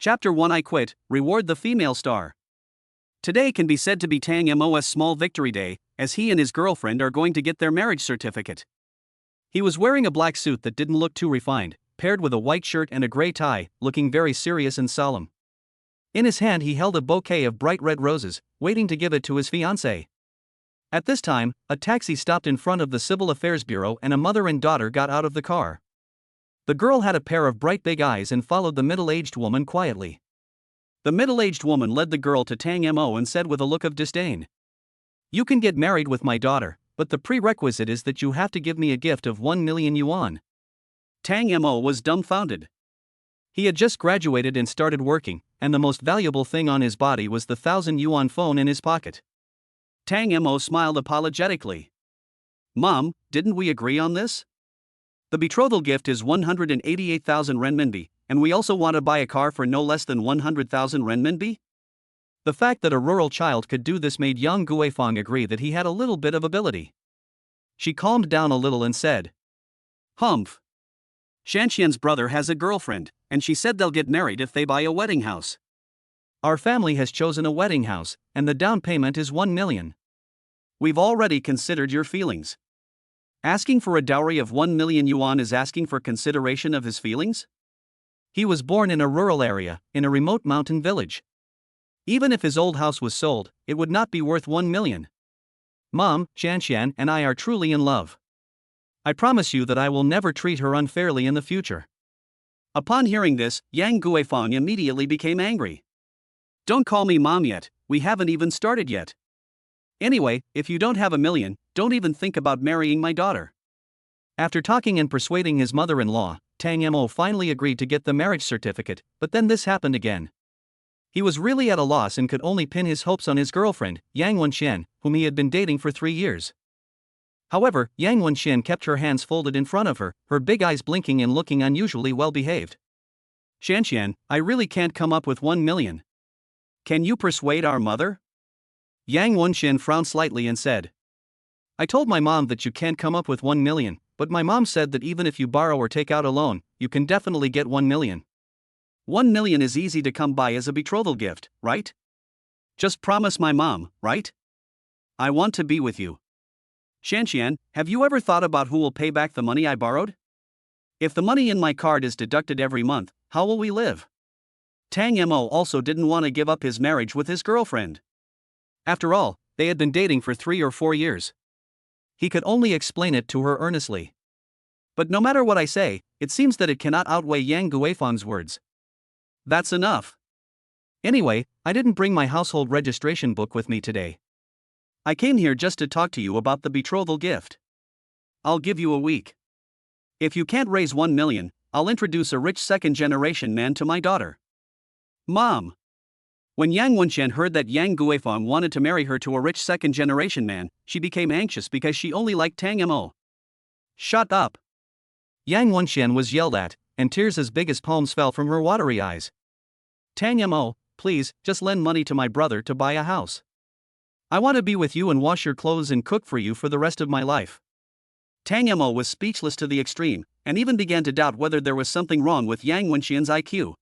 Chapter 1 I Quit, Reward the Female Star. Today can be said to be Tang Mo's small victory day, as he and his girlfriend are going to get their marriage certificate. He was wearing a black suit that didn't look too refined, paired with a white shirt and a gray tie, looking very serious and solemn. In his hand he held a bouquet of bright red roses, waiting to give it to his fiancée. At this time, a taxi stopped in front of the Civil Affairs Bureau and a mother and daughter got out of the car. The girl had a pair of bright big eyes and followed the middle-aged woman quietly. The middle-aged woman led the girl to Tang Mo and said with a look of disdain, "You can get married with my daughter, but the prerequisite is that you have to give me a gift of 1 million yuan. Tang Mo was dumbfounded. He had just graduated and started working, and the most valuable thing on his body was the 1,000 yuan phone in his pocket. Tang Mo smiled apologetically. "Mom, didn't we agree on this? The betrothal gift is 188,000 renminbi, and we also want to buy a car for no less than 100,000 renminbi?" The fact that a rural child could do this made Yang Guifang agree that he had a little bit of ability. She calmed down a little and said, "Humph. Shanxian's brother has a girlfriend, and she said they'll get married if they buy a wedding house. Our family has chosen a wedding house, and the down payment is 1 million. We've already considered your feelings. Asking for a dowry of 1 million yuan is asking for consideration of his feelings? He was born in a rural area, in a remote mountain village. Even if his old house was sold, it would not be worth 1 million. Mom, Shanxian and I are truly in love. I promise you that I will never treat her unfairly in the future." Upon hearing this, Yang Guifang immediately became angry. "Don't call me mom yet, we haven't even started yet. Anyway, if you don't have 1 million, don't even think about marrying my daughter." After talking and persuading his mother-in-law, Tang Mo finally agreed to get the marriage certificate, but then this happened again. He was really at a loss and could only pin his hopes on his girlfriend, Yang Wenxian, whom he had been dating for 3 years. However, Yang Wenxian kept her hands folded in front of her, her big eyes blinking and looking unusually well-behaved. "Shanxian, I really can't come up with 1 million. Can you persuade our mother?" Yang Wenxian frowned slightly and said, "I told my mom that you can't come up with 1 million, but my mom said that even if you borrow or take out a loan, you can definitely get 1 million. 1 million is easy to come by as a betrothal gift, right? Just promise my mom, right? I want to be with you. Shanxian, have you ever thought about who will pay back the money I borrowed? If the money in my card is deducted every month, how will we live?" Tang Mo also didn't want to give up his marriage with his girlfriend. After all, they had been dating for 3 or 4 years. He could only explain it to her earnestly. "But no matter what I say, it seems that it cannot outweigh Yang Guifang's words. That's enough. Anyway, I didn't bring my household registration book with me today. I came here just to talk to you about the betrothal gift. I'll give you a week. If you can't raise 1 million, I'll introduce a rich second-generation man to my daughter." "Mom!" When Yang Wenxian heard that Yang Guifang wanted to marry her to a rich second-generation man, she became anxious because she only liked Tang Mo. "Shut up!" Yang Wenxian was yelled at, and tears as big as palms fell from her watery eyes. "Tang Mo, please, just lend money to my brother to buy a house. I want to be with you and wash your clothes and cook for you for the rest of my life." Tang Mo was speechless to the extreme, and even began to doubt whether there was something wrong with Yang Wenxian's IQ.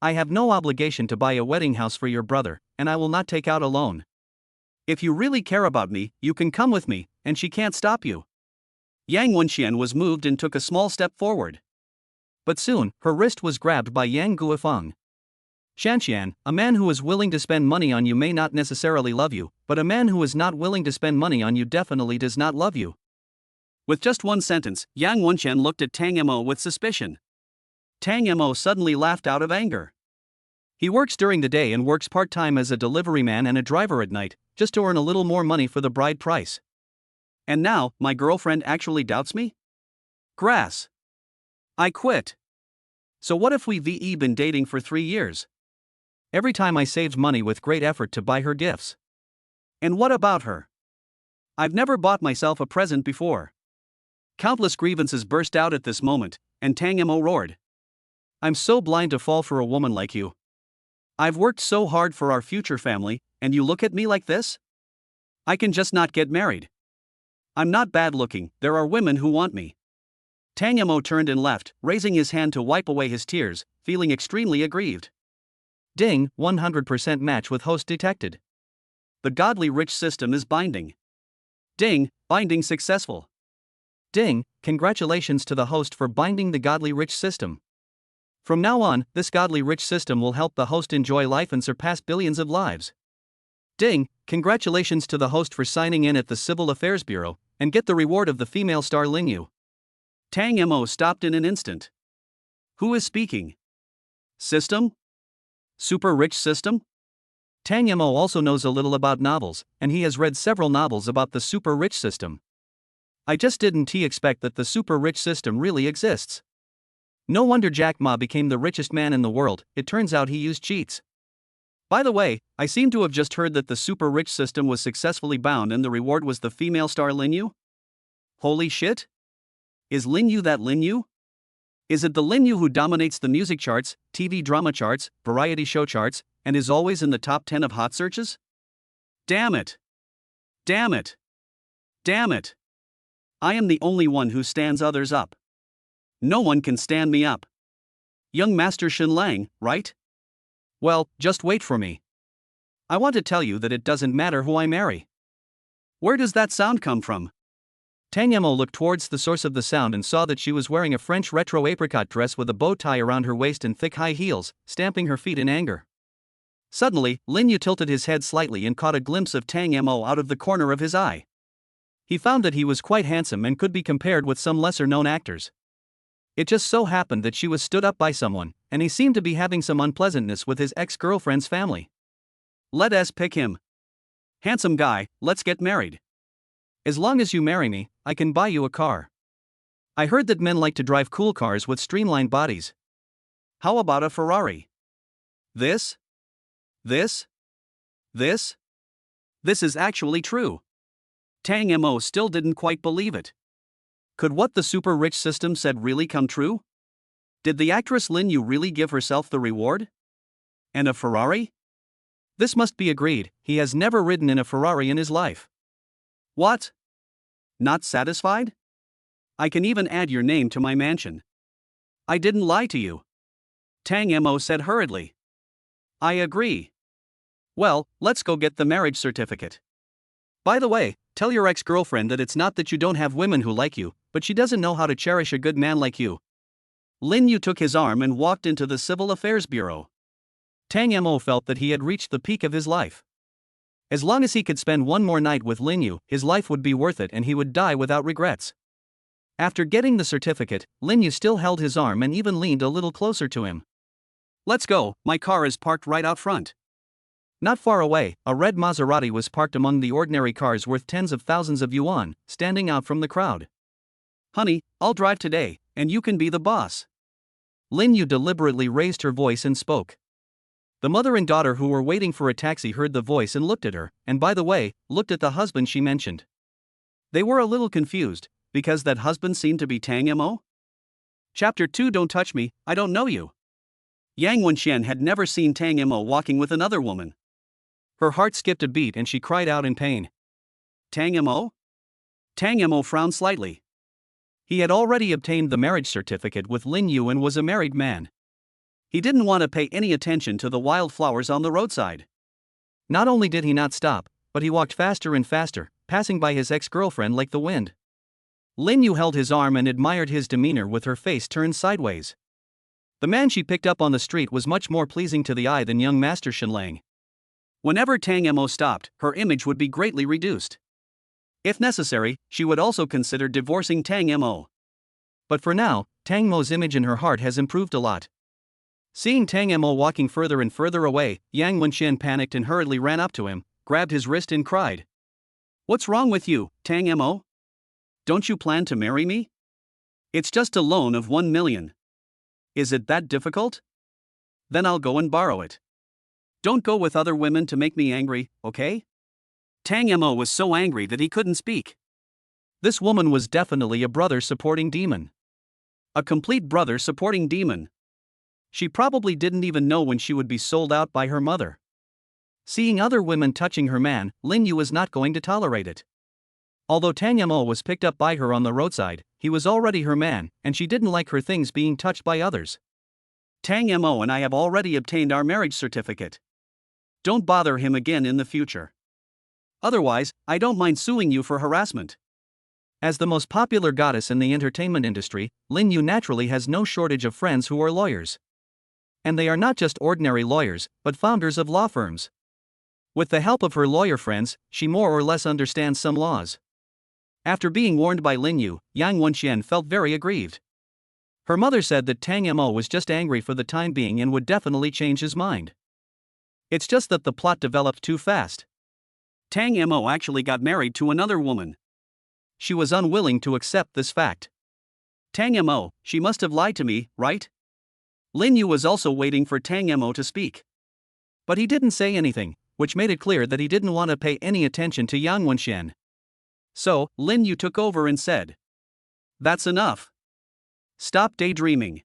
"I have no obligation to buy a wedding house for your brother, and I will not take out a loan. If you really care about me, you can come with me, and she can't stop you." Yang Wenxian was moved and took a small step forward. But soon, her wrist was grabbed by Yang Guifang. "Shanxian, a man who is willing to spend money on you may not necessarily love you, but a man who is not willing to spend money on you definitely does not love you." With just one sentence, Yang Wenxian looked at Tang Mo with suspicion. Tang Mo suddenly laughed out of anger. He works during the day and works part-time as a delivery man and a driver at night, just to earn a little more money for the bride price. And now, my girlfriend actually doubts me? Grass. I quit. So what if we've been dating for 3 years? Every time I saved money with great effort to buy her gifts. And what about her? I've never bought myself a present before. Countless grievances burst out at this moment, and Tang Mo roared. "I'm so blind to fall for a woman like you. I've worked so hard for our future family, and you look at me like this? I can just not get married. I'm not bad looking, there are women who want me." Tang Mo turned and left, raising his hand to wipe away his tears, feeling extremely aggrieved. Ding, 100% match with host detected. The godly rich system is binding. Ding, binding successful. Ding, congratulations to the host for binding the godly rich system. From now on, this godly rich system will help the host enjoy life and surpass billions of lives. Ding, congratulations to the host for signing in at the Civil Affairs Bureau, and get the reward of the female star Lin Yu. Tang Mo stopped in an instant. Who is speaking? System? Super rich system? Tang Mo also knows a little about novels, and he has read several novels about the super rich system. I just didn't expect that the super rich system really exists. No wonder Jack Ma became the richest man in the world. It turns out he used cheats. By the way, I seem to have just heard that the super rich system was successfully bound and the reward was the female star Lin Yu? Holy shit? Is Lin Yu that Lin Yu? Is it the Lin Yu who dominates the music charts, TV drama charts, variety show charts, and is always in the top 10 of hot searches? Damn it! Damn it! Damn it! I am the only one who stands others up. No one can stand me up. Young Master Shen Lang, right? Well, just wait for me. I want to tell you that it doesn't matter who I marry. Where does that sound come from? Tang Mo looked towards the source of the sound and saw that she was wearing a French retro apricot dress with a bow tie around her waist and thick high heels, stamping her feet in anger. Suddenly, Lin Yu tilted his head slightly and caught a glimpse of Tang Mo out of the corner of his eye. He found that he was quite handsome and could be compared with some lesser-known actors. It just so happened that she was stood up by someone, and he seemed to be having some unpleasantness with his ex-girlfriend's family. Let us pick him. Handsome guy, let's get married. As long as you marry me, I can buy you a car. I heard that men like to drive cool cars with streamlined bodies. How about a Ferrari? This? This? This? This is actually true. Tang Mo still didn't quite believe it. Could what the super rich system said really come true? Did the actress Lin Yu really give herself the reward? And a Ferrari? This must be agreed, he has never ridden in a Ferrari in his life. What? Not satisfied? I can even add your name to my mansion. I didn't lie to you. Tang Mo said hurriedly. I agree. Well, let's go get the marriage certificate. By the way, tell your ex-girlfriend that it's not that you don't have women who like you, but she doesn't know how to cherish a good man like you. Lin Yu took his arm and walked into the Civil Affairs Bureau. Tang Mo felt that he had reached the peak of his life. As long as he could spend one more night with Lin Yu, his life would be worth it and he would die without regrets. After getting the certificate, Lin Yu still held his arm and even leaned a little closer to him. Let's go, my car is parked right out front. Not far away, a red Maserati was parked among the ordinary cars worth tens of thousands of yuan, standing out from the crowd. Honey, I'll drive today, and you can be the boss. Lin Yu deliberately raised her voice and spoke. The mother and daughter who were waiting for a taxi heard the voice and looked at her, and by the way, looked at the husband she mentioned. They were a little confused, because that husband seemed to be Tang Mo. Chapter 2 Don't touch me, I don't know you. Yang Wenxian had never seen Tang Mo walking with another woman. Her heart skipped a beat and she cried out in pain. Tang Mo? Tang Mo frowned slightly. He had already obtained the marriage certificate with Lin Yu and was a married man. He didn't want to pay any attention to the wildflowers on the roadside. Not only did he not stop, but he walked faster and faster, passing by his ex-girlfriend like the wind. Lin Yu held his arm and admired his demeanor with her face turned sideways. The man she picked up on the street was much more pleasing to the eye than young Master Shen Lang. Whenever Tang Mo stopped, her image would be greatly reduced. If necessary, she would also consider divorcing Tang Mo. But for now, Tang Mo's image in her heart has improved a lot. Seeing Tang Mo walking further and further away, Yang Wenxian panicked and hurriedly ran up to him, grabbed his wrist and cried. What's wrong with you, Tang Mo? Don't you plan to marry me? It's just a loan of 1 million. Is it that difficult? Then I'll go and borrow it. Don't go with other women to make me angry, okay? Tang Mo was so angry that he couldn't speak. This woman was definitely a brother-supporting demon. A complete brother-supporting demon. She probably didn't even know when she would be sold out by her mother. Seeing other women touching her man, Lin Yu was not going to tolerate it. Although Tang Mo was picked up by her on the roadside, he was already her man, and she didn't like her things being touched by others. Tang Mo and I have already obtained our marriage certificate. Don't bother him again in the future. Otherwise, I don't mind suing you for harassment. As the most popular goddess in the entertainment industry, Lin Yu naturally has no shortage of friends who are lawyers. And they are not just ordinary lawyers, but founders of law firms. With the help of her lawyer friends, she more or less understands some laws. After being warned by Lin Yu, Yang Wenxian felt very aggrieved. Her mother said that Tang Mo was just angry for the time being and would definitely change his mind. It's just that the plot developed too fast. Tang Mo actually got married to another woman. She was unwilling to accept this fact. Tang Mo, she must have lied to me, right? Lin Yu was also waiting for Tang Mo to speak. But he didn't say anything, which made it clear that he didn't want to pay any attention to Yang Wenxian. So, Lin Yu took over and said, "That's enough. Stop daydreaming.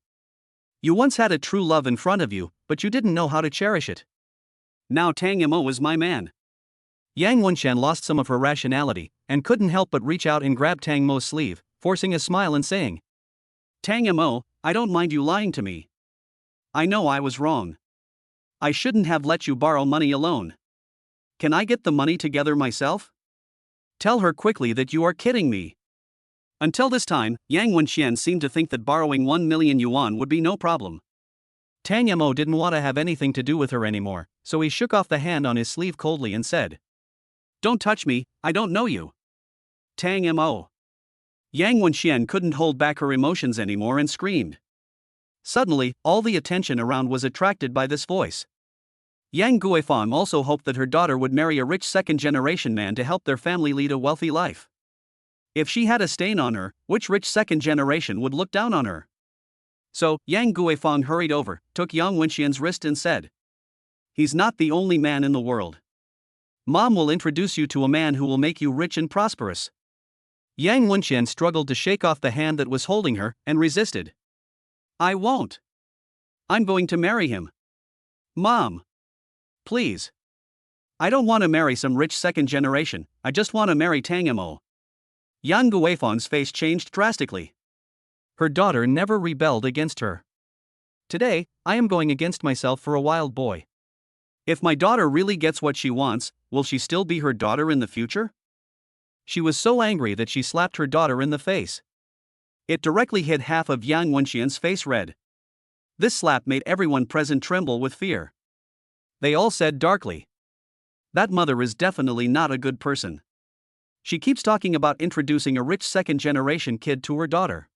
You once had a true love in front of you, but you didn't know how to cherish it. Now Tang Mo is my man." Yang Wenxian lost some of her rationality, and couldn't help but reach out and grab Tang Mo's sleeve, forcing a smile and saying, "Tang Mo, I don't mind you lying to me. I know I was wrong. I shouldn't have let you borrow money alone. Can I get the money together myself? Tell her quickly that you are kidding me." Until this time, Yang Wenxian seemed to think that borrowing 1 million yuan would be no problem. Tang Mo didn't want to have anything to do with her anymore, so he shook off the hand on his sleeve coldly and said, "Don't touch me, I don't know you." Tang Mo. Yang Wenxian couldn't hold back her emotions anymore and screamed. Suddenly, all the attention around was attracted by this voice. Yang Guifang also hoped that her daughter would marry a rich second-generation man to help their family lead a wealthy life. If she had a stain on her, which rich second generation would look down on her? So, Yang Guifang hurried over, took Yang Wenxian's wrist and said, "He's not the only man in the world. Mom will introduce you to a man who will make you rich and prosperous." Yang Wenxian struggled to shake off the hand that was holding her, and resisted. "I won't. I'm going to marry him. Mom. Please. I don't want to marry some rich second generation, I just want to marry Tang Mo." Yang Guifang's face changed drastically. Her daughter never rebelled against her. "Today, I am going against myself for a wild boy. If my daughter really gets what she wants, will she still be her daughter in the future?" She was so angry that she slapped her daughter in the face. It directly hit half of Yang Wenxian's face red. This slap made everyone present tremble with fear. They all said darkly, "That mother is definitely not a good person. She keeps talking about introducing a rich second-generation kid to her daughter.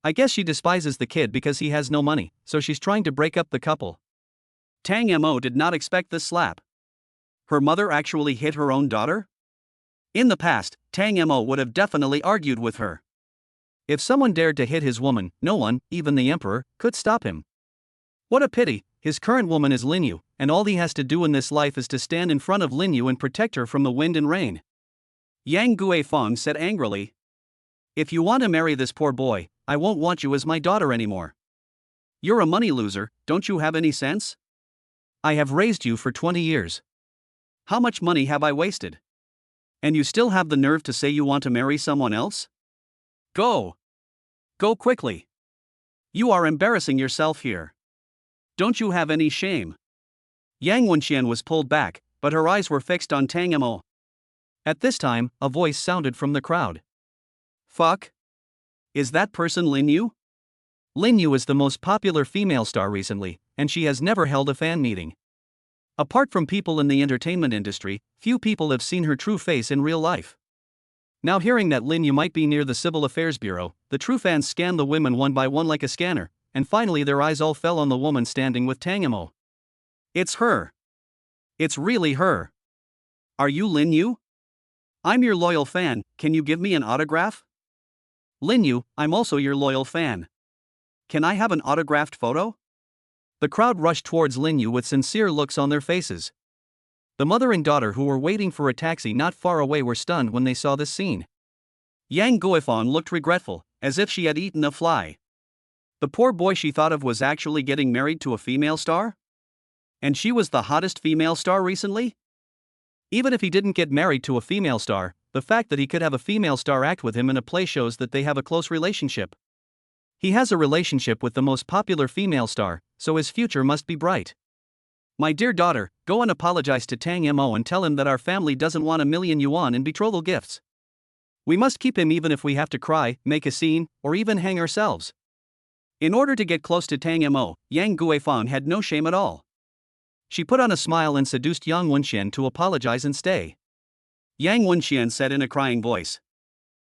I guess she despises the kid because he has no money, so she's trying to break up the couple." Tang Mo did not expect this slap. Her mother actually hit her own daughter? In the past, Tang Mo would have definitely argued with her. If someone dared to hit his woman, no one, even the emperor, could stop him. What a pity, his current woman is Lin Yu, and all he has to do in this life is to stand in front of Lin Yu and protect her from the wind and rain. Yang Guifang said angrily, "If you want to marry this poor boy, I won't want you as my daughter anymore. You're a money loser, don't you have any sense? I have raised you for 20 years. How much money have I wasted? And you still have the nerve to say you want to marry someone else? Go! Go quickly! You are embarrassing yourself here. Don't you have any shame?" Yang Wenxian was pulled back, but her eyes were fixed on Tang Mo. At this time, a voice sounded from the crowd. "Fuck? Is that person Lin Yu?" Lin Yu is the most popular female star recently, and she has never held a fan meeting. Apart from people in the entertainment industry, few people have seen her true face in real life. Now hearing that Lin Yu might be near the Civil Affairs Bureau, the true fans scanned the women one by one like a scanner, and finally their eyes all fell on the woman standing with Tang Mo. It's her. It's really her. Are you Lin Yu? I'm your loyal fan, can you give me an autograph? Lin Yu, I'm also your loyal fan. Can I have an autographed photo? The crowd rushed towards Lin Yu with sincere looks on their faces. The mother and daughter who were waiting for a taxi not far away were stunned when they saw this scene. Yang Guifang looked regretful, as if she had eaten a fly. The poor boy she thought of was actually getting married to a female star? And she was the hottest female star recently? Even if he didn't get married to a female star, the fact that he could have a female star act with him in a play shows that they have a close relationship. He has a relationship with the most popular female star, so his future must be bright. My dear daughter, go and apologize to Tang Mo and tell him that our family doesn't want $1,000,000 in betrothal gifts. We must keep him even if we have to cry, make a scene, or even hang ourselves. In order to get close to Tang Mo, Yang Guifang had no shame at all. She put on a smile and seduced Yang Wenxian to apologize and stay. Yang Wenxian said in a crying voice.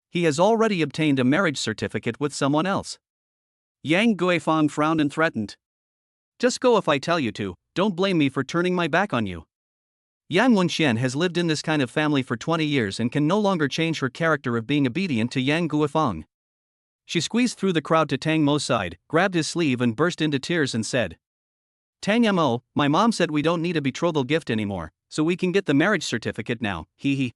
He has already obtained a marriage certificate with someone else. Yang Guifang frowned and threatened. Just go if I tell you to, don't blame me for turning my back on you. Yang Wenxian has lived in this kind of family for 20 years and can no longer change her character of being obedient to Yang Guifang. She squeezed through the crowd to Tang Mo's side, grabbed his sleeve and burst into tears and said, Tang Mo, my mom said we don't need a betrothal gift anymore, so we can get the marriage certificate now, hee hee.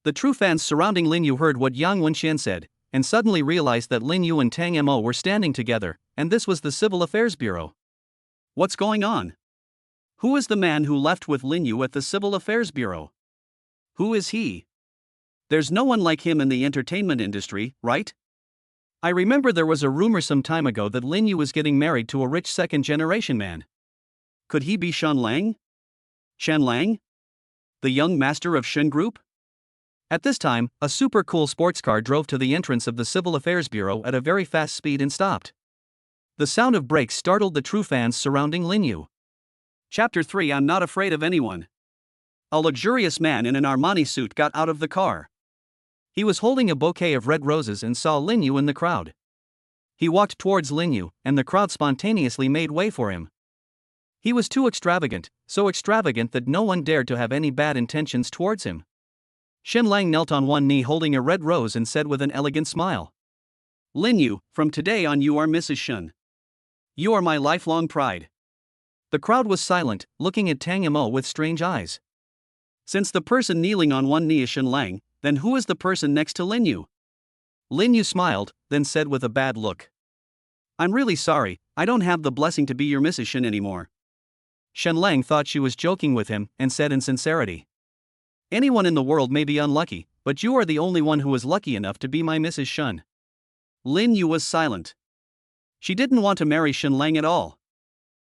The true fans surrounding Lin Yu heard what Yang Wenxian said, and suddenly realized that Lin Yu and Tang Mo were standing together, and this was the Civil Affairs Bureau. What's going on? Who is the man who left with Lin Yu at the Civil Affairs Bureau? Who is he? There's no one like him in the entertainment industry, right? I remember there was a rumor some time ago that Lin Yu was getting married to a rich second-generation man. Could he be Shen Lang? Shen Lang? The young master of Shen Group? At this time, a super cool sports car drove to the entrance of the Civil Affairs Bureau at a very fast speed and stopped. The sound of brakes startled the true fans surrounding Lin Yu. Chapter 3 I'm not afraid of anyone. A luxurious man in an Armani suit got out of the car. He was holding a bouquet of red roses and saw Lin Yu in the crowd. He walked towards Lin Yu, and the crowd spontaneously made way for him. He was too extravagant, so extravagant that no one dared to have any bad intentions towards him. Shen Lang knelt on one knee holding a red rose and said with an elegant smile, Lin Yu, from today on you are Mrs. Shen. You are my lifelong pride. The crowd was silent, looking at Tang Mo with strange eyes. Since the person kneeling on one knee is Shen Lang, then who is the person next to Lin Yu? Lin Yu smiled, then said with a bad look, I'm really sorry, I don't have the blessing to be your Mrs. Shen anymore. Shen Lang thought she was joking with him, and said in sincerity, Anyone in the world may be unlucky, but you are the only one who is lucky enough to be my Mrs. Shen. Lin Yu was silent. She didn't want to marry Shen Lang at all.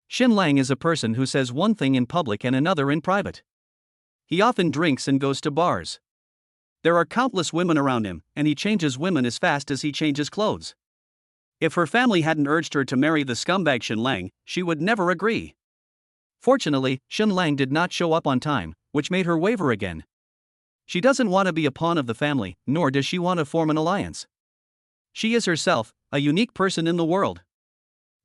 Shen Lang is a person who says one thing in public and another in private. He often drinks and goes to bars. There are countless women around him, and he changes women as fast as he changes clothes. If her family hadn't urged her to marry the scumbag Shen Lang, she would never agree. Fortunately, Shen Lang did not show up on time, which made her waver again. She doesn't want to be a pawn of the family, nor does she want to form an alliance. She is herself, a unique person in the world.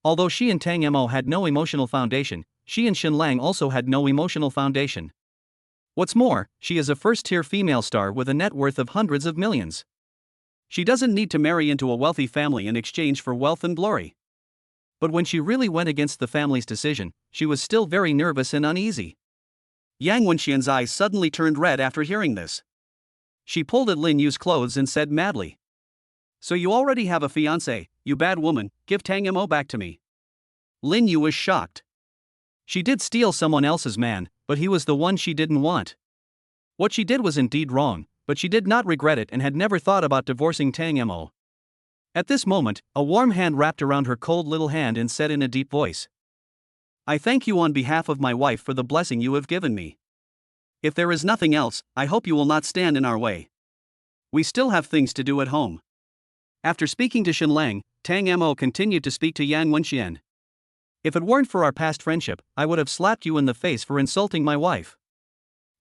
Although she and Tang Mo had no emotional foundation, she and Shen Lang also had no emotional foundation. What's more, she is a first-tier female star with a net worth of hundreds of millions. She doesn't need to marry into a wealthy family in exchange for wealth and glory. But when she really went against the family's decision, she was still very nervous and uneasy. Yang Wenxian's eyes suddenly turned red after hearing this. She pulled at Lin Yu's clothes and said madly, So you already have a fiancé, you bad woman, give Tang Mo back to me. Lin Yu was shocked. She did steal someone else's man, but he was the one she didn't want. What she did was indeed wrong, but she did not regret it and had never thought about divorcing Tang Mo. At this moment, a warm hand wrapped around her cold little hand and said in a deep voice, I thank you on behalf of my wife for the blessing you have given me. If there is nothing else, I hope you will not stand in our way. We still have things to do at home. After speaking to Shen Lang, Tang Mo continued to speak to Yang Wenxian. If it weren't for our past friendship, I would have slapped you in the face for insulting my wife.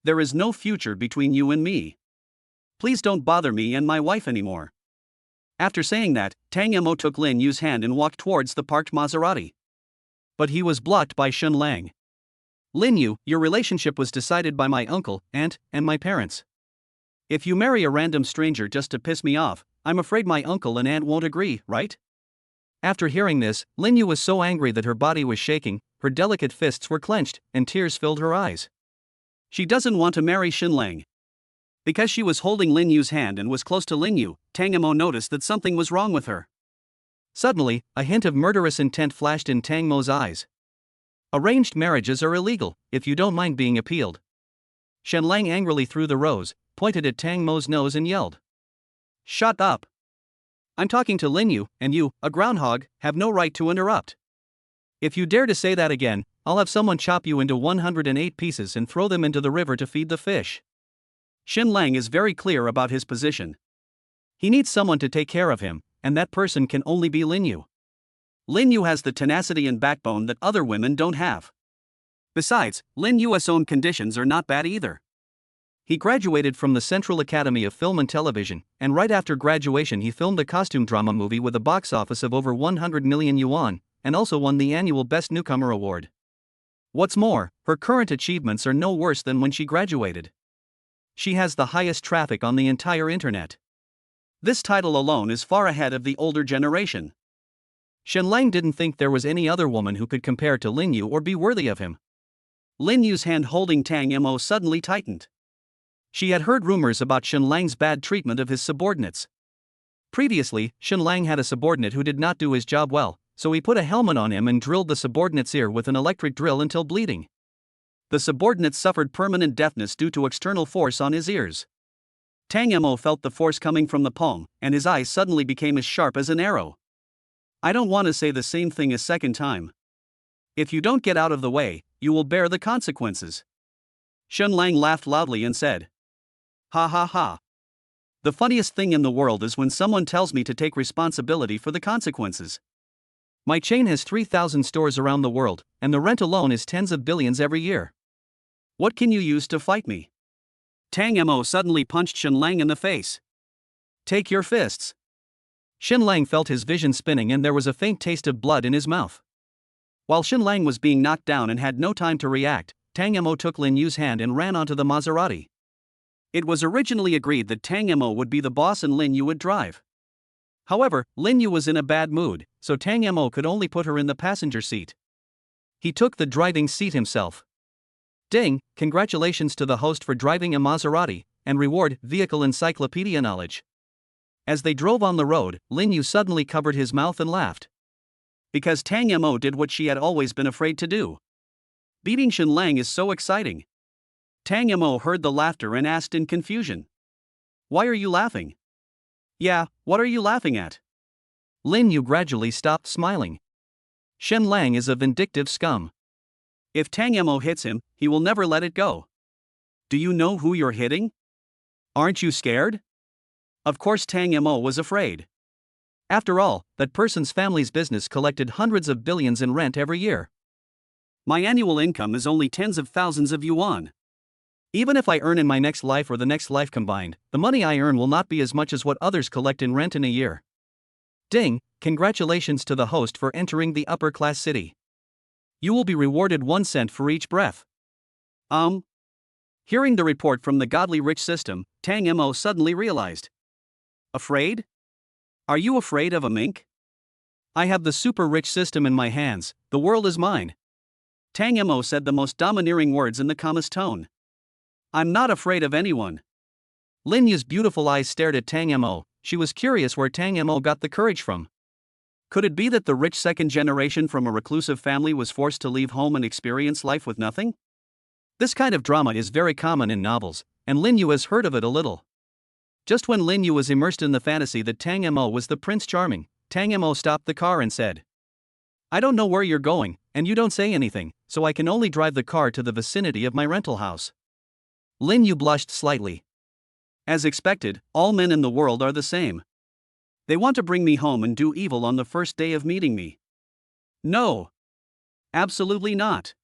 There is no future between you and me. Please don't bother me and my wife anymore. After saying that, Tang Mo took Lin Yu's hand and walked towards the parked Maserati. But he was blocked by Shen Lang. Lin Yu, your relationship was decided by my uncle, aunt, and my parents. If you marry a random stranger just to piss me off, I'm afraid my uncle and aunt won't agree, right? After hearing this, Lin Yu was so angry that her body was shaking, her delicate fists were clenched, and tears filled her eyes. She doesn't want to marry Shen Lang. Because she was holding Lin Yu's hand and was close to Lin Yu, Tang Mo noticed that something was wrong with her. Suddenly, a hint of murderous intent flashed in Tang Mo's eyes. Arranged marriages are illegal, if you don't mind being appealed. Shen Lang angrily threw the rose, pointed at Tang Mo's nose and yelled, Shut up! I'm talking to Lin Yu, and you, a groundhog, have no right to interrupt. If you dare to say that again, I'll have someone chop you into 108 pieces and throw them into the river to feed the fish. Xin Lang is very clear about his position. He needs someone to take care of him, and that person can only be Lin Yu. Lin Yu has the tenacity and backbone that other women don't have. Besides, Lin Yu's own conditions are not bad either. He graduated from the Central Academy of Film and Television, and right after graduation he filmed a costume drama movie with a box office of over 100 million yuan, and also won the annual Best Newcomer Award. What's more, her current achievements are no worse than when she graduated. She has the highest traffic on the entire internet. This title alone is far ahead of the older generation. Xin Lang didn't think there was any other woman who could compare to Lin Yu or be worthy of him. Lin Yu's hand holding Tang Mo suddenly tightened. She had heard rumors about Xin Lang's bad treatment of his subordinates. Previously, Xin Lang had a subordinate who did not do his job well, so he put a helmet on him and drilled the subordinate's ear with an electric drill until bleeding. The subordinate suffered permanent deafness due to external force on his ears. Tang Mo felt the force coming from the palm, and his eyes suddenly became as sharp as an arrow. I don't want to say the same thing a second time. If you don't get out of the way, you will bear the consequences. Xin Lang laughed loudly and said, "Ha ha ha. The funniest thing in the world is when someone tells me to take responsibility for the consequences. My chain has 3,000 stores around the world, and the rent alone is tens of billions every year. What can you use to fight me?" Tang Mo suddenly punched Xin Lang in the face. "Take your fists." Xin Lang felt his vision spinning and there was a faint taste of blood in his mouth. While Xin Lang was being knocked down and had no time to react, Tang Mo took Lin Yu's hand and ran onto the Maserati. It was originally agreed that Tang Mo would be the boss and Lin Yu would drive. However, Lin Yu was in a bad mood, so Tang Mo could only put her in the passenger seat. He took the driving seat himself. Ding, congratulations to the host for driving a Maserati, and reward vehicle encyclopedia knowledge. As they drove on the road, Lin Yu suddenly covered his mouth and laughed. Because Tang Mo did what she had always been afraid to do. Beating Xin Lang is so exciting. Tang Mo heard the laughter and asked in confusion. "Why are you laughing?" "Yeah, what are you laughing at?" Lin Yu gradually stopped smiling. Xin Lang is a vindictive scum. If Tang Mo hits him, he will never let it go. Do you know who you're hitting? Aren't you scared? Of course Tang Mo was afraid. After all, that person's family's business collected hundreds of billions in rent every year. My annual income is only tens of thousands of yuan. Even if I earn in my next life or the next life combined, the money I earn will not be as much as what others collect in rent in a year. Ding, congratulations to the host for entering the upper-class city. You will be rewarded 1 cent for each breath. Hearing the report from the godly rich system, Tang Mo suddenly realized. Afraid? Are you afraid of a mink? I have the super rich system in my hands, the world is mine. Tang Mo said the most domineering words in the calmest tone. I'm not afraid of anyone. Lin Yu's beautiful eyes stared at Tang Mo. She was curious where Tang Mo got the courage from. Could it be that the rich second generation from a reclusive family was forced to leave home and experience life with nothing? This kind of drama is very common in novels, and Lin Yu has heard of it a little. Just when Lin Yu was immersed in the fantasy that Tang Mo was the Prince Charming, Tang Mo stopped the car and said, I don't know where you're going, and you don't say anything, so I can only drive the car to the vicinity of my rental house. Lin Yu blushed slightly. As expected, all men in the world are the same. They want to bring me home and do evil on the first day of meeting me. No. Absolutely not.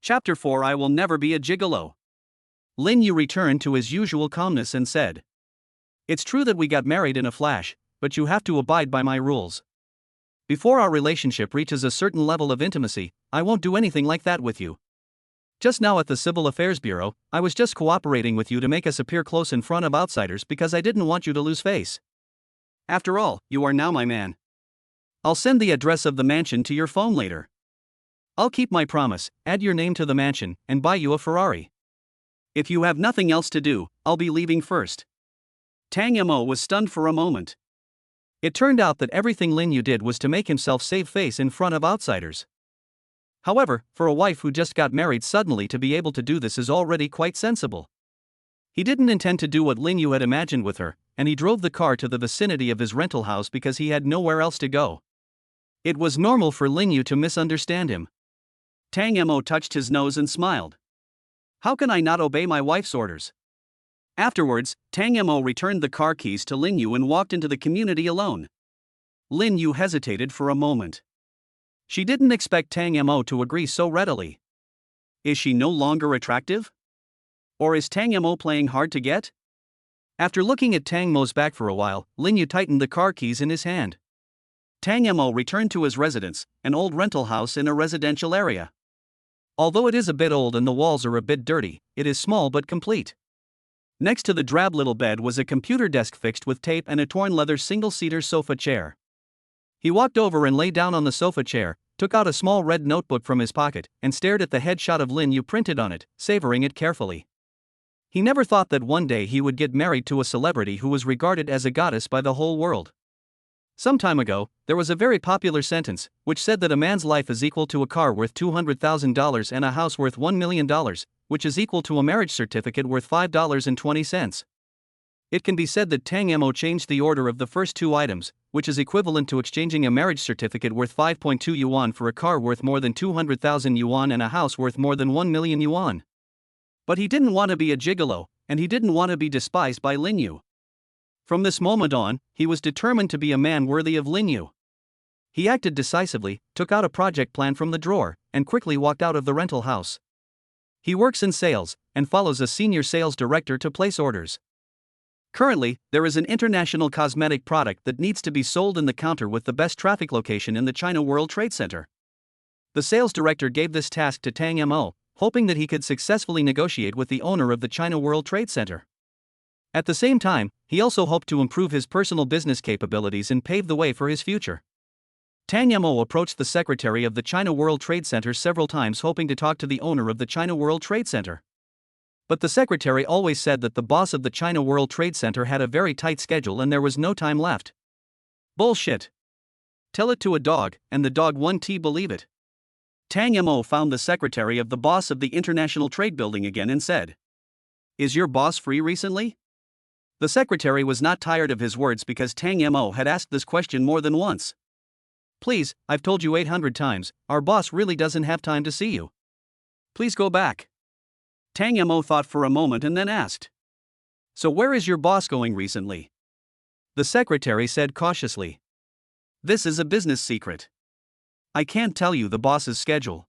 Chapter 4 I will never be a gigolo. Lin Yu returned to his usual calmness and said, It's true that we got married in a flash, but you have to abide by my rules. Before our relationship reaches a certain level of intimacy, I won't do anything like that with you. Just now at the Civil Affairs Bureau, I was just cooperating with you to make us appear close in front of outsiders because I didn't want you to lose face. After all, you are now my man. I'll send the address of the mansion to your phone later. I'll keep my promise, add your name to the mansion, and buy you a Ferrari. If you have nothing else to do, I'll be leaving first. Tang Mo was stunned for a moment. It turned out that everything Lin Yu did was to make himself save face in front of outsiders. However, for a wife who just got married suddenly to be able to do this is already quite sensible. He didn't intend to do what Lin Yu had imagined with her, and he drove the car to the vicinity of his rental house because he had nowhere else to go. It was normal for Lin Yu to misunderstand him. Tang Mo touched his nose and smiled. How can I not obey my wife's orders? Afterwards, Tang Mo returned the car keys to Lin Yu and walked into the community alone. Lin Yu hesitated for a moment. She didn't expect Tang Mo to agree so readily. Is she no longer attractive? Or is Tang Mo playing hard to get? After looking at Tang Mo's back for a while, Lin Yu tightened the car keys in his hand. Tang Mo returned to his residence, an old rental house in a residential area. Although it is a bit old and the walls are a bit dirty, it is small but complete. Next to the drab little bed was a computer desk fixed with tape and a torn leather single-seater sofa chair. He walked over and lay down on the sofa chair, took out a small red notebook from his pocket, and stared at the headshot of Lin Yu printed on it, savoring it carefully. He never thought that one day he would get married to a celebrity who was regarded as a goddess by the whole world. Some time ago, there was a very popular sentence, which said that a man's life is equal to a car worth $200,000 and a house worth $1 million, which is equal to a marriage certificate worth $5.20. It can be said that Tang Mo changed the order of the first two items, which is equivalent to exchanging a marriage certificate worth 5.2 yuan for a car worth more than 200,000 yuan and a house worth more than 1 million yuan. But he didn't want to be a gigolo, and he didn't want to be despised by Lin Yu. From this moment on, he was determined to be a man worthy of Lin Yu. He acted decisively, took out a project plan from the drawer, and quickly walked out of the rental house. He works in sales, and follows a senior sales director to place orders. Currently, there is an international cosmetic product that needs to be sold in the counter with the best traffic location in the China World Trade Center. The sales director gave this task to Tang Mo, hoping that he could successfully negotiate with the owner of the China World Trade Center. At the same time, he also hoped to improve his personal business capabilities and pave the way for his future. Tang Mo approached the secretary of the China World Trade Center several times hoping to talk to the owner of the China World Trade Center. But the secretary always said that the boss of the China World Trade Center had a very tight schedule and there was no time left. Bullshit. Tell it to a dog, and the dog won't believe it. Tang Mo found the secretary of the boss of the International Trade Building again and said, "Is your boss free recently?" The secretary was not tired of his words because Tang Mo had asked this question more than once. "Please, I've told you 800 times, our boss really doesn't have time to see you. Please go back." Tang Mo thought for a moment and then asked, "So where is your boss going recently?" The secretary said cautiously, "This is a business secret. I can't tell you the boss's schedule."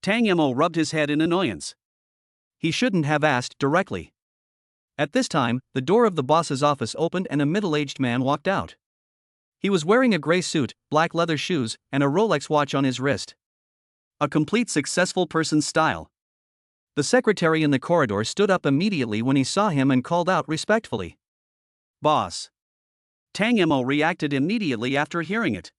Tang Mo rubbed his head in annoyance. He shouldn't have asked directly. At this time, the door of the boss's office opened and a middle-aged man walked out. He was wearing a gray suit, black leather shoes, and a Rolex watch on his wrist. A complete successful person's style. The secretary in the corridor stood up immediately when he saw him and called out respectfully, "Boss." Tang Mo reacted immediately after hearing it.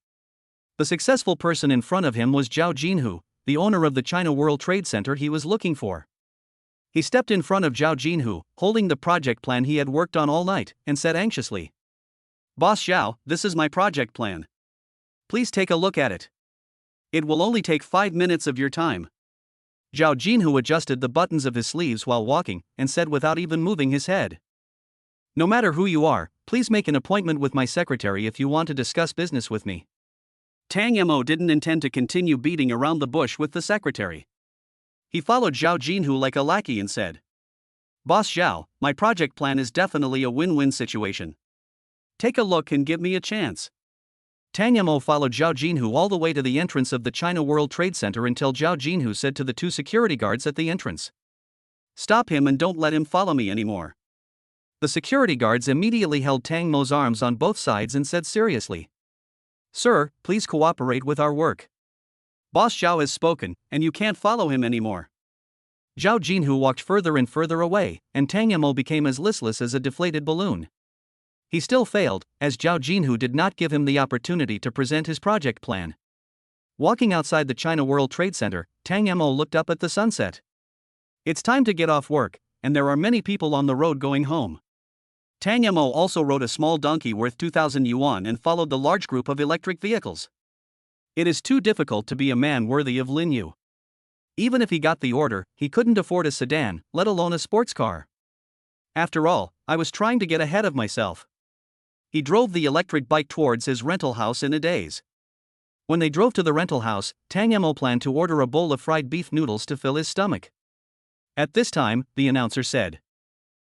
The successful person in front of him was Zhao Jinhu, the owner of the China World Trade Center he was looking for. He stepped in front of Zhao Jinhu, holding the project plan he had worked on all night, and said anxiously, "Boss Zhao, this is my project plan. Please take a look at it. It will only take 5 minutes of your time." Zhao Jinhu adjusted the buttons of his sleeves while walking, and said without even moving his head, "No matter who you are, please make an appointment with my secretary if you want to discuss business with me." Tang Mo didn't intend to continue beating around the bush with the secretary. He followed Zhao Jinhu like a lackey and said, "Boss Zhao, my project plan is definitely a win-win situation. Take a look and give me a chance." Tang Mo followed Zhao Jinhu all the way to the entrance of the China World Trade Center until Zhao Jinhu said to the two security guards at the entrance, "Stop him and don't let him follow me anymore." The security guards immediately held Tang Mo's arms on both sides and said seriously, "Sir, please cooperate with our work. Boss Zhao has spoken, and you can't follow him anymore." Zhao Jinhu walked further and further away, and Tang Mo became as listless as a deflated balloon. He still failed, as Zhao Jinhu did not give him the opportunity to present his project plan. Walking outside the China World Trade Center, Tang Mo looked up at the sunset. It's time to get off work, and there are many people on the road going home. Tang Mo also rode a small donkey worth 2,000 yuan and followed the large group of electric vehicles. It is too difficult to be a man worthy of Lin Yu. Even if he got the order, he couldn't afford a sedan, let alone a sports car. After all, I was trying to get ahead of myself. He drove the electric bike towards his rental house in a daze. When they drove to the rental house, Tang Mo planned to order a bowl of fried beef noodles to fill his stomach. At this time, the announcer said,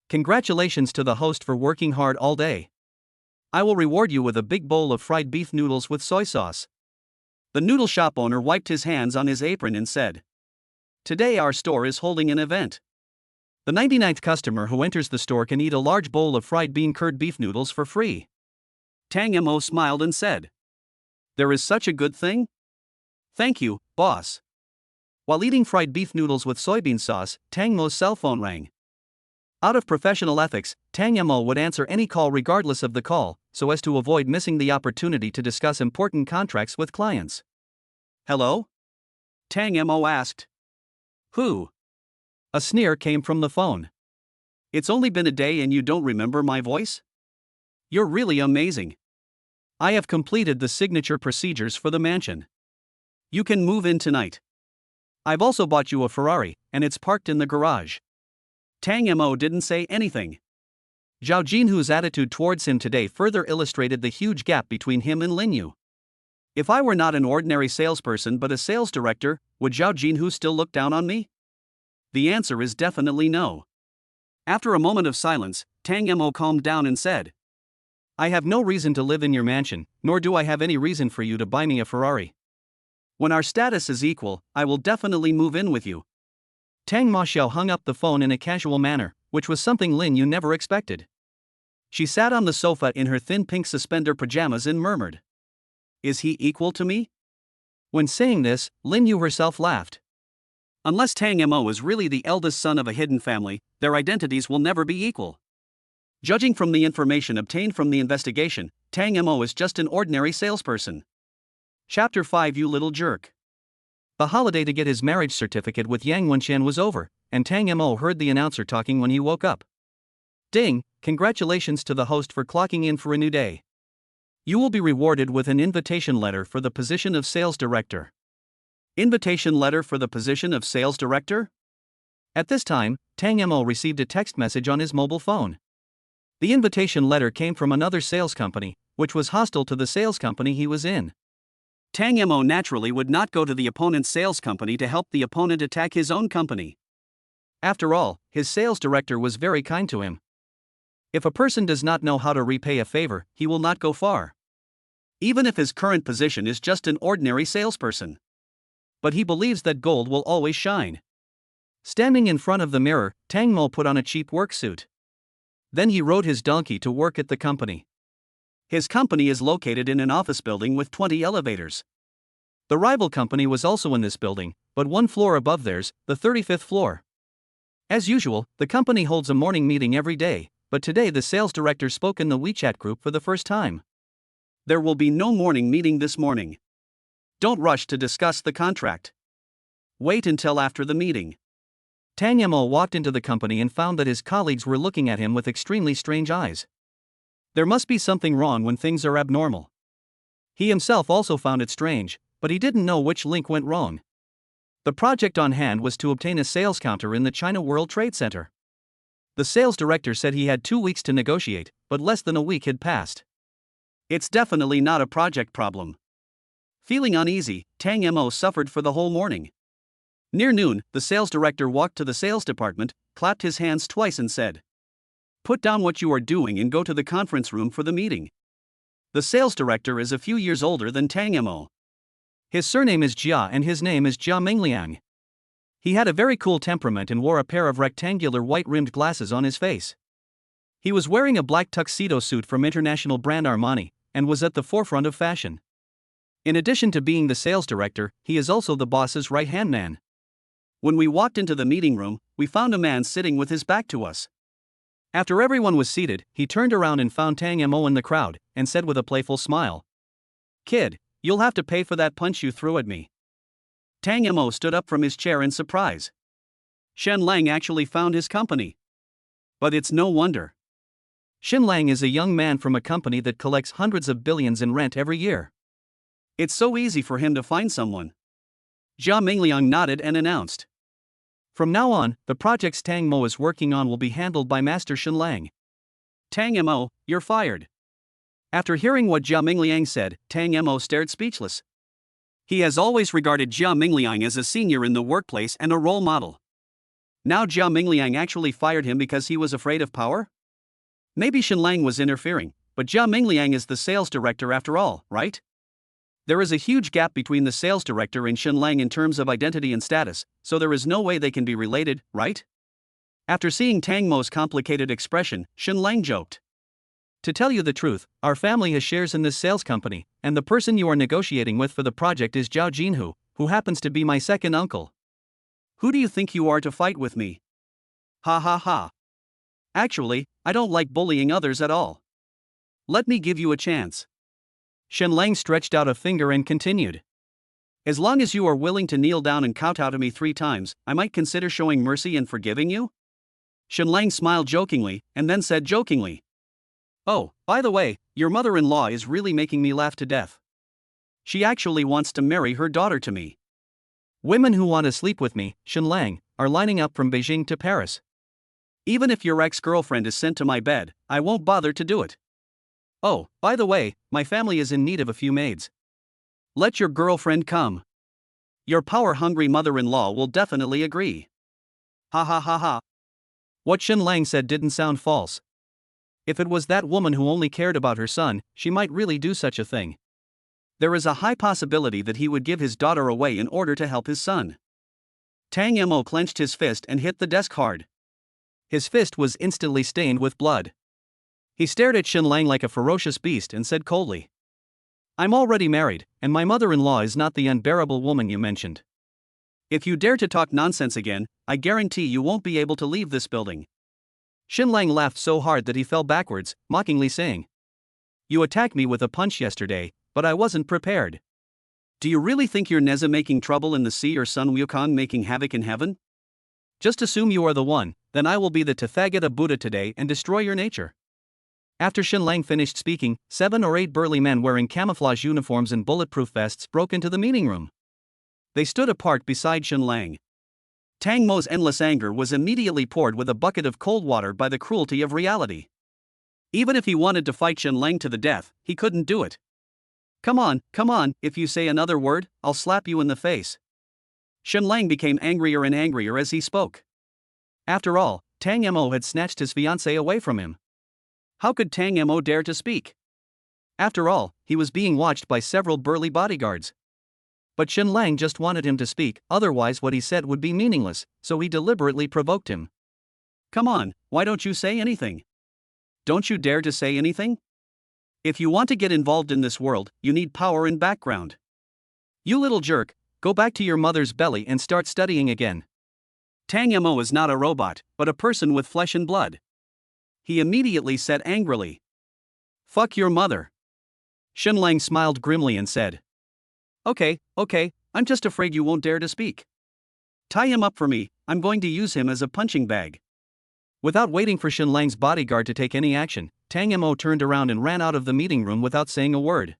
"Congratulations to the host for working hard all day. I will reward you with a big bowl of fried beef noodles with soy sauce." The noodle shop owner wiped his hands on his apron and said, "Today our store is holding an event. The 99th customer who enters the store can eat a large bowl of fried bean curd beef noodles for free." Tang Mo smiled and said, "There is such a good thing? Thank you, boss." While eating fried beef noodles with soybean sauce, Tang Mo's cell phone rang. Out of professional ethics, Tang Mo would answer any call regardless of the call, so as to avoid missing the opportunity to discuss important contracts with clients. "Hello?" Tang Mo asked. "Who?" A sneer came from the phone. "It's only been a day and you don't remember my voice? You're really amazing. I have completed the signature procedures for the mansion. You can move in tonight. I've also bought you a Ferrari, and it's parked in the garage." Tang Mo didn't say anything. Zhao Jinhu's attitude towards him today further illustrated the huge gap between him and Lin Yu. If I were not an ordinary salesperson but a sales director, would Zhao Jinhu still look down on me? The answer is definitely no. After a moment of silence, Tang Mo calmed down and said, "I have no reason to live in your mansion, nor do I have any reason for you to buy me a Ferrari. When our status is equal, I will definitely move in with you." Tang Ma Xiao hung up the phone in a casual manner, which was something Lin Yu never expected. She sat on the sofa in her thin pink suspender pajamas and murmured, "Is he equal to me?" When saying this, Lin Yu herself laughed. Unless Tang Mo is really the eldest son of a hidden family, their identities will never be equal. Judging from the information obtained from the investigation, Tang Mo is just an ordinary salesperson. Chapter 5 You Little Jerk. The holiday to get his marriage certificate with Yang Wenqian was over, and Tang Mo heard the announcer talking when he woke up. "Ding, congratulations to the host for clocking in for a new day. You will be rewarded with an invitation letter for the position of sales director." Invitation letter for the position of sales director? At this time, Tang Mo received a text message on his mobile phone. The invitation letter came from another sales company, which was hostile to the sales company he was in. Tang Mo naturally would not go to the opponent's sales company to help the opponent attack his own company. After all, his sales director was very kind to him. If a person does not know how to repay a favor, he will not go far. Even if his current position is just an ordinary salesperson. But he believes that gold will always shine. Standing in front of the mirror, Tang Mo put on a cheap work suit. Then he rode his donkey to work at the company. His company is located in an office building with 20 elevators. The rival company was also in this building, but one floor above theirs, the 35th floor. As usual, the company holds a morning meeting every day, but today the sales director spoke in the WeChat group for the first time. "There will be no morning meeting this morning. Don't rush to discuss the contract. Wait until after the meeting." Tang Mo walked into the company and found that his colleagues were looking at him with extremely strange eyes. There must be something wrong when things are abnormal. He himself also found it strange, but he didn't know which link went wrong. The project on hand was to obtain a sales counter in the China World Trade Center. The sales director said he had 2 weeks to negotiate, but less than a week had passed. It's definitely not a project problem. Feeling uneasy, Tang Mo suffered for the whole morning. Near noon, the sales director walked to the sales department, clapped his hands twice and said, "Put down what you are doing and go to the conference room for the meeting." The sales director is a few years older than Tang Mo. His surname is Jia and his name is Jia Mingliang. He had a very cool temperament and wore a pair of rectangular white-rimmed glasses on his face. He was wearing a black tuxedo suit from international brand Armani, and was at the forefront of fashion. In addition to being the sales director, he is also the boss's right-hand man. When we walked into the meeting room, we found a man sitting with his back to us. After everyone was seated, he turned around and found Tang Mo in the crowd, and said with a playful smile, "Kid, you'll have to pay for that punch you threw at me." Tang Mo stood up from his chair in surprise. Shen Lang actually found his company. But it's no wonder. Shen Lang is a young man from a company that collects hundreds of billions in rent every year. It's so easy for him to find someone. Jia Mingliang nodded and announced, From now on, the projects Tang Mo is working on will be handled by Master Shenlang. Tang Mo, you're fired. After hearing what Jia Mingliang said, Tang Mo stared speechless. He has always regarded Jia Mingliang as a senior in the workplace and a role model. Now Jia Mingliang actually fired him because he was afraid of power? Maybe Shenlang was interfering, but Jia Mingliang is the sales director after all, right? There is a huge gap between the sales director and Shenlang in terms of identity and status, so there is no way they can be related, right? After seeing Tang Mo's complicated expression, Shenlang joked. To tell you the truth, our family has shares in this sales company, and the person you are negotiating with for the project is Zhao Jinhu, who happens to be my second uncle. Who do you think you are to fight with me? Ha ha ha. Actually, I don't like bullying others at all. Let me give you a chance. Shenlang stretched out a finger and continued. As long as you are willing to kneel down and kowtow to me 3 times, I might consider showing mercy and forgiving you? Shenlang smiled jokingly, and then said jokingly. Oh, by the way, your mother-in-law is really making me laugh to death. She actually wants to marry her daughter to me. Women who want to sleep with me, Shenlang, are lining up from Beijing to Paris. Even if your ex-girlfriend is sent to my bed, I won't bother to do it. Oh, by the way, my family is in need of a few maids. Let your girlfriend come. Your power-hungry mother-in-law will definitely agree. Ha ha ha ha. What Shenlang said didn't sound false. If it was that woman who only cared about her son, she might really do such a thing. There is a high possibility that he would give his daughter away in order to help his son. Tang Mo clenched his fist and hit the desk hard. His fist was instantly stained with blood. He stared at Shenlang like a ferocious beast and said coldly. I'm already married, and my mother-in-law is not the unbearable woman you mentioned. If you dare to talk nonsense again, I guarantee you won't be able to leave this building. Shenlang laughed so hard that he fell backwards, mockingly saying. You attacked me with a punch yesterday, but I wasn't prepared. Do you really think you're Neza making trouble in the sea or Sun Wukong making havoc in heaven? Just assume you are the one, then I will be the Tathagata Buddha today and destroy your nature. After Shenlang finished speaking, 7 or 8 burly men wearing camouflage uniforms and bulletproof vests broke into the meeting room. They stood apart beside Shenlang. Tang Mo's endless anger was immediately poured with a bucket of cold water by the cruelty of reality. Even if he wanted to fight Shenlang to the death, he couldn't do it. Come on, if you say another word, I'll slap you in the face. Shenlang became angrier and angrier as he spoke. After all, Tang Mo had snatched his fiancée away from him. How could Tang Mo dare to speak? After all, he was being watched by several burly bodyguards. But Shenlang just wanted him to speak, otherwise what he said would be meaningless, so he deliberately provoked him. Come on, why don't you say anything? Don't you dare to say anything? If you want to get involved in this world, you need power and background. You little jerk, go back to your mother's belly and start studying again. Tang Mo is not a robot, but a person with flesh and blood. He immediately said angrily. Fuck your mother. Shenlang smiled grimly and said. Okay, I'm just afraid you won't dare to speak. Tie him up for me, I'm going to use him as a punching bag. Without waiting for Shenlang's bodyguard to take any action, Tang Mo turned around and ran out of the meeting room without saying a word.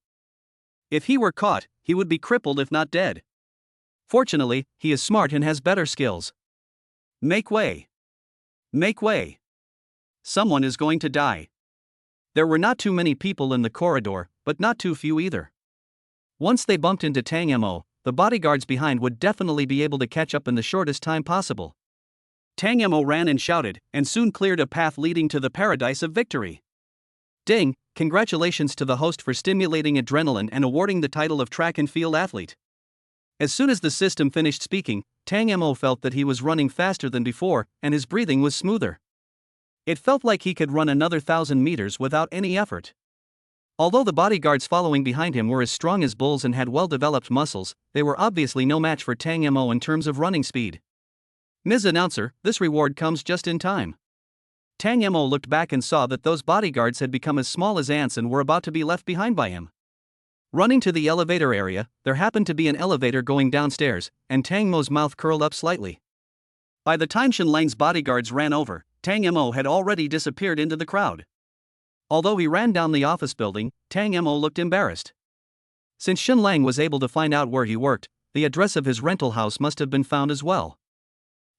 If he were caught, he would be crippled if not dead. Fortunately, he is smart and has better skills. Make way. Make way. Someone is going to die. There were not too many people in the corridor, but not too few either. Once they bumped into Tang Mo, the bodyguards behind would definitely be able to catch up in the shortest time possible. Tang Mo ran and shouted, and soon cleared a path leading to the paradise of victory. Ding, congratulations to the host for stimulating adrenaline and awarding the title of track and field athlete. As soon as the system finished speaking, Tang Mo felt that he was running faster than before, and his breathing was smoother. It felt like he could run another 1,000 meters without any effort. Although the bodyguards following behind him were as strong as bulls and had well-developed muscles, they were obviously no match for Tang Mo in terms of running speed. Ms. Announcer, this reward comes just in time. Tang Mo looked back and saw that those bodyguards had become as small as ants and were about to be left behind by him. Running to the elevator area, there happened to be an elevator going downstairs, and Tang Mo's mouth curled up slightly. By the time Shenlang's bodyguards ran over, Tang Mo had already disappeared into the crowd. Although he ran down the office building, Tang Mo looked embarrassed. Since Shenlang was able to find out where he worked, the address of his rental house must have been found as well.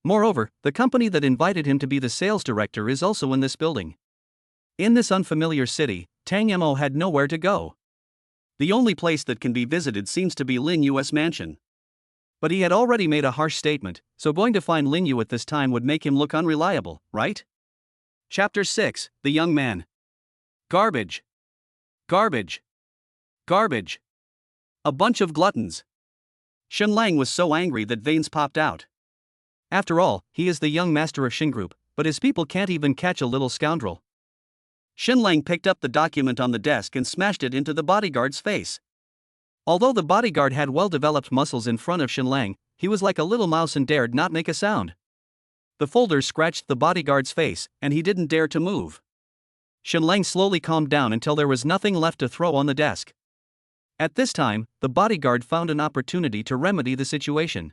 Moreover, the company that invited him to be the sales director is also in this building. In this unfamiliar city, Tang Mo had nowhere to go. The only place that can be visited seems to be Lin Yu's mansion. But he had already made a harsh statement, so going to find Lin Yu at this time would make him look unreliable, right? Chapter 6, The Young Man. Garbage. Garbage. Garbage. A bunch of gluttons. Shen Lang was so angry that veins popped out. After all, he is the young master of Shin Group, but his people can't even catch a little scoundrel. Shen Lang picked up the document on the desk and smashed it into the bodyguard's face. Although the bodyguard had well-developed muscles in front of Shen Lang, he was like a little mouse and dared not make a sound. The folder scratched the bodyguard's face, and he didn't dare to move. Shen Lang slowly calmed down until there was nothing left to throw on the desk. At this time, the bodyguard found an opportunity to remedy the situation.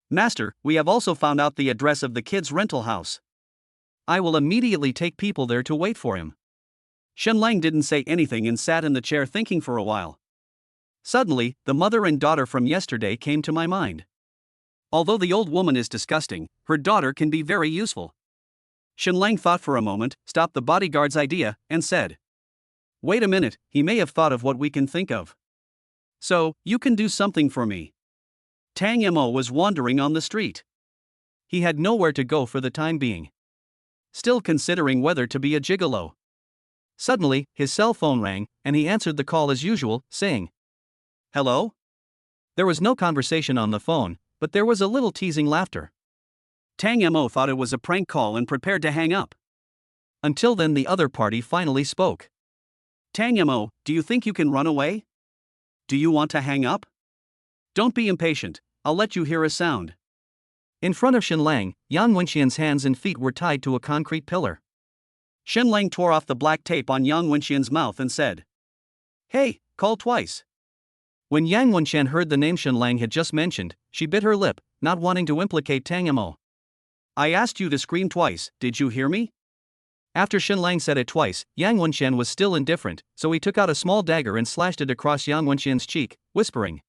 Master, we have also found out the address of the kid's rental house. I will immediately take people there to wait for him. Shen Lang didn't say anything and sat in the chair thinking for a while. Suddenly, the mother and daughter from yesterday came to my mind. Although the old woman is disgusting, her daughter can be very useful. Shen Lang thought for a moment, stopped the bodyguard's idea, and said, "Wait a minute, he may have thought of what we can think of. So, you can do something for me." Tang Mo was wandering on the street. He had nowhere to go for the time being. Still considering whether to be a gigolo. Suddenly, his cell phone rang, and he answered the call as usual, saying, "Hello?" There was no conversation on the phone, but there was a little teasing laughter. Tang Mo thought it was a prank call and prepared to hang up. Until then the other party finally spoke. "Tang Mo, do you think you can run away? Do you want to hang up? Don't be impatient, I'll let you hear a sound." In front of Shen Lang, Yang Wenxian's hands and feet were tied to a concrete pillar. Shen Lang tore off the black tape on Yang Wenxian's mouth and said, "Hey, call twice." When Yang Wenxian heard the name Shen Lang had just mentioned, she bit her lip, not wanting to implicate Tang Mo. "I asked you to scream twice, did you hear me?" After Shen Lang said it twice, Yang Wenxian was still indifferent, so he took out a small dagger and slashed it across Yang Wenxian's cheek, whispering,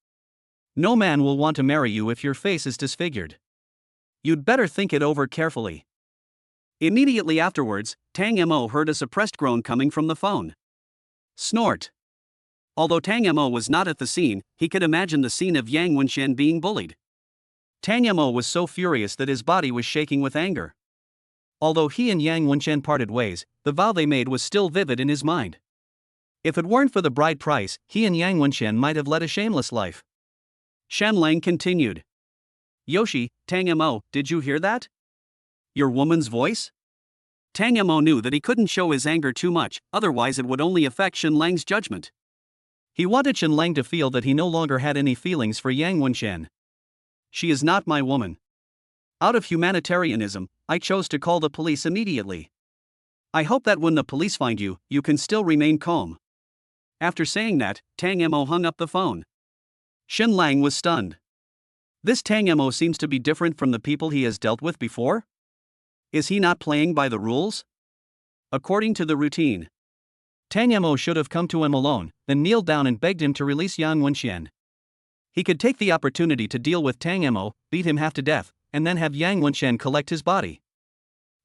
"No man will want to marry you if your face is disfigured. You'd better think it over carefully." Immediately afterwards, Tang Mo heard a suppressed groan coming from the phone. Snort. Although Tang Mo was not at the scene, he could imagine the scene of Yang Wenxian being bullied. Tang Mo was so furious that his body was shaking with anger. Although he and Yang Wenxian parted ways, the vow they made was still vivid in his mind. If it weren't for the bride price, he and Yang Wenxian might have led a shameless life. Shen Lang continued. "Yoshi, Tang Mo, did you hear that? Your woman's voice?" Tang Mo knew that he couldn't show his anger too much, otherwise it would only affect Shen Lang's judgment. He wanted Shen Lang to feel that he no longer had any feelings for Yang Wenxian. "She is not my woman. Out of humanitarianism, I chose to call the police immediately. I hope that when the police find you, you can still remain calm." After saying that, Tang Mo hung up the phone. Shen Lang was stunned. This Tang Mo seems to be different from the people he has dealt with before? Is he not playing by the rules? According to the routine, Tang Mo should have come to him alone, then kneeled down and begged him to release Yang Wenxian. He could take the opportunity to deal with Tang Mo, beat him half to death, and then have Yang Wenxian collect his body.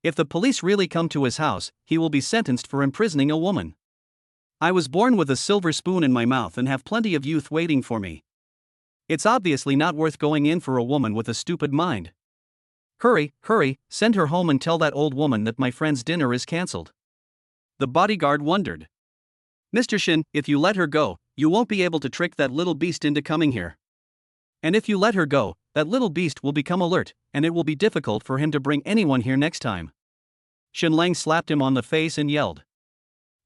If the police really come to his house, he will be sentenced for imprisoning a woman. I was born with a silver spoon in my mouth and have plenty of youth waiting for me. It's obviously not worth going in for a woman with a stupid mind. Hurry, hurry, send her home and tell that old woman that my friend's dinner is cancelled." The bodyguard wondered. "Mr. Shin, if you let her go, you won't be able to trick that little beast into coming here. And if you let her go, that little beast will become alert, and it will be difficult for him to bring anyone here next time." Shen Lang slapped him on the face and yelled.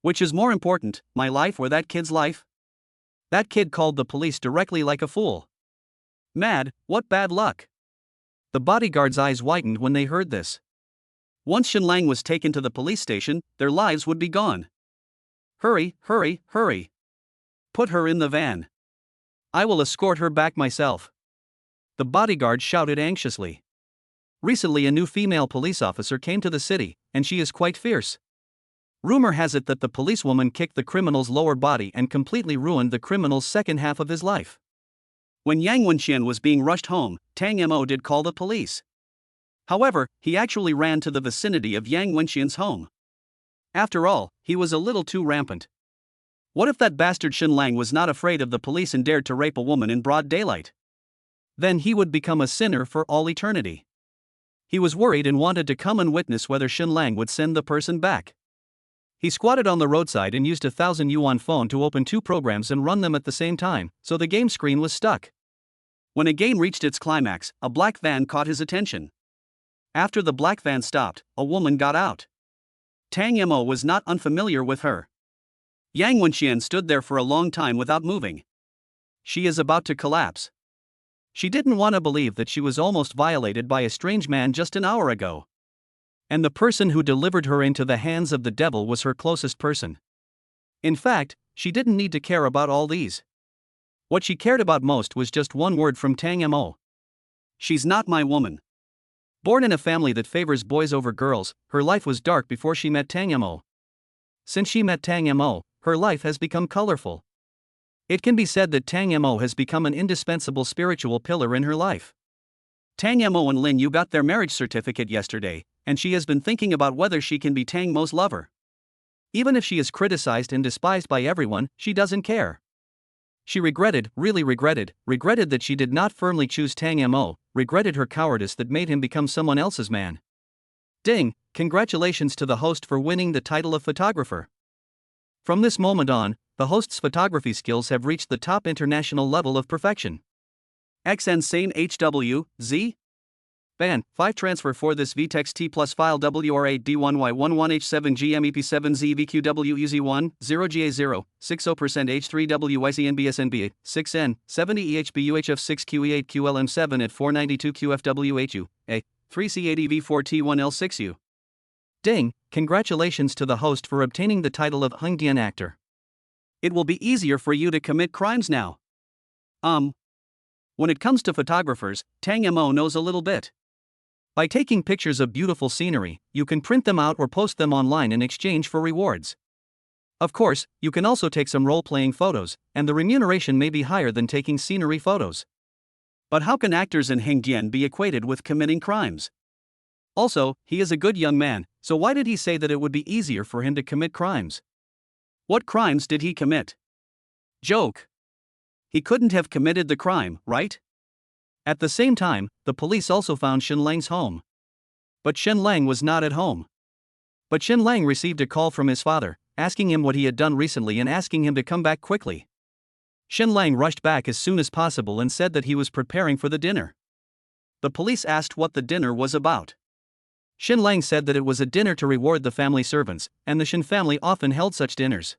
"Which is more important, my life or that kid's life? That kid called the police directly like a fool. Mad, what bad luck." The bodyguard's eyes widened when they heard this. Once Shen Lang was taken to the police station, their lives would be gone. "Hurry, hurry, hurry. Put her in the van. I will escort her back myself." The bodyguard shouted anxiously. Recently a new female police officer came to the city, and she is quite fierce. Rumor has it that the policewoman kicked the criminal's lower body and completely ruined the criminal's second half of his life. When Yang Wenxian was being rushed home, Tang Mo did call the police. However, he actually ran to the vicinity of Yang Wenxian's home. After all, he was a little too rampant. What if that bastard Shen Lang was not afraid of the police and dared to rape a woman in broad daylight? Then he would become a sinner for all eternity. He was worried and wanted to come and witness whether Shen Lang would send the person back. He squatted on the roadside and used a 1,000 yuan phone to open 2 programs and run them at the same time, so the game screen was stuck. When a game reached its climax, a black van caught his attention. After the black van stopped, a woman got out. Tang Mo was not unfamiliar with her. Yang Wenxian stood there for a long time without moving. She is about to collapse. She didn't want to believe that she was almost violated by a strange man just an hour ago. And the person who delivered her into the hands of the devil was her closest person. In fact, she didn't need to care about all these. What she cared about most was just one word from Tang Mo. She's not my woman. Born in a family that favors boys over girls, her life was dark before she met Tang Mo. Since she met Tang Mo, her life has become colorful. It can be said that Tang Mo has become an indispensable spiritual pillar in her life. Tang Mo and Lin Yu got their marriage certificate yesterday, and she has been thinking about whether she can be Tang Mo's lover. Even if she is criticized and despised by everyone, she doesn't care. She really regretted that she did not firmly choose Tang Mo, regretted her cowardice that made him become someone else's man. Ding, congratulations to the host for winning the title of photographer. From this moment on, the host's photography skills have reached the top international level of perfection. XN Sane HW, Z? Ban, 5 transfer for this VTEX T plus file WRA D1Y11H7GMEP7ZVQWUZ1, 0GA0, 60% H3WYCNBSNB, 6N, 70 EHBUHF6QE8QLM7 at 492 QFWHU, A, 3C80V4T1L6U. Ding, congratulations to the host for obtaining the title of Hungdian actor. It will be easier for you to commit crimes now. When it comes to photographers, Tang Mo knows a little bit. By taking pictures of beautiful scenery, you can print them out or post them online in exchange for rewards. Of course, you can also take some role-playing photos, and the remuneration may be higher than taking scenery photos. But how can actors in Hengdian be equated with committing crimes? Also, he is a good young man, so why did he say that it would be easier for him to commit crimes? What crimes did he commit? Joke. He couldn't have committed the crime, right? At the same time, the police also found Shen Lang's home. But Shen Lang was not at home. But Shen Lang received a call from his father, asking him what he had done recently and asking him to come back quickly. Shen Lang rushed back as soon as possible and said that he was preparing for the dinner. The police asked what the dinner was about. Shen Lang said that it was a dinner to reward the family servants, and the Shen family often held such dinners.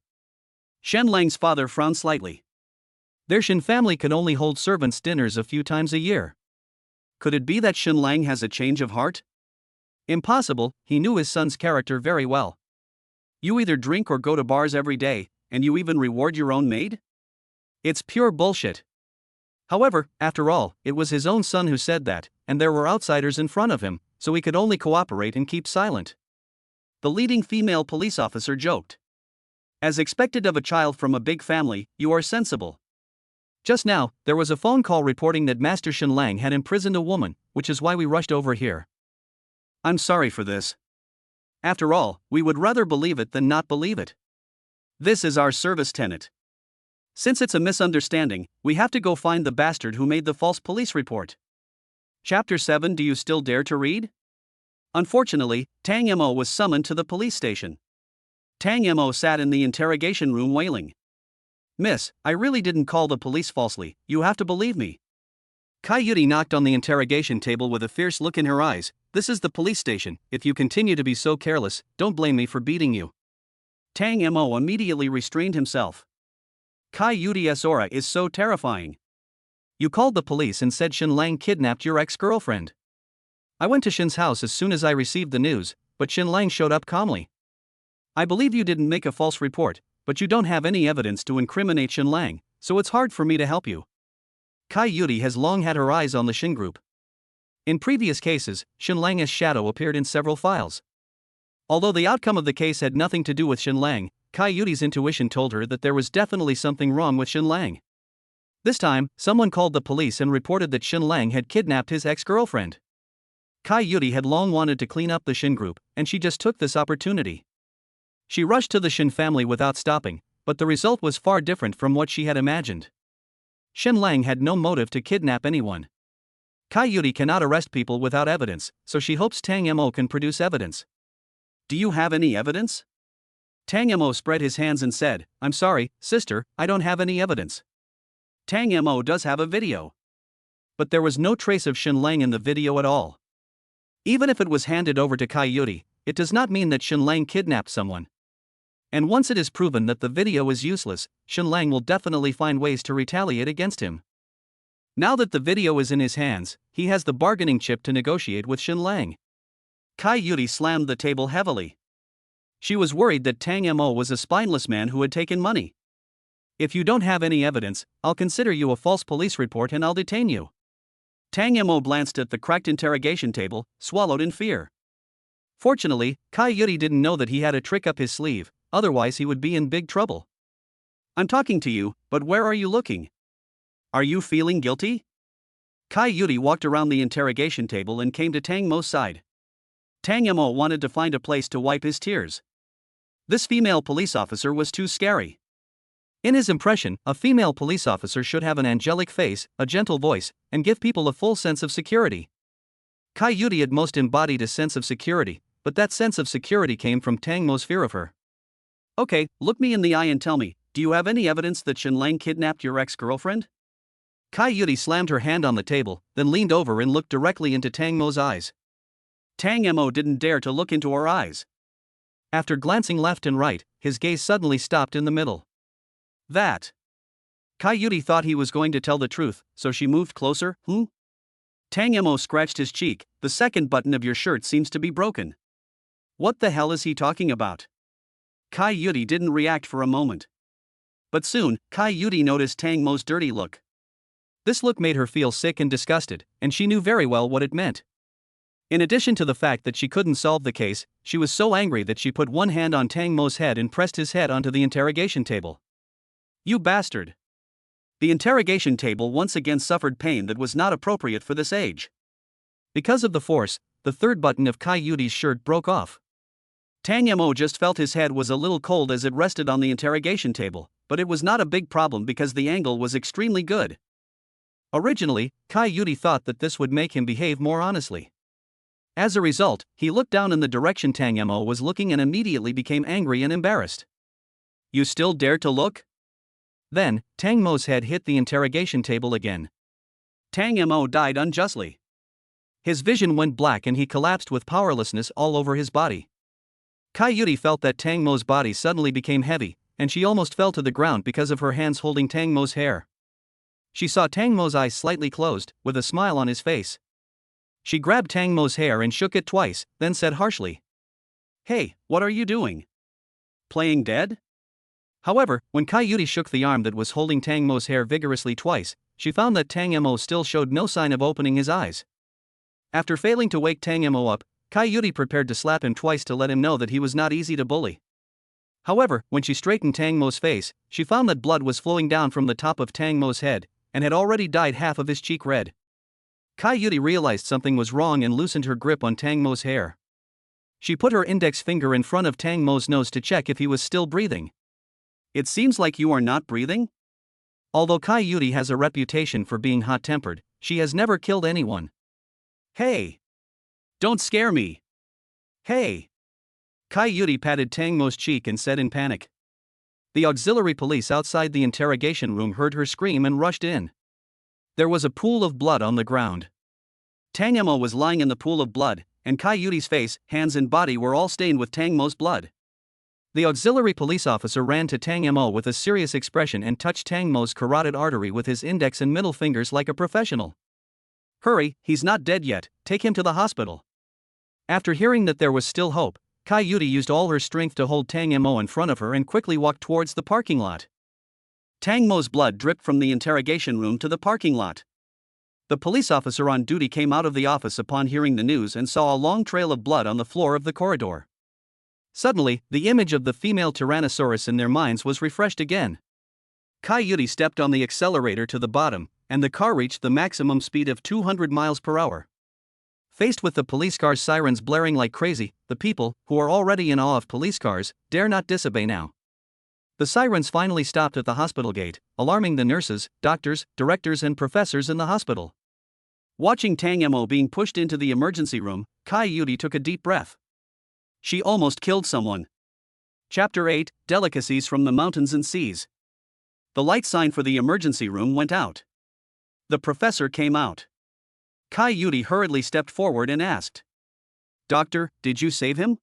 Shen Lang's father frowned slightly. Their Shen family could only hold servants' dinners a few times a year. Could it be that Shen Lang has a change of heart? Impossible, he knew his son's character very well. You either drink or go to bars every day, and you even reward your own maid? It's pure bullshit. However, after all, it was his own son who said that, and there were outsiders in front of him, so he could only cooperate and keep silent. The leading female police officer joked. As expected of a child from a big family, you are sensible. Just now, there was a phone call reporting that Master Shen Lang had imprisoned a woman, which is why we rushed over here. I'm sorry for this. After all, we would rather believe it than not believe it. This is our service tenet. Since it's a misunderstanding, we have to go find the bastard who made the false police report. Chapter 7. Do you still dare to read? Unfortunately, Tang Mo was summoned to the police station. Tang Mo sat in the interrogation room wailing. Miss, I really didn't call the police falsely, you have to believe me. Kai Yudi knocked on the interrogation table with a fierce look in her eyes. This is the police station, if you continue to be so careless, don't blame me for beating you. Tang Mo immediately restrained himself. Kai Yudi's aura is so terrifying. You called the police and said Shen Lang kidnapped your ex-girlfriend. I went to Shen's house as soon as I received the news, but Shen Lang showed up calmly. I believe you didn't make a false report, but you don't have any evidence to incriminate Shen Lang, so it's hard for me to help you. Kai Yudi has long had her eyes on the Shen group. In previous cases, Shen Lang's shadow appeared in several files. Although the outcome of the case had nothing to do with Shen Lang, Kai Yudi's intuition told her that there was definitely something wrong with Shen Lang. This time, someone called the police and reported that Shen Lang had kidnapped his ex-girlfriend. Kai Yuri had long wanted to clean up the Shin group, and she just took this opportunity. She rushed to the Shin family without stopping, but the result was far different from what she had imagined. Shin Lang had no motive to kidnap anyone. Kai Yuri cannot arrest people without evidence, so she hopes Tang Mo can produce evidence. Do you have any evidence? Tang Mo spread his hands and said, I'm sorry, sister, I don't have any evidence. Tang Mo does have a video. But there was no trace of Shin Lang in the video at all. Even if it was handed over to Kai Yuri, it does not mean that Shin Lang kidnapped someone. And once it is proven that the video is useless, Shin Lang will definitely find ways to retaliate against him. Now that the video is in his hands, he has the bargaining chip to negotiate with Shin Lang. Kai Yuri slammed the table heavily. She was worried that Tang Mo was a spineless man who had taken money. If you don't have any evidence, I'll consider you a false police report and I'll detain you. Tang Mo glanced at the cracked interrogation table, swallowed in fear. Fortunately, Kai Yuri didn't know that he had a trick up his sleeve, otherwise he would be in big trouble. I'm talking to you, but where are you looking? Are you feeling guilty? Kai Yuri walked around the interrogation table and came to Tang Mo's side. Tang Mo wanted to find a place to wipe his tears. This female police officer was too scary. In his impression, a female police officer should have an angelic face, a gentle voice, and give people a full sense of security. Kai Yuri had most embodied a sense of security, but that sense of security came from Tang Mo's fear of her. Okay, look me in the eye and tell me, do you have any evidence that Shin Lang kidnapped your ex-girlfriend? Kai Yuri slammed her hand on the table, then leaned over and looked directly into Tang Mo's eyes. Tang Mo didn't dare to look into her eyes. After glancing left and right, his gaze suddenly stopped in the middle. That. Kai Yuri thought he was going to tell the truth, so she moved closer. Tang Mo scratched his cheek. The second button of your shirt seems to be broken. What the hell is he talking about? Kai Yuri didn't react for a moment. But soon, Kai Yuri noticed Tang Mo's dirty look. This look made her feel sick and disgusted, and she knew very well what it meant. In addition to the fact that she couldn't solve the case, she was so angry that she put one hand on Tang Mo's head and pressed his head onto the interrogation table. You bastard! The interrogation table once again suffered pain that was not appropriate for this age. Because of the force, the third button of Kai Yuri's shirt broke off. Tang Mo just felt his head was a little cold as it rested on the interrogation table, but it was not a big problem because the angle was extremely good. Originally, Kai Yuri thought that this would make him behave more honestly. As a result, he looked down in the direction Tang Mo was looking and immediately became angry and embarrassed. You still dare to look? Then, Tang Mo's head hit the interrogation table again. Tang Mo died unjustly. His vision went black and he collapsed with powerlessness all over his body. Kai Yuri felt that Tang Mo's body suddenly became heavy, and she almost fell to the ground because of her hands holding Tang Mo's hair. She saw Tang Mo's eyes slightly closed, with a smile on his face. She grabbed Tang Mo's hair and shook it twice, then said harshly, Hey, what are you doing? Playing dead? However, when Kai Yuri shook the arm that was holding Tang Mo's hair vigorously twice, she found that Tang Mo still showed no sign of opening his eyes. After failing to wake Tang Mo up, Kai Yuri prepared to slap him twice to let him know that he was not easy to bully. However, when she straightened Tang Mo's face, she found that blood was flowing down from the top of Tang Mo's head, and had already dyed half of his cheek red. Kai Yuri realized something was wrong and loosened her grip on Tang Mo's hair. She put her index finger in front of Tang Mo's nose to check if he was still breathing. It seems like you are not breathing? Although Kai Yuri has a reputation for being hot-tempered, she has never killed anyone. Hey! Don't scare me! Hey! Kai Yuri patted Tang Mo's cheek and said in panic. The auxiliary police outside the interrogation room heard her scream and rushed in. There was a pool of blood on the ground. Tang Mo was lying in the pool of blood, and Kai Yuri's face, hands and body were all stained with Tang Mo's blood. The auxiliary police officer ran to Tang Mo with a serious expression and touched Tang Mo's carotid artery with his index and middle fingers like a professional. Hurry, he's not dead yet, take him to the hospital. After hearing that there was still hope, Kai Yuri used all her strength to hold Tang Mo in front of her and quickly walked towards the parking lot. Tang Mo's blood dripped from the interrogation room to the parking lot. The police officer on duty came out of the office upon hearing the news and saw a long trail of blood on the floor of the corridor. Suddenly, the image of the female Tyrannosaurus in their minds was refreshed again. Kai Yuri stepped on the accelerator to the bottom, and the car reached the maximum speed of 200 miles per hour. Faced with the police car's sirens blaring like crazy, the people, who are already in awe of police cars, dare not disobey now. The sirens finally stopped at the hospital gate, alarming the nurses, doctors, directors and professors in the hospital. Watching Tang Mo being pushed into the emergency room, Kai Yudi took a deep breath. She almost killed someone. Chapter 8, Delicacies from the Mountains and Seas. The light sign for the emergency room went out. The professor came out. Kai Yudi hurriedly stepped forward and asked, "Doctor, did you save him?"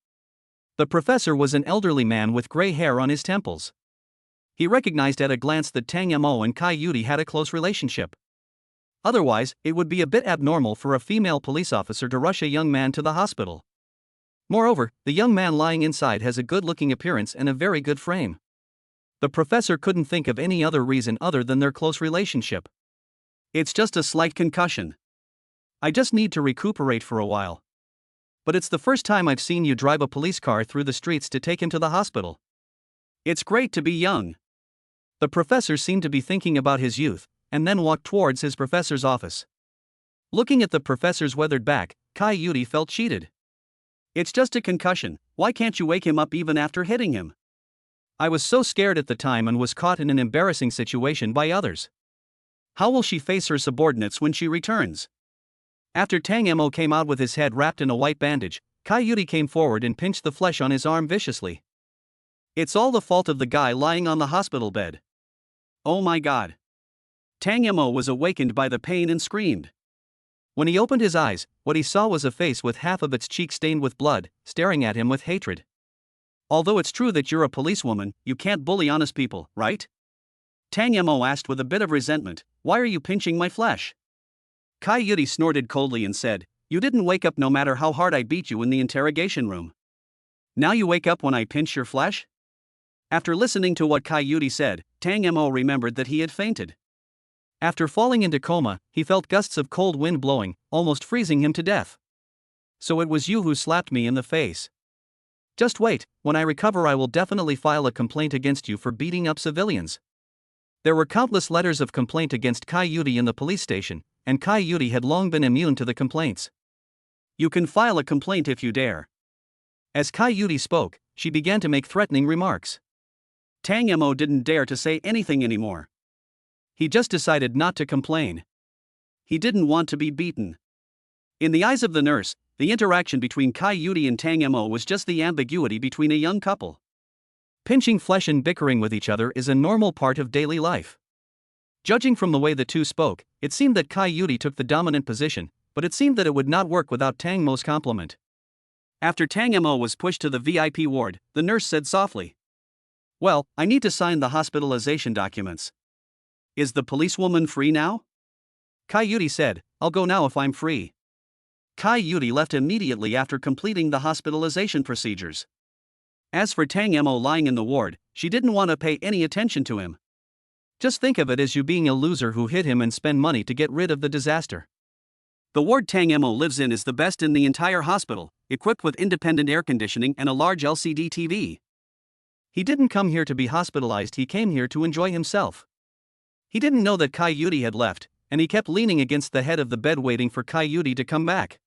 The professor was an elderly man with gray hair on his temples. He recognized at a glance that Tang Mo and Kai Yudi had a close relationship. Otherwise, it would be a bit abnormal for a female police officer to rush a young man to the hospital. Moreover, the young man lying inside has a good-looking appearance and a very good frame. The professor couldn't think of any other reason other than their close relationship. "It's just a slight concussion. I just need to recuperate for a while. But it's the first time I've seen you drive a police car through the streets to take him to the hospital. It's great to be young." The professor seemed to be thinking about his youth, and then walked towards his professor's office. Looking at the professor's weathered back, Kai Yudi felt cheated. "It's just a concussion, why can't you wake him up even after hitting him? I was so scared at the time and was caught in an embarrassing situation by others. How will she face her subordinates when she returns?" After Tang Mo came out with his head wrapped in a white bandage, Kai Yudi came forward and pinched the flesh on his arm viciously. "It's all the fault of the guy lying on the hospital bed. Oh my god." Tang Mo was awakened by the pain and screamed. When he opened his eyes, what he saw was a face with half of its cheek stained with blood, staring at him with hatred. "Although it's true that you're a policewoman, you can't bully honest people, right?" Tang Mo asked with a bit of resentment, "Why are you pinching my flesh?" Kai Yudi snorted coldly and said, "You didn't wake up no matter how hard I beat you in the interrogation room. Now you wake up when I pinch your flesh?" After listening to what Kai Yudi said, Tang Mo remembered that he had fainted. After falling into coma, he felt gusts of cold wind blowing, almost freezing him to death. "So it was you who slapped me in the face. Just wait, when I recover I will definitely file a complaint against you for beating up civilians." There were countless letters of complaint against Kai Yudi in the police station, and Kai Yudi had long been immune to the complaints. "You can file a complaint if you dare." As Kai Yudi spoke, she began to make threatening remarks. Tang Mo didn't dare to say anything anymore. He just decided not to complain. He didn't want to be beaten. In the eyes of the nurse, the interaction between Kai Yudi and Tang Mo was just the ambiguity between a young couple. Pinching flesh and bickering with each other is a normal part of daily life. Judging from the way the two spoke, it seemed that Kai Yudi took the dominant position, but it seemed that it would not work without Tang Mo's compliment. After Tang Mo was pushed to the VIP ward, the nurse said softly, "Well, I need to sign the hospitalization documents. Is the policewoman free now?" Kai Yudi said, "I'll go now if I'm free." Kai Yudi left immediately after completing the hospitalization procedures. As for Tang Mo lying in the ward, she didn't want to pay any attention to him. Just think of it as you being a loser who hit him and spend money to get rid of the disaster. The ward Tang Mo lives in is the best in the entire hospital, equipped with independent air conditioning and a large LCD TV. He didn't come here to be hospitalized, he came here to enjoy himself. He didn't know that Kai Yudi had left, and he kept leaning against the head of the bed waiting for Kai Yudi to come back.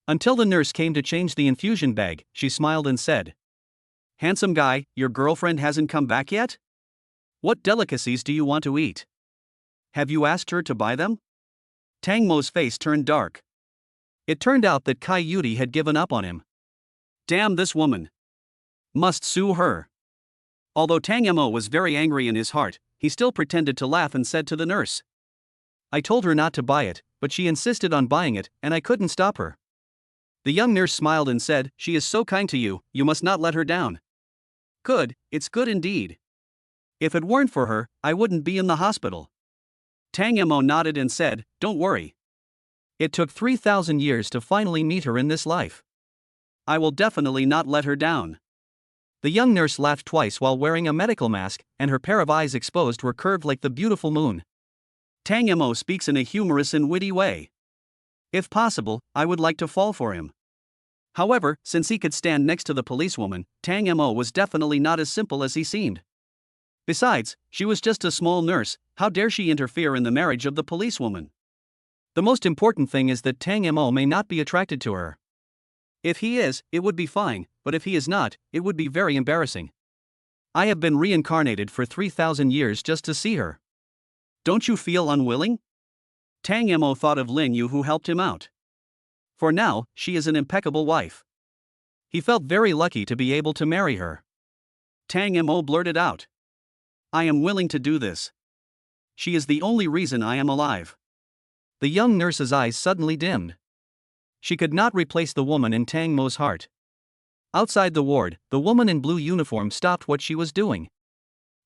Until the nurse came to change the infusion bag, she smiled and said, "Handsome guy, your girlfriend hasn't come back yet? What delicacies do you want to eat? Have you asked her to buy them?" Tang Mo's face turned dark. It turned out that Kai Yudi had given up on him. Damn this woman. Must sue her. Although Tang Mo was very angry in his heart, he still pretended to laugh and said to the nurse, "I told her not to buy it, but she insisted on buying it, and I couldn't stop her." The young nurse smiled and said, "She is so kind to you, you must not let her down." "Good, it's good indeed. If it weren't for her, I wouldn't be in the hospital." Tang Mo nodded and said, "Don't worry. It took 3,000 years to finally meet her in this life. I will definitely not let her down." The young nurse laughed twice while wearing a medical mask, and her pair of eyes exposed were curved like the beautiful moon. Tang Mo speaks in a humorous and witty way. If possible, I would like to fall for him. However, since he could stand next to the policewoman, Tang Mo was definitely not as simple as he seemed. Besides, she was just a small nurse, how dare she interfere in the marriage of the policewoman? The most important thing is that Tang Mo may not be attracted to her. If he is, it would be fine, but if he is not, it would be very embarrassing. I have been reincarnated for 3,000 years just to see her. Don't you feel unwilling? Tang Mo thought of Lin Yu, who helped him out. For now, she is an impeccable wife. He felt very lucky to be able to marry her. Tang Mo blurted out. I am willing to do this. She is the only reason I am alive. The young nurse's eyes suddenly dimmed. She could not replace the woman in Tang Mo's heart. Outside the ward, the woman in blue uniform stopped what she was doing.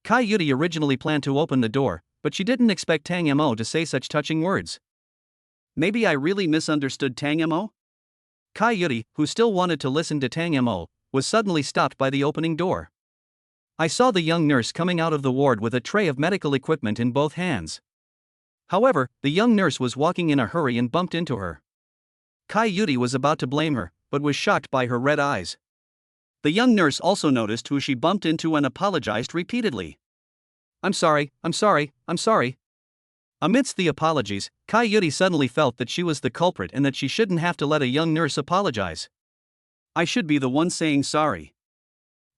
Kai Yudi originally planned to open the door, but she didn't expect Tang Mo to say such touching words. Maybe I really misunderstood Tang Mo? Kai Yudi, who still wanted to listen to Tang Mo, was suddenly stopped by the opening door. I saw the young nurse coming out of the ward with a tray of medical equipment in both hands. However, the young nurse was walking in a hurry and bumped into her. Kai Yudi was about to blame her, but was shocked by her red eyes. The young nurse also noticed who she bumped into and apologized repeatedly. I'm sorry. Amidst the apologies, Kai Yudi suddenly felt that she was the culprit and that she shouldn't have to let a young nurse apologize. I should be the one saying sorry.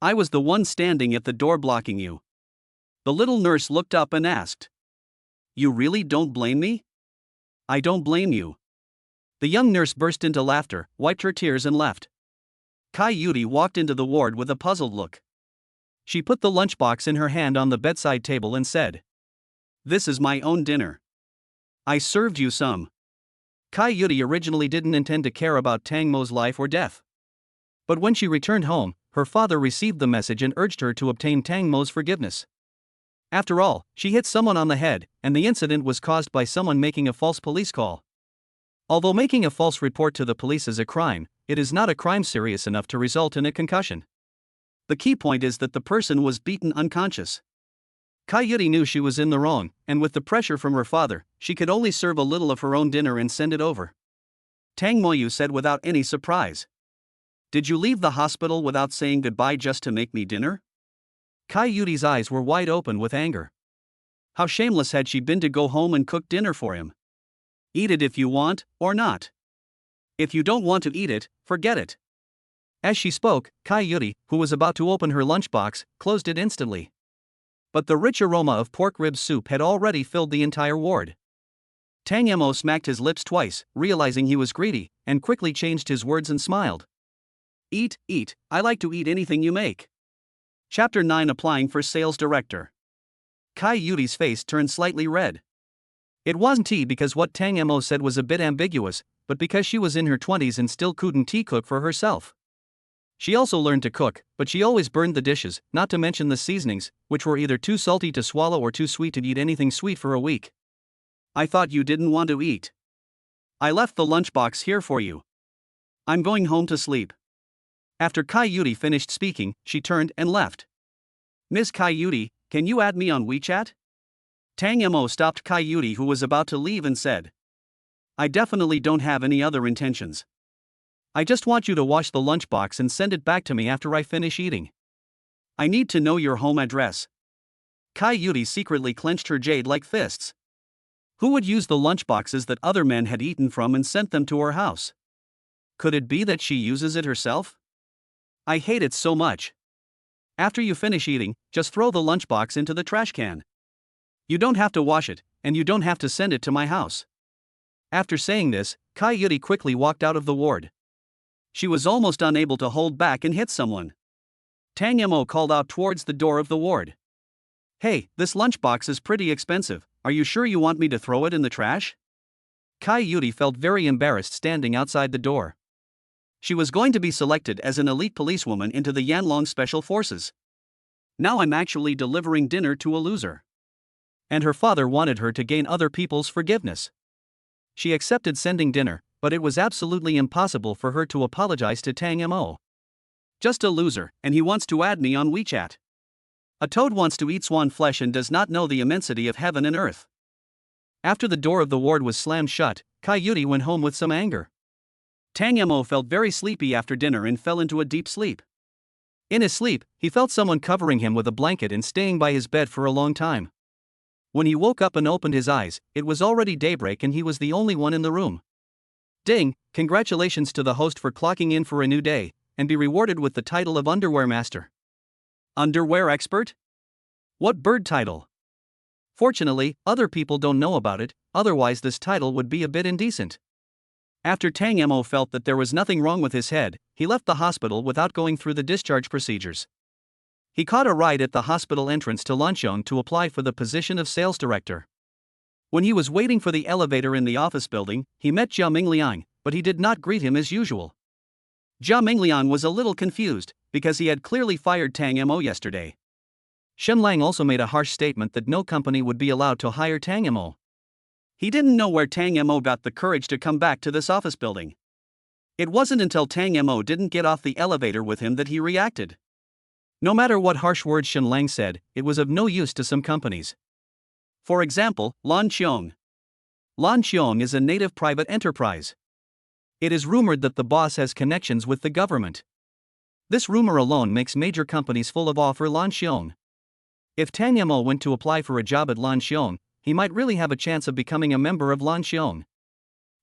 I was the one standing at the door blocking you. The little nurse looked up and asked. You really don't blame me? I don't blame you. The young nurse burst into laughter, wiped her tears and left. Kai Yudi walked into the ward with a puzzled look. She put the lunchbox in her hand on the bedside table and said, This is my own dinner. I served you some. Kai Yudi originally didn't intend to care about Tang Mo's life or death. But when she returned home, her father received the message and urged her to obtain Tang Mo's forgiveness. After all, she hit someone on the head, and the incident was caused by someone making a false police call. Although making a false report to the police is a crime, it is not a crime serious enough to result in a concussion. The key point is that the person was beaten unconscious. Kai Yudi knew she was in the wrong, and with the pressure from her father, she could only serve a little of her own dinner and send it over. Tang Moyu said without any surprise. Did you leave the hospital without saying goodbye just to make me dinner? Kai Yudi's eyes were wide open with anger. How shameless had she been to go home and cook dinner for him? Eat it if you want, or not. If you don't want to eat it, forget it. As she spoke, Kai Yudi, who was about to open her lunchbox, closed it instantly. But the rich aroma of pork rib soup had already filled the entire ward. Tang Mo smacked his lips twice, realizing he was greedy, and quickly changed his words and smiled. Eat, I like to eat anything you make. Chapter 9 Applying for Sales Director. Kai Yudi's face turned slightly red. It wasn't tea because what Tang Mo said was a bit ambiguous, but because she was in her 20s and still couldn't cook for herself. She also learned to cook, but she always burned the dishes, not to mention the seasonings, which were either too salty to swallow or too sweet to eat anything sweet for a week. I thought you didn't want to eat. I left the lunchbox here for you. I'm going home to sleep. After Kai Yudi finished speaking, she turned and left. Miss Kai Yudi, can you add me on WeChat? Tang Mo stopped Kai Yudi, who was about to leave, and said, I definitely don't have any other intentions. I just want you to wash the lunchbox and send it back to me after I finish eating. I need to know your home address. Kai Yudi secretly clenched her jade-like fists. Who would use the lunchboxes that other men had eaten from and sent them to her house? Could it be that she uses it herself? I hate it so much. After you finish eating, just throw the lunchbox into the trash can. You don't have to wash it, and you don't have to send it to my house. After saying this, Kai Yudi quickly walked out of the ward. She was almost unable to hold back and hit someone. Tang Mo called out towards the door of the ward. Hey, this lunchbox is pretty expensive, are you sure you want me to throw it in the trash? Kai Yudi felt very embarrassed standing outside the door. She was going to be selected as an elite policewoman into the Yanlong Special Forces. Now I'm actually delivering dinner to a loser. And her father wanted her to gain other people's forgiveness. She accepted sending dinner, but it was absolutely impossible for her to apologize to Tang Mo. Just a loser, and he wants to add me on WeChat. A toad wants to eat swan flesh and does not know the immensity of heaven and earth. After the door of the ward was slammed shut, Kai Yudi went home with some anger. Tang Mo felt very sleepy after dinner and fell into a deep sleep. In his sleep, he felt someone covering him with a blanket and staying by his bed for a long time. When he woke up and opened his eyes, it was already daybreak and he was the only one in the room. Ding, congratulations to the host for clocking in for a new day, and be rewarded with the title of Underwear Master. Underwear Expert? What bird title? Fortunately, other people don't know about it, otherwise this title would be a bit indecent. After Tang Mo felt that there was nothing wrong with his head, he left the hospital without going through the discharge procedures. He caught a ride at the hospital entrance to Lanqiong to apply for the position of sales director. When he was waiting for the elevator in the office building, he met Jia Mingliang, but he did not greet him as usual. Jia Mingliang was a little confused, because he had clearly fired Tang Mo yesterday. Shen Lang also made a harsh statement that no company would be allowed to hire Tang Mo. He didn't know where Tang Mo got the courage to come back to this office building. It wasn't until Tang Mo didn't get off the elevator with him that he reacted. No matter what harsh words Shen Lang said, it was of no use to some companies. For example, Lanqiong. Lanqiong is a native private enterprise. It is rumored that the boss has connections with the government. This rumor alone makes major companies full of offer Lanqiong. If Tang Mo went to apply for a job at Lanqiong, he might really have a chance of becoming a member of Lanqiong.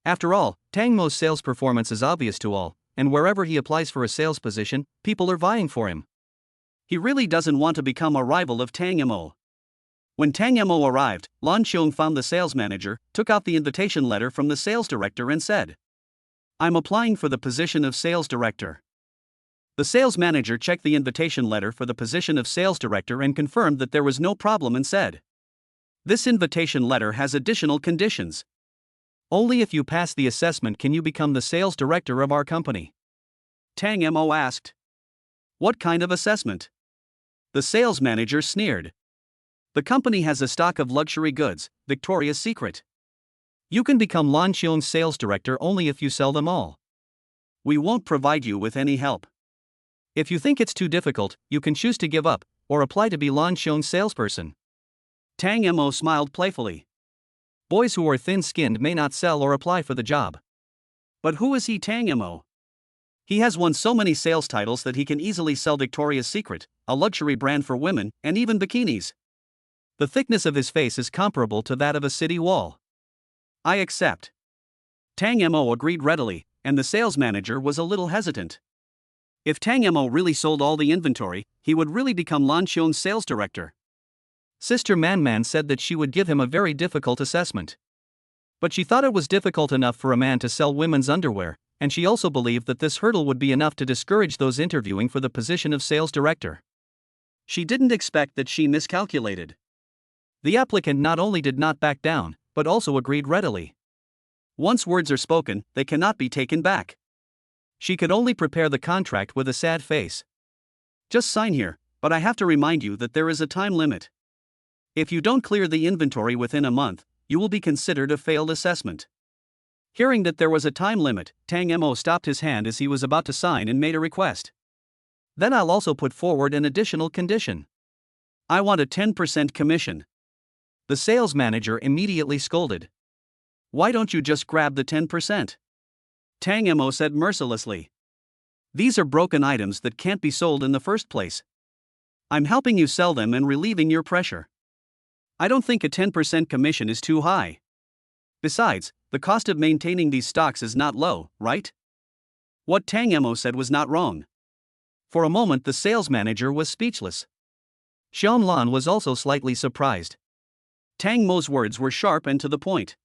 After all, Tang Mo's sales performance is obvious to all, and wherever he applies for a sales position, people are vying for him. He really doesn't want to become a rival of Tang Mo. When Tang Mo arrived, Lanqiong found the sales manager, took out the invitation letter from the sales director and said, "I'm applying for the position of sales director." The sales manager checked the invitation letter for the position of sales director and confirmed that there was no problem and said, "This invitation letter has additional conditions. Only if you pass the assessment can you become the sales director of our company." Tang Mo asked, "What kind of assessment?" The sales manager sneered. "The company has a stock of luxury goods, Victoria's Secret. You can become Lanqiong's sales director only if you sell them all. We won't provide you with any help. If you think it's too difficult, you can choose to give up, or apply to be Lanqiong's salesperson." Tang Mo smiled playfully. Boys who are thin-skinned may not sell or apply for the job. But who is he, Tang Mo? He has won so many sales titles that he can easily sell Victoria's Secret, a luxury brand for women, and even bikinis. The thickness of his face is comparable to that of a city wall. "I accept." Tang Mo agreed readily, and the sales manager was a little hesitant. If Tang Mo really sold all the inventory, he would really become Lanqiong's sales director. Sister Man said that she would give him a very difficult assessment. But she thought it was difficult enough for a man to sell women's underwear, and she also believed that this hurdle would be enough to discourage those interviewing for the position of sales director. She didn't expect that she miscalculated. The applicant not only did not back down, but also agreed readily. Once words are spoken, they cannot be taken back. She could only prepare the contract with a sad face. "Just sign here, but I have to remind you that there is a time limit. If you don't clear the inventory within a month, you will be considered a failed assessment." Hearing that there was a time limit, Tang Mo stopped his hand as he was about to sign and made a request. "Then I'll also put forward an additional condition. I want a 10% commission." The sales manager immediately scolded. "Why don't you just grab the 10%? Tang Mo said mercilessly. "These are broken items that can't be sold in the first place. I'm helping you sell them and relieving your pressure. I don't think a 10% commission is too high. Besides, the cost of maintaining these stocks is not low, right?" What Tang Mo said was not wrong. For a moment the sales manager was speechless. Xian Lan was also slightly surprised. Tang Mo's words were sharp and to the point.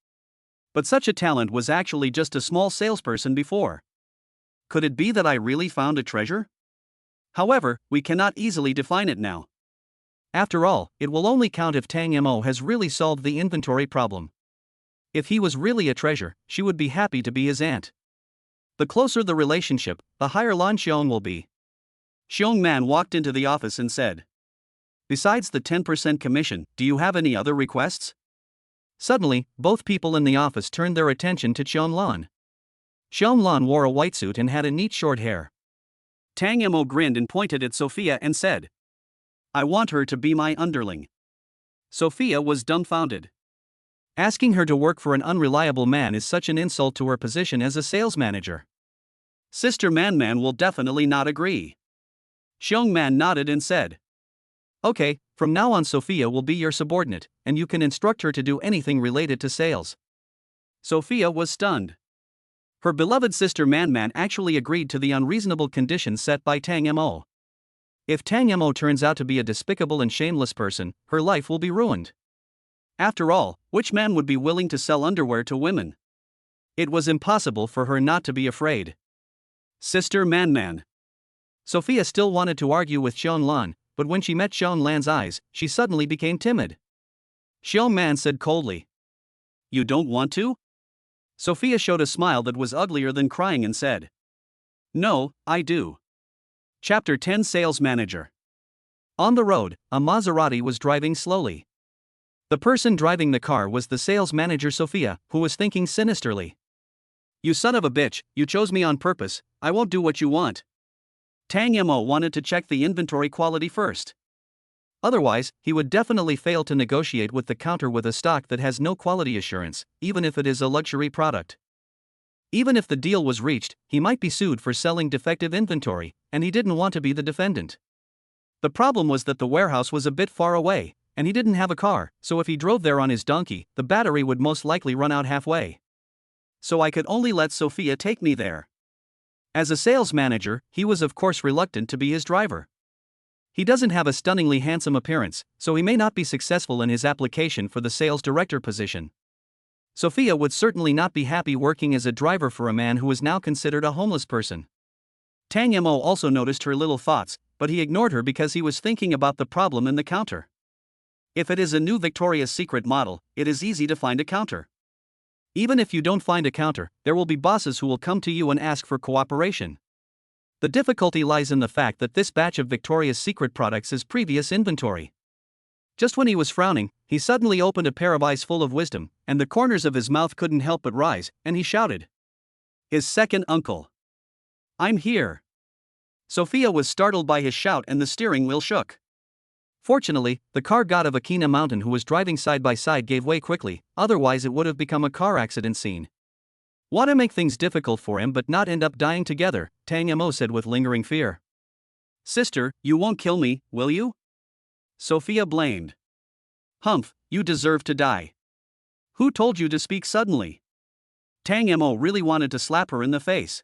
But such a talent was actually just a small salesperson before. Could it be that I really found a treasure? However, we cannot easily define it now. After all, it will only count if Tang Mo has really solved the inventory problem. If he was really a treasure, she would be happy to be his aunt. The closer the relationship, the higher Lanqiong will be. Xiong Man walked into the office and said, "Besides the 10% commission, do you have any other requests?" Suddenly, both people in the office turned their attention to Xiong Lan. Xiong Lan wore a white suit and had a neat short hair. Tang Mo grinned and pointed at Sophia and said, "I want her to be my underling." Sophia was dumbfounded. Asking her to work for an unreliable man is such an insult to her position as a sales manager. Sister Man will definitely not agree. Xiong Man nodded and said, "Okay, From now on Sophia will be your subordinate, and you can instruct her to do anything related to sales. Sophia was stunned. Her beloved sister Man actually agreed to the unreasonable conditions set by Tang Mo. If Tang Mo turns out to be a despicable and shameless person, her life will be ruined. After all, which man would be willing to sell underwear to women? It was impossible for her not to be afraid. Sister Man. Sophia still wanted to argue with Xiong Lan, but when she met Xiong Lan's eyes, she suddenly became timid. Xiong Man said coldly, "You don't want to?" Sophia showed a smile that was uglier than crying and said, "No, I do." Chapter 10 Sales Manager. On the road, a Maserati was driving slowly. The person driving the car was the sales manager Sophia, who was thinking sinisterly. "You son of a bitch, you chose me on purpose, I won't do what you want." Tang Mo wanted to check the inventory quality first. Otherwise, he would definitely fail to negotiate with the counter with a stock that has no quality assurance, even if it is a luxury product. Even if the deal was reached, he might be sued for selling defective inventory, and he didn't want to be the defendant. The problem was that the warehouse was a bit far away, and he didn't have a car, so if he drove there on his donkey, the battery would most likely run out halfway. So I could only let Sophia take me there. As a sales manager, he was of course reluctant to be his driver. He doesn't have a stunningly handsome appearance, so he may not be successful in his application for the sales director position. Sophia would certainly not be happy working as a driver for a man who is now considered a homeless person. Tang Mo also noticed her little thoughts, but he ignored her because he was thinking about the problem in the counter. If it is a new Victoria's Secret model, it is easy to find a counter. Even if you don't find a counter, there will be bosses who will come to you and ask for cooperation. The difficulty lies in the fact that this batch of Victoria's Secret products is previous inventory. Just when he was frowning, he suddenly opened a pair of eyes full of wisdom, and the corners of his mouth couldn't help but rise, and he shouted. His second uncle. "I'm here." Sophia was startled by his shout and the steering wheel shook. Fortunately, the car god of Akina Mountain who was driving side by side gave way quickly, otherwise it would have become a car accident scene. "Want to make things difficult for him but not end up dying together," Tang Mo said with lingering fear. "Sister, you won't kill me, will you?" Sophia blamed. "Humph, you deserve to die. Who told you to speak suddenly?" Tang Mo really wanted to slap her in the face.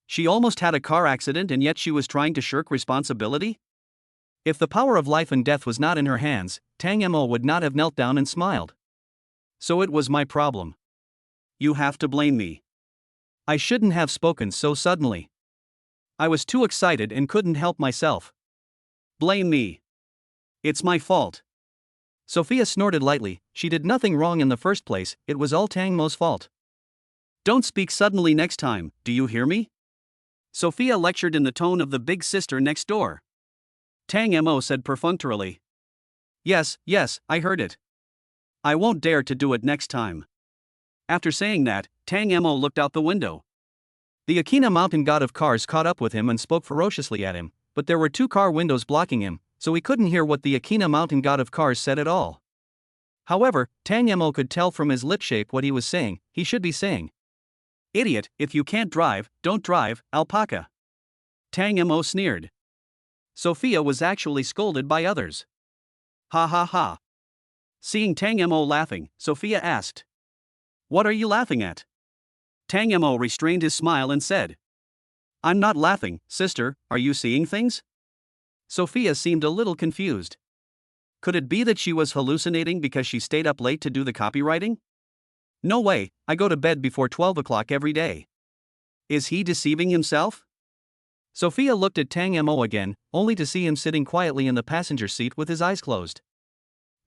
She almost had a car accident and yet she was trying to shirk responsibility? If the power of life and death was not in her hands, Tang Mo would not have knelt down and smiled. "So it was my problem. You have to blame me. I shouldn't have spoken so suddenly. I was too excited and couldn't help myself. Blame me. It's my fault." Sophia snorted lightly. She did nothing wrong in the first place, it was all Tang Mo's fault. "Don't speak suddenly next time, do you hear me?" Sophia lectured in the tone of the big sister next door. Tang Mo said perfunctorily. Yes, I heard it. I won't dare to do it next time." After saying that, Tang Mo looked out the window. The Akina Mountain god of cars caught up with him and spoke ferociously at him, but there were 2 car windows blocking him, so he couldn't hear what the Akina Mountain god of cars said at all. However, Tang Mo could tell from his lip shape what he was saying. He should be saying, "Idiot, if you can't drive, don't drive, alpaca." Tang Mo sneered. Sophia was actually scolded by others. Ha ha ha. Seeing Tang Mo laughing, Sophia asked, "What are you laughing at?" Tang Mo restrained his smile and said, "I'm not laughing, sister, are you seeing things?" Sophia seemed a little confused. Could it be that she was hallucinating because she stayed up late to do the copywriting? No way, I go to bed before 12 o'clock every day. Is he deceiving himself? Sophia looked at Tang Mo again, only to see him sitting quietly in the passenger seat with his eyes closed.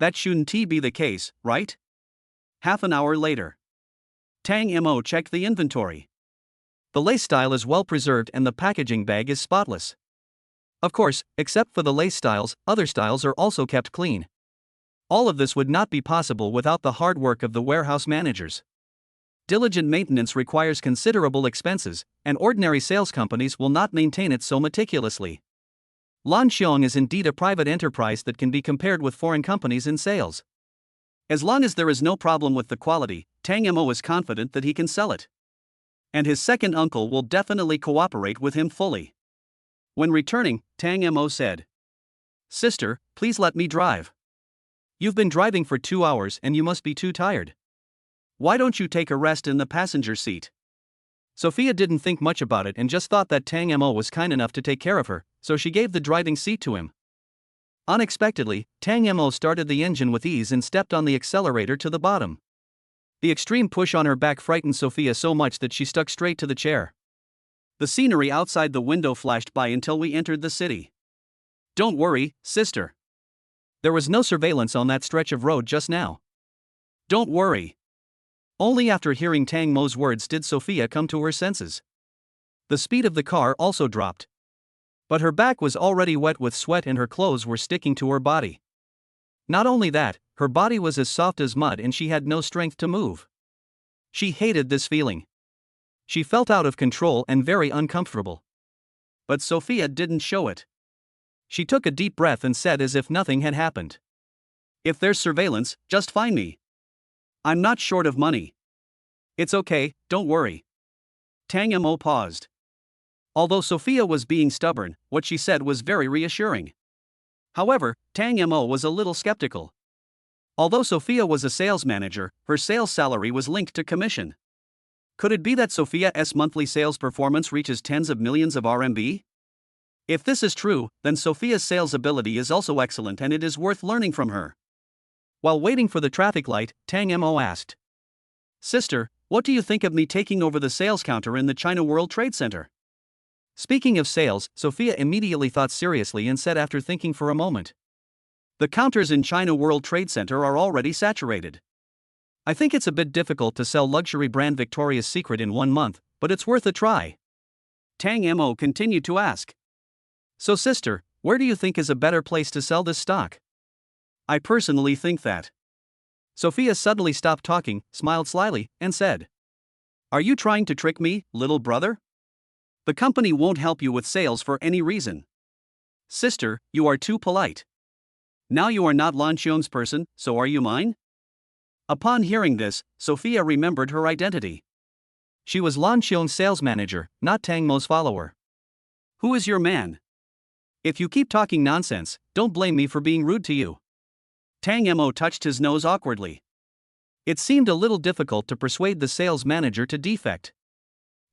That shouldn't be the case, right? Half an hour later. Tang Mo checked the inventory. The lace style is well preserved and the packaging bag is spotless. Of course, except for the lace styles, other styles are also kept clean. All of this would not be possible without the hard work of the warehouse managers. Diligent maintenance requires considerable expenses, and ordinary sales companies will not maintain it so meticulously. Lan Xiong is indeed a private enterprise that can be compared with foreign companies in sales. As long as there is no problem with the quality, Tang Mo is confident that he can sell it. And his second uncle will definitely cooperate with him fully. When returning, Tang Mo said, Sister, please let me drive. You've been driving for 2 hours and you must be too tired. Why don't you take a rest in the passenger seat? Sophia didn't think much about it and just thought that Tang Mo was kind enough to take care of her, so she gave the driving seat to him. Unexpectedly, Tang Mo started the engine with ease and stepped on the accelerator to the bottom. The extreme push on her back frightened Sophia so much that she stuck straight to the chair. The scenery outside the window flashed by until we entered the city. Don't worry, sister. There was no surveillance on that stretch of road just now. Don't worry. Only after hearing Tang Mo's words did Sophia come to her senses. The speed of the car also dropped. But her back was already wet with sweat and her clothes were sticking to her body. Not only that, her body was as soft as mud and she had no strength to move. She hated this feeling. She felt out of control and very uncomfortable. But Sophia didn't show it. She took a deep breath and said as if nothing had happened. If there's surveillance, just find me. I'm not short of money. It's okay, don't worry. Tang Mo paused. Although Sophia was being stubborn, what she said was very reassuring. However, Tang Mo was a little skeptical. Although Sophia was a sales manager, her sales salary was linked to commission. Could it be that Sophia's monthly sales performance reaches tens of millions of RMB? If this is true, then Sophia's sales ability is also excellent and it is worth learning from her. While waiting for the traffic light, Tang Mo asked, Sister, what do you think of me taking over the sales counter in the China World Trade Center? Speaking of sales, Sophia immediately thought seriously and said after thinking for a moment. The counters in China World Trade Center are already saturated. I think it's a bit difficult to sell luxury brand Victoria's Secret in 1 month, but it's worth a try. Tang Mo continued to ask. So sister, where do you think is a better place to sell this stock? I personally think that. Sophia suddenly stopped talking, smiled slyly, and said. Are you trying to trick me, little brother? The company won't help you with sales for any reason. Sister, you are too polite. Now you are not Lan Xiong's person, so are you mine? Upon hearing this, Sophia remembered her identity. She was Lan Xiong's sales manager, not Tang Mo's follower. Who is your man? If you keep talking nonsense, don't blame me for being rude to you. Tang Mo touched his nose awkwardly. It seemed a little difficult to persuade the sales manager to defect.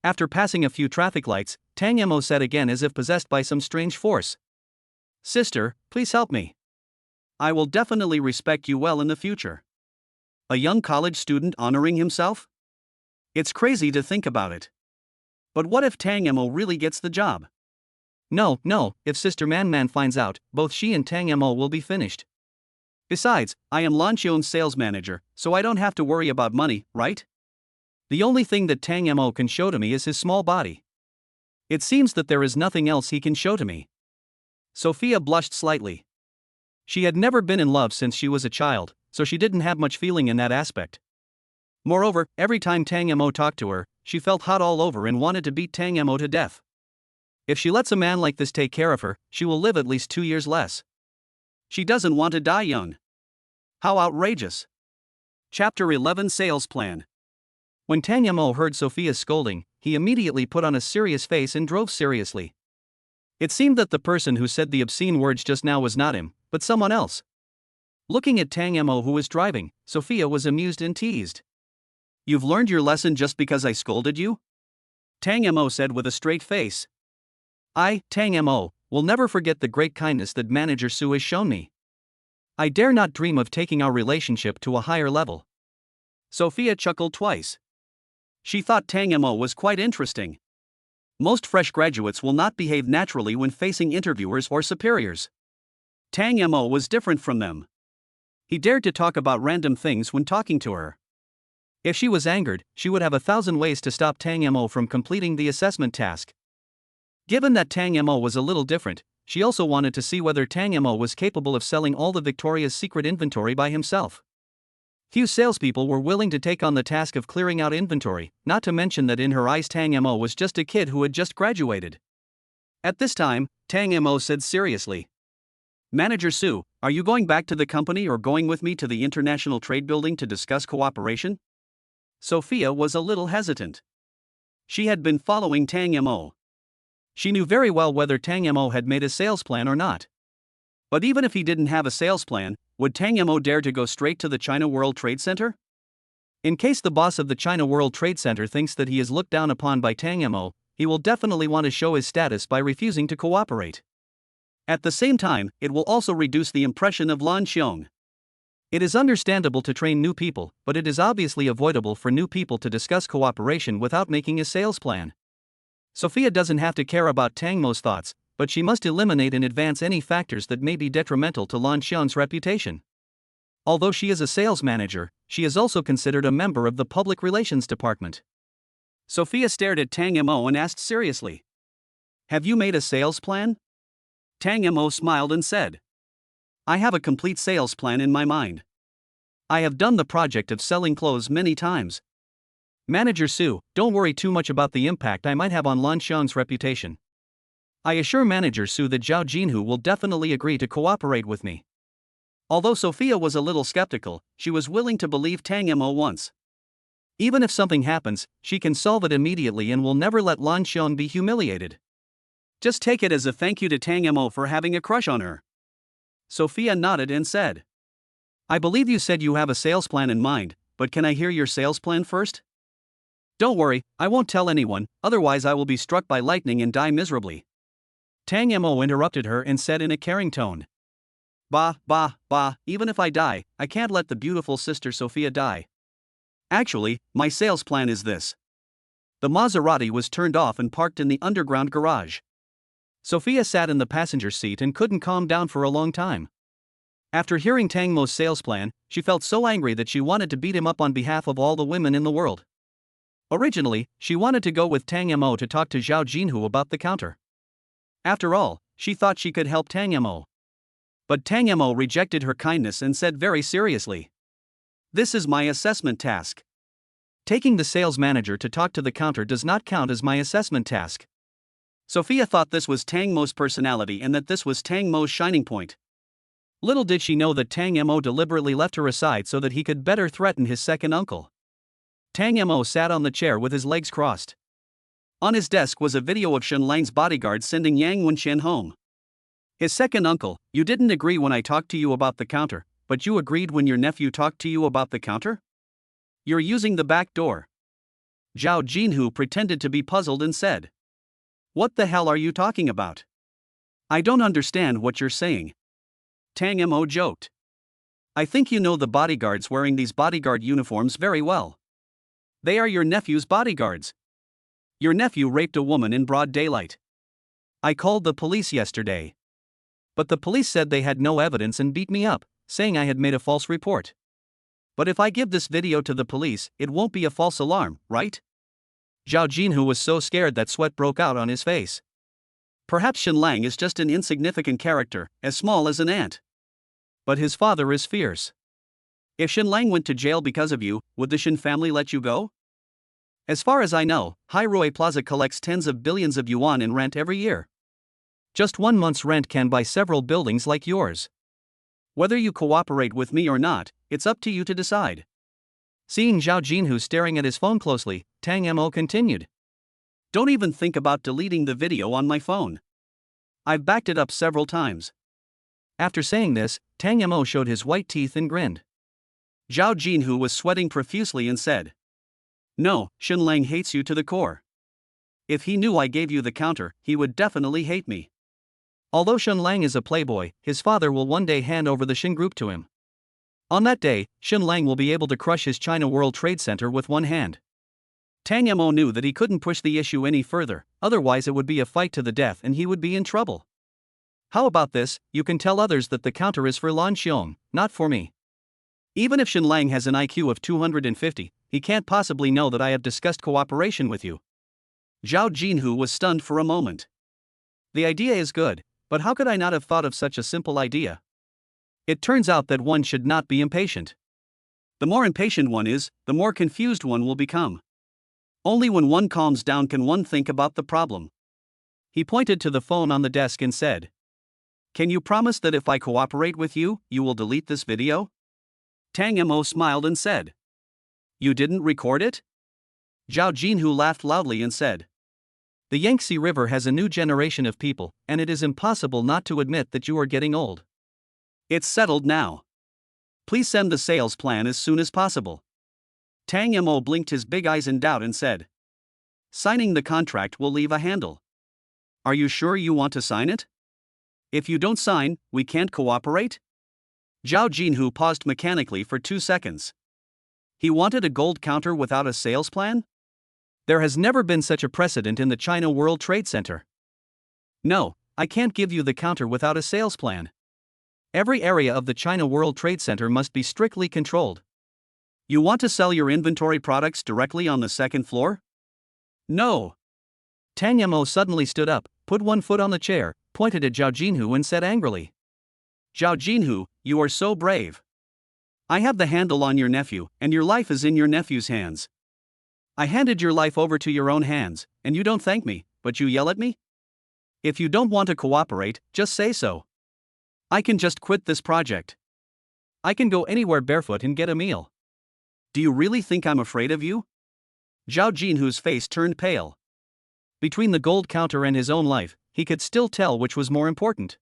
After passing a few traffic lights, Tang Mo said again as if possessed by some strange force. Sister, please help me. I will definitely respect you well in the future. A young college student honoring himself? It's crazy to think about it. But what if Tang Mo really gets the job? No, if Sister Man finds out, both she and Tang Mo will be finished. Besides, I am Lan Xiong's sales manager, so I don't have to worry about money, right? The only thing that Tang Mo can show to me is his small body. It seems that there is nothing else he can show to me. Sophia blushed slightly. She had never been in love since she was a child, so she didn't have much feeling in that aspect. Moreover, every time Tang Mo talked to her, she felt hot all over and wanted to beat Tang Mo to death. If she lets a man like this take care of her, she will live at least 2 years less. She doesn't want to die young. How outrageous. Chapter 11 Sales Plan. When Tang Mo heard Sophia's scolding, he immediately put on a serious face and drove seriously. It seemed that the person who said the obscene words just now was not him, but someone else. Looking at Tang Mo who was driving, Sophia was amused and teased. You've learned your lesson just because I scolded you? Tang Mo said with a straight face. I, Tang Mo, will never forget the great kindness that Manager Su has shown me. I dare not dream of taking our relationship to a higher level. Sophia chuckled twice. She thought Tang Mo was quite interesting. Most fresh graduates will not behave naturally when facing interviewers or superiors. Tang Mo was different from them. He dared to talk about random things when talking to her. If she was angered, she would have 1,000 ways to stop Tang Mo from completing the assessment task. Given that Tang Mo was a little different, she also wanted to see whether Tang Mo was capable of selling all the Victoria's Secret inventory by himself. Few salespeople were willing to take on the task of clearing out inventory, not to mention that in her eyes Tang Mo was just a kid who had just graduated. At this time, Tang Mo said seriously. Manager Su, are you going back to the company or going with me to the International Trade Building to discuss cooperation? Sophia was a little hesitant. She had been following Tang Mo. She knew very well whether Tang Mo had made a sales plan or not. But even if he didn't have a sales plan, would Tang Mo dare to go straight to the China World Trade Center? In case the boss of the China World Trade Center thinks that he is looked down upon by Tang Mo, he will definitely want to show his status by refusing to cooperate. At the same time, it will also reduce the impression of Lan Xiong. It is understandable to train new people, but it is obviously avoidable for new people to discuss cooperation without making a sales plan. Sophia doesn't have to care about Tang Mo's thoughts, but she must eliminate in advance any factors that may be detrimental to Lan Xiong's reputation. Although she is a sales manager, she is also considered a member of the public relations department. Sophia stared at Tang Mo and asked seriously, "Have you made a sales plan?" Tang Mo smiled and said, "I have a complete sales plan in my mind. I have done the project of selling clothes many times. Manager Su, don't worry too much about the impact I might have on Lan Xiong's reputation. I assure Manager Su that Zhao Jinhu will definitely agree to cooperate with me." Although Sophia was a little skeptical, she was willing to believe Tang Mo once. Even if something happens, she can solve it immediately and will never let Lan Xiong be humiliated. Just take it as a thank you to Tang Mo for having a crush on her. Sophia nodded and said, "I believe you said you have a sales plan in mind, but can I hear your sales plan first?" "Don't worry, I won't tell anyone, otherwise I will be struck by lightning and die miserably." Tang Mo interrupted her and said in a caring tone, Bah, even if I die, I can't let the beautiful sister Sophia die. Actually, my sales plan is this." The Maserati was turned off and parked in the underground garage. Sophia sat in the passenger seat and couldn't calm down for a long time. After hearing Tang Mo's sales plan, she felt so angry that she wanted to beat him up on behalf of all the women in the world. Originally, she wanted to go with Tang Mo to talk to Zhao Jinhu about the counter. After all, she thought she could help Tang Mo. But Tang Mo rejected her kindness and said very seriously, "This is my assessment task. Taking the sales manager to talk to the counter does not count as my assessment task." Sophia thought this was Tang Mo's personality and that this was Tang Mo's shining point. Little did she know that Tang Mo deliberately left her aside so that he could better threaten his second uncle. Tang Mo sat on the chair with his legs crossed. On his desk was a video of Shen Lang's bodyguard sending Yang Wenxian home. His second uncle, "You didn't agree when I talked to you about the counter, but you agreed when your nephew talked to you about the counter? You're using the back door." Zhao Jinhu pretended to be puzzled and said, "What the hell are you talking about? I don't understand what you're saying." Tang Mo joked, "I think you know the bodyguards wearing these bodyguard uniforms very well. They are your nephew's bodyguards. Your nephew raped a woman in broad daylight. I called the police yesterday. But the police said they had no evidence and beat me up, saying I had made a false report. But if I give this video to the police, it won't be a false alarm, right?" Zhao Jinhu was so scared that sweat broke out on his face. Perhaps Shen Lang is just an insignificant character, as small as an ant. But his father is fierce. If Shen Lang went to jail because of you, would the Shen family let you go? As far as I know, Hairui Plaza collects tens of billions of yuan in rent every year. Just 1 month's rent can buy several buildings like yours. Whether you cooperate with me or not, it's up to you to decide. Seeing Zhao Jinhu staring at his phone closely, Tang Mo continued, "Don't even think about deleting the video on my phone. I've backed it up several times." After saying this, Tang Mo showed his white teeth and grinned. Zhao Jinhu was sweating profusely and said, "No, Shen Lang hates you to the core. If he knew I gave you the counter, he would definitely hate me." Although Shen Lang is a playboy, his father will one day hand over the Shen Group to him. On that day, Shen Lang will be able to crush his China World Trade Center with one hand. Tang Mo knew that he couldn't push the issue any further, otherwise it would be a fight to the death and he would be in trouble. "How about this, you can tell others that the counter is for Lan Xiong, not for me. Even if Shen Lang has an IQ of 250, he can't possibly know that I have discussed cooperation with you." Zhao Jinhu was stunned for a moment. The idea is good, but how could I not have thought of such a simple idea? It turns out that one should not be impatient. The more impatient one is, the more confused one will become. Only when one calms down can one think about the problem. He pointed to the phone on the desk and said, "Can you promise that if I cooperate with you, you will delete this video?" Tang Mo smiled and said, "You didn't record it?" Zhao Jinhu laughed loudly and said, "The Yangtze River has a new generation of people, and it is impossible not to admit that you are getting old. It's settled now. Please send the sales plan as soon as possible. Tang Mo blinked his big eyes in doubt and said, signing the contract will leave a handle. Are you sure you want to sign it? If you don't sign, we can't cooperate? Zhao Jinhu paused mechanically for 2 seconds. He wanted a gold counter without a sales plan? There has never been such a precedent in the China World Trade Center. No, I can't give you the counter without a sales plan. Every area of the China World Trade Center must be strictly controlled. You want to sell your inventory products directly on the second floor? No. Tang Mo suddenly stood up, put one foot on the chair, pointed at Zhao Jinhu and said angrily, Zhao Jinhu, you are so brave. I have the handle on your nephew, and your life is in your nephew's hands. I handed your life over to your own hands, and you don't thank me, but you yell at me? If you don't want to cooperate, just say so. I can just quit this project. I can go anywhere barefoot and get a meal. Do you really think I'm afraid of you? Zhao Jinhu's face turned pale. Between the gold counter and his own life, he could still tell which was more important.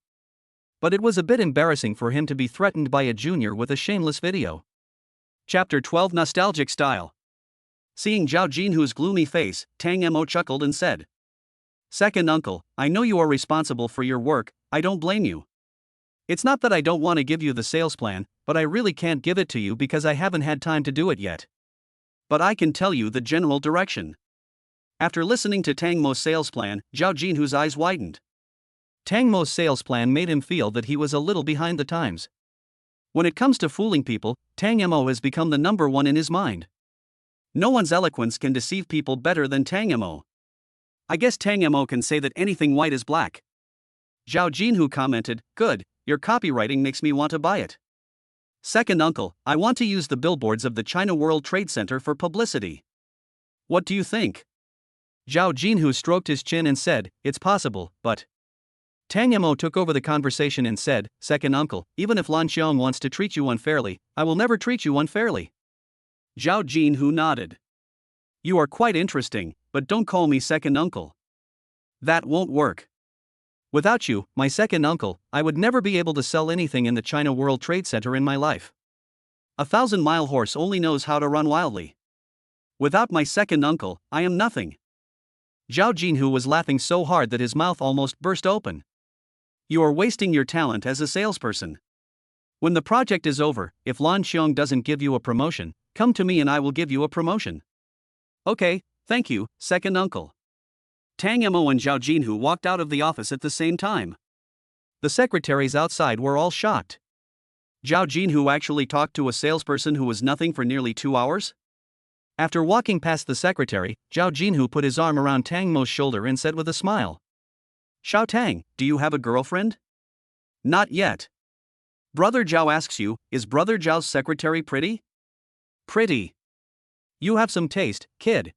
But it was a bit embarrassing for him to be threatened by a junior with a shameless video. Chapter 12 Nostalgic Style. Seeing Zhao Jinhu's gloomy face, Tang Mo chuckled and said, Second uncle, I know you are responsible for your work, I don't blame you. It's not that I don't want to give you the sales plan, but I really can't give it to you because I haven't had time to do it yet. But I can tell you the general direction. After listening to Tang Mo's sales plan, Zhao Jinhu's eyes widened. Tang Mo's sales plan made him feel that he was a little behind the times. When it comes to fooling people, Tang Mo has become the number one in his mind. No one's eloquence can deceive people better than Tang Mo. I guess Tang Mo can say that anything white is black. Zhao Jinhu commented, good, your copywriting makes me want to buy it. Second uncle, I want to use the billboards of the China World Trade Center for publicity. What do you think? Zhao Jinhu stroked his chin and said, it's possible, but... Tang Mo took over the conversation and said, Second uncle, even if Lan Xiong wants to treat you unfairly, I will never treat you unfairly. Zhao Jinhu nodded. You are quite interesting, but don't call me second uncle. That won't work. Without you, my second uncle, I would never be able to sell anything in the China World Trade Center in my life. 1,000-mile horse only knows how to run wildly. Without my second uncle, I am nothing. Zhao Jinhu was laughing so hard that his mouth almost burst open. You are wasting your talent as a salesperson. When the project is over, if Lan Xiong doesn't give you a promotion, come to me and I will give you a promotion. Okay, thank you, second uncle. Tang Mo and Zhao Jinhu walked out of the office at the same time. The secretaries outside were all shocked. Zhao Jinhu actually talked to a salesperson who was nothing for nearly 2 hours? After walking past the secretary, Zhao Jinhu put his arm around Tang Mo's shoulder and said with a smile, Xiao Tang, do you have a girlfriend? Not yet. Brother Zhao asks you, is Brother Zhao's secretary pretty? Pretty. You have some taste, kid.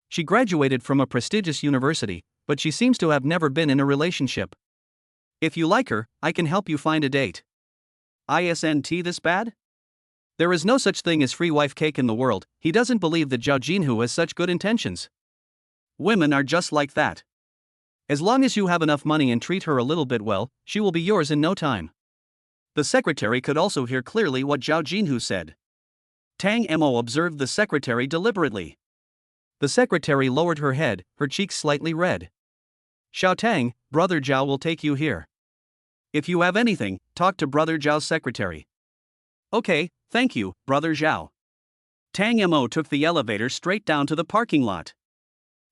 She graduated from a prestigious university, but she seems to have never been in a relationship. If you like her, I can help you find a date. Isn't this bad? There is no such thing as free wife cake in the world. He doesn't believe that Zhao Jinhu has such good intentions. Women are just like that. As long as you have enough money and treat her a little bit well, she will be yours in no time. The secretary could also hear clearly what Zhao Jinhu said. Tang Mo observed the secretary deliberately. The secretary lowered her head, her cheeks slightly red. Xiao Tang, Brother Zhao will take you here. If you have anything, talk to Brother Zhao's secretary. Okay, thank you, Brother Zhao. Tang Mo took the elevator straight down to the parking lot.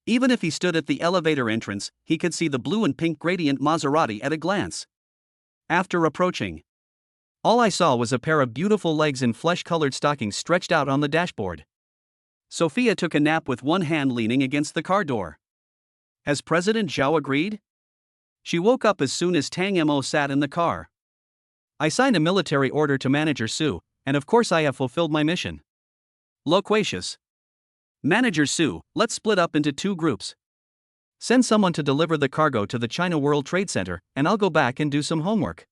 Even if he stood at the elevator entrance, he could see the blue and pink gradient Maserati at a glance. After approaching, all I saw was a pair of beautiful legs in flesh-colored stockings stretched out on the dashboard. Sophia took a nap with one hand leaning against the car door. Has President Zhao agreed? She woke up as soon as Tang Mo sat in the car. I signed a military order to Manager Su, and of course I have fulfilled my mission. Loquacious. Manager Su, let's split up into 2 groups. Send someone to deliver the cargo to the China World Trade Center, and I'll go back and do some homework.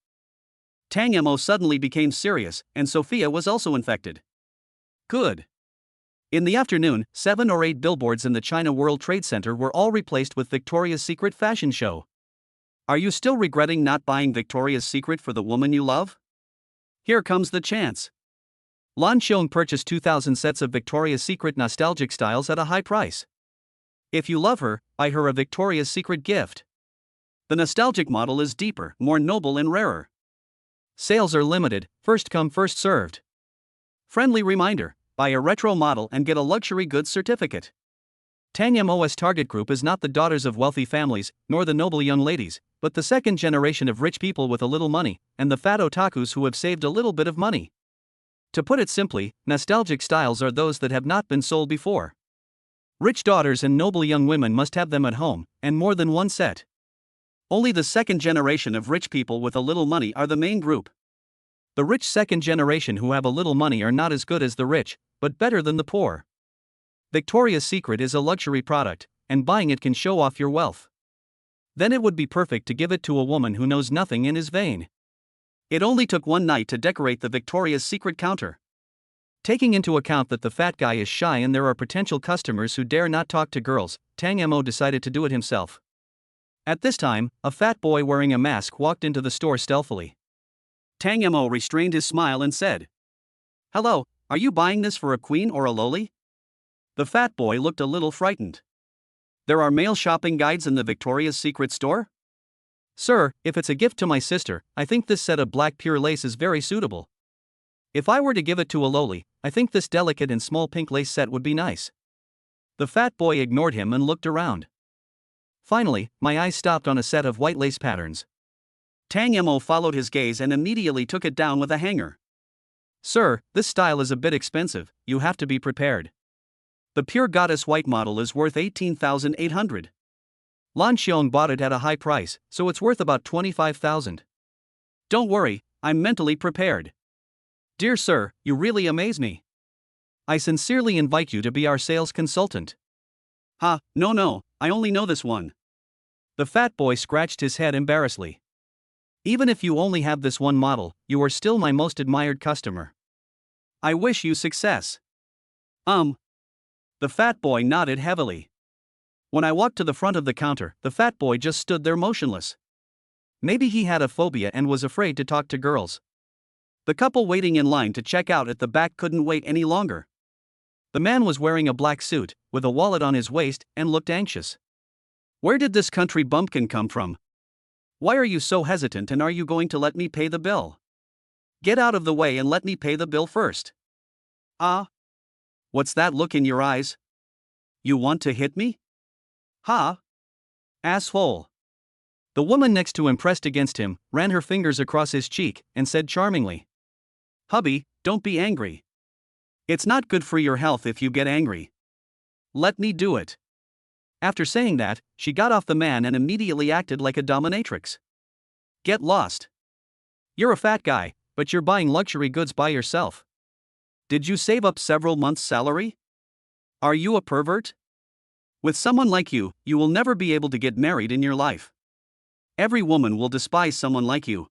Tang Mo suddenly became serious, and Sophia was also infected. Good. In the afternoon, 7 or 8 billboards in the China World Trade Center were all replaced with Victoria's Secret fashion show. Are you still regretting not buying Victoria's Secret for the woman you love? Here comes the chance. Lan Xiong purchased 2,000 sets of Victoria's Secret nostalgic styles at a high price. If you love her, buy her a Victoria's Secret gift. The nostalgic model is deeper, more noble and rarer. Sales are limited, first come first served. Friendly reminder, buy a retro model and get a luxury goods certificate. Tang Mo's target group is not the daughters of wealthy families, nor the noble young ladies, but the second generation of rich people with a little money, and the fat otakus who have saved a little bit of money. To put it simply, nostalgic styles are those that have not been sold before. Rich daughters and noble young women must have them at home, and more than one set. Only the second generation of rich people with a little money are the main group. The rich second generation who have a little money are not as good as the rich, but better than the poor. Victoria's Secret is a luxury product, and buying it can show off your wealth. Then it would be perfect to give it to a woman who knows nothing and is vain. It only took one night to decorate the Victoria's Secret counter. Taking into account that the fat guy is shy and there are potential customers who dare not talk to girls, Tang Mo decided to do it himself. At this time, a fat boy wearing a mask walked into the store stealthily. Tang Mo restrained his smile and said, "Hello, are you buying this for a queen or a loli?" The fat boy looked a little frightened. "There are male shopping guides in the Victoria's Secret store?" "Sir, if it's a gift to my sister, I think this set of black pure lace is very suitable. If I were to give it to a loli, I think this delicate and small pink lace set would be nice." The fat boy ignored him and looked around. Finally, my eyes stopped on a set of white lace patterns. Tang Mo followed his gaze and immediately took it down with a hanger. "Sir, this style is a bit expensive, you have to be prepared. The pure goddess white model is worth 18,800. Lan Xiong bought it at a high price, so it's worth about 25,000. Don't worry, I'm mentally prepared. Dear sir, you really amaze me. I sincerely invite you to be our sales consultant." No, I only know this one. The fat boy scratched his head embarrassedly. "Even if you only have this one model, you are still my most admired customer. I wish you success." The fat boy nodded heavily. When I walked to the front of the counter, the fat boy just stood there motionless. Maybe he had a phobia and was afraid to talk to girls. The couple waiting in line to check out at the back couldn't wait any longer. The man was wearing a black suit, with a wallet on his waist, and looked anxious. "Where did this country bumpkin come from? Why are you so hesitant, and are you going to let me pay the bill? Get out of the way and let me pay the bill first." What's that look in your eyes? You want to hit me? Asshole. The woman next to him pressed against him, ran her fingers across his cheek, and said charmingly, "Hubby, don't be angry. It's not good for your health if you get angry. Let me do it." After saying that, she got off the man and immediately acted like a dominatrix. Get lost. You're a fat guy, but you're buying luxury goods by yourself. Did you save up several months' salary? Are you a pervert? With someone like you, you will never be able to get married in your life. Every woman will despise someone like you.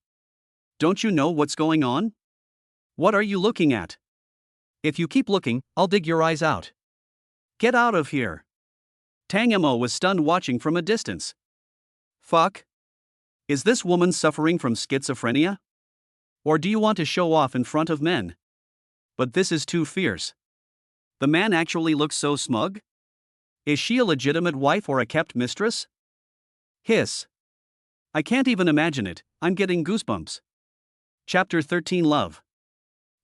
Don't you know what's going on? What are you looking at? If you keep looking, I'll dig your eyes out. Get out of here." Tang Mo was stunned watching from a distance. Fuck? Is this woman suffering from schizophrenia? Or do you want to show off in front of men? But this is too fierce. The man actually looks so smug? Is she a legitimate wife or a kept mistress? Hiss. I can't even imagine it, I'm getting goosebumps. Chapter 13 Love.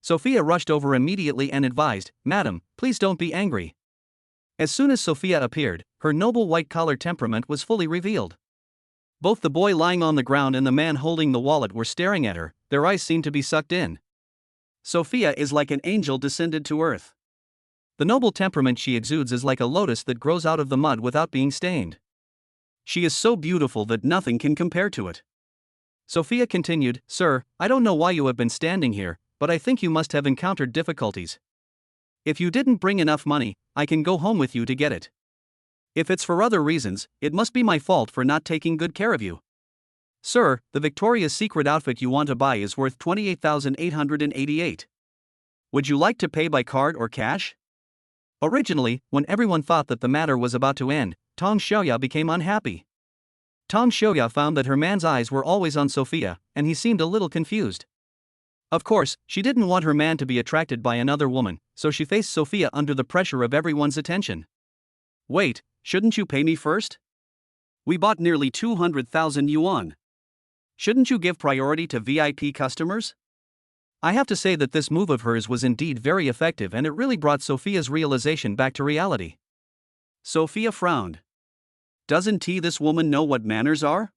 Sophia rushed over immediately and advised, "Madam, please don't be angry." As soon as Sophia appeared, her noble white-collar temperament was fully revealed. Both the boy lying on the ground and the man holding the wallet were staring at her, their eyes seemed to be sucked in. Sophia is like an angel descended to earth. The noble temperament she exudes is like a lotus that grows out of the mud without being stained. She is so beautiful that nothing can compare to it. Sophia continued, "Sir, I don't know why you have been standing here, but I think you must have encountered difficulties. If you didn't bring enough money, I can go home with you to get it. If it's for other reasons, it must be my fault for not taking good care of you. Sir, the Victoria's Secret outfit you want to buy is worth 28,888. Would you like to pay by card or cash?" Originally, when everyone thought that the matter was about to end, Tong Xiaoya became unhappy. Tong Xiaoya found that her man's eyes were always on Sophia, and he seemed a little confused. Of course, she didn't want her man to be attracted by another woman, so she faced Sophia under the pressure of everyone's attention. Wait, shouldn't you pay me first? We bought nearly 200,000 yuan. Shouldn't you give priority to VIP customers? I have to say that this move of hers was indeed very effective, and it really brought Sophia's realization back to reality. Sophia frowned. Doesn't this woman know what manners are?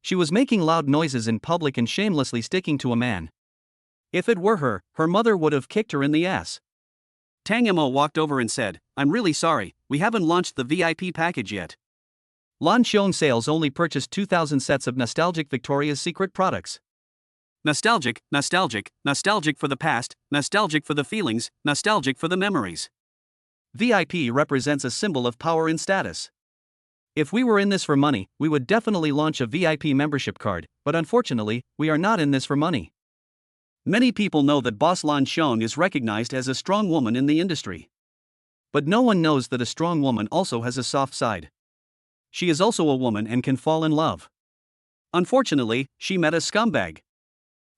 She was making loud noises in public and shamelessly sticking to a man. If it were her, her mother would have kicked her in the ass. Tang Mo walked over and said, I'm really sorry, we haven't launched the VIP package yet. Lan Xiong Sales only purchased 2,000 sets of nostalgic Victoria's Secret products. Nostalgic, nostalgic, nostalgic for the past, nostalgic for the feelings, nostalgic for the memories. VIP represents a symbol of power and status. If we were in this for money, we would definitely launch a VIP membership card, but unfortunately, we are not in this for money. Many people know that boss Lan Xiong is recognized as a strong woman in the industry. But no one knows that a strong woman also has a soft side. She is also a woman and can fall in love. Unfortunately, she met a scumbag.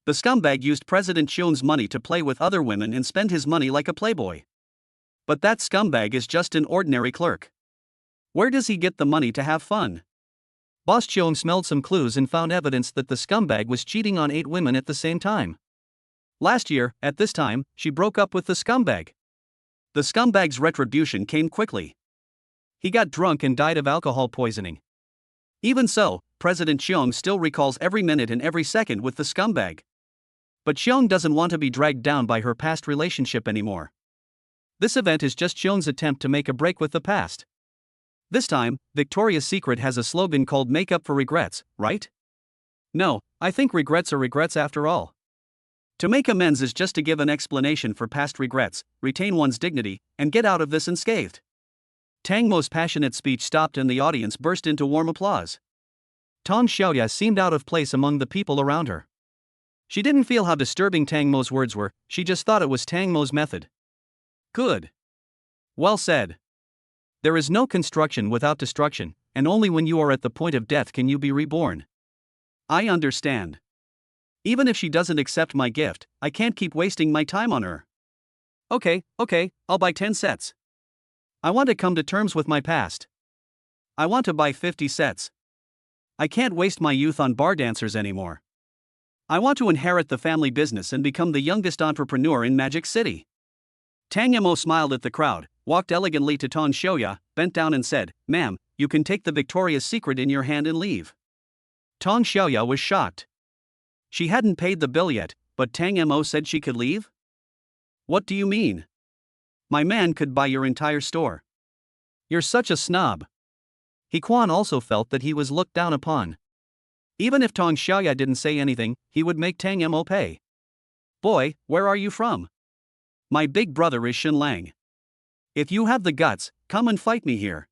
The scumbag used President Xiong's money to play with other women and spend his money like a playboy. But that scumbag is just an ordinary clerk. Where does he get the money to have fun? Boss Xiong smelled some clues and found evidence that the scumbag was cheating on 8 women at the same time. Last year, at this time, she broke up with the scumbag. The scumbag's retribution came quickly. He got drunk and died of alcohol poisoning. Even so, President Xiong still recalls every minute and every second with the scumbag. But Xiong doesn't want to be dragged down by her past relationship anymore. This event is just Xiong's attempt to make a break with the past. This time, Victoria's Secret has a slogan called Make Up for Regrets, right? No, I think regrets are regrets after all. To make amends is just to give an explanation for past regrets, retain one's dignity, and get out of this unscathed. Tang Mo's passionate speech stopped and the audience burst into warm applause. Tang Xiaoya seemed out of place among the people around her. She didn't feel how disturbing Tang Mo's words were, she just thought it was Tang Mo's method. Good. Well said. There is no construction without destruction, and only when you are at the point of death can you be reborn. I understand. Even if she doesn't accept my gift, I can't keep wasting my time on her. Okay, I'll buy 10 sets. I want to come to terms with my past. I want to buy 50 sets. I can't waste my youth on bar dancers anymore. I want to inherit the family business and become the youngest entrepreneur in Magic City. Tang Mo smiled at the crowd, walked elegantly to Tang Xiaoya, bent down and said, Ma'am, you can take the Victoria's Secret in your hand and leave. Tang Xiaoya was shocked. She hadn't paid the bill yet, but Tang Mo said she could leave? What do you mean? My man could buy your entire store. You're such a snob. He Quan also felt that he was looked down upon. Even if Tang Xiaoya didn't say anything, he would make Tang Mo pay. Boy, where are you from? My big brother is Shen Lang. If you have the guts, come and fight me here.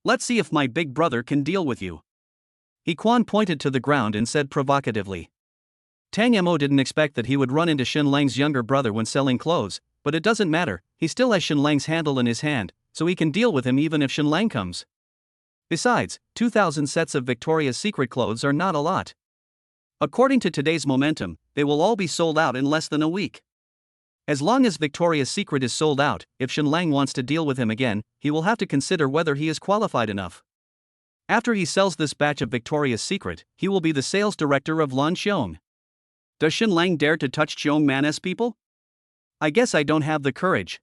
Let's see if my big brother can deal with you. He Quan pointed to the ground and said provocatively. Tang Mo didn't expect that he would run into Shen Lang's younger brother when selling clothes, but it doesn't matter, he still has Shen Lang's handle in his hand, so he can deal with him even if Shen Lang comes. Besides, 2,000 sets of Victoria's Secret clothes are not a lot. According to today's momentum, they will all be sold out in less than a week. As long as Victoria's Secret is sold out, if Shen Lang wants to deal with him again, he will have to consider whether he is qualified enough. After he sells this batch of Victoria's Secret, he will be the sales director of Lan Xiong. Does Shen Lang dare to touch Xiong Man's people? I guess I don't have the courage.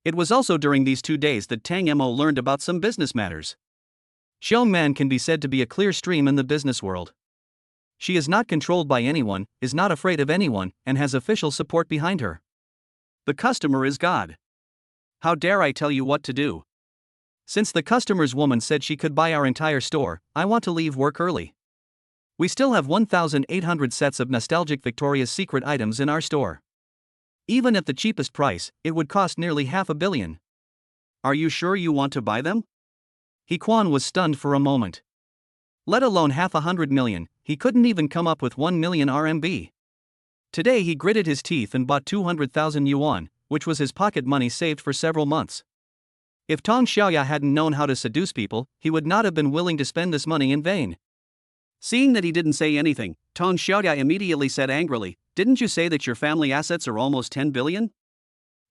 It was also during these 2 days that Tang Mo learned about some business matters. Xiong Man can be said to be a clear stream in the business world. She is not controlled by anyone, is not afraid of anyone, and has official support behind her. The customer is God. How dare I tell you what to do? Since the customer's woman said she could buy our entire store, I want to leave work early. We still have 1,800 sets of nostalgic Victoria's Secret items in our store. Even at the cheapest price, it would cost nearly $500 million. Are you sure you want to buy them? He Quan was stunned for a moment. Let alone $500 million, he couldn't even come up with 1 million RMB. Today he gritted his teeth and bought 200,000 yuan, which was his pocket money saved for several months. If Tang Xiaoya hadn't known how to seduce people, he would not have been willing to spend this money in vain. Seeing that he didn't say anything, Tang Xiaoya immediately said angrily, Didn't you say that your family assets are almost 10 billion?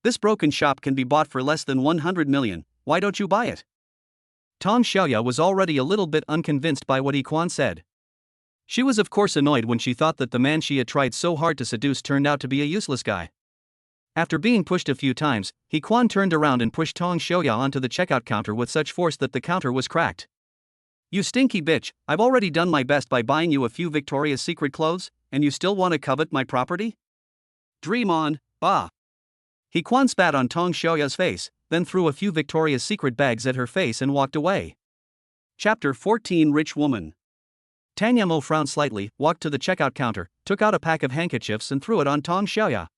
This broken shop can be bought for less than 100 million, why don't you buy it? Tang Xiaoya was already a little bit unconvinced by what He Quan said. She was of course annoyed when she thought that the man she had tried so hard to seduce turned out to be a useless guy. After being pushed a few times, He Quan turned around and pushed Tang Xiaoya onto the checkout counter with such force that the counter was cracked. You stinky bitch, I've already done my best by buying you a few Victoria's Secret clothes, and you still want to covet my property? Dream on, bah. He Quan spat on Tang Xiaoya's face, then threw a few Victoria's Secret bags at her face and walked away. Chapter 14 Rich Woman. Tang Yamo frowned slightly, walked to the checkout counter, took out a pack of handkerchiefs and threw it on Tang Xiaoya.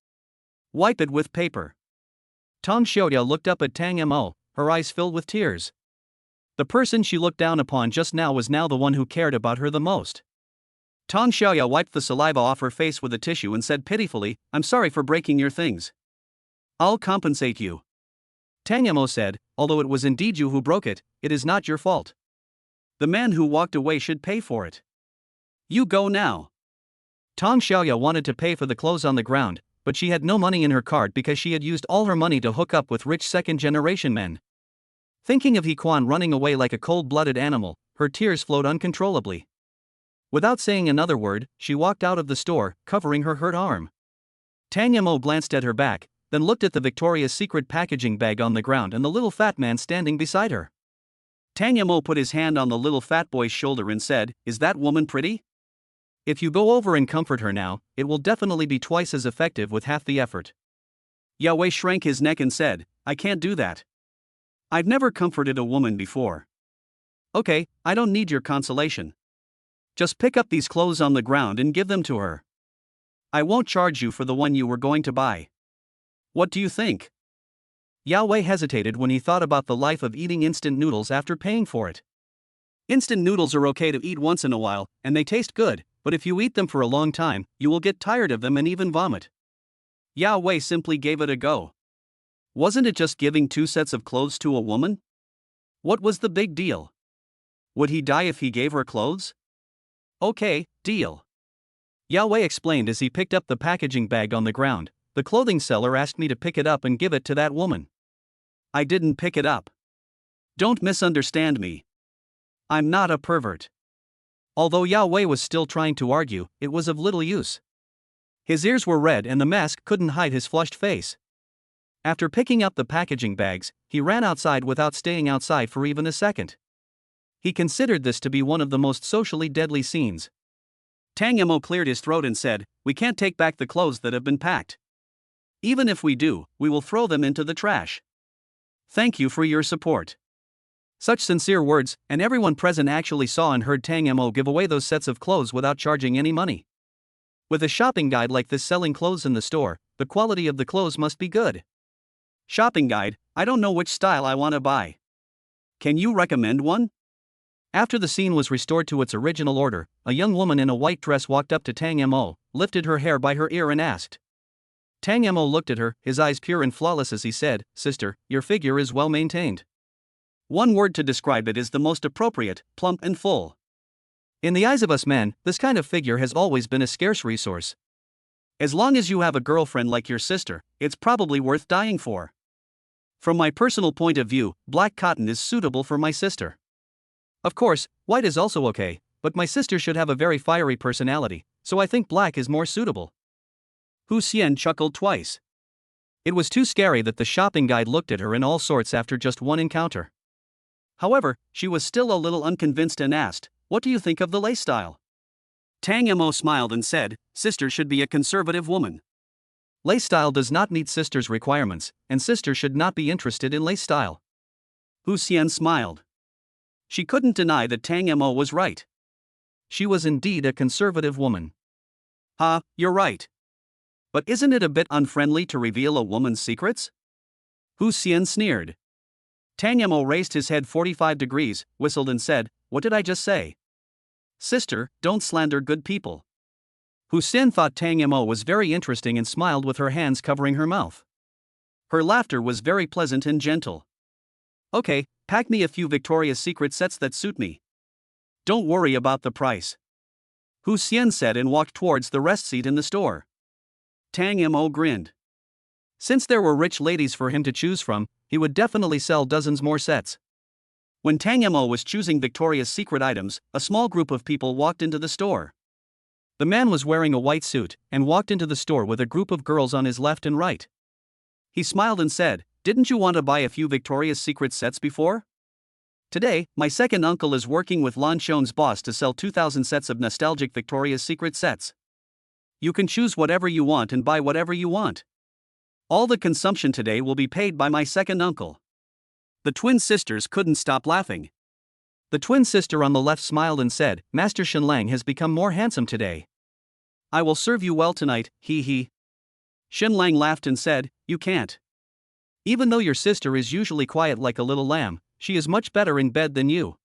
Wipe it with paper. Tang Xiaoya looked up at Tang Yamo, her eyes filled with tears. The person she looked down upon just now was now the one who cared about her the most. Tang Xiaoya wiped the saliva off her face with a tissue and said pitifully, I'm sorry for breaking your things. I'll compensate you. Tang Yamo said, although it was indeed you who broke it, it is not your fault. The man who walked away should pay for it. You go now. Tang Xiaoya wanted to pay for the clothes on the ground, but she had no money in her card because she had used all her money to hook up with rich second-generation men. Thinking of He Quan running away like a cold-blooded animal, her tears flowed uncontrollably. Without saying another word, she walked out of the store, covering her hurt arm. Tang Yamo glanced at her back, then looked at the Victoria's Secret packaging bag on the ground and the little fat man standing beside her. Tang Yamo put his hand on the little fat boy's shoulder and said, Is that woman pretty? If you go over and comfort her now, it will definitely be twice as effective with half the effort. Yao shrank his neck and said, I can't do that. I've never comforted a woman before. Okay, I don't need your consolation. Just pick up these clothes on the ground and give them to her. I won't charge you for the one you were going to buy. What do you think? Yao hesitated when he thought about the life of eating instant noodles after paying for it. Instant noodles are okay to eat once in a while, and they taste good, but if you eat them for a long time, you will get tired of them and even vomit. Yao simply gave it a go. Wasn't it just giving 2 sets of clothes to a woman? What was the big deal? Would he die if he gave her clothes? Okay, deal. Yao explained as he picked up the packaging bag on the ground. The clothing seller asked me to pick it up and give it to that woman. I didn't pick it up. Don't misunderstand me. I'm not a pervert. Although Yao was still trying to argue, it was of little use. His ears were red and the mask couldn't hide his flushed face. After picking up the packaging bags, he ran outside without staying outside for even a second. He considered this to be one of the most socially deadly scenes. Tang Yamo cleared his throat and said, We can't take back the clothes that have been packed. Even if we do, we will throw them into the trash. Thank you for your support. Such sincere words, and everyone present actually saw and heard Tang Yamo give away those sets of clothes without charging any money. With a shopping guide like this selling clothes in the store, the quality of the clothes must be good. Shopping guide, I don't know which style I want to buy. Can you recommend one? After the scene was restored to its original order, a young woman in a white dress walked up to Tang Yamo, lifted her hair by her ear and asked. Tang Yamo looked at her, his eyes pure and flawless as he said, Sister, your figure is well maintained. One word to describe it is the most appropriate, plump and full. In the eyes of us men, this kind of figure has always been a scarce resource. As long as you have a girlfriend like your sister, it's probably worth dying for. From my personal point of view, black cotton is suitable for my sister. Of course, white is also okay, but my sister should have a very fiery personality, so I think black is more suitable. Hu Xian chuckled twice. It was too scary that the shopping guide looked at her in all sorts after just one encounter. However, she was still a little unconvinced and asked, What do you think of the lace style? Tang Yamo smiled and said, Sister should be a conservative woman. Lace style does not meet sister's requirements, and sister should not be interested in lace style. Hu Xian smiled. She couldn't deny that Tang Yamo was right. She was indeed a conservative woman. You're right. But isn't it a bit unfriendly to reveal a woman's secrets? Hu Xian sneered. Tang Yamo raised his head 45 degrees, whistled and said, What did I just say? Sister, don't slander good people. Hu Xian thought Tang Yamo was very interesting and smiled with her hands covering her mouth. Her laughter was very pleasant and gentle. Okay, pack me a few Victoria's Secret sets that suit me. Don't worry about the price. Hu Xian said and walked towards the rest seat in the store. Tang Mo grinned. Since there were rich ladies for him to choose from, he would definitely sell dozens more sets. When Tang Mo was choosing Victoria's Secret items, a small group of people walked into the store. The man was wearing a white suit and walked into the store with a group of girls on his left and right. He smiled and said, "Didn't you want to buy a few Victoria's Secret sets before? Today, my second uncle is working with Lan Shon's boss to sell 2,000 sets of nostalgic Victoria's Secret sets. You can choose whatever you want and buy whatever you want. All the consumption today will be paid by my second uncle." The twin sisters couldn't stop laughing. The twin sister on the left smiled and said, "Master Shenlang has become more handsome today. I will serve you well tonight, hee hee." Shenlang laughed and said, "You can't. Even though your sister is usually quiet like a little lamb, she is much better in bed than you."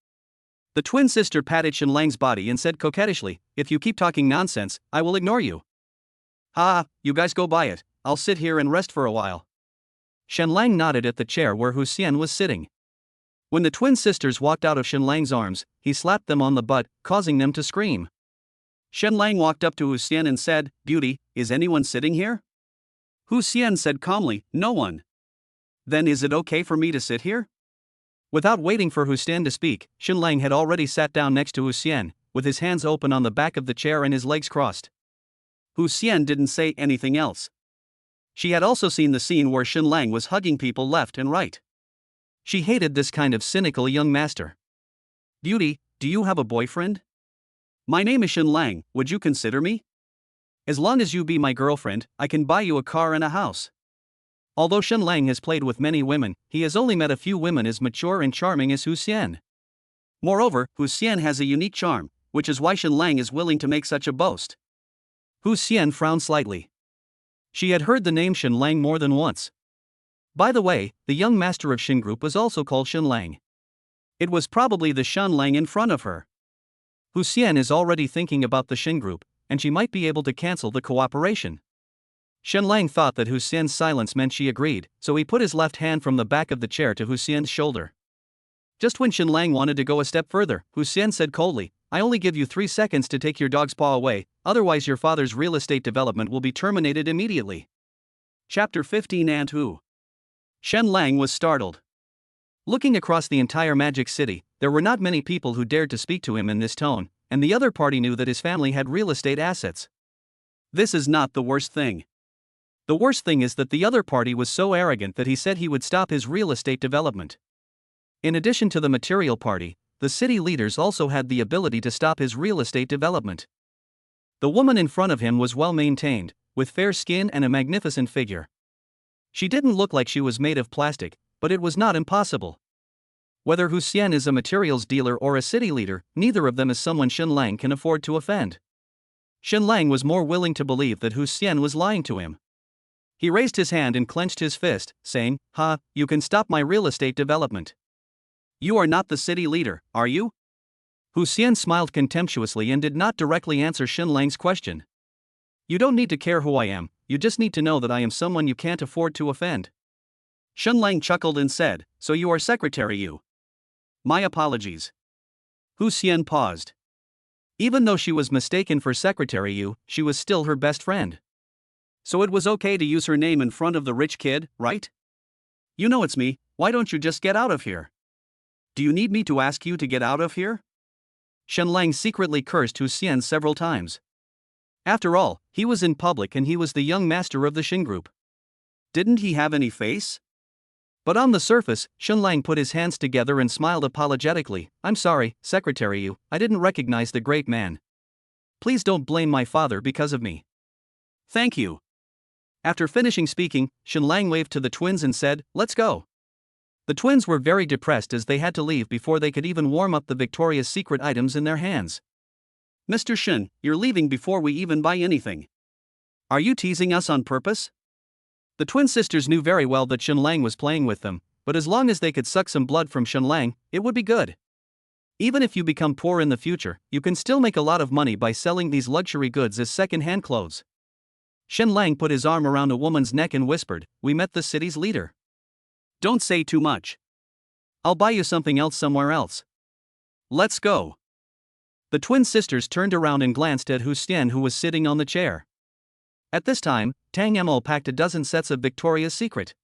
The twin sister patted Shenlang's body and said coquettishly, "If you keep talking nonsense, I will ignore you." "Ha, you guys go buy it, I'll sit here and rest for a while." Shenlang nodded at the chair where Hu Xian was sitting. When the twin sisters walked out of Shenlang's arms, he slapped them on the butt, causing them to scream. Shenlang walked up to Hu Xian and said, "Beauty, is anyone sitting here?" Hu Xian said calmly, "No one." "Then is it okay for me to sit here?" Without waiting for Hu Xian to speak, Shenlang had already sat down next to Hu Xian, with his hands open on the back of the chair and his legs crossed. Hu Xian didn't say anything else. She had also seen the scene where Shenlang was hugging people left and right. She hated this kind of cynical young master. "Beauty, do you have a boyfriend? My name is Shenlang, would you consider me? As long as you be my girlfriend, I can buy you a car and a house." Although Shenlang has played with many women, he has only met a few women as mature and charming as Hu Xian. Moreover, Hu Xian has a unique charm, which is why Shenlang is willing to make such a boast. Hu Xian frowned slightly. She had heard the name Shenlang more than once. By the way, the young master of Shin Group was also called Shenlang. It was probably the Shenlang in front of her. Hu Xian is already thinking about the Shin Group, and she might be able to cancel the cooperation. Shenlang thought that Hu Xian's silence meant she agreed, so he put his left hand from the back of the chair to Hu Xian's shoulder. Just when Shenlang wanted to go a step further, Hu Xian said coldly, "I only give you 3 seconds to take your dog's paw away, otherwise your father's real estate development will be terminated immediately." Chapter 15 And Who? Shenlang was startled. Looking across the entire Magic City, there were not many people who dared to speak to him in this tone, and the other party knew that his family had real estate assets. This is not the worst thing. The worst thing is that the other party was so arrogant that he said he would stop his real estate development. In addition to the material party, the city leaders also had the ability to stop his real estate development. The woman in front of him was well maintained, with fair skin and a magnificent figure. She didn't look like she was made of plastic, but it was not impossible. Whether Hu Xian is a materials dealer or a city leader, neither of them is someone Shenlang can afford to offend. Shenlang was more willing to believe that Hu Xian was lying to him. He raised his hand and clenched his fist, saying, "Ha, you can stop my real estate development. You are not the city leader, are you?" Hu Xian smiled contemptuously and did not directly answer Shenlang's question. "You don't need to care who I am, you just need to know that I am someone you can't afford to offend." Shenlang chuckled and said, "So you are Secretary Yu. My apologies." Hu Xian paused. Even though she was mistaken for Secretary Yu, she was still her best friend. So it was okay to use her name in front of the rich kid, right? "You know it's me, why don't you just get out of here?" "Do you need me to ask you to get out of here?" Shenlang secretly cursed Hu Xian several times. After all, he was in public and he was the young master of the Shin Group. Didn't he have any face? But on the surface, Shenlang put his hands together and smiled apologetically. "I'm sorry, Secretary Yu, I didn't recognize the great man. Please don't blame my father because of me." "Thank you." After finishing speaking, Shenlang waved to the twins and said, "Let's go." The twins were very depressed as they had to leave before they could even warm up the Victoria's Secret items in their hands. "Mr. Shen, you're leaving before we even buy anything. Are you teasing us on purpose?" The twin sisters knew very well that Shenlang was playing with them, but as long as they could suck some blood from Shenlang, it would be good. Even if you become poor in the future, you can still make a lot of money by selling these luxury goods as second-hand clothes. Shenlang put his arm around a woman's neck and whispered, "We met the city's leader. Don't say too much. I'll buy you something else somewhere else. Let's go." The twin sisters turned around and glanced at Hu Xian, who was sitting on the chair. At this time, Tang Mo packed a dozen sets of Victoria's Secret.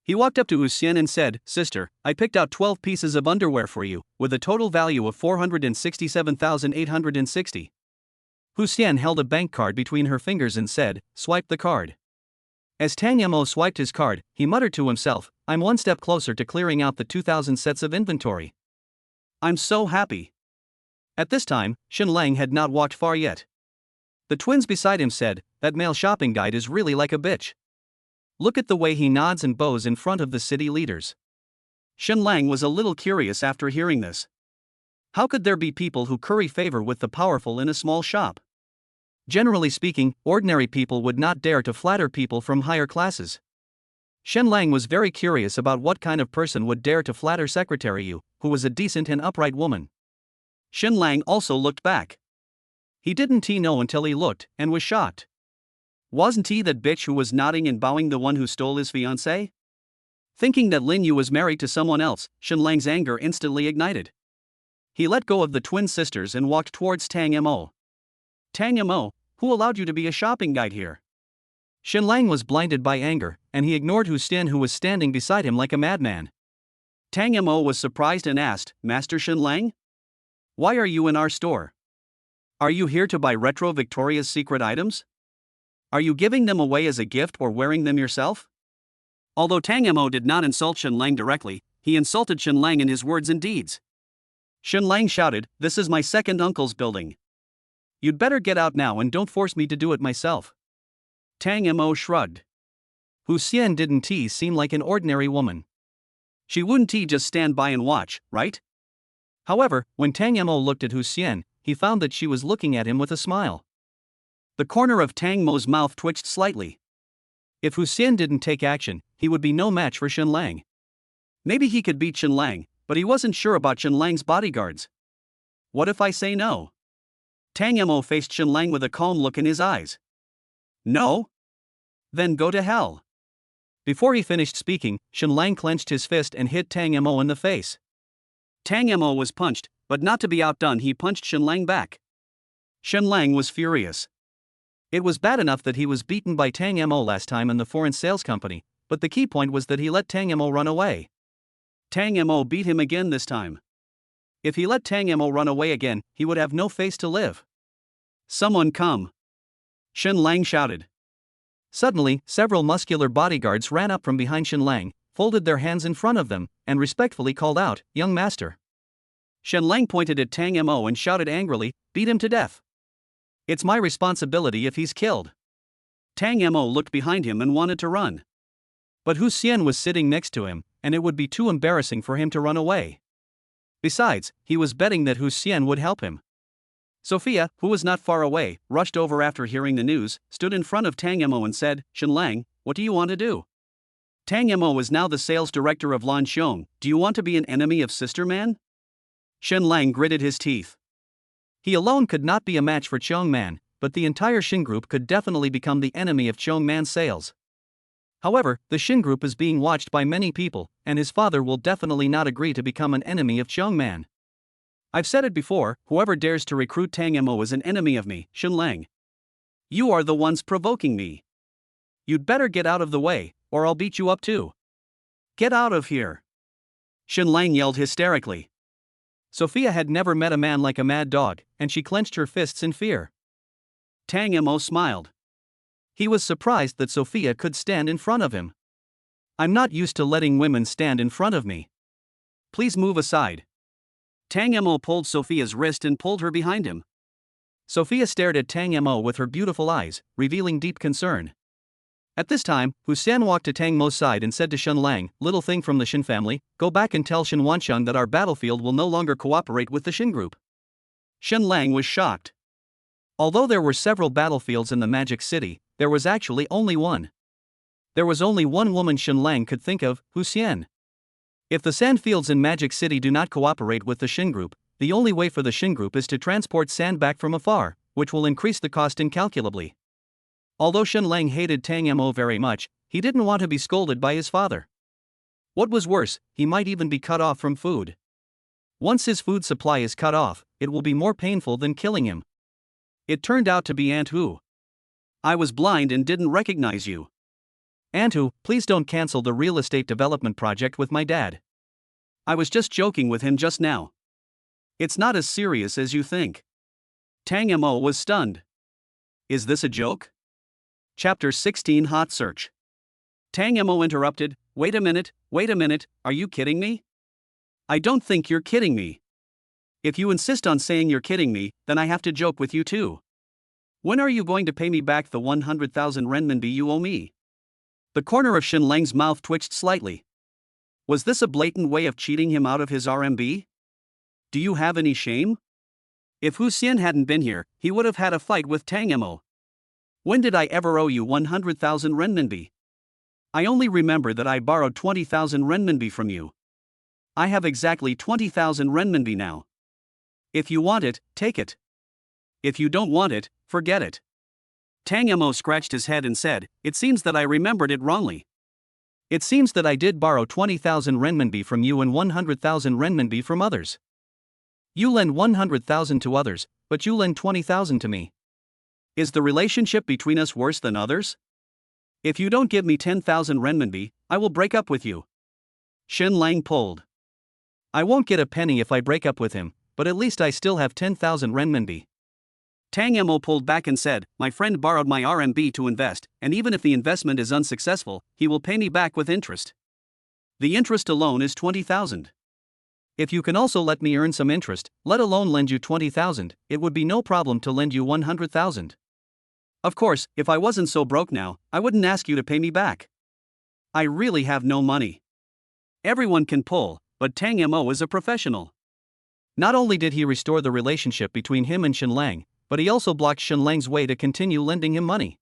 He walked up to Hu Xian and said, "Sister, I picked out 12 pieces of underwear for you, with a total value of 467,860. Hu Xian held a bank card between her fingers and said, "Swipe the card." As Tang Mo swiped his card, he muttered to himself, "I'm one step closer to clearing out the 2,000 sets of inventory. I'm so happy." At this time, Shen Lang had not walked far yet. The twins beside him said, "That male shopping guide is really like a bitch. Look at the way he nods and bows in front of the city leaders." Shen Lang was a little curious after hearing this. How could there be people who curry favor with the powerful in a small shop? Generally speaking, ordinary people would not dare to flatter people from higher classes. Shen Lang was very curious about what kind of person would dare to flatter Secretary Yu, who was a decent and upright woman. Shen Lang also looked back. He didn't know until he looked, and was shocked. Wasn't he that bitch who was nodding and bowing the one who stole his fiancée? Thinking that Lin Yu was married to someone else, Shen Lang's anger instantly ignited. He let go of the twin sisters and walked towards Tang Mo. "Tang Mo, who allowed you to be a shopping guide here?" Shen Lang was blinded by anger, and he ignored Hu Xian, who was standing beside him like a madman. Tang Mo was surprised and asked, "Master Shen Lang? Why are you in our store? Are you here to buy retro Victoria's Secret items? Are you giving them away as a gift or wearing them yourself?" Although Tang Mo did not insult Shen Lang directly, he insulted Shen Lang in his words and deeds. Shen Lang shouted, "This is my second uncle's building. You'd better get out now and don't force me to do it myself." Tang Mo shrugged. Hu Xian didn't seem like an ordinary woman. She wouldn't just stand by and watch, right? However, when Tang Mo looked at Hu Xian, he found that she was looking at him with a smile. The corner of Tang Mo's mouth twitched slightly. If Hu Xian didn't take action, he would be no match for Shen Lang. Maybe he could beat Shen Lang, but he wasn't sure about Shen Lang's bodyguards. "What if I say no?" Tang Mo faced Shen Lang with a calm look in his eyes. "No? Then go to hell." Before he finished speaking, Shen Lang clenched his fist and hit Tang Mo in the face. Tang Mo was punched, but not to be outdone, he punched Shen Lang back. Shen Lang was furious. It was bad enough that he was beaten by Tang Mo last time in the foreign sales company, but the key point was that he let Tang Mo run away. Tang Mo beat him again this time. If he let Tang Mo run away again, he would have no face to live. "Someone come!" Shen Lang shouted. Suddenly, several muscular bodyguards ran up from behind Shen Lang, folded their hands in front of them, and respectfully called out, "Young master." Shen Lang pointed at Tang Mo and shouted angrily, "Beat him to death. It's my responsibility if he's killed." Tang Mo looked behind him and wanted to run. But Hu Xian was sitting next to him, and it would be too embarrassing for him to run away. Besides, he was betting that Hu Xian would help him. Sophia, who was not far away, rushed over after hearing the news, stood in front of Tang Mo and said, "Shen Lang, what do you want to do? Tang Mo was now the sales director of Lan Xiong. Do you want to be an enemy of Sister Man?" Shen Lang gritted his teeth. He alone could not be a match for Chong Man, but the entire Shin Group could definitely become the enemy of Chong Man's sales. However, the Shin Group is being watched by many people, and his father will definitely not agree to become an enemy of Chong Man. I've said it before, whoever dares to recruit Tang Mo as an enemy of me, Shen Lang. You are the ones provoking me. You'd better get out of the way, or I'll beat you up too. Get out of here. Shen Lang yelled hysterically. Sophia had never met a man like a mad dog, and she clenched her fists in fear. Tang Mo smiled. He was surprised that Sophia could stand in front of him. "I'm not used to letting women stand in front of me. Please move aside." Tang Mo pulled Sophia's wrist and pulled her behind him. Sophia stared at Tang Mo with her beautiful eyes, revealing deep concern. At this time, Hu Xian walked to Tang Mo's side and said to Shen Lang, "Little thing from the Shin family, go back and tell Shin Wansheng that our battlefield will no longer cooperate with the Shin Group." Shen Lang was shocked. Although there were several battlefields in the Magic City, there was actually only one. There was only one woman Shen Lang could think of, Hu Xian. If the sandfields in Magic City do not cooperate with the Shin Group, the only way for the Shin Group is to transport sand back from afar, which will increase the cost incalculably. Although Shen Lang hated Tang Mo very much, he didn't want to be scolded by his father. What was worse, he might even be cut off from food. Once his food supply is cut off, it will be more painful than killing him. It turned out to be Aunt Hu. I was blind and didn't recognize you. Antu, please don't cancel the real estate development project with my dad. I was just joking with him just now. It's not as serious as you think. Tang Mo was stunned. Is this a joke? Chapter 16 Hot Search. Tang Mo interrupted, wait a minute, are you kidding me? I don't think you're kidding me. If you insist on saying you're kidding me, then I have to joke with you too. When are you going to pay me back the 100,000 renminbi you owe me? The corner of Shen Lang's mouth twitched slightly. Was this a blatant way of cheating him out of his RMB? Do you have any shame? If Hu Xian hadn't been here, he would have had a fight with Tang Mo. When did I ever owe you 100,000 renminbi? I only remember that I borrowed 20,000 renminbi from you. I have exactly 20,000 renminbi now. If you want it, take it. If you don't want it, forget it. Tang Mo scratched his head and said, it seems that I remembered it wrongly. It seems that I did borrow 20,000 renminbi from you and 100,000 renminbi from others. You lend 100,000 to others, but you lend 20,000 to me. Is the relationship between us worse than others? If you don't give me 10,000 renminbi, I will break up with you. Shen Lang pulled. I won't get a penny if I break up with him, but at least I still have 10,000 renminbi. Tang Mo pulled back and said, my friend borrowed my RMB to invest, and even if the investment is unsuccessful, he will pay me back with interest. The interest alone is 20,000. If you can also let me earn some interest, let alone lend you 20,000, it would be no problem to lend you 100,000. Of course, if I wasn't so broke now, I wouldn't ask you to pay me back. I really have no money. Everyone can pull, but Tang Mo is a professional. Not only did he restore the relationship between him and Shen Lang, but he also blocked Shen Lang's way to continue lending him money.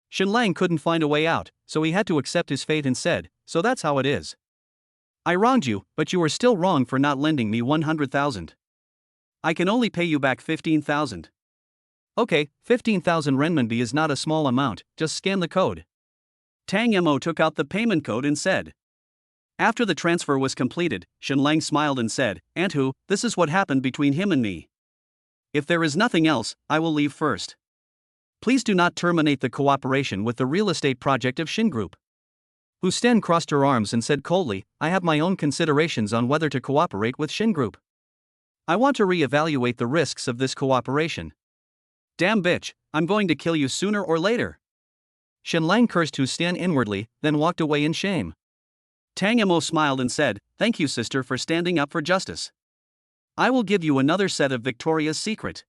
Shen Lang couldn't find a way out, so he had to accept his fate and said, so that's how it is. I wronged you, but you are still wrong for not lending me 100,000. I can only pay you back 15,000. Okay, 15,000 renminbi is not a small amount, just scan the code. Tang Mo took out the payment code and said. After the transfer was completed, Shen Lang smiled and said, Antu, this is what happened between him and me. If there is nothing else, I will leave first. Please do not terminate the cooperation with the real estate project of Shin Group. Hu Sten crossed her arms and said coldly, I have my own considerations on whether to cooperate with Shin Group. I want to re-evaluate the risks of this cooperation. Damn bitch, I'm going to kill you sooner or later. Shen Lang cursed Hu Sten inwardly, then walked away in shame. Tang Mo smiled and said, thank you sister for standing up for justice. I will give you another set of Victoria's Secret.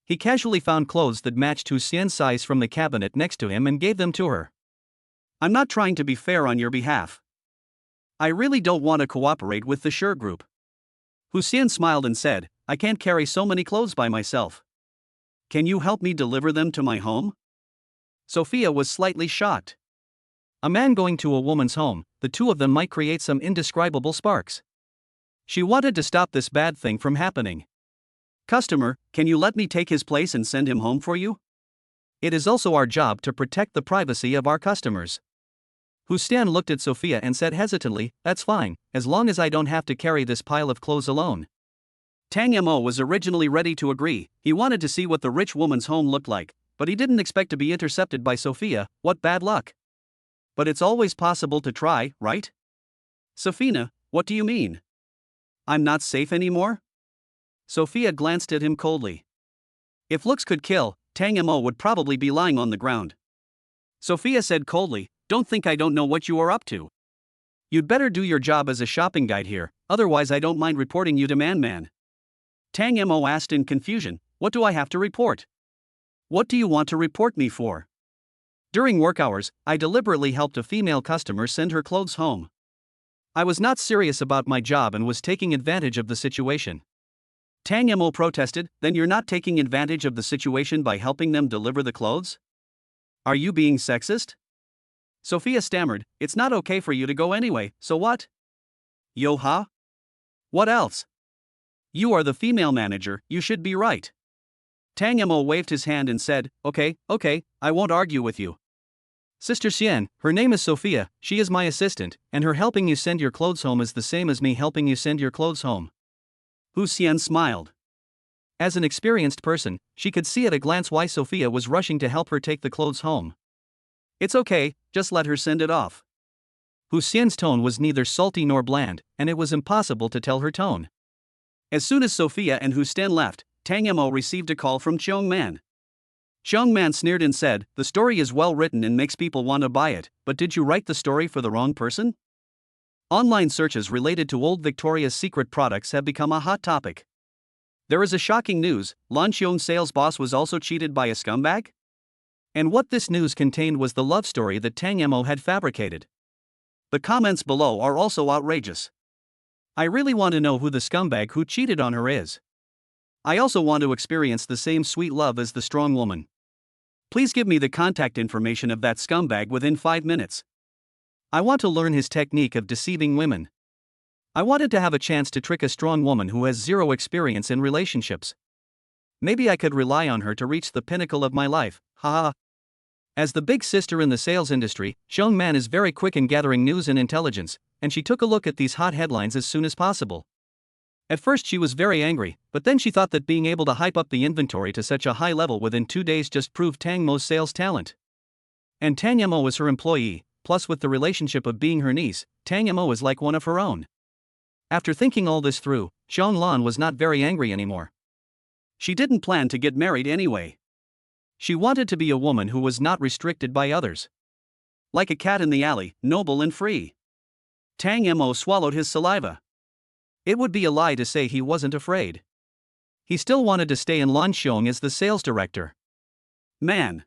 He casually found clothes that matched Hu Xian's size from the cabinet next to him and gave them to her. I'm not trying to be fair on your behalf. I really don't want to cooperate with the Sure Group. Hu Xian smiled and said, I can't carry so many clothes by myself. Can you help me deliver them to my home? Sophia was slightly shocked. A man going to a woman's home, the two of them might create some indescribable sparks. She wanted to stop this bad thing from happening. Customer, can you let me take his place and send him home for you? It is also our job to protect the privacy of our customers. Hu Sten looked at Sophia and said hesitantly, that's fine, as long as I don't have to carry this pile of clothes alone. Tang Mo was originally ready to agree, he wanted to see what the rich woman's home looked like, but he didn't expect to be intercepted by Sophia, what bad luck. But it's always possible to try, right? Sophina, what do you mean? I'm not safe anymore? Sophia glanced at him coldly. If looks could kill, Tang Mo would probably be lying on the ground. Sophia said coldly, don't think I don't know what you are up to. You'd better do your job as a shopping guide here, otherwise I don't mind reporting you to Man. Tang Mo asked in confusion, what do I have to report? What do you want to report me for? During work hours, I deliberately helped a female customer send her clothes home. I was not serious about my job and was taking advantage of the situation. Tang Mo protested, then you're not taking advantage of the situation by helping them deliver the clothes? Are you being sexist? Sophia stammered, it's not okay for you to go anyway, so what? Yo-ha? What else? You are the female manager, you should be right. Tang Mo waved his hand and said, okay, I won't argue with you. Sister Xian, her name is Sophia, she is my assistant, and her helping you send your clothes home is the same as me helping you send your clothes home. Hu Xian smiled. As an experienced person, she could see at a glance why Sophia was rushing to help her take the clothes home. It's okay, just let her send it off. Hu Xian's tone was neither salty nor bland, and it was impossible to tell her tone. As soon as Sophia and Hu Stan left, Tang Mo received a call from Cheong Man. Cheong Man sneered and said, "The story is well written and makes people want to buy it, but did you write the story for the wrong person?" Online searches related to old Victoria's Secret products have become a hot topic. There is a shocking news: Lan Xiong's sales boss was also cheated by a scumbag? And what this news contained was the love story that Tang Mo had fabricated. The comments below are also outrageous. I really want to know who the scumbag who cheated on her is. I also want to experience the same sweet love as the strong woman. Please give me the contact information of that scumbag within 5 minutes. I want to learn his technique of deceiving women. I wanted to have a chance to trick a strong woman who has zero experience in relationships. Maybe I could rely on her to reach the pinnacle of my life, haha. As the big sister in the sales industry, Cheong Man is very quick in gathering news and intelligence, and she took a look at these hot headlines as soon as possible. At first she was very angry, but then she thought that being able to hype up the inventory to such a high level within 2 days just proved Tang Mo's sales talent. And Tang Mo was her employee, plus with the relationship of being her niece, Tang Mo is like one of her own. After thinking all this through, Xiong Lan was not very angry anymore. She didn't plan to get married anyway. She wanted to be a woman who was not restricted by others. Like a cat in the alley, noble and free. Tang Mo swallowed his saliva. It would be a lie to say he wasn't afraid. He still wanted to stay in Lanxiong as the sales director. Man.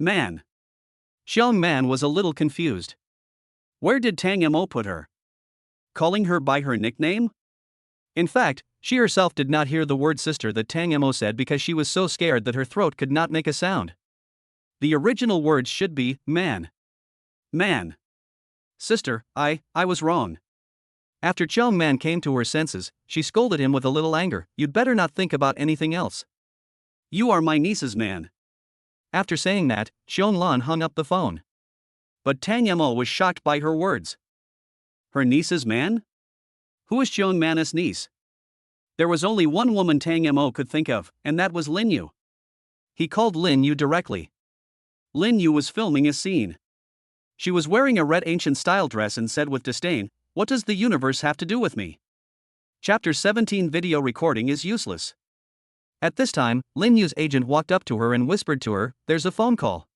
Xiong Man was a little confused. Where did Tang Mo put her? Calling her by her nickname? In fact, she herself did not hear the word sister that Tang Mo said because she was so scared that her throat could not make a sound. The original words should be, man. Sister, I was wrong. After Cheong Man came to her senses, she scolded him with a little anger. You'd better not think about anything else. You are my niece's man. After saying that, Xiong Lan hung up the phone. But Tang Mo was shocked by her words. Her niece's man? Who is Cheong Man's niece? There was only one woman Tang Mo could think of, and that was Lin Yu. He called Lin Yu directly. Lin Yu was filming a scene. She was wearing a red ancient-style dress and said with disdain, "What does the universe have to do with me?" Chapter 17 video recording is useless. At this time, Lin Yu's agent walked up to her and whispered to her, "There's a phone call."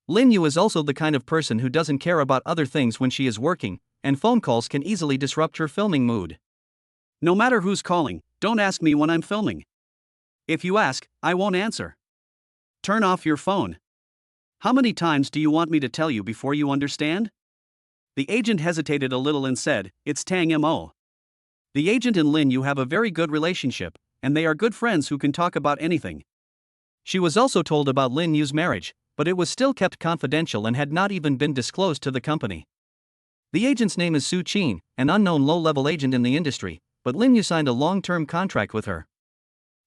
Lin Yu is also the kind of person who doesn't care about other things when she is working, and phone calls can easily disrupt her filming mood. No matter who's calling, don't ask me when I'm filming. If you ask, I won't answer. Turn off your phone. How many times do you want me to tell you before you understand? The agent hesitated a little and said, "It's Tang Mo." The agent and Lin Yu have a very good relationship, and they are good friends who can talk about anything. She was also told about Lin Yu's marriage, but it was still kept confidential and had not even been disclosed to the company. The agent's name is Su Qin, an unknown low-level agent in the industry, but Lin Yu signed a long-term contract with her.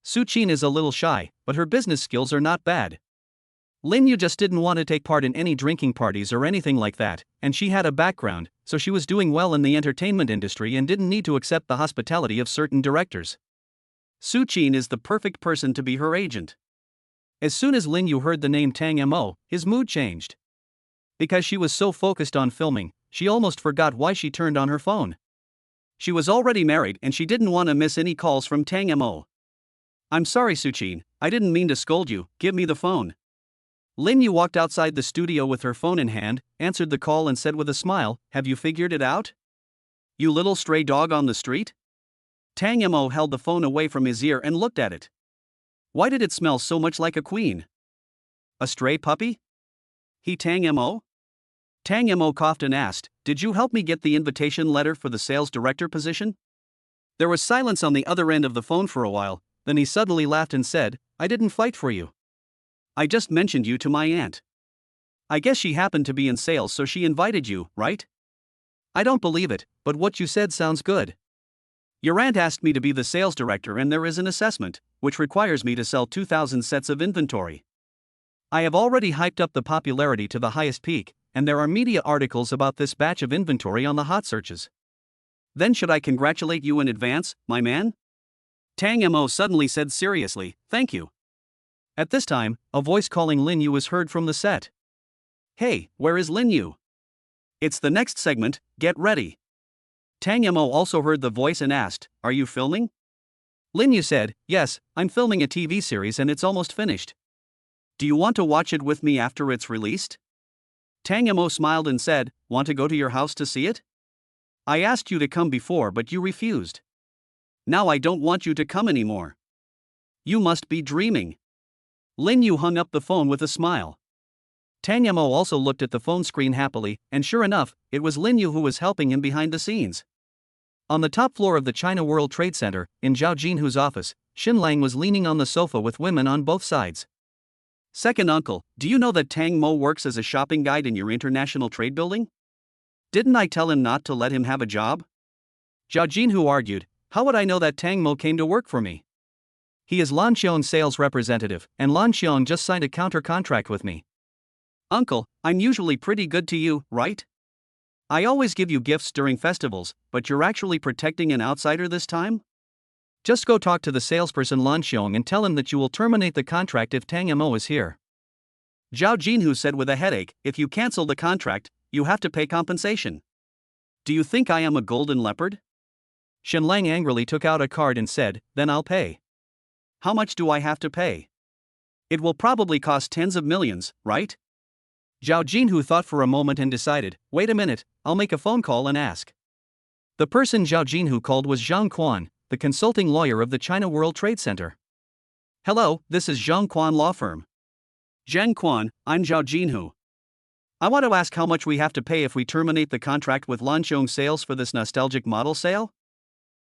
Su Qin is a little shy, but her business skills are not bad. Lin Yu just didn't want to take part in any drinking parties or anything like that, and she had a background, so she was doing well in the entertainment industry and didn't need to accept the hospitality of certain directors. Su Qin is the perfect person to be her agent. As soon as Lin Yu heard the name Tang Mo, his mood changed. Because she was so focused on filming, she almost forgot why she turned on her phone. She was already married and she didn't want to miss any calls from Tang Mo. "I'm sorry, Su Qin, I didn't mean to scold you, give me the phone." Lin Yu walked outside the studio with her phone in hand, answered the call and said with a smile, "Have you figured it out? You little stray dog on the street?" Tang Mo held the phone away from his ear and looked at it. Why did it smell so much like a queen? A stray puppy? He Tang Mo? Tang Mo coughed and asked, "Did you help me get the invitation letter for the sales director position?" There was silence on the other end of the phone for a while, then he suddenly laughed and said, "I didn't fight for you. I just mentioned you to my aunt. I guess she happened to be in sales so she invited you, right?" "I don't believe it, but what you said sounds good." "Your aunt asked me to be the sales director and there is an assessment, which requires me to sell 2,000 sets of inventory. I have already hyped up the popularity to the highest peak, and there are media articles about this batch of inventory on the hot searches. Then should I congratulate you in advance, my man?" Tang Mo suddenly said seriously, "Thank you." At this time, a voice calling Lin Yu was heard from the set. "Hey, where is Lin Yu?" "It's the next segment, get ready." Tang Mo also heard the voice and asked, "Are you filming?" Lin Yu said, "Yes, I'm filming a TV series and it's almost finished." "Do you want to watch it with me after it's released?" Tang Mo smiled and said, "Want to go to your house to see it? I asked you to come before but you refused. Now I don't want you to come anymore. You must be dreaming." Lin Yu hung up the phone with a smile. Tang Mo also looked at the phone screen happily, and sure enough, it was Lin Yu who was helping him behind the scenes. On the top floor of the China World Trade Center, in Zhao Jinhu's office, Xin Lang was leaning on the sofa with women on both sides. "Second uncle, do you know that Tang Mo works as a shopping guide in your international trade building? Didn't I tell him not to let him have a job?" Zhao Jinhu argued, "How would I know that Tang Mo came to work for me? He is Lan Xiong's sales representative, and Lan Xiong just signed a counter-contract with me." "Uncle, I'm usually pretty good to you, right? I always give you gifts during festivals, but you're actually protecting an outsider this time?" "Just go talk to the salesperson Lan Xiong and tell him that you will terminate the contract if Tang Mo is here." Zhao Jinhu said with a headache, "If you cancel the contract, you have to pay compensation. Do you think I am a golden leopard?" Xin Lang angrily took out a card and said, "Then I'll pay." "How much do I have to pay? It will probably cost tens of millions, right?" Zhao Jinhu thought for a moment and decided, "Wait a minute, I'll make a phone call and ask." The person Zhao Jinhu called was Zhang Quan, the consulting lawyer of the China World Trade Center. "Hello, this is Zhang Quan Law Firm." "Zhang Quan, I'm Zhao Jinhu. I want to ask how much we have to pay if we terminate the contract with Lan Xiong Sales for this nostalgic model sale."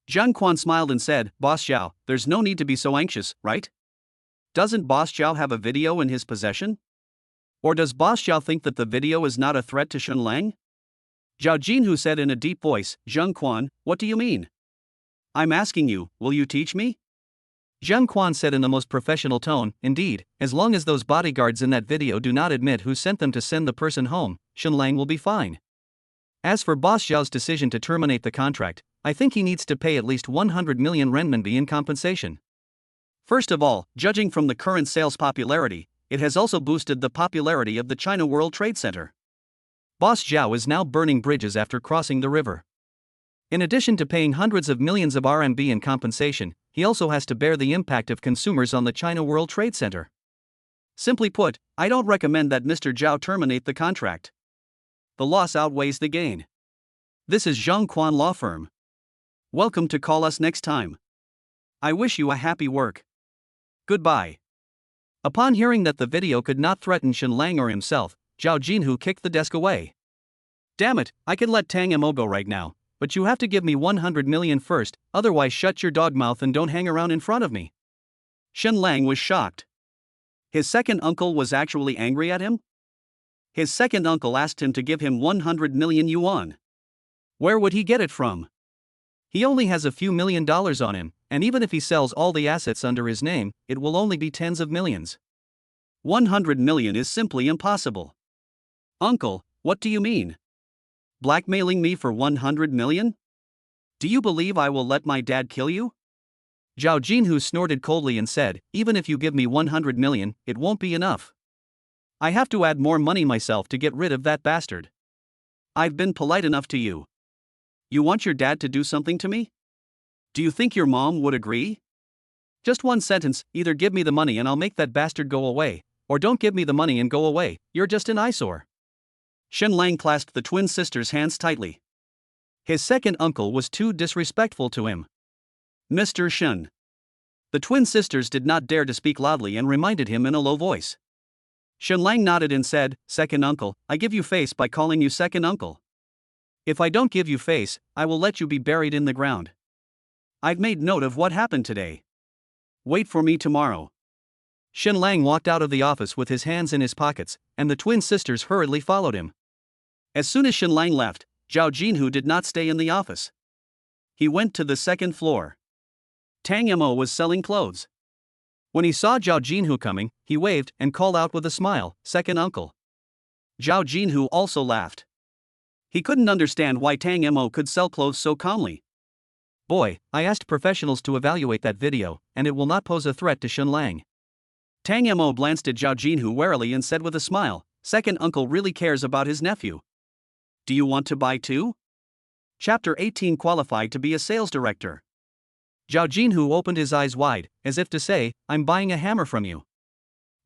Zhang Quan smiled and said, "Boss Zhao, there's no need to be so anxious, right? Doesn't Boss Zhao have a video in his possession? Or does Boss Zhao think that the video is not a threat to Xin Lang?" Zhao Jinhu said in a deep voice, "Zhang Quan, what do you mean? I'm asking you, will you teach me?" Zhang Quan said in the most professional tone, "Indeed, as long as those bodyguards in that video do not admit who sent them to send the person home, Xin Lang will be fine. As for Boss Zhao's decision to terminate the contract, I think he needs to pay at least 100 million renminbi in compensation. First of all, judging from the current sales popularity, it has also boosted the popularity of the China World Trade Center. Boss Zhao is now burning bridges after crossing the river. In addition to paying hundreds of millions of RMB in compensation, he also has to bear the impact of consumers on the China World Trade Center. Simply put, I don't recommend that Mr. Zhao terminate the contract. The loss outweighs the gain. This is Zhang Quan Law Firm. Welcome to call us next time. I wish you a happy work. Goodbye." Upon hearing that the video could not threaten Xin Lang or himself, Zhao Jinhu kicked the desk away. "Damn it, I can let Tang Mo go right now, but you have to give me 100 million first, otherwise shut your dog mouth and don't hang around in front of me." Xin Lang was shocked. His second uncle was actually angry at him? His second uncle asked him to give him 100 million yuan. Where would he get it from? He only has a few $1,000,000 on him, and even if he sells all the assets under his name, it will only be tens of millions. 100 million is simply impossible. "Uncle, what do you mean? Blackmailing me for 100 million? Do you believe I will let my dad kill you?" Zhao Jinhu snorted coldly and said, "Even if you give me 100 million, it won't be enough. I have to add more money myself to get rid of that bastard. I've been polite enough to you. You want your dad to do something to me? Do you think your mom would agree? Just one sentence, either give me the money and I'll make that bastard go away, or don't give me the money and go away, you're just an eyesore." Xin Lang clasped the twin sister's hands tightly. His second uncle was too disrespectful to him. "Mr. Xin." The twin sisters did not dare to speak loudly and reminded him in a low voice. Xin Lang nodded and said, "Second uncle, I give you face by calling you second uncle. If I don't give you face, I will let you be buried in the ground. I've made note of what happened today. Wait for me tomorrow." Xin Lang walked out of the office with his hands in his pockets, and the twin sisters hurriedly followed him. As soon as Xin Lang left, Zhao Jinhu did not stay in the office. He went to the second floor. Tang Mo was selling clothes. When he saw Zhao Jinhu coming, he waved and called out with a smile, "Second uncle." Zhao Jinhu also laughed. He couldn't understand why Tang Mo could sell clothes so calmly. Boy, I asked professionals to evaluate that video, and it will not pose a threat to Shenlang. Tang Mo glanced at Zhao Jinhu warily and said with a smile, second uncle really cares about his nephew. Do you want to buy too? Chapter 18 Qualified to be a sales director. Zhao Jinhu opened his eyes wide, as if to say, I'm buying a hammer from you.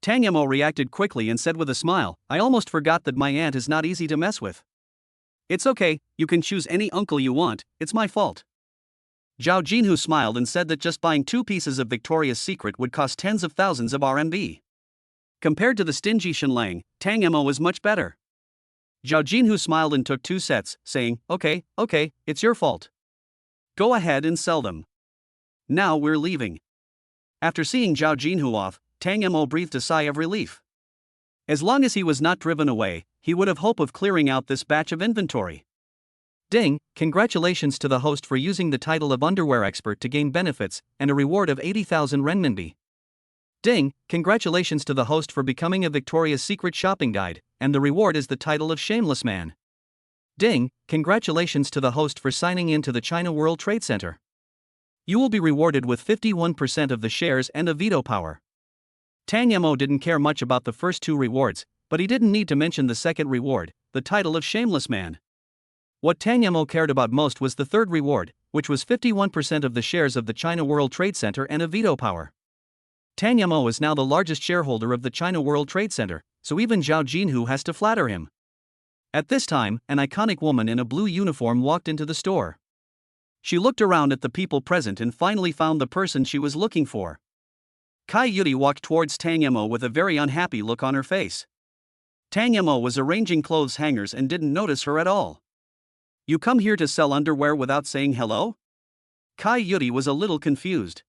Tang Mo reacted quickly and said with a smile, I almost forgot that my aunt is not easy to mess with. It's okay, you can choose any uncle you want, it's my fault. Zhao Jinhu smiled and said that just buying 2 pieces of Victoria's Secret would cost tens of thousands of RMB. Compared to the stingy Shenlang, Tang Mo was much better. Zhao Jinhu smiled and took 2 sets, saying, okay, it's your fault. Go ahead and sell them. Now we're leaving. After seeing Zhao Jinhu off, Tang Mo breathed a sigh of relief. As long as he was not driven away, he would have hope of clearing out this batch of inventory. Ding, congratulations to the host for using the title of underwear expert to gain benefits and a reward of 80,000 renminbi. Ding, congratulations to the host for becoming a Victoria's Secret shopping guide, and the reward is the title of shameless man. Ding, congratulations to the host for signing in to the China World Trade Center. You will be rewarded with 51% of the shares and a veto power. Tang Mo didn't care much about the first 2 rewards, but he didn't need to mention the second reward, the title of shameless man. What Tang Mo cared about most was the third reward, which was 51% of the shares of the China World Trade Center and a veto power. Tang Mo is now the largest shareholder of the China World Trade Center, so even Zhao Jinhu has to flatter him. At this time, an iconic woman in a blue uniform walked into the store. She looked around at the people present and finally found the person she was looking for. Kai Yudi walked towards Tang Mo with a very unhappy look on her face. Tang Mo was arranging clothes hangers and didn't notice her at all. You come here to sell underwear without saying hello? Kai Yudi was a little confused.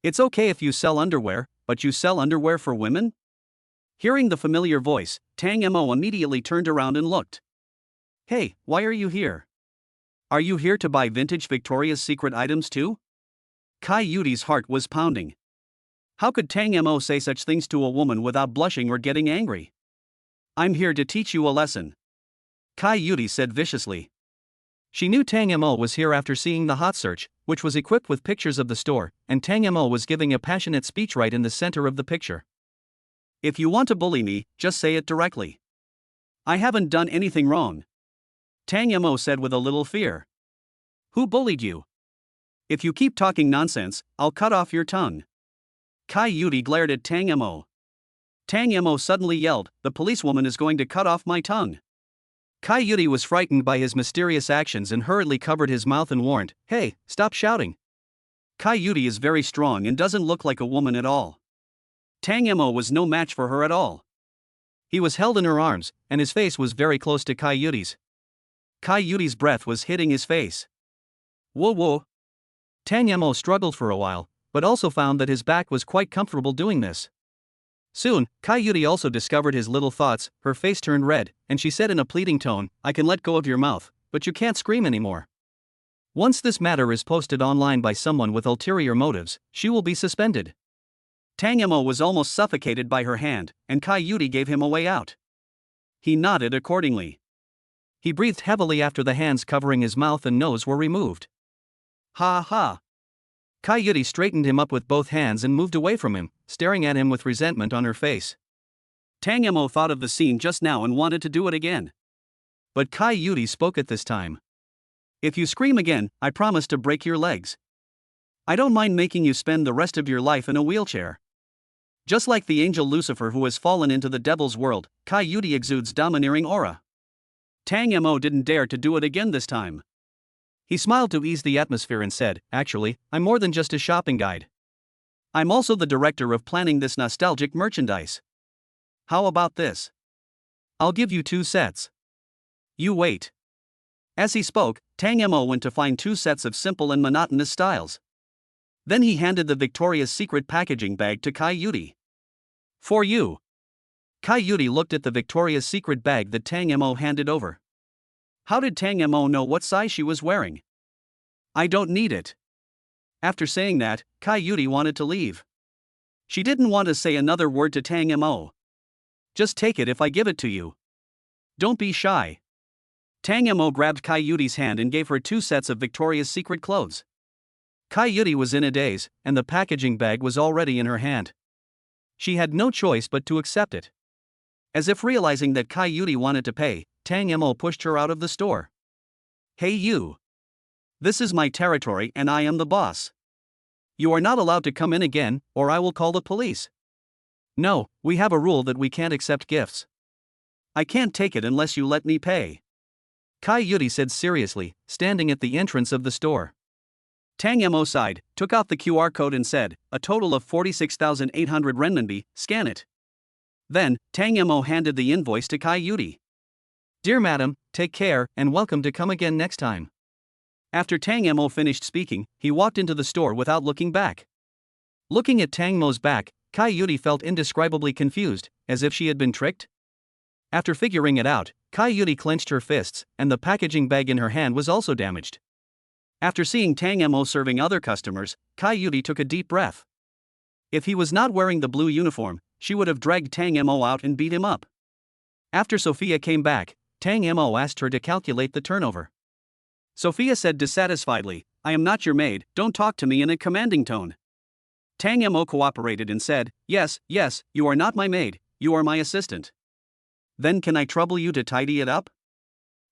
It's okay if you sell underwear, but you sell underwear for women? Hearing the familiar voice, Tang Mo immediately turned around and looked. Hey, why are you here? Are you here to buy vintage Victoria's Secret items too? Kai Yudi's heart was pounding. How could Tang Mo say such things to a woman without blushing or getting angry? I'm here to teach you a lesson. Kai Yudi said viciously. She knew Tang Mo was here after seeing the hot search, which was equipped with pictures of the store, and Tang Mo was giving a passionate speech right in the center of the picture. If you want to bully me, just say it directly. I haven't done anything wrong. Tang Mo said with a little fear. Who bullied you? If you keep talking nonsense, I'll cut off your tongue. Kai Yudi glared at Tang Mo. Tang Mo suddenly yelled, the policewoman is going to cut off my tongue. Kai Yudi was frightened by his mysterious actions and hurriedly covered his mouth and warned, hey, stop shouting. Kai Yudi is very strong and doesn't look like a woman at all. Tang Mo was no match for her at all. He was held in her arms, and his face was very close to Kai Yudi's. Kai Yudi's breath was hitting his face. Whoa. Tang Mo struggled for a while, but also found that his back was quite comfortable doing this. Soon, Kai Yudi also discovered his little thoughts, her face turned red, and she said in a pleading tone, I can let go of your mouth, but you can't scream anymore. Once this matter is posted online by someone with ulterior motives, she will be suspended. Tang Mo was almost suffocated by her hand, and Kai Yudi gave him a way out. He nodded accordingly. He breathed heavily after the hands covering his mouth and nose were removed. Ha. Kai Yudi straightened him up with both hands and moved away from him, staring at him with resentment on her face. Tang Mo thought of the scene just now and wanted to do it again. But Kai Yudi spoke at this time. If you scream again, I promise to break your legs. I don't mind making you spend the rest of your life in a wheelchair. Just like the angel Lucifer who has fallen into the devil's world, Kai Yudi exudes domineering aura. Tang Mo didn't dare to do it again this time. He smiled to ease the atmosphere and said, actually, I'm more than just a shopping guide. I'm also the director of planning this nostalgic merchandise. How about this? I'll give you 2 sets. You wait. As he spoke, Tang Mo went to find 2 sets of simple and monotonous styles. Then he handed the Victoria's Secret packaging bag to Kai Yudi. For you. Kai Yudi looked at the Victoria's Secret bag that Tang Mo handed over. How did Tang Mo know what size she was wearing? I don't need it. After saying that, Kai Yudi wanted to leave. She didn't want to say another word to Tang Mo. Just take it if I give it to you. Don't be shy. Tang Mo grabbed Kai Yudi's hand and gave her 2 sets of Victoria's Secret clothes. Yuri was in a daze, and the packaging bag was already in her hand. She had no choice but to accept it. As if realizing that Yuri wanted to pay, Tang Mo pushed her out of the store. "Hey you! This is my territory and I am the boss. You are not allowed to come in again, or I will call the police." "No, we have a rule that we can't accept gifts." "I can't take it unless you let me pay," Yuri said seriously, standing at the entrance of the store. Tang Mo sighed, took out the QR code and said, "A total of 46,800 renminbi, scan it." Then, Tang Mo handed the invoice to Yuri. "Dear madam, take care and welcome to come again next time." After Tang Mo finished speaking, he walked into the store without looking back. Looking at Tang Mo's back, Yuri felt indescribably confused, as if she had been tricked. After figuring it out, Yuri clenched her fists, and the packaging bag in her hand was also damaged. After seeing Tang Mo serving other customers, Yuri took a deep breath. If he was not wearing the blue uniform, she would have dragged Tang Mo out and beat him up. After Sophia came back, Tang Mo asked her to calculate the turnover. Sophia said dissatisfiedly, "I am not your maid, don't talk to me in a commanding tone." Tang Mo cooperated and said, yes, you are not my maid, you are my assistant." "Then can I trouble you to tidy it up?"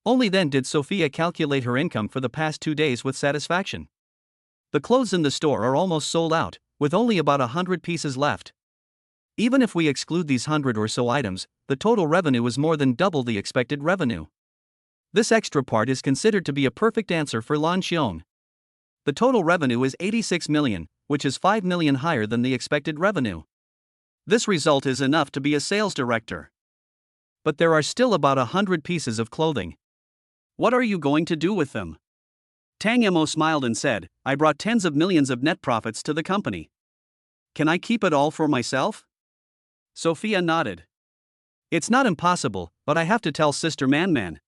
Only then did Sophia calculate her income for the past 2 days with satisfaction. The clothes in the store are almost sold out, with only about 100 pieces left. Even if we exclude these 100 or so items, the total revenue is more than double the expected revenue. This extra part is considered to be a perfect answer for Lan Xiong. The total revenue is 86 million, which is 5 million higher than the expected revenue. This result is enough to be a sales director. But there are still about 100 pieces of clothing. What are you going to do with them? Tang Mo smiled and said, "I brought tens of millions of net profits to the company. Can I keep it all for myself?" Sophia nodded. "It's not impossible, but I have to tell Sister Man.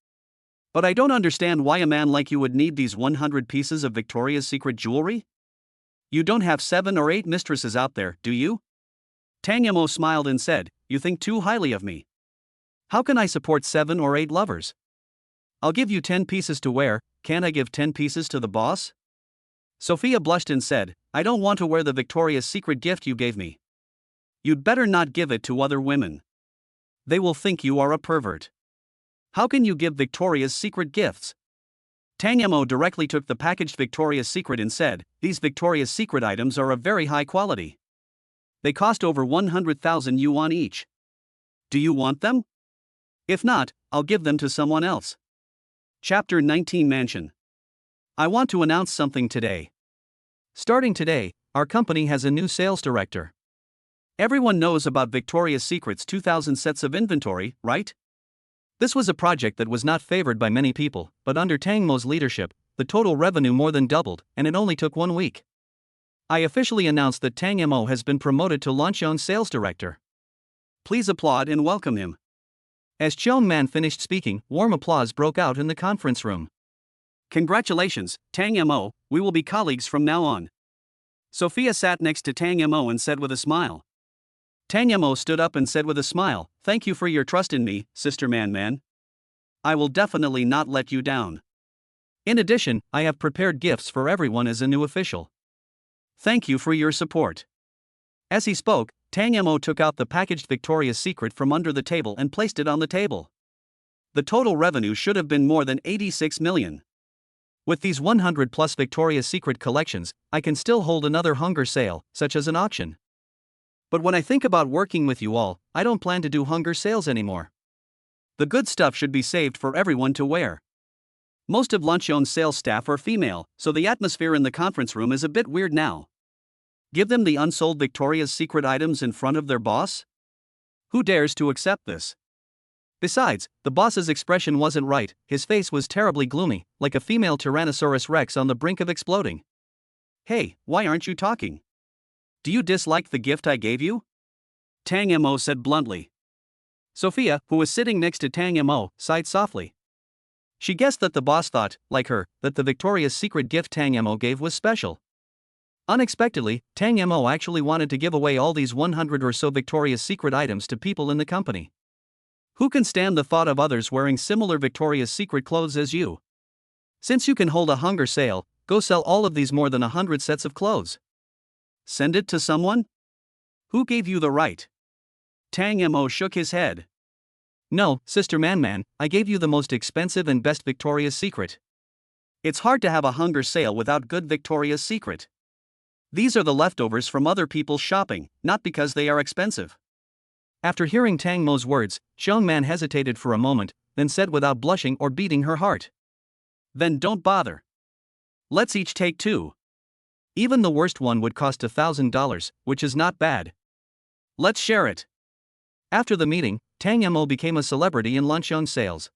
But I don't understand why a man like you would need these 100 pieces of Victoria's Secret jewelry? You don't have 7 or 8 mistresses out there, do you?" Tang Mo smiled and said, "You think too highly of me. How can I support 7 or 8 lovers? I'll give you 10 pieces to wear, can't I give 10 pieces to the boss?" Sophia blushed and said, "I don't want to wear the Victoria's Secret gift you gave me. You'd better not give it to other women. They will think you are a pervert. How can you give Victoria's Secret gifts?" Tang Mo directly took the packaged Victoria's Secret and said, "These Victoria's Secret items are of very high quality. They cost over 100,000 yuan each. Do you want them? If not, I'll give them to someone else." Chapter 19 Mansion. I want to announce something today. Starting today, our company has a new sales director. Everyone knows about Victoria's Secret's 2,000 sets of inventory, right? This was a project that was not favored by many people, but under Tang Mo's leadership, the total revenue more than doubled, and it only took 1 week. I officially announced that Tang Mo has been promoted to Lanqiong sales director. Please applaud and welcome him. As Cheong Man finished speaking, warm applause broke out in the conference room. Congratulations, Tang Mo, we will be colleagues from now on. Sophia sat next to Tang Mo and said with a smile. Tang Mo stood up and said with a smile, "Thank you for your trust in me, Sister Man. I will definitely not let you down. In addition, I have prepared gifts for everyone as a new official. Thank you for your support." As he spoke, Tang Mo took out the packaged Victoria's Secret from under the table and placed it on the table. The total revenue should have been more than 86 million. With these 100 plus Victoria's Secret collections, I can still hold another hunger sale, such as an auction. But when I think about working with you all, I don't plan to do hunger sales anymore. The good stuff should be saved for everyone to wear. Most of Lanqiong's sales staff are female, so the atmosphere in the conference room is a bit weird now. Give them the unsold Victoria's Secret items in front of their boss? Who dares to accept this? Besides, the boss's expression wasn't right, his face was terribly gloomy, like a female Tyrannosaurus Rex on the brink of exploding. Hey, why aren't you talking? Do you dislike the gift I gave you? Tang Mo said bluntly. Sophia, who was sitting next to Tang Mo, sighed softly. She guessed that the boss thought, like her, that the Victoria's Secret gift Tang Mo gave was special. Unexpectedly, Tang Mo actually wanted to give away all these 100 or so Victoria's Secret items to people in the company. Who can stand the thought of others wearing similar Victoria's Secret clothes as you? Since you can hold a hunger sale, Go sell all of these more than 100 sets of clothes. Send it to someone? Who gave you the right? Tang Mo shook his head. No, Sister Man, I gave you the most expensive and best Victoria's Secret. It's hard to have a hunger sale without good Victoria's Secret. These are the leftovers from other people's shopping, not because they are expensive. After hearing Tang Mo's words, Xiong Man hesitated for a moment, then said without blushing or beating her heart. Then don't bother. Let's each take 2. Even the worst one would cost $1,000, which is not bad. Let's share it. After the meeting, Tang Mo became a celebrity in Lanxiong sales.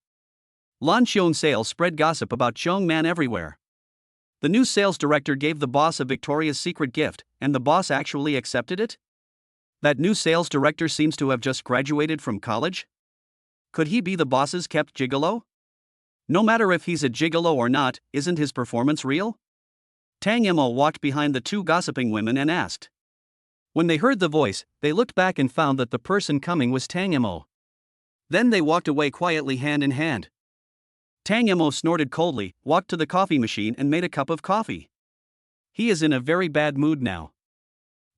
Lanxiong sales spread gossip about Xiong Man everywhere. The new sales director gave the boss a Victoria's Secret gift, and the boss actually accepted it? That new sales director seems to have just graduated from college? Could he be the boss's kept gigolo? No matter if he's a gigolo or not, isn't his performance real? Tang Mo walked behind the 2 gossiping women and asked. When they heard the voice, they looked back and found that the person coming was Tang Mo. Then they walked away quietly hand in hand. Tang Mo snorted coldly, walked to the coffee machine and made a cup of coffee. He is in a very bad mood now.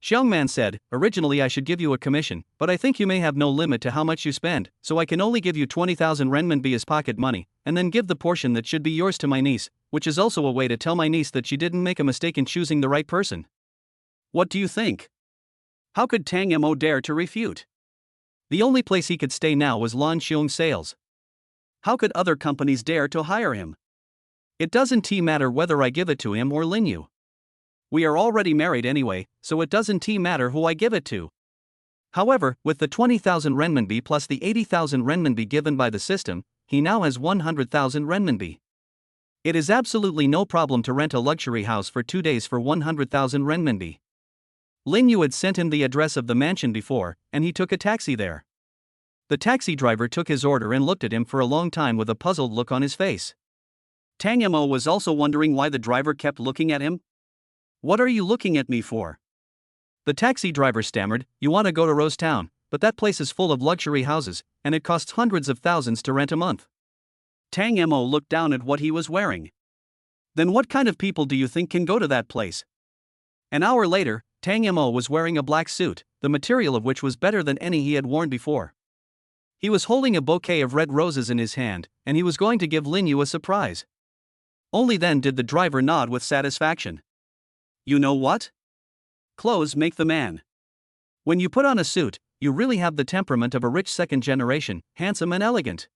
Xiong Man said, originally I should give you a commission, but I think you may have no limit to how much you spend, so I can only give you 20,000 renminbi as pocket money, and then give the portion that should be yours to my niece, which is also a way to tell my niece that she didn't make a mistake in choosing the right person. What do you think? How could Tang Mo dare to refute? The only place he could stay now was Lanxiong Sales. How could other companies dare to hire him? It doesn't matter whether I give it to him or Lin Yu. We are already married anyway, so it doesn't matter who I give it to. However, with the 20,000 renminbi plus the 80,000 renminbi given by the system, he now has 100,000 renminbi. It is absolutely no problem to rent a luxury house for 2 days for 100,000 renminbi. Lin Yu had sent him the address of the mansion before, and he took a taxi there. The taxi driver took his order and looked at him for a long time with a puzzled look on his face. Tang Mo was also wondering why the driver kept looking at him. What are you looking at me for? The taxi driver stammered, you want to go to Rose Town, but that place is full of luxury houses, and it costs hundreds of thousands to rent a month. Tang Mo looked down at what he was wearing. Then what kind of people do you think can go to that place? An hour later, Tang Mo was wearing a black suit, the material of which was better than any he had worn before. He was holding a bouquet of red roses in his hand, and he was going to give Lin Yu a surprise. Only then did the driver nod with satisfaction. You know what? Clothes make the man. When you put on a suit, you really have the temperament of a rich second generation, handsome and elegant.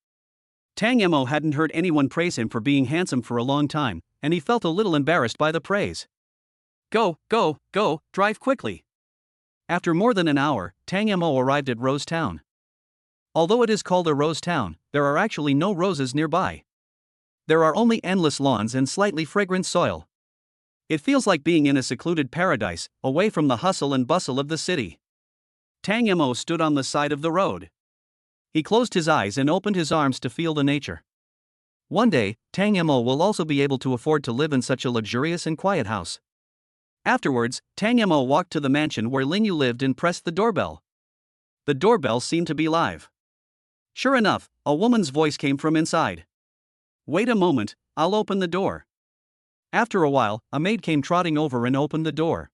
Tang Mo hadn't heard anyone praise him for being handsome for a long time, and he felt a little embarrassed by the praise. Go, drive quickly. After more than an hour, Tang Mo arrived at Rose Town. Although it is called a rose town, there are actually no roses nearby. There are only endless lawns and slightly fragrant soil. It feels like being in a secluded paradise, away from the hustle and bustle of the city. Tang Mo stood on the side of the road. He closed his eyes and opened his arms to feel the nature. One day, Tang Mo will also be able to afford to live in such a luxurious and quiet house. Afterwards, Tang Mo walked to the mansion where Lin Yu lived and pressed the doorbell. The doorbell seemed to be live. Sure enough, a woman's voice came from inside. Wait a moment, I'll open the door. After a while, a maid came trotting over and opened the door.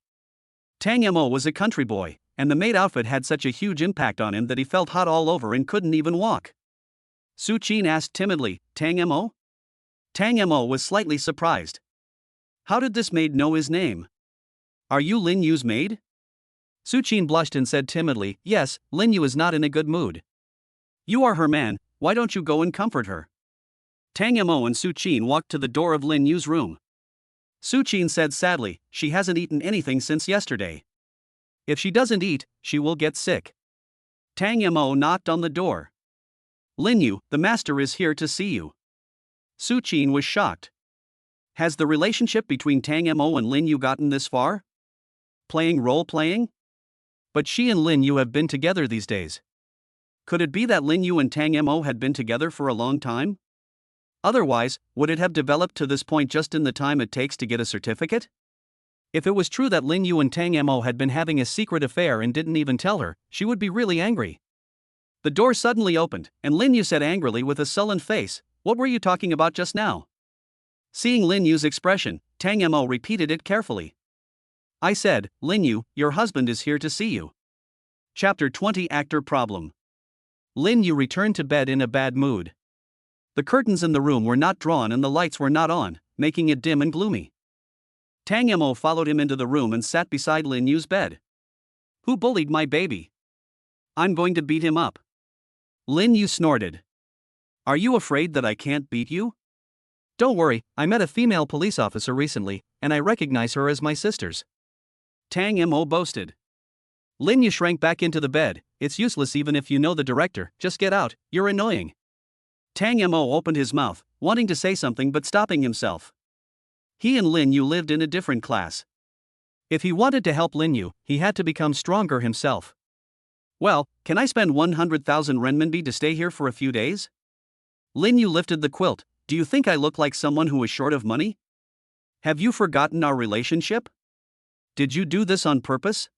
Tang Mo was a country boy, and the maid outfit had such a huge impact on him that he felt hot all over and couldn't even walk. Su Qin asked timidly, Tang Mo? Tang Mo was slightly surprised. How did this maid know his name? Are you Lin Yu's maid? Su Qin blushed and said timidly, yes, Lin Yu is not in a good mood. You are her man, why don't you go and comfort her? Tang Mo and Su Qin walked to the door of Lin Yu's room. Su Qin said sadly, she hasn't eaten anything since yesterday. If she doesn't eat, she will get sick. Tang Mo knocked on the door. Lin Yu, the master is here to see you. Su Qin was shocked. Has the relationship between Tang Mo and Lin Yu gotten this far? Playing role-playing? But she and Lin Yu have been together these days. Could it be that Lin Yu and Tang Mo had been together for a long time? Otherwise, would it have developed to this point just in the time it takes to get a certificate? If it was true that Lin Yu and Tang Mo had been having a secret affair and didn't even tell her, she would be really angry. The door suddenly opened, and Lin Yu said angrily with a sullen face, what were you talking about just now? Seeing Lin Yu's expression, Tang Mo repeated it carefully. I said, Lin Yu, your husband is here to see you. Chapter 20 Actor Problem. Lin Yu returned to bed in a bad mood. The curtains in the room were not drawn and the lights were not on, making it dim and gloomy. Tang Mo followed him into the room and sat beside Lin Yu's bed. Who bullied my baby? I'm going to beat him up. Lin Yu snorted. Are you afraid that I can't beat you? Don't worry, I met a female police officer recently, and I recognize her as my sister's. Tang Mo boasted. Lin Yu shrank back into the bed. It's useless even if you know the director, just get out, you're annoying. Tang Mo opened his mouth, wanting to say something but stopping himself. He and Lin Yu lived in a different class. If he wanted to help Lin Yu, he had to become stronger himself. Well, can I spend 100,000 renminbi to stay here for a few days? Lin Yu lifted the quilt. Do you think I look like someone who is short of money? Have you forgotten our relationship? Did you do this on purpose?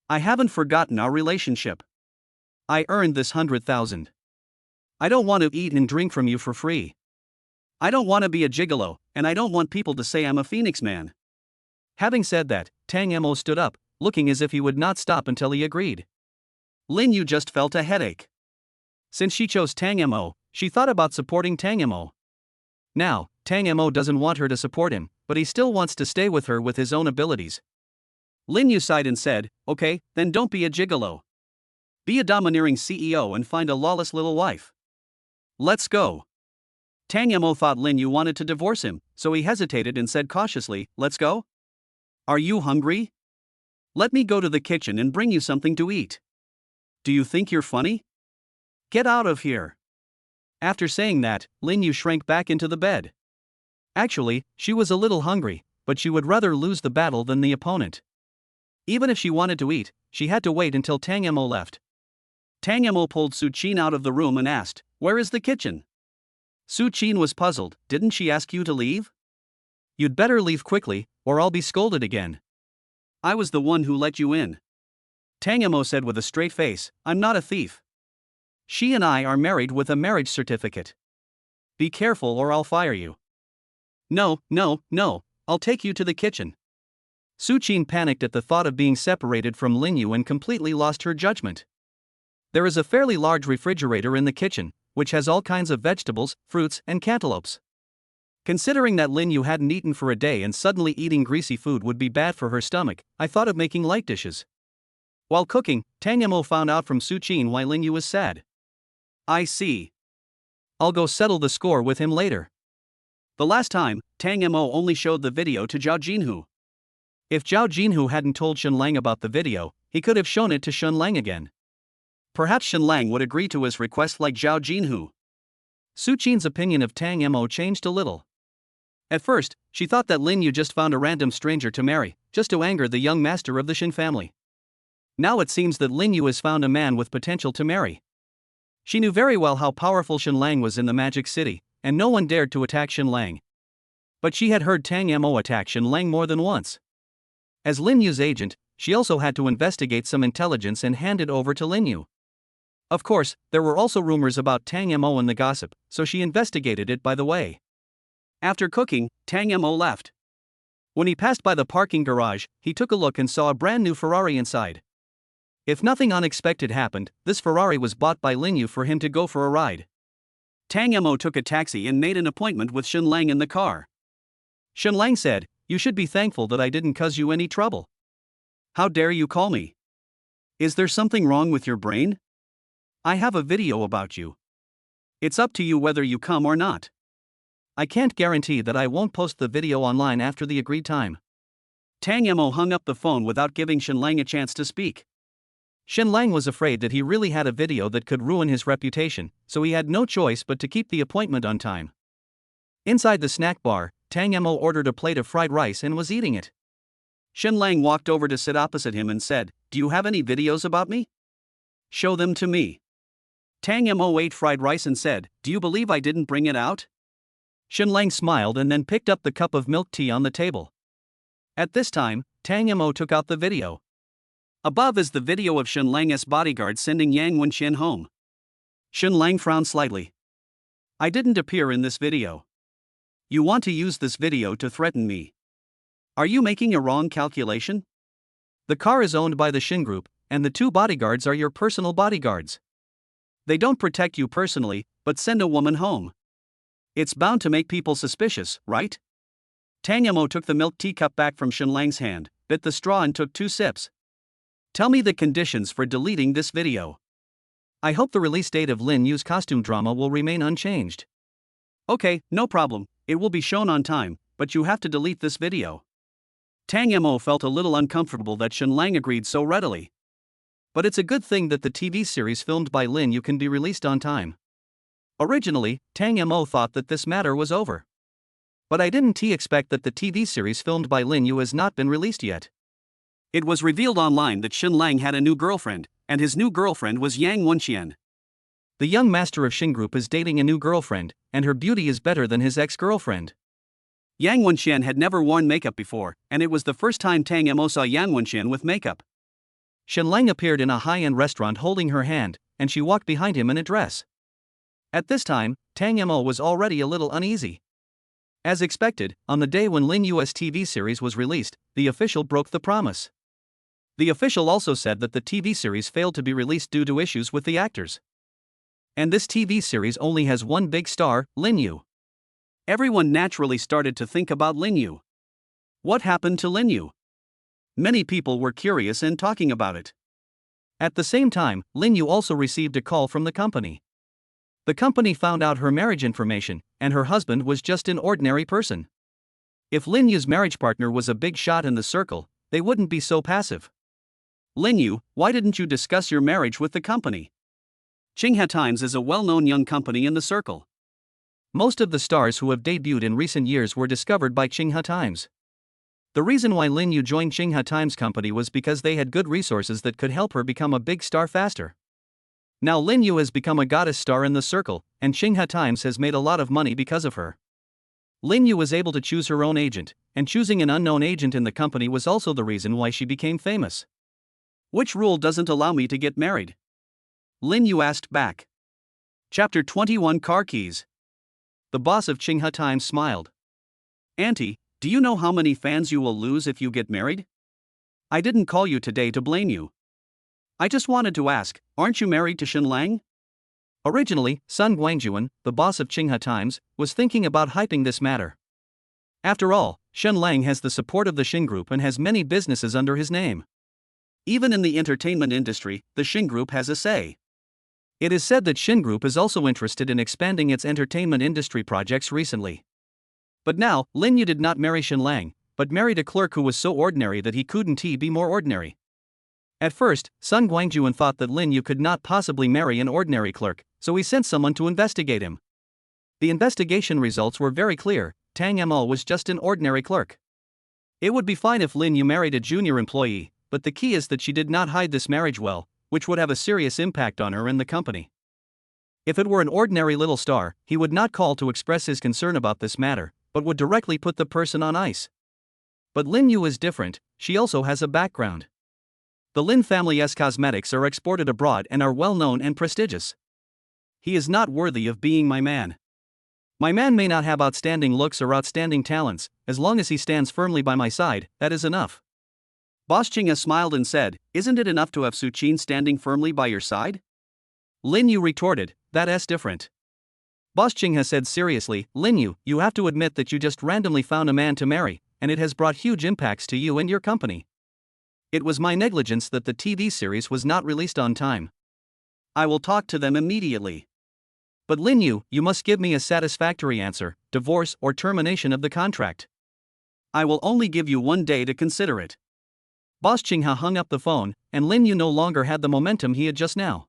I haven't forgotten our relationship. I earned this 100,000. I don't want to eat and drink from you for free. I don't want to be a gigolo, and I don't want people to say I'm a Phoenix man. Having said that, Tang Mo stood up, looking as if he would not stop until he agreed. Lin Yu just felt a headache. Since she chose Tang Mo, she thought about supporting Tang Mo. Now, Tang Mo doesn't want her to support him, but he still wants to stay with her with his own abilities. Lin Yu sighed and said, okay, then don't be a gigolo. Be a domineering CEO and find a lawless little wife. Let's go. Tang Mo thought Lin Yu wanted to divorce him, so he hesitated and said cautiously, let's go? Are you hungry? Let me go to the kitchen and bring you something to eat. Do you think you're funny? Get out of here. After saying that, Lin Yu shrank back into the bed. Actually, she was a little hungry, but she would rather lose the battle than the opponent. Even if she wanted to eat, she had to wait until Tang Mo left. Tang Mo pulled Su Qin out of the room and asked, where is the kitchen? Su Qin was puzzled. Didn't she ask you to leave? You'd better leave quickly, or I'll be scolded again. I was the one who let you in. Tang Mo said with a straight face, I'm not a thief. She and I are married with a marriage certificate. Be careful or I'll fire you. No, I'll take you to the kitchen. Su Qin panicked at the thought of being separated from Lin Yu and completely lost her judgment. There is a fairly large refrigerator in the kitchen, which has all kinds of vegetables, fruits, and cantaloupes. Considering that Lin Yu hadn't eaten for a day and suddenly eating greasy food would be bad for her stomach, I thought of making light dishes. While cooking, Tang Mo found out from Su Qin why Lin Yu was sad. I see. I'll go settle the score with him later. The last time, Tang Mo only showed the video to Zhao Jinhu. If Zhao Jinhu hadn't told Shen Lang about the video, he could have shown it to Shen Lang again. Perhaps Shen Lang would agree to his request like Zhao Jinhu. Su Qin's opinion of Tang Mo changed a little. At first, she thought that Lin Yu just found a random stranger to marry, just to anger the young master of the Shen family. Now it seems that Lin Yu has found a man with potential to marry. She knew very well how powerful Shen Lang was in the Magic City, and no one dared to attack Shen Lang. But she had heard Tang Mo attack Shen Lang more than once. As Lin Yu's agent, she also had to investigate some intelligence and hand it over to Lin Yu. Of course, there were also rumors about Tang Mo and the gossip, so she investigated it by the way. After cooking, Tang Mo left. When he passed by the parking garage, he took a look and saw a brand new Ferrari inside. If nothing unexpected happened, this Ferrari was bought by Lin Yu for him to go for a ride. Tang Mo took a taxi and made an appointment with Shen Lang in the car. Shen Lang said, you should be thankful that I didn't cause you any trouble. How dare you call me? Is there something wrong with your brain? I have a video about you. It's up to you whether you come or not. I can't guarantee that I won't post the video online after the agreed time. Tang Mo hung up the phone without giving Shen Lang a chance to speak. Shen Lang was afraid that he really had a video that could ruin his reputation, so he had no choice but to keep the appointment on time. Inside the snack bar, Tang Mo ordered a plate of fried rice and was eating it. Shen Lang walked over to sit opposite him and said, do you have any videos about me? Show them to me. Tang Mo ate fried rice and said, do you believe I didn't bring it out? Shen Lang smiled and then picked up the cup of milk tea on the table. At this time, Tang Mo took out the video. Above is the video of Shen Lang's bodyguard sending Yang Wenxian home. Shen Lang frowned slightly. I didn't appear in this video. You want to use this video to threaten me. Are you making a wrong calculation? The car is owned by the Shin Group, and the 2 bodyguards are your personal bodyguards. They don't protect you personally, but send a woman home. It's bound to make people suspicious, right? Tang Mo took the milk teacup back from Shenlang's hand, bit the straw and took 2 sips. Tell me the conditions for deleting this video. I hope the release date of Lin Yu's costume drama will remain unchanged. Okay, no problem, it will be shown on time, but you have to delete this video. Tang Mo felt a little uncomfortable that Shenlang agreed so readily. But it's a good thing that the TV series filmed by Lin Yu can be released on time. Originally, Tang Mo thought that this matter was over. But I didn't expect that the TV series filmed by Lin Yu has not been released yet. It was revealed online that Shenlang had a new girlfriend, and his new girlfriend was Yang Wenxian. The young master of Shin Group is dating a new girlfriend, and her beauty is better than his ex-girlfriend. Yang Wenxian had never worn makeup before, and it was the first time Tang Mo saw Yang Wenxian with makeup. Shenlang appeared in a high-end restaurant holding her hand, and she walked behind him in a dress. At this time, Tang Mo was already a little uneasy. As expected, on the day when Lin Yu's TV series was released, the official broke the promise. The official also said that the TV series failed to be released due to issues with the actors. And this TV series only has one big star, Lin Yu. Everyone naturally started to think about Lin Yu. What happened to Lin Yu? Many people were curious and talking about it. At the same time, Lin Yu also received a call from the company. The company found out her marriage information, and her husband was just an ordinary person. If Lin Yu's marriage partner was a big shot in the circle, they wouldn't be so passive. Lin Yu, why didn't you discuss your marriage with the company? Xinhua Times is a well-known young company in the circle. Most of the stars who have debuted in recent years were discovered by Xinhua Times. The reason why Lin Yu joined Xinhua Times company was because they had good resources that could help her become a big star faster. Now Lin Yu has become a goddess star in the circle, and Xinhua Times has made a lot of money because of her. Lin Yu was able to choose her own agent, and choosing an unknown agent in the company was also the reason why she became famous. Which rule doesn't allow me to get married? Lin Yu asked back. Chapter 21 Car Keys. The boss of Xinhua Times smiled. Auntie, do you know how many fans you will lose if you get married? I didn't call you today to blame you. I just wanted to ask, aren't you married to Shenlang? Originally, Sun Guangjuan, the boss of Xinhua Times, was thinking about hyping this matter. After all, Shenlang has the support of the Shin Group and has many businesses under his name. Even in the entertainment industry, the Shin Group has a say. It is said that Shin Group is also interested in expanding its entertainment industry projects recently. But now, Lin Yu did not marry Shenlang, but married a clerk who was so ordinary that he couldn't be more ordinary. At first, Sun Guangjuan thought that Lin Yu could not possibly marry an ordinary clerk, so he sent someone to investigate him. The investigation results were very clear: Tang Mo was just an ordinary clerk. It would be fine if Lin Yu married a junior employee, but the key is that she did not hide this marriage well, which would have a serious impact on her and the company. If it were an ordinary little star, he would not call to express his concern about this matter, but would directly put the person on ice. But Lin Yu is different, she also has a background. The Lin family's cosmetics are exported abroad and are well known and prestigious. He is not worthy of being my man. My man may not have outstanding looks or outstanding talents, as long as he stands firmly by my side, that is enough. Boss Xinhua smiled and said, isn't it enough to have Su Qin standing firmly by your side? Lin Yu retorted, that's different. Boss Xinhua said seriously, Lin Yu, you have to admit that you just randomly found a man to marry, and it has brought huge impacts to you and your company. It was my negligence that the TV series was not released on time. I will talk to them immediately. But Lin Yu, you must give me a satisfactory answer: divorce or termination of the contract. I will only give you 1 day to consider it. Boss Xinhua hung up the phone, and Lin Yu no longer had the momentum he had just now.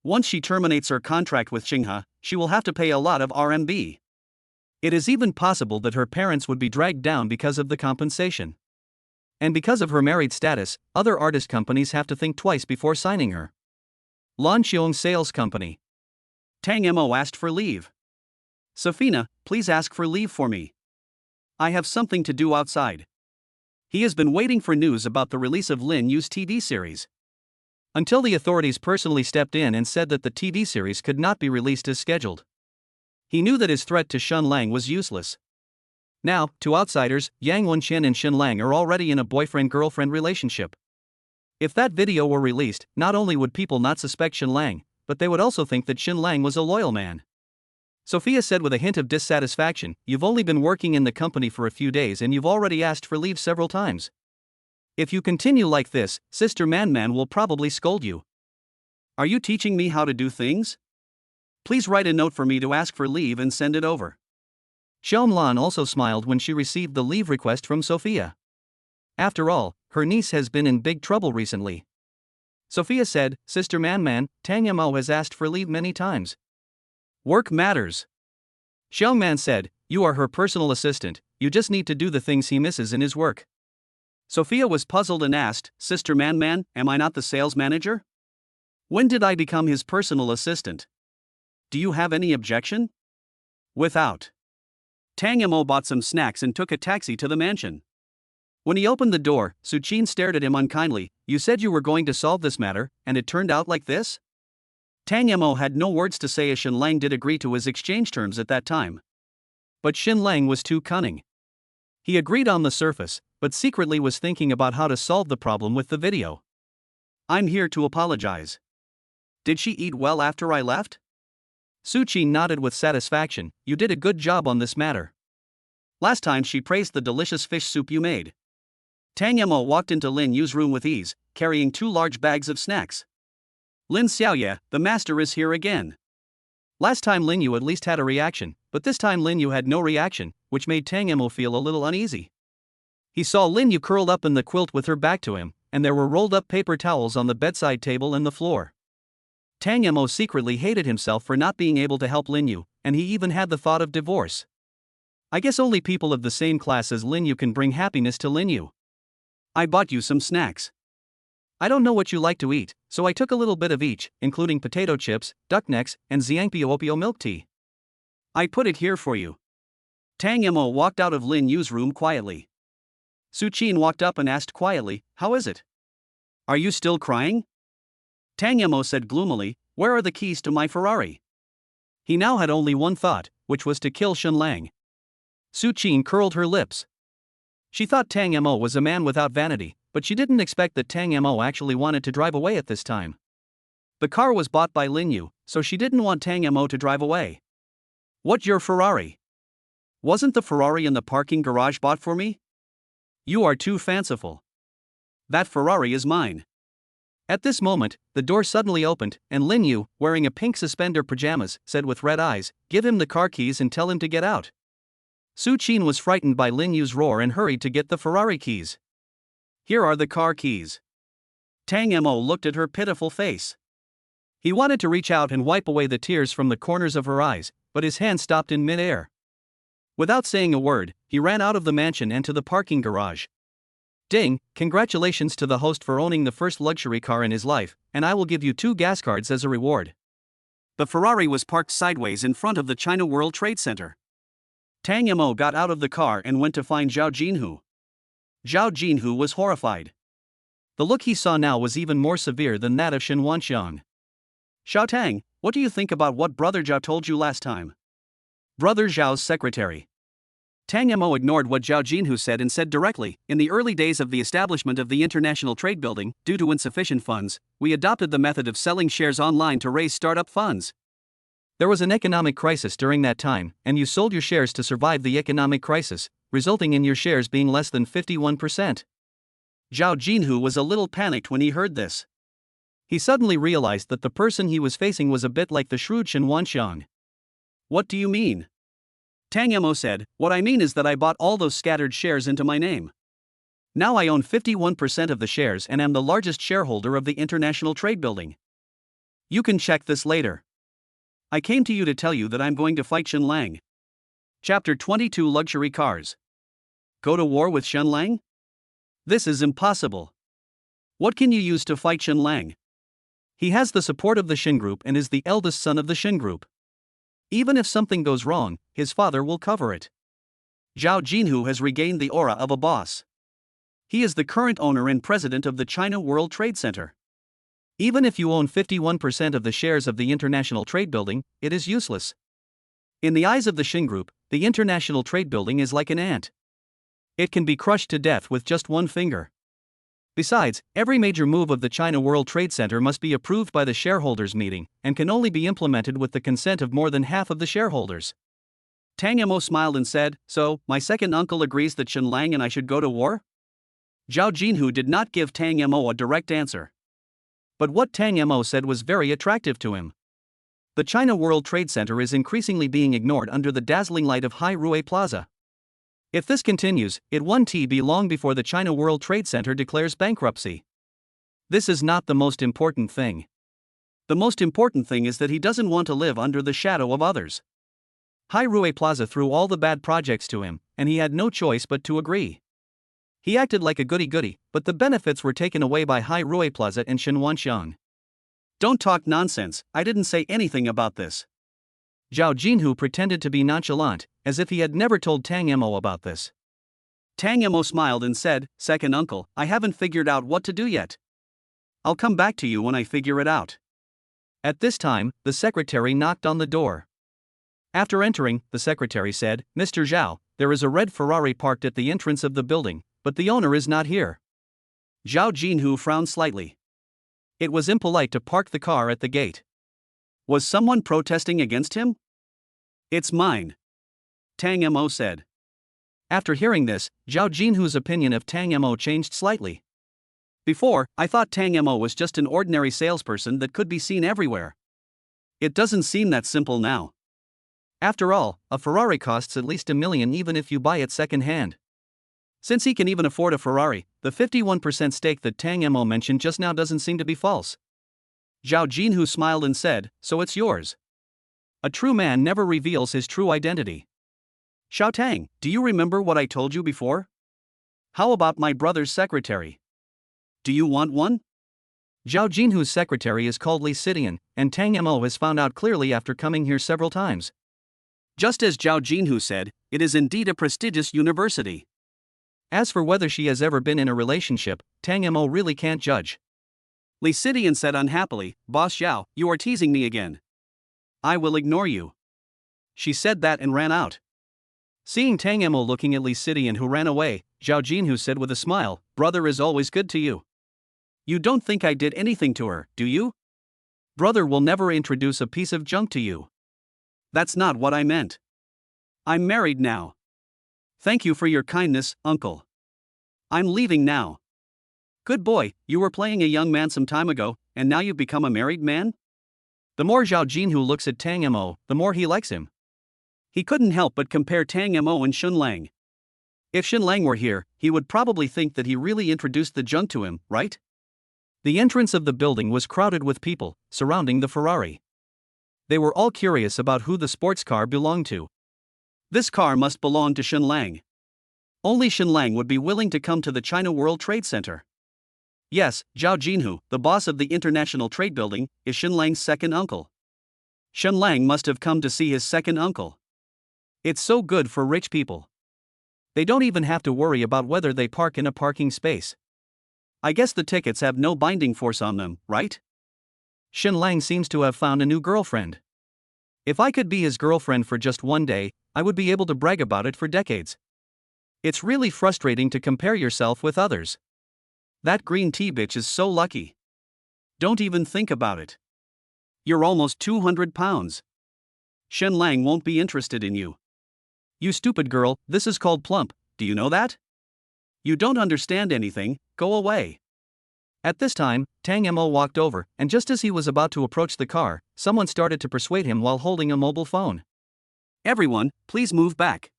Once she terminates her contract with Xinhua, she will have to pay a lot of RMB. It is even possible that her parents would be dragged down because of the compensation. And because of her married status, other artist companies have to think twice before signing her. Lan Xiong Sales Company. Tang Mo asked for leave. Safina, please ask for leave for me. I have something to do outside. He has been waiting for news about the release of Lin Yu's TV series. Until the authorities personally stepped in and said that the TV series could not be released as scheduled. He knew that his threat to Shenlang was useless. Now, to outsiders, Yang Wenqin and Xin Lang are already in a boyfriend-girlfriend relationship. If that video were released, not only would people not suspect Xin Lang, but they would also think that Xin Lang was a loyal man. Sophia said with a hint of dissatisfaction, "You've only been working in the company for a few days and you've already asked for leave several times. If you continue like this, Sister Man will probably scold you. Are you teaching me how to do things? Please write a note for me to ask for leave and send it over." Xiaomlan also smiled when she received the leave request from Sophia. After all, her niece has been in big trouble recently. Sophia said, "Sister Man, Tang Mo has asked for leave many times. Work matters." Xiaoman said, "You are her personal assistant, you just need to do the things he misses in his work." Sophia was puzzled and asked, "Sister Man, am I not the sales manager? When did I become his personal assistant? Do you have any objection?" Without. Tang Mo bought some snacks and took a taxi to the mansion. When he opened the door, Su Qin stared at him unkindly. "You said you were going to solve this matter, and it turned out like this?" Tang Mo had no words to say as Xin Lang did agree to his exchange terms at that time. But Xin Lang was too cunning. He agreed on the surface, but secretly was thinking about how to solve the problem with the video. "I'm here to apologize. Did she eat well after I left?" Su Qin nodded with satisfaction. "You did a good job on this matter. Last time she praised the delicious fish soup you made." Tang Mo walked into Lin Yu's room with ease, carrying 2 large bags of snacks. "Lin Xiaoye, the master is here again." Last time Lin Yu at least had a reaction, but this time Lin Yu had no reaction, which made Tang Mo feel a little uneasy. He saw Lin Yu curled up in the quilt with her back to him, and there were rolled up paper towels on the bedside table and the floor. Tang Mo secretly hated himself for not being able to help Lin Yu, and he even had the thought of divorce. I guess only people of the same class as Lin Yu can bring happiness to Lin Yu. "I bought you some snacks. I don't know what you like to eat, so I took a little bit of each, including potato chips, duck necks, and Xiangpiopio milk tea. I put it here for you." Tang Mo walked out of Lin Yu's room quietly. Su Qin walked up and asked quietly, "How is it? Are you still crying?" Tang Mo said gloomily, "Where are the keys to my Ferrari?" He now had only one thought, which was to kill Xin Lang. Su Qin curled her lips. She thought Tang Mo was a man without vanity, but she didn't expect that Tang Mo actually wanted to drive away at this time. The car was bought by Lin Yu, so she didn't want Tang Mo to drive away. "What, your Ferrari? Wasn't the Ferrari in the parking garage bought for me? You are too fanciful. That Ferrari is mine." At this moment, the door suddenly opened, and Lin Yu, wearing a pink suspender pajamas, said with red eyes, "Give him the car keys and tell him to get out." Su Qin was frightened by Lin Yu's roar and hurried to get the Ferrari keys. "Here are the car keys." Tang Mo looked at her pitiful face. He wanted to reach out and wipe away the tears from the corners of her eyes, but his hand stopped in mid-air. Without saying a word, he ran out of the mansion and to the parking garage. "Ding, congratulations to the host for owning the first luxury car in his life, and I will give you 2 gas cards as a reward." The Ferrari was parked sideways in front of the China World Trade Center. Tang Mo got out of the car and went to find Zhao Jinhu. Zhao Jinhu was horrified. The look he saw now was even more severe than that of Shen Wanxiang. "Xiao Tang, what do you think about what Brother Zhao told you last time?" Brother Zhao's secretary. Tang Mo ignored what Zhao Jinhu said and said directly, "In the early days of the establishment of the International Trade Building, due to insufficient funds, we adopted the method of selling shares online to raise startup funds. There was an economic crisis during that time, and you sold your shares to survive the economic crisis, resulting in your shares being less than 51%. Zhao Jinhu was a little panicked when he heard this. He suddenly realized that the person he was facing was a bit like the shrewd Shen Wanxiang. "What do you mean?" Tang Mo said, "What I mean is that I bought all those scattered shares into my name. Now I own 51% of the shares and am the largest shareholder of the International Trade Building. You can check this later. I came to you to tell you that I'm going to fight Xin Lang." Chapter 22 Luxury Cars. Go to war with Xin Lang? This is impossible. What can you use to fight Xin Lang? He has the support of the Xin Group and is the eldest son of the Xin Group. Even if something goes wrong, his father will cover it. Zhao Jinhu has regained the aura of a boss. He is the current owner and president of the China World Trade Center. Even if you own 51% of the shares of the International Trade Building, it is useless. In the eyes of the Shin Group, the international trade building is like an ant. It can be crushed to death with just one finger. Besides, every major move of the China World Trade Center must be approved by the shareholders' meeting and can only be implemented with the consent of more than half of the shareholders. Tang Mo smiled and said, "So, my second uncle agrees that Shen Lang and I should go to war?" Zhao Jinhu did not give Tang Mo a direct answer. But what Tang Mo said was very attractive to him. The China World Trade Center is increasingly being ignored under the dazzling light of Hai Rui Plaza. If this continues, it won't be long before the China World Trade Center declares bankruptcy. This is not the most important thing. The most important thing is that he doesn't want to live under the shadow of others. Hai Rui Plaza threw all the bad projects to him, and he had no choice but to agree. He acted like a goody-goody, but the benefits were taken away by Hai Rui Plaza and Shen Wanxiang. "Don't talk nonsense, I didn't say anything about this." Zhao Jinhu pretended to be nonchalant, as if he had never told Tang Mo about this. Tang Mo smiled and said, "Second uncle, I haven't figured out what to do yet. I'll come back to you when I figure it out." At this time, the secretary knocked on the door. After entering, the secretary said, "Mr. Zhao, there is a red Ferrari parked at the entrance of the building, but the owner is not here." Zhao Jinhu frowned slightly. It was impolite to park the car at the gate. Was someone protesting against him? "It's mine," Tang Mo said. After hearing this, Zhao Jinhu's opinion of Tang Mo changed slightly. "Before, I thought Tang Mo was just an ordinary salesperson that could be seen everywhere. It doesn't seem that simple now." After all, a Ferrari costs at least $1 million even if you buy it second-hand. Since he can even afford a Ferrari, the 51% stake that Tang Mo mentioned just now doesn't seem to be false. Zhao Jinhu smiled and said, "So it's yours." A true man never reveals his true identity. "Xiao Tang, do you remember what I told you before? How about my brother's secretary? Do you want one?" Zhao Jinhu's secretary is called Li Sidian, and Tang Mo has found out clearly after coming here several times. Just as Zhao Jinhu said, it is indeed a prestigious university. As for whether she has ever been in a relationship, Tang Mo really can't judge. Li Sidian said unhappily, "Boss Zhao, you are teasing me again. I will ignore you." She said that and ran out. Seeing Tang Mo looking at Li Sidian who ran away, Zhao Jinhu said with a smile, "Brother is always good to you." "You don't think I did anything to her, do you?" "Brother will never introduce a piece of junk to you." "That's not what I meant. I'm married now. Thank you for your kindness, uncle. I'm leaving now." "Good boy, you were playing a young man some time ago, and now you've become a married man?" The more Zhao Jinhu looks at Tang Mo, the more he likes him. He couldn't help but compare Tang Mo and Shen Lang. If Shen Lang were here, he would probably think that he really introduced the junk to him, right? The entrance of the building was crowded with people, surrounding the Ferrari. They were all curious about who the sports car belonged to. This car must belong to Shen Lang. Only Shen Lang would be willing to come to the China World Trade Center. Yes, Zhao Jinhu, the boss of the International Trade Building, is Shen Lang's second uncle. Shen Lang must have come to see his second uncle. It's so good for rich people. They don't even have to worry about whether they park in a parking space. I guess the tickets have no binding force on them, right? Shen Lang seems to have found a new girlfriend. If I could be his girlfriend for just one day, I would be able to brag about it for decades. It's really frustrating to compare yourself with others. That green tea bitch is so lucky. Don't even think about it. You're almost 200 pounds. Shen Lang won't be interested in you. You stupid girl, this is called plump, do you know that? You don't understand anything, go away." At this time, Tang Mo walked over, and just as he was about to approach the car, someone started to persuade him while holding a mobile phone. "Everyone, please move back.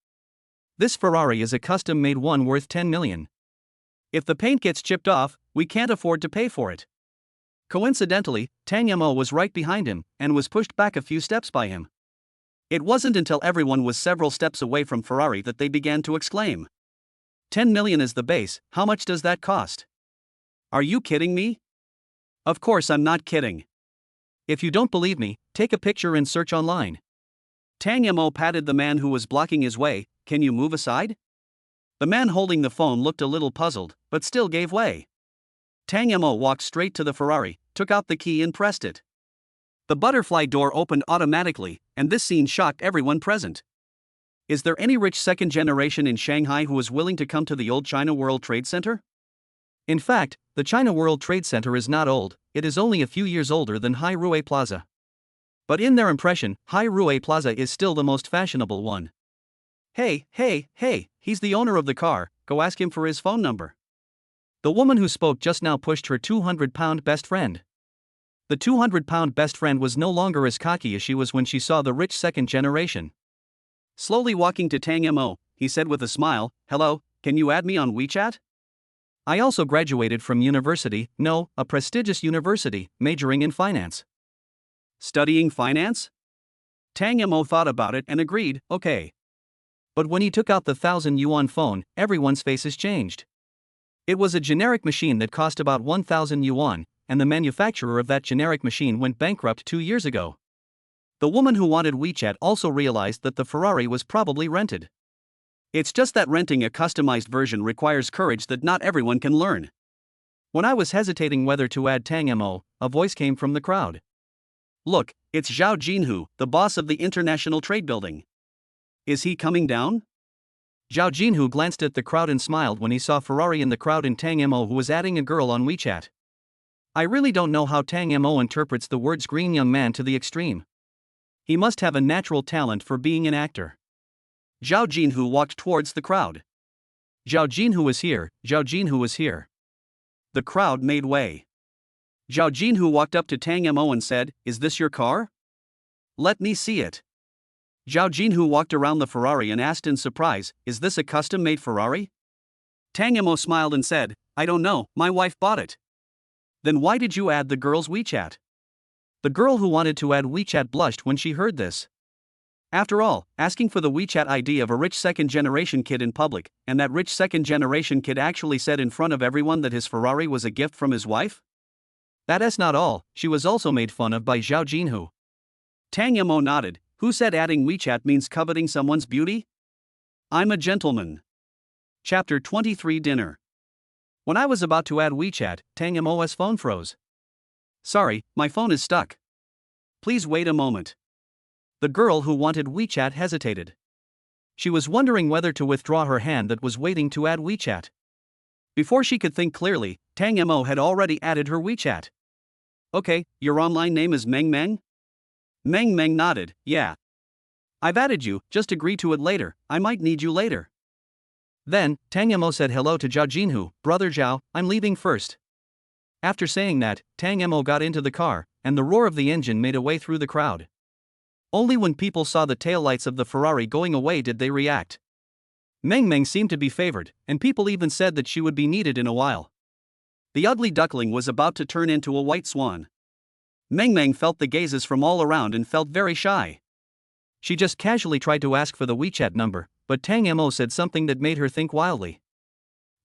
This Ferrari is a custom-made one worth 10 million. If the paint gets chipped off, we can't afford to pay for it." Coincidentally, Tang Mo was right behind him, and was pushed back a few steps by him. It wasn't until everyone was several steps away from Ferrari that they began to exclaim. 10 million is the base, how much does that cost? Are you kidding me? Of course I'm not kidding. If you don't believe me, take a picture and search online. Tang Mo patted the man who was blocking his way. "Can you move aside?" The man holding the phone looked a little puzzled, but still gave way. Tang Mo walked straight to the Ferrari, took out the key and pressed it. The butterfly door opened automatically, and this scene shocked everyone present. Is there any rich second generation in Shanghai who is willing to come to the old China World Trade Center? In fact, the China World Trade Center is not old, it is only a few years older than Hai Rui Plaza. But in their impression, Hai Rui Plaza is still the most fashionable one. Hey, he's the owner of the car, go ask him for his phone number. The woman who spoke just now pushed her 200-pound best friend. The 200-pound best friend was no longer as cocky as she was when she saw the rich second generation. Slowly walking to Tang Mo, he said with a smile, "Hello, can you add me on WeChat?" I also graduated from university, no, a prestigious university, majoring in finance. Studying finance? Tang Mo thought about it and agreed, okay. But when he took out the 1,000 yuan phone, everyone's faces changed. It was a generic machine that cost about 1,000 yuan, and the manufacturer of that generic machine went bankrupt 2 years ago. The woman who wanted WeChat also realized that the Ferrari was probably rented. It's just that renting a customized version requires courage that not everyone can learn. When I was hesitating whether to add Tang Mo, a voice came from the crowd. Look, it's Zhao Jinhu, the boss of the International Trade Building. Is he coming down? Zhao Jinhu glanced at the crowd and smiled when he saw Ferrari in the crowd and Tang Mo who was adding a girl on WeChat. I really don't know how Tang Mo interprets the words green young man to the extreme. He must have a natural talent for being an actor. Zhao Jinhu walked towards the crowd. Zhao Jinhu is here, Zhao Jinhu is here. The crowd made way. Zhao Jinhu walked up to Tang Mo and said, "Is this your car? Let me see it." Zhao Jinhu walked around the Ferrari and asked in surprise, "Is this a custom-made Ferrari?" Tang Mo smiled and said, "I don't know, my wife bought it." Then why did you add the girl's WeChat? The girl who wanted to add WeChat blushed when she heard this. After all, asking for the WeChat ID of a rich second-generation kid in public, and that rich second-generation kid actually said in front of everyone that his Ferrari was a gift from his wife? That's not all, she was also made fun of by Zhao Jinhu. Tang Mo nodded. Who said adding WeChat means coveting someone's beauty? I'm a gentleman. Chapter 23 Dinner. When I was about to add WeChat, Tang Mo's phone froze. Sorry, my phone is stuck. Please wait a moment. The girl who wanted WeChat hesitated. She was wondering whether to withdraw her hand that was waiting to add WeChat. Before she could think clearly, Tang Mo had already added her WeChat. Okay, your online name is Meng Meng? Meng Meng nodded, yeah. I've added you, just agree to it later, I might need you later. Then, Tang Mo said hello to Zhao Jinhu, "Brother Zhao, I'm leaving first." After saying that, Tang Mo got into the car, and the roar of the engine made a way through the crowd. Only when people saw the taillights of the Ferrari going away did they react. Meng Meng seemed to be favored, and people even said that she would be needed in a while. The ugly duckling was about to turn into a white swan. Meng Meng felt the gazes from all around and felt very shy. She just casually tried to ask for the WeChat number, but Tang Mo said something that made her think wildly.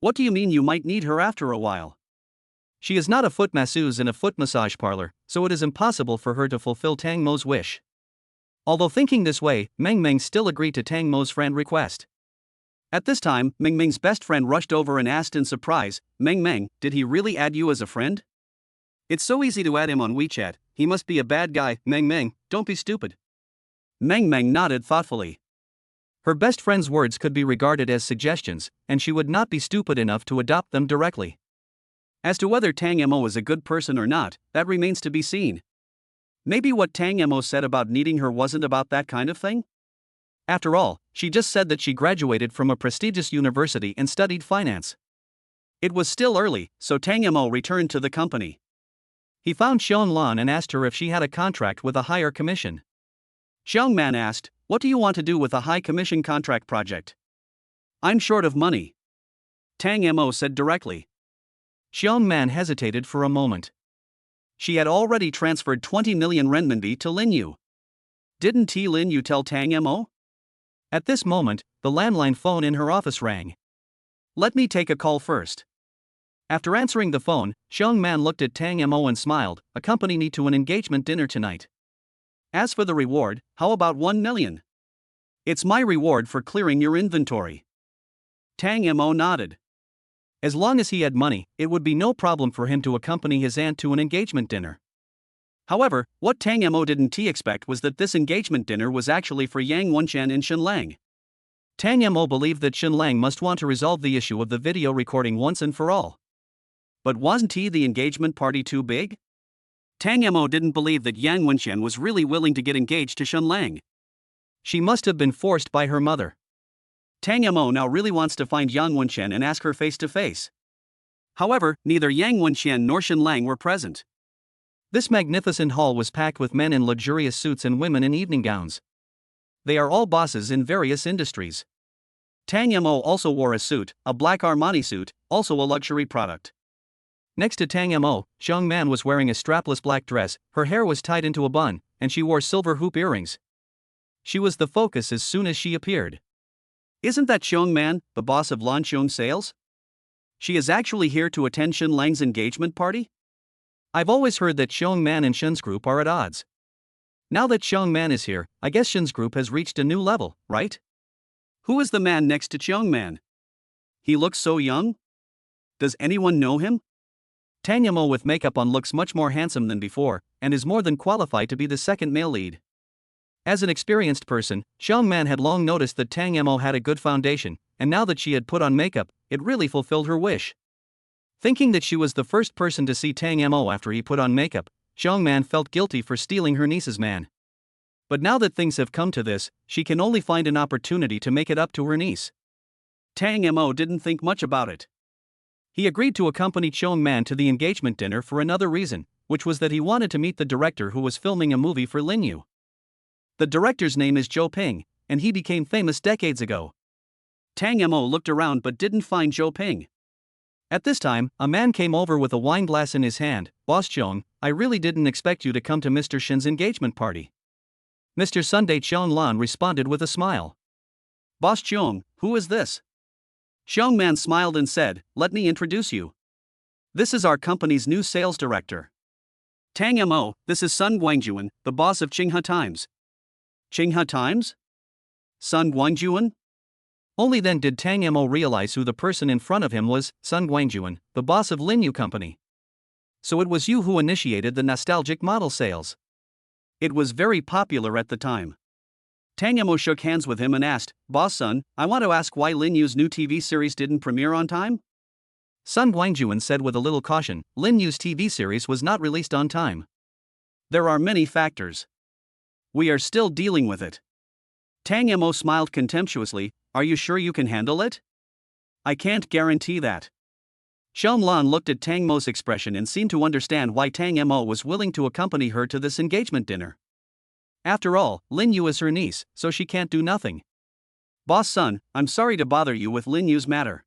What do you mean you might need her after a while? She is not a foot masseuse in a foot massage parlor, so it is impossible for her to fulfill Tang Mo's wish. Although thinking this way, Meng Meng still agreed to Tang Mo's friend request. At this time, Meng Meng's best friend rushed over and asked in surprise, "Meng Meng, did he really add you as a friend? It's so easy to add him on WeChat, he must be a bad guy." "Meng Meng, don't be stupid." Meng Meng nodded thoughtfully. Her best friend's words could be regarded as suggestions, and she would not be stupid enough to adopt them directly. As to whether Tang Mo is a good person or not, that remains to be seen. Maybe what Tang Mo said about needing her wasn't about that kind of thing? After all, she just said that she graduated from a prestigious university and studied finance. It was still early, so Tang Mo returned to the company. He found Xiong Lan and asked her if she had a contract with a higher commission. Xiong Man asked, "What do you want to do with a high commission contract project?" "I'm short of money," Tang Mo said directly. Xiong Man hesitated for a moment. She had already transferred 20 million renminbi to Lin Yu. Didn't T Lin Yu tell Tang Mo? At this moment, the landline phone in her office rang. "Let me take a call first." After answering the phone, Xiong Man looked at Tang Mo and smiled, "Accompany me to an engagement dinner tonight. As for the reward, how about 1 million? It's my reward for clearing your inventory." Tang Mo nodded. As long as he had money, it would be no problem for him to accompany his aunt to an engagement dinner. However, what Tang Mo didn't expect was that this engagement dinner was actually for Yang Wenqian and Shenlang. Tang Mo believed that Shenlang must want to resolve the issue of the video recording once and for all. But wasn't the engagement party too big? Tang Mo didn't believe that Yang Wenqian was really willing to get engaged to Shenlang. She must have been forced by her mother. Tang Mo now really wants to find Yang Wenqian and ask her face to face. However, neither Yang Wenqian nor Shenlang were present. This magnificent hall was packed with men in luxurious suits and women in evening gowns. They are all bosses in various industries. Tang Mo also wore a suit, a black Armani suit, also a luxury product. Next to Tang Mo, Xiong Man was wearing a strapless black dress, her hair was tied into a bun, and she wore silver hoop earrings. She was the focus as soon as she appeared. Isn't that Xiong Man, the boss of Lanqiong Sales? She is actually here to attend Shenlang's engagement party? I've always heard that Xiong Man and Shen's group are at odds. Now that Xiong Man is here, I guess Shen's group has reached a new level, right? Who is the man next to Xiong Man? He looks so young? Does anyone know him? Tang Mo with makeup on looks much more handsome than before, and is more than qualified to be the second male lead. As an experienced person, Xiong Man had long noticed that Tang Mo had a good foundation, and now that she had put on makeup, it really fulfilled her wish. Thinking that she was the first person to see Tang Mo after he put on makeup, Xiong Man felt guilty for stealing her niece's man. But now that things have come to this, she can only find an opportunity to make it up to her niece. Tang Mo didn't think much about it. He agreed to accompany Xiong Man to the engagement dinner for another reason, which was that he wanted to meet the director who was filming a movie for Lin Yu. The director's name is Zhou Ping, and he became famous decades ago. Tang Mo looked around but didn't find Zhou Ping. At this time, a man came over with a wine glass in his hand. "Boss Xiong, I really didn't expect you to come to Mr. Shen's engagement party." Mr. Sunday Qionglan responded with a smile. "Boss Xiong, who is this?" Xiong Man smiled and said, "Let me introduce you. This is our company's new sales director. Tang Mo, this is Sun Guangjuan, the boss of Qinghe Times." Qinghe Times? Sun Guangjuan? Only then did Tang Mo realize who the person in front of him was, Sun Guangjuan, the boss of Lin Yu Company. "So it was you who initiated the nostalgic model sales." It was very popular at the time. Tang Mo shook hands with him and asked, "Boss Sun, I want to ask why Lin Yu's new TV series didn't premiere on time?" Sun Guangjuan said with a little caution, "Lin Yu's TV series was not released on time. There are many factors. We are still dealing with it." Tang Mo smiled contemptuously, "Are you sure you can handle it?" "I can't guarantee that." Xiong Lan looked at Tang Mo's expression and seemed to understand why Tang Mo was willing to accompany her to this engagement dinner. After all, Lin Yu is her niece, so she can't do nothing. "Boss Sun, I'm sorry to bother you with Lin Yu's matter.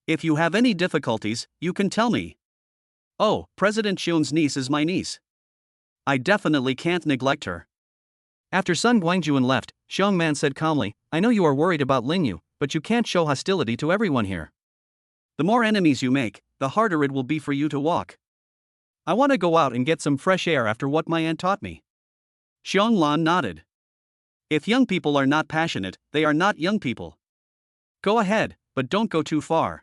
If you have any difficulties, you can tell me." "Oh, President Xiong's niece is my niece. I definitely can't neglect her." After Sun Guangjuan left, Xiong Man said calmly, "I know you are worried about Lin Yu, but you can't show hostility to everyone here. The more enemies you make, the harder it will be for you to walk. I want to go out and get some fresh air after what my aunt taught me." Xiong Lan nodded. "If young people are not passionate, they are not young people. Go ahead, but don't go too far."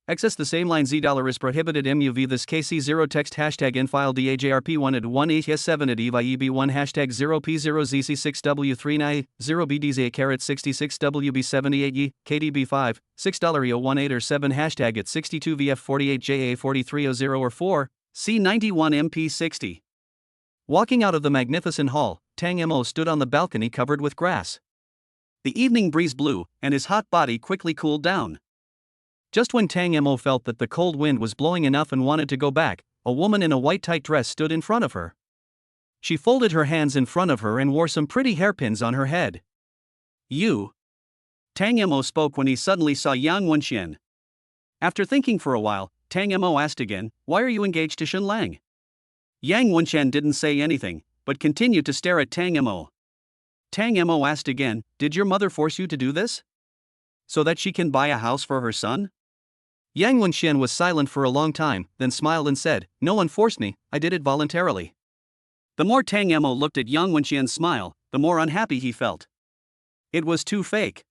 Access the same line $$ is prohibited MUV this KC0 text hashtag in file DAJRP1 at 18S7 at EVIEB1 hashtag 0P0ZC6W39 0BDZ carat 66WB78E KDB5 $6.018 or 7 hashtag at 62VF48JA4300 or 4 C91MP60. Walking out of the magnificent hall, Tang Mo stood on the balcony covered with grass. The evening breeze blew, and his hot body quickly cooled down. Just when Tang Mo felt that the cold wind was blowing enough and wanted to go back, a woman in a white tight dress stood in front of her. She folded her hands in front of her and wore some pretty hairpins on her head. "You?" Tang Mo spoke when he suddenly saw Yang Wenqian. After thinking for a while, Tang Mo asked again, "Why are you engaged to Shenlang?" Yang Wenqian didn't say anything, but continued to stare at Tang Mo. Tang Mo asked again, "Did your mother force you to do this? So that she can buy a house for her son?" Yang Wenqian was silent for a long time, then smiled and said, "No one forced me, I did it voluntarily." The more Tang Mo looked at Yang Wenqian's smile, the more unhappy he felt. It was too fake.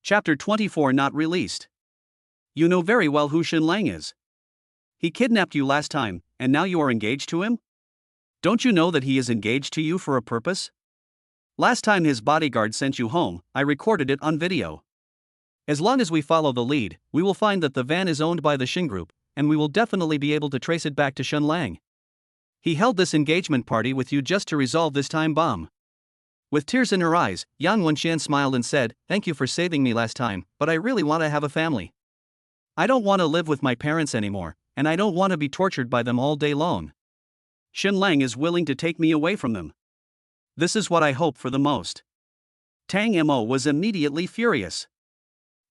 Chapter 24 not released. "You know very well who Shenlang is. He kidnapped you last time, and now you are engaged to him?" Don't you know that he is engaged to you for a purpose? Last time his bodyguard sent you home, I recorded it on video. As long as we follow the lead, we will find that the van is owned by the Shin Group, and we will definitely be able to trace it back to Shen Lang. He held this engagement party with you just to resolve this time bomb. With tears in her eyes, Yang Wenxian smiled and said, "Thank you for saving me last time, but I really want to have a family. I don't want to live with my parents anymore, and I don't want to be tortured by them all day long. Shen Lang is willing to take me away from them. This is what I hope for the most." Tang Mo was immediately furious.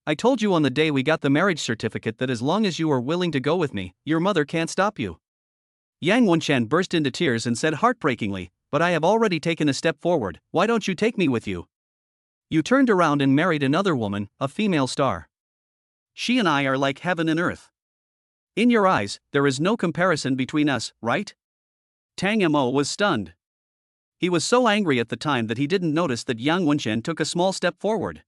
"I told you on the day we got the marriage certificate that as long as you are willing to go with me, your mother can't stop you." Yang Wenshan burst into tears and said heartbreakingly, "But I have already taken a step forward, why don't you take me with you? You turned around and married another woman, a female star. She and I are like heaven and earth. In your eyes, there is no comparison between us, right?" Tang Mo was stunned. He was so angry at the time that he didn't notice that Yang Wenshan took a small step forward.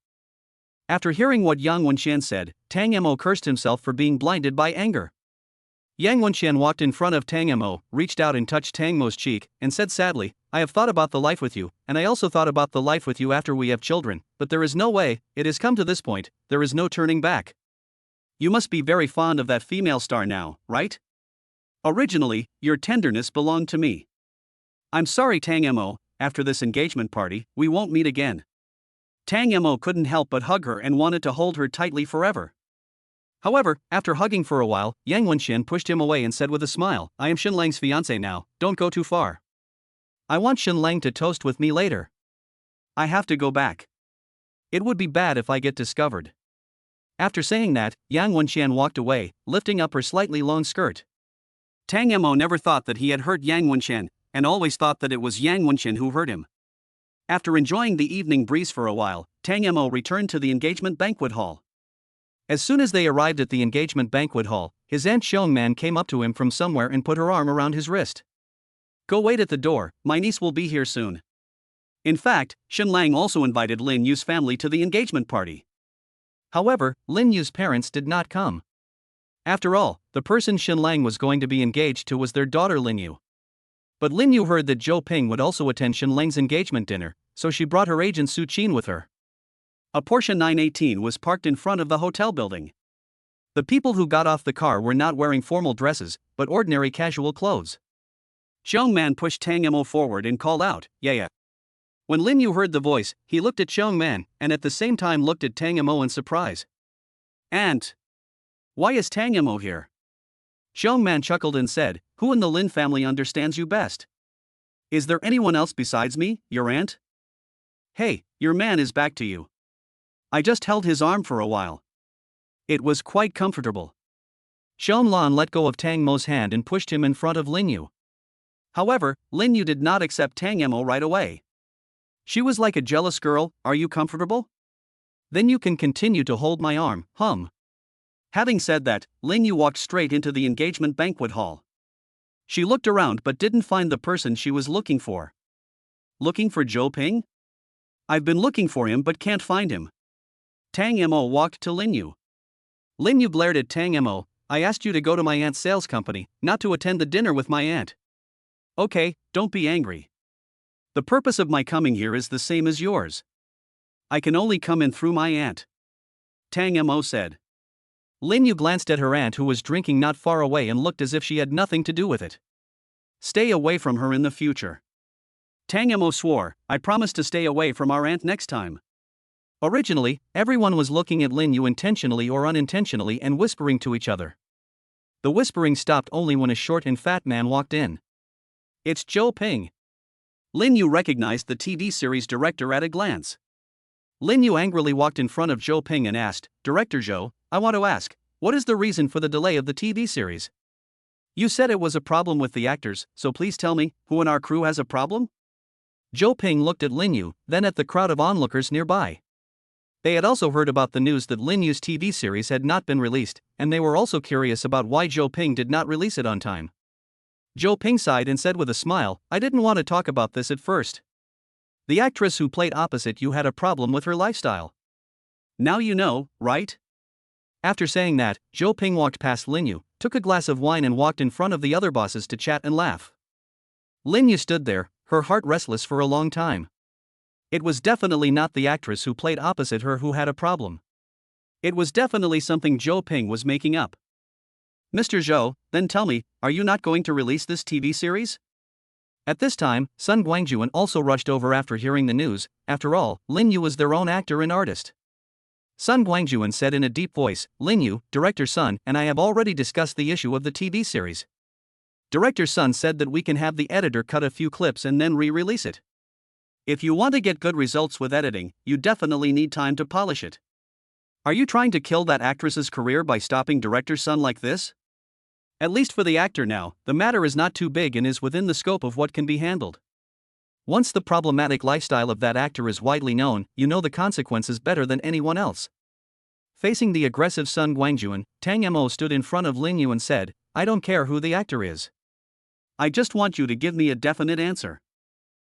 After hearing what Yang Wenshan said, Tang Mo cursed himself for being blinded by anger. Yang Wenshan walked in front of Tang Mo, reached out and touched Tang Mo's cheek, and said sadly, "I have thought about the life with you, and I also thought about the life with you after we have children, but there is no way, it has come to this point, there is no turning back. You must be very fond of that female star now, right? Originally, your tenderness belonged to me. I'm sorry Tang Mo, after this engagement party, we won't meet again." Tang Mo couldn't help but hug her and wanted to hold her tightly forever. However, after hugging for a while, Yang Wenshan pushed him away and said with a smile, "I am Shen Lang's fiancé now, don't go too far. I want Shen Lang to toast with me later. I have to go back. It would be bad if I get discovered." After saying that, Yang Wenshan walked away, lifting up her slightly long skirt. Tang Mo never thought that he had hurt Yang Wenshan, and always thought that it was Yang Wenshan who hurt him. After enjoying the evening breeze for a while, Tang Mo returned to the engagement banquet hall. As soon as they arrived at the engagement banquet hall, his aunt Xiongman came up to him from somewhere and put her arm around his wrist. "Go wait at the door, my niece will be here soon." In fact, Shen Lang also invited Lin Yu's family to the engagement party. However, Lin Yu's parents did not come. After all, the person Shen Lang was going to be engaged to was their daughter Lin Yu. But Lin Yu heard that Zhou Ping would also attend Shen Lang's engagement dinner, so she brought her agent Su Qin with her. A Porsche 918 was parked in front of the hotel building. The people who got off the car were not wearing formal dresses, but ordinary casual clothes. Xiongman pushed Tang Mo forward and called out, "Yeah." When Lin Yu heard the voice, he looked at Xiongman, and at the same time looked at Tang Mo in surprise. "Aunt! Why is Tang Mo here?" Xiongman chuckled and said, "Who in the Lin family understands you best? Is there anyone else besides me, your aunt? Hey, your man is back to you. I just held his arm for a while. It was quite comfortable." Xionglan let go of Tang Mo's hand and pushed him in front of Lin Yu. However, Lin Yu did not accept Tang Mo right away. She was like a jealous girl, "Are you comfortable? Then you can continue to hold my arm, hum." Having said that, Lin Yu walked straight into the engagement banquet hall. She looked around but didn't find the person she was looking for. "Looking for Zhou Ping? I've been looking for him but can't find him." Tang Mo walked to Lin Yu. Lin Yu glared at Tang Mo, "I asked you to go to my aunt's sales company, not to attend the dinner with my aunt. Okay, don't be angry. The purpose of my coming here is the same as yours. I can only come in through my aunt," Tang Mo said. Lin Yu glanced at her aunt who was drinking not far away and looked as if she had nothing to do with it. "Stay away from her in the future." Tang Mo swore, "I promise to stay away from our aunt next time." Originally, everyone was looking at Lin Yu intentionally or unintentionally and whispering to each other. The whispering stopped only when a short and fat man walked in. "It's Zhou Ping." Lin Yu recognized the TV series director at a glance. Lin Yu angrily walked in front of Zhou Ping and asked, "Director Zhou, I want to ask, what is the reason for the delay of the TV series? You said it was a problem with the actors, so please tell me, who in our crew has a problem?" Zhou Ping looked at Lin Yu, then at the crowd of onlookers nearby. They had also heard about the news that Lin Yu's TV series had not been released, and they were also curious about why Zhou Ping did not release it on time. Zhou Ping sighed and said with a smile, "I didn't want to talk about this at first. The actress who played opposite you had a problem with her lifestyle. Now you know, right?" After saying that, Zhou Ping walked past Lin Yu, took a glass of wine and walked in front of the other bosses to chat and laugh. Lin Yu stood there, her heart restless for a long time. It was definitely not the actress who played opposite her who had a problem. It was definitely something Zhou Ping was making up. Mr. Zhou, then tell me, are you not going to release this TV series? At this time, Sun Guangjuan also rushed over after hearing the news. After all, Lin Yu was their own actor and artist. Sun Guangjuan said in a deep voice, Lin Yu, Director Sun, and I have already discussed the issue of the TV series. Director Sun said that we can have the editor cut a few clips and then re-release it. If you want to get good results with editing, you definitely need time to polish it. Are you trying to kill that actress's career by stopping Director Sun like this? At least for the actor now, the matter is not too big and is within the scope of what can be handled. Once the problematic lifestyle of that actor is widely known, you know the consequences better than anyone else. Facing the aggressive Sun Guangjuan, Tang Mo stood in front of Lin Yu and said, I don't care who the actor is. I just want you to give me a definite answer.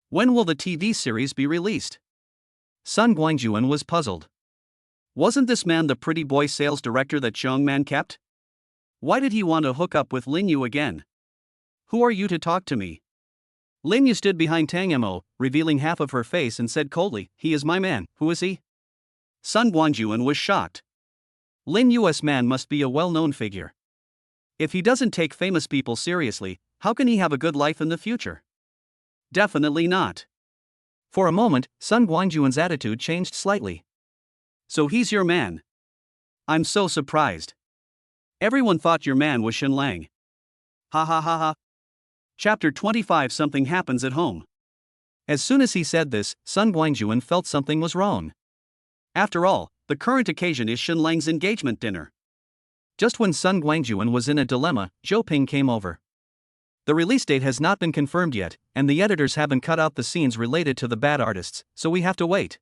When will the TV series be released? Sun Guangjuan was puzzled. Wasn't this man the pretty boy sales director that Zhong Man kept? Why did he want to hook up with Lin Yu again? Who are you to talk to me? Lin Yu stood behind Tang Mo, revealing half of her face and said coldly, he is my man, who is he? Sun Guangjuan was shocked. Lin Yu's man must be a well-known figure. If he doesn't take famous people seriously, how can he have a good life in the future? Definitely not. For a moment, Sun Guangjuan's attitude changed slightly. So he's your man? I'm so surprised. Everyone thought your man was Shen Lang. Ha ha ha ha. Chapter 25. Something happens at home. As soon as he said this, Sun Guangjuan felt something was wrong. After all, the current occasion is Shen Lang's engagement dinner. Just when Sun Guangjuan was in a dilemma, Zhou Ping came over. The release date has not been confirmed yet, and the editors haven't cut out the scenes related to the bad artists, so we have to wait.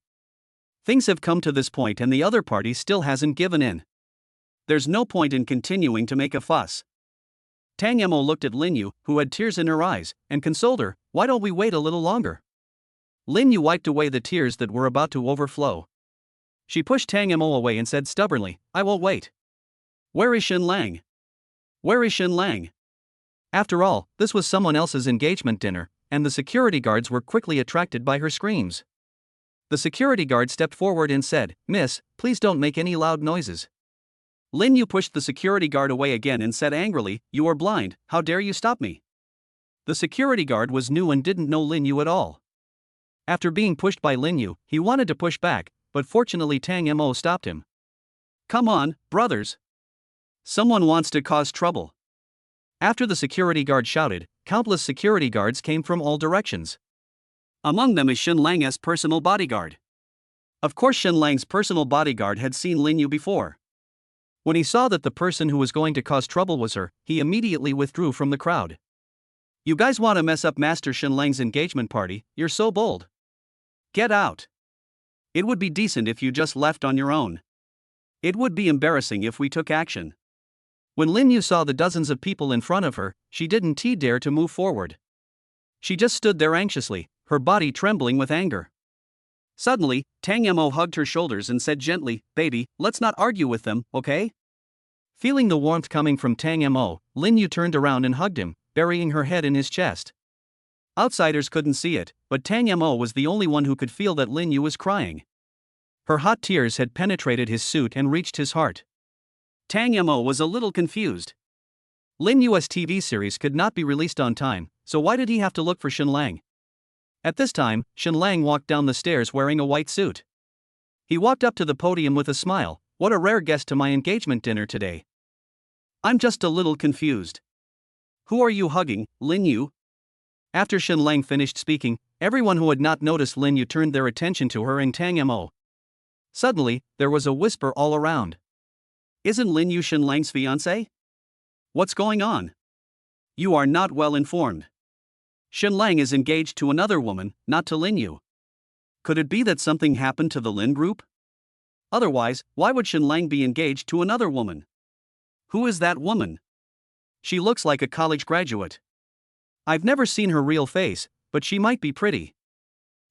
Things have come to this point and the other party still hasn't given in. There's no point in continuing to make a fuss. Tang Mo looked at Lin Yu, who had tears in her eyes, and consoled her, why don't we wait a little longer? Lin Yu wiped away the tears that were about to overflow. She pushed Tang Mo away and said stubbornly, I will wait. Where is Shen Lang? Where is Shen Lang? After all, this was someone else's engagement dinner, and the security guards were quickly attracted by her screams. The security guard stepped forward and said, Miss, please don't make any loud noises. Lin Yu pushed the security guard away again and said angrily, you are blind, how dare you stop me? The security guard was new and didn't know Lin Yu at all. After being pushed by Lin Yu, he wanted to push back, but fortunately Tang Mo stopped him. Come on, brothers. Someone wants to cause trouble. After the security guard shouted, countless security guards came from all directions. Among them is Shen Lang's personal bodyguard. Of course Shen Lang's personal bodyguard had seen Lin Yu before. When he saw that the person who was going to cause trouble was her, he immediately withdrew from the crowd. You guys want to mess up Master Shen Lang's engagement party, you're so bold. Get out. It would be decent if you just left on your own. It would be embarrassing if we took action. When Lin Yu saw the dozens of people in front of her, she didn't dare to move forward. She just stood there anxiously, her body trembling with anger. Suddenly, Tang Mo hugged her shoulders and said gently, baby, let's not argue with them, okay? Feeling the warmth coming from Tang Mo, Lin Yu turned around and hugged him, burying her head in his chest. Outsiders couldn't see it, but Tang Mo was the only one who could feel that Lin Yu was crying. Her hot tears had penetrated his suit and reached his heart. Tang Mo was a little confused. Lin Yu's TV series could not be released on time, so why did he have to look for Shen Lang? At this time, Shen Lang walked down the stairs wearing a white suit. He walked up to the podium with a smile, what a rare guest to my engagement dinner today. I'm just a little confused. Who are you hugging, Lin Yu? After Shen Lang finished speaking, everyone who had not noticed Lin Yu turned their attention to her and Tang Mo. Suddenly, there was a whisper all around. Isn't Lin Yu Shen Lang's fiancé? What's going on? You are not well informed. Shen Lang is engaged to another woman, not to Lin Yu. Could it be that something happened to the Lin group? Otherwise, why would Shen Lang be engaged to another woman? Who is that woman? She looks like a college graduate. I've never seen her real face, but she might be pretty.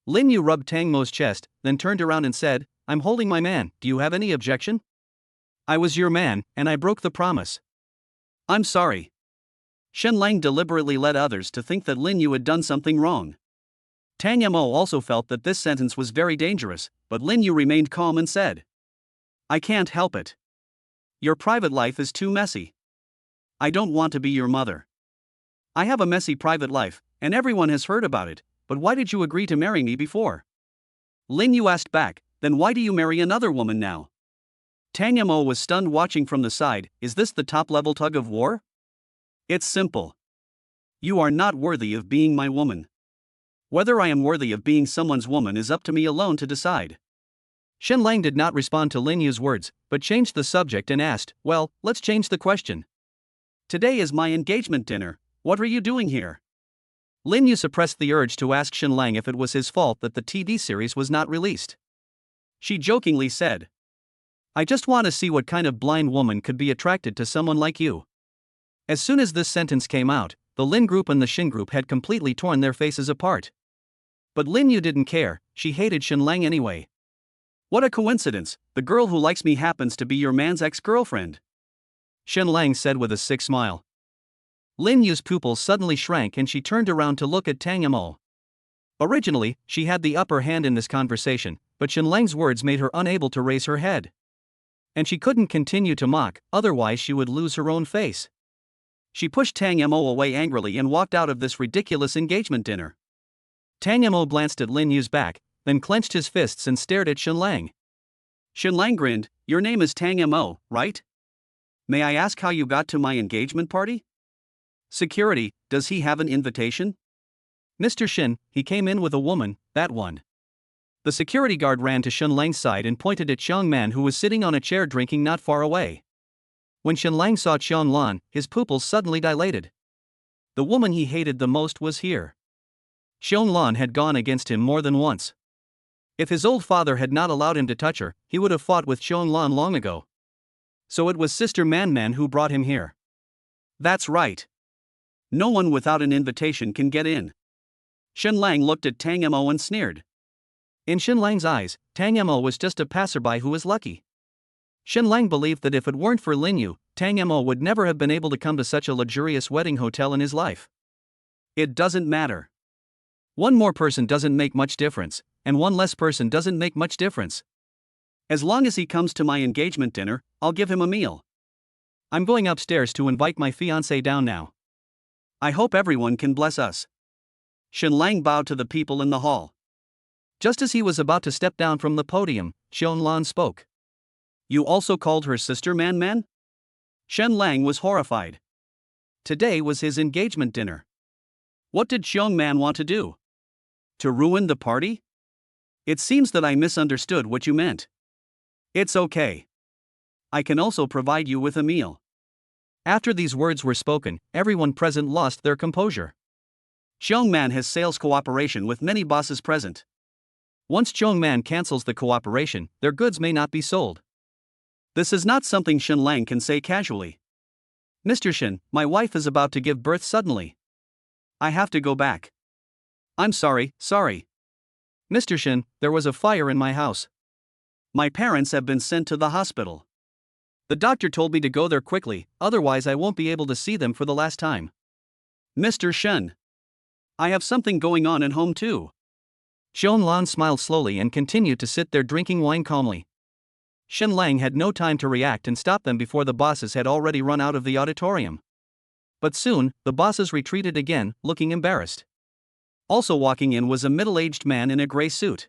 Lin Yu rubbed Tang Mo's chest, then turned around and said, I'm holding my man, do you have any objection? I was your man, and I broke the promise. I'm sorry. Shen Lang deliberately led others to think that Lin Yu had done something wrong. Tang Mo also felt that this sentence was very dangerous, but Lin Yu remained calm and said, "I can't help it. Your private life is too messy. I don't want to be your mother. I have a messy private life, and everyone has heard about it, but why did you agree to marry me before?" Lin Yu asked back, "Then why do you marry another woman now?" Tang Mo was stunned watching from the side. Is this the top-level tug of war? It's simple. You are not worthy of being my woman. Whether I am worthy of being someone's woman is up to me alone to decide. Shen Lang did not respond to Lin Yu's words, but changed the subject and asked, "Well, let's change the question. Today is my engagement dinner. What are you doing here?" Lin Yu suppressed the urge to ask Shen Lang if it was his fault that the TV series was not released. She jokingly said, "I just want to see what kind of blind woman could be attracted to someone like you." As soon as this sentence came out, the Lin group and the Shin group had completely torn their faces apart. But Lin Yu didn't care, she hated Shen Lang anyway. "What a coincidence, the girl who likes me happens to be your man's ex-girlfriend," Shen Lang said with a sick smile. Lin Yu's pupils suddenly shrank and she turned around to look at Tang Mo. Originally, she had the upper hand in this conversation, but Shen Lang's words made her unable to raise her head. And she couldn't continue to mock, otherwise she would lose her own face. She pushed Tang Mo away angrily and walked out of this ridiculous engagement dinner. Tang Mo glanced at Lin Yu's back, then clenched his fists and stared at Shen Lang. Shen Lang grinned, "Your name is Tang Mo, right? May I ask how you got to my engagement party? Security, does he have an invitation?" "Mr. Shin, he came in with a woman, that one." The security guard ran to Shen Lang's side and pointed at Xiong Man who was sitting on a chair drinking not far away. When Shen Lang saw Xiong Lan, his pupils suddenly dilated. The woman he hated the most was here. Xiong Lan had gone against him more than once. If his old father had not allowed him to touch her, he would have fought with Xiong Lan long ago. So it was Sister Man Man who brought him here. That's right. No one without an invitation can get in. Shen Lang looked at Tang Mo and sneered. In Shen Lang's eyes, Tang Mo was just a passerby who was lucky. Shen Lang believed that if it weren't for Lin Yu, Tang Mo would never have been able to come to such a luxurious wedding hotel in his life. It doesn't matter. One more person doesn't make much difference, and one less person doesn't make much difference. As long as he comes to my engagement dinner, I'll give him a meal. I'm going upstairs to invite my fiancé down now. I hope everyone can bless us. Shen Lang bowed to the people in the hall. Just as he was about to step down from the podium, Xiong Lan spoke. You also called her Sister Man Man? Shen Lang was horrified. Today was his engagement dinner. What did Xiong Man want to do? To ruin the party? It seems that I misunderstood what you meant. It's okay. I can also provide you with a meal. After these words were spoken, everyone present lost their composure. Xiong Man has sales cooperation with many bosses present. Once Xiong Man cancels the cooperation, their goods may not be sold. This is not something Shen Lang can say casually. Mr. Shen, my wife is about to give birth suddenly. I have to go back. I'm sorry. Mr. Shen, there was a fire in my house. My parents have been sent to the hospital. The doctor told me to go there quickly, otherwise I won't be able to see them for the last time. Mr. Shen, I have something going on at home too. Xiong Lan smiled slowly and continued to sit there drinking wine calmly. Shen Lang had no time to react and stop them before the bosses had already run out of the auditorium. But soon, the bosses retreated again, looking embarrassed. Also walking in was a middle-aged man in a gray suit.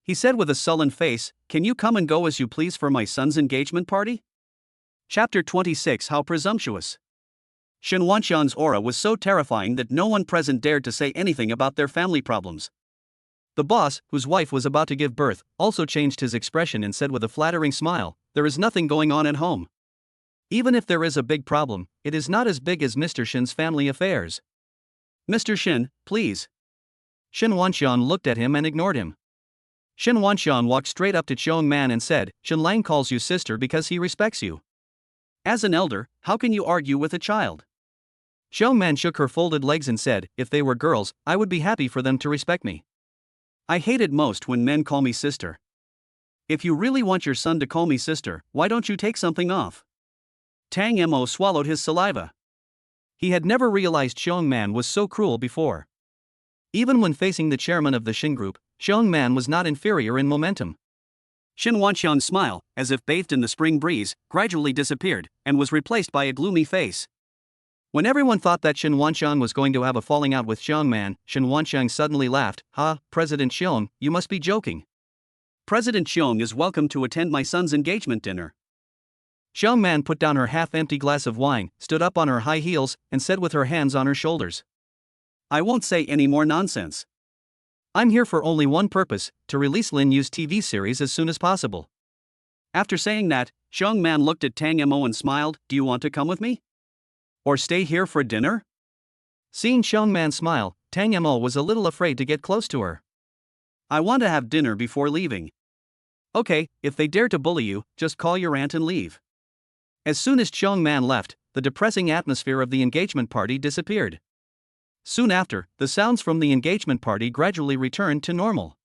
He said with a sullen face, "Can you come and go as you please for my son's engagement party?" Chapter 26 How Presumptuous. Shen Wanxian's aura was so terrifying that no one present dared to say anything about their family problems. The boss, whose wife was about to give birth, also changed his expression and said with a flattering smile, "There is nothing going on at home. Even if there is a big problem, it is not as big as Mr. Shen's family affairs." Mr. Shen, please. Shen Wanxian looked at him and ignored him. Shen Wanxian walked straight up to Xiong Man and said, "Shen Lang calls you sister because he respects you. As an elder, how can you argue with a child?" Xiong Man shook her folded legs and said, "If they were girls, I would be happy for them to respect me. I hate it most when men call me sister. If you really want your son to call me sister, why don't you take something off?" Tang Mo swallowed his saliva. He had never realized Xiong Man was so cruel before. Even when facing the chairman of the Shin Group, Xiong Man was not inferior in momentum. Shin Wanxiang's smile, as if bathed in the spring breeze, gradually disappeared, and was replaced by a gloomy face. When everyone thought that Shin Wanxiang was going to have a falling out with Xiong Man, Shin Wanxiang suddenly laughed. "Ha, President Xiong, you must be joking. President Xiong is welcome to attend my son's engagement dinner." Xiong Man put down her half-empty glass of wine, stood up on her high heels, and said with her hands on her shoulders, "I won't say any more nonsense. I'm here for only one purpose, to release Lin Yu's TV series as soon as possible." After saying that, Xiong Man looked at Tang Mo and smiled. "Do you want to come with me? Or stay here for dinner?" Seeing Xiong Man smile, Tang Mo was a little afraid to get close to her. "I want to have dinner before leaving." "Okay, if they dare to bully you, just call your aunt and leave." As soon as Xiong Man left, the depressing atmosphere of the engagement party disappeared. Soon after, the sounds from the engagement party gradually returned to normal.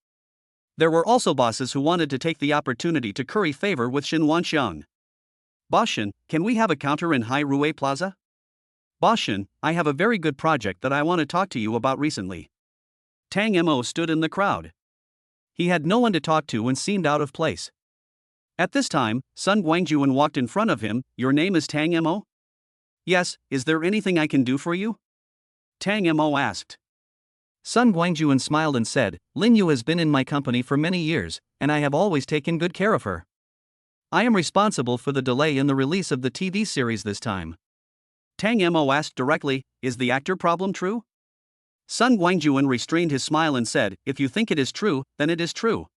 There were also bosses who wanted to take the opportunity to curry favor with Shin Wanxiang. "Boss Shin, can we have a counter in Hai Rui Plaza?" "Boss Shin, I have a very good project that I want to talk to you about recently." Tang Mo stood in the crowd. He had no one to talk to and seemed out of place. At this time, Sun Guangjuan walked in front of him. "Your name is Tang Mo?" "Yes, is there anything I can do for you?" Tang Mo asked. Sun Guangjuan smiled and said, "Lin Yu has been in my company for many years, and I have always taken good care of her. I am responsible for the delay in the release of the TV series this time." Tang Mo asked directly, "Is the actor problem true?" Sun Guangjuan restrained his smile and said, "If you think it is true, then it is true.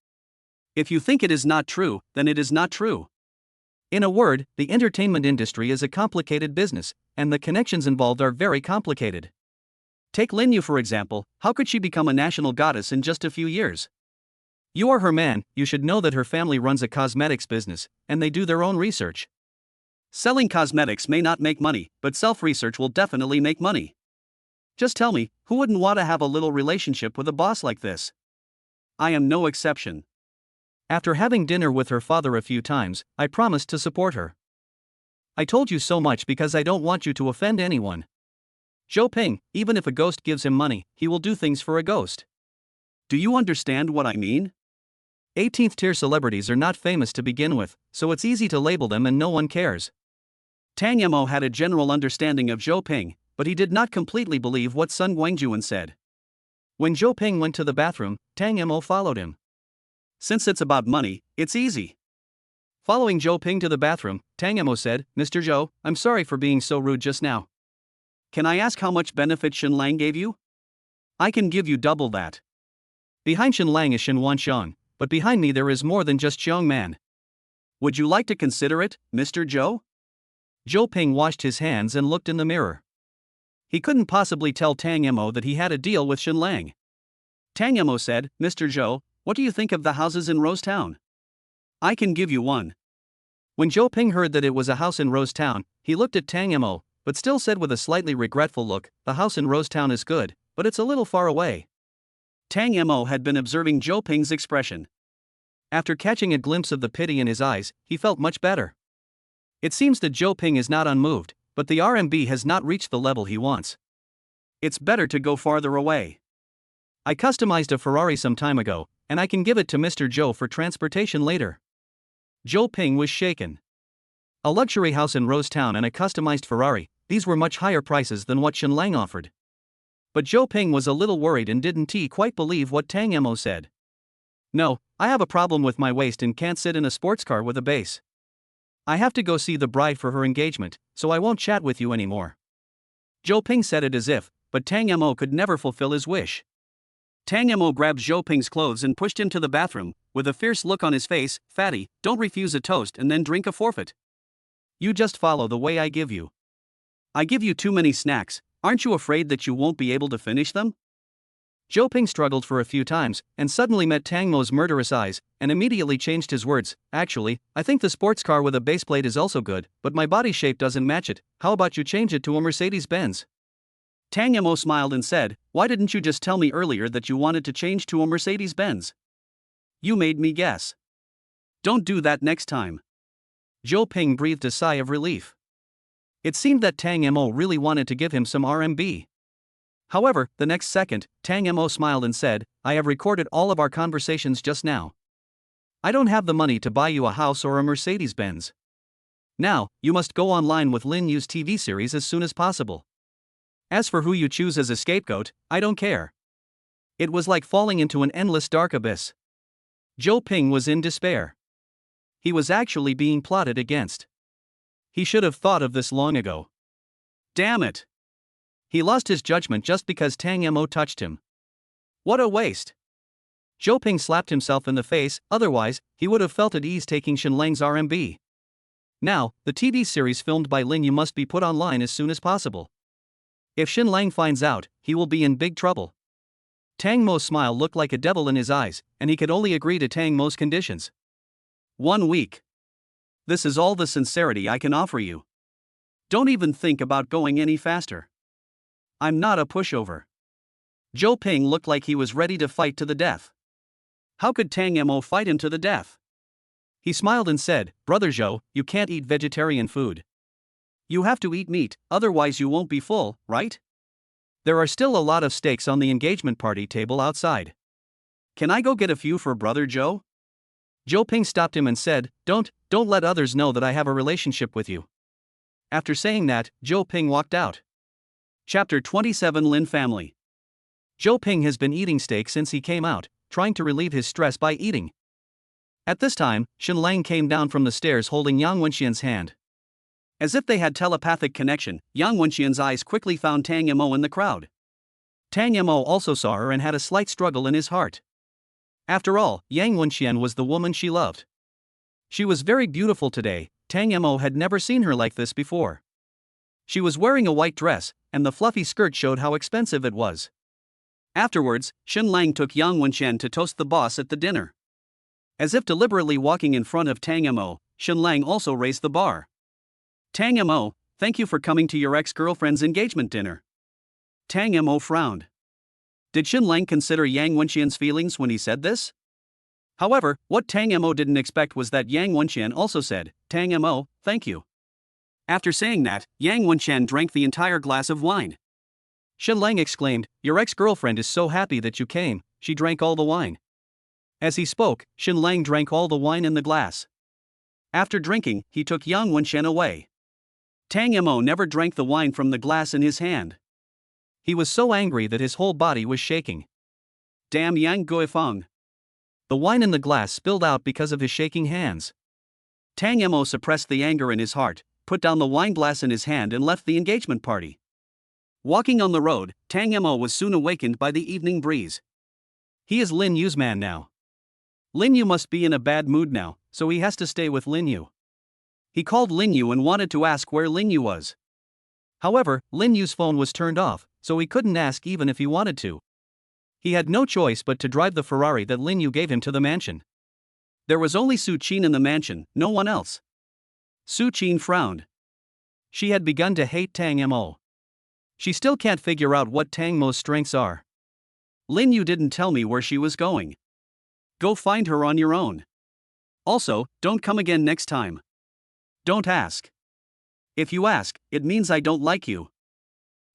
If you think it is not true, then it is not true." In a word, the entertainment industry is a complicated business, and the connections involved are very complicated. Take Lin Yu for example. How could she become a national goddess in just a few years? You are her man. You should know that her family runs a cosmetics business, and they do their own research. Selling cosmetics may not make money, but self-research will definitely make money. Just tell me, who wouldn't want to have a little relationship with a boss like this? I am no exception. After having dinner with her father a few times, I promised to support her. I told you so much because I don't want you to offend anyone. Zhou Ping, even if a ghost gives him money, he will do things for a ghost. Do you understand what I mean? 18th tier celebrities are not famous to begin with, so it's easy to label them and no one cares. Tang Mo had a general understanding of Zhou Ping, but he did not completely believe what Sun Guangjuan said. When Zhou Ping went to the bathroom, Tang Mo followed him. Since it's about money, it's easy. Following Zhou Ping to the bathroom, Tang Mo said, "Mr. Zhou, I'm sorry for being so rude just now. Can I ask how much benefit Shin Lang gave you? I can give you double that." Behind Shin Lang is Shin Wanxiang, but behind me there is more than just Xiong Man. Would you like to consider it, Mr. Zhou? Zhou Ping washed his hands and looked in the mirror. He couldn't possibly tell Tang Mo that he had a deal with Shin Lang. Tang Mo said, "Mr. Zhou, what do you think of the houses in Rose Town? I can give you one." When Zhou Ping heard that it was a house in Rose Town, he looked at Tang Mo, but still said with a slightly regretful look, "The house in Rose Town is good, but it's a little far away." Tang Mo had been observing Zhou Ping's expression. After catching a glimpse of the pity in his eyes, he felt much better. It seems that Zhou Ping is not unmoved, but the RMB has not reached the level he wants. It's better to go farther away. I customized a Ferrari some time ago, and I can give it to Mr. Zhou for transportation later. Zhou Ping was shaken. A luxury house in Rose Town and a customized Ferrari, these were much higher prices than what Shin Lang offered. But Zhou Ping was a little worried and didn't quite believe what Tang Mo said. "No, I have a problem with my waist and can't sit in a sports car with a base. I have to go see the bride for her engagement, so I won't chat with you anymore." Zhou Ping said it as if, but Tang Mo could never fulfill his wish. Tang Mo grabbed Zhou Ping's clothes and pushed him to the bathroom, with a fierce look on his face. "Fatty, don't refuse a toast and then drink a forfeit. You just follow the way I give you. I give you too many snacks, aren't you afraid that you won't be able to finish them?" Zhou Ping struggled for a few times, and suddenly met Tang Mo's murderous eyes, and immediately changed his words. "Actually, I think the sports car with a base plate is also good, but my body shape doesn't match it. How about you change it to a Mercedes-Benz?" Tang Mo smiled and said, "Why didn't you just tell me earlier that you wanted to change to a Mercedes-Benz? You made me guess. Don't do that next time." Zhou Ping breathed a sigh of relief. It seemed that Tang Mo really wanted to give him some RMB. However, the next second, Tang Mo smiled and said, I have recorded all of our conversations just now. I don't have the money to buy you a house or a Mercedes-Benz. Now, you must go online with Lin Yu's TV series as soon as possible. As for who you choose as a scapegoat, I don't care. It was like falling into an endless dark abyss. Zhou Ping was in despair. He was actually being plotted against. He should have thought of this long ago. Damn it! He lost his judgment just because Tang Mo touched him. What a waste! Zhou Ping slapped himself in the face, otherwise, he would have felt at ease taking Shenlang's RMB. Now, the TV series filmed by Lin Yu must be put online as soon as possible. If Shenlang finds out, he will be in big trouble. Tang Mo's smile looked like a devil in his eyes, and he could only agree to Tang Mo's conditions. 1 week. This is all the sincerity I can offer you. Don't even think about going any faster. I'm not a pushover. Zhou Ping looked like he was ready to fight to the death. How could Tang Mo fight him to the death? He smiled and said, Brother Zhou, you can't eat vegetarian food. You have to eat meat, otherwise you won't be full, right? There are still a lot of steaks on the engagement party table outside. Can I go get a few for Brother Zhou? Zhou Ping stopped him and said, Don't let others know that I have a relationship with you. After saying that, Zhou Ping walked out. Chapter 27 Lin Family. Zhou Ping has been eating steak since he came out, trying to relieve his stress by eating. At this time, Shenlang came down from the stairs holding Yang Wenxian's hand. As if they had telepathic connection, Yang Wenxian's eyes quickly found Tang Mo in the crowd. Tang Mo also saw her and had a slight struggle in his heart. After all, Yang Wenxian was the woman she loved. She was very beautiful today. Tang Mo had never seen her like this before. She was wearing a white dress, and the fluffy skirt showed how expensive it was. Afterwards, Shenlang took Yang Wenxian to toast the boss at the dinner. As if deliberately walking in front of Tang Mo, Shenlang also raised the bar. Tang Mo, thank you for coming to your ex-girlfriend's engagement dinner. Tang Mo frowned. Did Shenlang consider Yang Wenxian's feelings when he said this? However, what Tang Mo didn't expect was that Yang Wenxian also said, Tang Mo, thank you. After saying that, Yang Wenxian drank the entire glass of wine. Shenlang exclaimed, Your ex-girlfriend is so happy that you came, she drank all the wine. As he spoke, Shenlang drank all the wine in the glass. After drinking, he took Yang Wenxian away. Tang Mo never drank the wine from the glass in his hand. He was so angry that his whole body was shaking. Damn Yang Guifeng. The wine in the glass spilled out because of his shaking hands. Tang Mo suppressed the anger in his heart, put down the wine glass in his hand and left the engagement party. Walking on the road, Tang Mo was soon awakened by the evening breeze. He is Lin Yu's man now. Lin Yu must be in a bad mood now, so he has to stay with Lin Yu. He called Lin Yu and wanted to ask where Lin Yu was. However, Lin Yu's phone was turned off, so he couldn't ask even if he wanted to. He had no choice but to drive the Ferrari that Lin Yu gave him to the mansion. There was only Su Qin in the mansion, no one else. Su Qin frowned. She had begun to hate Tang Mo. She still can't figure out what Tang Mo's strengths are. Lin Yu didn't tell me where she was going. Go find her on your own. Also, don't come again next time. Don't ask. If you ask, it means I don't like you.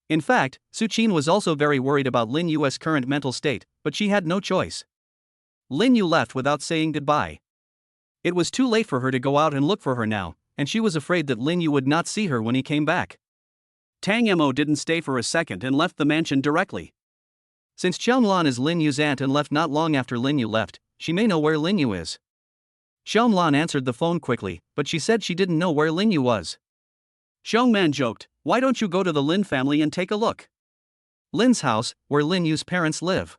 In fact, Su Qin was also very worried about Lin Yu's current mental state, but she had no choice. Lin Yu left without saying goodbye. It was too late for her to go out and look for her now, and she was afraid that Lin Yu would not see her when he came back. Tang Mo didn't stay for a second and left the mansion directly. Since Xiaomlan is Lin Yu's aunt and left not long after Lin Yu left, she may know where Lin Yu is. Xiaomlan answered the phone quickly, but she said she didn't know where Lin Yu was. Xiongman joked, why don't you go to the Lin family and take a look? Lin's house, where Lin Yu's parents live.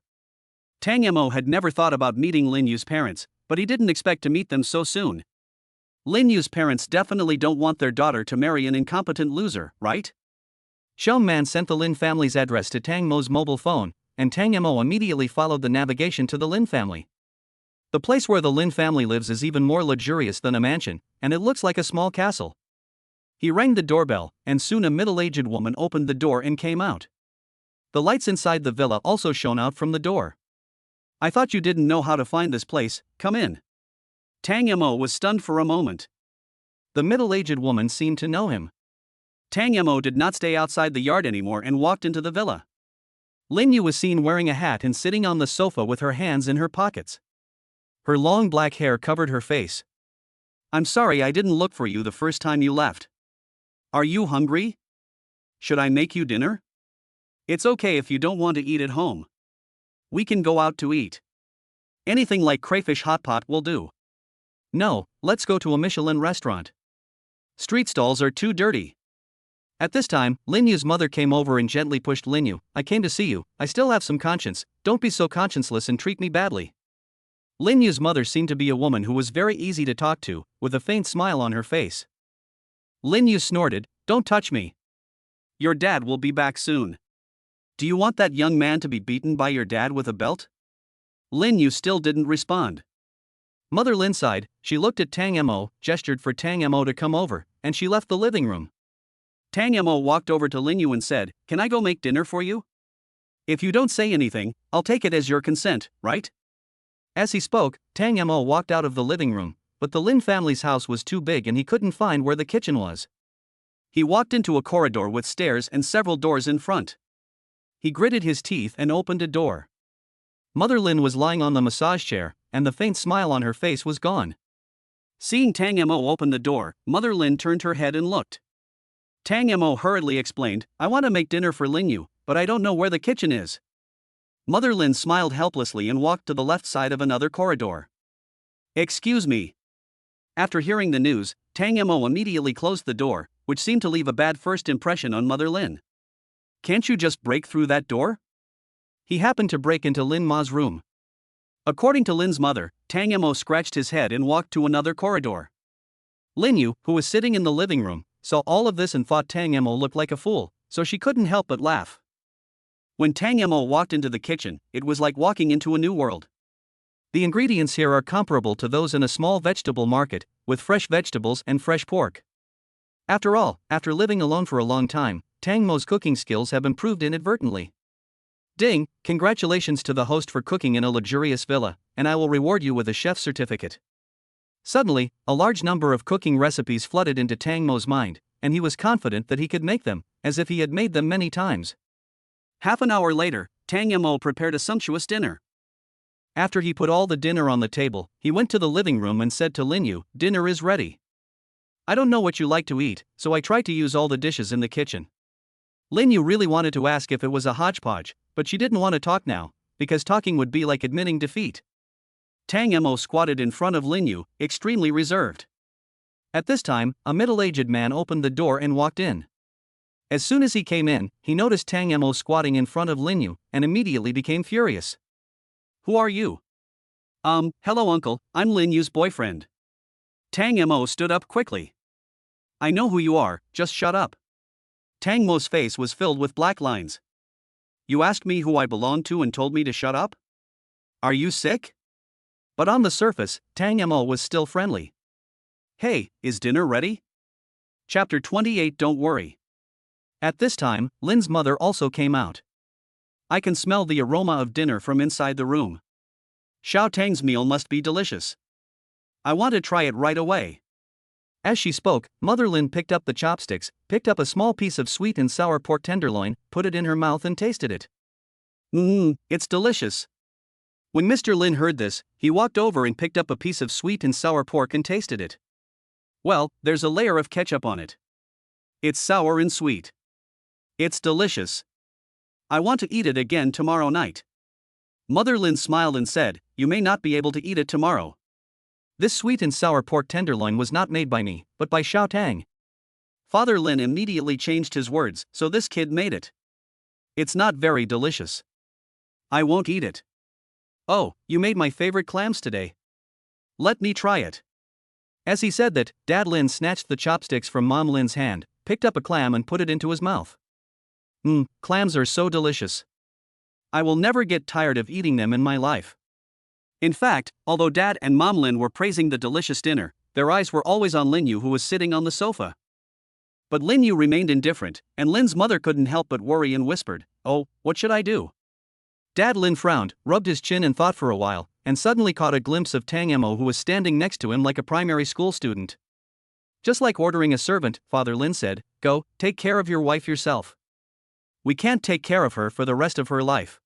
Tang Mo had never thought about meeting Lin Yu's parents, but he didn't expect to meet them so soon. Lin Yu's parents definitely don't want their daughter to marry an incompetent loser, right? Xiongman sent the Lin family's address to Tang Mo's mobile phone, and Tang Mo immediately followed the navigation to the Lin family. The place where the Lin family lives is even more luxurious than a mansion, and it looks like a small castle. He rang the doorbell, and soon a middle-aged woman opened the door and came out. The lights inside the villa also shone out from the door. I thought you didn't know how to find this place, come in. Tang Mo was stunned for a moment. The middle-aged woman seemed to know him. Tang Mo did not stay outside the yard anymore and walked into the villa. Lin Yu was seen wearing a hat and sitting on the sofa with her hands in her pockets. Her long black hair covered her face. I'm sorry I didn't look for you the first time you left. Are you hungry? Should I make you dinner? It's okay if you don't want to eat at home. We can go out to eat. Anything like crayfish hot pot will do. No, let's go to a Michelin restaurant. Street stalls are too dirty. At this time, Lin Yu's mother came over and gently pushed Lin Yu. I came to see you, I still have some conscience, don't be so conscienceless and treat me badly. Lin Yu's mother seemed to be a woman who was very easy to talk to, with a faint smile on her face. Lin Yu snorted, don't touch me. Your dad will be back soon. Do you want that young man to be beaten by your dad with a belt? Lin Yu still didn't respond. Mother Lin sighed, she looked at Tang Mo, gestured for Tang Mo to come over, and she left the living room. Tang Mo walked over to Lin Yu and said, can I go make dinner for you? If you don't say anything, I'll take it as your consent, right? As he spoke, Tang Mo walked out of the living room, but the Lin family's house was too big and he couldn't find where the kitchen was. He walked into a corridor with stairs and several doors in front. He gritted his teeth and opened a door. Mother Lin was lying on the massage chair, and the faint smile on her face was gone. Seeing Tang Mo open the door, Mother Lin turned her head and looked. Tang Mo hurriedly explained, I want to make dinner for Lin Yu, but I don't know where the kitchen is. Mother Lin smiled helplessly and walked to the left side of another corridor. Excuse me. After hearing the news, Tang Mo immediately closed the door, which seemed to leave a bad first impression on Mother Lin. Can't you just break through that door? He happened to break into Lin Ma's room. According to Lin's mother, Tang Mo scratched his head and walked to another corridor. Lin Yu, who was sitting in the living room, saw all of this and thought Tang Mo looked like a fool, so she couldn't help but laugh. When Tang Mo walked into the kitchen, it was like walking into a new world. The ingredients here are comparable to those in a small vegetable market, with fresh vegetables and fresh pork. After all, after living alone for a long time, Tang Mo's cooking skills have improved inadvertently. Ding, congratulations to the host for cooking in a luxurious villa, and I will reward you with a chef's certificate. Suddenly, a large number of cooking recipes flooded into Tang Mo's mind, and he was confident that he could make them, as if he had made them many times. Half an hour later, Tang Mo prepared a sumptuous dinner. After he put all the dinner on the table, he went to the living room and said to Lin Yu, dinner is ready. I don't know what you like to eat, so I tried to use all the dishes in the kitchen. Lin Yu really wanted to ask if it was a hodgepodge, but she didn't want to talk now, because talking would be like admitting defeat. Tang Mo squatted in front of Lin Yu, extremely reserved. At this time, a middle-aged man opened the door and walked in. As soon as he came in, he noticed Tang Mo squatting in front of Lin Yu, and immediately became furious. Who are you? Hello uncle, I'm Lin Yu's boyfriend. Tang Mo stood up quickly. I know who you are, just shut up. Tang Mo's face was filled with black lines. You asked me who I belong to and told me to shut up? Are you sick? But on the surface, Tang Mo was still friendly. Hey, is dinner ready? Chapter 28. Don't worry. At this time, Lin's mother also came out. I can smell the aroma of dinner from inside the room. Xiao Tang's meal must be delicious. I want to try it right away. As she spoke, Mother Lin picked up the chopsticks, picked up a small piece of sweet and sour pork tenderloin, put it in her mouth and tasted it. It's delicious. When Mr. Lin heard this, he walked over and picked up a piece of sweet and sour pork and tasted it. Well, there's a layer of ketchup on it. It's sour and sweet. It's delicious. I want to eat it again tomorrow night. Mother Lin smiled and said, you may not be able to eat it tomorrow. This sweet and sour pork tenderloin was not made by me, but by Xiao Tang. Father Lin immediately changed his words, so this kid made it. It's not very delicious. I won't eat it. Oh, you made my favorite clams today. Let me try it. As he said that, Dad Lin snatched the chopsticks from Mom Lin's hand, picked up a clam and put it into his mouth. Clams are so delicious. I will never get tired of eating them in my life. In fact, although Dad and Mom Lin were praising the delicious dinner, their eyes were always on Lin Yu, who was sitting on the sofa. But Lin Yu remained indifferent, and Lin's mother couldn't help but worry and whispered, oh, what should I do? Dad Lin frowned, rubbed his chin and thought for a while, and suddenly caught a glimpse of Tang Mo, who was standing next to him like a primary school student. Just like ordering a servant, Father Lin said, go, take care of your wife yourself. We can't take care of her for the rest of her life.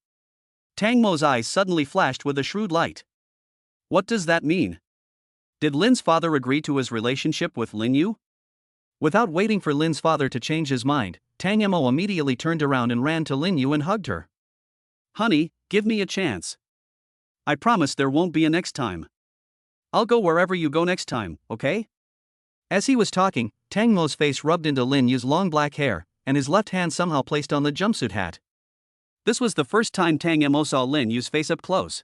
Tang Mo's eyes suddenly flashed with a shrewd light. What does that mean? Did Lin's father agree to his relationship with Lin Yu? Without waiting for Lin's father to change his mind, Tang Mo immediately turned around and ran to Lin Yu and hugged her. Honey, give me a chance. I promise there won't be a next time. I'll go wherever you go next time, okay? As he was talking, Tang Mo's face rubbed into Lin Yu's long black hair, and his left hand somehow placed on the jumpsuit hat. This was the first time Tang Mo saw Lin Yu's face up close.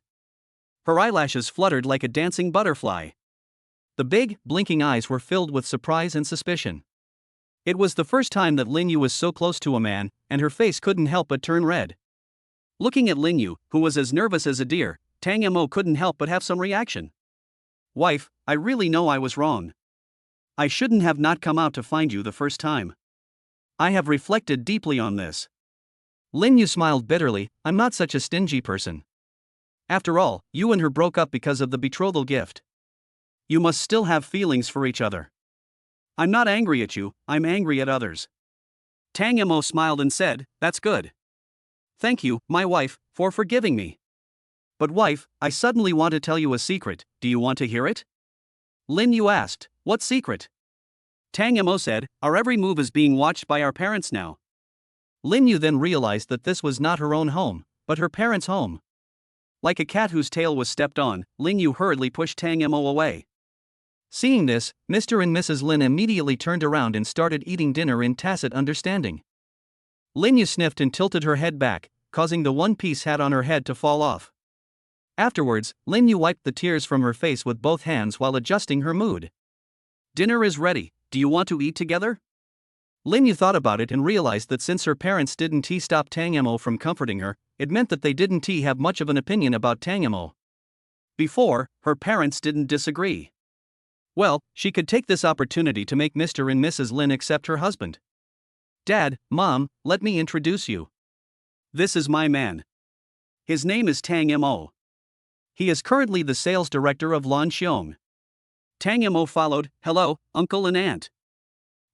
Her eyelashes fluttered like a dancing butterfly. The big, blinking eyes were filled with surprise and suspicion. It was the first time that Lin Yu was so close to a man, and her face couldn't help but turn red. Looking at Lin Yu, who was as nervous as a deer, Tang Mo couldn't help but have some reaction. Wife, I really know I was wrong. I shouldn't have not come out to find you the first time. I have reflected deeply on this. Lin Yu smiled bitterly, I'm not such a stingy person. After all, you and her broke up because of the betrothal gift. You must still have feelings for each other. I'm not angry at you, I'm angry at others. Tang Mo smiled and said, that's good. Thank you, my wife, for forgiving me. But wife, I suddenly want to tell you a secret, do you want to hear it? Lin Yu asked, what secret? Tang Mo said, our every move is being watched by our parents now. Lin Yu then realized that this was not her own home, but her parents' home. Like a cat whose tail was stepped on, Lin Yu hurriedly pushed Tang Mo away. Seeing this, Mr. and Mrs. Lin immediately turned around and started eating dinner in tacit understanding. Lin Yu sniffed and tilted her head back, causing the one-piece hat on her head to fall off. Afterwards, Lin Yu wiped the tears from her face with both hands while adjusting her mood. Dinner is ready, do you want to eat together? Lin Yu thought about it and realized that since her parents didn't stop Tang Mo from comforting her, it meant that they didn't have much of an opinion about Tang Mo. Before, her parents didn't disagree. Well, she could take this opportunity to make Mr. and Mrs. Lin accept her husband. Dad, Mom, let me introduce you. This is my man. His name is Tang Mo. He is currently the sales director of Lan Xiong. Tang Mo followed, hello, uncle and aunt.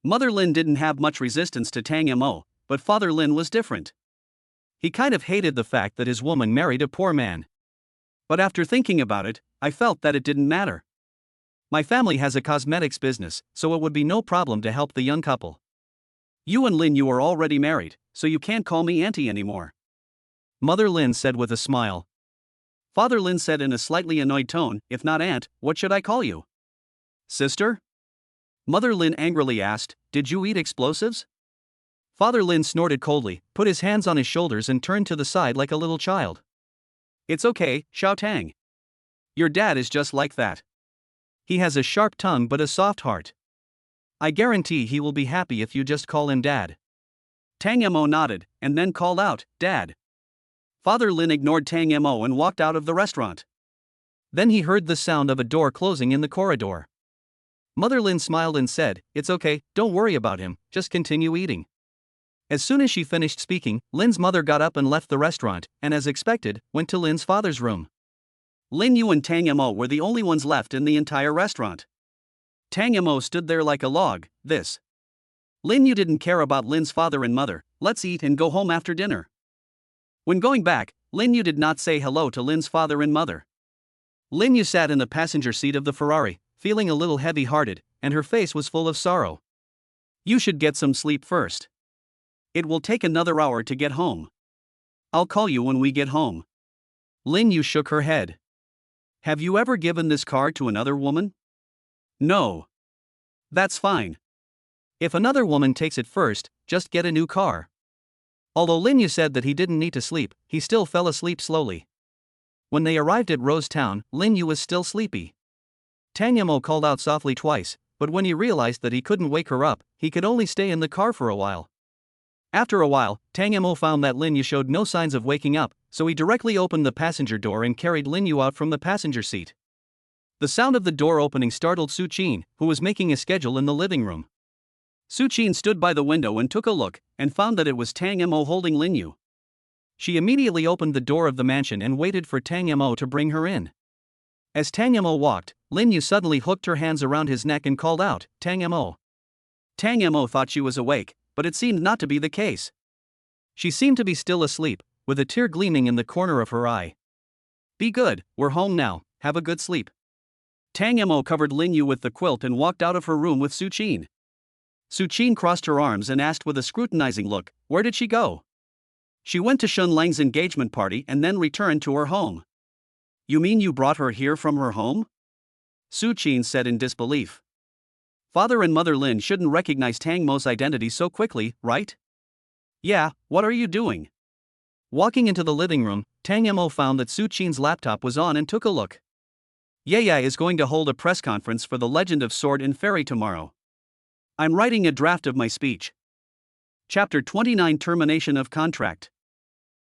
Mother Lin didn't have much resistance to Tang Mo, but Father Lin was different. He kind of hated the fact that his woman married a poor man. But after thinking about it, I felt that it didn't matter. My family has a cosmetics business, so it would be no problem to help the young couple. You and Lin Yu are already married, so you can't call me auntie anymore. Mother Lin said with a smile. Father Lin said in a slightly annoyed tone, if not aunt, what should I call you? Sister? Mother Lin angrily asked, did you eat explosives? Father Lin snorted coldly, put his hands on his shoulders and turned to the side like a little child. It's okay, Xiao Tang. Your dad is just like that. He has a sharp tongue but a soft heart. I guarantee he will be happy if you just call him Dad. Tang Mo nodded, and then called out, Dad. Father Lin ignored Tang Mo and walked out of the restaurant. Then he heard the sound of a door closing in the corridor. Mother Lin smiled and said, it's okay, don't worry about him, just continue eating. As soon as she finished speaking, Lin's mother got up and left the restaurant, and as expected, went to Lin's father's room. Lin Yu and Tang Mo were the only ones left in the entire restaurant. Tang Mo stood there like a log, this. Lin Yu didn't care about Lin's father and mother, let's eat and go home after dinner. When going back, Lin Yu did not say hello to Lin's father and mother. Lin Yu sat in the passenger seat of the Ferrari, feeling a little heavy-hearted, and her face was full of sorrow. You should get some sleep first. It will take another hour to get home. I'll call you when we get home. Lin Yu shook her head. Have you ever given this car to another woman? No. That's fine. If another woman takes it first, just get a new car. Although Lin Yu said that he didn't need to sleep, he still fell asleep slowly. When they arrived at Rose Town, Lin Yu was still sleepy. Tang Mo called out softly twice, but when he realized that he couldn't wake her up, he could only stay in the car for a while. After a while, Tang Mo found that Lin Yu showed no signs of waking up, so he directly opened the passenger door and carried Lin Yu out from the passenger seat. The sound of the door opening startled Su Qin, who was making a schedule in the living room. Su Qin stood by the window and took a look, and found that it was Tang Mo holding Lin Yu. She immediately opened the door of the mansion and waited for Tang Mo to bring her in. As Tang Mo walked, Lin Yu suddenly hooked her hands around his neck and called out, "Tang Mo." Tang Mo thought she was awake, but it seemed not to be the case. She seemed to be still asleep, with a tear gleaming in the corner of her eye. "Be good, we're home now, have a good sleep." Tang Mo covered Lin Yu with the quilt and walked out of her room with Su Qin. Su Qin crossed her arms and asked with a scrutinizing look, "Where did she go?" "She went to Shun Lang's engagement party and then returned to her home." "You mean you brought her here from her home?" Su Qin said in disbelief. Father and Mother Lin shouldn't recognize Tang Mo's identity so quickly, right? "Yeah, what are you doing?" Walking into the living room, Tang Mo found that Su Qin's laptop was on and took a look. "Yaya is going to hold a press conference for The Legend of Sword and Fairy tomorrow. I'm writing a draft of my speech." Chapter 29 Termination of Contract.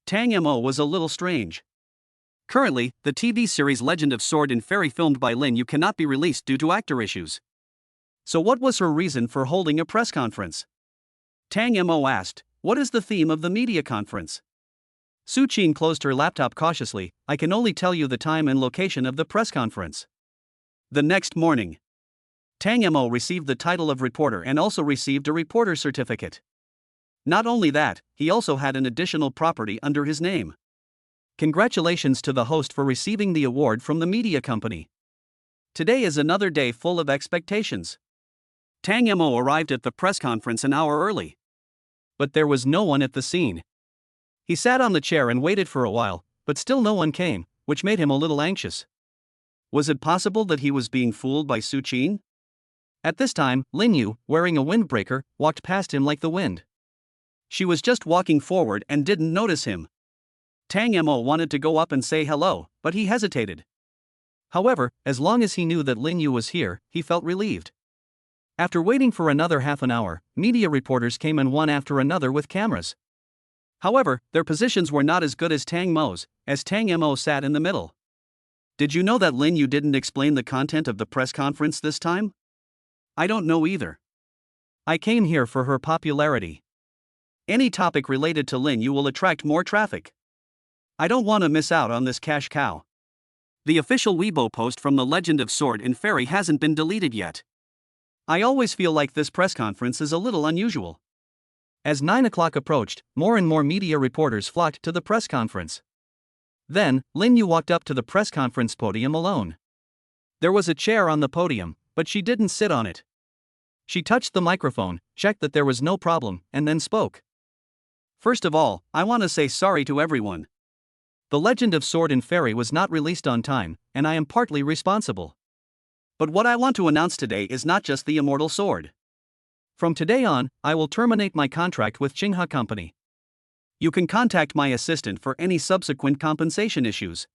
Tang Mo was a little strange. Currently, the TV series Legend of Sword and Fairy filmed by Lin Yu cannot be released due to actor issues. So what was her reason for holding a press conference? Tang Mo asked, "What is the theme of the media conference?" Su Qin closed her laptop cautiously. "I can only tell you the time and location of the press conference." The next morning, Tang Mo received the title of reporter and also received a reporter certificate. Not only that, he also had an additional property under his name. Congratulations to the host for receiving the award from the media company. Today is another day full of expectations. Tang Mo arrived at the press conference an hour early. But there was no one at the scene. He sat on the chair and waited for a while, but still no one came, which made him a little anxious. Was it possible that he was being fooled by Su Qin? At this time, Lin Yu, wearing a windbreaker, walked past him like the wind. She was just walking forward and didn't notice him. Tang Mo wanted to go up and say hello, but he hesitated. However, as long as he knew that Lin Yu was here, he felt relieved. After waiting for another half an hour, media reporters came in one after another with cameras. However, their positions were not as good as Tang Mo's, as Tang Mo sat in the middle. Did you know that Lin Yu didn't explain the content of the press conference this time? I don't know either. I came here for her popularity. Any topic related to Lin Yu will attract more traffic. I don't want to miss out on this cash cow. The official Weibo post from The Legend of Sword and Fairy hasn't been deleted yet. I always feel like this press conference is a little unusual. As 9 o'clock approached, more and more media reporters flocked to the press conference. Then, Lin Yu walked up to the press conference podium alone. There was a chair on the podium, but she didn't sit on it. She touched the microphone, checked that there was no problem, and then spoke. "First of all, I want to say sorry to everyone. The Legend of Sword and Fairy was not released on time, and I am partly responsible. But what I want to announce today is not just the immortal sword. From today on, I will terminate my contract with Qinghe Company. You can contact my assistant for any subsequent compensation issues."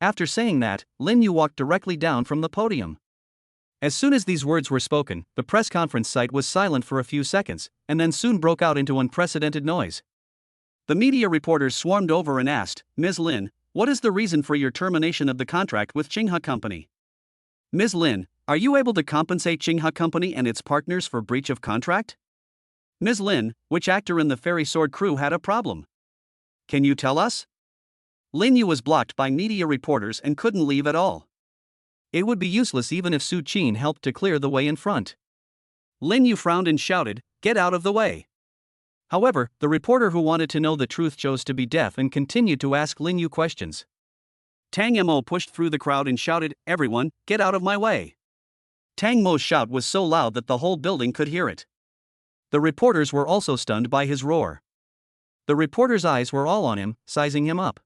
After saying that, Lin Yu walked directly down from the podium. As soon as these words were spoken, the press conference site was silent for a few seconds, and then soon broke out into unprecedented noise. The media reporters swarmed over and asked, "Ms. Lin, what is the reason for your termination of the contract with Qinghe Company? Ms. Lin, are you able to compensate Qinghe Company and its partners for breach of contract? Ms. Lin, which actor in the Fairy Sword crew had a problem? Can you tell us?" Lin Yu was blocked by media reporters and couldn't leave at all. It would be useless even if Su Qin helped to clear the way in front. Lin Yu frowned and shouted, "Get out of the way." However, the reporter who wanted to know the truth chose to be deaf and continued to ask Lin Yu questions. Tang Mo pushed through the crowd and shouted, "Everyone, get out of my way." Tang Mo's shout was so loud that the whole building could hear it. The reporters were also stunned by his roar. The reporters' eyes were all on him, sizing him up.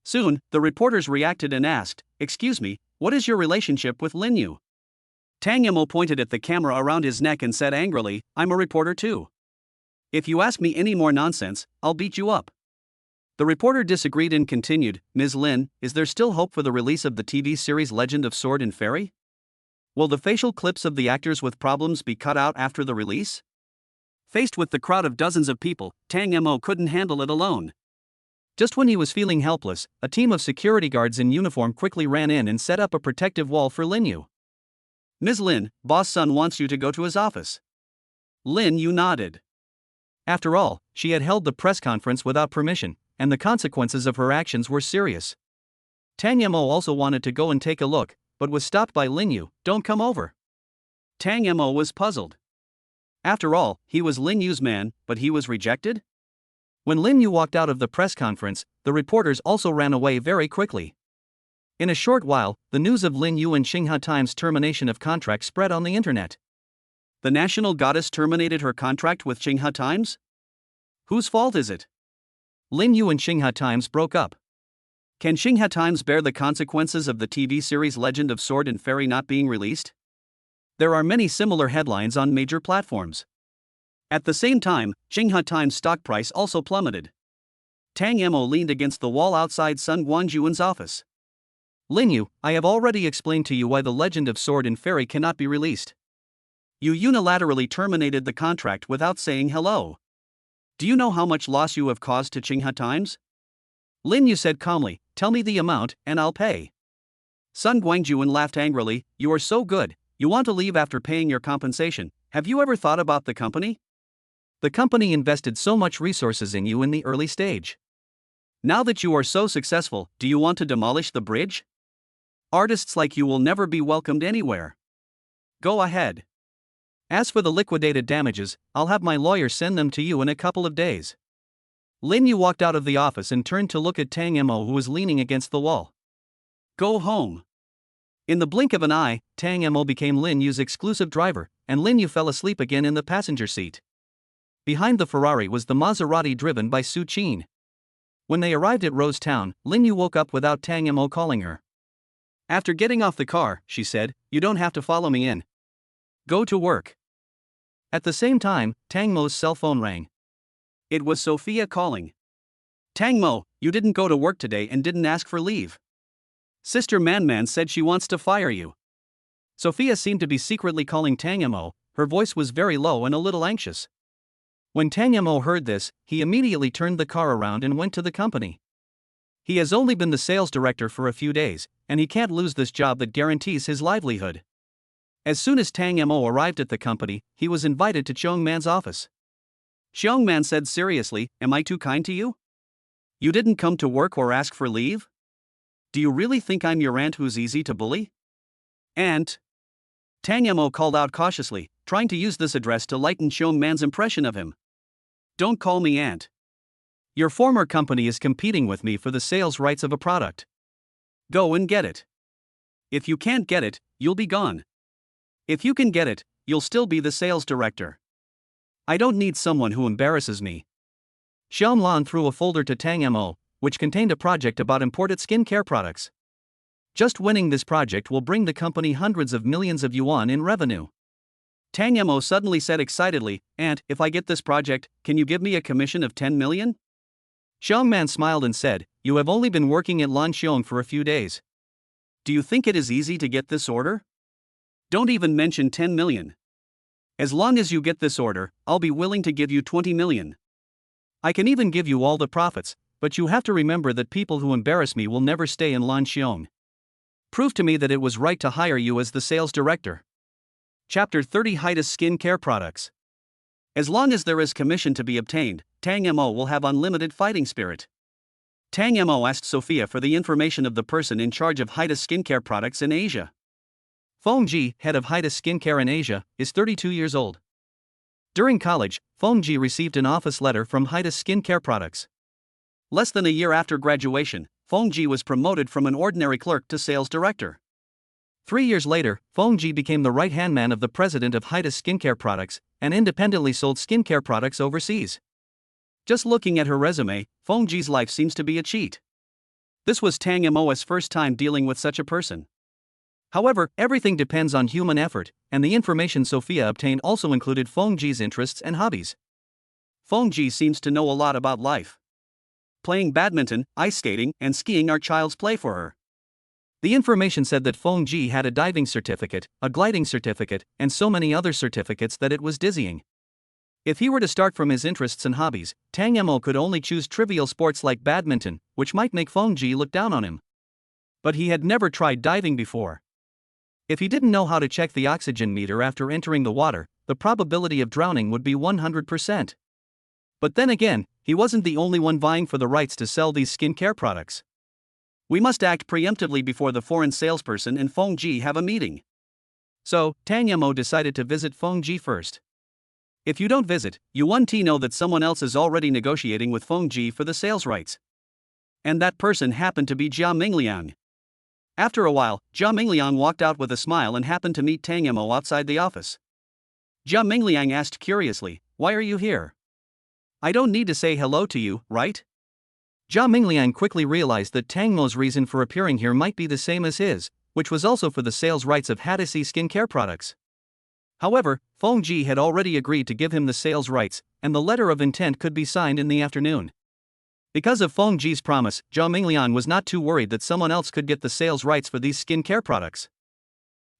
Soon, the reporters reacted and asked, "Excuse me, what is your relationship with Lin Yu?" Tang Mo pointed at the camera around his neck and said angrily, "I'm a reporter too. If you ask me any more nonsense, I'll beat you up." The reporter disagreed and continued, "Ms. Lin, is there still hope for the release of the TV series Legend of Sword and Fairy? Will the facial clips of the actors with problems be cut out after the release?" Faced with the crowd of dozens of people, Tang Mo couldn't handle it alone. Just when he was feeling helpless, a team of security guards in uniform quickly ran in and set up a protective wall for Lin Yu. "Ms. Lin, Boss Sun wants you to go to his office." Lin Yu nodded. After all, she had held the press conference without permission, and the consequences of her actions were serious. Tang Mo also wanted to go and take a look, but was stopped by Lin Yu. "Don't come over." Tang Mo was puzzled. After all, he was Lin Yu's man, but he was rejected? When Lin Yu walked out of the press conference, the reporters also ran away very quickly. In a short while, the news of Lin Yu and Xinhua Times' termination of contract spread on the internet. The national goddess terminated her contract with Xinhua Times? Whose fault is it? Lin Yu and Xinhua Times broke up. Can Xinhua Times bear the consequences of the TV series Legend of Sword and Fairy not being released? There are many similar headlines on major platforms. At the same time, Xinhua Times' stock price also plummeted. Tang Mo leaned against the wall outside Sun Guangjuan's office. "Lin Yu, I have already explained to you why the Legend of Sword and Fairy cannot be released. You unilaterally terminated the contract without saying hello. Do you know how much loss you have caused to Xinhua Times?" Lin Yu said calmly, "Tell me the amount, and I'll pay." Sun Guangjuan laughed angrily. "You are so good, you want to leave after paying your compensation. Have you ever thought about the company? The company invested so much resources in you in the early stage. Now that you are so successful, do you want to demolish the bridge? Artists like you will never be welcomed anywhere. Go ahead. As for the liquidated damages, I'll have my lawyer send them to you in a couple of days." Lin Yu walked out of the office and turned to look at Tang Mo, who was leaning against the wall. "Go home." In the blink of an eye, Tang Mo became Lin Yu's exclusive driver, and Lin Yu fell asleep again in the passenger seat. Behind the Ferrari was the Maserati driven by Su Qin. When they arrived at Rose Town, Lin Yu woke up without Tang Mo calling her. "After getting off the car," she said, "you don't have to follow me in. Go to work." At the same time, Tang Mo's cell phone rang. It was Sophia calling. "Tang Mo, you didn't go to work today and didn't ask for leave. Sister Man said she wants to fire you." Sophia seemed to be secretly calling Tang Mo. Her voice was very low and a little anxious. When Tang Mo heard this, he immediately turned the car around and went to the company. He has only been the sales director for a few days, and he can't lose this job that guarantees his livelihood. As soon as Tang Mo arrived at the company, he was invited to Xiong Man's office. Xiong Man said seriously, "Am I too kind to you? You didn't come to work or ask for leave? Do you really think I'm your aunt who's easy to bully?" "Aunt?" Tang Mo called out cautiously, trying to use this address to lighten Xiong Man's impression of him. "Don't call me aunt. Your former company is competing with me for the sales rights of a product. Go and get it. If you can't get it, you'll be gone. If you can get it, you'll still be the sales director. I don't need someone who embarrasses me." Xiao Lan threw a folder to Tang Mo, which contained a project about imported skincare products. Just winning this project will bring the company hundreds of millions of yuan in revenue. Tang Mo suddenly said excitedly, "Aunt, if I get this project, can you give me a commission of 10 million? Xiong Man smiled and said, "You have only been working at Lanxiong for a few days. Do you think it is easy to get this order? Don't even mention 10 million. As long as you get this order, I'll be willing to give you 20 million. I can even give you all the profits, but you have to remember that people who embarrass me will never stay in Lanxiong. Prove to me that it was right to hire you as the sales director." Chapter 30 Hydus Skin Care Products. As long as there is commission to be obtained, Tang Mo will have unlimited fighting spirit. Tang Mo asked Sophia for the information of the person in charge of Hydus skincare products in Asia. Feng Ji, head of Hydus Skincare in Asia, is 32 years old. During college, Feng Ji received an office letter from Hydus Skincare Products. Less than a year after graduation, Feng Ji was promoted from an ordinary clerk to sales director. 3 years later, Feng Ji became the right-hand man of the president of Hydus Skincare Products, and independently sold skincare products overseas. Just looking at her resume, Feng Ji's life seems to be a cheat. This was Tang Mo's first time dealing with such a person. However, everything depends on human effort, and the information Sophia obtained also included Feng Ji's interests and hobbies. Feng Ji seems to know a lot about life. Playing badminton, ice skating, and skiing are child's play for her. The information said that Feng Ji had a diving certificate, a gliding certificate, and so many other certificates that it was dizzying. If he were to start from his interests and hobbies, Tang Mo could only choose trivial sports like badminton, which might make Feng Ji look down on him. But he had never tried diving before. If he didn't know how to check the oxygen meter after entering the water, the probability of drowning would be 100%. But then again, he wasn't the only one vying for the rights to sell these skincare products. We must act preemptively before the foreign salesperson and Feng Ji have a meeting. So, Tang Mo decided to visit Feng Ji first. If you don't visit, you won't know that someone else is already negotiating with Feng Ji for the sales rights. And that person happened to be Jia Mingliang. After a while, Jia Mingliang walked out with a smile and happened to meet Tang Mo outside the office. Jia Mingliang asked curiously, "Why are you here? I don't need to say hello to you, right?" Jia Mingliang quickly realized that Tang Mo's reason for appearing here might be the same as his, which was also for the sales rights of Hadasi skincare products. However, Feng Ji had already agreed to give him the sales rights, and the letter of intent could be signed in the afternoon. Because of Feng Ji's promise, Jia Mingliang was not too worried that someone else could get the sales rights for these skincare products.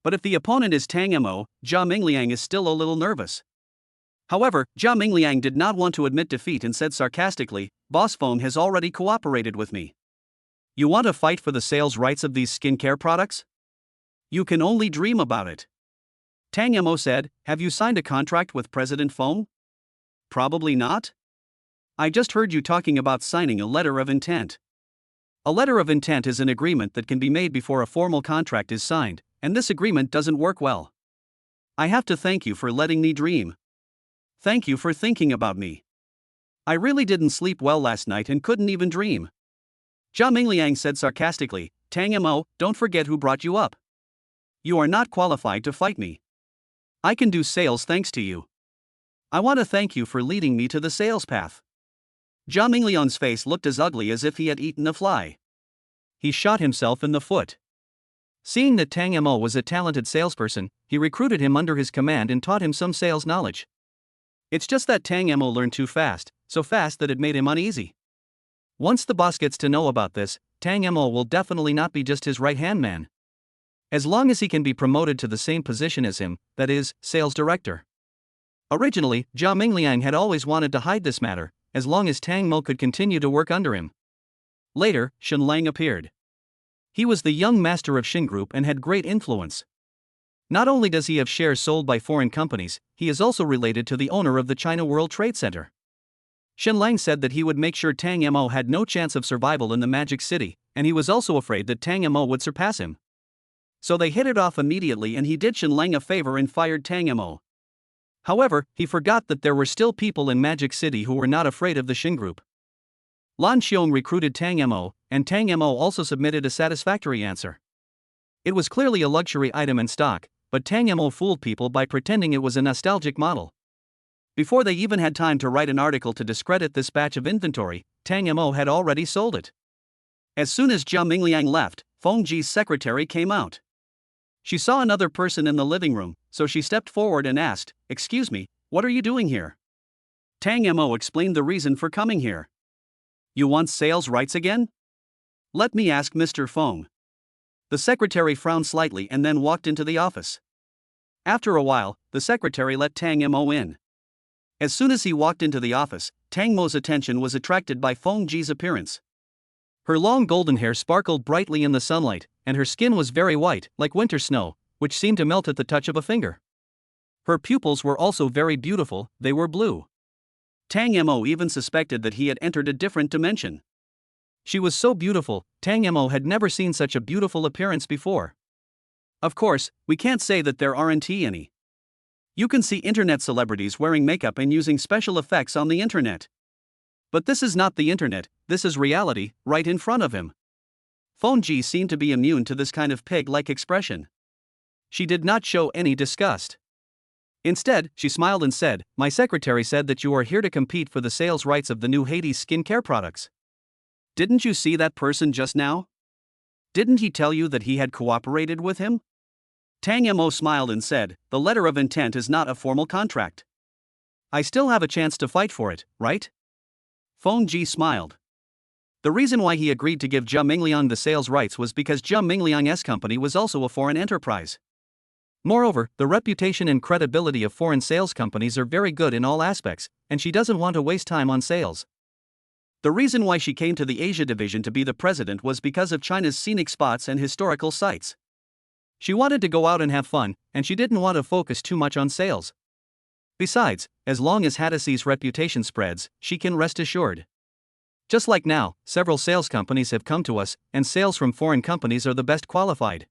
But if the opponent is Tang Mo, Jia Mingliang is still a little nervous. However, Jia Mingliang did not want to admit defeat and said sarcastically, "Boss Feng has already cooperated with me. You want to fight for the sales rights of these skincare products? You can only dream about it." Tang Mo said, "Have you signed a contract with President Feng?" "Probably not. I just heard you talking about signing a letter of intent." A letter of intent is an agreement that can be made before a formal contract is signed, and this agreement doesn't work well. I have to thank you for letting me dream. Thank you for thinking about me. I really didn't sleep well last night and couldn't even dream. Jia Mingliang said sarcastically, "Tang Mo, don't forget who brought you up. You are not qualified to fight me. I can do sales thanks to you. I want to thank you for leading me to the sales path." Jia Mingliang's face looked as ugly as if he had eaten a fly. He shot himself in the foot. Seeing that Tang Mo was a talented salesperson, he recruited him under his command and taught him some sales knowledge. It's just that Tang Mo learned too fast, so fast that it made him uneasy. Once the boss gets to know about this, Tang Mo will definitely not be just his right-hand man. As long as he can be promoted to the same position as him, that is, sales director. Originally, Jia Mingliang had always wanted to hide this matter, as long as Tang Mo could continue to work under him. Later, Shen Lang appeared. He was the young master of Shin Group and had great influence. Not only does he have shares sold by foreign companies, he is also related to the owner of the China World Trade Center. Shen Lang said that he would make sure Tang Mo had no chance of survival in the Magic City, and he was also afraid that Tang Mo would surpass him. So they hit it off immediately, and he did Shen Lang a favor and fired Tang Mo. However, he forgot that there were still people in Magic City who were not afraid of the Shin Group. Lan Xiong recruited Tang Mo, and Tang Mo also submitted a satisfactory answer. It was clearly a luxury item in stock, but Tang Mo fooled people by pretending it was a nostalgic model. Before they even had time to write an article to discredit this batch of inventory, Tang Mo had already sold it. As soon as Jia Mingliang left, Feng Ji's secretary came out. She saw another person in the living room, so she stepped forward and asked, "Excuse me, what are you doing here?" Tang Mo explained the reason for coming here. "You want sales rights again? Let me ask Mr. Feng." The secretary frowned slightly and then walked into the office. After a while, the secretary let Tang Mo in. As soon as he walked into the office, Tang Mo's attention was attracted by Feng Ji's appearance. Her long golden hair sparkled brightly in the sunlight, and her skin was very white, like winter snow, which seemed to melt at the touch of a finger. Her pupils were also very beautiful, they were blue. Tang Mo even suspected that he had entered a different dimension. She was so beautiful, Tang Mo had never seen such a beautiful appearance before. Of course, we can't say that there aren't any. You can see internet celebrities wearing makeup and using special effects on the internet. But this is not the internet, this is reality, right in front of him. Feng Ji seemed to be immune to this kind of pig-like expression. She did not show any disgust. Instead, she smiled and said, "My secretary said that you are here to compete for the sales rights of the new Hades skincare products. Didn't you see that person just now? Didn't he tell you that he had cooperated with him?" Tang Mo smiled and said, "The letter of intent is not a formal contract. I still have a chance to fight for it, right?" Feng Ji smiled. The reason why he agreed to give Jia Mingliang the sales rights was because Jia Mingliang's company was also a foreign enterprise. Moreover, the reputation and credibility of foreign sales companies are very good in all aspects, and she doesn't want to waste time on sales. The reason why she came to the Asia division to be the president was because of China's scenic spots and historical sites. She wanted to go out and have fun, and she didn't want to focus too much on sales. Besides, as long as Hadasi's reputation spreads, she can rest assured. Just like now, several sales companies have come to us, and sales from foreign companies are the best qualified.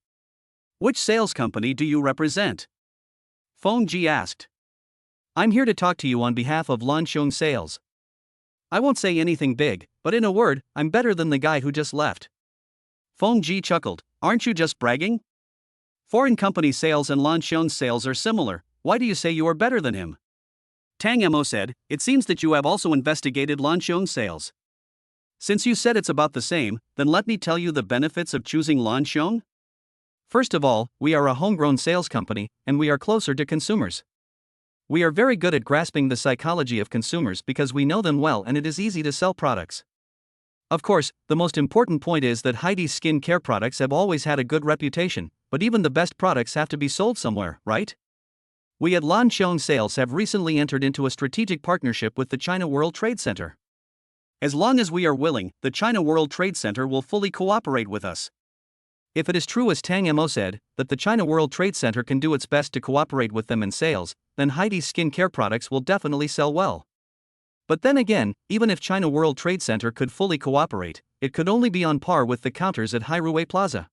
Which sales company do you represent? Feng Ji asked. I'm here to talk to you on behalf of Lanxiong Sales. I won't say anything big, but in a word, I'm better than the guy who just left. Feng Ji chuckled. Aren't you just bragging? Foreign company sales and Lanxiong's sales are similar. Why do you say you are better than him? Tang Mo said, it seems that you have also investigated Lanxiong's sales. Since you said it's about the same, then let me tell you the benefits of choosing Lanxiong. First of all, we are a homegrown sales company, and we are closer to consumers. We are very good at grasping the psychology of consumers because we know them well and it is easy to sell products. Of course, the most important point is that Heidi's skin care products have always had a good reputation, but even the best products have to be sold somewhere, right? We at Lanxiong Sales have recently entered into a strategic partnership with the China World Trade Center. As long as we are willing, the China World Trade Center will fully cooperate with us. If it is true as Tang Mo said, that the China World Trade Center can do its best to cooperate with them in sales, then Heidi's skin care products will definitely sell well. But then again, even if China World Trade Center could fully cooperate, it could only be on par with the counters at Hairui Plaza.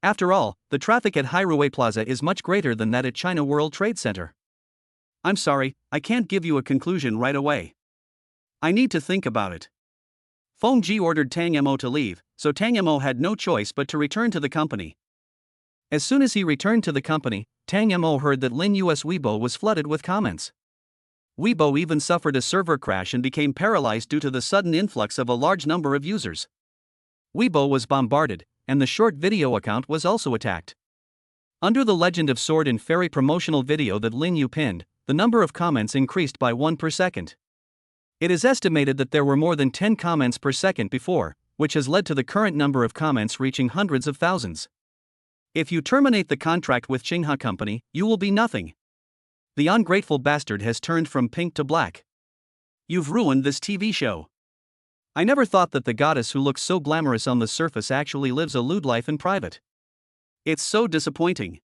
After all, the traffic at Hairui Plaza is much greater than that at China World Trade Center. I'm sorry, I can't give you a conclusion right away. I need to think about it. Feng Ji ordered Tang Mo to leave, so Tang Mo had no choice but to return to the company. As soon as he returned to the company, Tang Mo heard that Lin Yu's Weibo was flooded with comments. Weibo even suffered a server crash and became paralyzed due to the sudden influx of a large number of users. Weibo was bombarded, and the short video account was also attacked. Under the Legend of Sword and Fairy promotional video that Lin Yu pinned, the number of comments increased by 1 per second. It is estimated that there were more than 10 comments per second before, which has led to the current number of comments reaching hundreds of thousands. If you terminate the contract with Tsinghua Company, you will be nothing. The ungrateful bastard has turned from pink to black. You've ruined this TV show. I never thought that the goddess who looks so glamorous on the surface actually lives a lewd life in private. It's so disappointing.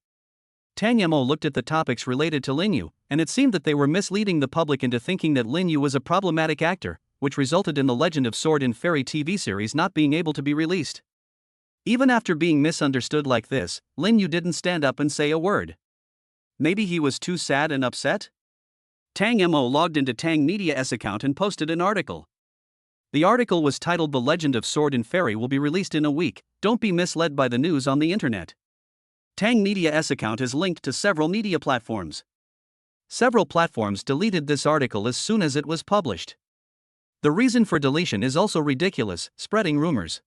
Tang Mo looked at the topics related to Lin Yu, and it seemed that they were misleading the public into thinking that Lin Yu was a problematic actor, which resulted in the Legend of Sword and Fairy TV series not being able to be released. Even after being misunderstood like this, Lin Yu didn't stand up and say a word. Maybe he was too sad and upset? Tang Mo logged into Tang Media's account and posted an article. The article was titled The Legend of Sword and Fairy will be released in a week, don't be misled by the news on the internet. Tang Media's account is linked to several media platforms. Several platforms deleted this article as soon as it was published. The reason for deletion is also ridiculous, spreading rumors.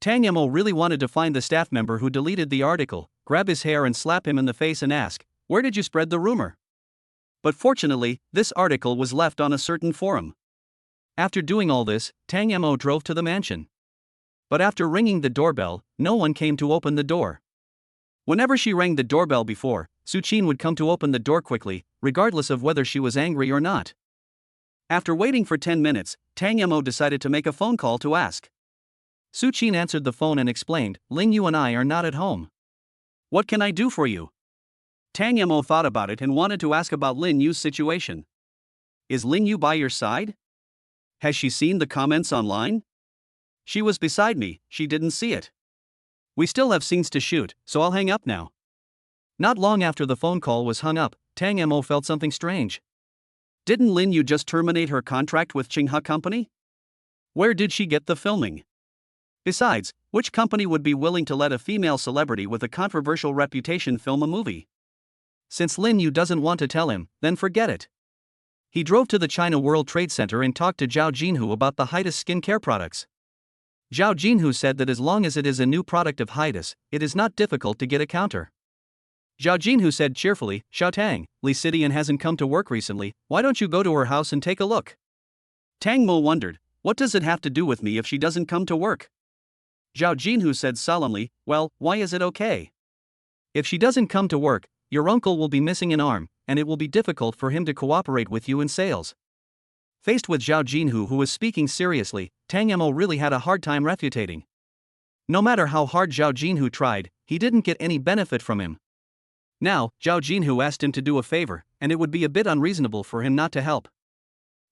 Tang Mo really wanted to find the staff member who deleted the article, grab his hair and slap him in the face and ask, "Where did you spread the rumor?" But fortunately, this article was left on a certain forum. After doing all this, Tang Mo drove to the mansion. But after ringing the doorbell, no one came to open the door. Whenever she rang the doorbell before, Su Qin would come to open the door quickly, regardless of whether she was angry or not. After waiting for 10 minutes, Tang Mo decided to make a phone call to ask. Su Qin answered the phone and explained, "Ling Yu and I are not at home." "What can I do for you?" Tang Mo thought about it and wanted to ask about Lin Yu's situation. Is Lin Yu by your side? Has she seen the comments online? She was beside me, she didn't see it. We still have scenes to shoot, so I'll hang up now. Not long after the phone call was hung up, Tang Mo felt something strange. Didn't Lin Yu just terminate her contract with Tsinghua Company? Where did she get the filming? Besides, which company would be willing to let a female celebrity with a controversial reputation film a movie? Since Lin Yu doesn't want to tell him, then forget it. He drove to the China World Trade Center and talked to Zhao Jinhu about the Heidi's skin care products. Zhao Jinhu said that as long as it is a new product of Heidi's, it is not difficult to get a counter. Zhao Jinhu said cheerfully, "Xiao Tang, Li Sidian hasn't come to work recently, why don't you go to her house and take a look?" Tang Mo wondered, what does it have to do with me if she doesn't come to work? Zhao Jinhu said solemnly, "Well, why is it okay? If she doesn't come to work, your uncle will be missing an arm, and it will be difficult for him to cooperate with you in sales." Faced with Zhao Jinhu, who was speaking seriously, Tang Mo really had a hard time refutating. No matter how hard Zhao Jinhu tried, he didn't get any benefit from him. Now, Zhao Jinhu asked him to do a favor, and it would be a bit unreasonable for him not to help.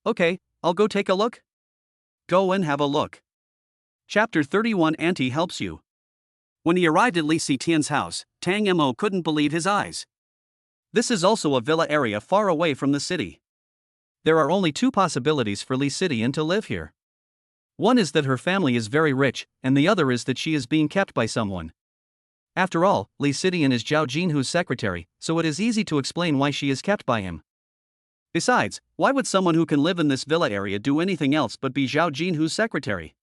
"Okay, I'll go take a look." Go and have a look. Chapter 31 Auntie helps you. When he arrived at Li Sitian's house, Tang Mo couldn't believe his eyes. This is also a villa area far away from the city. There are only two possibilities for Li Sitian to live here. One is that her family is very rich, and the other is that she is being kept by someone. After all, Li Sitian is Zhao Jinhu's secretary, so it is easy to explain why she is kept by him. Besides, why would someone who can live in this villa area do anything else but be Zhao Jinhu's secretary?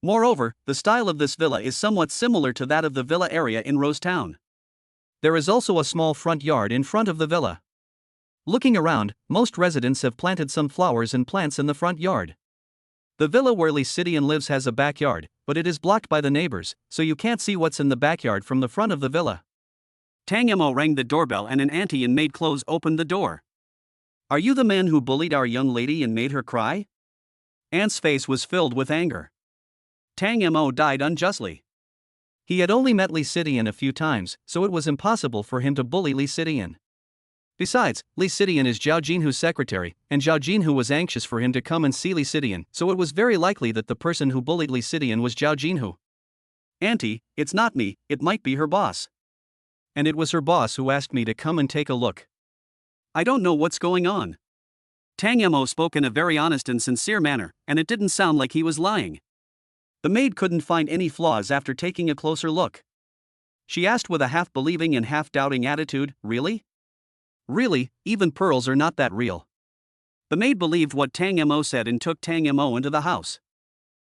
Moreover, the style of this villa is somewhat similar to that of the villa area in Rose Town. There is also a small front yard in front of the villa. Looking around, most residents have planted some flowers and plants in the front yard. The villa where Li Sitian lives has a backyard, but it is blocked by the neighbors, so you can't see what's in the backyard from the front of the villa. Tang Mo rang the doorbell and an auntie in maid clothes opened the door. Are you the man who bullied our young lady and made her cry? Aunt's face was filled with anger. Tang Mo died unjustly. He had only met Li Sitian a few times, so it was impossible for him to bully Li Sitian. Besides, Li Sitian is Zhao Jinhu's secretary, and Zhao Jinhu was anxious for him to come and see Li Sitian, so it was very likely that the person who bullied Li Sitian was Zhao Jinhu. Auntie, it's not me, it might be her boss. And it was her boss who asked me to come and take a look. I don't know what's going on. Tang Mo spoke in a very honest and sincere manner, and it didn't sound like he was lying. The maid couldn't find any flaws after taking a closer look. She asked with a half-believing and half-doubting attitude, really? Really, even pearls are not that real. The maid believed what Tang Mo said and took Tang Mo into the house.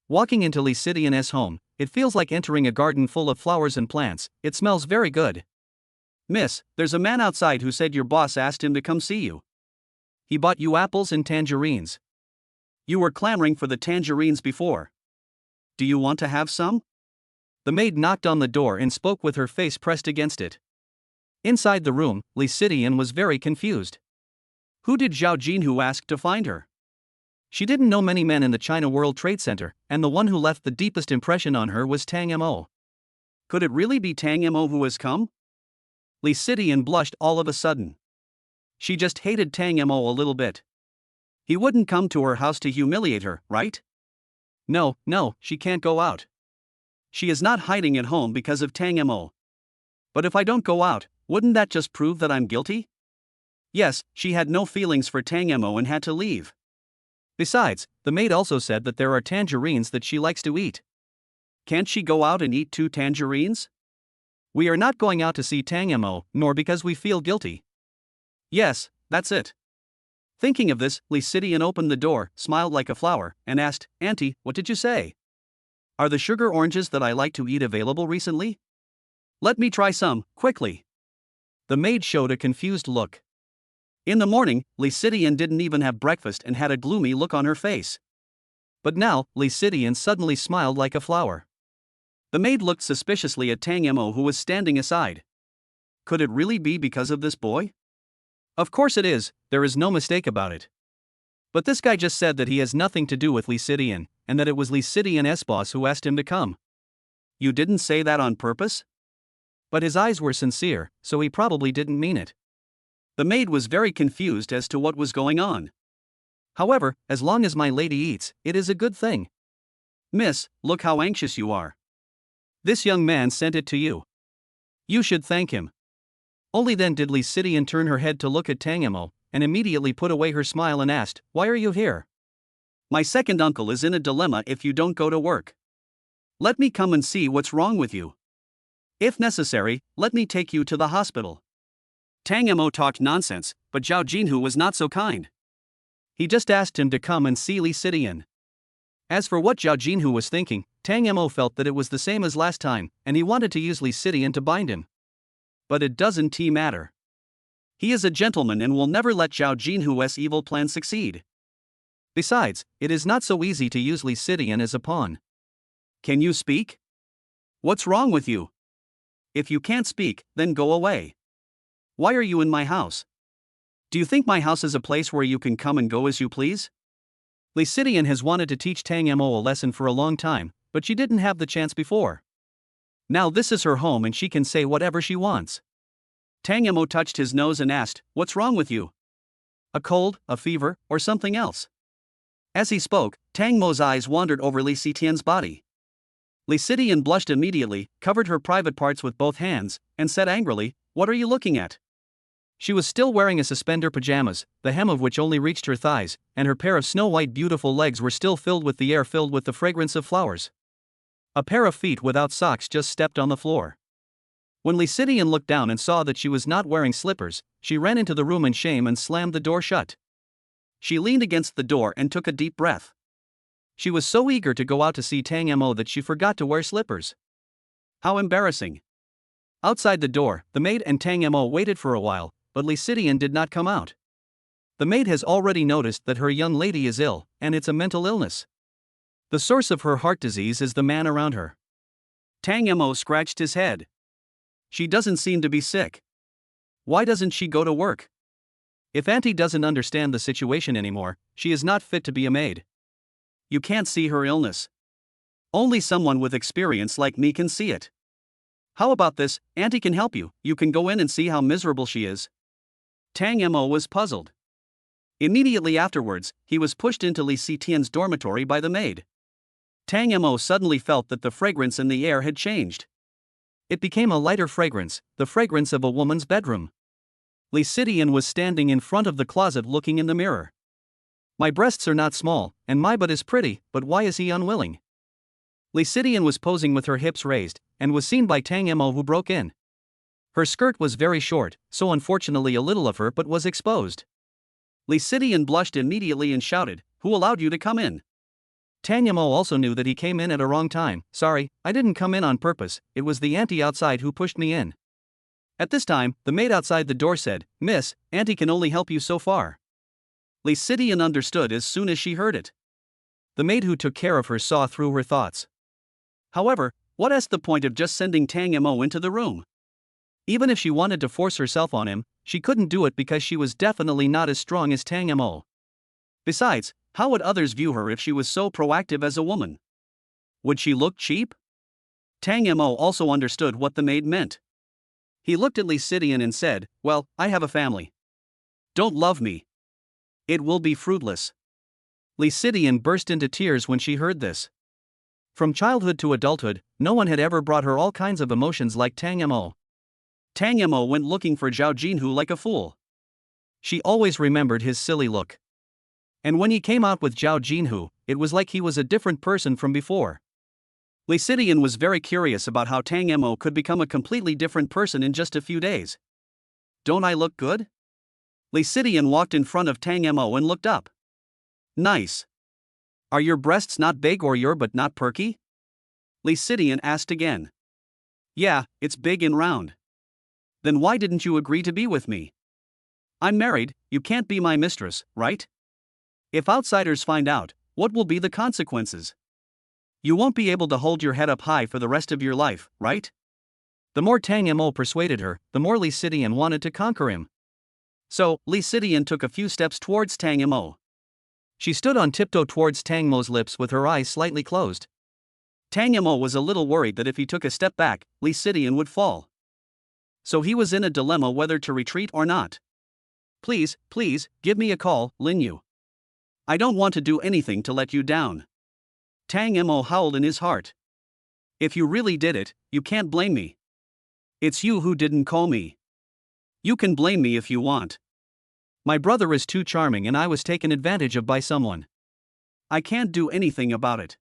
Walking into Li Sitian's home, it feels like entering a garden full of flowers and plants. It smells very good. Miss, there's a man outside who said your boss asked him to come see you. He bought you apples and tangerines. You were clamoring for the tangerines before. Do you want to have some? The maid knocked on the door and spoke with her face pressed against it. Inside the room, Li Sitian was very confused. Who did Zhao Jinhu ask to find her? She didn't know many men in the China World Trade Center, and the one who left the deepest impression on her was Tang Mo. Could it really be Tang Mo who has come? Li Sitian blushed all of a sudden. She just hated Tang Mo a little bit. He wouldn't come to her house to humiliate her, right? No, she can't go out. She is not hiding at home because of Tang Mo. But if I don't go out, wouldn't that just prove that I'm guilty? Yes, she had no feelings for Tang Mo and had to leave. Besides, the maid also said that there are tangerines that she likes to eat. Can't she go out and eat 2 tangerines? We are not going out to see Tang Mo, nor because we feel guilty. Yes, that's it. Thinking of this, Li Sitian opened the door, smiled like a flower, and asked, Auntie, what did you say? Are the sugar oranges that I like to eat available recently? Let me try some, quickly. The maid showed a confused look. In the morning, Li Sitian didn't even have breakfast and had a gloomy look on her face. But now, Li Sitian suddenly smiled like a flower. The maid looked suspiciously at Tang Mo who was standing aside. Could it really be because of this boy? Of course it is, there is no mistake about it. But this guy just said that he has nothing to do with Li Sitian, and that it was Li Sitian's boss who asked him to come. You didn't say that on purpose? But his eyes were sincere, so he probably didn't mean it. The maid was very confused as to what was going on. However, as long as my lady eats, it is a good thing. Miss, look how anxious you are. This young man sent it to you. You should thank him. Only then did Li Sitian turn her head to look at Tang Mo, and immediately put away her smile and asked, Why are you here? My second uncle is in a dilemma if you don't go to work. Let me come and see what's wrong with you. If necessary, let me take you to the hospital. Tang Mo talked nonsense, but Zhao Jinhu was not so kind. He just asked him to come and see Li Sitian. As for what Zhao Jinhu was thinking, Tang Mo felt that it was the same as last time, and he wanted to use Li Sitian to bind him. But it doesn't matter. He is a gentleman and will never let Zhao Jinhu's evil plan succeed. Besides, it is not so easy to use Li Sitian as a pawn. Can you speak? What's wrong with you? If you can't speak, then go away. Why are you in my house? Do you think my house is a place where you can come and go as you please? Li Sitian has wanted to teach Tang Mo a lesson for a long time, but she didn't have the chance before. Now this is her home and she can say whatever she wants. Tang Mo touched his nose and asked, What's wrong with you? A cold, a fever, or something else? As he spoke, Tang Mo's eyes wandered over Li Sitian's body. Li Sitian blushed immediately, covered her private parts with both hands, and said angrily, "What are you looking at?" She was still wearing a suspender pajamas, the hem of which only reached her thighs, and her pair of snow-white beautiful legs were still filled with the air filled with the fragrance of flowers. A pair of feet without socks just stepped on the floor. When Li Sitian looked down and saw that she was not wearing slippers, she ran into the room in shame and slammed the door shut. She leaned against the door and took a deep breath. She was so eager to go out to see Tang Mo that she forgot to wear slippers. How embarrassing. Outside the door, the maid and Tang Mo waited for a while, but Li Sitian did not come out. The maid has already noticed that her young lady is ill, and it's a mental illness. The source of her heart disease is the man around her. Tang Mo scratched his head. She doesn't seem to be sick. Why doesn't she go to work? If Auntie doesn't understand the situation anymore, she is not fit to be a maid. You can't see her illness. Only someone with experience like me can see it. How about this? Auntie can help you. You can go in and see how miserable she is. Tang Mo was puzzled. Immediately afterwards, he was pushed into Li Sitian's dormitory by the maid. Tang Mo suddenly felt that the fragrance in the air had changed. It became a lighter fragrance, the fragrance of a woman's bedroom. Li Sitian was standing in front of the closet looking in the mirror. My breasts are not small, and my butt is pretty, but why is he unwilling? Li Sitian was posing with her hips raised, and was seen by Tang Mo, who broke in. Her skirt was very short, so unfortunately a little of her butt was exposed. Li Sitian blushed immediately and shouted, "Who allowed you to come in?" Tang Mo also knew that he came in at a wrong time. "Sorry, I didn't come in on purpose, it was the auntie outside who pushed me in." At this time, the maid outside the door said, "Miss, auntie can only help you so far." Li Sitian understood as soon as she heard it. The maid who took care of her saw through her thoughts. However, what is the point of just sending Tang Mo into the room? Even if she wanted to force herself on him, she couldn't do it because she was definitely not as strong as Tang Mo. Besides, how would others view her if she was so proactive as a woman? Would she look cheap? Tang Mo also understood what the maid meant. He looked at Li Sitian and said, "Well, I have a family. Don't love me. It will be fruitless." Li Sitian burst into tears when she heard this. From childhood to adulthood, no one had ever brought her all kinds of emotions like Tang Mo. Tang Mo went looking for Zhao Jinhu like a fool. She always remembered his silly look. And when he came out with Zhao Jinhu, it was like he was a different person from before. Li Sitian was very curious about how Tang Mo could become a completely different person in just a few days. "Don't I look good?" Li Sitian walked in front of Tang Mo and looked up. "Nice. Are your breasts not big or your butt not perky?" Li Sitian asked again. "Yeah, it's big and round." "Then why didn't you agree to be with me? I'm married, you can't be my mistress, right? If outsiders find out, what will be the consequences? You won't be able to hold your head up high for the rest of your life, right?" The more Tang Mo persuaded her, the more Li Sitian wanted to conquer him. So, Li Sitian took a few steps towards Tang Mo. She stood on tiptoe towards Tang Mo's lips with her eyes slightly closed. Tang Mo was a little worried that if he took a step back, Li Sitian would fall. So he was in a dilemma whether to retreat or not. Please, give me a call, Lin Yu. I don't want to do anything to let you down." Tang Mo howled in his heart. "If you really did it, you can't blame me. It's you who didn't call me. You can blame me if you want. My brother is too charming and I was taken advantage of by someone. I can't do anything about it."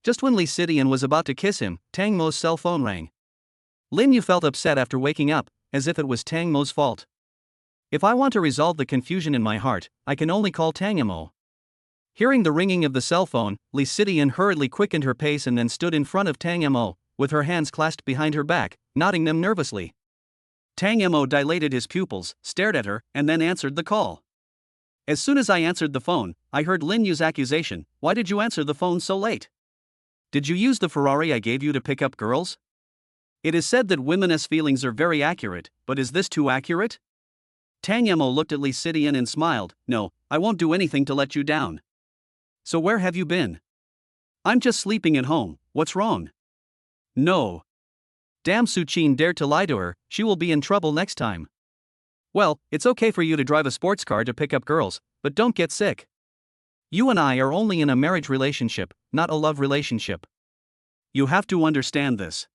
Just when Li Sitian was about to kiss him, Tang Mo's cell phone rang. Lin Yu felt upset after waking up, as if it was Tang Mo's fault. "If I want to resolve the confusion in my heart, I can only call Tang Mo." Hearing the ringing of the cell phone, Li Sitian hurriedly quickened her pace and then stood in front of Tang Mo, with her hands clasped behind her back, nodding them nervously. Tang Mo dilated his pupils, stared at her, and then answered the call. "As soon as I answered the phone, I heard Lin Yu's accusation. Why did you answer the phone so late? Did you use the Ferrari I gave you to pick up girls? It is said that women's feelings are very accurate, but is this too accurate?" Tang Mo looked at Li Sitian and smiled. "No, I won't do anything to let you down. So where have you been?" "I'm just sleeping at home, what's wrong?" "No. Damn, Su Qin dared to lie to her, she will be in trouble next time." "Well, it's okay for you to drive a sports car to pick up girls, but don't get sick. You and I are only in a marriage relationship, not a love relationship. You have to understand this.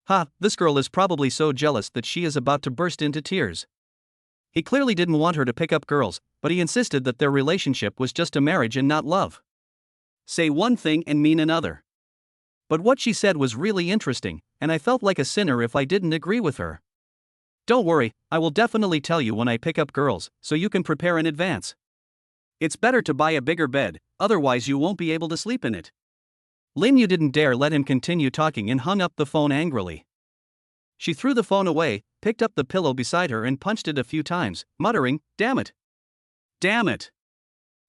Ha, this girl is probably so jealous that she is about to burst into tears. He clearly didn't want her to pick up girls, but he insisted that their relationship was just a marriage and not love. Say one thing and mean another. But what she said was really interesting, and I felt like a sinner if I didn't agree with her. Don't worry, I will definitely tell you when I pick up girls, so you can prepare in advance. It's better to buy a bigger bed, otherwise you won't be able to sleep in it. Lin Yu didn't dare let him continue talking and hung up the phone angrily. She threw the phone away, picked up the pillow beside her and punched it a few times, muttering, "Damn it! Damn it!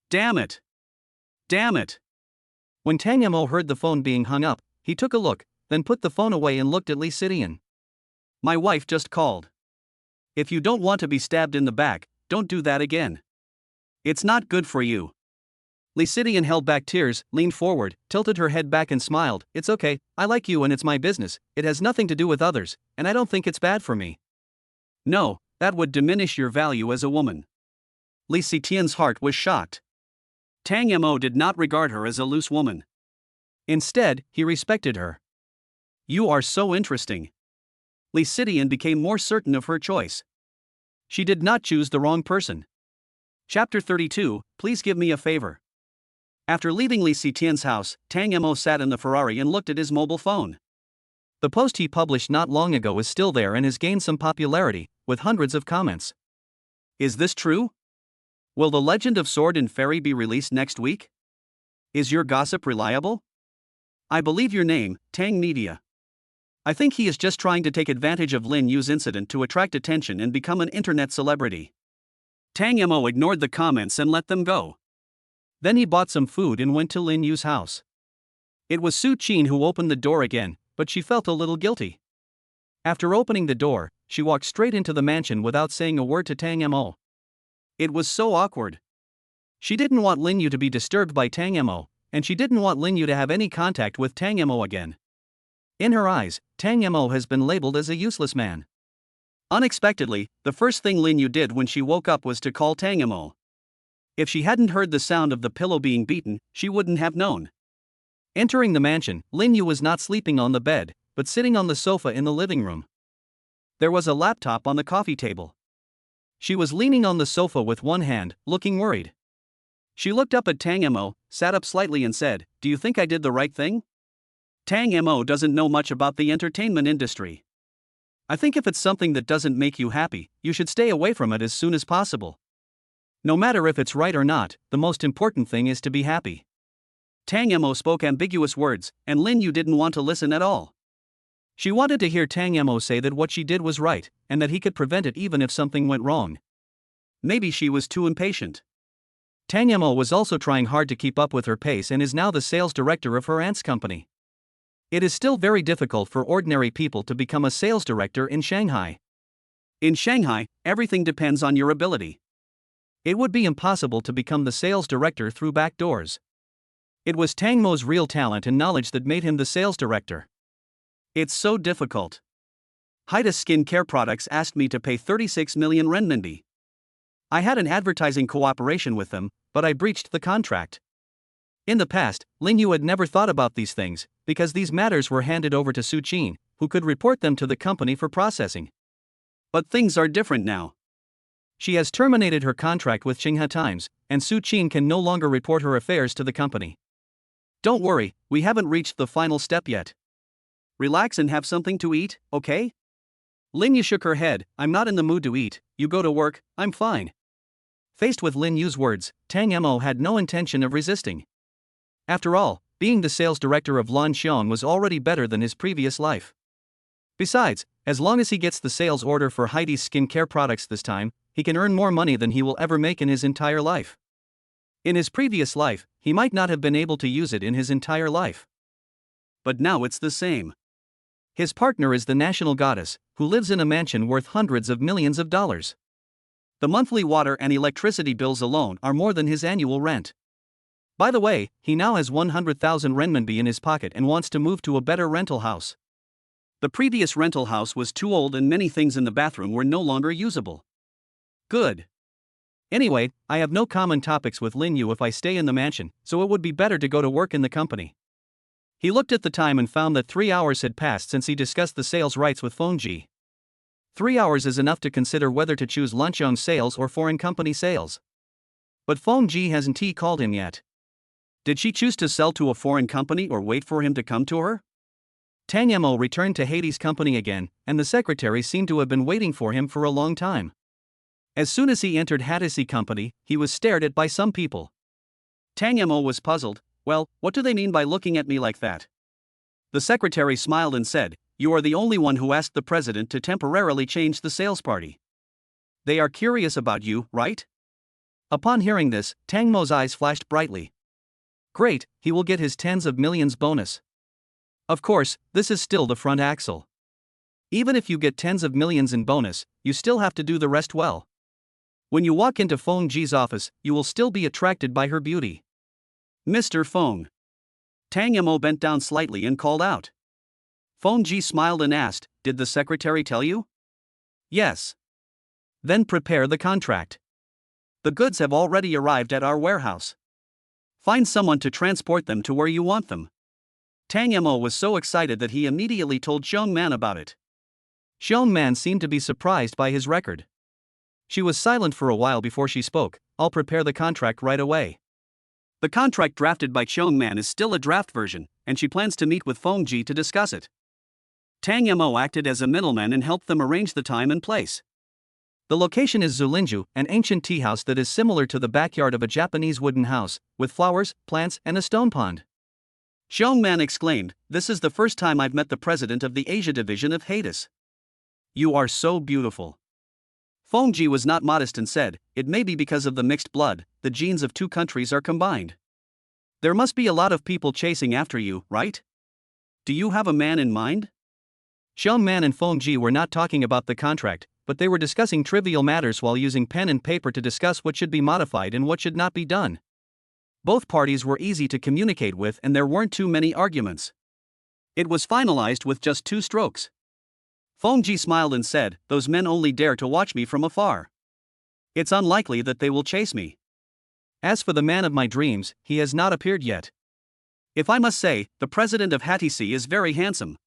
Damn it! Damn it!" When Tang Mo heard the phone being hung up, he took a look, then put the phone away and looked at Lee Sidian. My wife just called. If you don't want to be stabbed in the back, don't do that again. It's not good for you. Lee Sidian held back tears, leaned forward, tilted her head back and smiled. It's okay, I like you and it's my business, it has nothing to do with others, and I don't think it's bad for me. No, that would diminish your value as a woman. Lee Sidian's heart was shocked. Tang Mo did not regard her as a loose woman. Instead, he respected her. You are so interesting. Lee Sidian became more certain of her choice. She did not choose the wrong person. Chapter 32, Please give me a favor. After leaving Lee Sidian's house, Tang Mo sat in the Ferrari and looked at his mobile phone. The post he published not long ago is still there and has gained some popularity, with hundreds of comments. Is this true? Will The Legend of Sword and Fairy be released next week? Is your gossip reliable? I believe your name, Tang Media. I think he is just trying to take advantage of Lin Yu's incident to attract attention and become an internet celebrity. Tang Mo ignored the comments and let them go. Then he bought some food and went to Lin Yu's house. It was Su Qin who opened the door again, but she felt a little guilty. After opening the door, she walked straight into the mansion without saying a word to Tang Mo. It was so awkward. She didn't want Lin Yu to be disturbed by Tang Mo, and she didn't want Lin Yu to have any contact with Tang Mo again. In her eyes, Tang Mo has been labeled as a useless man. Unexpectedly, the first thing Lin Yu did when she woke up was to call Tang Mo. If she hadn't heard the sound of the pillow being beaten, she wouldn't have known. Entering the mansion, Lin Yu was not sleeping on the bed, but sitting on the sofa in the living room. There was a laptop on the coffee table. She was leaning on the sofa with one hand, looking worried. She looked up at Tang Mo, sat up slightly and said, "Do you think I did the right thing?" Tang Mo doesn't know much about the entertainment industry. I think if it's something that doesn't make you happy, you should stay away from it as soon as possible. No matter if it's right or not, the most important thing is to be happy. Tang Mo spoke ambiguous words, and Lin Yu didn't want to listen at all. She wanted to hear Tang Mo say that what she did was right, and that he could prevent it even if something went wrong. Maybe she was too impatient. Tang Mo was also trying hard to keep up with her pace and is now the sales director of her aunt's company. It is still very difficult for ordinary people to become a sales director in Shanghai. In Shanghai, everything depends on your ability. It would be impossible to become the sales director through back doors. It was Tang Mo's real talent and knowledge that made him the sales director. It's so difficult. Haida Skincare Products asked me to pay 36 million renminbi. I had an advertising cooperation with them, but I breached the contract. In the past, Lin Yu had never thought about these things, because these matters were handed over to Su Qin, who could report them to the company for processing. But things are different now. She has terminated her contract with Xinhua Times, and Su Qin can no longer report her affairs to the company. Don't worry, we haven't reached the final step yet. Relax and have something to eat, okay? Lin Yu shook her head. I'm not in the mood to eat, you go to work, I'm fine. Faced with Lin Yu's words, Tang Mo had no intention of resisting. After all, being the sales director of Lan Xiong was already better than his previous life. Besides, as long as he gets the sales order for Heidi's skincare products this time, he can earn more money than he will ever make in his entire life. In his previous life, he might not have been able to use it in his entire life. But now it's the same. His partner is the national goddess, who lives in a mansion worth hundreds of millions of dollars. The monthly water and electricity bills alone are more than his annual rent. By the way, he now has 100,000 renminbi in his pocket and wants to move to a better rental house. The previous rental house was too old and many things in the bathroom were no longer usable. Good. Anyway, I have no common topics with Lin Yu if I stay in the mansion, so it would be better to go to work in the company. He looked at the time and found that 3 hours had passed since he discussed the sales rights with Feng Ji. 3 hours is enough to consider whether to choose Lan Xiong sales or foreign company sales. But Feng Ji hasn't called him yet. Did she choose to sell to a foreign company or wait for him to come to her? Tang Mo returned to Hades' company again, and the secretary seemed to have been waiting for him for a long time. As soon as he entered Hades' company, he was stared at by some people. Tang Mo was puzzled. Well, what do they mean by looking at me like that? The secretary smiled and said, "You are the only one who asked the president to temporarily change the sales party. They are curious about you, right?" Upon hearing this, Tang Mo's eyes flashed brightly. Great, he will get his tens of millions bonus. Of course, this is still the front axle. Even if you get tens of millions in bonus, you still have to do the rest well. When you walk into Feng Ji's office, you will still be attracted by her beauty. "Mr. Feng." Tang Mo bent down slightly and called out. Feng Ji smiled and asked, "Did the secretary tell you?" "Yes." "Then prepare the contract. The goods have already arrived at our warehouse. Find someone to transport them to where you want them." Tang Mo was so excited that he immediately told Xiong Man about it. Xiong Man seemed to be surprised by his record. She was silent for a while before she spoke. "I'll prepare the contract right away." The contract drafted by Xiong Man is still a draft version, and she plans to meet with Feng Ji to discuss it. Tang Mo acted as a middleman and helped them arrange the time and place. The location is Zulinju, an ancient tea house that is similar to the backyard of a Japanese wooden house, with flowers, plants, and a stone pond. Xiong Man exclaimed, "This is the first time I've met the president of the Asia division of Hades. You are so beautiful." Feng Ji was not modest and said, "It may be because of the mixed blood, the genes of two countries are combined. There must be a lot of people chasing after you, right? Do you have a man in mind?" Xiong Man and Feng Ji were not talking about the contract, but they were discussing trivial matters while using pen and paper to discuss what should be modified and what should not be done. Both parties were easy to communicate with and there weren't too many arguments. It was finalized with just 2 strokes. Feng Ji smiled and said, "Those men only dare to watch me from afar. It's unlikely that they will chase me. As for the man of my dreams, he has not appeared yet. If I must say, the president of Hatisi is very handsome.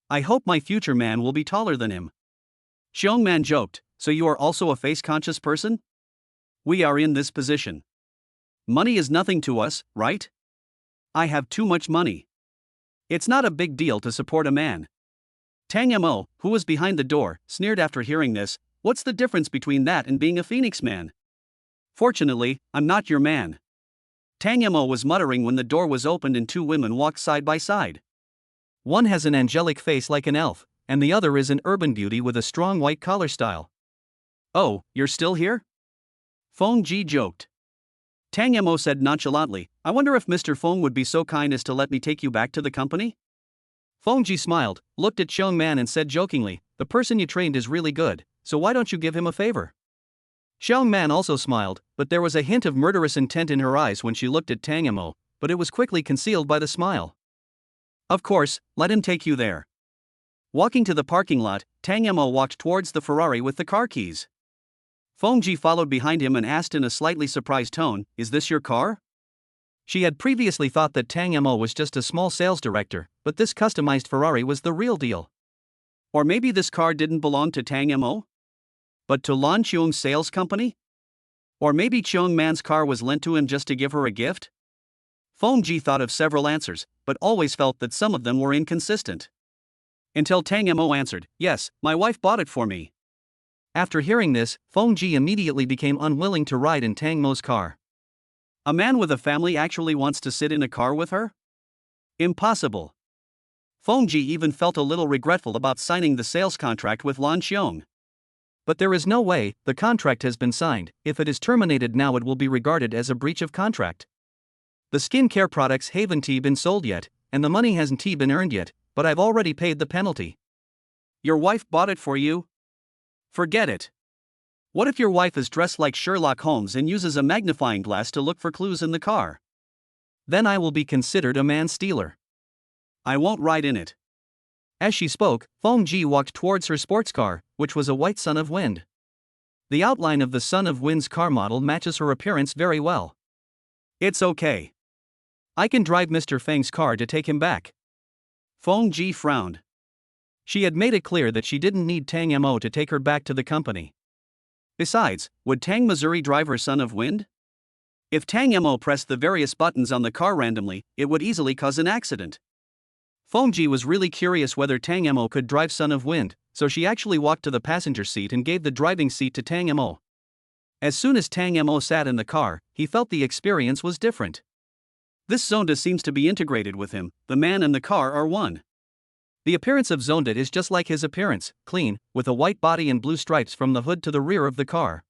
I hope my future man will be taller than him." Xiong Man joked, "So you are also a face-conscious person? We are in this position. Money is nothing to us, right? I have too much money. It's not a big deal to support a man." Tang Mo, who was behind the door, sneered after hearing this, "What's the difference between that and being a Phoenix man? Fortunately, I'm not your man." Tang Mo was muttering when the door was opened and 2 women walked side by side. One has an angelic face like an elf, and the other is an urban beauty with a strong white collar style. "Oh, you're still here?" Feng Ji joked. Tang Mo said nonchalantly, "I wonder if Mr. Feng would be so kind as to let me take you back to the company?" Feng Ji smiled, looked at Xiong Man and said jokingly, "The person you trained is really good, so why don't you give him a favor?" Xiong Man also smiled, but there was a hint of murderous intent in her eyes when she looked at Tang Mo, but it was quickly concealed by the smile. "Of course, let him take you there." Walking to the parking lot, Tang Mo walked towards the Ferrari with the car keys. Feng Ji followed behind him and asked in a slightly surprised tone, "Is this your car?" She had previously thought that Tang Mo was just a small sales director, but this customized Ferrari was the real deal. Or maybe this car didn't belong to Tang Mo, but to Lan Xiong's sales company? Or maybe Xiong Man's car was lent to him just to give her a gift? Feng Ji thought of several answers, but always felt that some of them were inconsistent. Until Tang Mo answered, "Yes, my wife bought it for me." After hearing this, Feng Ji immediately became unwilling to ride in Tang Mo's car. A man with a family actually wants to sit in a car with her? Impossible. Feng Ji even felt a little regretful about signing the sales contract with Lan Xiong. But there is no way, the contract has been signed. If it is terminated now, it will be regarded as a breach of contract. The skincare products haven't been sold yet, and the money hasn't been earned yet, but I've already paid the penalty. Your wife bought it for you? Forget it. What if your wife is dressed like Sherlock Holmes and uses a magnifying glass to look for clues in the car? Then I will be considered a man-stealer. I won't ride in it. As she spoke, Feng Ji walked towards her sports car, which was a white son of wind. The outline of the Son of Wind's car model matches her appearance very well. It's okay. I can drive Mr. Feng's car to take him back. Feng Ji frowned. She had made it clear that she didn't need Tang Mo to take her back to the company. Besides, would Tang Missouri drive her Son of Wind? If Tang Mo pressed the various buttons on the car randomly, it would easily cause an accident. Feng Ji was really curious whether Tang Mo could drive Son of Wind, so she actually walked to the passenger seat and gave the driving seat to Tang Mo. As soon as Tang Mo sat in the car, he felt the experience was different. This Zonda seems to be integrated with him, the man and the car are one. The appearance of Zonda is just like his appearance, clean, with a white body and blue stripes from the hood to the rear of the car.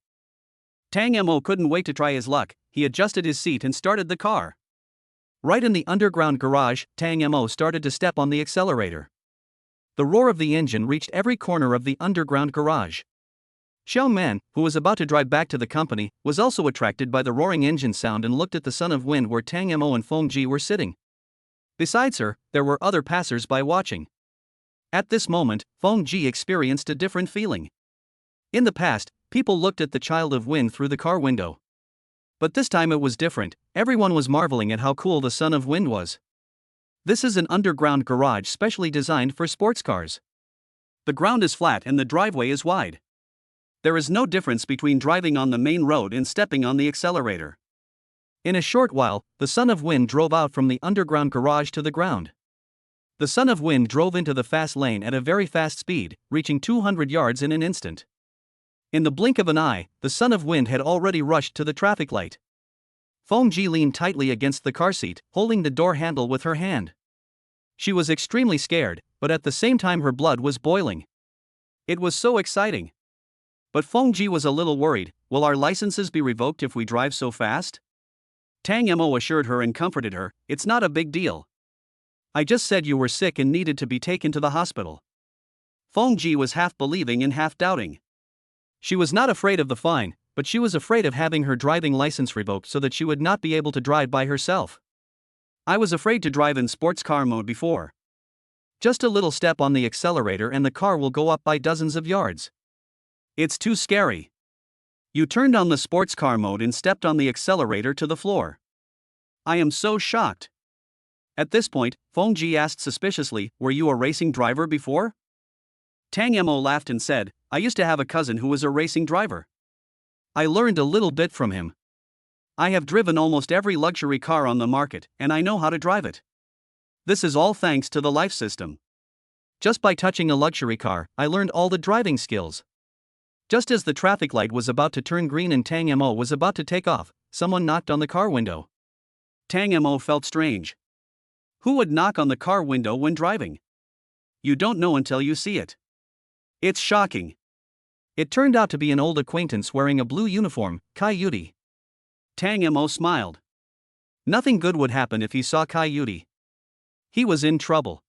Tang Mo couldn't wait to try his luck. He adjusted his seat and started the car. Right in the underground garage, Tang Mo started to step on the accelerator. The roar of the engine reached every corner of the underground garage. Xiao Man, who was about to drive back to the company, was also attracted by the roaring engine sound and looked at the Son of Wind where Tang Mo and Feng Ji were sitting. Besides her, there were other passers-by watching. At this moment, Feng Ji experienced a different feeling. In the past, people looked at the Child of Wind through the car window. But this time it was different. Everyone was marveling at how cool the Son of Wind was. This is an underground garage specially designed for sports cars. The ground is flat and the driveway is wide. There is no difference between driving on the main road and stepping on the accelerator. In a short while, the Son of Wind drove out from the underground garage to the ground. The Son of Wind drove into the fast lane at a very fast speed, reaching 200 yards in an instant. In the blink of an eye, the Son of Wind had already rushed to the traffic light. Feng Ji leaned tightly against the car seat, holding the door handle with her hand. She was extremely scared, but at the same time her blood was boiling. It was so exciting. But Feng Ji was a little worried. Will our licenses be revoked if we drive so fast? Tang Mo assured her and comforted her, it's not a big deal. I just said you were sick and needed to be taken to the hospital. Feng Ji was half believing and half doubting. She was not afraid of the fine, but she was afraid of having her driving license revoked so that she would not be able to drive by herself. I was afraid to drive in sports car mode before. Just a little step on the accelerator and the car will go up by dozens of yards. It's too scary. You turned on the sports car mode and stepped on the accelerator to the floor. I am so shocked. At this point, Feng Ji asked suspiciously, were you a racing driver before? Tang Mo laughed and said, I used to have a cousin who was a racing driver. I learned a little bit from him. I have driven almost every luxury car on the market, and I know how to drive it. This is all thanks to the life system. Just by touching a luxury car, I learned all the driving skills. Just as the traffic light was about to turn green and Tang Mo was about to take off, someone knocked on the car window. Tang Mo felt strange. Who would knock on the car window when driving? You don't know until you see it. It's shocking. It turned out to be an old acquaintance wearing a blue uniform, Kai Yudi. Tang Mo smiled. Nothing good would happen if he saw Kai Yudi. He was in trouble.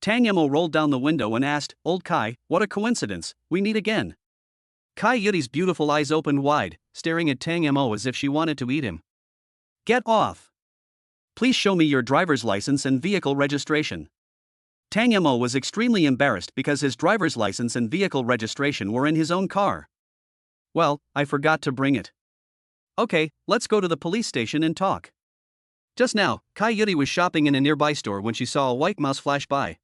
Tang Mo rolled down the window and asked, Old Kai, what a coincidence, we meet again. Kai Yudi's beautiful eyes opened wide, staring at Tang Mo as if she wanted to eat him. Get off. Please show me your driver's license and vehicle registration. Tang Mo was extremely embarrassed because his driver's license and vehicle registration were in his own car. Well, I forgot to bring it. Okay, let's go to the police station and talk. Just now, Kai Yudi was shopping in a nearby store when she saw a white mouse flash by.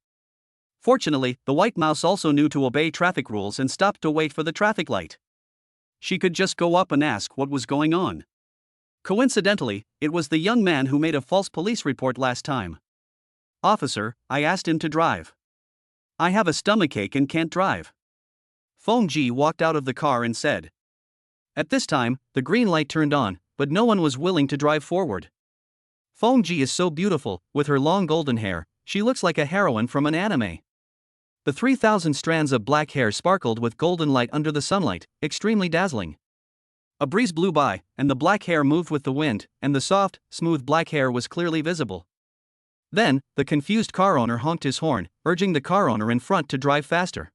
Fortunately, the white mouse also knew to obey traffic rules and stopped to wait for the traffic light. She could just go up and ask what was going on. Coincidentally, it was the young man who made a false police report last time. Officer, I asked him to drive. I have a stomachache and can't drive. Feng Ji walked out of the car and said. At this time, the green light turned on, but no one was willing to drive forward. Feng Ji is so beautiful, with her long golden hair, she looks like a heroine from an anime. The 3,000 strands of black hair sparkled with golden light under the sunlight, extremely dazzling. A breeze blew by, and the black hair moved with the wind, and the soft, smooth black hair was clearly visible. Then, the confused car owner honked his horn, urging the car owner in front to drive faster.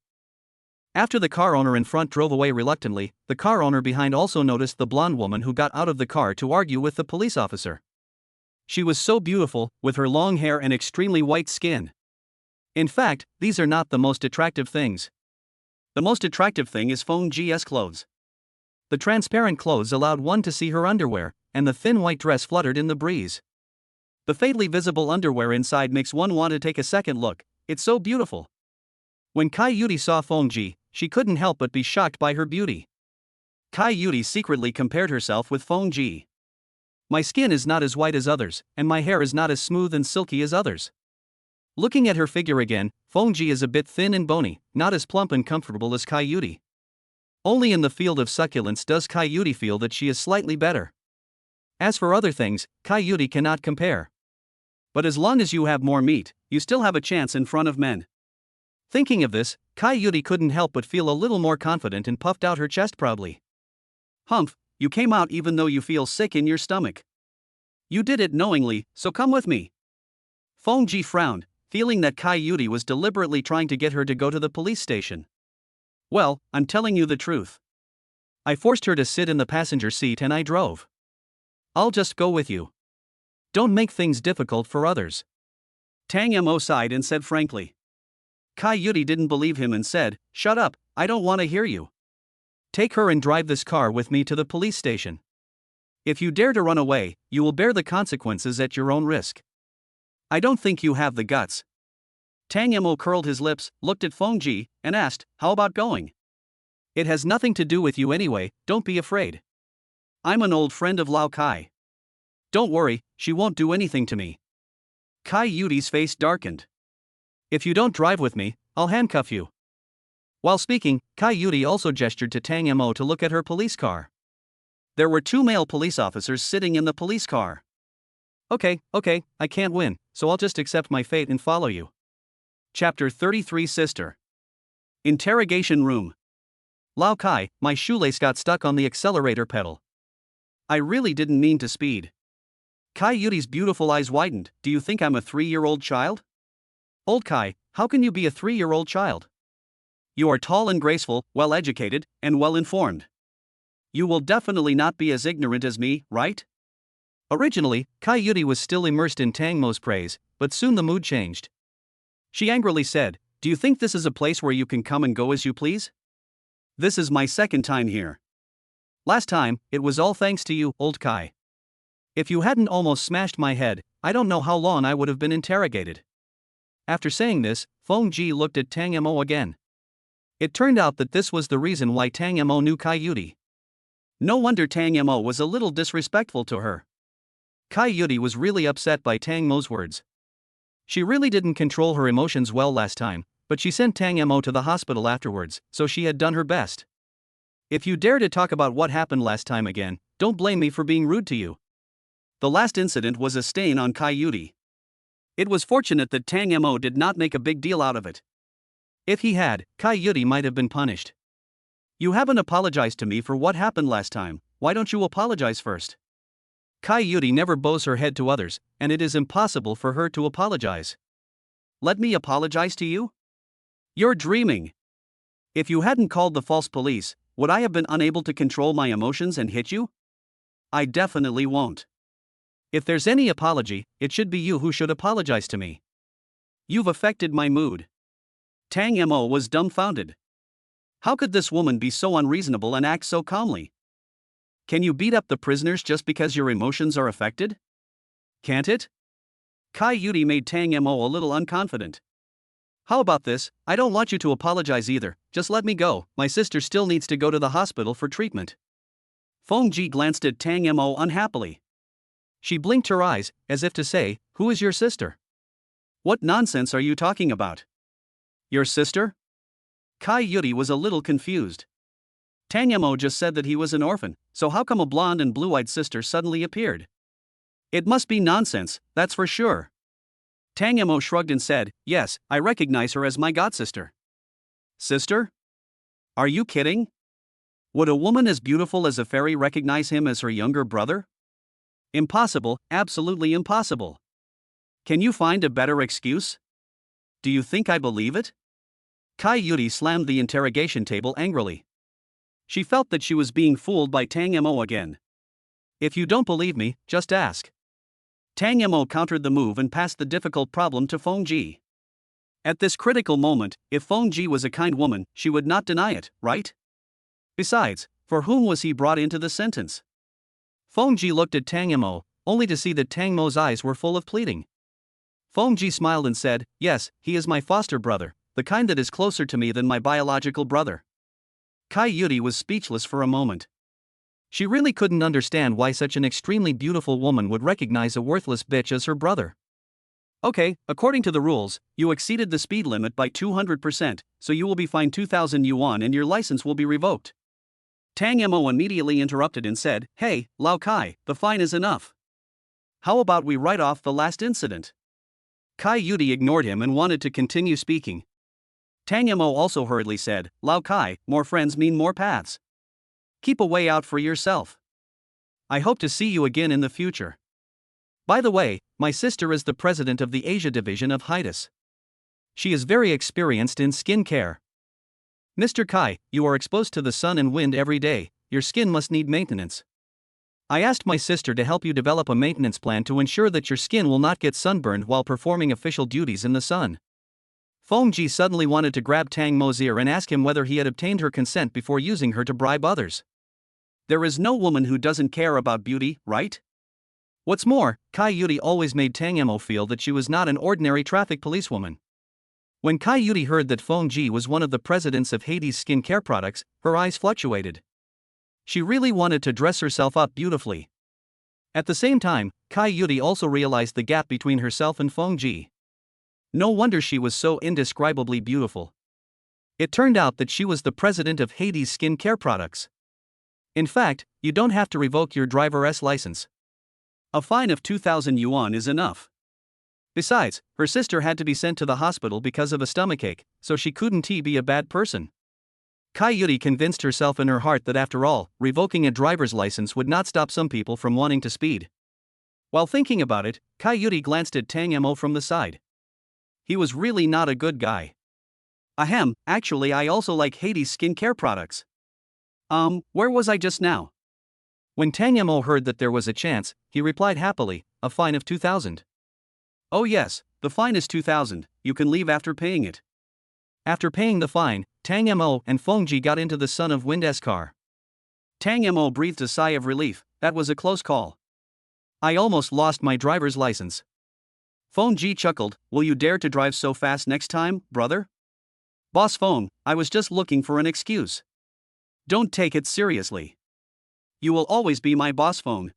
After the car owner in front drove away reluctantly, the car owner behind also noticed the blonde woman who got out of the car to argue with the police officer. She was so beautiful, with her long hair and extremely white skin. In fact, these are not the most attractive things. The most attractive thing is Feng Ji's clothes. The transparent clothes allowed one to see her underwear, and the thin white dress fluttered in the breeze. The faintly visible underwear inside makes one want to take a second look, it's so beautiful. When Kai Yuri saw Fengji, she couldn't help but be shocked by her beauty. Kai Yuri secretly compared herself with Fengji. My skin is not as white as others, and my hair is not as smooth and silky as others. Looking at her figure again, Fengji is a bit thin and bony, not as plump and comfortable as Kai Yuri. Only in the field of succulence does Kai Yuri feel that she is slightly better. As for other things, Kai Yuri cannot compare. But as long as you have more meat, you still have a chance in front of men. Thinking of this, Kai Yuri couldn't help but feel a little more confident and puffed out her chest proudly. Humph, you came out even though you feel sick in your stomach. You did it knowingly, so come with me. Fengji frowned, feeling that Kai Yuri was deliberately trying to get her to go to the police station. Well, I'm telling you the truth. I forced her to sit in the passenger seat and I drove. I'll just go with you. Don't make things difficult for others. Tang Mo sighed and said frankly. Kai Yuri didn't believe him and said, shut up, I don't want to hear you. Take her and drive this car with me to the police station. If you dare to run away, you will bear the consequences at your own risk. I don't think you have the guts. Tang Mo curled his lips, looked at Fengji, and asked, how about going? It has nothing to do with you anyway, don't be afraid. I'm an old friend of Lao Kai. Don't worry, she won't do anything to me. Kai Yuri's face darkened. If you don't drive with me, I'll handcuff you. While speaking, Kai Yuri also gestured to Tang Mo to look at her police car. There were 2 male police officers sitting in the police car. Okay, I can't win, so I'll just accept my fate and follow you. Chapter 33 Sister. Interrogation Room. Lao Kai, my shoelace got stuck on the accelerator pedal. I really didn't mean to speed. Kai Yuri's beautiful eyes widened, do you think I'm a 3-year-old child? Old Kai, how can you be a 3-year-old child? You are tall and graceful, well-educated, and well-informed. You will definitely not be as ignorant as me, right? Originally, Kai Yuri was still immersed in Tang Mo's praise, but soon the mood changed. She angrily said, do you think this is a place where you can come and go as you please? This is my second time here. Last time, it was all thanks to you, old Kai. If you hadn't almost smashed my head, I don't know how long I would have been interrogated. After saying this, Fengji looked at Tang Mo again. It turned out that this was the reason why Tang Mo knew Kai Yuri. No wonder Tang Mo was a little disrespectful to her. Kai Yuri was really upset by Tang Mo's words. She really didn't control her emotions well last time, but she sent Tang Mo to the hospital afterwards, so she had done her best. If you dare to talk about what happened last time again, don't blame me for being rude to you. The last incident was a stain on Kai Yuri. It was fortunate that Tang Mo did not make a big deal out of it. If he had, Kai Yuri might have been punished. You haven't apologized to me for what happened last time, why don't you apologize first? Kai Yuri never bows her head to others, and it is impossible for her to apologize. Let me apologize to you? You're dreaming. If you hadn't called the false police, would I have been unable to control my emotions and hit you? I definitely won't. If there's any apology, it should be you who should apologize to me. You've affected my mood. Tang Mo was dumbfounded. How could this woman be so unreasonable and act so calmly? Can you beat up the prisoners just because your emotions are affected? Can't it? Kai Yuri made Tang Mo a little unconfident. How about this, I don't want you to apologize either, just let me go, my sister still needs to go to the hospital for treatment. Fengji glanced at Tang Mo unhappily. She blinked her eyes, as if to say, who is your sister? What nonsense are you talking about? Your sister? Kai Yuri was a little confused. Tang Mo just said that he was an orphan, so how come a blonde and blue-eyed sister suddenly appeared? It must be nonsense, that's for sure. Tang Mo shrugged and said, yes, I recognize her as my godsister. Sister? Are you kidding? Would a woman as beautiful as a fairy recognize him as her younger brother? Impossible, absolutely impossible. Can you find a better excuse? Do you think I believe it? Kai Yuri slammed the interrogation table angrily. She felt that she was being fooled by Tang Mo again. If you don't believe me, just ask. Tang Mo countered the move and passed the difficult problem to Fengji. At this critical moment, if Fengji was a kind woman, she would not deny it, right? Besides, For whom was he brought into the sentence? Feng Ji looked at Tang Mo, only to see that Tang Mo's eyes were full of pleading. Feng Ji smiled and said, "Yes, he is my foster brother, the kind that is closer to me than my biological brother." Kai Yuri was speechless for a moment. She really couldn't understand why such an extremely beautiful woman would recognize a worthless bitch as her brother. Okay, according to the rules, you exceeded the speed limit by 200%, so you will be fined 2,000 yuan and your license will be revoked. Tang Mo immediately interrupted and said, "Hey, Lao Kai, the fine is enough. How about we write off the last incident?" Kai Yudi ignored him and wanted to continue speaking. Tang Mo also hurriedly said, "Lao Kai, more friends mean more paths. Keep a way out for yourself. I hope to see you again in the future. By the way, my sister is the president of the Asia division of HIDIS. She is very experienced in skin care. Mr. Kai, you are exposed to the sun and wind every day, your skin must need maintenance. I asked my sister to help you develop a maintenance plan to ensure that your skin will not get sunburned while performing official duties in the sun." Feng Ji suddenly wanted to grab Tang Mo's ear and ask him whether he had obtained her consent before using her to bribe others. There is no woman who doesn't care about beauty, right? What's more, Kai Yuri always made Tang Mo feel that she was not an ordinary traffic policewoman. When Kai Yuri heard that Feng Ji was one of the presidents of Hades skin care products, her eyes fluctuated. She really wanted to dress herself up beautifully. At the same time, Kai Yuri also realized the gap between herself and Feng Ji. No wonder she was so indescribably beautiful. It turned out that she was the president of Hades skin care products. In fact, you don't have to revoke your driver's license. A fine of 2,000 yuan is enough. Besides, her sister had to be sent to the hospital because of a stomachache, so she couldn't be a bad person. Kai Yuri convinced herself in her heart that after all, revoking a driver's license would not stop some people from wanting to speed. While thinking about it, Kai Yuri glanced at Tang Mo from the side. He was really not a good guy. Ahem, actually I also like Hades skin care products. Where was I just now? When Tang Mo heard that there was a chance, he replied happily, "A fine of 2,000. Oh yes, the fine is 2,000, you can leave after paying it." After paying the fine, Tang Mo and Feng Ji got into the Son of Wind's car. Tang Mo breathed a sigh of relief. That was a close call. I almost lost my driver's license. Feng Ji chuckled, "Will you dare to drive so fast next time, brother?" "Boss Feng, I was just looking for an excuse. Don't take it seriously. You will always be my boss Feng."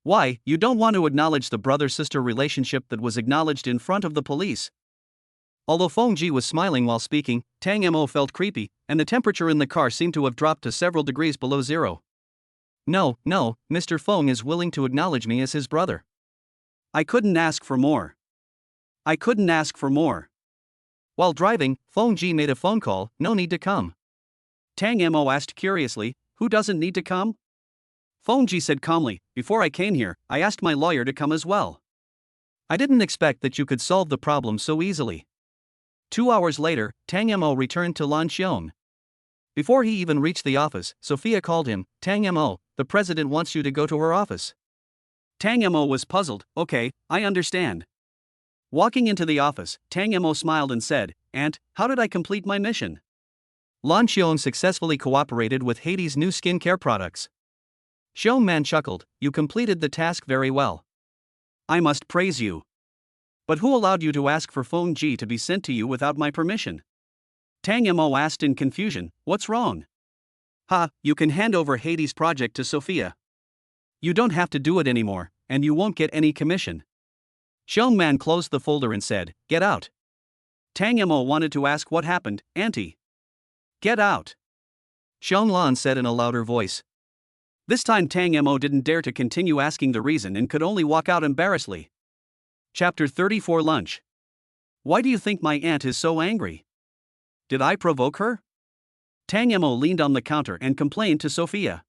"Why, you don't want to acknowledge the brother-sister relationship that was acknowledged in front of the police?" Although Feng Ji was smiling while speaking, Tang Mo felt creepy, and the temperature in the car seemed to have dropped to several degrees below zero. No, Mr. Feng is willing to acknowledge me as his brother. I couldn't ask for more. I couldn't ask for more. While driving, Feng Ji made a phone call. "No need to come." Tang Mo asked curiously, "Who doesn't need to come?" Feng Ji said calmly, "Before I came here, I asked my lawyer to come as well." "I didn't expect that you could solve the problem so easily." 2 hours later, Tang Mo returned to Lanxiong. Before he even reached the office, Sophia called him. "Tang Mo, the president wants you to go to her office." Tang Mo was puzzled. "Okay, I understand." Walking into the office, Tang Mo smiled and said, "Aunt, how did I complete my mission?" Lanxiong successfully cooperated with Hades' new skin care products. Xiong Man chuckled, "You completed the task very well. I must praise you. But who allowed you to ask for Feng Ji to be sent to you without my permission?" Tang Mo asked in confusion, "What's wrong?" "Ha, you can hand over Hades' project to Sophia. You don't have to do it anymore, and you won't get any commission." Xiong Man closed the folder and said, "Get out." Tang Mo wanted to ask what happened. "Auntie. Get out." Xiong Lan said in a louder voice. This time Tang Mo didn't dare to continue asking the reason and could only walk out embarrassedly. Chapter 34 Lunch. Why do you think my aunt is so angry? Did I provoke her? Tang Mo leaned on the counter and complained to Sophia.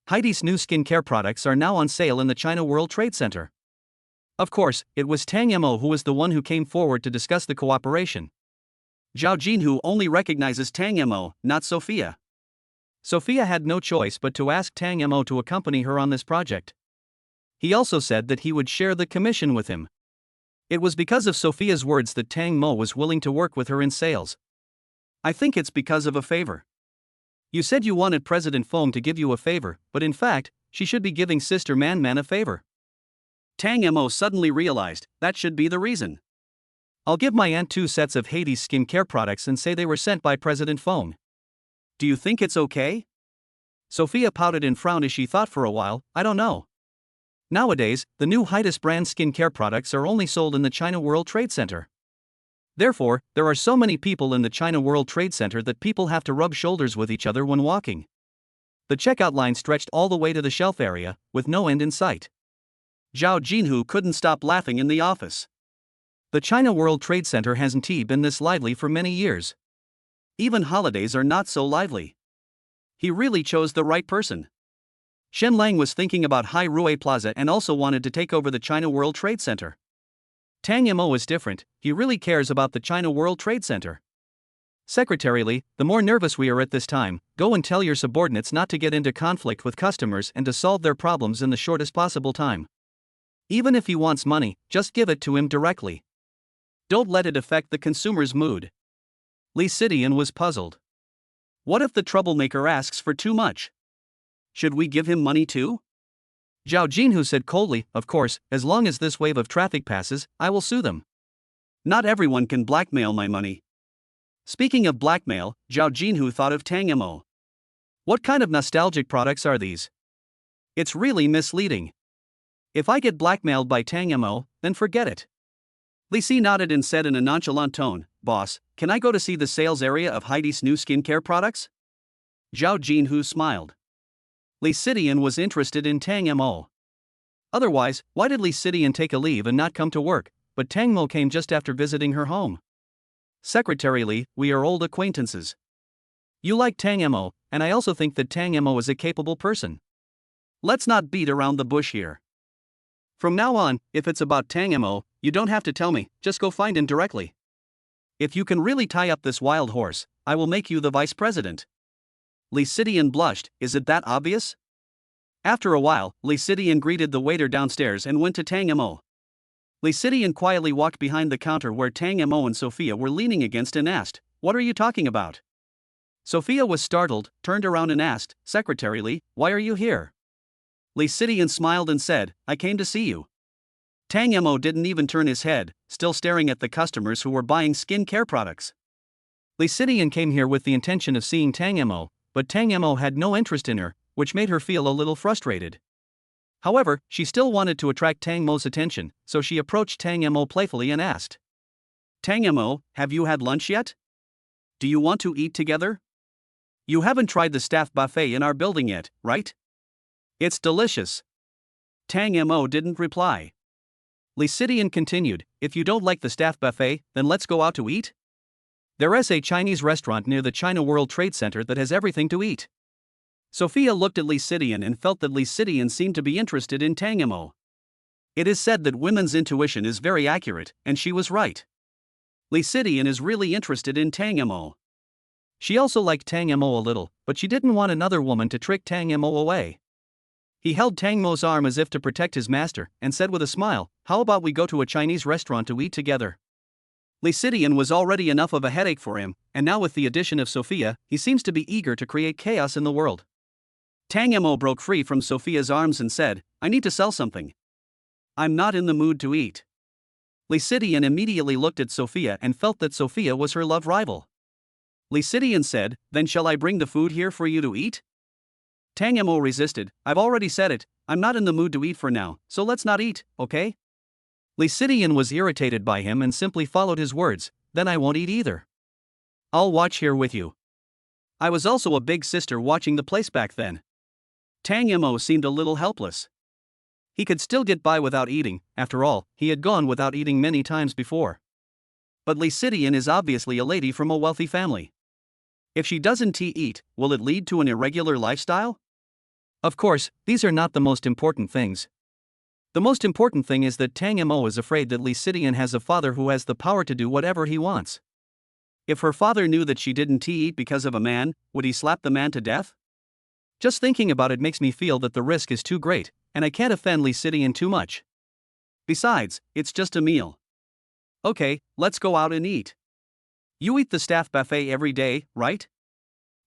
Heidi's new skincare products are now on sale in the China World Trade Center. Of course, it was Tang Mo who was the one who came forward to discuss the cooperation. Zhao Jinhu only recognizes Tang Mo, not Sophia. Sophia had no choice but to ask Tang Mo to accompany her on this project. He also said that he would share the commission with him. It was because of Sophia's words that Tang Mo was willing to work with her in sales. I think it's because of a favor. You said you wanted President Feng to give you a favor, but in fact, she should be giving Sister Man a favor. Tang Mo suddenly realized that should be the reason. I'll give my aunt 2 sets of Hades skincare products and say they were sent by President Feng. Do you think it's okay? Sophia pouted and frowned as she thought for a while. I don't know. Nowadays, the new Hades brand skincare products are only sold in the China World Trade Center. Therefore, there are so many people in the China World Trade Center that people have to rub shoulders with each other when walking. The checkout line stretched all the way to the shelf area, with no end in sight. Zhao Jinhu couldn't stop laughing in the office. The China World Trade Center hasn't been this lively for many years. Even holidays are not so lively. He really chose the right person. Shen Lang was thinking about Hai Rui Plaza and also wanted to take over the China World Trade Center. Tang Mo is different, he really cares about the China World Trade Center. Secretarially, the more nervous we are at this time, go and tell your subordinates not to get into conflict with customers and to solve their problems in the shortest possible time. Even if he wants money, just give it to him directly. Don't let it affect the consumer's mood. Li Sidian was puzzled. What if the troublemaker asks for too much? Should we give him money too? Zhao Jinhu said coldly, of course, as long as this wave of traffic passes, I will sue them. Not everyone can blackmail my money. Speaking of blackmail, Zhao Jinhu thought of Tang Mo. What kind of nostalgic products are these? It's really misleading. If I get blackmailed by Tang Mo, then forget it. Li Si nodded and said in a nonchalant tone, Boss, can I go to see the sales area of Heidi's new skincare products? Zhao Jinhu smiled. Li Sidian was interested in Tang Mo. Otherwise, why did Li Sidian take a leave and not come to work, but Tang Mo came just after visiting her home? Secretarially, we are old acquaintances. You like Tang Mo, and I also think that Tang Mo is a capable person. Let's not beat around the bush here. From now on, if it's about Tang Mo, you don't have to tell me, just go find him directly. If you can really tie up this wild horse, I will make you the vice president. Li Sidian blushed, is it that obvious? After a while, Li Sidian greeted the waiter downstairs and went to Tang Mo. Li Sidian quietly walked behind the counter where Tang Mo and Sophia were leaning against and asked, What are you talking about? Sophia was startled, turned around and asked, Secretarially, why are you here? Li Sidian smiled and said, I came to see you. Tang Mo didn't even turn his head, still staring at the customers who were buying skin care products. Li Sidian came here with the intention of seeing Tang Mo, but Tang Mo had no interest in her, which made her feel a little frustrated. However, she still wanted to attract Tang Mo's attention, so she approached Tang Mo playfully and asked, Tang Mo, have you had lunch yet? Do you want to eat together? You haven't tried the staff buffet in our building yet, right? It's delicious. Tang Mo didn't reply. Li Sidian continued, If you don't like the staff buffet, then let's go out to eat? There is a Chinese restaurant near the China World Trade Center that has everything to eat. Sophia looked at Li Sidian and felt that Li Sidian seemed to be interested in Tang Mo. It is said that women's intuition is very accurate, and she was right. Li Sidian is really interested in Tang Mo. She also liked Tang Mo a little, but she didn't want another woman to trick Tang Mo away. He held Tang Mo's arm as if to protect his master, and said with a smile, How about we go to a Chinese restaurant to eat together? Li Sidian was already enough of a headache for him, and now with the addition of Sophia, he seems to be eager to create chaos in the world. Tang Mo broke free from Sophia's arms and said, I need to sell something. I'm not in the mood to eat. Li Sidian immediately looked at Sophia and felt that Sophia was her love rival. Li Sidian said, Then shall I bring the food here for you to eat? Tang Mo resisted, I've already said it, I'm not in the mood to eat for now, so let's not eat, okay? Li Sidian was irritated by him and simply followed his words, Then I won't eat either. I'll watch here with you. I was also a big sister watching the place back then. Tang Mo seemed a little helpless. He could still get by without eating, after all, he had gone without eating many times before. But Li Sidian is obviously a lady from a wealthy family. If she doesn't eat, will it lead to an irregular lifestyle? Of course, these are not the most important things. The most important thing is that Tang Mo is afraid that Li Sidian has a father who has the power to do whatever he wants. If her father knew that she didn't eat because of a man, would he slap the man to death? Just thinking about it makes me feel that the risk is too great, and I can't offend Li Sidian too much. Besides, it's just a meal. Okay, let's go out and eat. You eat the staff buffet every day, right?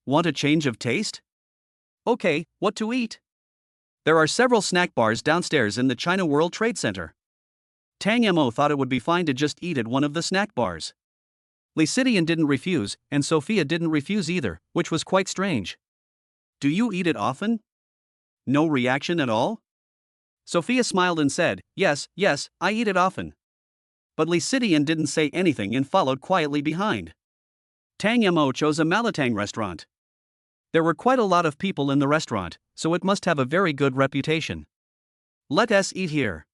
Want a change of taste? Okay, what to eat? There are several snack bars downstairs in the China World Trade Center. Tang Mo thought it would be fine to just eat at one of the snack bars. Li Sidian didn't refuse, and Sophia didn't refuse either, which was quite strange. Do you eat it often? No reaction at all? Sophia smiled and said, yes, I eat it often. But Li Sidian didn't say anything and followed quietly behind. Tang Mo chose a Malatang restaurant. There were quite a lot of people in the restaurant, so it must have a very good reputation. Let us eat here.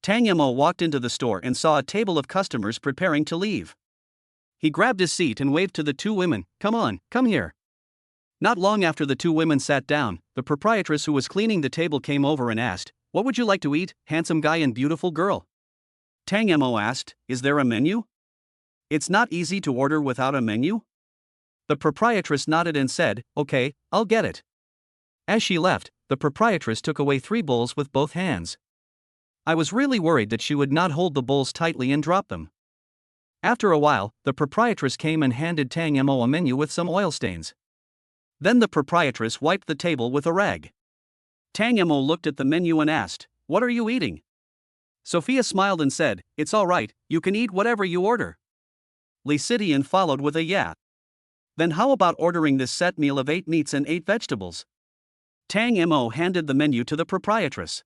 Tang Mo walked into the store and saw a table of customers preparing to leave. He grabbed his seat and waved to the two women, come on, come here. Not long after the two women sat down, the proprietress who was cleaning the table came over and asked, what would you like to eat, handsome guy and beautiful girl? Tang Mo asked, is there a menu? It's not easy to order without a menu? The proprietress nodded and said, okay, I'll get it. As she left, the proprietress took away 3 bowls with both hands. I was really worried that she would not hold the bowls tightly and drop them. After a while, the proprietress came and handed Tang Mo a menu with some oil stains. Then the proprietress wiped the table with a rag. Tang Mo looked at the menu and asked, what are you eating? Sophia smiled and said, it's all right, you can eat whatever you order. Li Sidian followed with a yeah. Then how about ordering this set meal of 8 meats and 8 vegetables? Tang Mo handed the menu to the proprietress.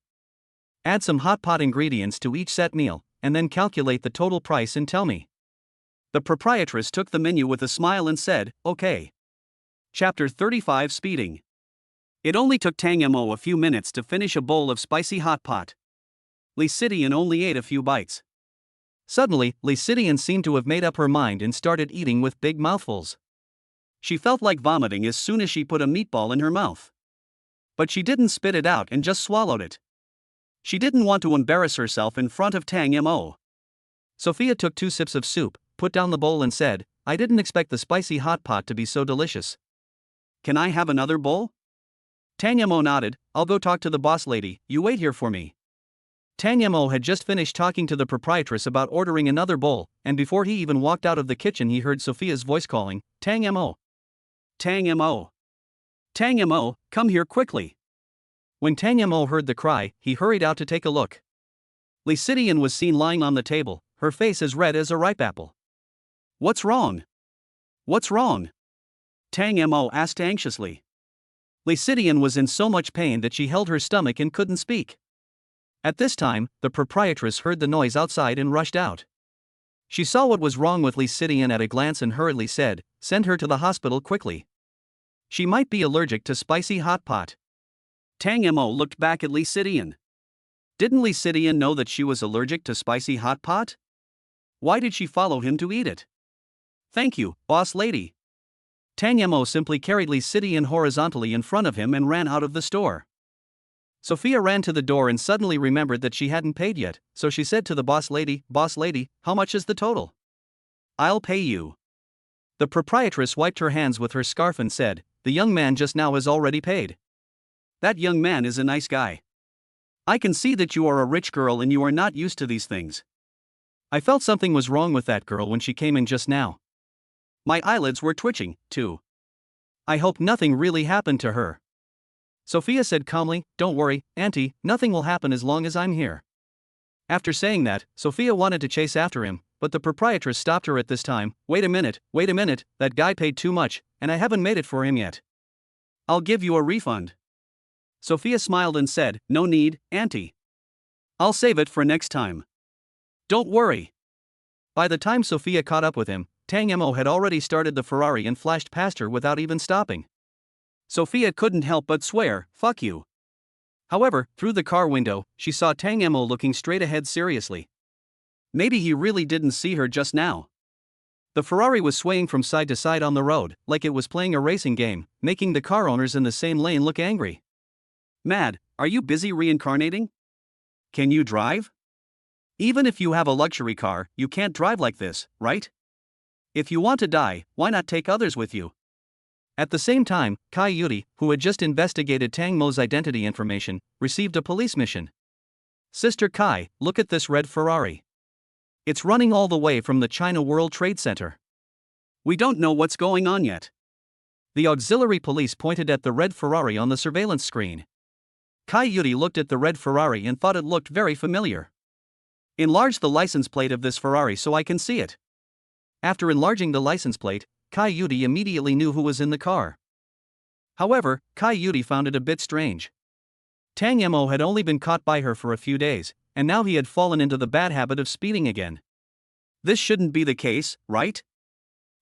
Add some hot pot ingredients to each set meal, and then calculate the total price and tell me. The proprietress took the menu with a smile and said, okay. Chapter 35 Speeding. It only took Tang Mo a few minutes to finish a bowl of spicy hot pot. Li Sidian only ate a few bites. Suddenly, Li Sidian seemed to have made up her mind and started eating with big mouthfuls. She felt like vomiting as soon as she put a meatball in her mouth. But she didn't spit it out and just swallowed it. She didn't want to embarrass herself in front of Tang Mo. Sophia took 2 sips of soup, put down the bowl and said, I didn't expect the spicy hot pot to be so delicious. Can I have another bowl? Tang Mo nodded, I'll go talk to the boss lady, you wait here for me. Tang Mo had just finished talking to the proprietress about ordering another bowl, and before he even walked out of the kitchen he heard Sophia's voice calling, Tang Mo. Tang Mo. Tang Mo, come here quickly. When Tang Mo heard the cry, he hurried out to take a look. Li Sidian was seen lying on the table, her face as red as a ripe apple. What's wrong? What's wrong? Tang Mo asked anxiously. Li Sidian was in so much pain that she held her stomach and couldn't speak. At this time, the proprietress heard the noise outside and rushed out. She saw what was wrong with Li Sidian at a glance and hurriedly said, send her to the hospital quickly. She might be allergic to spicy hot pot. Tang Mo looked back at Li Sidian. Didn't Li Sidian know that she was allergic to spicy hot pot? Why did she follow him to eat it? Thank you, boss lady. Tang Mo simply carried Li Sidian horizontally in front of him and ran out of the store. Sophia ran to the door and suddenly remembered that she hadn't paid yet, so she said to the boss lady, how much is the total? I'll pay you. The proprietress wiped her hands with her scarf and said, the young man just now has already paid. That young man is a nice guy. I can see that you are a rich girl and you are not used to these things. I felt something was wrong with that girl when she came in just now. My eyelids were twitching, too. I hope nothing really happened to her. Sophia said calmly, don't worry, auntie, nothing will happen as long as I'm here. After saying that, Sophia wanted to chase after him, but the proprietress stopped her at this time. Wait a minute, that guy paid too much, and I haven't made it for him yet. I'll give you a refund. Sophia smiled and said, no need, auntie. I'll save it for next time. Don't worry. By the time Sophia caught up with him, Tang Mo had already started the Ferrari and flashed past her without even stopping. Sophia couldn't help but swear, fuck you. However, through the car window, she saw Tang Mo looking straight ahead seriously. Maybe he really didn't see her just now. The Ferrari was swaying from side to side on the road, like it was playing a racing game, making the car owners in the same lane look angry. Mad, are you busy reincarnating? Can you drive? Even if you have a luxury car, you can't drive like this, right? If you want to die, why not take others with you? At the same time, Kai Yuri, who had just investigated Tang Mo's identity information, received a police mission. Sister Kai, look at this red Ferrari. It's running all the way from the China World Trade Center. We don't know what's going on yet. The auxiliary police pointed at the red Ferrari on the surveillance screen. Kai Yuri looked at the red Ferrari and thought it looked very familiar. Enlarge the license plate of this Ferrari so I can see it. After enlarging the license plate, Kai Yuri immediately knew who was in the car. However, Kai Yuri found it a bit strange. Tang Mo had only been caught by her for a few days, and now he had fallen into the bad habit of speeding again. This shouldn't be the case, right?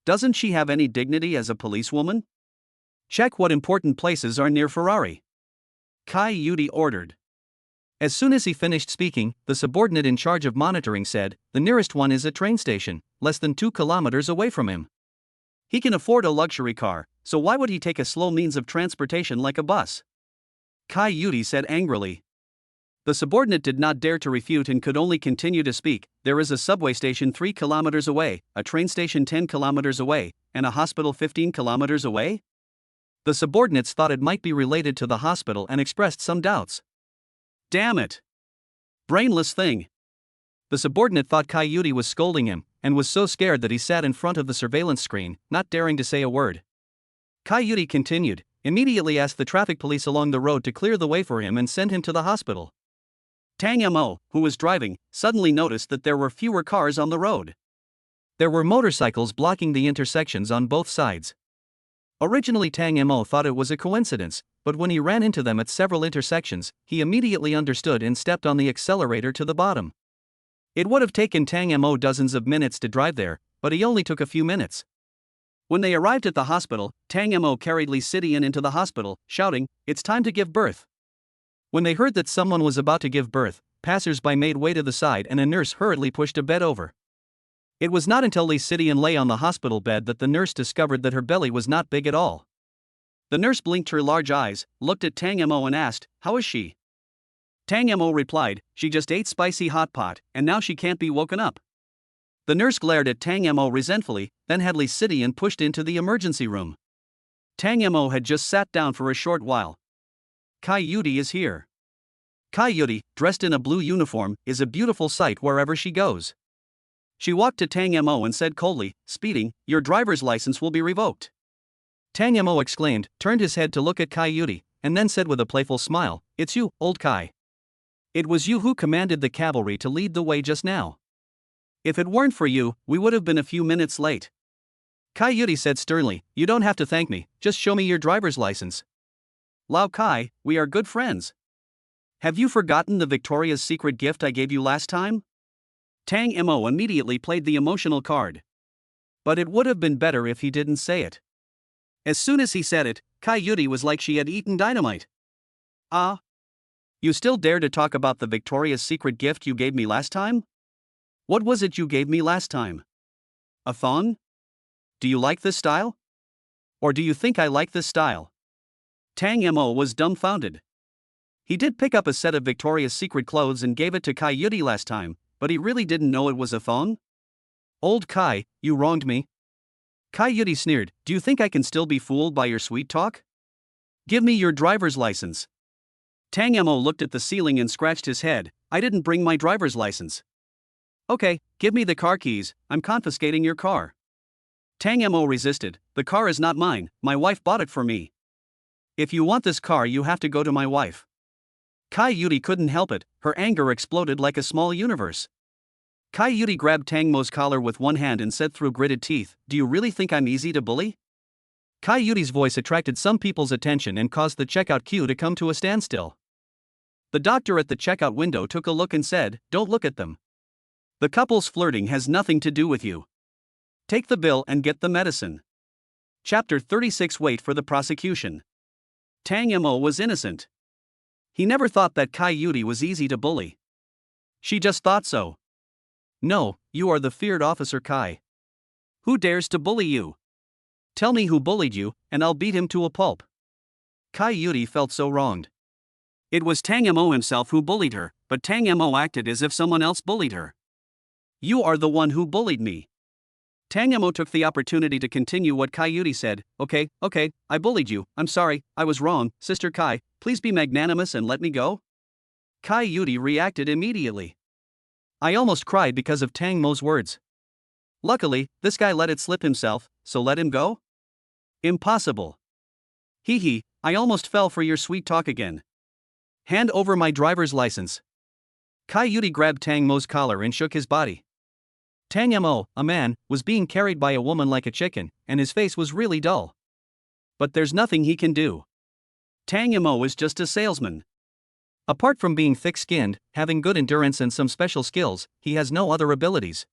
Doesn't she have any dignity as a policewoman? Check what important places are near Ferrari. Kai Yuri ordered. As soon as he finished speaking, the subordinate in charge of monitoring said, the nearest one is a train station, less than 2 kilometers away from him. He can afford a luxury car, so why would he take a slow means of transportation like a bus? Kai Yuri said angrily. The subordinate did not dare to refute and could only continue to speak. There is a subway station 3 kilometers away, a train station 10 kilometers away, and a hospital 15 kilometers away? The subordinates thought it might be related to the hospital and expressed some doubts. Damn it! Brainless thing! The subordinate thought Kai Yuri was scolding him, and was so scared that he sat in front of the surveillance screen, not daring to say a word. Kai Yuri continued, immediately asked the traffic police along the road to clear the way for him and send him to the hospital. Tang Mo, who was driving, suddenly noticed that there were fewer cars on the road. There were motorcycles blocking the intersections on both sides. Originally Tang Mo thought it was a coincidence, but when he ran into them at several intersections, he immediately understood and stepped on the accelerator to the bottom. It would have taken Tang Mo dozens of minutes to drive there, but he only took a few minutes. When they arrived at the hospital, Tang Mo carried Lee Sidian into the hospital, shouting, "It's time to give birth." When they heard that someone was about to give birth, passers-by made way to the side and a nurse hurriedly pushed a bed over. It was not until Lee Sidian lay on the hospital bed that the nurse discovered that her belly was not big at all. The nurse blinked her large eyes, looked at Tang Mo and asked, "How is she?" Tang Mo replied, "She just ate spicy hot pot, and now she can't be woken up." The nurse glared at Tang Mo resentfully, then had Lee Sidian pushed into the emergency room. Tang Mo had just sat down for a short while. Kai Yuri is here. Kai Yuri, dressed in a blue uniform, is a beautiful sight wherever she goes. She walked to Tang Mo and said coldly, "Speeding, your driver's license will be revoked." Tang Mo exclaimed, turned his head to look at Kai Yuri, and then said with a playful smile, "It's you, old Kai. It was you who commanded the cavalry to lead the way just now. If it weren't for you, we would have been a few minutes late." Kai Yuri said sternly, "You don't have to thank me, just show me your driver's license." "Lao Kai, we are good friends. Have you forgotten the Victoria's Secret gift I gave you last time?" Tang Mo immediately played the emotional card. But it would have been better if he didn't say it. As soon as he said it, Kai Yuri was like she had eaten dynamite. "Ah? You still dare to talk about the Victoria's Secret gift you gave me last time? What was it you gave me last time? A thong? Do you like this style? Or do you think I like this style?" Tang Mo was dumbfounded. He did pick up a set of Victoria's Secret clothes and gave it to Kai Yuri last time, but he really didn't know it was a thong? "Old Kai, you wronged me." Kai Yuri sneered, "Do you think I can still be fooled by your sweet talk? Give me your driver's license." Tang Mo looked at the ceiling and scratched his head, "I didn't bring my driver's license." "Okay, give me the car keys, I'm confiscating your car." Tang Mo resisted, "The car is not mine, my wife bought it for me. If you want this car you have to go to my wife." Kai Yuri couldn't help it, her anger exploded like a small universe. Kai Yuri grabbed Tang Mo's collar with one hand and said through gritted teeth, "Do you really think I'm easy to bully?" Kai Yuri's voice attracted some people's attention and caused the checkout queue to come to a standstill. The doctor at the checkout window took a look and said, "Don't look at them. The couple's flirting has nothing to do with you. Take the bill and get the medicine." Chapter 36. Wait for the prosecution. Tang Mo was innocent. He never thought that Kai Yuri was easy to bully. She just thought so. "No, you are the feared officer Kai. Who dares to bully you? Tell me who bullied you, and I'll beat him to a pulp." Kai Yuri felt so wronged. It was Tang Mo himself who bullied her, but Tang Mo acted as if someone else bullied her. "You are the one who bullied me." Tang Mo took the opportunity to continue what Kai Yuri said, Okay, I bullied you, I'm sorry, I was wrong, Sister Kai, please be magnanimous and let me go." Kai Yuri reacted immediately. "I almost cried because of Tang Mo's words. Luckily, this guy let it slip himself, so let him go?" Impossible. Hee hee, I almost fell for your sweet talk again. Hand over my driver's license. Kai Yudi grabbed Tang Mo's collar and shook his body. Tang Mo, a man, was being carried by a woman like a chicken, and his face was really dull. But there's nothing he can do. Tang Mo is just a salesman. Apart from being thick-skinned, having good endurance and some special skills, he has no other abilities.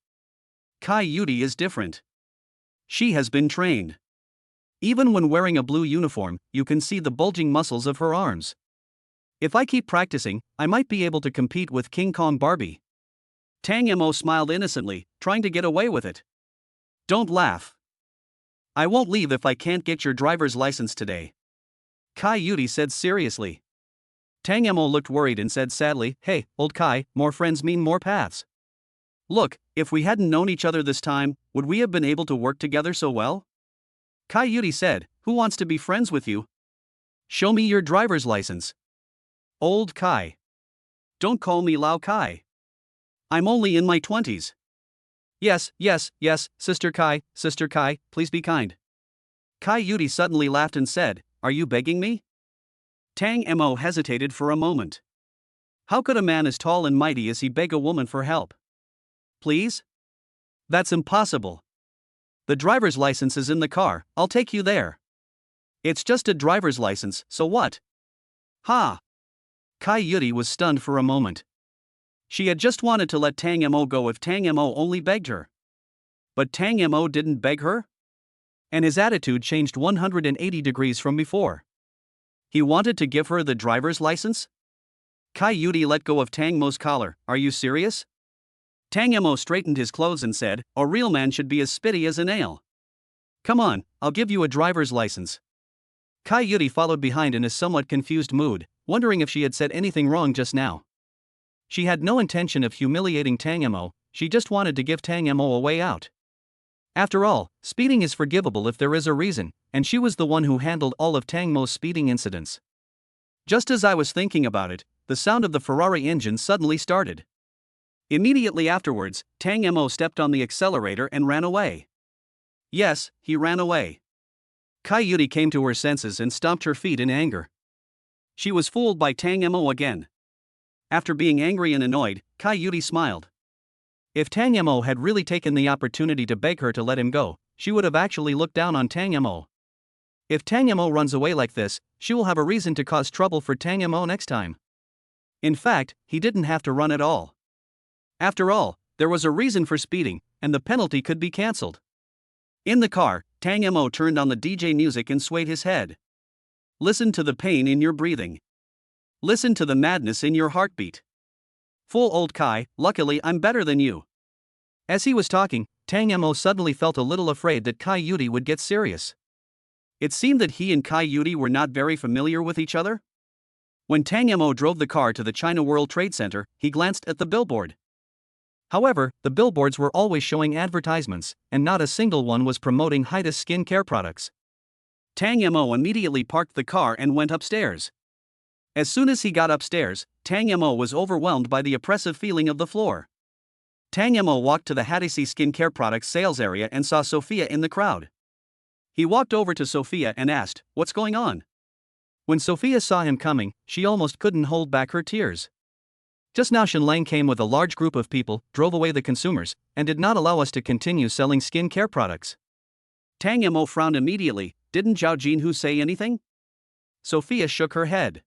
Kai Yudi is different. She has been trained. Even when wearing a blue uniform, you can see the bulging muscles of her arms. If I keep practicing, I might be able to compete with King Kong Barbie. Tang Mo smiled innocently, trying to get away with it. Don't laugh. I won't leave if I can't get your driver's license today. Kai Yudi said seriously. Tang Mo looked worried and said sadly, "Hey, old Kai, more friends mean more paths. Look, if we hadn't known each other this time, would we have been able to work together so well?" Kai Yudi said, "Who wants to be friends with you? Show me your driver's license." Old Kai. Don't call me Lao Kai. I'm only in my 20s. Yes, Sister Kai, please be kind. Kai Yudi suddenly laughed and said, "Are you begging me?" Tang Mo hesitated for a moment. How could a man as tall and mighty as he beg a woman for help? Please? That's impossible. The driver's license is in the car, I'll take you there. It's just a driver's license, so what? Ha! Kai Yudi was stunned for a moment. She had just wanted to let Tang Mo go if Tang Mo only begged her. But Tang Mo didn't beg her? And his attitude changed 180 degrees from before. He wanted to give her the driver's license? Kai Yudi let go of Tang Mo's collar. Are you serious? Tang Mo straightened his clothes and said, a real man should be as spitty as a nail. Come on, I'll give you a driver's license. Kai Yudi followed behind in a somewhat confused mood, wondering if she had said anything wrong just now. She had no intention of humiliating Tang Mo, she just wanted to give Tang Mo a way out. After all, speeding is forgivable if there is a reason, and she was the one who handled all of Tang Mo's speeding incidents. Just as I was thinking about it, the sound of the Ferrari engine suddenly started. Immediately afterwards, Tang Mo stepped on the accelerator and ran away. Yes, he ran away. Kai Yudi came to her senses and stomped her feet in anger. She was fooled by Tang Mo again. After being angry and annoyed, Kai Yudi smiled. If Tang Mo had really taken the opportunity to beg her to let him go, she would have actually looked down on Tang Mo. If Tang Mo runs away like this, she will have a reason to cause trouble for Tang Mo next time. In fact, he didn't have to run at all. After all, there was a reason for speeding, and the penalty could be cancelled. In the car, Tang Mo turned on the DJ music and swayed his head. Listen to the pain in your breathing. Listen to the madness in your heartbeat. Fool old Kai, luckily I'm better than you. As he was talking, Tang Mo suddenly felt a little afraid that Kai Yudi would get serious. It seemed that he and Kai Yudi were not very familiar with each other. When Tang Mo drove the car to the China World Trade Center, he glanced at the billboard. However, the billboards were always showing advertisements, and not a single one was promoting high-end skin care products. Tang Mo immediately parked the car and went upstairs. As soon as he got upstairs, Tang Mo was overwhelmed by the oppressive feeling of the floor. Tang Mo walked to the Hadisi skincare products sales area and saw Sophia in the crowd. He walked over to Sophia and asked, "What's going on?" When Sophia saw him coming, she almost couldn't hold back her tears. Just now Shenlang came with a large group of people, drove away the consumers, and did not allow us to continue selling skin care products. Tang Mo frowned immediately. Didn't Zhao Jinhu say anything? Sophia shook her head.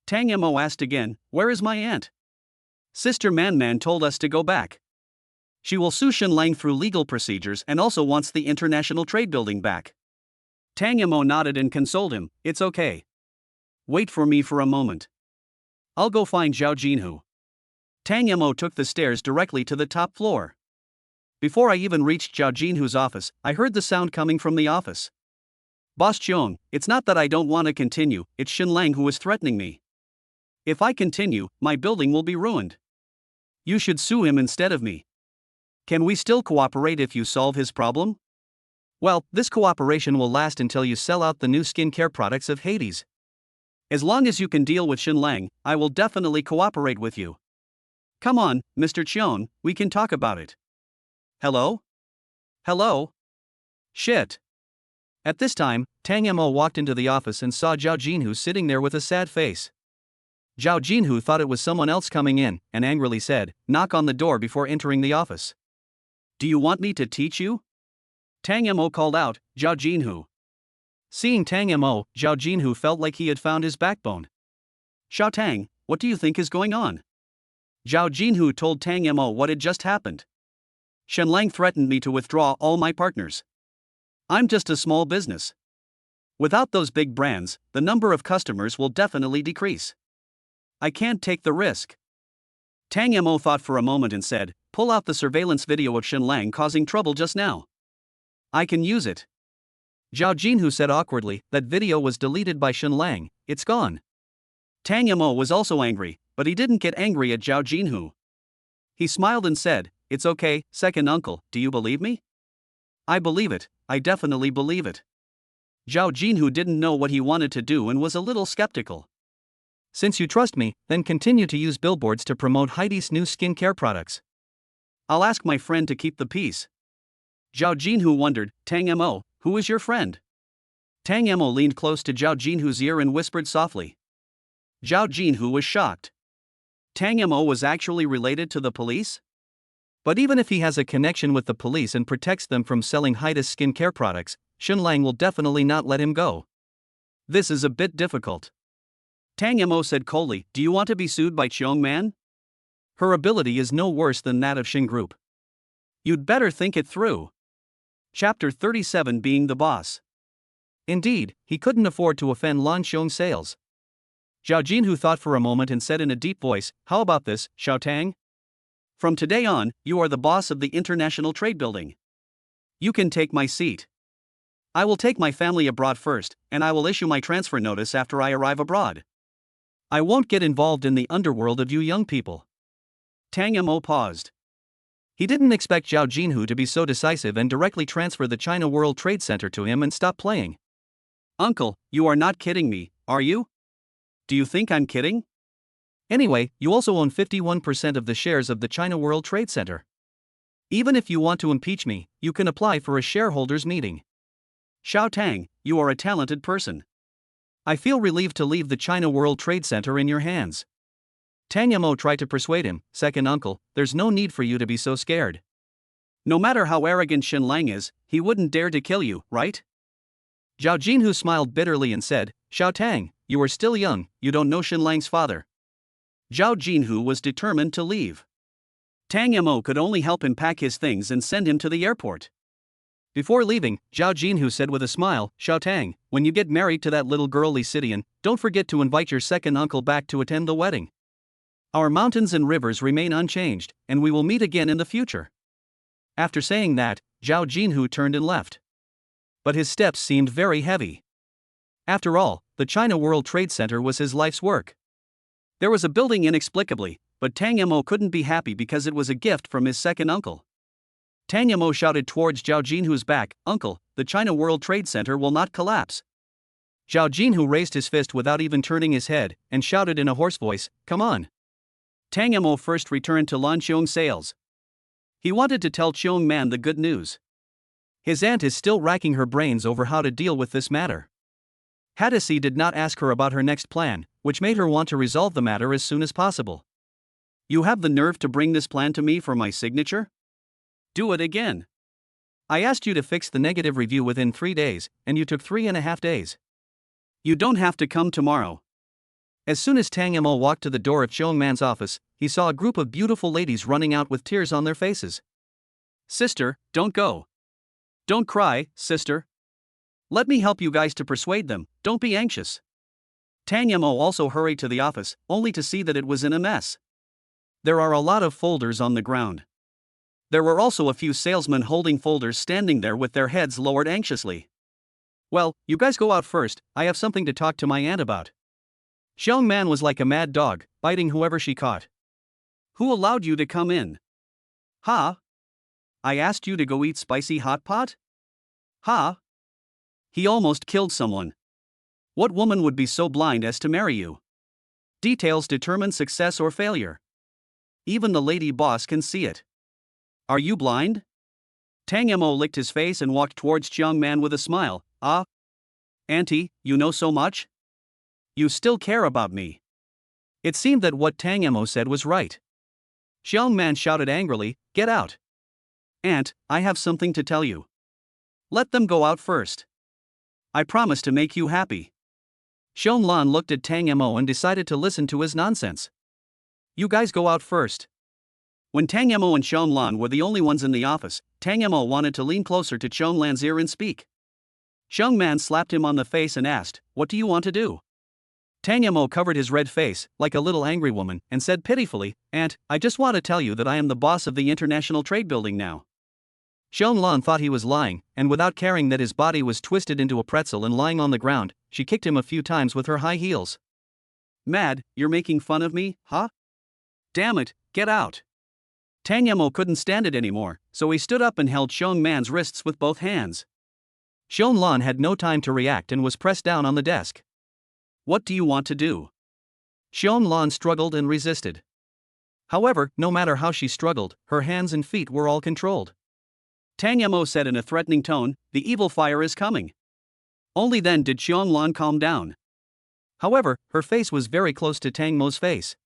Tang Mo asked again, "Where is my aunt?" Sister Man told us to go back. She will sue Shenlang through legal procedures and also wants the international trade building back. Tang Mo nodded and consoled him, "It's okay. Wait for me for a moment. I'll go find Zhao Jinhu." Tang Mo took the stairs directly to the top floor. Before I even reached Zhao Jinhu's office, I heard the sound coming from the office. "Boss Cheong, it's not that I don't want to continue, it's Shenlang who is threatening me. If I continue, my building will be ruined. You should sue him instead of me. Can we still cooperate if you solve his problem?" "Well, this cooperation will last until you sell out the new skincare products of Hades. As long as you can deal with Shenlang, I will definitely cooperate with you. Come on, Mr. Cheong, we can talk about it." "Hello? Hello? Shit. At this time, Tang Mo walked into the office and saw Zhao Jinhu sitting there with a sad face. Zhao Jinhu thought it was someone else coming in, and angrily said, "Knock on the door before entering the office." "Do you want me to teach you?" Tang Mo called out, "Zhao Jinhu." Seeing Tang Mo, Zhao Jinhu felt like he had found his backbone. "Xiao Tang, what do you think is going on?" Zhao Jinhu told Tang Mo what had just happened. "Shenlang threatened me to withdraw all my partners. I'm just a small business. Without those big brands, the number of customers will definitely decrease. I can't take the risk." Tang Mo thought for a moment and said, "Pull out the surveillance video of Shenlang causing trouble just now. I can use it." Zhao Jinhu said awkwardly, "That video was deleted by Shenlang, it's gone." Tang Mo was also angry, but he didn't get angry at Zhao Jinhu. He smiled and said, "It's okay, second uncle, do you believe me?" "I believe it, I definitely believe it." Zhao Jinhu didn't know what he wanted to do and was a little skeptical. "Since you trust me, then continue to use billboards to promote Heidi's new skincare products." "I'll ask my friend to keep the peace." Zhao Jinhu wondered, "Tang Mo, who is your friend?" Tang Mo leaned close to Zhao Jinhu's ear and whispered softly. Zhao Jinhu was shocked. Tang Mo was actually related to the police? But even if he has a connection with the police and protects them from selling Heidi's skincare products, Shenlang will definitely not let him go. This is a bit difficult. Tang Mo said coldly, "Do you want to be sued by Cheong Man? Her ability is no worse than that of Xin Group. You'd better think it through." Chapter 37 Being the Boss. Indeed, he couldn't afford to offend Lan Xiong's sales. Zhao Jinhu thought for a moment and said in a deep voice, "How about this, Xiao Tang? From today on, you are the boss of the International Trade Building. You can take my seat. I will take my family abroad first, and I will issue my transfer notice after I arrive abroad. I won't get involved in the underworld of you young people." Tang Mo paused. He didn't expect Zhao Jinhu to be so decisive and directly transfer the China World Trade Center to him and stop playing. "Uncle, you are not kidding me, are you? Do you think I'm kidding?" "Anyway, you also own 51% of the shares of the China World Trade Center. Even if you want to impeach me, you can apply for a shareholders' meeting." "Xiao Tang, you are a talented person. I feel relieved to leave the China World Trade Center in your hands." Tang Mo tried to persuade him, "Second uncle, there's no need for you to be so scared. No matter how arrogant Shenlang is, he wouldn't dare to kill you, right?" Zhao Jinhu smiled bitterly and said, "Xiao Tang, you are still young, you don't know Shenlang's father." Zhao Jinhu was determined to leave. Tang Mo could only help him pack his things and send him to the airport. Before leaving, Zhao Jinhu said with a smile, "Xiao Tang, when you get married to that little girl Li Sidian, don't forget to invite your second uncle back to attend the wedding. Our mountains and rivers remain unchanged, and we will meet again in the future." After saying that, Zhao Jinhu turned and left. But his steps seemed very heavy. After all, the China World Trade Center was his life's work. There was a building inexplicably, but Tang Mo couldn't be happy because it was a gift from his second uncle. Tang Mo shouted towards Zhao Jinhu's back, "Uncle, the China World Trade Center will not collapse." Zhao Jinhu raised his fist without even turning his head, and shouted in a hoarse voice, "Come on." Tang Mo first returned to Lan Xiong's sales. He wanted to tell Cheong Man the good news. His aunt is still racking her brains over how to deal with this matter. Hadisi did not ask her about her next plan, which made her want to resolve the matter as soon as possible. "You have the nerve to bring this plan to me for my signature? Do it again. I asked you to fix the negative review within 3 days, and you took 3.5 days. You don't have to come tomorrow." As soon as Tang Mo walked to the door of Cheong Man's office, he saw a group of beautiful ladies running out with tears on their faces. "Sister, don't go. Don't cry, sister. Let me help you guys to persuade them, don't be anxious." Tang Mo also hurried to the office, only to see that it was in a mess. There are a lot of folders on the ground. There were also a few salesmen holding folders standing there with their heads lowered anxiously. "Well, you guys go out first, I have something to talk to my aunt about." Cheong Man was like a mad dog, biting whoever she caught. "Who allowed you to come in? Huh? I asked you to go eat spicy hot pot? Huh? He almost killed someone. What woman would be so blind as to marry you? Details determine success or failure. Even the lady boss can see it. Are you blind?" Tang Mo licked his face and walked towards Cheong Man with a smile, Ah, Auntie, you know so much? You still care about me. It seemed that what Tang Mo said was right. Xiong Man shouted angrily, get out. Aunt, I have something to tell you. Let them go out first. I promise to make you happy. Xiong Lan looked at Tang Mo and decided to listen to his nonsense. You guys go out first. When Tang Mo and Xiong Lan were the only ones in the office, Tang Mo wanted to lean closer to Xiong Lan's ear and speak. Xiong Man slapped him on the face and asked, what do you want to do? Tang Mo covered his red face, like a little angry woman, and said pitifully, Aunt, I just want to tell you that I am the boss of the international trade building now. Xiong Lan thought he was lying, and without caring that his body was twisted into a pretzel and lying on the ground, she kicked him a few times with her high heels. Mad, you're making fun of me, huh? Damn it, get out. Tang Mo couldn't stand it anymore, so he stood up and held Xiong Man's wrists with both hands. Xiong Lan had no time to react and was pressed down on the desk. What do you want to do? Xiong Lan struggled and resisted. However, no matter how she struggled, her hands and feet were all controlled. Tang Mo said in a threatening tone, the evil fire is coming. Only then did Xiong Lan calm down. However, her face was very close to Tang Mo's face.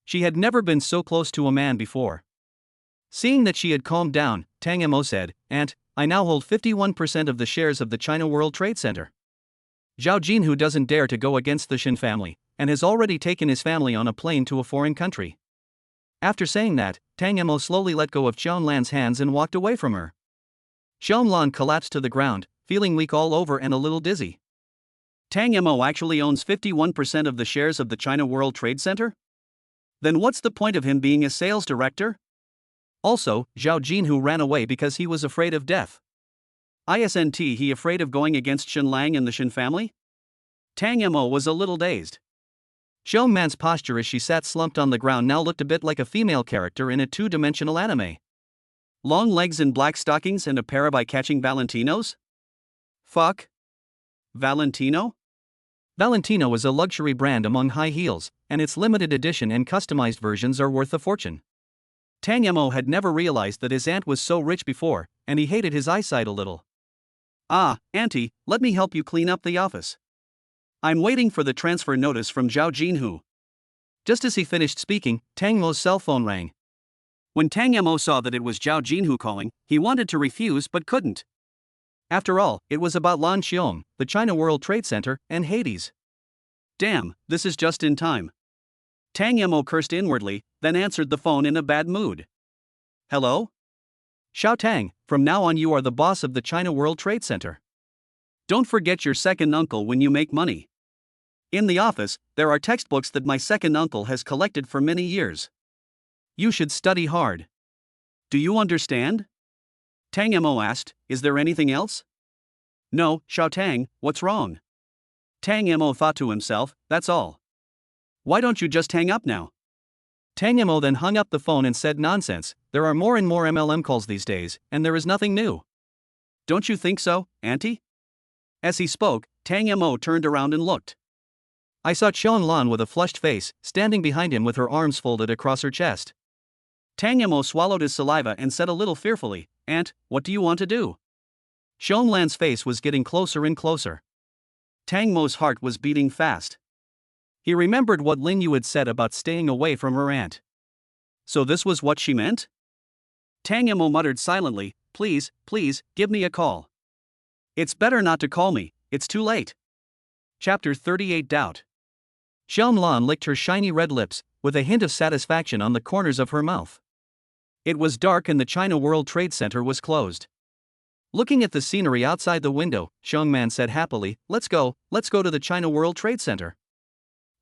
She had never been so close to a man before. Seeing that she had calmed down, Tang Mo said, Aunt, I now hold 51% of the shares of the China World Trade Center. Zhao Jinhu doesn't dare to go against the Shin family, and has already taken his family on a plane to a foreign country. After saying that, Tang Mo slowly let go of Xiong Lan's hands and walked away from her. Xiong Lan collapsed to the ground, feeling weak all over and a little dizzy. Tang Mo actually owns 51% of the shares of the China World Trade Center? Then what's the point of him being a sales director? Also, Zhao Jinhu ran away because he was afraid of death. Isn't he afraid of going against Shin Lang and the Shin family? Tang Mo was a little dazed. Xiong Man's posture as she sat slumped on the ground now looked a bit like a female character in a two-dimensional anime. Long legs and black stockings and a pair of eye-catching Valentinos? Fuck. Valentino? Valentino is a luxury brand among high heels, and its limited edition and customized versions are worth a fortune. Tang Mo had never realized that his aunt was so rich before, and he hated his eyesight a little. Ah, Auntie, let me help you clean up the office. I'm waiting for the transfer notice from Zhao Jinhu. Just as he finished speaking, Tang Mo's cell phone rang. When Tang Mo saw that it was Zhao Jinhu calling, he wanted to refuse but couldn't. After all, it was about Lan Xiong, the China World Trade Center, and Hades. Damn, this is just in time. Tang Mo cursed inwardly, then answered the phone in a bad mood. Hello? Xiao Tang, from now on you are the boss of the China World Trade Center. Don't forget your second uncle when you make money. In the office, there are textbooks that my second uncle has collected for many years. You should study hard. Do you understand? Tang Mo asked, is there anything else? No, Xiao Tang, what's wrong? Tang Mo thought to himself, that's all. Why don't you just hang up now? Tang Mo then hung up the phone and said nonsense, there are more and more MLM calls these days, and there is nothing new. Don't you think so, Auntie? As he spoke, Tang Mo turned around and looked. I saw Xiong Lan with a flushed face, standing behind him with her arms folded across her chest. Tang Mo swallowed his saliva and said a little fearfully, Aunt, what do you want to do? Xiong Lan's face was getting closer and closer. Tang Mo's heart was beating fast. He remembered what Lin Yu had said about staying away from her aunt. So this was what she meant? Tang Mo muttered silently, please, give me a call. It's better not to call me, it's too late. Chapter 38 Doubt. Xiong Lan licked her shiny red lips, with a hint of satisfaction on the corners of her mouth. It was dark and the China World Trade Center was closed. Looking at the scenery outside the window, Xiong Man said happily, let's go to the China World Trade Center.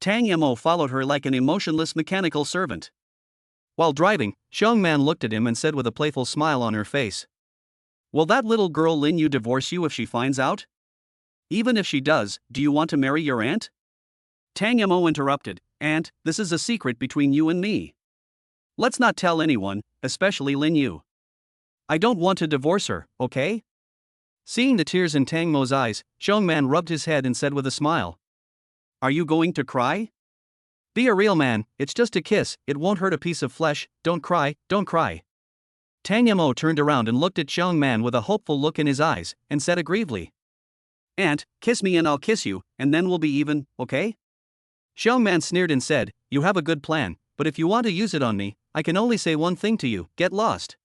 Tang Mo followed her like an emotionless mechanical servant. While driving, Xiong Man looked at him and said with a playful smile on her face, will that little girl Lin Yu divorce you if she finds out? Even if she does, do you want to marry your aunt? Tang Mo interrupted, Aunt, this is a secret between you and me. Let's not tell anyone, especially Lin Yu. I don't want to divorce her, okay? Seeing the tears in Tang Mo's eyes, Xiong Man rubbed his head and said with a smile, are you going to cry? Be a real man, it's just a kiss, it won't hurt a piece of flesh, don't cry. Tang Mo turned around and looked at Xiong Man with a hopeful look in his eyes, and said aggrievedly, Aunt, kiss me and I'll kiss you, and then we'll be even, okay? Xiao Man sneered and said, "You have a good plan, but if you want to use it on me, I can only say one thing to you: get lost."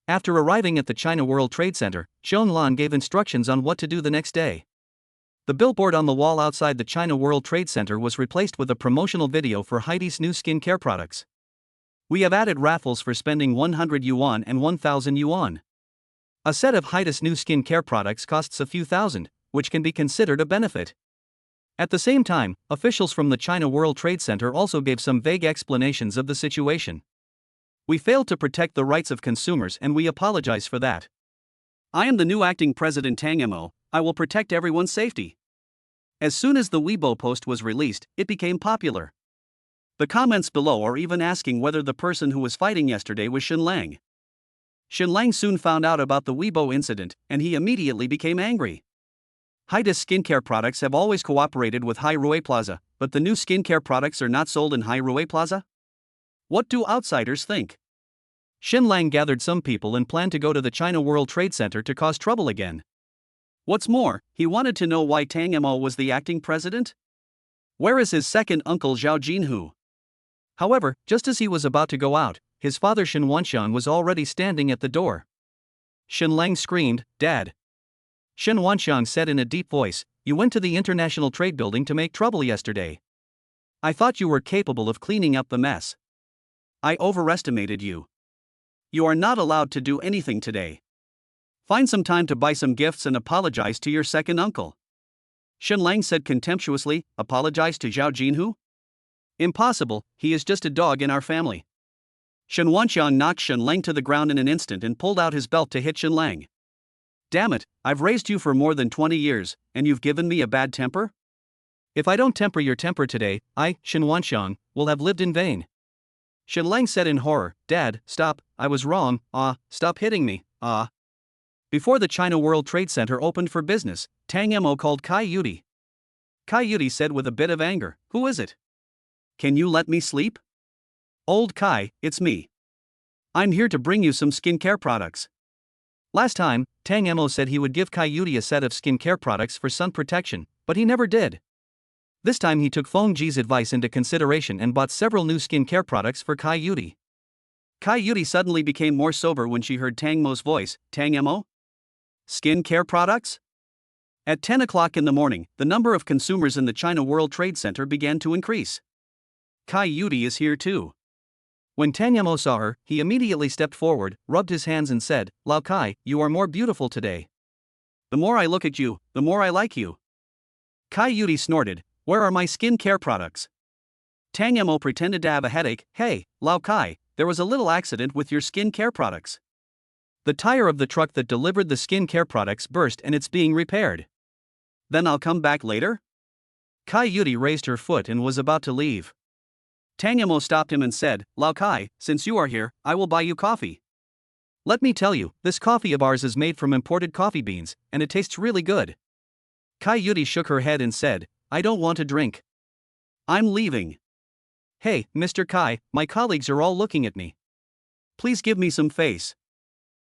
After arriving at the China World Trade Center, Xiong Lan gave instructions on what to do the next day. The billboard on the wall outside the China World Trade Center was replaced with a promotional video for Heidi's new skincare products. We have added raffles for spending 100 yuan and 1000 yuan. A set of Heidi's new skincare products costs a few thousand, which can be considered a benefit. At the same time, officials from the China World Trade Center also gave some vague explanations of the situation. We failed to protect the rights of consumers and we apologize for that. I am the new acting president Tang Mo, I will protect everyone's safety. As soon as the Weibo post was released, it became popular. The comments below are even asking whether the person who was fighting yesterday was Shenlang. Shenlang soon found out about the Weibo incident, and he immediately became angry. Heidi's skincare products have always cooperated with Hai Rui Plaza, but the new skincare products are not sold in Hai Rui Plaza? What do outsiders think? Shenlang gathered some people and planned to go to the China World Trade Center to cause trouble again. What's more, he wanted to know why Tang Mo was the acting president? Where is his second uncle Zhao Jinhu? However, just as he was about to go out, his father Shen Wanxiang was already standing at the door. Shenlang screamed, "Dad!" Shen Wanxiang said in a deep voice, "You went to the International Trade Building to make trouble yesterday. I thought you were capable of cleaning up the mess. I overestimated you. You are not allowed to do anything today. Find some time to buy some gifts and apologize to your second uncle." Shenlang said contemptuously, "Apologize to Zhao Jinhu? Impossible, he is just a dog in our family." Shen Wanxiang knocked Shenlang to the ground in an instant and pulled out his belt to hit Shenlang. "Damn it, I've raised you for more than 20 years, and you've given me a bad temper? If I don't temper your temper today, I, Shen Wanxiang, will have lived in vain." Shenlang said in horror, "Dad, stop, I was wrong, stop hitting me, Before the China World Trade Center opened for business, Tang Mo called Kai Yudi. Kai Yudi said with a bit of anger, "Who is it? Can you let me sleep?" "Old Kai, it's me. I'm here to bring you some skincare products." Last time, Tang Mo said he would give Kai Yudi a set of skincare products for sun protection, but he never did. This time he took Feng Ji's advice into consideration and bought several new skincare products for Kai Yudi. Kai Yudi suddenly became more sober when she heard Tang Mo's voice. "Tang Mo? Skincare products?" At 10 o'clock in the morning, the number of consumers in the China World Trade Center began to increase. Kai Yudi is here too. When Tang Mo saw her, he immediately stepped forward, rubbed his hands and said, "Lao Kai, you are more beautiful today. The more I look at you, the more I like you." Kai Yudi snorted, "Where are my skincare products?" Tang Mo pretended to have a headache. "Hey, Lao Kai, there was a little accident with your skincare products. The tire of the truck that delivered the skincare products burst and it's being repaired. Then I'll come back later?" Kai Yudi raised her foot and was about to leave. Tang Mo stopped him and said, "Lao Kai, since you are here, I will buy you coffee. Let me tell you, this coffee of ours is made from imported coffee beans, and it tastes really good." Kai Yudi shook her head and said, "I don't want to drink. I'm leaving." "Hey, Mr. Kai, my colleagues are all looking at me. Please give me some face.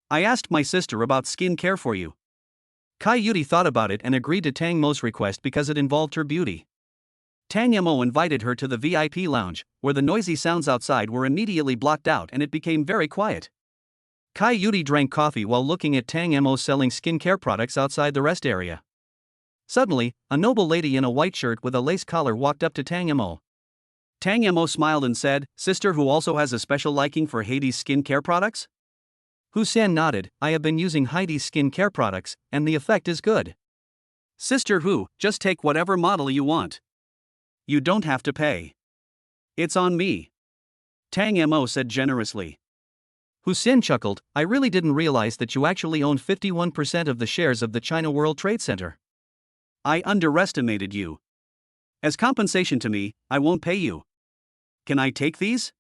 I asked my sister about skin care for you." Kai Yudi thought about it and agreed to Tang Mo's request because it involved her beauty. Tang Mo invited her to the VIP lounge, where the noisy sounds outside were immediately blocked out and it became very quiet. Kai Yudi drank coffee while looking at Tang Mo selling skincare products outside the rest area. Suddenly, a noble lady in a white shirt with a lace collar walked up to Tang Mo. Tang Mo smiled and said, "Sister who also has a special liking for Heidi's skincare products?" Hu San nodded, "I have been using Heidi's skincare products, and the effect is good." "Sister Hu, just take whatever model you want. You don't have to pay. It's on me," Tang Mo said generously. Hu Sin chuckled, "I really didn't realize that you actually own 51% of the shares of the China World Trade Center. I underestimated you. As compensation to me, I won't pay you. Can I take these?"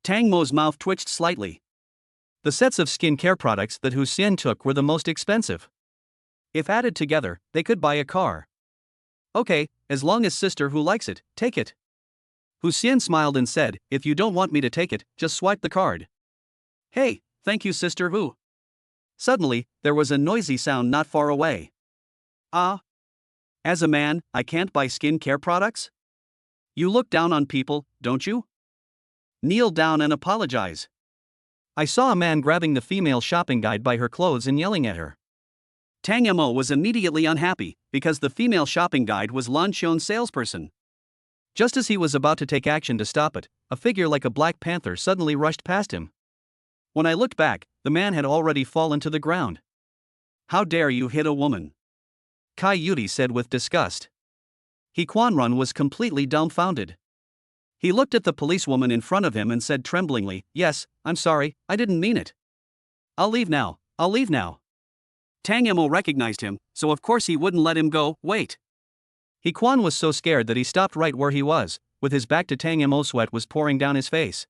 Tang Mo's mouth twitched slightly. The sets of skincare products that Hu Xian took were the most expensive. If added together, they could buy a car. "Okay, as long as Sister Hu likes it, take it." Hu Xian smiled and said, "If you don't want me to take it, just swipe the card." "Hey, thank you Sister Hu." Suddenly, there was a noisy sound not far away. "Ah, As a man, I can't buy skincare products? You look down on people, don't you? Kneel down and apologize. I saw a man grabbing the female shopping guide by her clothes and yelling at her. Tang Mo was immediately unhappy because the female shopping guide was Lan Xiao's salesperson. Just as he was about to take action to stop it, a figure like a black panther suddenly rushed past him. When I looked back, the man had already fallen to the ground. How dare you hit a woman? Kai Yudi said with disgust. He Quanrun was completely dumbfounded. He looked at the policewoman in front of him and said tremblingly, "Yes, I'm sorry, I didn't mean it. I'll leave now. Tang Mo recognized him, so of course he wouldn't let him go. Wait. He Quan was so scared that he stopped right where he was, with his back to Tang Mo. Sweat was pouring down his face.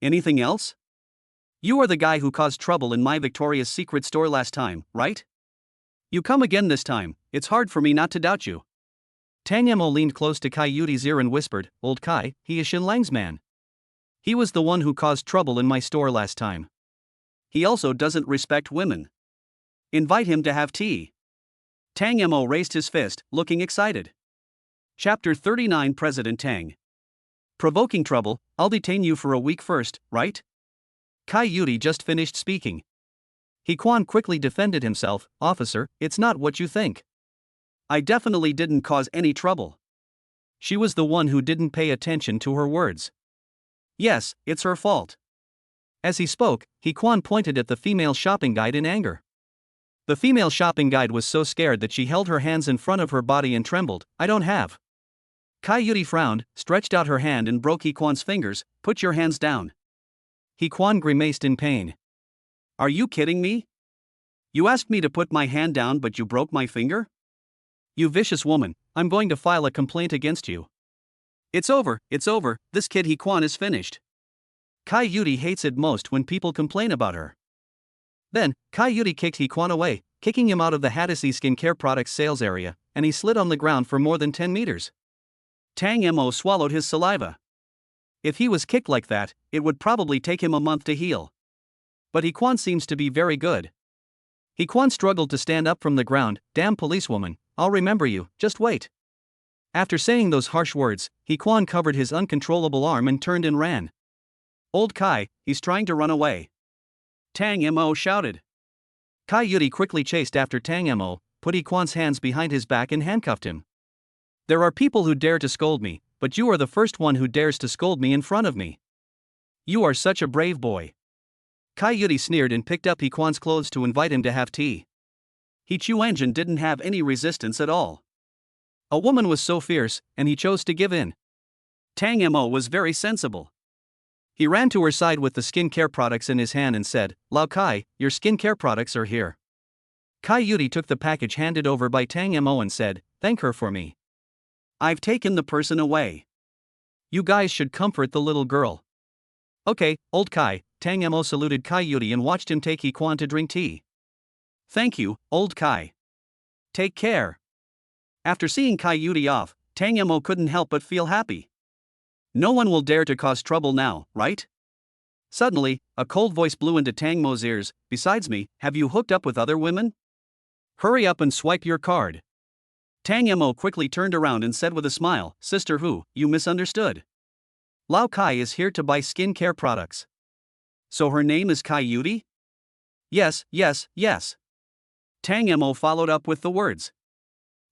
Anything else? You are the guy who caused trouble in my Victoria's Secret store last time, right? You come again this time, it's hard for me not to doubt you. Tang Mo leaned close to Kai Yudi's ear and whispered, "Old Kai, he is Shenlang's man. He was the one who caused trouble in my store last time. He also doesn't respect women. Invite him to have tea." Tang Mo raised his fist, looking excited. Chapter 39 President Tang. Provoking trouble, I'll detain you for a week first, right? Kai Yudi just finished speaking. He Quan quickly defended himself, "Officer, it's not what you think. I definitely didn't cause any trouble." She was the one who didn't pay attention to her words. Yes, it's her fault. As he spoke, He Quan pointed at the female shopping guide in anger. The female shopping guide was so scared that she held her hands in front of her body and trembled. "I don't have." Kai Yudi frowned, stretched out her hand and broke He Quan's fingers. "Put your hands down." He Quan grimaced in pain. Are you kidding me? You asked me to put my hand down but you broke my finger? You vicious woman, I'm going to file a complaint against you. It's over, this kid He Quan is finished. Kai Yudi hates it most when people complain about her. Then, Kai Yudi kicked He Quan away, kicking him out of the Hadasi skincare products sales area, and he slid on the ground for more than 10 meters. Tang Mo swallowed his saliva. If he was kicked like that, it would probably take him a month to heal. But He Quan seems to be very good. He Quan struggled to stand up from the ground. "Damn policewoman, I'll remember you, just wait." After saying those harsh words, He Quan covered his uncontrollable arm and turned and ran. Old Kai, he's trying to run away. Tang Mo shouted. Kai Yudi quickly chased after Tang Mo, put He Quan's hands behind his back and handcuffed him. "There are people who dare to scold me, but you are the first one who dares to scold me in front of me. You are such a brave boy." Kai Yudi sneered and picked up He Quan's clothes to invite him to have tea. He Chuanjin didn't have any resistance at all. A woman was so fierce, and he chose to give in. Tang Mo was very sensible. He ran to her side with the skincare products in his hand and said, "Lao Kai, your skincare products are here." Kai Yudi took the package handed over by Tang Mo and said, "Thank her for me." "I've taken the person away. You guys should comfort the little girl." "Okay, old Kai." Tang Mo saluted Kai Yudi and watched him take He Quan to drink tea. "Thank you, old Kai. Take care." After seeing Kai Yudi off, Tang Mo couldn't help but feel happy. No one will dare to cause trouble now, right? Suddenly, a cold voice blew into Tang Mo's ears. "Besides me, have you hooked up with other women? Hurry up and swipe your card." Tang Mo quickly turned around and said with a smile, "Sister Hu, you misunderstood. Lao Kai is here to buy skincare products." "So her name is Kai Yudi?" Yes. Tang Mo followed up with the words.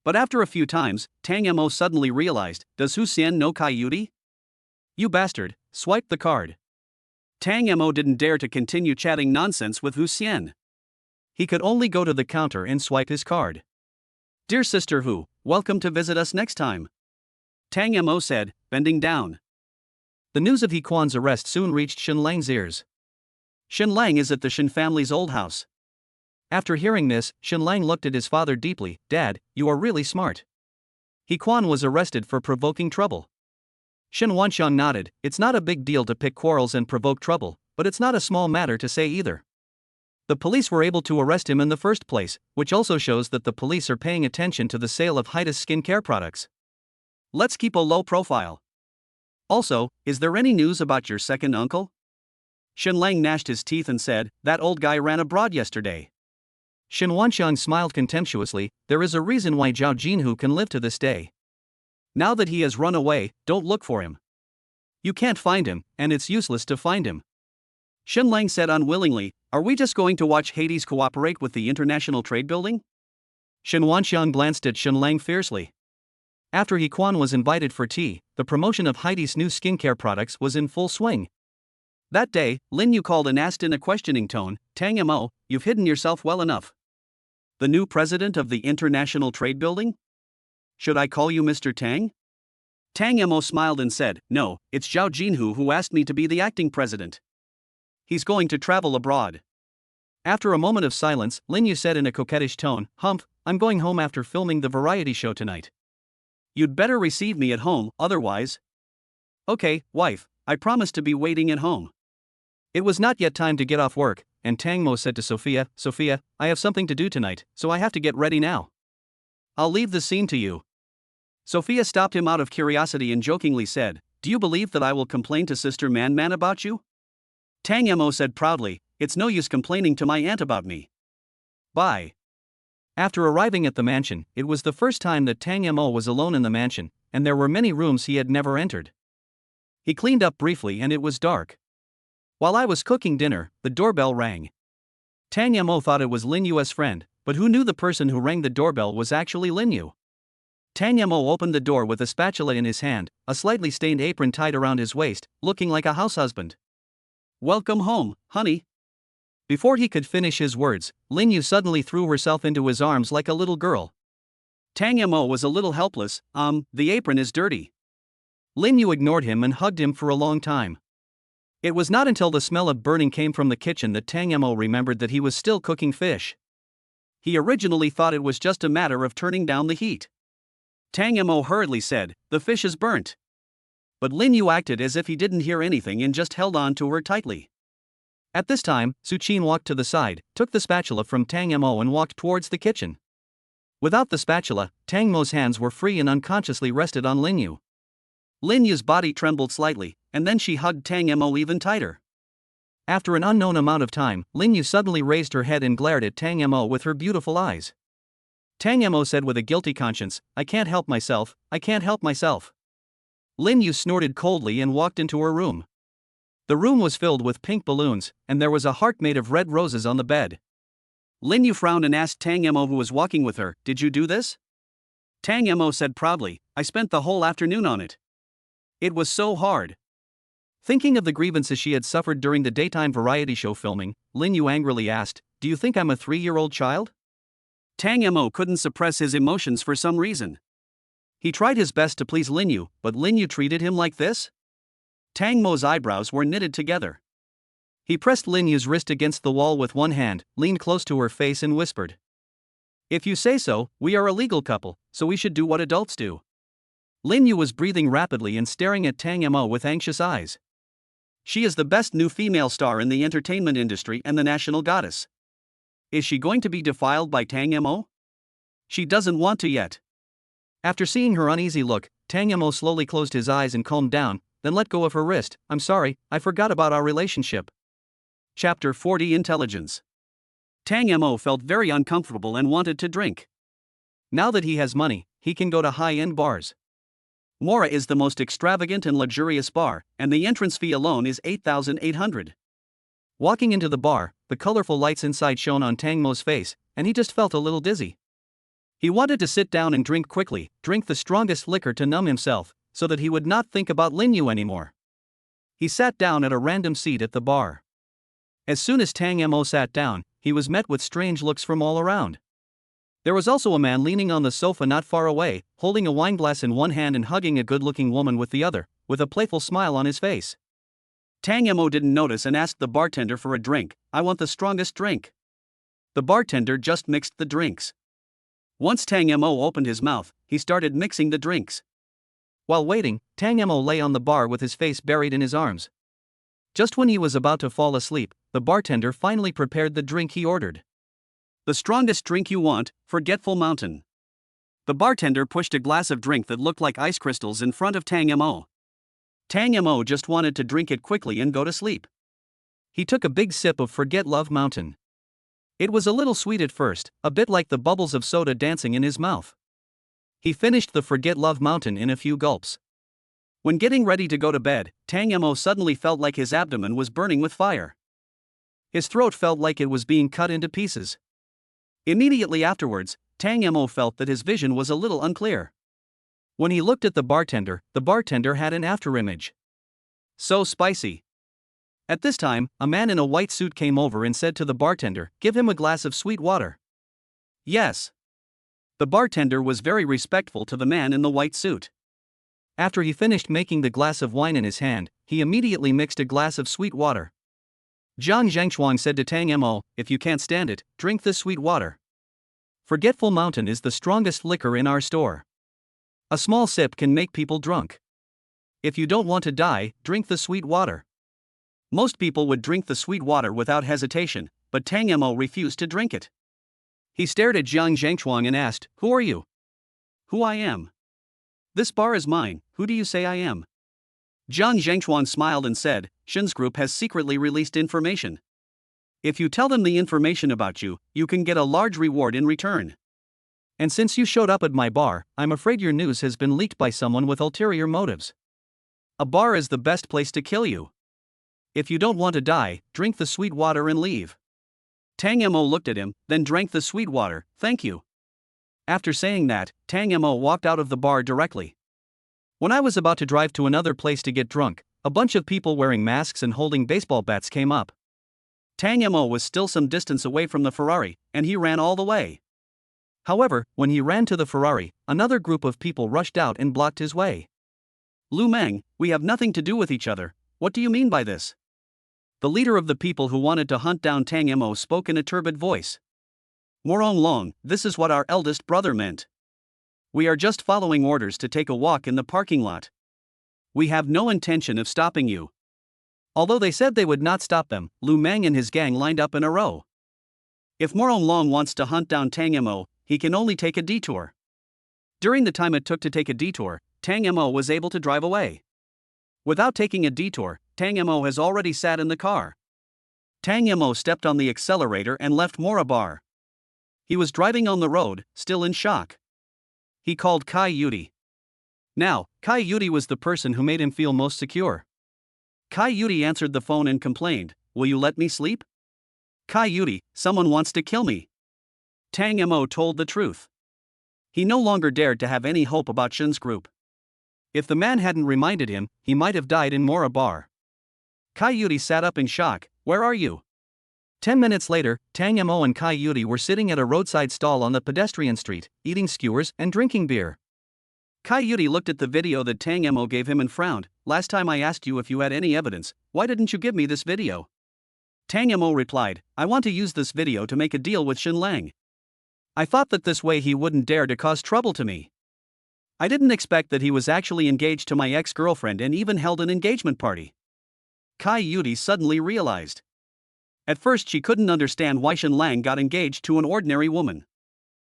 But after a few times, Tang Mo suddenly realized, "Does Hu Xian know Kai Yudi?" "You bastard, swipe the card." Tang Mo didn't dare to continue chatting nonsense with Hu Xian. He could only go to the counter and swipe his card. "Dear Sister Hu, welcome to visit us next time," Tang Mo said, bending down. The news of He Quan's arrest soon reached Shenlang's ears. Shenlang is at the Shen family's old house. After hearing this, Shenlang looked at his father deeply. "Dad, you are really smart. He Quan was arrested for provoking trouble." Shen Wanxiang nodded. "It's not a big deal to pick quarrels and provoke trouble, but it's not a small matter to say either. The police were able to arrest him in the first place, which also shows that the police are paying attention to the sale of Haidas skincare products. Let's keep a low profile. Also, is there any news about your second uncle?" Shenlang gnashed his teeth and said, "That old guy ran abroad yesterday. Shen Wanxiang smiled contemptuously. There is a reason why Zhao Jinhu can live to this day. Now that he has run away, don't look for him. You can't find him, and it's useless to find him. Shenlang said unwillingly, are we just going to watch Hades cooperate with the international trade building? Shen Wanxiang glanced at Shenlang fiercely. After He Quan was invited for tea, the promotion of Heidi's new skincare products was in full swing. That day, Lin Yu called and asked in a questioning tone, Tang Mo, you've hidden yourself well enough. The new president of the international trade building? Should I call you Mr. Tang? Tang Mo smiled and said, no, it's Zhao Jinhu who asked me to be the acting president. He's going to travel abroad. After a moment of silence, Lin Yu said in a coquettish tone, Humph, I'm going home after filming the variety show tonight. You'd better receive me at home, otherwise. Okay, wife, I promise to be waiting at home. It was not yet time to get off work, and Tang Mo said to Sophia, Sophia, I have something to do tonight, so I have to get ready now. I'll leave the scene to you. Sophia stopped him out of curiosity and jokingly said, do you believe that I will complain to Sister Man about you? Tang Mo said proudly, it's no use complaining to my aunt about me. Bye. After arriving at the mansion, it was the first time that Tang Mo was alone in the mansion, and there were many rooms he had never entered. He cleaned up briefly and it was dark. While I was cooking dinner, the doorbell rang. Tang Mo thought it was Lin Yu's friend, but who knew the person who rang the doorbell was actually Lin Yu? Tang Mo opened the door with a spatula in his hand, a slightly stained apron tied around his waist, looking like a house husband. Welcome home, honey. Before he could finish his words, Lin Yu suddenly threw herself into his arms like a little girl. Tang Mo was a little helpless, the apron is dirty. Lin Yu ignored him and hugged him for a long time. It was not until the smell of burning came from the kitchen that Tang Mo remembered that he was still cooking fish. He originally thought it was just a matter of turning down the heat. Tang Mo hurriedly said, the fish is burnt. But Lin Yu acted as if he didn't hear anything and just held on to her tightly. At this time, Su Qin walked to the side, took the spatula from Tang Mo and walked towards the kitchen. Without the spatula, Tang Mo's hands were free and unconsciously rested on Lin Yu. Lin Yu's body trembled slightly, and then she hugged Tang Mo even tighter. After an unknown amount of time, Lin Yu suddenly raised her head and glared at Tang Mo with her beautiful eyes. Tang Mo said with a guilty conscience, I can't help myself, I can't help myself. Lin Yu snorted coldly and walked into her room. The room was filled with pink balloons, and there was a heart made of red roses on the bed. Lin Yu frowned and asked Tang Mo who was walking with her, did you do this? Tang Mo said proudly, I spent the whole afternoon on it. It was so hard. Thinking of the grievances she had suffered during the daytime variety show filming, Lin Yu angrily asked, do you think I'm a 3-year-old child? Tang Mo couldn't suppress his emotions for some reason. He tried his best to please Lin Yu, but Lin Yu treated him like this? Tang Mo's eyebrows were knitted together. He pressed Lin Yu's wrist against the wall with one hand, leaned close to her face and whispered. If you say so, we are a legal couple, so we should do what adults do. Lin Yu was breathing rapidly and staring at Tang Mo with anxious eyes. She is the best new female star in the entertainment industry and the national goddess. Is she going to be defiled by Tang Mo? She doesn't want to yet. After seeing her uneasy look, Tang Mo slowly closed his eyes and calmed down, then let go of her wrist. I'm sorry, I forgot about our relationship. Chapter 40 Intelligence. Tang Mo felt very uncomfortable and wanted to drink. Now that he has money, he can go to high-end bars. Mora is the most extravagant and luxurious bar, and the entrance fee alone is 8,800. Walking into the bar, the colorful lights inside shone on Tang Mo's face, and he just felt a little dizzy. He wanted to sit down and drink quickly, drink the strongest liquor to numb himself, so that he would not think about Lin Yu anymore. He sat down at a random seat at the bar. As soon as Tang Mo sat down, he was met with strange looks from all around. There was also a man leaning on the sofa not far away, holding a wineglass in one hand and hugging a good-looking woman with the other, with a playful smile on his face. Tang Mo didn't notice and asked the bartender for a drink. I want the strongest drink. The bartender just mixed the drinks. Once Tang Mo opened his mouth, he started mixing the drinks. While waiting, Tang Mo lay on the bar with his face buried in his arms. Just when he was about to fall asleep, the bartender finally prepared the drink he ordered. The strongest drink you want, Forgetful Mountain. The bartender pushed a glass of drink that looked like ice crystals in front of Tang Mo. Tang Mo just wanted to drink it quickly and go to sleep. He took a big sip of Forget Love Mountain. It was a little sweet at first, a bit like the bubbles of soda dancing in his mouth. He finished the Forget Love Mountain in a few gulps. When getting ready to go to bed, Tang Mo suddenly felt like his abdomen was burning with fire. His throat felt like it was being cut into pieces. Immediately afterwards, Tang Mo felt that his vision was a little unclear. When he looked at the bartender had an afterimage. So spicy. At this time, a man in a white suit came over and said to the bartender, "Give him a glass of sweet water." Yes. The bartender was very respectful to the man in the white suit. After he finished making the glass of wine in his hand, he immediately mixed a glass of sweet water. Zhang Zhangchuang said to Tang Mo, "If you can't stand it, drink this sweet water. Forgetful Mountain is the strongest liquor in our store. A small sip can make people drunk. If you don't want to die, drink the sweet water." Most people would drink the sweet water without hesitation, but Tang Mo refused to drink it. He stared at Zhang Zhangchuang and asked, "Who are you?" "Who I am? This bar is mine, who do you say I am?" Zhang Zhangchuang smiled and said, "Shen's group has secretly released information. If you tell them the information about you, you can get a large reward in return. And since you showed up at my bar, I'm afraid your news has been leaked by someone with ulterior motives. A bar is the best place to kill you. If you don't want to die, drink the sweet water and leave." Tang Mo looked at him, then drank the sweet water. "Thank you." After saying that, Tang Mo walked out of the bar directly. When I was about to drive to another place to get drunk, a bunch of people wearing masks and holding baseball bats came up. Tang Mo was still some distance away from the Ferrari, and he ran all the way. However, when he ran to the Ferrari, another group of people rushed out and blocked his way. "Lu Meng, we have nothing to do with each other. What do you mean by this?" The leader of the people who wanted to hunt down Tang Mo spoke in a turbid voice. "Morong Long, this is what our eldest brother meant. We are just following orders to take a walk in the parking lot. We have no intention of stopping you." Although they said they would not stop them, Lu Meng and his gang lined up in a row. If Morong Long wants to hunt down Tang Mo, he can only take a detour. During the time it took to take a detour, Tang Mo was able to drive away. Without taking a detour, Tang Mo has already sat in the car. Tang Mo stepped on the accelerator and left Mora Bar. He was driving on the road, still in shock. He called Kai Yudi. Now, Kai Yudi was the person who made him feel most secure. Kai Yudi answered the phone and complained, "Will you let me sleep?" "Kai Yudi, someone wants to kill me." Tang Mo told the truth. He no longer dared to have any hope about Shen's group. If the man hadn't reminded him, he might have died in Mora Bar. Kai Yudi sat up in shock. "Where are you?" 10 minutes later, Tang Mo and Kai Yudi were sitting at a roadside stall on the pedestrian street, eating skewers and drinking beer. Kai Yudi looked at the video that Tang Mo gave him and frowned. "Last time I asked you if you had any evidence, why didn't you give me this video?" Tang Mo replied, "I want to use this video to make a deal with Shen Lang. I thought that this way he wouldn't dare to cause trouble to me. I didn't expect that he was actually engaged to my ex-girlfriend and even held an engagement party." Kai Yudi suddenly realized. At first she couldn't understand why Shen Lang got engaged to an ordinary woman.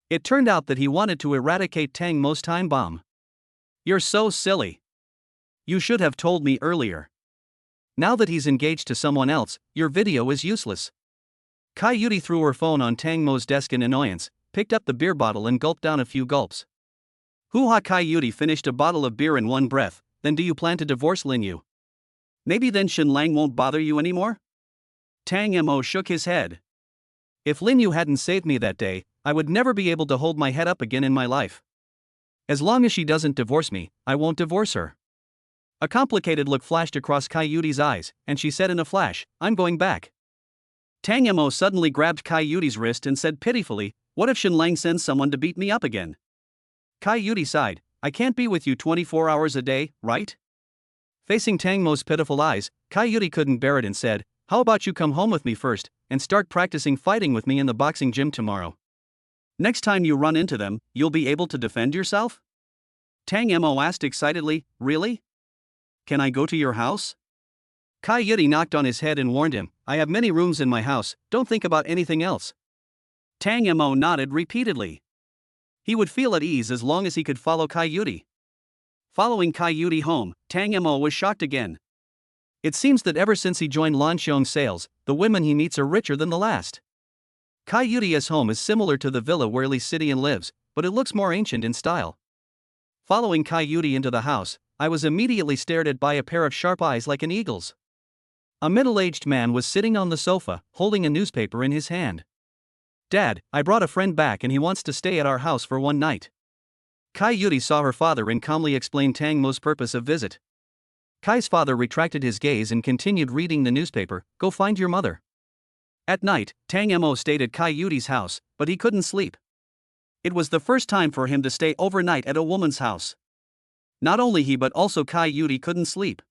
It turned out that he wanted to eradicate Tang Mo's time bomb. "You're so silly. You should have told me earlier. Now that he's engaged to someone else, your video is useless." Kai Yudi threw her phone on Tang Mo's desk in annoyance, picked up the beer bottle and gulped down a few gulps. "Hoo-ha!" Kai Yudi finished a bottle of beer in one breath. "Then do you plan to divorce Lin Yu? Maybe then Shen Lang won't bother you anymore?" Tang Mo shook his head. "If Lin Yu hadn't saved me that day, I would never be able to hold my head up again in my life. As long as she doesn't divorce me, I won't divorce her." A complicated look flashed across Kai Yudi's eyes, and she said in a flash, "I'm going back." Tang Mo suddenly grabbed Kai Yudi's wrist and said pitifully, "What if Shen Lang sends someone to beat me up again?" Kai Yudi sighed, "I can't be with you 24 hours a day, right?" Facing Tang Mo's pitiful eyes, Kai Yudi couldn't bear it and said, "How about you come home with me first, and start practicing fighting with me in the boxing gym tomorrow? Next time you run into them, you'll be able to defend yourself?" Tang Mo asked excitedly, "Really? Can I go to your house?" Kai Yudi knocked on his head and warned him, "I have many rooms in my house, don't think about anything else." Tang Mo nodded repeatedly. He would feel at ease as long as he could follow Kai Yudi. Following Kai Yudi home, Tang Mo was shocked again. It seems that ever since he joined Lan Xiong sales, the women he meets are richer than the last. Kai Yuri's home is similar to the villa where Lee Sidian lives, but it looks more ancient in style. Following Kai Yuri into the house, I was immediately stared at by a pair of sharp eyes like an eagle's. A middle-aged man was sitting on the sofa, holding a newspaper in his hand. "Dad, I brought a friend back and he wants to stay at our house for one night." Kai Yuri saw her father and calmly explained Tang Mo's purpose of visit. Kai's father retracted his gaze and continued reading the newspaper. "Go find your mother." At night, Tang Mo stayed at Kai Yuri's house, but he couldn't sleep. It was the first time for him to stay overnight at a woman's house. Not only he but also Kai Yuri couldn't sleep.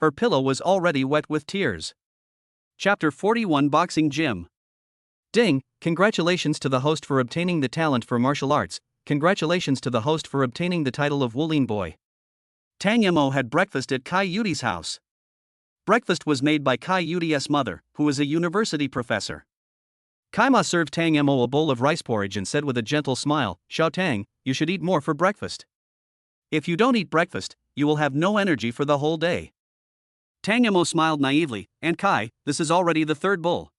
Her pillow was already wet with tears. Chapter 41 Boxing Gym. Ding! Congratulations to the host for obtaining the talent for martial arts. Congratulations to the host for obtaining the title of Wooling Boy. Tang Mo had breakfast at Kai Yuri's house. Breakfast was made by Kai Yuri's mother, who is a university professor. Kai Ma served Tang Mo a bowl of rice porridge and said with a gentle smile, "Xiao Tang, you should eat more for breakfast. If you don't eat breakfast, you will have no energy for the whole day." Tang Mo smiled naively, "And Kai, this is already the third bowl.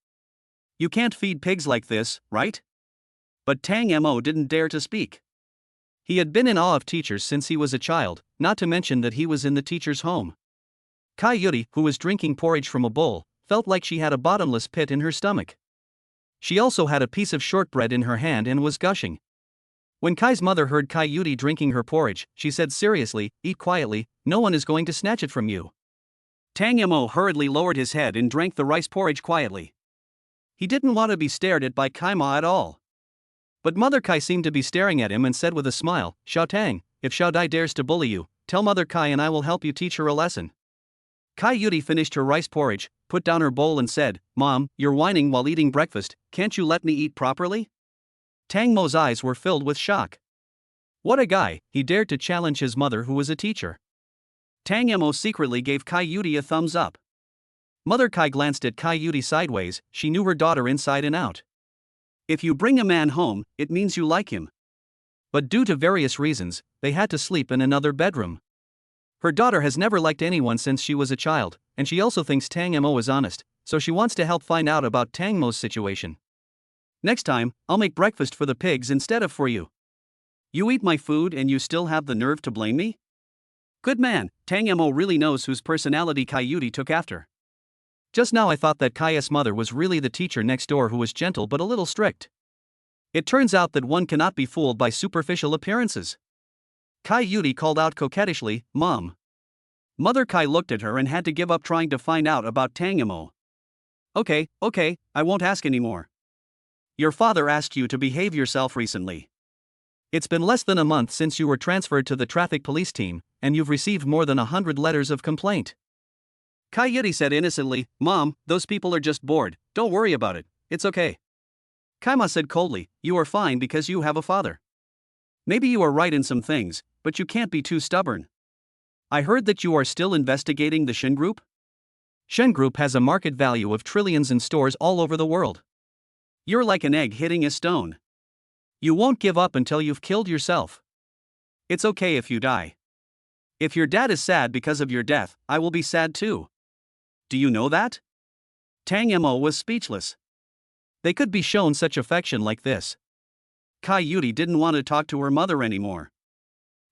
You can't feed pigs like this, right?" But Tang Mo didn't dare to speak. He had been in awe of teachers since he was a child, not to mention that he was in the teacher's home. Kai Yuri, who was drinking porridge from a bowl, felt like she had a bottomless pit in her stomach. She also had a piece of shortbread in her hand and was gushing. When Kai's mother heard Kai Yuri drinking her porridge, she said seriously, "Eat quietly, no one is going to snatch it from you." Tang Mo hurriedly lowered his head and drank the rice porridge quietly. He didn't want to be stared at by Kai Ma at all. But Mother Kai seemed to be staring at him and said with a smile, "Xiao Tang, if Xiao Dai dares to bully you, tell Mother Kai and I will help you teach her a lesson." Kai Yuri finished her rice porridge, put down her bowl and said, "Mom, you're whining while eating breakfast, can't you let me eat properly?" Tang Mo's eyes were filled with shock. What a guy, he dared to challenge his mother who was a teacher. Tang Mo secretly gave Kai Yuri a thumbs up. Mother Kai glanced at Kai Yuri sideways, she knew her daughter inside and out. If you bring a man home, it means you like him. But due to various reasons, they had to sleep in another bedroom. Her daughter has never liked anyone since she was a child, and she also thinks Tang Mo is honest, so she wants to help find out about Tang Mo's situation. "Next time, I'll make breakfast for the pigs instead of for you. You eat my food and you still have the nerve to blame me?" Good man, Tang Mo really knows whose personality Kai Yuri took after. Just now I thought that Kai's mother was really the teacher next door who was gentle but a little strict. It turns out that one cannot be fooled by superficial appearances. Kai Yuri called out coquettishly, "Mom." Mother Kai looked at her and had to give up trying to find out about Tang Mo. Okay, I won't ask anymore. Your father asked you to behave yourself recently. It's been less than a month since you were transferred to the traffic police team, and you've received more than 100 letters of complaint. Kai Yuri said innocently, "Mom, those people are just bored, don't worry about it, it's okay." Kai Ma said coldly, "You are fine because you have a father. Maybe you are right in some things, but you can't be too stubborn. I heard that you are still investigating the Shen Group? Shen Group has a market value of trillions in stores all over the world. You're like an egg hitting a stone. You won't give up until you've killed yourself. It's okay if you die. If your dad is sad because of your death, I will be sad too. Do you know that?" Tang Mo was speechless. They could be shown such affection like this. Kai Yuri didn't want to talk to her mother anymore.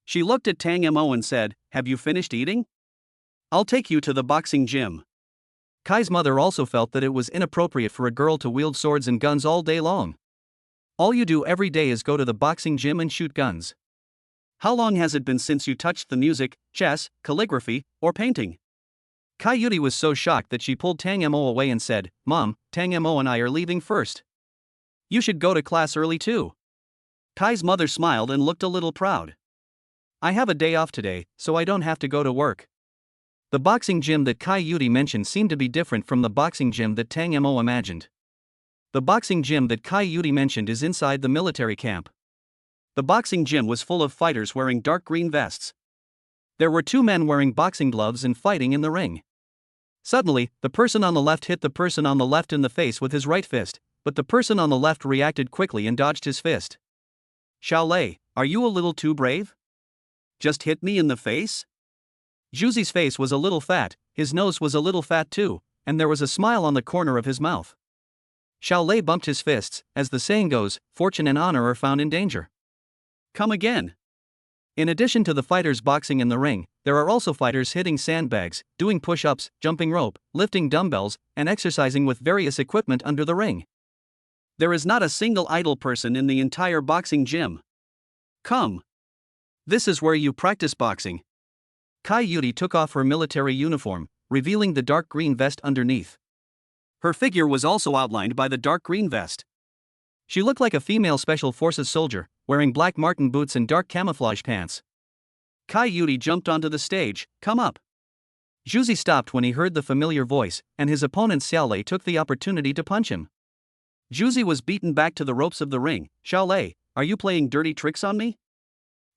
She looked at Tang Mo and said, "Have you finished eating? I'll take you to the boxing gym." Kai's mother also felt that it was inappropriate for a girl to wield swords and guns all day long. All you do every day is go to the boxing gym and shoot guns. How long has it been since you touched the music, chess, calligraphy, or painting? Kai Yuri was so shocked that she pulled Tang Mo away and said, "Mom, Tang Mo and I are leaving first. You should go to class early too." Kai's mother smiled and looked a little proud. "I have a day off today, so I don't have to go to work." The boxing gym that Kai Yuri mentioned seemed to be different from the boxing gym that Tang Mo imagined. The boxing gym that Kai Yuri mentioned is inside the military camp. The boxing gym was full of fighters wearing dark green vests. There were two men wearing boxing gloves and fighting in the ring. Suddenly, the person on the left hit the person on the left in the face with his right fist, but the person on the left reacted quickly and dodged his fist. "Xiao Lei, are you a little too brave? Just hit me in the face?" Zhuzi's face was a little fat, his nose was a little fat too, and there was a smile on the corner of his mouth. Xiaolei bumped his fists, as the saying goes, fortune and honor are found in danger. Come again. In addition to the fighters boxing in the ring, there are also fighters hitting sandbags, doing push-ups, jumping rope, lifting dumbbells, and exercising with various equipment under the ring. There is not a single idle person in the entire boxing gym. Come. This is where you practice boxing. Kai Yuri took off her military uniform, revealing the dark green vest underneath. Her figure was also outlined by the dark green vest. She looked like a female special forces soldier, wearing black marten boots and dark camouflage pants. Kai Yuri jumped onto the stage. Come up. Zhu Zi stopped when he heard the familiar voice, and his opponent Xiaolei took the opportunity to punch him. Zhu Zi was beaten back to the ropes of the ring. Xiaolei, are you playing dirty tricks on me?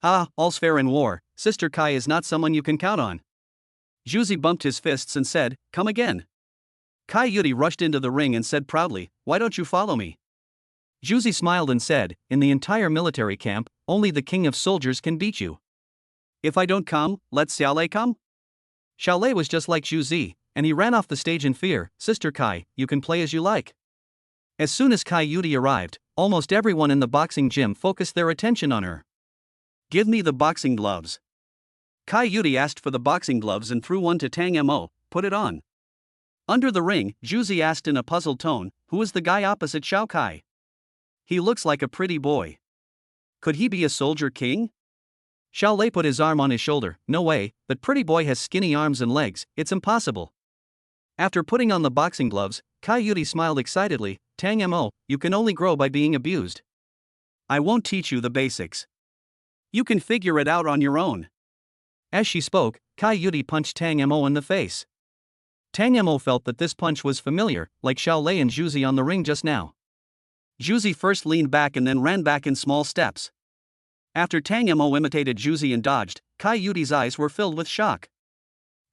Ah, all's fair in war. Sister Kai is not someone you can count on. Zhu Zi bumped his fists and said, come again. Kai Yuri rushed into the ring and said proudly, why don't you follow me? Zhu Zi smiled and said, in the entire military camp, only the king of soldiers can beat you. If I don't come, let Xiaolei come? Xiaolei was just like Zhu Zi, and he ran off the stage in fear. Sister Kai, you can play as you like. As soon as Kai Yuri arrived, almost everyone in the boxing gym focused their attention on her. Give me the boxing gloves. Kai Yuri asked for the boxing gloves and threw one to Tang Mo. Put it on. Under the ring, Zhu Zi asked in a puzzled tone, who is the guy opposite Xiao Kai? He looks like a pretty boy. Could he be a soldier king? Xiaolei put his arm on his shoulder. No way, that pretty boy has skinny arms and legs, it's impossible. After putting on the boxing gloves, Kai Yuri smiled excitedly. Tang Mo, you can only grow by being abused. I won't teach you the basics. You can figure it out on your own. As she spoke, Kai Yuri punched Tang Mo in the face. Tang Mo felt that this punch was familiar, like Xiaolei and Zhu Zi on the ring just now. Zhu Zi first leaned back and then ran back in small steps. After Tang Mo imitated Zhu Zi and dodged, Kai Yuri's eyes were filled with shock.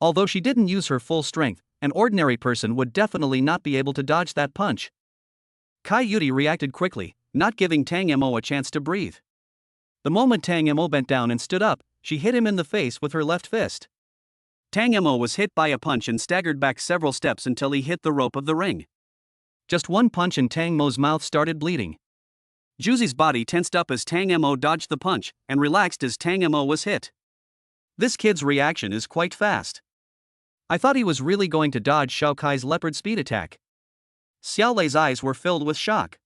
Although she didn't use her full strength, an ordinary person would definitely not be able to dodge that punch. Kai Yuri reacted quickly, not giving Tang Mo a chance to breathe. The moment Tang Mo bent down and stood up, she hit him in the face with her left fist. Tang Mo was hit by a punch and staggered back several steps until he hit the rope of the ring. Just one punch and Tang Mo's mouth started bleeding. Zhu Zi's body tensed up as Tang Mo dodged the punch, and relaxed as Tang Mo was hit. This kid's reaction is quite fast. I thought he was really going to dodge Xiao Kai's leopard speed attack. Xiaolei's eyes were filled with shock.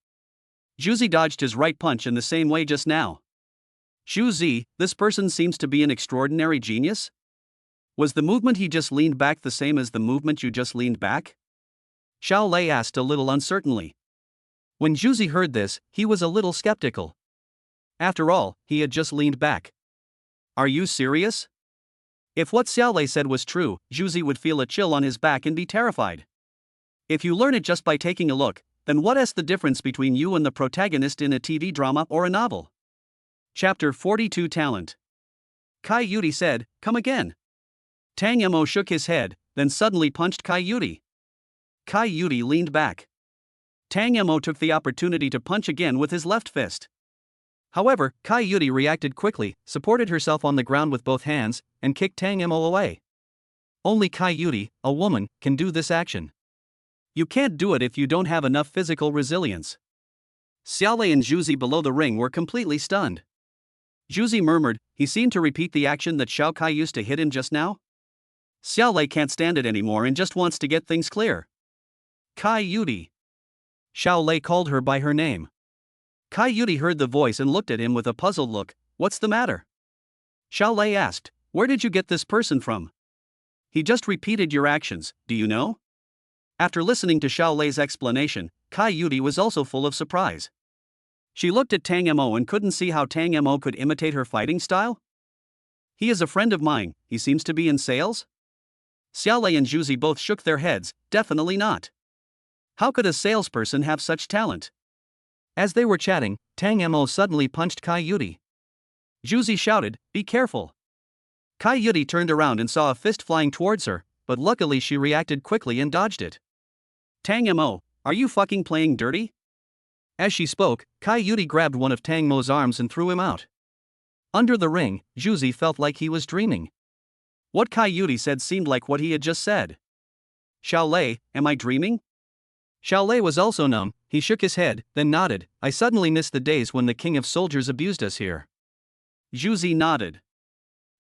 Zhu Zi dodged his right punch in the same way just now. Zhu Zi, this person seems to be an extraordinary genius? Was the movement he just leaned back the same as the movement you just leaned back? Xiaolei asked a little uncertainly. When Zhu Zi heard this, he was a little skeptical. After all, he had just leaned back. Are you serious? If what Xiaolei said was true, Zhu Zi would feel a chill on his back and be terrified. If you learn it just by taking a look, then what is the difference between you and the protagonist in a TV drama or a novel? Chapter 42 Talent. Kai Yuri said, come again. Tang Mo shook his head, then suddenly punched Kai Yuri. Kai Yuri leaned back. Tang Mo took the opportunity to punch again with his left fist. However, Kai Yuri reacted quickly, supported herself on the ground with both hands, and kicked Tang Mo away. Only Kai Yuri, a woman, can do this action. You can't do it if you don't have enough physical resilience. Xiaolei and Zhu Zi below the ring were completely stunned. Zhu Zi murmured, he seemed to repeat the action that Xiao Kai used to hit him just now? Xiaolei can't stand it anymore and just wants to get things clear. Kai Yuri. Xiaolei called her by her name. Kai Yuri heard the voice and looked at him with a puzzled look. What's the matter? Xiaolei asked, where did you get this person from? He just repeated your actions, do you know? After listening to Xiaolei's explanation, Kai Yuri was also full of surprise. She looked at Tang Mo and couldn't see how Tang Mo could imitate her fighting style. He is a friend of mine, he seems to be in sales? Xiaolei and Zhu Zi both shook their heads, definitely not. How could a salesperson have such talent? As they were chatting, Tang Mo suddenly punched Kai Yuri. Zhu Zi shouted, be careful. Kai Yuri turned around and saw a fist flying towards her, but luckily she reacted quickly and dodged it. Tang Mo, are you fucking playing dirty? As she spoke, Kai Yuri grabbed one of Tang Mo's arms and threw him out. Under the ring, Zhu Zi felt like he was dreaming. What Kai Yuri said seemed like what he had just said. Xiaolei, am I dreaming? Xiaolei was also numb, He shook his head, then nodded. I suddenly missed the days when the king of soldiers abused us here. Juzi nodded.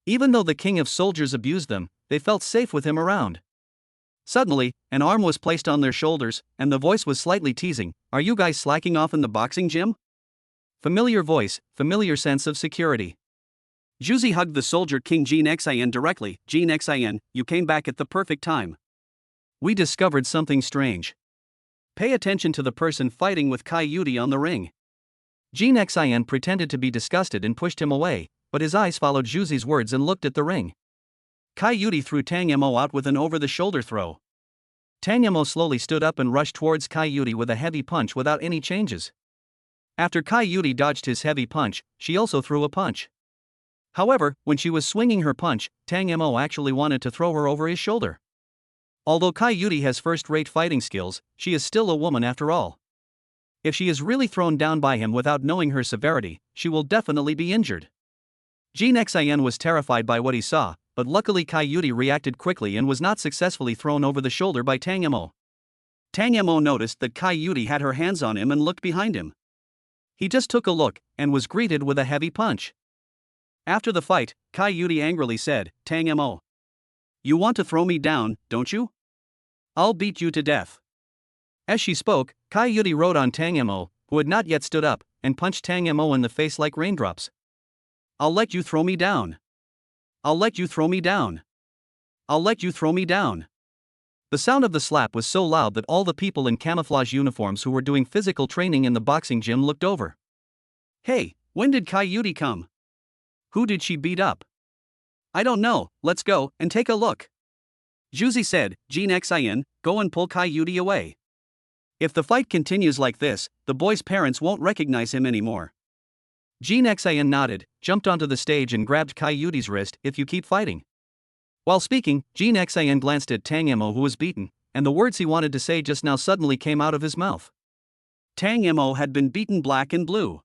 Even though the king of soldiers abused them, they felt safe with him around. Suddenly, an arm was placed on their shoulders, and the voice was slightly teasing. Are you guys slacking off in the boxing gym? Familiar voice, familiar sense of security. Juzi hugged the soldier king Jin Xin directly. Jin Xin, you came back at the perfect time. We discovered something strange. Pay attention to the person fighting with Kai Yudi on the ring. Jin Xin pretended to be disgusted and pushed him away, but his eyes followed Juzi's words and looked at the ring. Kai Yudi threw Tang Mo out with an over-the-shoulder throw. Tang Mo slowly stood up and rushed towards Kai Yudi with a heavy punch without any changes. After Kai Yudi dodged his heavy punch, she also threw a punch. However, when she was swinging her punch, Tang Mo actually wanted to throw her over his shoulder. Although Kai Yudi has first-rate fighting skills, she is still a woman after all. If she is really thrown down by him without knowing her severity, she will definitely be injured. Jin Xin was terrified by what he saw, but luckily Kai Yudi reacted quickly and was not successfully thrown over the shoulder by Tang Mo. Tang Mo noticed that Kai Yudi had her hands on him and looked behind him. He just took a look, and was greeted with a heavy punch. After the fight, Kai Yudi angrily said, Tang Mo, you want to throw me down, don't you? I'll beat you to death. As she spoke, Kai Yudi rode on Tang Mo, who had not yet stood up, and punched Tang Mo in the face like raindrops. I'll let you throw me down. I'll let you throw me down. I'll let you throw me down. The sound of the slap was so loud that all the people in camouflage uniforms who were doing physical training in the boxing gym looked over. Hey, when did Kai Yudi come? Who did she beat up? I don't know, let's go and take a look. Juzi said, Jin Xin, go and pull Kai Yudi away. If the fight continues like this, the boy's parents won't recognize him anymore. Jin Xin nodded, jumped onto the stage and grabbed Kai Yudi's wrist. If you keep fighting. While speaking, Jin Xin glanced at Tang Mo, who was beaten, and the words he wanted to say just now suddenly came out of his mouth. Tang Mo had been beaten black and blue.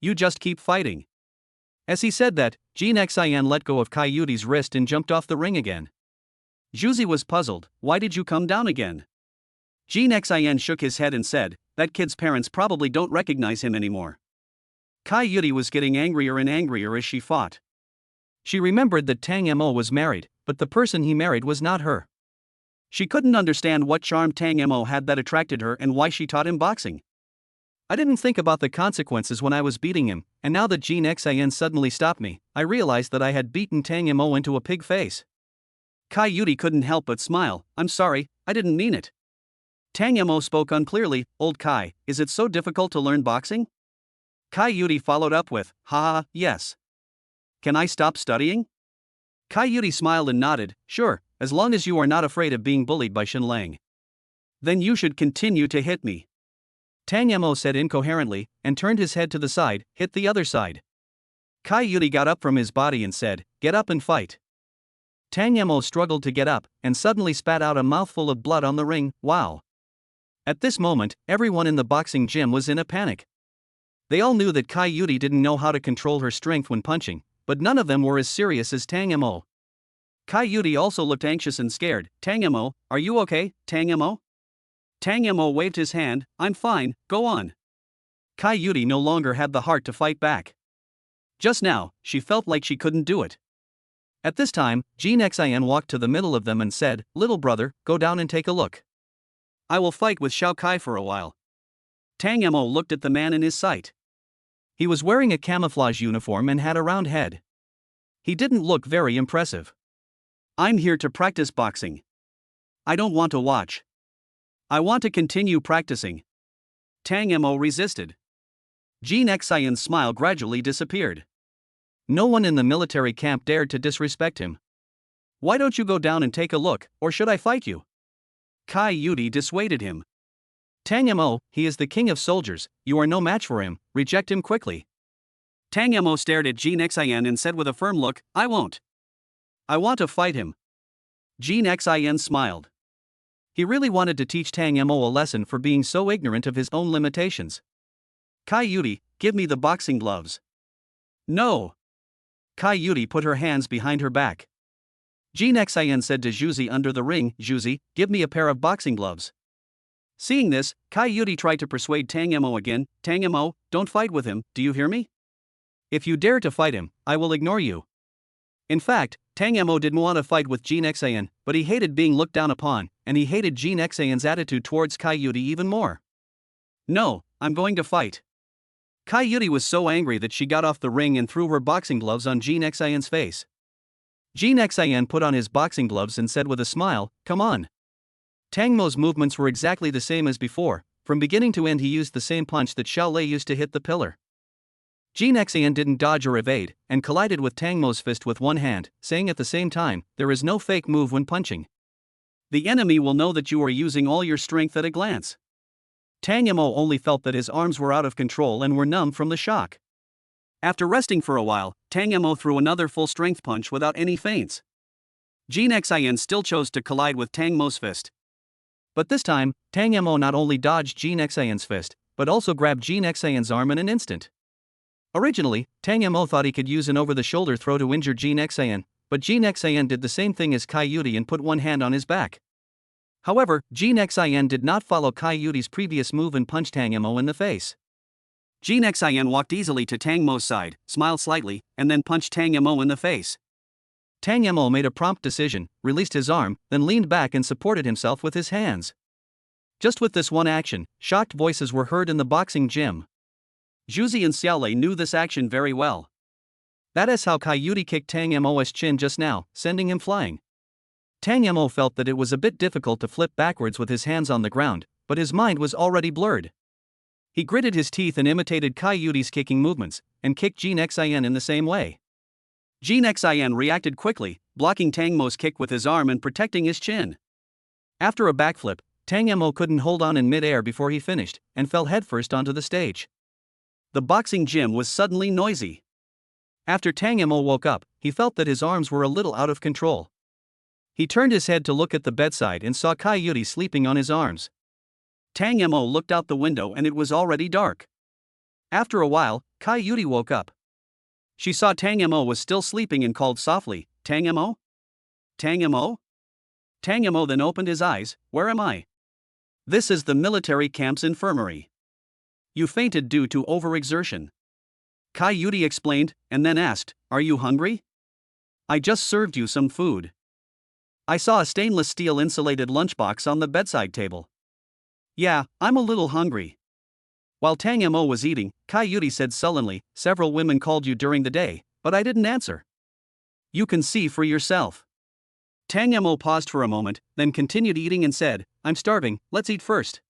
You just keep fighting. As he said that, Jin Xin let go of Kai Yudi's wrist and jumped off the ring again. Juzi was puzzled. Why did you come down again? Jin Xin shook his head and said, that kid's parents probably don't recognize him anymore. Kai Yudi was getting angrier and angrier as she fought. She remembered that Tang Mo was married, but the person he married was not her. She couldn't understand what charm Tang Mo had that attracted her and why she taught him boxing. I didn't think about the consequences when I was beating him, and now that Jin Xin suddenly stopped me, I realized that I had beaten Tang Mo into a pig face. Kai Yudi couldn't help but smile. I'm sorry, I didn't mean it. Tang Mo spoke unclearly. Old Kai, is it so difficult to learn boxing? Kai Yudi followed up with, haha, yes. Can I stop studying? Kai Yudi smiled and nodded, sure, as long as you are not afraid of being bullied by Shenlang. Then you should continue to hit me. Tang Mo said incoherently, and turned his head to the side, hit the other side. Kai Yudi got up from his body and said, get up and fight. Tang Mo struggled to get up, and suddenly spat out a mouthful of blood on the ring. Wow. At this moment, everyone in the boxing gym was in a panic. They all knew that Kai Yudi didn't know how to control her strength when punching, but none of them were as serious as Tang Mo. Kai Yudi also looked anxious and scared. Tang Mo, are you okay, Tang Mo? Tang Mo waved his hand, I'm fine, go on. Kai Yudi no longer had the heart to fight back. Just now, she felt like she couldn't do it. At this time, Jin Xin walked to the middle of them and said, little brother, go down and take a look. I will fight with Xiao Kai for a while. Tang Mo looked at the man in his sight. He was wearing a camouflage uniform and had a round head. He didn't look very impressive. I'm here to practice boxing. I don't want to watch. I want to continue practicing. Tang Mo resisted. Jin Xion's smile gradually disappeared. No one in the military camp dared to disrespect him. Why don't you go down and take a look, or should I fight you? Kai Yudi dissuaded him. Tang Mo, he is the king of soldiers, you are no match for him, reject him quickly. Tang Mo stared at Jin Xian and said with a firm look, I won't. I want to fight him. Jin Xian smiled. He really wanted to teach Tang Mo a lesson for being so ignorant of his own limitations. Kai Yudi, give me the boxing gloves. No. Kai Yudi put her hands behind her back. Jin Xian said to Juzi under the ring, Juzi, give me a pair of boxing gloves. Seeing this, Kai Yuri tried to persuade Tang Mo again. Tang Mo, don't fight with him, do you hear me? If you dare to fight him, I will ignore you. In fact, Tang Mo didn't want to fight with Jin Xan, but he hated being looked down upon, and he hated Jin Xan's attitude towards Kai Yuri even more. No, I'm going to fight. Kai Yuri was so angry that she got off the ring and threw her boxing gloves on Jin Xan's face. Jin Xan put on his boxing gloves and said with a smile, come on. Tang Mo's movements were exactly the same as before. From beginning to end he used the same punch that Xiao Lei used to hit the pillar. Jin Xan didn't dodge or evade, and collided with Tang Mo's fist with one hand, saying at the same time, there is no fake move when punching. The enemy will know that you are using all your strength at a glance. Tang Mo only felt that his arms were out of control and were numb from the shock. After resting for a while, Tang Mo threw another full-strength punch without any feints. Jin Xan still chose to collide with Tang Mo's fist. But this time, Tang Mo not only dodged Jin Xan's fist, but also grabbed Jin Xan's arm in an instant. Originally, Tang Mo thought he could use an over-the-shoulder throw to injure Jin Xan, but Jin Xan did the same thing as Kai Yuri and put one hand on his back. However, Jin Xan did not follow Kai Yuri's previous move and punched Tang Mo in the face. Jin Xan walked easily to Tang Mo's side, smiled slightly, and then punched Tang Mo in the face. Tang Mo made a prompt decision, released his arm, then leaned back and supported himself with his hands. Just with this one action, shocked voices were heard in the boxing gym. Zhuzi and Xiaolei knew this action very well. That is how Kai Yuri kicked Tang Mo's chin just now, sending him flying. Tang Mo felt that it was a bit difficult to flip backwards with his hands on the ground, but his mind was already blurred. He gritted his teeth and imitated Kai Yuri's kicking movements, and kicked Jin Xan in the same way. Jin Xan reacted quickly, blocking Tang Mo's kick with his arm and protecting his chin. After a backflip, Tang Mo couldn't hold on in mid-air before he finished, and fell headfirst onto the stage. The boxing gym was suddenly noisy. After Tang Mo woke up, he felt that his arms were a little out of control. He turned his head to look at the bedside and saw Kai Yuri sleeping on his arms. Tang Mo looked out the window and it was already dark. After a while, Kai Yuri woke up. She saw Tang Mo was still sleeping and called softly, Tang Mo? Tang Mo? Tang Mo then opened his eyes, where am I? This is the military camp's infirmary. You fainted due to overexertion. Kai Yuri explained, and then asked, are you hungry? I just served you some food. I saw a stainless steel insulated lunchbox on the bedside table. Yeah, I'm a little hungry. While Tang Mo was eating, Kai Yuri said sullenly, several women called you during the day, but I didn't answer. You can see for yourself. Tang Mo paused for a moment, then continued eating and said, I'm starving, let's eat first.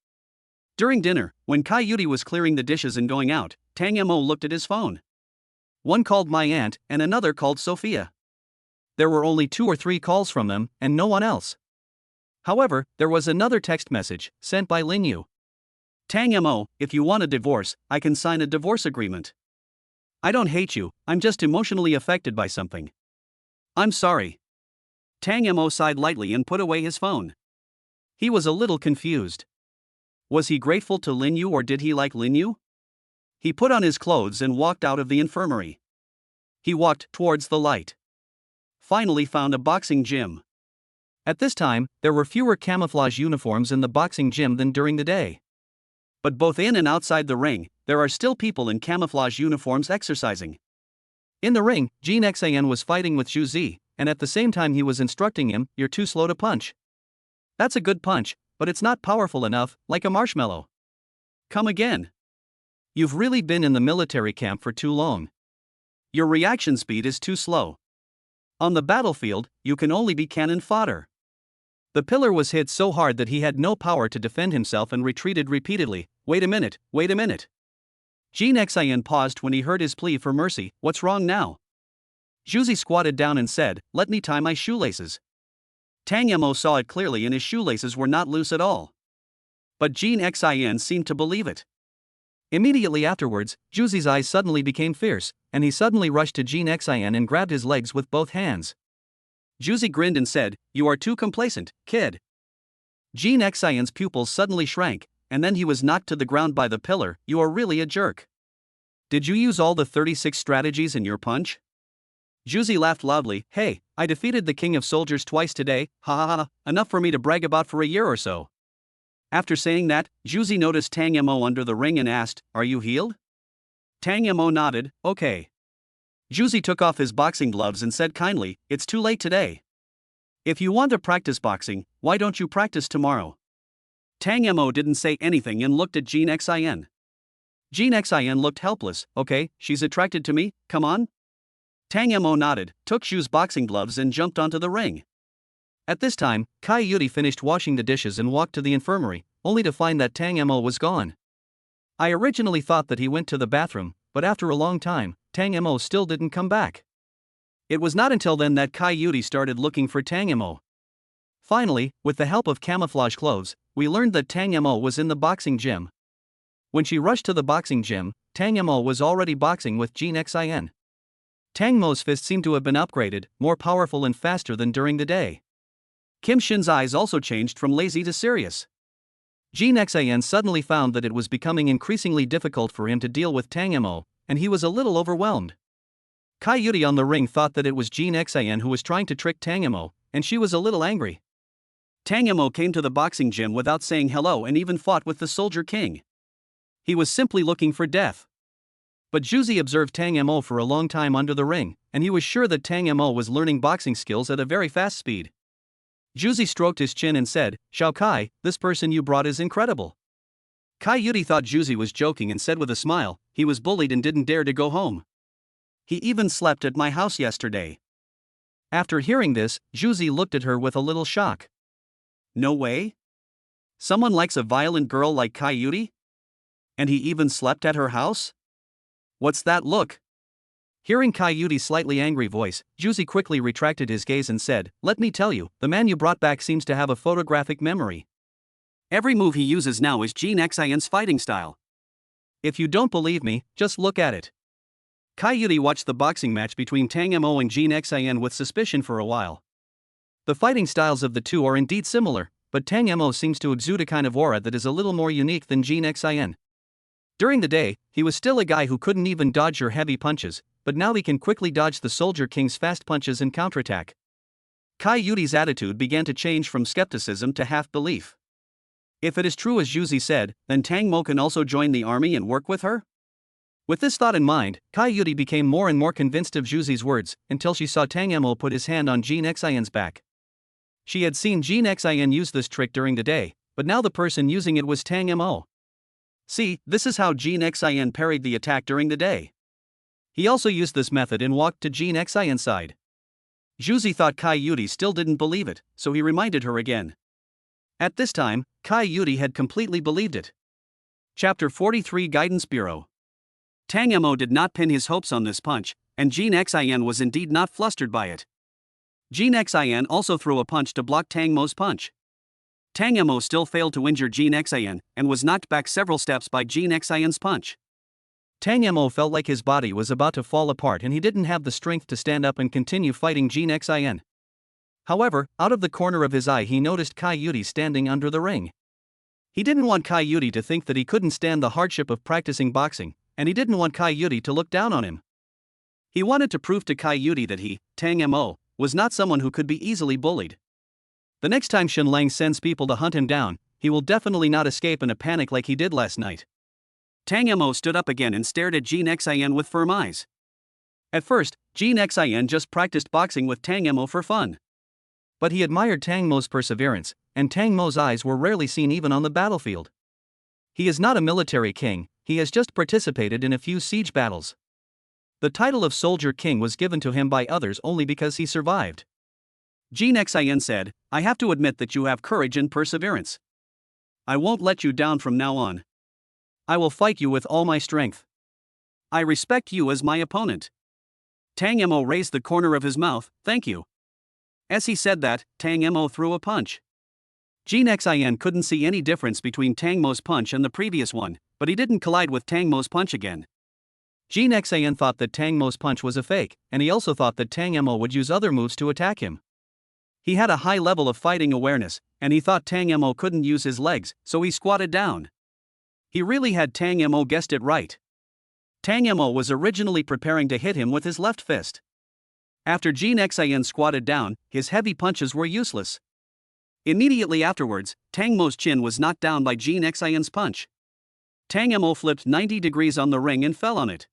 During dinner, when Kai Yuri was clearing the dishes and going out, Tang Mo looked at his phone. One called my aunt and another called Sophia. There were only 2 or 3 calls from them, and no one else. However, there was another text message, sent by Lin Yu. Tang Mo, if you want a divorce, I can sign a divorce agreement. I don't hate you, I'm just emotionally affected by something. I'm sorry. Tang Mo sighed lightly and put away his phone. He was a little confused. Was he grateful to Lin Yu or did he like Lin Yu? He put on his clothes and walked out of the infirmary. He walked towards the light. Finally found a boxing gym. At this time, there were fewer camouflage uniforms in the boxing gym than during the day. But both in and outside the ring, there are still people in camouflage uniforms exercising. In the ring, Jin Xan was fighting with Zhu Zi, and at the same time he was instructing him, you're too slow to punch. That's a good punch, but it's not powerful enough, like a marshmallow. Come again. You've really been in the military camp for too long. Your reaction speed is too slow. On the battlefield, you can only be cannon fodder. The pillar was hit so hard that he had no power to defend himself and retreated repeatedly. Wait a minute, wait a minute. Jin Xan paused when he heard his plea for mercy. What's wrong now? Zhuzi squatted down and said, let me tie my shoelaces. Tang Mo saw it clearly and his shoelaces were not loose at all. But Jin Xan seemed to believe it. Immediately afterwards, Zhuzi's eyes suddenly became fierce, and he suddenly rushed to Jin Xan and grabbed his legs with both hands. Zhuzi grinned and said, you are too complacent, kid. Jin Xan's pupils suddenly shrank, and then he was knocked to the ground by the pillar. You are really a jerk. Did you use all the 36 strategies in your punch? Zhuzi laughed loudly. Hey, I defeated the king of soldiers twice today, ha ha ha, enough for me to brag about for a year or so. After saying that, Juzi noticed Tang Mo under the ring and asked, "Are you healed?" Tang Mo nodded, "Okay." Juzi took off his boxing gloves and said kindly, "It's too late today. If you want to practice boxing, why don't you practice tomorrow?" Tang Mo didn't say anything and looked at Jean Xin. Jean Xin looked helpless. "Okay, she's attracted to me, come on." Tang Mo nodded, took Ju's boxing gloves and jumped onto the ring. At this time, Kai Yuri finished washing the dishes and walked to the infirmary, only to find that Tang Mo was gone. I originally thought that he went to the bathroom, but after a long time, Tang Mo still didn't come back. It was not until then that Kai Yuri started looking for Tang Mo. Finally, with the help of camouflage clothes, we learned that Tang Mo was in the boxing gym. When she rushed to the boxing gym, Tang Mo was already boxing with Jean Xin. Tang Mo's fist seemed to have been upgraded, more powerful and faster than during the day. Kim Shin's eyes also changed from lazy to serious. Jean Xin suddenly found that it was becoming increasingly difficult for him to deal with Tang Mo, and he was a little overwhelmed. Kai Yuri on the ring thought that it was Jean Xin who was trying to trick Tang Mo, and she was a little angry. Tang Mo came to the boxing gym without saying hello and even fought with the Soldier King. He was simply looking for death. But Juzi observed Tang Mo for a long time under the ring, and he was sure that Tang Mo was learning boxing skills at a very fast speed. Juzi stroked his chin and said, "Xiao Kai, this person you brought is incredible." Kai Yuri thought Juzi was joking and said with a smile, "He was bullied and didn't dare to go home. He even slept at my house yesterday." After hearing this, Juzi looked at her with a little shock. "No way? Someone likes a violent girl like Kai Yuri? And he even slept at her house? What's that look?" Hearing Kai Yuri's slightly angry voice, Juzi quickly retracted his gaze and said, "Let me tell you, the man you brought back seems to have a photographic memory. Every move he uses now is Jean Xin's fighting style. If you don't believe me, just look at it." Kai Yuri watched the boxing match between Tang Mo and Jean Xin with suspicion for a while. The fighting styles of the two are indeed similar, but Tang Mo seems to exude a kind of aura that is a little more unique than Jean Xin. During the day, he was still a guy who couldn't even dodge your heavy punches, but now he can quickly dodge the Soldier King's fast punches and counterattack. Kai Yuri's attitude began to change from skepticism to half-belief. If it is true as Juzi said, then Tang Mo can also join the army and work with her? With this thought in mind, Kai Yuri became more and more convinced of Juzi's words, until she saw Tang Mo put his hand on Jean Xin's back. She had seen Jean Xin use this trick during the day, but now the person using it was Tang Mo. See, this is how Jean Xin parried the attack during the day. He also used this method and walked to Jean Xin's side. Juzi thought Kai Yuri still didn't believe it, so he reminded her again. At this time, Kai Yuri had completely believed it. Chapter 43 Guidance Bureau. Tang Mo did not pin his hopes on this punch, and Jean Xin was indeed not flustered by it. Jean Xin also threw a punch to block Tang Mo's punch. Tang Mo still failed to injure Jean Xin, and was knocked back several steps by Jean Xin's punch. Tang Mo felt like his body was about to fall apart and he didn't have the strength to stand up and continue fighting Jean Xin. However, out of the corner of his eye he noticed Kai Yuri standing under the ring. He didn't want Kai Yuri to think that he couldn't stand the hardship of practicing boxing, and he didn't want Kai Yuri to look down on him. He wanted to prove to Kai Yuri that he, Tang Mo, was not someone who could be easily bullied. The next time Shen Lang sends people to hunt him down, he will definitely not escape in a panic like he did last night. Tang Mo stood up again and stared at Jean Xin with firm eyes. At first, Jean Xin just practiced boxing with Tang Mo for fun. But he admired Tang Mo's perseverance, and Tang Mo's eyes were rarely seen even on the battlefield. He is not a military king, he has just participated in a few siege battles. The title of Soldier King was given to him by others only because he survived. Jean Xin said, "I have to admit that you have courage and perseverance. I won't let you down from now on. I will fight you with all my strength. I respect you as my opponent." Tang Mo raised the corner of his mouth, "Thank you." As he said that, Tang Mo threw a punch. Jean Xin couldn't see any difference between Tang Mo's punch and the previous one, but he didn't collide with Tang Mo's punch again. Jean Xin thought that Tang Mo's punch was a fake, and he also thought that Tang Mo would use other moves to attack him. He had a high level of fighting awareness, and he thought Tang Mo couldn't use his legs, so he squatted down. He really had Tang Mo guessed it right. Tang Mo was originally preparing to hit him with his left fist. After Jean Xin squatted down, his heavy punches were useless. Immediately afterwards, Tang Mo's chin was knocked down by Jin Xian's punch. Tang Mo flipped 90 degrees on the ring and fell on it.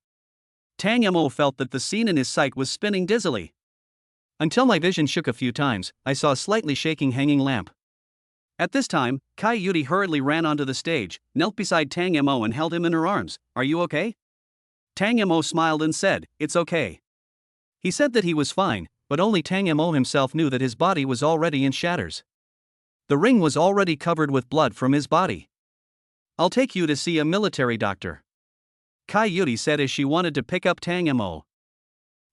Tang Mo felt that the scene in his sight was spinning dizzily. Until my vision shook a few times, I saw a slightly shaking hanging lamp. At this time, Kai Yudi hurriedly ran onto the stage, knelt beside Tang Mo and held him in her arms. Are you okay? Tang Mo smiled and said, it's okay. He said that he was fine, but only Tang Mo himself knew that his body was already in shatters. The ring was already covered with blood from his body. I'll take you to see a military doctor, Kai Yudi said as she wanted to pick up Tang Mo.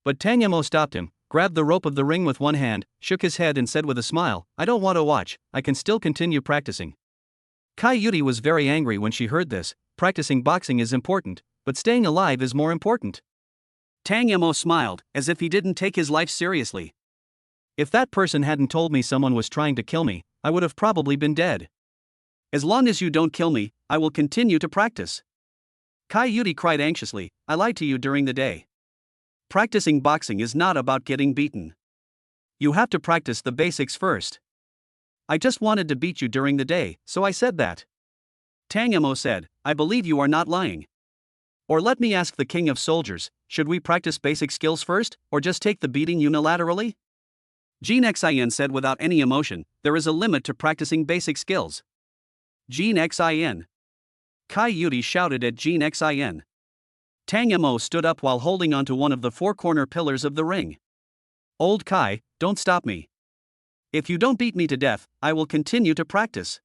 But Tang Mo stopped him, grabbed the rope of the ring with one hand, shook his head and said with a smile, I don't want to watch, I can still continue practicing. Kai Yudi was very angry when she heard this. Practicing boxing is important, but staying alive is more important. Tang Mo smiled, as if he didn't take his life seriously. If that person hadn't told me someone was trying to kill me, I would have probably been dead. As long as you don't kill me, I will continue to practice. Kai Yudi cried anxiously, I lied to you during the day. Practicing boxing is not about getting beaten. You have to practice the basics first. I just wanted to beat you during the day, so I said that. Tang Mo said, I believe you are not lying. Or let me ask the king of soldiers, should we practice basic skills first, or just take the beating unilaterally? Jin Xian said without any emotion, there is a limit to practicing basic skills. Jin Xian. Kai Yudi shouted at Jin Xian. Tang Mo stood up while holding onto one of the four-corner pillars of the ring. Old Kai, don't stop me. If you don't beat me to death, I will continue to practice.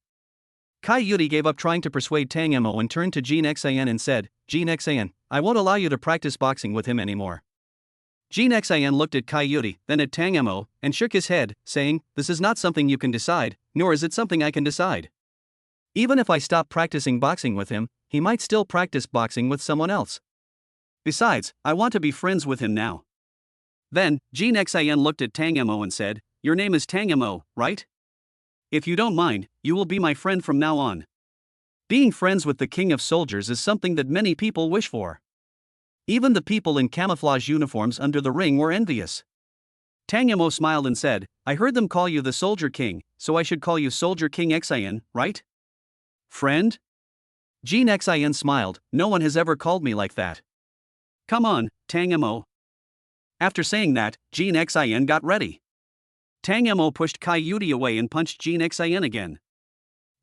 Kai Yudi gave up trying to persuade Tang Mo and turned to Jin Xian and said, Jin Xian, I won't allow you to practice boxing with him anymore. Jin Xian looked at Kai Yudi, then at Tang Mo, and shook his head, saying, this is not something you can decide, nor is it something I can decide. Even if I stop practicing boxing with him, he might still practice boxing with someone else. Besides, I want to be friends with him now. Then, Jin Xian looked at Tang Mo and said, your name is Tang Mo, right? If you don't mind, you will be my friend from now on. Being friends with the king of soldiers is something that many people wish for. Even the people in camouflage uniforms under the ring were envious. Tang Mo smiled and said, I heard them call you the Soldier King, so I should call you Soldier King Xian, right? Friend? Jin Xian smiled, no one has ever called me like that. Come on, Tang Mo. After saying that, Jin Xian got ready. Tang Mo pushed Kai Yudi away and punched Jin Xian again.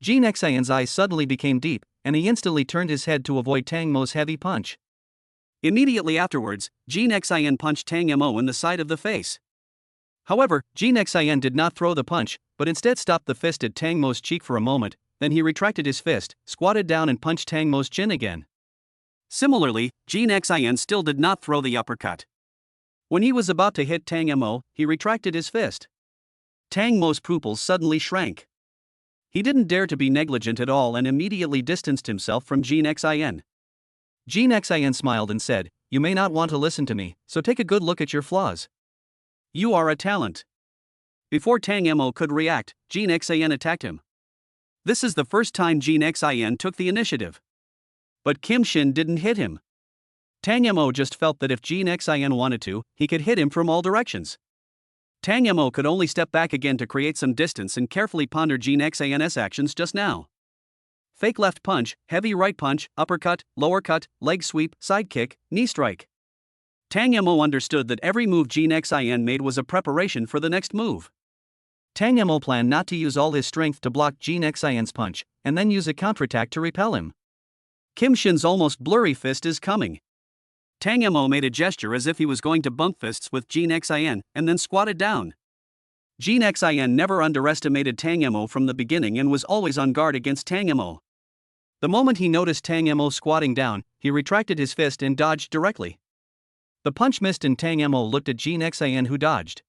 Jin Xian's eyes suddenly became deep, and he instantly turned his head to avoid Tang Mo's heavy punch. Immediately afterwards, Jin Xian punched Tang Mo in the side of the face. However, Jin Xian did not throw the punch, but instead stopped the fist at Tang Mo's cheek for a moment, then he retracted his fist, squatted down and punched Tang Mo's chin again. Similarly, Jin Xian still did not throw the uppercut. When he was about to hit Tang Mo, he retracted his fist. Tang Mo's pupils suddenly shrank. He didn't dare to be negligent at all and immediately distanced himself from Jin Xian. Jin Xian smiled and said, you may not want to listen to me, so take a good look at your flaws. You are a talent. Before Tang Mo could react, Jin Xian attacked him. This is the first time Jin Xian took the initiative. But Kim Shin didn't hit him. Tang Mo just felt that if Jin Xian wanted to, he could hit him from all directions. Tang Mo could only step back again to create some distance and carefully ponder Jin Xian's actions just now. Fake left punch, heavy right punch, uppercut, lower cut, leg sweep, side kick, knee strike. Tang Mo understood that every move Jin Xian made was a preparation for the next move. Tang Mo planned not to use all his strength to block Jin Xian's punch, and then use a counterattack to repel him. Kim Shin's almost blurry fist is coming. Tang Mo made a gesture as if he was going to bump fists with Jin Xian, and then squatted down. Jin Xian never underestimated Tang Mo from the beginning and was always on guard against Tang Mo. The moment he noticed Tang Mo squatting down, he retracted his fist and dodged directly. The punch missed and Tang Mo looked at Jin Xian who dodged.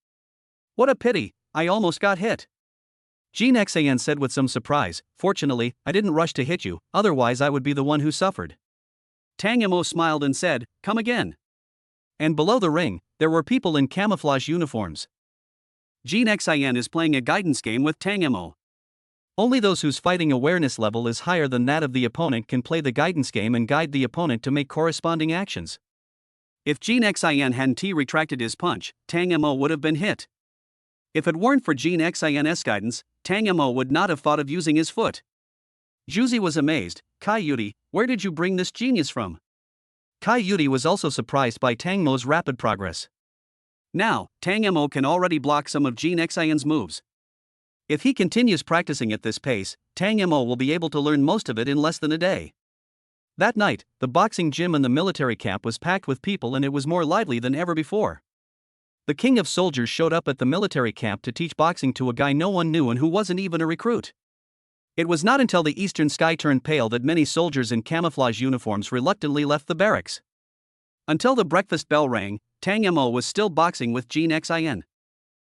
What a pity, I almost got hit. Jin Xian said with some surprise, fortunately, I didn't rush to hit you, otherwise I would be the one who suffered. Tang Mo smiled and said, come again. And below the ring, there were people in camouflage uniforms. Jin Xian is playing a guidance game with Tang Mo. Only those whose fighting awareness level is higher than that of the opponent can play the guidance game and guide the opponent to make corresponding actions. If Jin Xian hadn't retracted his punch, Tang Mo would have been hit. If it weren't for Jin Xian's guidance, Tang Mo would not have thought of using his foot. Juzi was amazed. Kai Yudi, where did you bring this genius from? Kai Yudi was also surprised by Tang Mo's rapid progress. Now, Tang Mo can already block some of Jin Xian's moves. If he continues practicing at this pace, Tang Mo will be able to learn most of it in less than a day. That night, the boxing gym in the military camp was packed with people and it was more lively than ever before. The king of soldiers showed up at the military camp to teach boxing to a guy no one knew and who wasn't even a recruit. It was not until the eastern sky turned pale that many soldiers in camouflage uniforms reluctantly left the barracks. Until the breakfast bell rang, Tang Mo was still boxing with Jin Xian.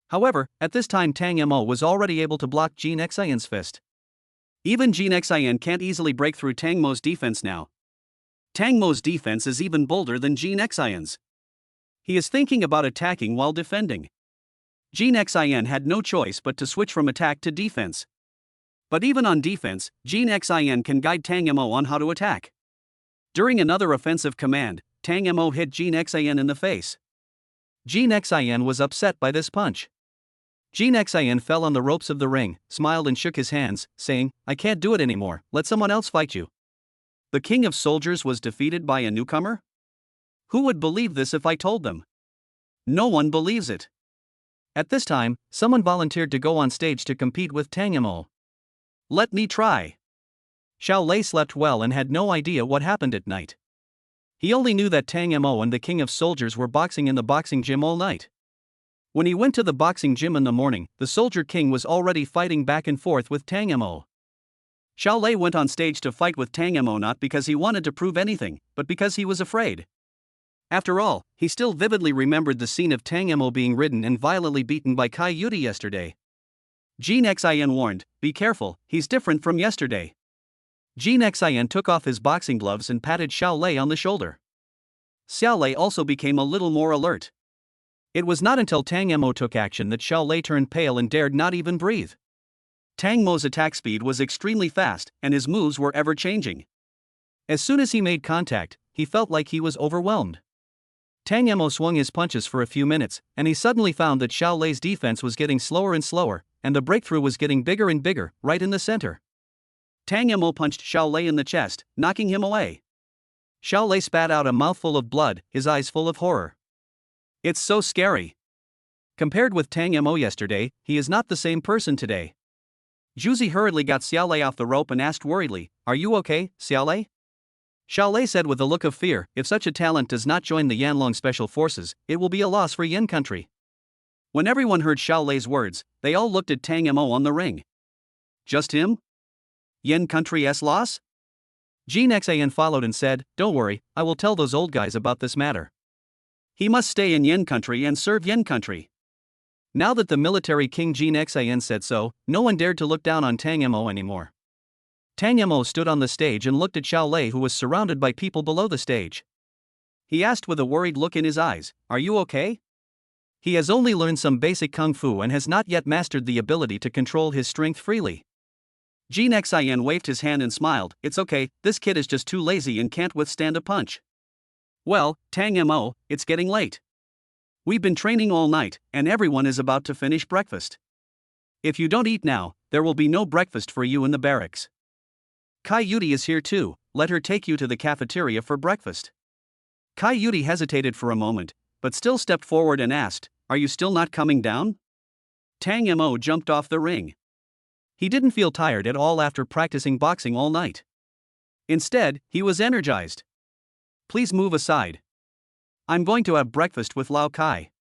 However, at this time Tang Mo was already able to block Jin Xian's fist. Even Jin Xian can't easily break through Tang Mo's defense now. Tang Mo's defense is even bolder than Jin Xian's. He is thinking about attacking while defending. Jin Xian had no choice but to switch from attack to defense. But even on defense, Jin Xian can guide Tang Mo on how to attack. During another offensive command, Tang Mo hit Jin Xian in the face. Jin Xian was upset by this punch. Jin Xian fell on the ropes of the ring, smiled and shook his hands, saying, "I can't do it anymore, let someone else fight you." The king of soldiers was defeated by a newcomer? Who would believe this if I told them? No one believes it. At this time, someone volunteered to go on stage to compete with Tang Mo. Let me try. Xiao Lei slept well and had no idea what happened at night. He only knew that Tang Mo and the king of soldiers were boxing in the boxing gym all night. When he went to the boxing gym in the morning, the soldier king was already fighting back and forth with Tang Mo. Xiao Lei went on stage to fight with Tang Mo not because he wanted to prove anything, but because he was afraid. After all, he still vividly remembered the scene of Tang Mo being ridden and violently beaten by Kai Yudi yesterday. Jin Xian warned, "Be careful, he's different from yesterday." Jin Xian took off his boxing gloves and patted Xiao Lei on the shoulder. Xiao Lei also became a little more alert. It was not until Tang Mo took action that Xiao Lei turned pale and dared not even breathe. Tang Mo's attack speed was extremely fast, and his moves were ever-changing. As soon as he made contact, he felt like he was overwhelmed. Tang Mo swung his punches for a few minutes, and he suddenly found that Xiao Lei's defense was getting slower and slower, and the breakthrough was getting bigger and bigger, right in the center. Tang Mo punched Xiao Lei in the chest, knocking him away. Xiao Lei spat out a mouthful of blood, his eyes full of horror. It's so scary. Compared with Tang Mo yesterday, he is not the same person today. Juzi hurriedly got Xiao Lei off the rope and asked worriedly, "Are you okay, Xiao Lei?" Xiao Lei said with a look of fear, "If such a talent does not join the Yanlong Special Forces, it will be a loss for Yan country." When everyone heard Xiao Lei's words, they all looked at Tang Mo on the ring. Just him? Yan country's loss? Jin Xian followed and said, "Don't worry, I will tell those old guys about this matter." He must stay in Yan country and serve Yan country. Now that the military king Jin Xian said so, no one dared to look down on Tang Mo anymore. Tang Mo stood on the stage and looked at Xiao Lei, who was surrounded by people below the stage. He asked with a worried look in his eyes, "Are you okay?" He has only learned some basic kung fu and has not yet mastered the ability to control his strength freely. Jin Xian waved his hand and smiled, "It's okay, this kid is just too lazy and can't withstand a punch." Well, Tang Mo, it's getting late. We've been training all night, and everyone is about to finish breakfast. If you don't eat now, there will be no breakfast for you in the barracks. Kai Yudi is here too, let her take you to the cafeteria for breakfast. Kai Yudi hesitated for a moment, but still stepped forward and asked, "Are you still not coming down?" Tang Mo jumped off the ring. He didn't feel tired at all after practicing boxing all night. Instead, he was energized. "Please move aside. I'm going to have breakfast with Lao Kai."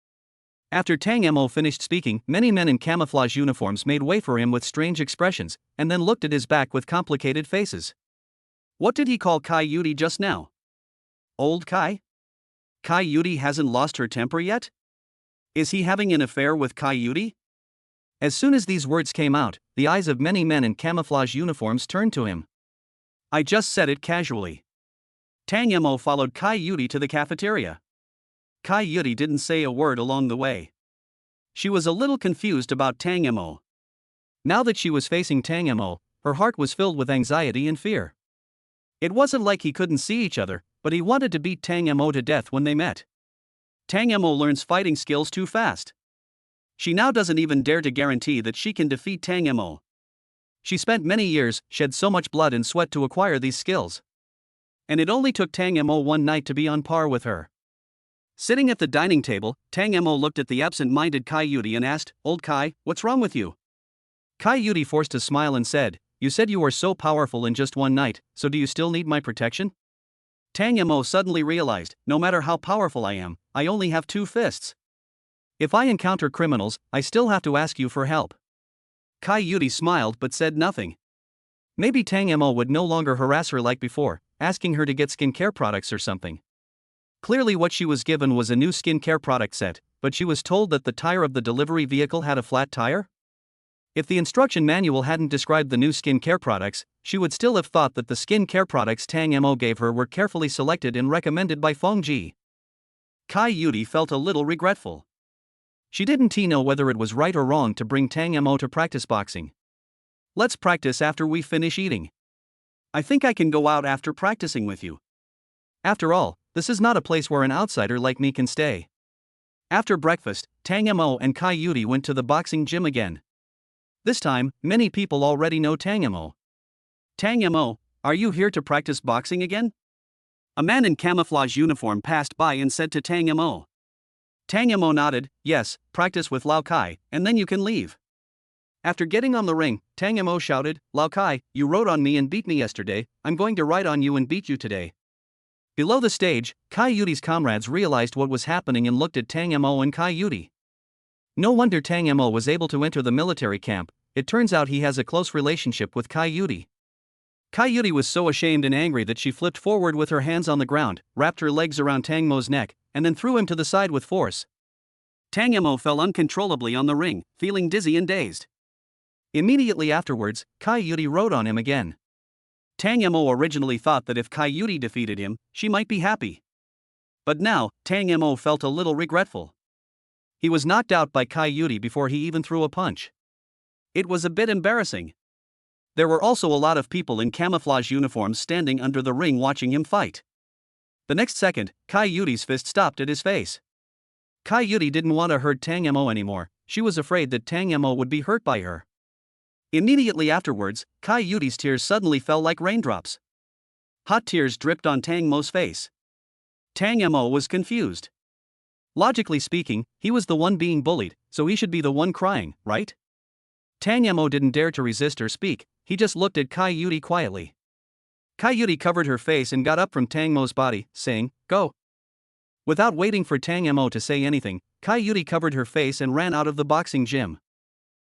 After Tang Mo finished speaking, many men in camouflage uniforms made way for him with strange expressions, and then looked at his back with complicated faces. What did he call Kai Yudi just now? Old Kai? Kai Yudi hasn't lost her temper yet? Is he having an affair with Kai Yudi? As soon as these words came out, the eyes of many men in camouflage uniforms turned to him. I just said it casually. Tang Mo followed Kai Yudi to the cafeteria. Kai Yudi didn't say a word along the way. She was a little confused about Tang Mo. Now that she was facing Tang Mo, her heart was filled with anxiety and fear. It wasn't like he couldn't see each other, but he wanted to beat Tang Mo to death when they met. Tang Mo learns fighting skills too fast. She now doesn't even dare to guarantee that she can defeat Tang Mo. She spent many years, shed so much blood and sweat to acquire these skills. And it only took Tang Mo one night to be on par with her. Sitting at the dining table, Tang Mo looked at the absent-minded Kai Yudi and asked, "Old Kai, what's wrong with you?" Kai Yudi forced a smile and said, "You said you were so powerful in just one night, so do you still need my protection?" Tang Mo suddenly realized, no matter how powerful I am, I only have 2 fists. If I encounter criminals, I still have to ask you for help. Kai Yudi smiled but said nothing. Maybe Tang Mo would no longer harass her like before, asking her to get skincare products or something. Clearly what she was given was a new skincare product set, but she was told that the tire of the delivery vehicle had a flat tire? If the instruction manual hadn't described the new skincare products, she would still have thought that the skincare products Tang Mo gave her were carefully selected and recommended by Feng Ji. Kai Yudi felt a little regretful. She didn't know whether it was right or wrong to bring Tang Mo to practice boxing. "Let's practice after we finish eating. I think I can go out after practicing with you. After all, this is not a place where an outsider like me can stay." After breakfast, Tang Mo and Kai Yudi went to the boxing gym again. This time, many people already know Tang Mo. "Tang Mo, are you here to practice boxing again?" A man in camouflage uniform passed by and said to Tang Mo. Tang Mo nodded, "Yes, practice with Lao Kai, and then you can leave." After getting on the ring, Tang Mo shouted, "Lao Kai, you rode on me and beat me yesterday, I'm going to ride on you and beat you today." Below the stage, Kai Yudi's comrades realized what was happening and looked at Tang Mo and Kai Yudi. No wonder Tang Mo was able to enter the military camp, it turns out he has a close relationship with Kai Yudi. Kai Yudi was so ashamed and angry that she flipped forward with her hands on the ground, wrapped her legs around Tang Mo's neck, and then threw him to the side with force. Tang Mo fell uncontrollably on the ring, feeling dizzy and dazed. Immediately afterwards, Kai Yudi rode on him again. Tang Mo originally thought that if Kai Yudi defeated him, she might be happy. But now, Tang Mo felt a little regretful. He was knocked out by Kai Yudi before he even threw a punch. It was a bit embarrassing. There were also a lot of people in camouflage uniforms standing under the ring watching him fight. The next second, Kai Yudi's fist stopped at his face. Kai Yudi didn't want to hurt Tang Mo anymore, she was afraid that Tang Mo would be hurt by her. Immediately afterwards, Kai Yudi's tears suddenly fell like raindrops. Hot tears dripped on Tang Mo's face. Tang Mo was confused. Logically speaking, he was the one being bullied, so he should be the one crying, right? Tang Mo didn't dare to resist or speak, he just looked at Kai Yudi quietly. Kai Yudi covered her face and got up from Tang Mo's body, saying, "Go." Without waiting for Tang Mo to say anything, Kai Yudi covered her face and ran out of the boxing gym.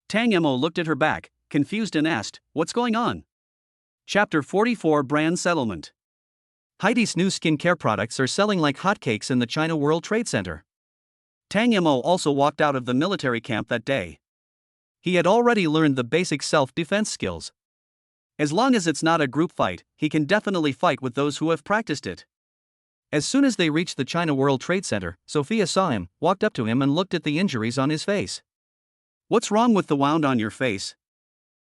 Tang Mo looked at her back, confused and asked, "What's going on?" Chapter 44 Brand Settlement. Heidi's new skincare products are selling like hotcakes in the China World Trade Center. Tang Mo also walked out of the military camp that day. He had already learned the basic self-defense skills. As long as it's not a group fight, he can definitely fight with those who have practiced it. As soon as they reached the China World Trade Center, Sophia saw him, walked up to him and looked at the injuries on his face. "What's wrong with the wound on your face?"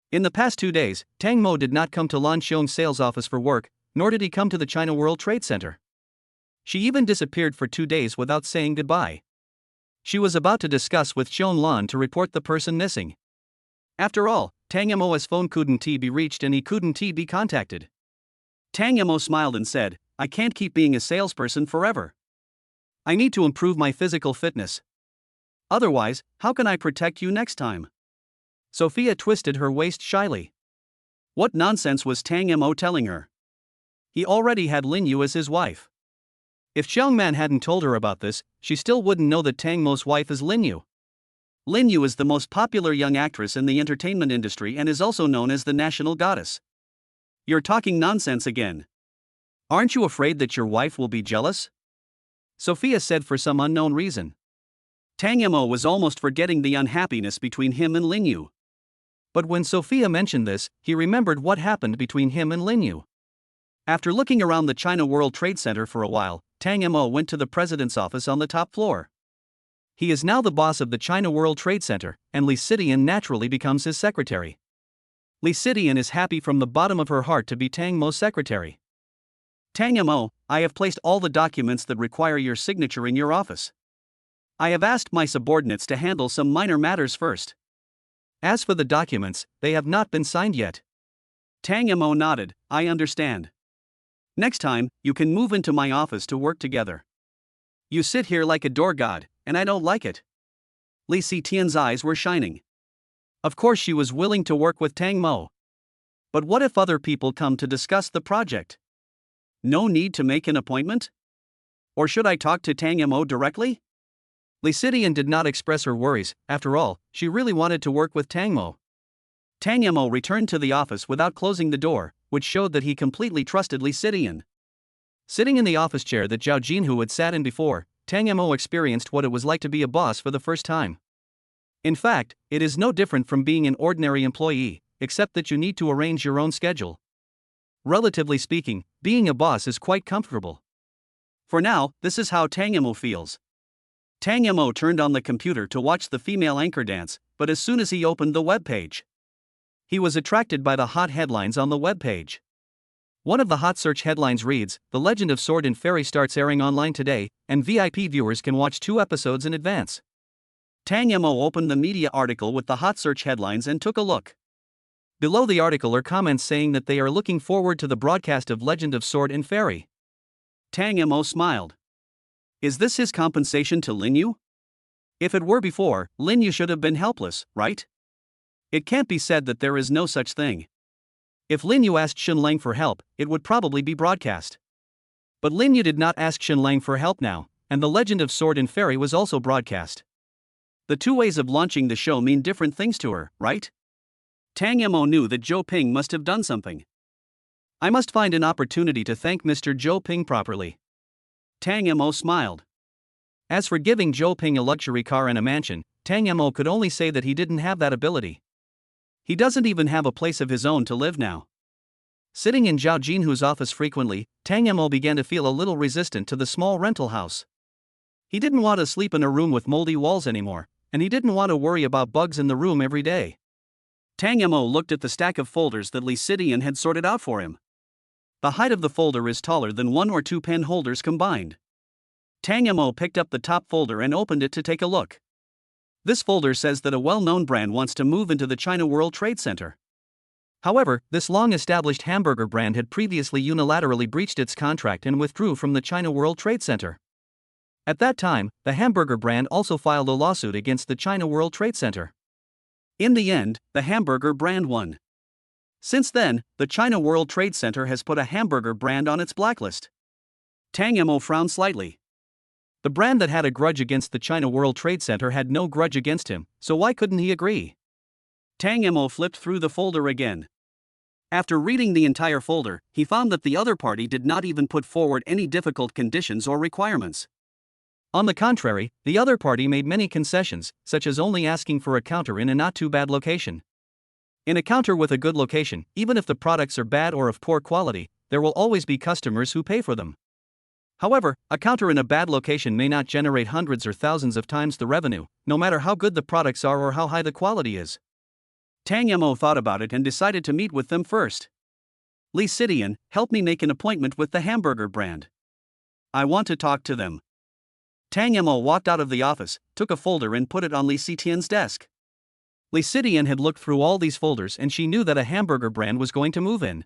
In the past 2 days, Tang Mo did not come to Lan Xiong's sales office for work, nor did he come to the China World Trade Center. She even disappeared for 2 days without saying goodbye. She was about to discuss with Xiong Lan to report the person missing. After all, Tang Mo's phone couldn't be reached and he couldn't be contacted. Tang Mo smiled and said, "I can't keep being a salesperson forever. I need to improve my physical fitness. Otherwise, how can I protect you next time?" Sophia twisted her waist shyly. What nonsense was Tang Mo telling her? He already had Lin Yu as his wife. If Xiang Man hadn't told her about this, she still wouldn't know that Tang Mo's wife is Lin Yu. Lin Yu is the most popular young actress in the entertainment industry and is also known as the national goddess. "You're talking nonsense again. Aren't you afraid that your wife will be jealous?" Sophia said for some unknown reason. Tang Mo was almost forgetting the unhappiness between him and Lin Yu. But when Sophia mentioned this, he remembered what happened between him and Lin Yu. After looking around the China World Trade Center for a while, Tang Mo went to the president's office on the top floor. He is now the boss of the China World Trade Center, and Li Sidian naturally becomes his secretary. Li Sidian is happy from the bottom of her heart to be Tang Mo's secretary. "Tang Mo, I have placed all the documents that require your signature in your office. I have asked my subordinates to handle some minor matters first. As for the documents, they have not been signed yet. Tang Mo nodded. I understand. Next time, you can move into my office to work together. You sit here like a door god, and I don't like it. Li Sitian's eyes were shining. Of course she was willing to work with Tang Mo. But what if other people come to discuss the project? No need to make an appointment? Or should I talk to Tang Mo directly? Li Sitian did not express her worries. After all, she really wanted to work with Tang Mo. Tang Mo returned to the office without closing the door, which showed that he completely trusted Li Sitian. Sitting in the office chair that Zhao Jinhu had sat in before, Tang Mo experienced what it was like to be a boss for the first time. In fact, it is no different from being an ordinary employee, except that you need to arrange your own schedule. Relatively speaking, being a boss is quite comfortable. For now, this is how Tang Mo feels. Tang Mo turned on the computer to watch the female anchor dance, but as soon as he opened the web page, he was attracted by the hot headlines on the web page. One of the hot search headlines reads, "The Legend of Sword and Fairy starts airing online today, and VIP viewers can watch 2 episodes in advance." Tang Mo opened the media article with the hot search headlines and took a look. Below the article are comments saying that they are looking forward to the broadcast of Legend of Sword and Fairy. Tang Mo smiled. Is this his compensation to Lin Yu? If it were before, Lin Yu should have been helpless, right? It can't be said that there is no such thing. If Lin Yu asked Shen Lang for help, it would probably be broadcast. But Lin Yu did not ask Shen Lang for help now, and The Legend of Sword and Fairy was also broadcast. The 2 ways of launching the show mean different things to her, right? Tang Mo knew that Zhou Ping must have done something. I must find an opportunity to thank Mr. Zhou Ping properly. Tang Mo smiled. As for giving Zhou Ping a luxury car and a mansion, Tang Mo could only say that he didn't have that ability. He doesn't even have a place of his own to live now. Sitting in Zhao Jinhu's office frequently, Tang Mo began to feel a little resistant to the small rental house. He didn't want to sleep in a room with moldy walls anymore, and he didn't want to worry about bugs in the room every day. Tang Mo looked at the stack of folders that Li Sitian had sorted out for him. The height of the folder is taller than 1 or 2 pen holders combined. Tang Mo picked up the top folder and opened it to take a look. This folder says that a well-known brand wants to move into the China World Trade Center. However, this long-established hamburger brand had previously unilaterally breached its contract and withdrew from the China World Trade Center. At that time, the hamburger brand also filed a lawsuit against the China World Trade Center. In the end, the hamburger brand won. Since then, the China World Trade Center has put a hamburger brand on its blacklist. Tang Mo frowned slightly. The brand that had a grudge against the China World Trade Center had no grudge against him, so why couldn't he agree? Tang Mo flipped through the folder again. After reading the entire folder, he found that the other party did not even put forward any difficult conditions or requirements. On the contrary, the other party made many concessions, such as only asking for a counter in a not-too-bad location. In a counter with a good location, even if the products are bad or of poor quality, there will always be customers who pay for them. However, a counter in a bad location may not generate hundreds or thousands of times the revenue, no matter how good the products are or how high the quality is. Tang Mo thought about it and decided to meet with them first. Li Sitian, help me make an appointment with the hamburger brand. I want to talk to them. Tang Mo walked out of the office, took a folder and put it on Li Sitian's desk. Li Sitian had looked through all these folders and she knew that a hamburger brand was going to move in.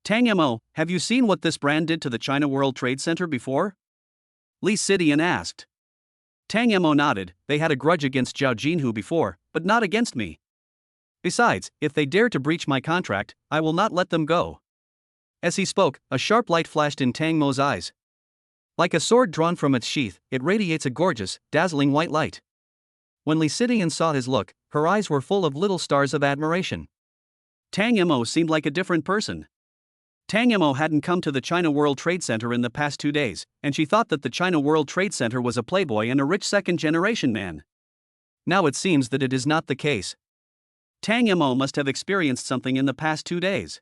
Tang Mo, have you seen what this brand did to the China World Trade Center before? Li Sitian asked. Tang Mo nodded. They had a grudge against Zhao Jinhu before, but not against me. Besides, if they dare to breach my contract, I will not let them go. As he spoke, a sharp light flashed in Tang Mo's eyes. Like a sword drawn from its sheath, it radiates a gorgeous, dazzling white light. When Li Sitian saw his look, her eyes were full of little stars of admiration. Tang Mo seemed like a different person. Tang Mo hadn't come to the China World Trade Center in the past 2 days, and she thought that the China World Trade Center was a playboy and a rich second-generation man. Now it seems that it is not the case. Tang Mo must have experienced something in the past 2 days.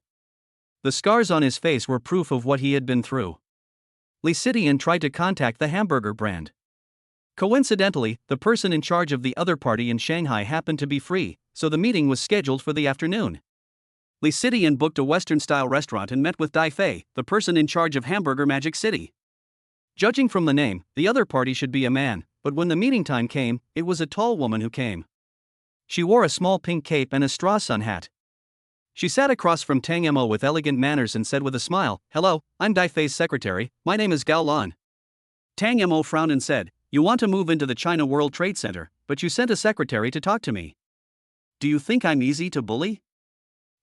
The scars on his face were proof of what he had been through. Li Sitian tried to contact the hamburger brand. Coincidentally, the person in charge of the other party in Shanghai happened to be free, so the meeting was scheduled for the afternoon. Li Sitian booked a Western-style restaurant and met with Dai Fei, the person in charge of Hamburger Magic City. Judging from the name, the other party should be a man, But when the meeting time came, it was a tall woman who came. She wore a small pink cape and a straw sun hat. She sat across from Tang Mo with elegant manners and said with a smile, "Hello, I'm Dai Fei's secretary, my name is Gao Lan." Tang Mo frowned and said, "You want to move into the China World Trade Center, but you sent a secretary to talk to me. Do you think I'm easy to bully?"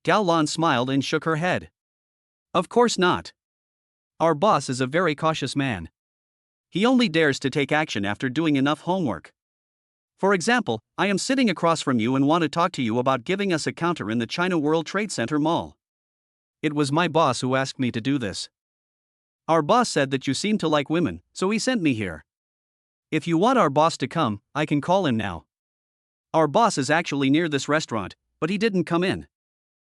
Gao Lan smiled and shook her head. "Of course not. Our boss is a very cautious man. He only dares to take action after doing enough homework. For example, I am sitting across from you and want to talk to you about giving us a counter in the China World Trade Center mall. It was my boss who asked me to do this. Our boss said that you seem to like women, so he sent me here. If you want our boss to come, I can call him now. Our boss is actually near this restaurant, but he didn't come in."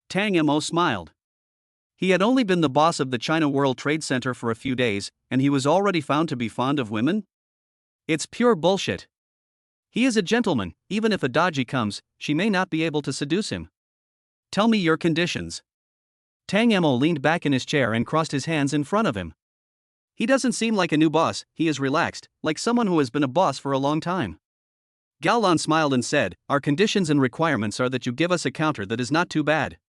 Tang Mo smiled. He had only been the boss of the China World Trade Center for a few days, and he was already found to be fond of women? It's pure bullshit. He is a gentleman, even if a dodgy comes, she may not be able to seduce him. Tell me your conditions. Tang Mo leaned back in his chair and crossed his hands in front of him. He doesn't seem like a new boss, he is relaxed, like someone who has been a boss for a long time. Gao Lan smiled and said, "Our conditions and requirements are that you give us a counter that is not too bad.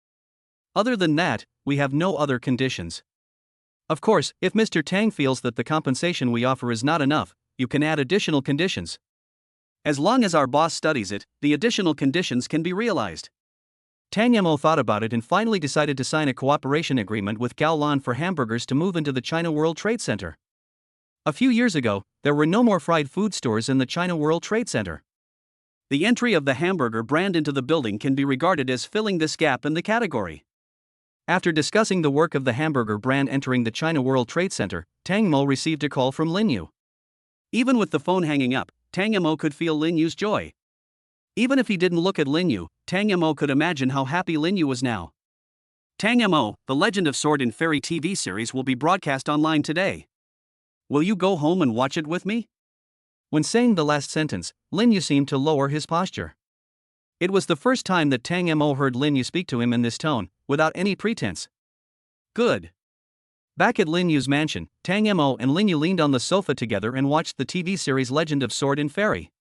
Other than that, we have no other conditions. Of course, if Mr. Tang feels that the compensation we offer is not enough, you can add additional conditions. As long as our boss studies it, the additional conditions can be realized." Tang Mo thought about it and finally decided to sign a cooperation agreement with Gao Lan for hamburgers to move into the China World Trade Center. A few years ago, there were no more fried food stores in the China World Trade Center. The entry of the hamburger brand into the building can be regarded as filling this gap in the category. After discussing the work of the hamburger brand entering the China World Trade Center, Tang Mo received a call from Lin Yu. Even with the phone hanging up, Tang Mo could feel Lin Yu's joy. Even if he didn't look at Lin Yu, Tang Mo could imagine how happy Lin Yu was now. "Tang Mo, the Legend of Sword and Fairy TV series will be broadcast online today. Will you go home and watch it with me?" When saying the last sentence, Lin Yu seemed to lower his posture. It was the first time that Tang Mo heard Lin Yu speak to him in this tone, without any pretense. Good. Back at Lin Yu's mansion, Tang Mo and Lin Yu leaned on the sofa together and watched the TV series Legend of Sword and Fairy.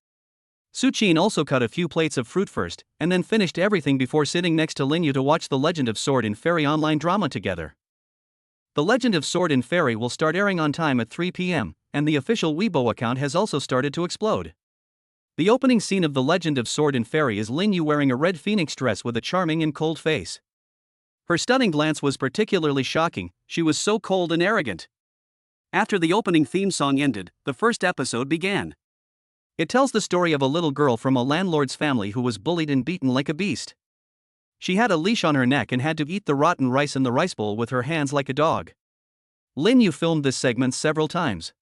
Su Qin also cut a few plates of fruit first, and then finished everything before sitting next to Lin Yu to watch the Legend of Sword and Fairy online drama together. The Legend of Sword and Fairy will start airing on time at 3 p.m., and the official Weibo account has also started to explode. The opening scene of The Legend of Sword and Fairy is Lin Yu wearing a red phoenix dress with a charming and cold face. Her stunning glance was particularly shocking, she was so cold and arrogant. After the opening theme song ended, the first episode began. It tells the story of a little girl from a landlord's family who was bullied and beaten like a beast. She had a leash on her neck and had to eat the rotten rice in the rice bowl with her hands like a dog. Lin Yu filmed this segment several times.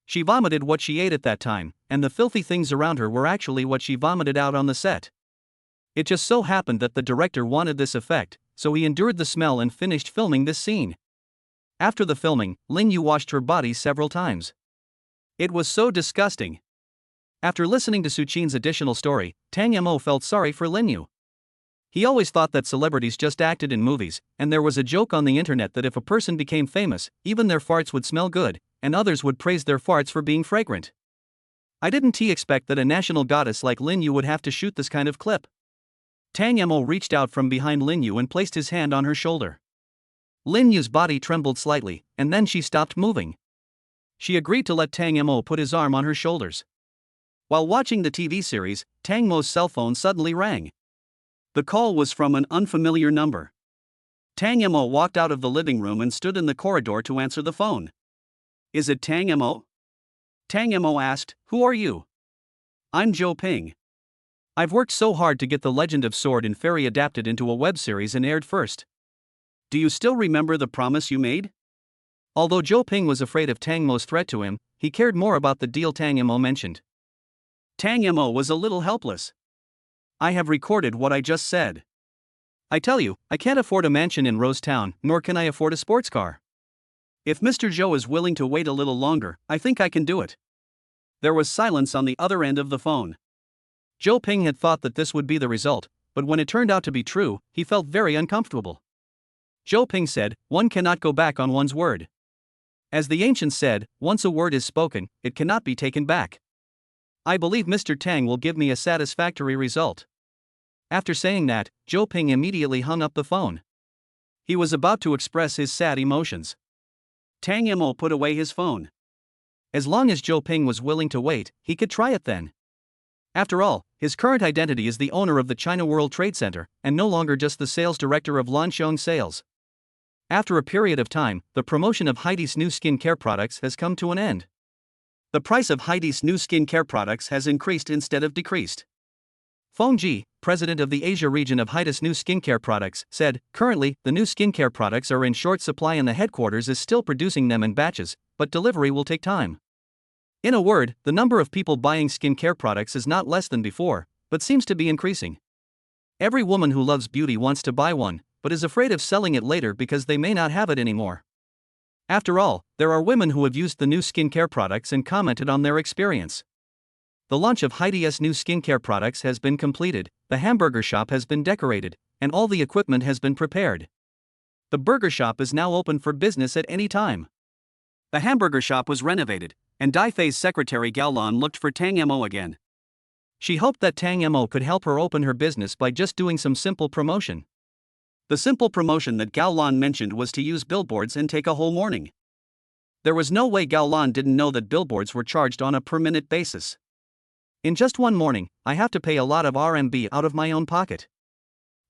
She vomited what she ate at that time, and the filthy things around her were actually what she vomited out on the set. It just so happened that the director wanted this effect, so he endured the smell and finished filming this scene. After the filming, Lin Yu washed her body several times. It was so disgusting. After listening to Su Qin's additional story, Tang Mo felt sorry for Lin Yu. He always thought that celebrities just acted in movies, and there was a joke on the internet that if a person became famous, even their farts would smell good, and others would praise their farts for being fragrant. I didn't expect that a national goddess like Lin Yu would have to shoot this kind of clip. Tang Mo reached out from behind Lin Yu and placed his hand on her shoulder. Lin Yu's body trembled slightly, and then she stopped moving. She agreed to let Tang Mo put his arm on her shoulders. While watching the TV series, Tang Mo's cell phone suddenly rang. The call was from an unfamiliar number. Tang Mo walked out of the living room and stood in the corridor to answer the phone. "Is it Tang Mo?" Tang Mo asked, "Who are you?" "I'm Zhou Ping. I've worked so hard to get The Legend of Sword and Fairy adapted into a web series and aired first. Do you still remember the promise you made?" Although Zhou Ping was afraid of Tang Mo's threat to him, he cared more about the deal Tang Mo mentioned. Tang Mo was a little helpless. "I have recorded what I just said. I tell you, I can't afford a mansion in Rose Town, nor can I afford a sports car. If Mr. Zhou is willing to wait a little longer, I think I can do it." There was silence on the other end of the phone. Zhou Ping had thought that this would be the result, but when it turned out to be true, he felt very uncomfortable. Zhou Ping said, "One cannot go back on one's word. As the ancients said, once a word is spoken, it cannot be taken back. I believe Mr. Tang will give me a satisfactory result. After saying that, Zhou Ping immediately hung up the phone. He was about to express his sad emotions. Tang Mo put away his phone. As long as Zhou Ping was willing to wait, he could try it then. After all, his current identity is the owner of the China World Trade Center, and no longer just the sales director of Lanxiong Sales. After a period of time, the promotion of Heidi's new skincare products has come to an end. The price of Heidi's new skincare products has increased instead of decreased. Feng Ji, president of the Asia region of Heidi's new skincare products, said, currently, the new skincare products are in short supply and the headquarters is still producing them in batches, but delivery will take time. In a word, the number of people buying skincare products is not less than before, but seems to be increasing. Every woman who loves beauty wants to buy one, but is afraid of selling it later because they may not have it anymore. After all, there are women who have used the new skincare products and commented on their experience. The launch of Heidi's new skincare products has been completed, the hamburger shop has been decorated, and all the equipment has been prepared. The burger shop is now open for business at any time. The hamburger shop was renovated, and Dai Fei's secretary Gao Lan looked for Tang Mo again. She hoped that Tang Mo could help her open her business by just doing some simple promotion. The simple promotion that Gao Lan mentioned was to use billboards and take a whole morning. There was no way Gao Lan didn't know that billboards were charged on a per-minute basis. In just one morning, I have to pay a lot of RMB out of my own pocket.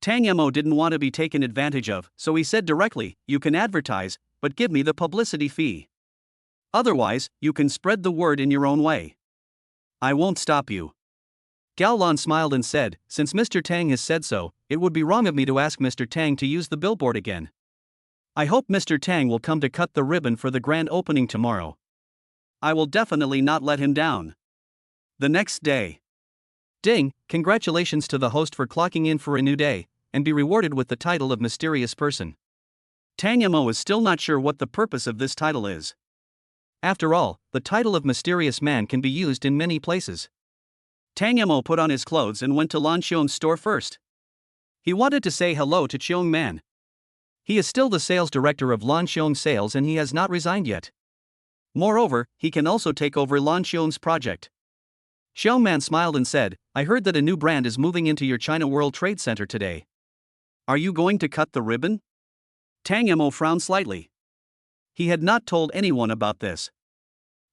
Tang Mo didn't want to be taken advantage of, so he said directly, you can advertise, but give me the publicity fee. Otherwise, you can spread the word in your own way. I won't stop you. Gao Lan smiled and said, since Mr. Tang has said so, it would be wrong of me to ask Mr. Tang to use the billboard again. I hope Mr. Tang will come to cut the ribbon for the grand opening tomorrow. I will definitely not let him down. The next day. Ding, congratulations to the host for clocking in for a new day, and be rewarded with the title of Mysterious Person. Tang Mo is still not sure what the purpose of this title is. After all, the title of Mysterious Man can be used in many places. Tang Mo put on his clothes and went to Lanxiong's store first. He wanted to say hello to Qiong Man. He is still the sales director of Lanxiong Sales and he has not resigned yet. Moreover, he can also take over Lanxiong's project. Qiong Man smiled and said, I heard that a new brand is moving into your China World Trade Center today. Are you going to cut the ribbon? Tang Mo frowned slightly. He had not told anyone about this.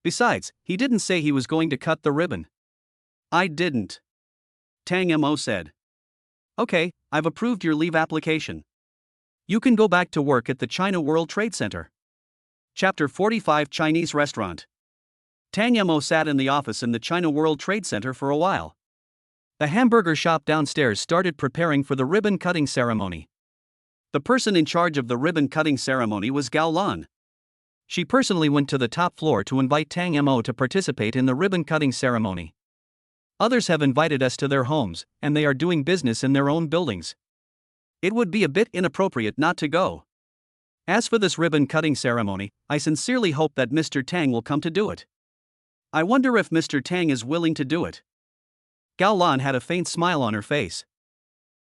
Besides, he didn't say he was going to cut the ribbon. I didn't. Tang Mo said. Okay, I've approved your leave application. You can go back to work at the China World Trade Center. Chapter 45 Chinese Restaurant. Tang Mo sat in the office in the China World Trade Center for a while. The hamburger shop downstairs started preparing for the ribbon cutting ceremony. The person in charge of the ribbon cutting ceremony was Gao Lan. She personally went to the top floor to invite Tang Mo to participate in the ribbon cutting ceremony. Others have invited us to their homes, and they are doing business in their own buildings. It would be a bit inappropriate not to go. As for this ribbon cutting ceremony, I sincerely hope that Mr. Tang will come to do it. I wonder if Mr. Tang is willing to do it. Gao Lan had a faint smile on her face.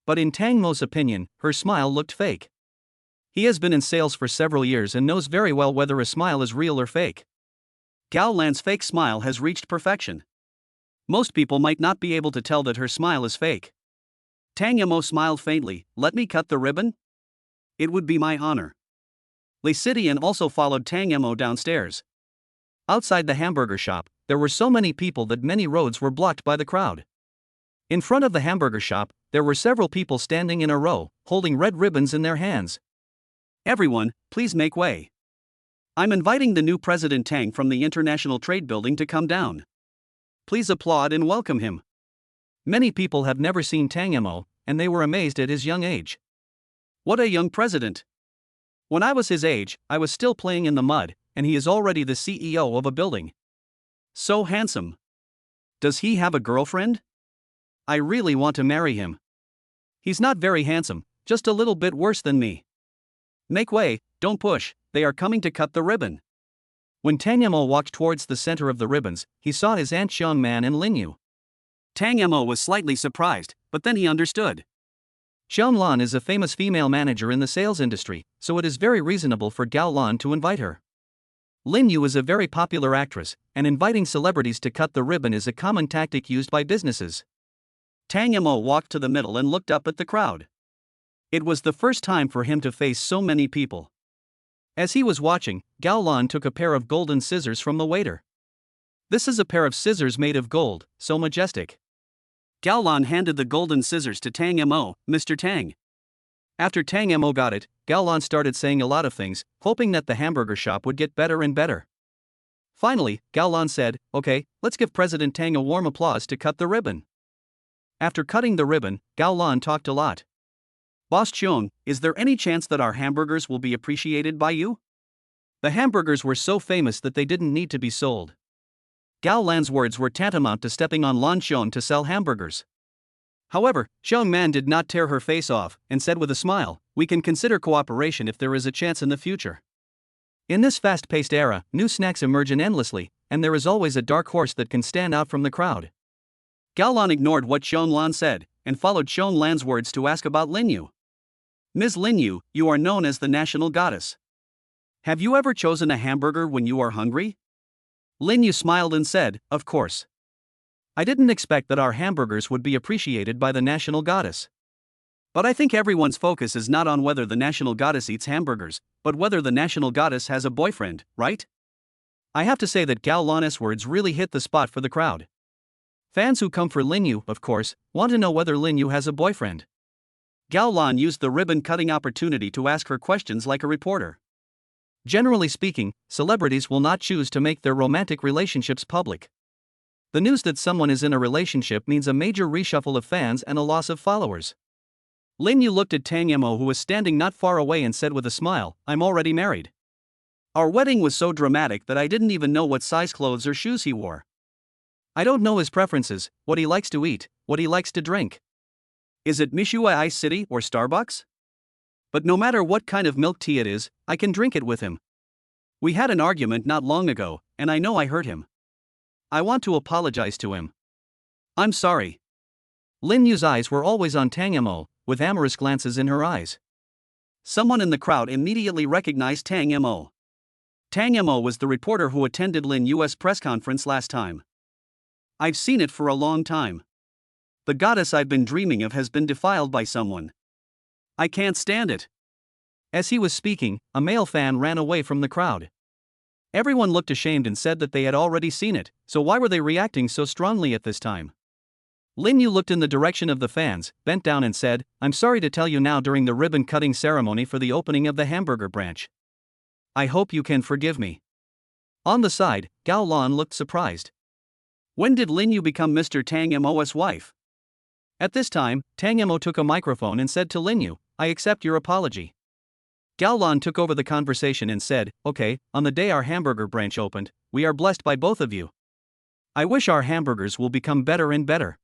But in Tang Mo's opinion, her smile looked fake. He has been in sales for several years and knows very well whether a smile is real or fake. Gao Lan's fake smile has reached perfection. Most people might not be able to tell that her smile is fake. Tang Mo smiled faintly, let me cut the ribbon? It would be my honor. Lei Sidian also followed Tang Mo downstairs. Outside the hamburger shop, there were so many people that many roads were blocked by the crowd. In front of the hamburger shop, there were several people standing in a row, holding red ribbons in their hands. Everyone, please make way. I'm inviting the new President Tang from the International Trade Building to come down. Please applaud and welcome him. Many people have never seen Tang Mo, and they were amazed at his young age. What a young president! When I was his age, I was still playing in the mud, and he is already the CEO of a building. So handsome. Does he have a girlfriend? I really want to marry him. He's not very handsome, just a little bit worse than me. Make way, don't push, they are coming to cut the ribbon. When Tang Mo walked towards the center of the ribbons, he saw his aunt Xiong Man and Lin Yu. Tang Mo was slightly surprised, but then he understood. Xiong Lan is a famous female manager in the sales industry, so it is very reasonable for Gao Lan to invite her. Lin Yu is a very popular actress, and inviting celebrities to cut the ribbon is a common tactic used by businesses. Tang Mo walked to the middle and looked up at the crowd. It was the first time for him to face so many people. As he was watching, Gao Lan took a pair of golden scissors from the waiter. This is a pair of scissors made of gold, so majestic. Gao Lan handed the golden scissors to Tang Mo, Mr. Tang. After Tang Mo got it, Gao Lan started saying a lot of things, hoping that the hamburger shop would get better and better. Finally, Gao Lan said, "Okay, let's give President Tang a warm applause to cut the ribbon." After cutting the ribbon, Gao Lan talked a lot. "Boss Cheung, is there any chance that our hamburgers will be appreciated by you?" The hamburgers were so famous that they didn't need to be sold. Gao Lan's words were tantamount to stepping on Lan Xiong to sell hamburgers. However, Xiong Man did not tear her face off, and said with a smile, "We can consider cooperation if there is a chance in the future." In this fast-paced era, new snacks emerge endlessly, and there is always a dark horse that can stand out from the crowd. Gao Lan ignored what Xiong Lan said, and followed Xiong Lan's words to ask about Lin Yu. "Ms. Lin Yu, you are known as the national goddess. Have you ever chosen a hamburger when you are hungry?" Lin Yu smiled and said, "Of course. I didn't expect that our hamburgers would be appreciated by the national goddess. But I think everyone's focus is not on whether the national goddess eats hamburgers, but whether the national goddess has a boyfriend, right?" I have to say that Gao Lan's words really hit the spot for the crowd. Fans who come for Lin Yu, of course, want to know whether Lin Yu has a boyfriend. Gao Lan used the ribbon-cutting opportunity to ask her questions like a reporter. Generally speaking, celebrities will not choose to make their romantic relationships public. The news that someone is in a relationship means a major reshuffle of fans and a loss of followers. Lin Yu looked at Tang Mo, who was standing not far away, and said with a smile, "I'm already married. Our wedding was so dramatic that I didn't even know what size clothes or shoes he wore. I don't know his preferences, what he likes to eat, what he likes to drink. Is it Mishua Ice City or Starbucks? But no matter what kind of milk tea it is, I can drink it with him. We had an argument not long ago, and I know I hurt him. I want to apologize to him. I'm sorry." Lin Yu's eyes were always on Tang Mo, with amorous glances in her eyes. Someone in the crowd immediately recognized Tang Mo. Tang Mo was the reporter who attended Lin Yu's press conference last time. "I've seen it for a long time. The goddess I've been dreaming of has been defiled by someone. I can't stand it." As he was speaking, a male fan ran away from the crowd. Everyone looked ashamed and said that they had already seen it, so why were they reacting so strongly at this time? Lin Yu looked in the direction of the fans, bent down and said, "I'm sorry to tell you now during the ribbon-cutting ceremony for the opening of the hamburger branch. I hope you can forgive me." On the side, Gao Lan looked surprised. When did Lin Yu become Mr. Tang Mo's wife? At this time, Tang Mo took a microphone and said to Lin Yu, "I accept your apology." Gao Lan took over the conversation and said, "Okay, on the day our hamburger branch opened, we are blessed by both of you. I wish our hamburgers will become better and better.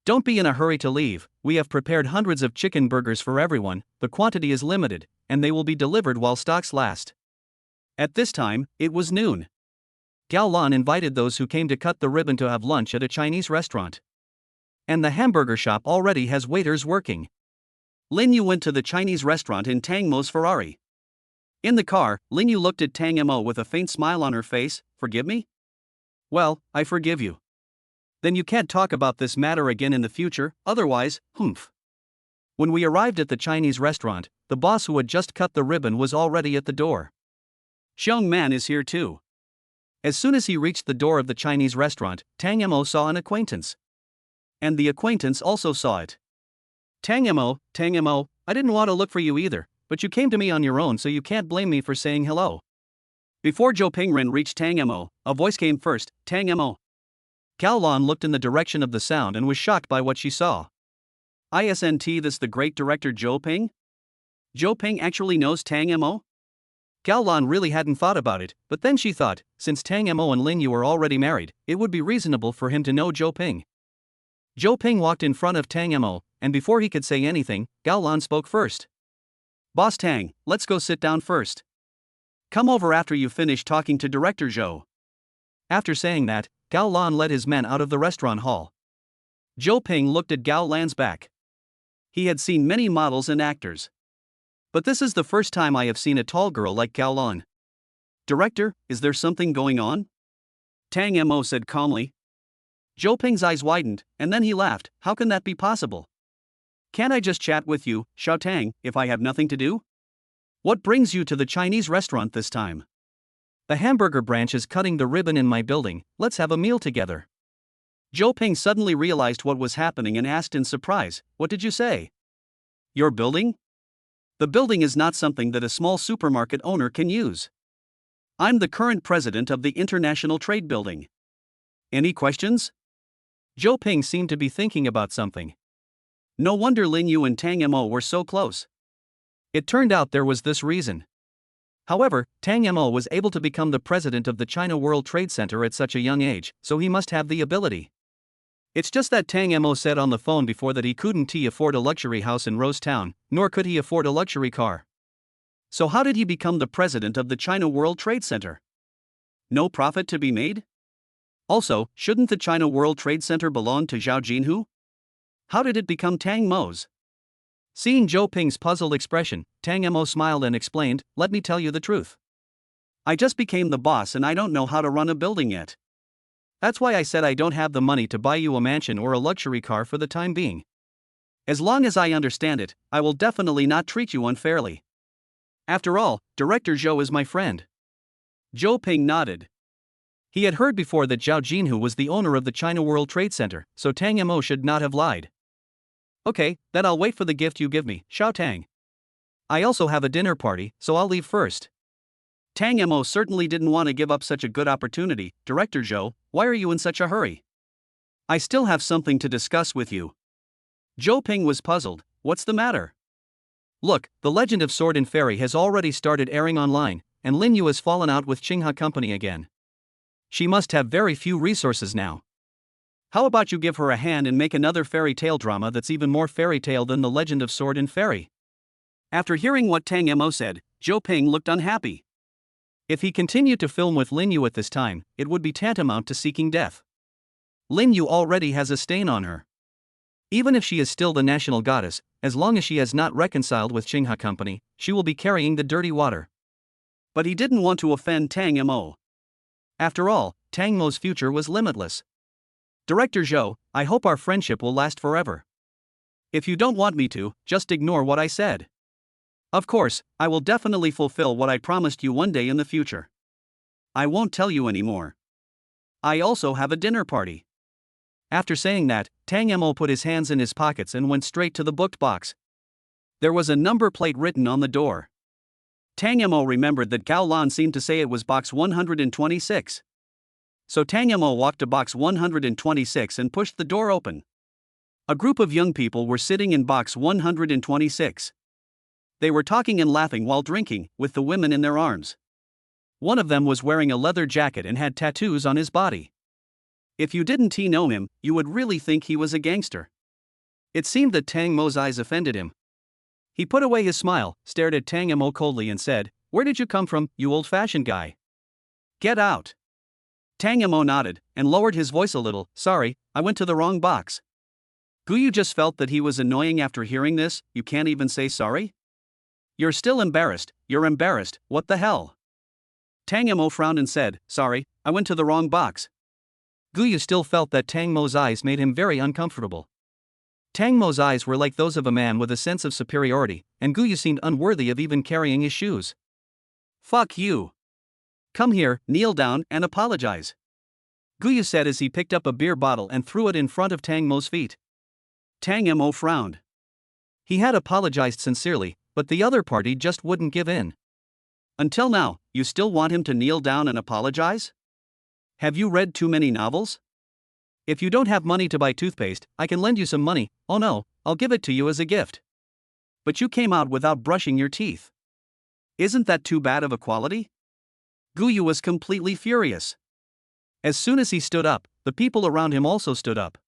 Don't be in a hurry to leave, we have prepared hundreds of chicken burgers for everyone, the quantity is limited, and they will be delivered while stocks last." At this time, it was noon. Gao Lan invited those who came to cut the ribbon to have lunch at a Chinese restaurant. And the hamburger shop already has waiters working. Lin Yu went to the Chinese restaurant in Tang Mo's Ferrari. In the car, Lin Yu looked at Tang Mo with a faint smile on her face. "Forgive me?" "Well, I forgive you." "Then you can't talk about this matter again in the future, otherwise, humph." When we arrived at the Chinese restaurant, the boss who had just cut the ribbon was already at the door. "Xiong Man is here too." As soon as he reached the door of the Chinese restaurant, Tang Mo saw an acquaintance. And the acquaintance also saw it. Tang Mo, I didn't want to look for you either, but you came to me on your own, so you can't blame me for saying hello." Before Zhou Pingren reached Tang Mo, a voice came first, "Tang Mo." Gao Lan looked in the direction of the sound and was shocked by what she saw. "Isn't this the great director Zhou Ping? Zhou Ping actually knows Tang Mo?" Gao Lan really hadn't thought about it, but then she thought, since Tang Mo and Lin Yu are already married, it would be reasonable for him to know Zhou Ping. Zhou Ping walked in front of Tang Mo, and before he could say anything, Gao Lan spoke first. "Boss Tang, let's go sit down first. Come over after you finish talking to Director Zhou." After saying that, Gao Lan led his men out of the restaurant hall. Zhou Ping looked at Gao Lan's back. He had seen many models and actors. But this is the first time I have seen a tall girl like Gao Lan. Director, is there something going on? Tang Mo said calmly. Zhou Ping's eyes widened, and then he laughed. How can that be possible? Can't I just chat with you, Xiao Tang, if I have nothing to do? What brings you to the Chinese restaurant this time? The hamburger branch is cutting the ribbon in my building, let's have a meal together. Zhou Ping suddenly realized what was happening and asked in surprise, what did you say? Your building? The building is not something that a small supermarket owner can use. I'm the current president of the International Trade Building. Any questions? Zhou Ping seemed to be thinking about something. No wonder Lin Yu and Tang Mo were so close. It turned out there was this reason. However, Tang Mo was able to become the president of the China World Trade Center at such a young age, so he must have the ability. It's just that Tang Mo said on the phone before that he couldn't afford a luxury house in Rose Town, nor could he afford a luxury car. So how did he become the president of the China World Trade Center? No profit to be made? Also, shouldn't the China World Trade Center belong to Zhao Jinhu? How did it become Tang Mo's? Seeing Zhou Ping's puzzled expression, Tang Mo smiled and explained, let me tell you the truth. I just became the boss and I don't know how to run a building yet. That's why I said I don't have the money to buy you a mansion or a luxury car for the time being. As long as I understand it, I will definitely not treat you unfairly. After all, Director Zhou is my friend. Zhou Ping nodded. He had heard before that Zhao Jinhu was the owner of the China World Trade Center, so Tang Mo should not have lied. Okay, then I'll wait for the gift you give me, Xiao Tang. I also have a dinner party, so I'll leave first. Tang Mo certainly didn't want to give up such a good opportunity. Director Zhou, why are you in such a hurry? I still have something to discuss with you. Zhou Ping was puzzled. What's the matter? Look, The Legend of Sword and Fairy has already started airing online, and Lin Yu has fallen out with Qinghe Company again. She must have very few resources now. How about you give her a hand and make another fairy tale drama that's even more fairy tale than The Legend of Sword and Fairy? After hearing what Tang Mo said, Zhou Ping looked unhappy. If he continued to film with Lin Yu at this time, it would be tantamount to seeking death. Lin Yu already has a stain on her. Even if she is still the national goddess, as long as she has not reconciled with Qinghe Company, she will be carrying the dirty water. But he didn't want to offend Tang Mo. After all, Tang Mo's future was limitless. Director Zhou, I hope our friendship will last forever. If you don't want me to, just ignore what I said. Of course, I will definitely fulfill what I promised you one day in the future. I won't tell you anymore. I also have a dinner party. After saying that, Tang Mo put his hands in his pockets and went straight to the booked box. There was a number plate written on the door. Tang Mo remembered that Gao Lan seemed to say it was box 126. So Tang Mo walked to box 126 and pushed the door open. A group of young people were sitting in box 126. They were talking and laughing while drinking, with the women in their arms. One of them was wearing a leather jacket and had tattoos on his body. If you didn't know him, you would really think he was a gangster. It seemed that Tang Mo's eyes offended him. He put away his smile, stared at Tang Mo coldly and said, "Where did you come from, you old-fashioned guy? Get out." Tang Mo nodded, and lowered his voice a little, "Sorry, I went to the wrong box." Guyu just felt that he was annoying after hearing this. You can't even say sorry? You're still embarrassed, you're embarrassed, what the hell? Tang Mo frowned and said, "Sorry, I went to the wrong box." Guyu still felt that Tang Mo's eyes made him very uncomfortable. Tang Mo's eyes were like those of a man with a sense of superiority, and Guyu seemed unworthy of even carrying his shoes. Fuck you. Come here, kneel down, and apologize. Guyu said as he picked up a beer bottle and threw it in front of Tang Mo's feet. Tang Mo frowned. He had apologized sincerely, but the other party just wouldn't give in. Until now, you still want him to kneel down and apologize? Have you read too many novels? If you don't have money to buy toothpaste, I can lend you some money. Oh no, I'll give it to you as a gift. But you came out without brushing your teeth. Isn't that too bad of a quality? Guyu was completely furious. As soon as he stood up, the people around him also stood up.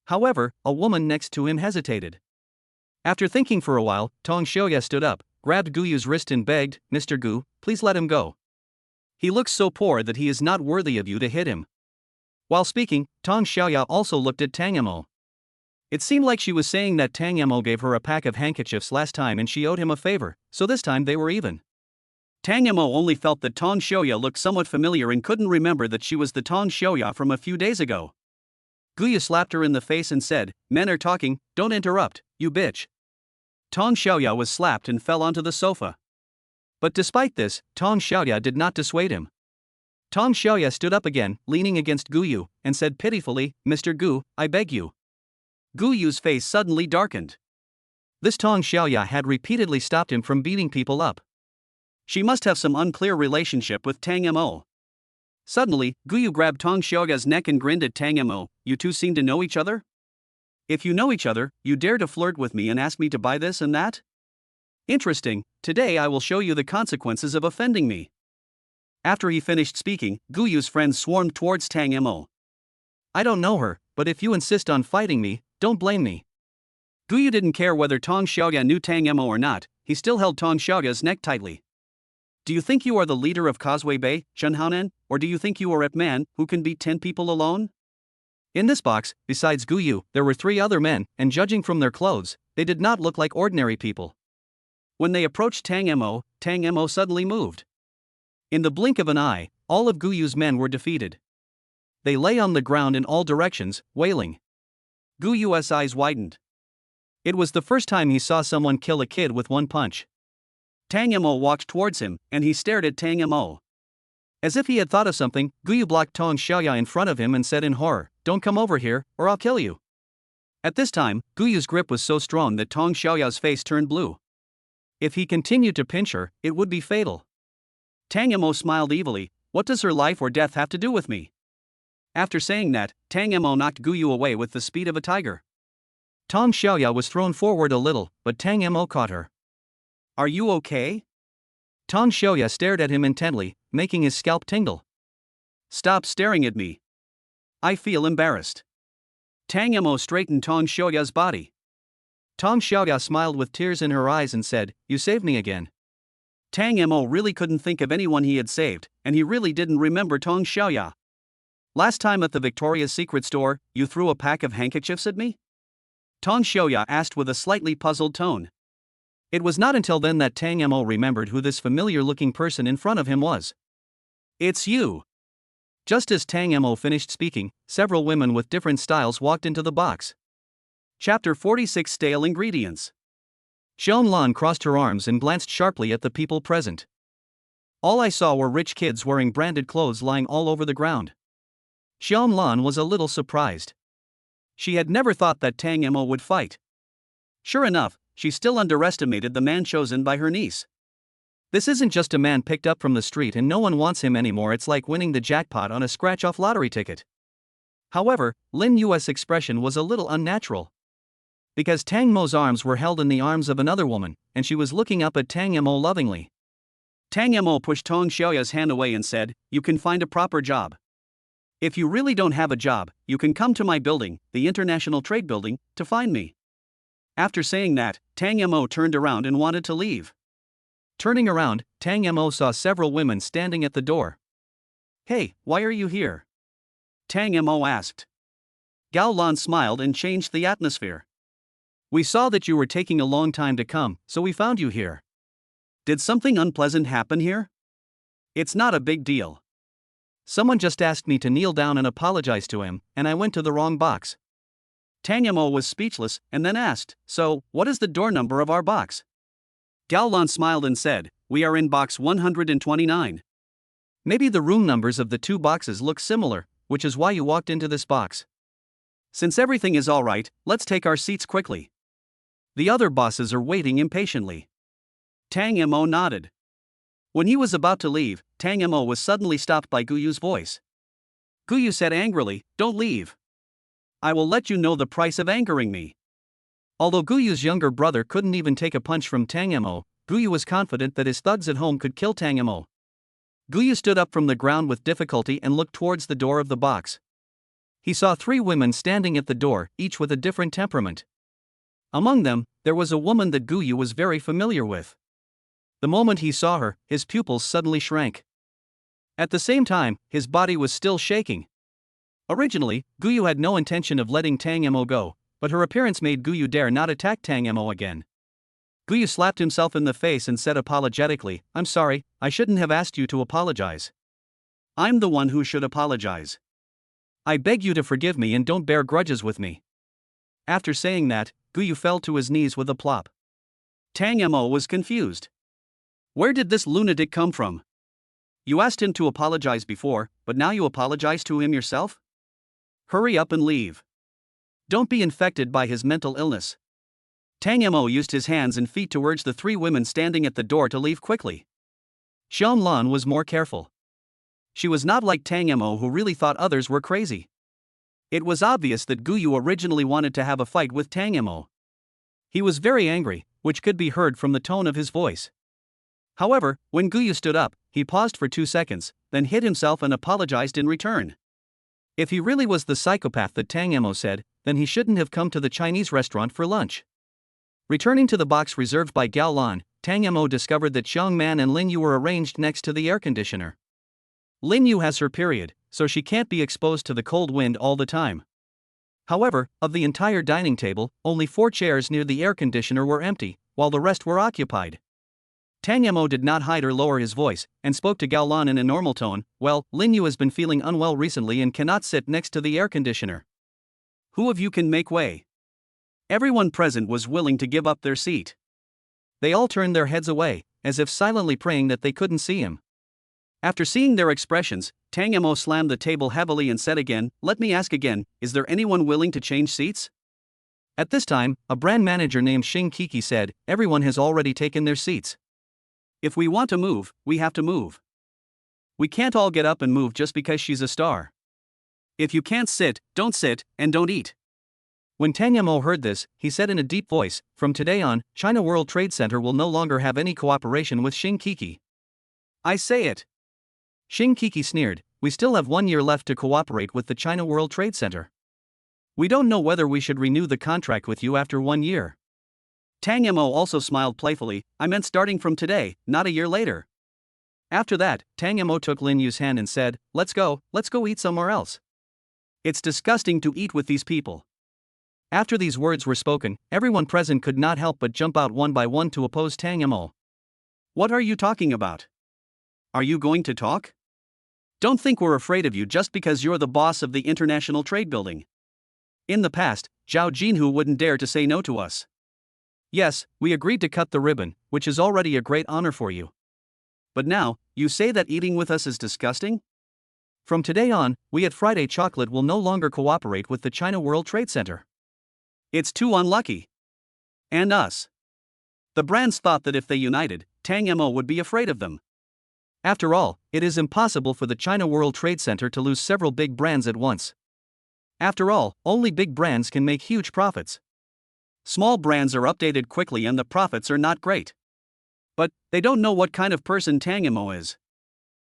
However, a woman next to him hesitated. After thinking for a while, Tong Xiaoya stood up, grabbed Guyu's wrist and begged, "Mr. Gu, please let him go. He looks so poor that he is not worthy of you to hit him." While speaking, Tong Xiaoya also looked at Tang Mo. It seemed like she was saying that Tang Mo gave her a pack of handkerchiefs last time and she owed him a favor, so this time they were even. Tang Mo only felt that Tong Xiaoya looked somewhat familiar and couldn't remember that she was the Tong Xiaoya from a few days ago. Guyu slapped her in the face and said, "Men are talking, don't interrupt, you bitch." Tong Xiaoya was slapped and fell onto the sofa. But despite this, Tong Xiaoya did not dissuade him. Tong Xiaoya stood up again, leaning against Guyu, and said pitifully, "Mr. Gu, I beg you." Guyu's face suddenly darkened. This Tong Xiaoya had repeatedly stopped him from beating people up. She must have some unclear relationship with Tang Mo. Suddenly, Guyu grabbed Tong Xiaoya's neck and grinned at Tang Mo. "You two seem to know each other? If you know each other, you dare to flirt with me and ask me to buy this and that? Interesting, today I will show you the consequences of offending me." After he finished speaking, Guyu's friends swarmed towards Tang Mo. "I don't know her, but if you insist on fighting me, don't blame me." Guyu didn't care whether Tong Xiaoya knew Tang Mo or not, he still held Tong Xiaoya's neck tightly. "Do you think you are the leader of Causeway Bay, Shenhaonan, or do you think you are a man who can beat 10 people alone?" In this box, besides Guyu, there were 3 other men, and judging from their clothes, they did not look like ordinary people. When they approached Tang Mo suddenly moved. In the blink of an eye, all of Guyu's men were defeated. They lay on the ground in all directions, wailing. Guyu's eyes widened. It was the first time he saw someone kill a kid with one punch. Tang Mo walked towards him, and he stared at Tang Mo. As if he had thought of something, Guyu blocked Tong Xiaoya in front of him and said in horror, "Don't come over here, or I'll kill you." At this time, Guyu's grip was so strong that Tong Xiaoya's face turned blue. If he continued to pinch her, it would be fatal. Tang Mo smiled evilly, "What does her life or death have to do with me?" After saying that, Tang Mo knocked Guyu away with the speed of a tiger. Tong Xiaoya was thrown forward a little, but Tang Mo caught her. "Are you okay?" Tong Xiaoya stared at him intently, making his scalp tingle. "Stop staring at me. I feel embarrassed." Tang Mo straightened Tong Xiaoya's body. Tong Xiaoya smiled with tears in her eyes and said, "You saved me again." Tang Mo really couldn't think of anyone he had saved, and he really didn't remember Tong Xiaoya. "Last time at the Victoria's Secret store, you threw a pack of handkerchiefs at me?" Tong Xiaoya asked with a slightly puzzled tone. It was not until then that Tang Mo remembered who this familiar-looking person in front of him was. "It's you." Just as Tang Mo finished speaking, several women with different styles walked into the box. Chapter 46: Stale Ingredients. Xiao Lan crossed her arms and glanced sharply at the people present. All I saw were rich kids wearing branded clothes lying all over the ground. Xiao Lan was a little surprised. She had never thought that Tang Mo would fight. Sure enough, she still underestimated the man chosen by her niece. This isn't just a man picked up from the street and no one wants him anymore, it's like winning the jackpot on a scratch-off lottery ticket. However, Lin Yu's expression was a little unnatural. Because Tang Mo's arms were held in the arms of another woman, and she was looking up at Tang Mo lovingly. Tang Mo pushed Tong Xiaoya's hand away and said, "You can find a proper job. If you really don't have a job, you can come to my building, the International Trade Building, to find me." After saying that, Tang Mo turned around and wanted to leave. Turning around, Tang Mo saw several women standing at the door. "Hey, why are you here?" Tang Mo asked. Gao Lan smiled and changed the atmosphere. "We saw that you were taking a long time to come, so we found you here. Did something unpleasant happen here?" "It's not a big deal. Someone just asked me to kneel down and apologize to him, and I went to the wrong box." Tang Mo was speechless and then asked, "So, what is the door number of our box?" Gao Lan smiled and said, "We are in box 129. Maybe the room numbers of the 2 boxes look similar, which is why you walked into this box. Since everything is alright, let's take our seats quickly. The other bosses are waiting impatiently." Tang Mo nodded. When he was about to leave, Tang Mo was suddenly stopped by Guyu's voice. Guyu said angrily, "Don't leave. I will let you know the price of angering me." Although Guyu's younger brother couldn't even take a punch from Tang Mo, Guyu was confident that his thugs at home could kill Tang Mo. Guyu stood up from the ground with difficulty and looked towards the door of the box. He saw 3 women standing at the door, each with a different temperament. Among them, there was a woman that Guyu was very familiar with. The moment he saw her, his pupils suddenly shrank. At the same time, his body was still shaking. Originally, Guyu had no intention of letting Tang Mo go, but her appearance made Guyu dare not attack Tang Mo again. Guyu slapped himself in the face and said apologetically, "I'm sorry, I shouldn't have asked you to apologize. I'm the one who should apologize. I beg you to forgive me and don't bear grudges with me." After saying that, Guyu fell to his knees with a plop. Tang Mo was confused. Where did this lunatic come from? You asked him to apologize before, but now you apologize to him yourself? Hurry up and leave. Don't be infected by his mental illness. Tang Mo used his hands and feet to urge the three women standing at the door to leave quickly. Xianlan was more careful. She was not like Tang Mo, who really thought others were crazy. It was obvious that Guyu originally wanted to have a fight with Tang Mo. He was very angry, which could be heard from the tone of his voice. However, when Guyu stood up, he paused for 2 seconds, then hit himself and apologized in return. If he really was the psychopath that Tang Mo said, then he shouldn't have come to the Chinese restaurant for lunch. Returning to the box reserved by Gao Lan, Tang Mo discovered that Xiang Man and Lin Yu were arranged next to the air conditioner. Lin Yu has her period, so she can't be exposed to the cold wind all the time. However, of the entire dining table, only 4 chairs near the air conditioner were empty, while the rest were occupied. Tang Mo did not hide or lower his voice, and spoke to Gao Lan in a normal tone. "Well, Lin Yu has been feeling unwell recently and cannot sit next to the air conditioner. Who of you can make way?" Everyone present was willing to give up their seat. They all turned their heads away, as if silently praying that they couldn't see him. After seeing their expressions, Tang Mo slammed the table heavily and said again, "Let me ask again, is there anyone willing to change seats?" At this time, a brand manager named Xing Kiki said, "Everyone has already taken their seats. If we want to move, we have to move. We can't all get up and move just because she's a star. If you can't sit, and don't eat." When Tang Mo heard this, he said in a deep voice, "From today on, China World Trade Center will no longer have any cooperation with Xing Kiki." "I say it." Xing Kiki sneered, "We still have 1 year left to cooperate with the China World Trade Center. We don't know whether we should renew the contract with you after 1 year. Tang Mo also smiled playfully, "I meant starting from today, not a year later." After that, Tang Mo took Lin Yu's hand and said, let's go eat somewhere else. It's disgusting to eat with these people." After these words were spoken, everyone present could not help but jump out one by one to oppose Tang Mo. "What are you talking about? Are you going to talk? Don't think we're afraid of you just because you're the boss of the International Trade Building. In the past, Zhao Jinhu wouldn't dare to say no to us. Yes, we agreed to cut the ribbon, which is already a great honor for you. But now, you say that eating with us is disgusting?" From today on, we at Friday Chocolate will no longer cooperate with the China World Trade Center. It's too unlucky. And us. The brands thought that if they united, Tang Mo would be afraid of them. After all, it is impossible for the China World Trade Center to lose several big brands at once. After all, only big brands can make huge profits. Small brands are updated quickly and the profits are not great. But they don't know what kind of person Tang Mo is.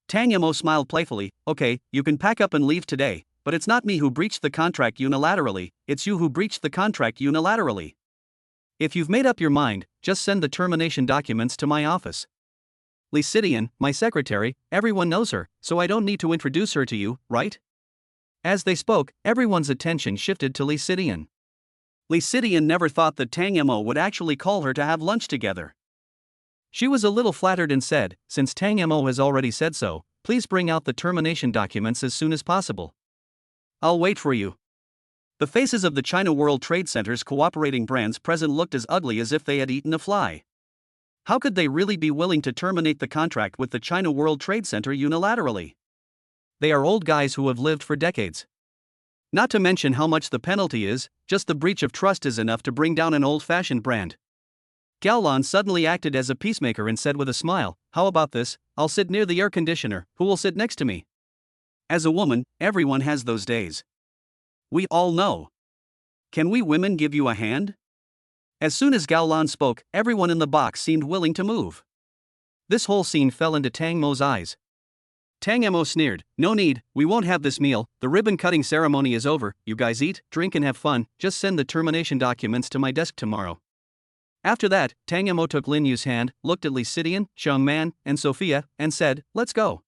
Tang Mo smiled playfully, "Okay, you can pack up and leave today, but it's not me who breached the contract unilaterally, it's you who breached the contract unilaterally. If you've made up your mind, just send the termination documents to my office. Li Sidian, my secretary, everyone knows her, so I don't need to introduce her to you, right?" As they spoke, everyone's attention shifted to Li Sidian. Li Sidian never thought that Tang Mo would actually call her to have lunch together. She was a little flattered and said, "Since Tang Mo has already said so, please bring out the termination documents as soon as possible." "I'll wait for you." The faces of the China World Trade Center's cooperating brands present looked as ugly as if they had eaten a fly. How could they really be willing to terminate the contract with the China World Trade Center unilaterally? They are old guys who have lived for decades. Not to mention how much the penalty is, just the breach of trust is enough to bring down an old-fashioned brand. Gao Lan suddenly acted as a peacemaker and said with a smile, "How about this? I'll sit near the air conditioner, who will sit next to me?" As a woman, everyone has those days. We all know. Can we women give you a hand? As soon as Gao Lan spoke, everyone in the box seemed willing to move. This whole scene fell into Tang Mo's eyes. Tang Mo sneered, "No need, we won't have this meal, the ribbon-cutting ceremony is over, you guys eat, drink and have fun, just send the termination documents to my desk tomorrow." After that, Tang Mo took Lin Yu's hand, looked at Li Sidian, Xiang Man, and Sophia, and said, "Let's go."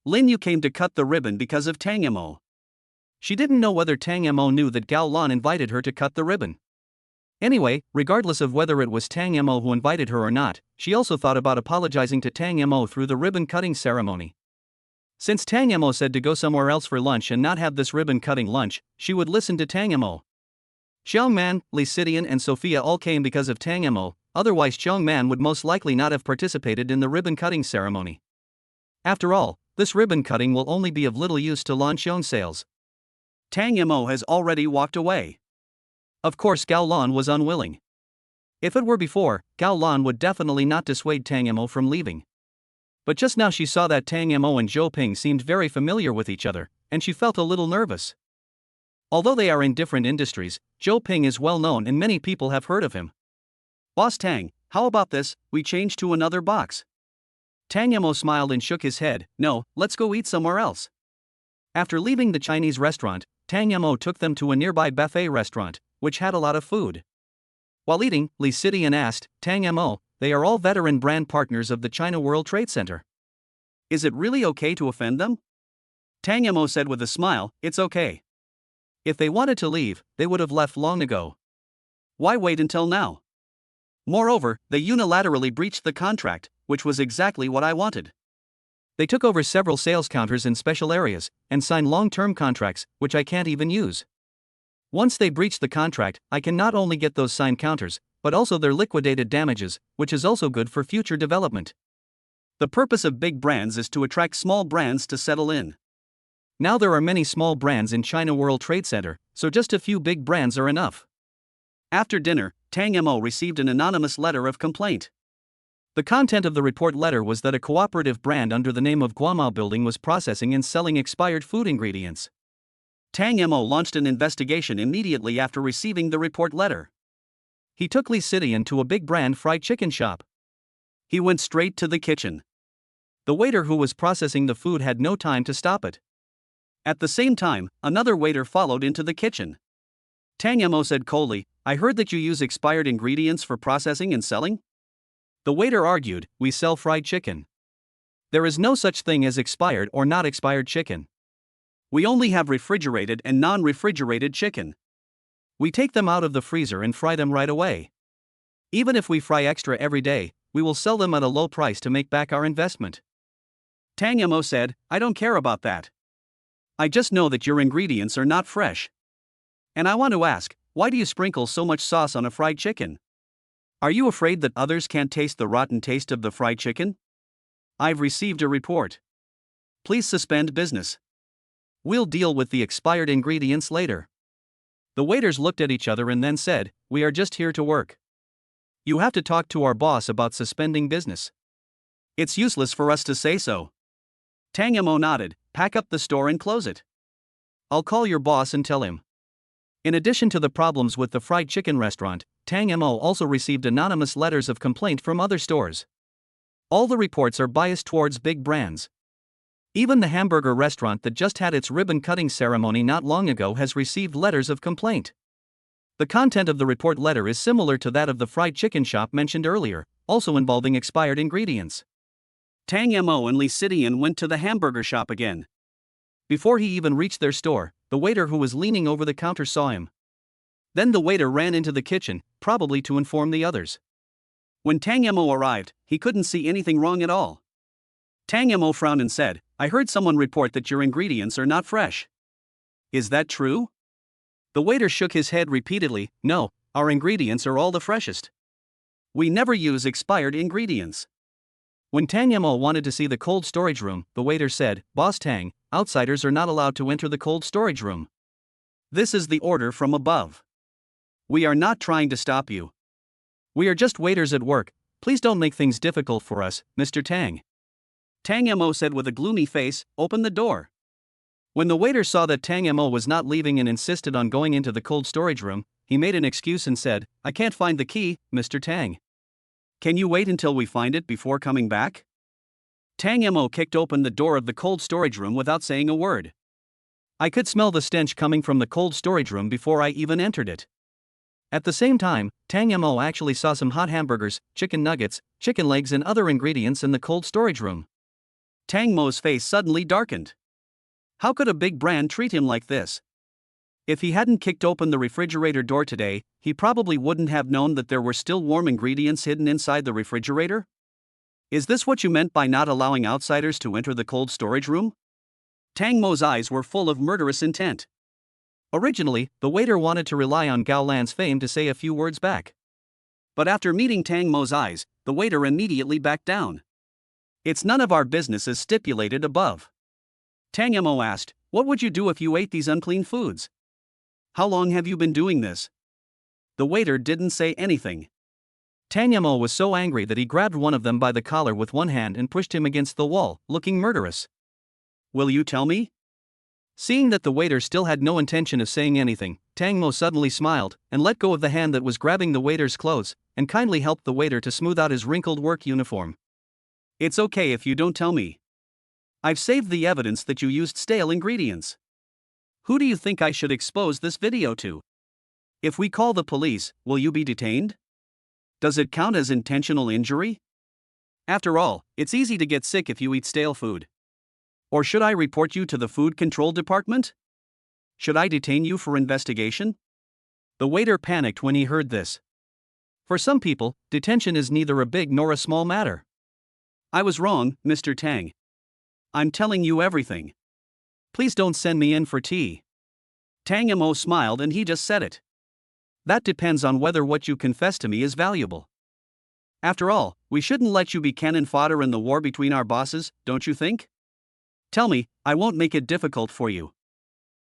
Lin Yu came to cut the ribbon because of Tang Mo. She didn't know whether Tang Mo knew that Gao Lan invited her to cut the ribbon. Anyway, regardless of whether it was Tang Mo who invited her or not, she also thought about apologizing to Tang Mo through the ribbon-cutting ceremony. Since Tang Mo said to go somewhere else for lunch and not have this ribbon-cutting lunch, she would listen to Tang Mo. Xiao Man, Li Sidian and Sophia all came because of Tang Mo, otherwise Xiao Man would most likely not have participated in the ribbon-cutting ceremony. After all, this ribbon-cutting will only be of little use to Lan Xiong's sales. Tang Mo has already walked away. Of course Gao Lan was unwilling. If it were before, Gao Lan would definitely not dissuade Tang Mo from leaving. But just now she saw that Tang Mo and Zhou Ping seemed very familiar with each other, and she felt a little nervous. Although they are in different industries, Zhou Ping is well known and many people have heard of him. Boss Tang, how about this, we change to another box? Tang Mo smiled and shook his head. No, let's go eat somewhere else. After leaving the Chinese restaurant, Tang Mo took them to a nearby buffet restaurant, which had a lot of food. While eating, Li Sidian asked, Tang Mo, they are all veteran brand partners of the China World Trade Center. Is it really okay to offend them? Tang Mo said with a smile, it's okay. If they wanted to leave, they would have left long ago. Why wait until now? Moreover, they unilaterally breached the contract, which was exactly what I wanted. They took over several sales counters in special areas, and signed long-term contracts, which I can't even use. Once they breach the contract, I can not only get those signed counters, but also their liquidated damages, which is also good for future development. The purpose of big brands is to attract small brands to settle in. Now there are many small brands in China World Trade Center, so just a few big brands are enough. After dinner, Tang Mo received an anonymous letter of complaint. The content of the report letter was that a cooperative brand under the name of Guamao Building was processing and selling expired food ingredients. Tang Mo launched an investigation immediately after receiving the report letter. He took Li Sidian to a big brand fried chicken shop. He went straight to the kitchen. The waiter who was processing the food had no time to stop it. At the same time, another waiter followed into the kitchen. Tang Mo said coldly, I heard that you use expired ingredients for processing and selling? The waiter argued, we sell fried chicken. There is no such thing as expired or not expired chicken. We only have refrigerated and non-refrigerated chicken. We take them out of the freezer and fry them right away. Even if we fry extra every day, we will sell them at a low price to make back our investment. Tang Mo said, I don't care about that. I just know that your ingredients are not fresh. And I want to ask, why do you sprinkle so much sauce on a fried chicken? Are you afraid that others can't taste the rotten taste of the fried chicken? I've received a report. Please suspend business. We'll deal with the expired ingredients later. The waiters looked at each other and then said, we are just here to work. You have to talk to our boss about suspending business. It's useless for us to say so. Tang Mo nodded, pack up the store and close it. I'll call your boss and tell him. In addition to the problems with the fried chicken restaurant, Tang Mo also received anonymous letters of complaint from other stores. All the reports are biased towards big brands. Even the hamburger restaurant that just had its ribbon-cutting ceremony not long ago has received letters of complaint. The content of the report letter is similar to that of the fried chicken shop mentioned earlier, also involving expired ingredients. Tang Mo and Li Sidian went to the hamburger shop again. Before he even reached their store, the waiter who was leaning over the counter saw him. Then the waiter ran into the kitchen, probably to inform the others. When Tang Mo arrived, he couldn't see anything wrong at all. Tang Mo frowned and said, I heard someone report that your ingredients are not fresh. Is that true? The waiter shook his head repeatedly, no, our ingredients are all the freshest. We never use expired ingredients. When Tang Mo wanted to see the cold storage room, the waiter said, Boss Tang, outsiders are not allowed to enter the cold storage room. This is the order from above. We are not trying to stop you. We are just waiters at work, please don't make things difficult for us, Mr. Tang. Tang Mo said with a gloomy face, open the door. When the waiter saw that Tang Mo was not leaving and insisted on going into the cold storage room, he made an excuse and said, I can't find the key, Mr. Tang. Can you wait until we find it before coming back? Tang Mo kicked open the door of the cold storage room without saying a word. I could smell the stench coming from the cold storage room before I even entered it. At the same time, Tang Mo actually saw some hot hamburgers, chicken nuggets, chicken legs and other ingredients in the cold storage room. Tang Mo's face suddenly darkened. How could a big brand treat him like this? If he hadn't kicked open the refrigerator door today, he probably wouldn't have known that there were still warm ingredients hidden inside the refrigerator? Is this what you meant by not allowing outsiders to enter the cold storage room? Tang Mo's eyes were full of murderous intent. Originally, the waiter wanted to rely on Gao Lan's fame to say a few words back. But after meeting Tang Mo's eyes, the waiter immediately backed down. It's none of our business as stipulated above. Tang Mo asked, what would you do if you ate these unclean foods? How long have you been doing this? The waiter didn't say anything. Tang Mo was so angry that he grabbed one of them by the collar with one hand and pushed him against the wall, looking murderous. Will you tell me? Seeing that the waiter still had no intention of saying anything, Tang Mo suddenly smiled and let go of the hand that was grabbing the waiter's clothes and kindly helped the waiter to smooth out his wrinkled work uniform. It's okay if you don't tell me. I've saved the evidence that you used stale ingredients. Who do you think I should expose this video to? If we call the police, will you be detained? Does it count as intentional injury? After all, it's easy to get sick if you eat stale food. Or should I report you to the Food Control Department? Should I detain you for investigation? The waiter panicked when he heard this. For some people, detention is neither a big nor a small matter. I was wrong, Mr. Tang. I'm telling you everything. Please don't send me in for tea. Tang Mo smiled and he just said it. That depends on whether what you confess to me is valuable. After all, we shouldn't let you be cannon fodder in the war between our bosses, don't you think? Tell me, I won't make it difficult for you.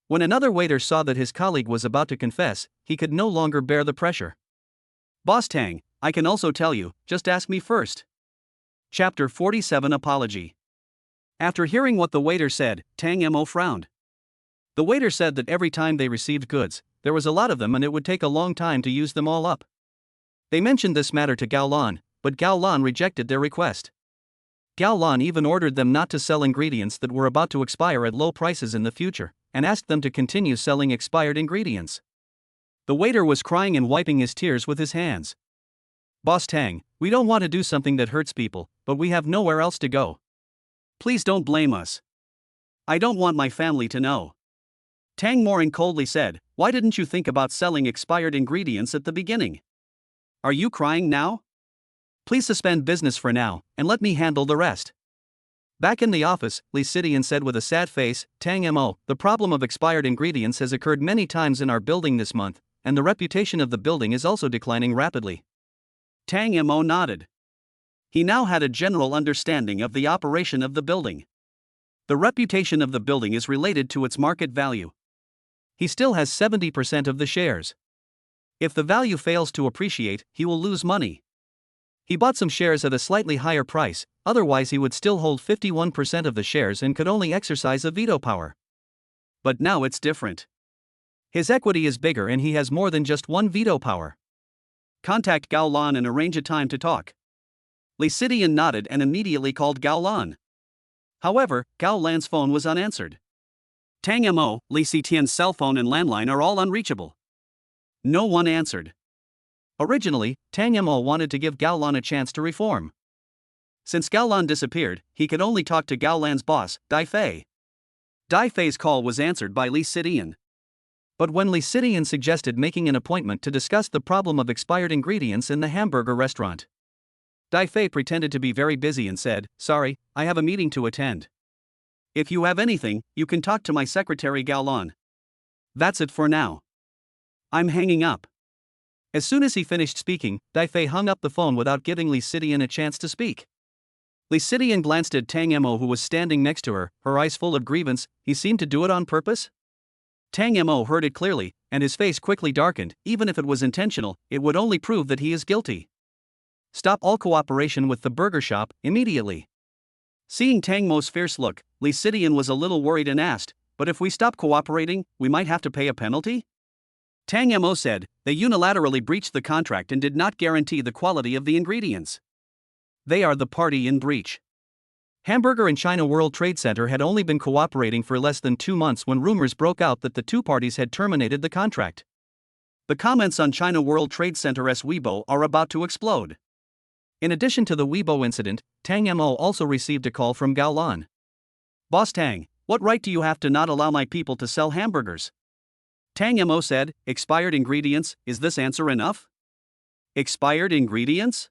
When another waiter saw that his colleague was about to confess, he could no longer bear the pressure. Boss Tang, I can also tell you, just ask me first. Chapter 47 Apology. After hearing what the waiter said, Tang Mo frowned. The waiter said that every time they received goods, there was a lot of them and it would take a long time to use them all up. They mentioned this matter to Gao Lan, but Gao Lan rejected their request. Gao Lan even ordered them not to sell ingredients that were about to expire at low prices in the future, and asked them to continue selling expired ingredients. The waiter was crying and wiping his tears with his hands. Boss Tang, we don't want to do something that hurts people, but we have nowhere else to go. Please don't blame us. I don't want my family to know. Tang Morin coldly said, why didn't you think about selling expired ingredients at the beginning? Are you crying now? Please suspend business for now, and let me handle the rest. Back in the office, Li Sidian said with a sad face, Tang Mo, the problem of expired ingredients has occurred many times in our building this month, and the reputation of the building is also declining rapidly. Tang Mo nodded. He now had a general understanding of the operation of the building. The reputation of the building is related to its market value. He still has 70% of the shares. If the value fails to appreciate, he will lose money. He bought some shares at a slightly higher price, otherwise he would still hold 51% of the shares and could only exercise a veto power. But now it's different. His equity is bigger and he has more than just one veto power. Contact Gao Lan and arrange a time to talk. Li Sidian nodded and immediately called Gao Lan. However, Gao Lan's phone was unanswered. Tang Mo, Li Sitian's cell phone and landline are all unreachable. No one answered. Originally, Tang Mo wanted to give Gao Lan a chance to reform. Since Gao Lan disappeared, he could only talk to Gao Lan's boss, Dai Fei. Dai Fei's call was answered by Li Sidian. But when Li Sidian suggested making an appointment to discuss the problem of expired ingredients in the hamburger restaurant, Dai Fei pretended to be very busy and said, sorry, I have a meeting to attend. If you have anything, you can talk to my secretary Gao Lan. That's it for now. I'm hanging up. As soon as he finished speaking, Dai Fei hung up the phone without giving Li Sidian a chance to speak. Li Sidian glanced at Tang Mo who was standing next to her eyes full of grievance. He seemed to do it on purpose. Tang Mo heard it clearly, and his face quickly darkened. Even if it was intentional, it would only prove that he is guilty. Stop all cooperation with the burger shop, immediately. Seeing Tang Mo's fierce look, Li Sidian was a little worried and asked, but if we stop cooperating, we might have to pay a penalty? Tang Mo said, they unilaterally breached the contract and did not guarantee the quality of the ingredients. They are the party in breach. Hamburger and China World Trade Center had only been cooperating for less than 2 months when rumors broke out that the two parties had terminated the contract. The comments on China World Trade Center's Weibo are about to explode. In addition to the Weibo incident, Tang Mo also received a call from Gao Lan. Boss Tang, what right do you have to not allow my people to sell hamburgers? Tang Mo said, expired ingredients, is this answer enough? Expired ingredients?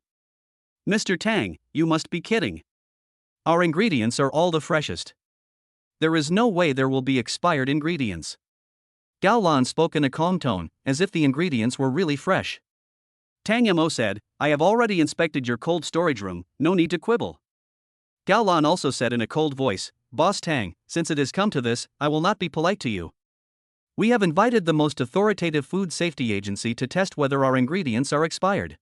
Mr. Tang, you must be kidding. Our ingredients are all the freshest. There is no way there will be expired ingredients. Gao Lan spoke in a calm tone, as if the ingredients were really fresh. Tang Mo said, I have already inspected your cold storage room, no need to quibble. Gao Lan also said in a cold voice, Boss Tang, since it has come to this, I will not be polite to you. We have invited the most authoritative food safety agency to test whether our ingredients are expired.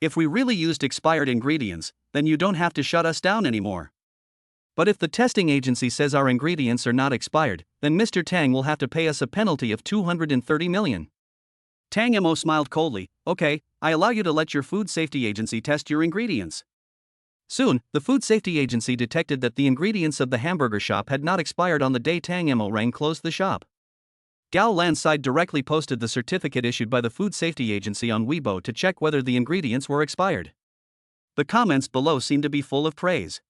If we really used expired ingredients, then you don't have to shut us down anymore. But if the testing agency says our ingredients are not expired, then Mr. Tang will have to pay us a penalty of 230 million. Tang Mo smiled coldly, okay, I allow you to let your food safety agency test your ingredients. Soon, the food safety agency detected that the ingredients of the hamburger shop had not expired on the day Tang Mo rang closed the shop. Gao Lan's side directly posted the certificate issued by the food safety agency on Weibo to check whether the ingredients were expired. The comments below seemed to be full of praise.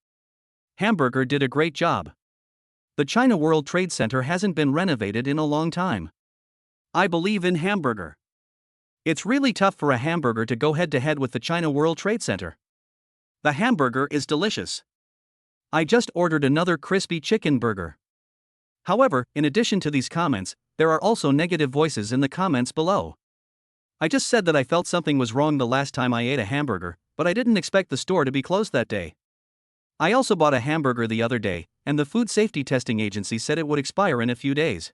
Hamburger did a great job. The China World Trade Center hasn't been renovated in a long time. I believe in hamburger. It's really tough for a hamburger to go head to head with the China World Trade Center. The hamburger is delicious. I just ordered another crispy chicken burger. However, in addition to these comments, there are also negative voices in the comments below. I just said that I felt something was wrong the last time I ate a hamburger, but I didn't expect the store to be closed that day. I also bought a hamburger the other day, and the food safety testing agency said it would expire in a few days.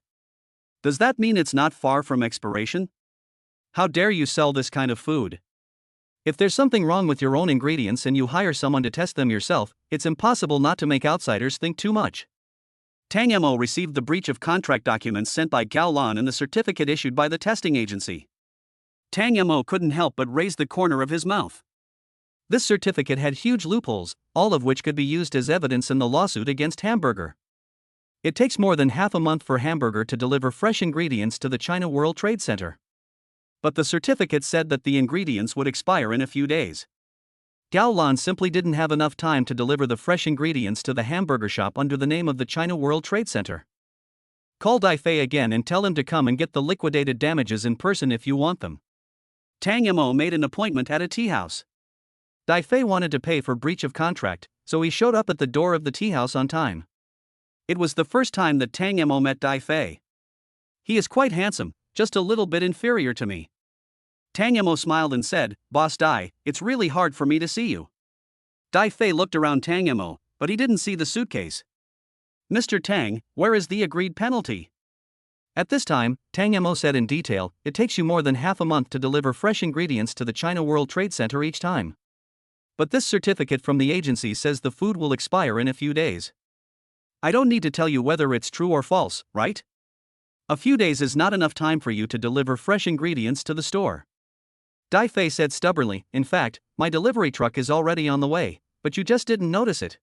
Does that mean it's not far from expiration? How dare you sell this kind of food? If there's something wrong with your own ingredients and you hire someone to test them yourself, it's impossible not to make outsiders think too much. Tang Mo received the breach of contract documents sent by Gao Lan and the certificate issued by the testing agency. Tang Mo couldn't help but raise the corner of his mouth. This certificate had huge loopholes, all of which could be used as evidence in the lawsuit against Hamburger. It takes more than half a month for Hamburger to deliver fresh ingredients to the China World Trade Center. But the certificate said that the ingredients would expire in a few days. Gao Lan simply didn't have enough time to deliver the fresh ingredients to the hamburger shop under the name of the China World Trade Center. Call Daifei again and tell him to come and get the liquidated damages in person if you want them. Tang Mo made an appointment at a tea house. Daifei wanted to pay for breach of contract, so he showed up at the door of the tea house on time. It was the first time that Tang Mo met Daifei. He is quite handsome, just a little bit inferior to me. Tang Mo smiled and said, Boss Dai, it's really hard for me to see you. Daifei looked around Tang Mo, but he didn't see the suitcase. Mr. Tang, where is the agreed penalty? At this time, Tang Mo said in detail, it takes you more than half a month to deliver fresh ingredients to the China World Trade Center each time. But this certificate from the agency says the food will expire in a few days. I don't need to tell you whether it's true or false, right? A few days is not enough time for you to deliver fresh ingredients to the store. Daifei said stubbornly, in fact, my delivery truck is already on the way, but you just didn't notice it.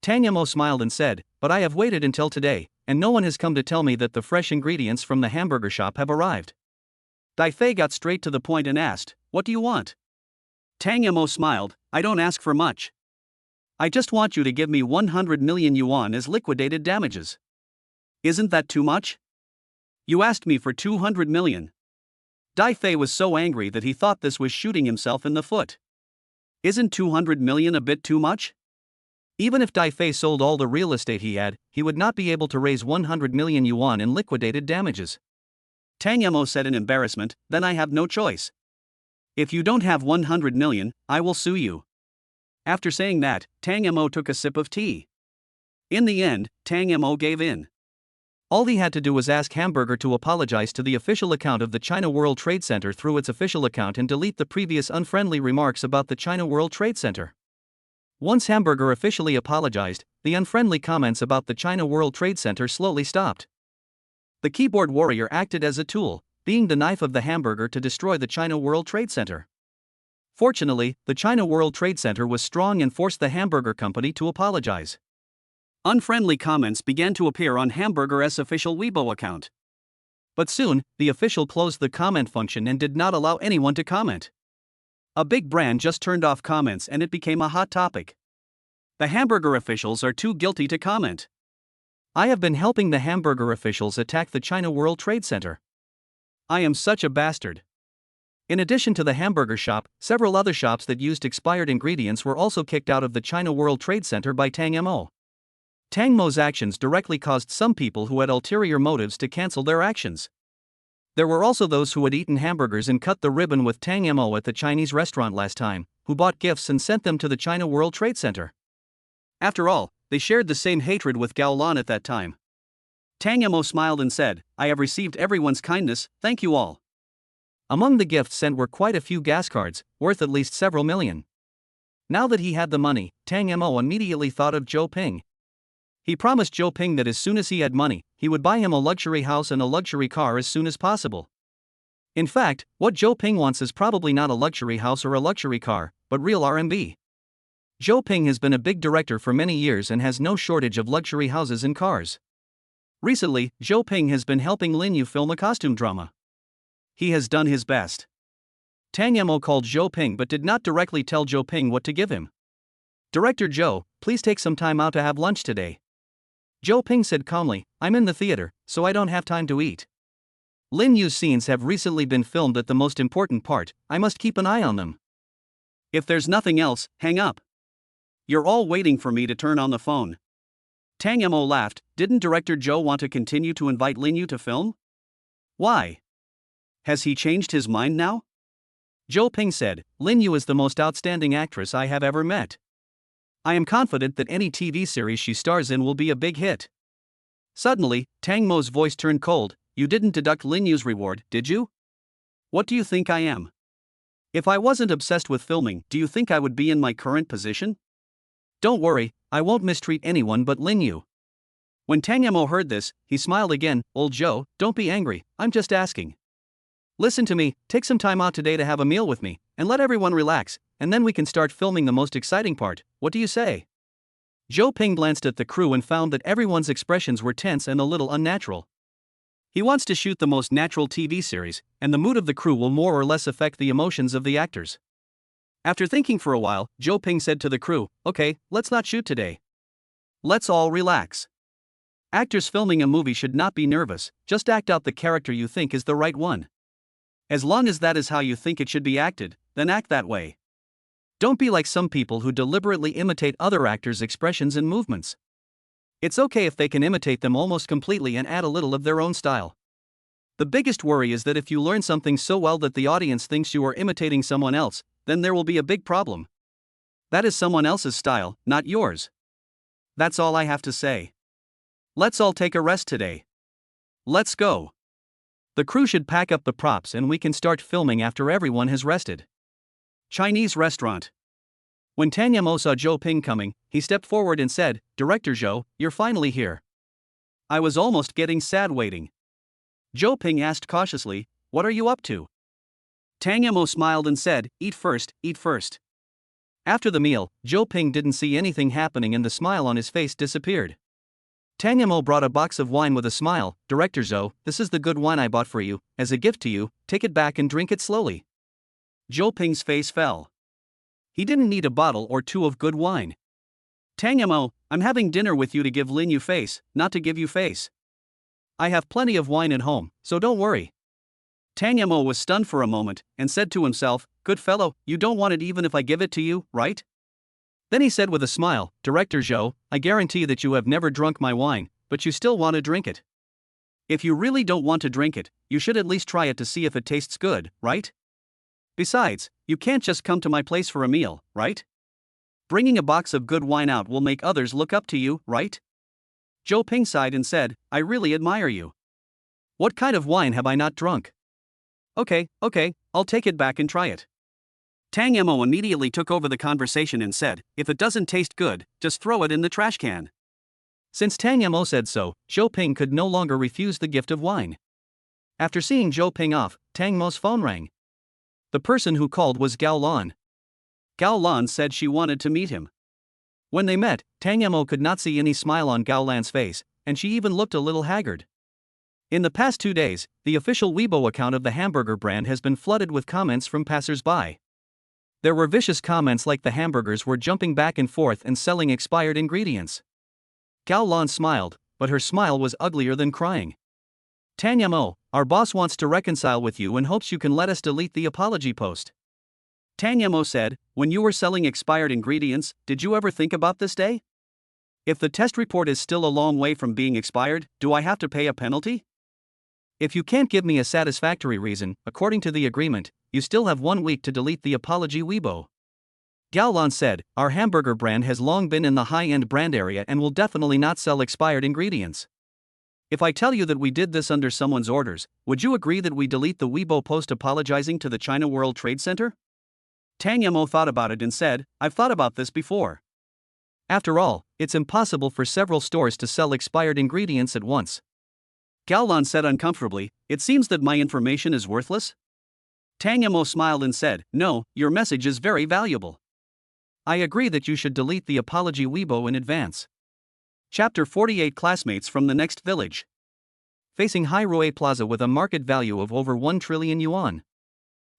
Tang Mo smiled and said, but I have waited until today, and no one has come to tell me that the fresh ingredients from the hamburger shop have arrived. Daifei got straight to the point and asked, what do you want? Tang Mo smiled, I don't ask for much. I just want you to give me 100 million yuan as liquidated damages. Isn't that too much? You asked me for 200 million. Daifei was so angry that he thought this was shooting himself in the foot. Isn't 200 million a bit too much? Even if Daifei sold all the real estate he had, he would not be able to raise 100 million yuan in liquidated damages. Tang Mo said in embarrassment, then I have no choice. If you don't have 100 million, I will sue you. After saying that, Tang Mo took a sip of tea. In the end, Tang Mo gave in. All he had to do was ask Hamburger to apologize to the official account of the China World Trade Center through its official account and delete the previous unfriendly remarks about the China World Trade Center. Once Hamburger officially apologized, the unfriendly comments about the China World Trade Center slowly stopped. The keyboard warrior acted as a tool, being the knife of the hamburger to destroy the China World Trade Center. Fortunately, the China World Trade Center was strong and forced the hamburger company to apologize. Unfriendly comments began to appear on Hamburger's official Weibo account. But soon, the official closed the comment function and did not allow anyone to comment. A big brand just turned off comments and it became a hot topic. The hamburger officials are too guilty to comment. I have been helping the hamburger officials attack the China World Trade Center. I am such a bastard. In addition to the hamburger shop, several other shops that used expired ingredients were also kicked out of the China World Trade Center by Tang Mo. Tang Mo's actions directly caused some people who had ulterior motives to cancel their actions. There were also those who had eaten hamburgers and cut the ribbon with Tang Mo at the Chinese restaurant last time, who bought gifts and sent them to the China World Trade Center. After all, they shared the same hatred with Gao Lan at that time. Tang Mo smiled and said, I have received everyone's kindness, thank you all. Among the gifts sent were quite a few gas cards, worth at least several million. Now that he had the money, Tang Mo immediately thought of Zhou Ping. He promised Zhou Ping that as soon as he had money, he would buy him a luxury house and a luxury car as soon as possible. In fact, what Zhou Ping wants is probably not a luxury house or a luxury car, but real RMB. Zhou Ping has been a big director for many years and has no shortage of luxury houses and cars. Recently, Zhou Ping has been helping Lin Yu film a costume drama. He has done his best. Tang Mo called Zhou Ping but did not directly tell Zhou Ping what to give him. Director Zhou, please take some time out to have lunch today. Zhou Ping said calmly, I'm in the theater, so I don't have time to eat. Lin Yu's scenes have recently been filmed at the most important part, I must keep an eye on them. If there's nothing else, hang up. You're all waiting for me to turn on the phone. Tang Mo laughed, didn't Director Zhou want to continue to invite Lin Yu to film? Why? Has he changed his mind now? Zhou Ping said, Lin Yu is the most outstanding actress I have ever met. I am confident that any TV series she stars in will be a big hit. Suddenly, Tang Mo's voice turned cold, you didn't deduct Lin Yu's reward, did you? What do you think I am? If I wasn't obsessed with filming, do you think I would be in my current position? Don't worry, I won't mistreat anyone but Lin Yu. When Tang Mo heard this, he smiled again, old Zhou, don't be angry, I'm just asking. Listen to me, take some time out today to have a meal with me, and let everyone relax, and then we can start filming the most exciting part, what do you say? Zhou Ping glanced at the crew and found that everyone's expressions were tense and a little unnatural. He wants to shoot the most natural TV series, and the mood of the crew will more or less affect the emotions of the actors. After thinking for a while, Zhou Ping said to the crew, okay, let's not shoot today. Let's all relax. Actors filming a movie should not be nervous, just act out the character you think is the right one. As long as that is how you think it should be acted, then act that way. Don't be like some people who deliberately imitate other actors' expressions and movements. It's okay if they can imitate them almost completely and add a little of their own style. The biggest worry is that if you learn something so well that the audience thinks you are imitating someone else, then there will be a big problem. That is someone else's style, not yours. That's all I have to say. Let's all take a rest today. Let's go. The crew should pack up the props and we can start filming after everyone has rested. Chinese restaurant. When Tang Mo saw Zhou Ping coming, he stepped forward and said, Director Zhou, you're finally here. I was almost getting sad waiting. Zhou Ping asked cautiously, what are you up to? Tang Mo smiled and said, eat first, eat first. After the meal, Zhou Ping didn't see anything happening and the smile on his face disappeared. Tang Mo brought a box of wine with a smile, Director Zhou, this is the good wine I bought for you, as a gift to you, take it back and drink it slowly. Zhou Ping's face fell. He didn't need a bottle or two of good wine. Tang Mo, I'm having dinner with you to give Lin Yu face, not to give you face. I have plenty of wine at home, so don't worry. Tang Mo was stunned for a moment, and said to himself, good fellow, you don't want it even if I give it to you, right? Then he said with a smile, Director Zhou, I guarantee that you have never drunk my wine, but you still want to drink it. If you really don't want to drink it, you should at least try it to see if it tastes good, right? Besides, you can't just come to my place for a meal, right? Bringing a box of good wine out will make others look up to you, right? Zhou Ping sighed and said, I really admire you. What kind of wine have I not drunk? Okay, I'll take it back and try it. Tang Mo immediately took over the conversation and said, if it doesn't taste good, just throw it in the trash can. Since Tang Mo said so, Zhou Ping could no longer refuse the gift of wine. After seeing Zhou Ping off, Tang Mo's phone rang. The person who called was Gao Lan. Gao Lan said she wanted to meet him. When they met, Tang Mo could not see any smile on Gao Lan's face, and she even looked a little haggard. In the past 2 days, the official Weibo account of the hamburger brand has been flooded with comments from passers-by. There were vicious comments like the hamburgers were jumping back and forth and selling expired ingredients. Gao Lan smiled, but her smile was uglier than crying. Tang Mo, our boss wants to reconcile with you and hopes you can let us delete the apology post. Tang Mo said, when you were selling expired ingredients, did you ever think about this day? If the test report is still a long way from being expired, do I have to pay a penalty? If you can't give me a satisfactory reason, according to the agreement, you still have 1 week to delete the apology Weibo. Gaolan said, our hamburger brand has long been in the high-end brand area and will definitely not sell expired ingredients. If I tell you that we did this under someone's orders, would you agree that we delete the Weibo post apologizing to the China World Trade Center? Tang Mo thought about it and said, I've thought about this before. After all, it's impossible for several stores to sell expired ingredients at once. Gaolan said uncomfortably, it seems that my information is worthless? Tang Mo smiled and said, no, your message is very valuable. I agree that you should delete the apology Weibo in advance. Chapter 48 Classmates from the Next Village. Facing Hai Rui Plaza with a market value of over 1 trillion yuan.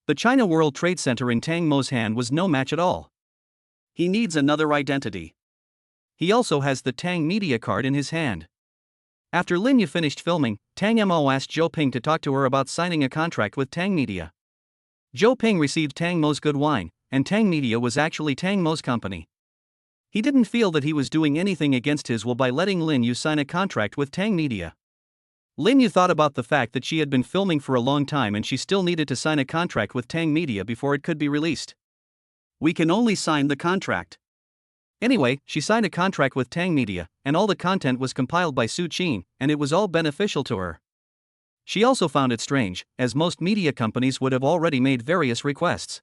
The China World Trade Center in Tang Mo's hand was no match at all. He needs another identity. He also has the Tang Media card in his hand. After Lin Yu finished filming, Tang Mo asked Zhou Ping to talk to her about signing a contract with Tang Media. Zhou Ping received Tang Mo's good wine, and Tang Media was actually Tang Mo's company. He didn't feel that he was doing anything against his will by letting Lin Yu sign a contract with Tang Media. Lin Yu thought about the fact that she had been filming for a long time and she still needed to sign a contract with Tang Media before it could be released. We can only sign the contract. Anyway, she signed a contract with Tang Media, and all the content was compiled by Su Qin, and it was all beneficial to her. She also found it strange, as most media companies would have already made various requests.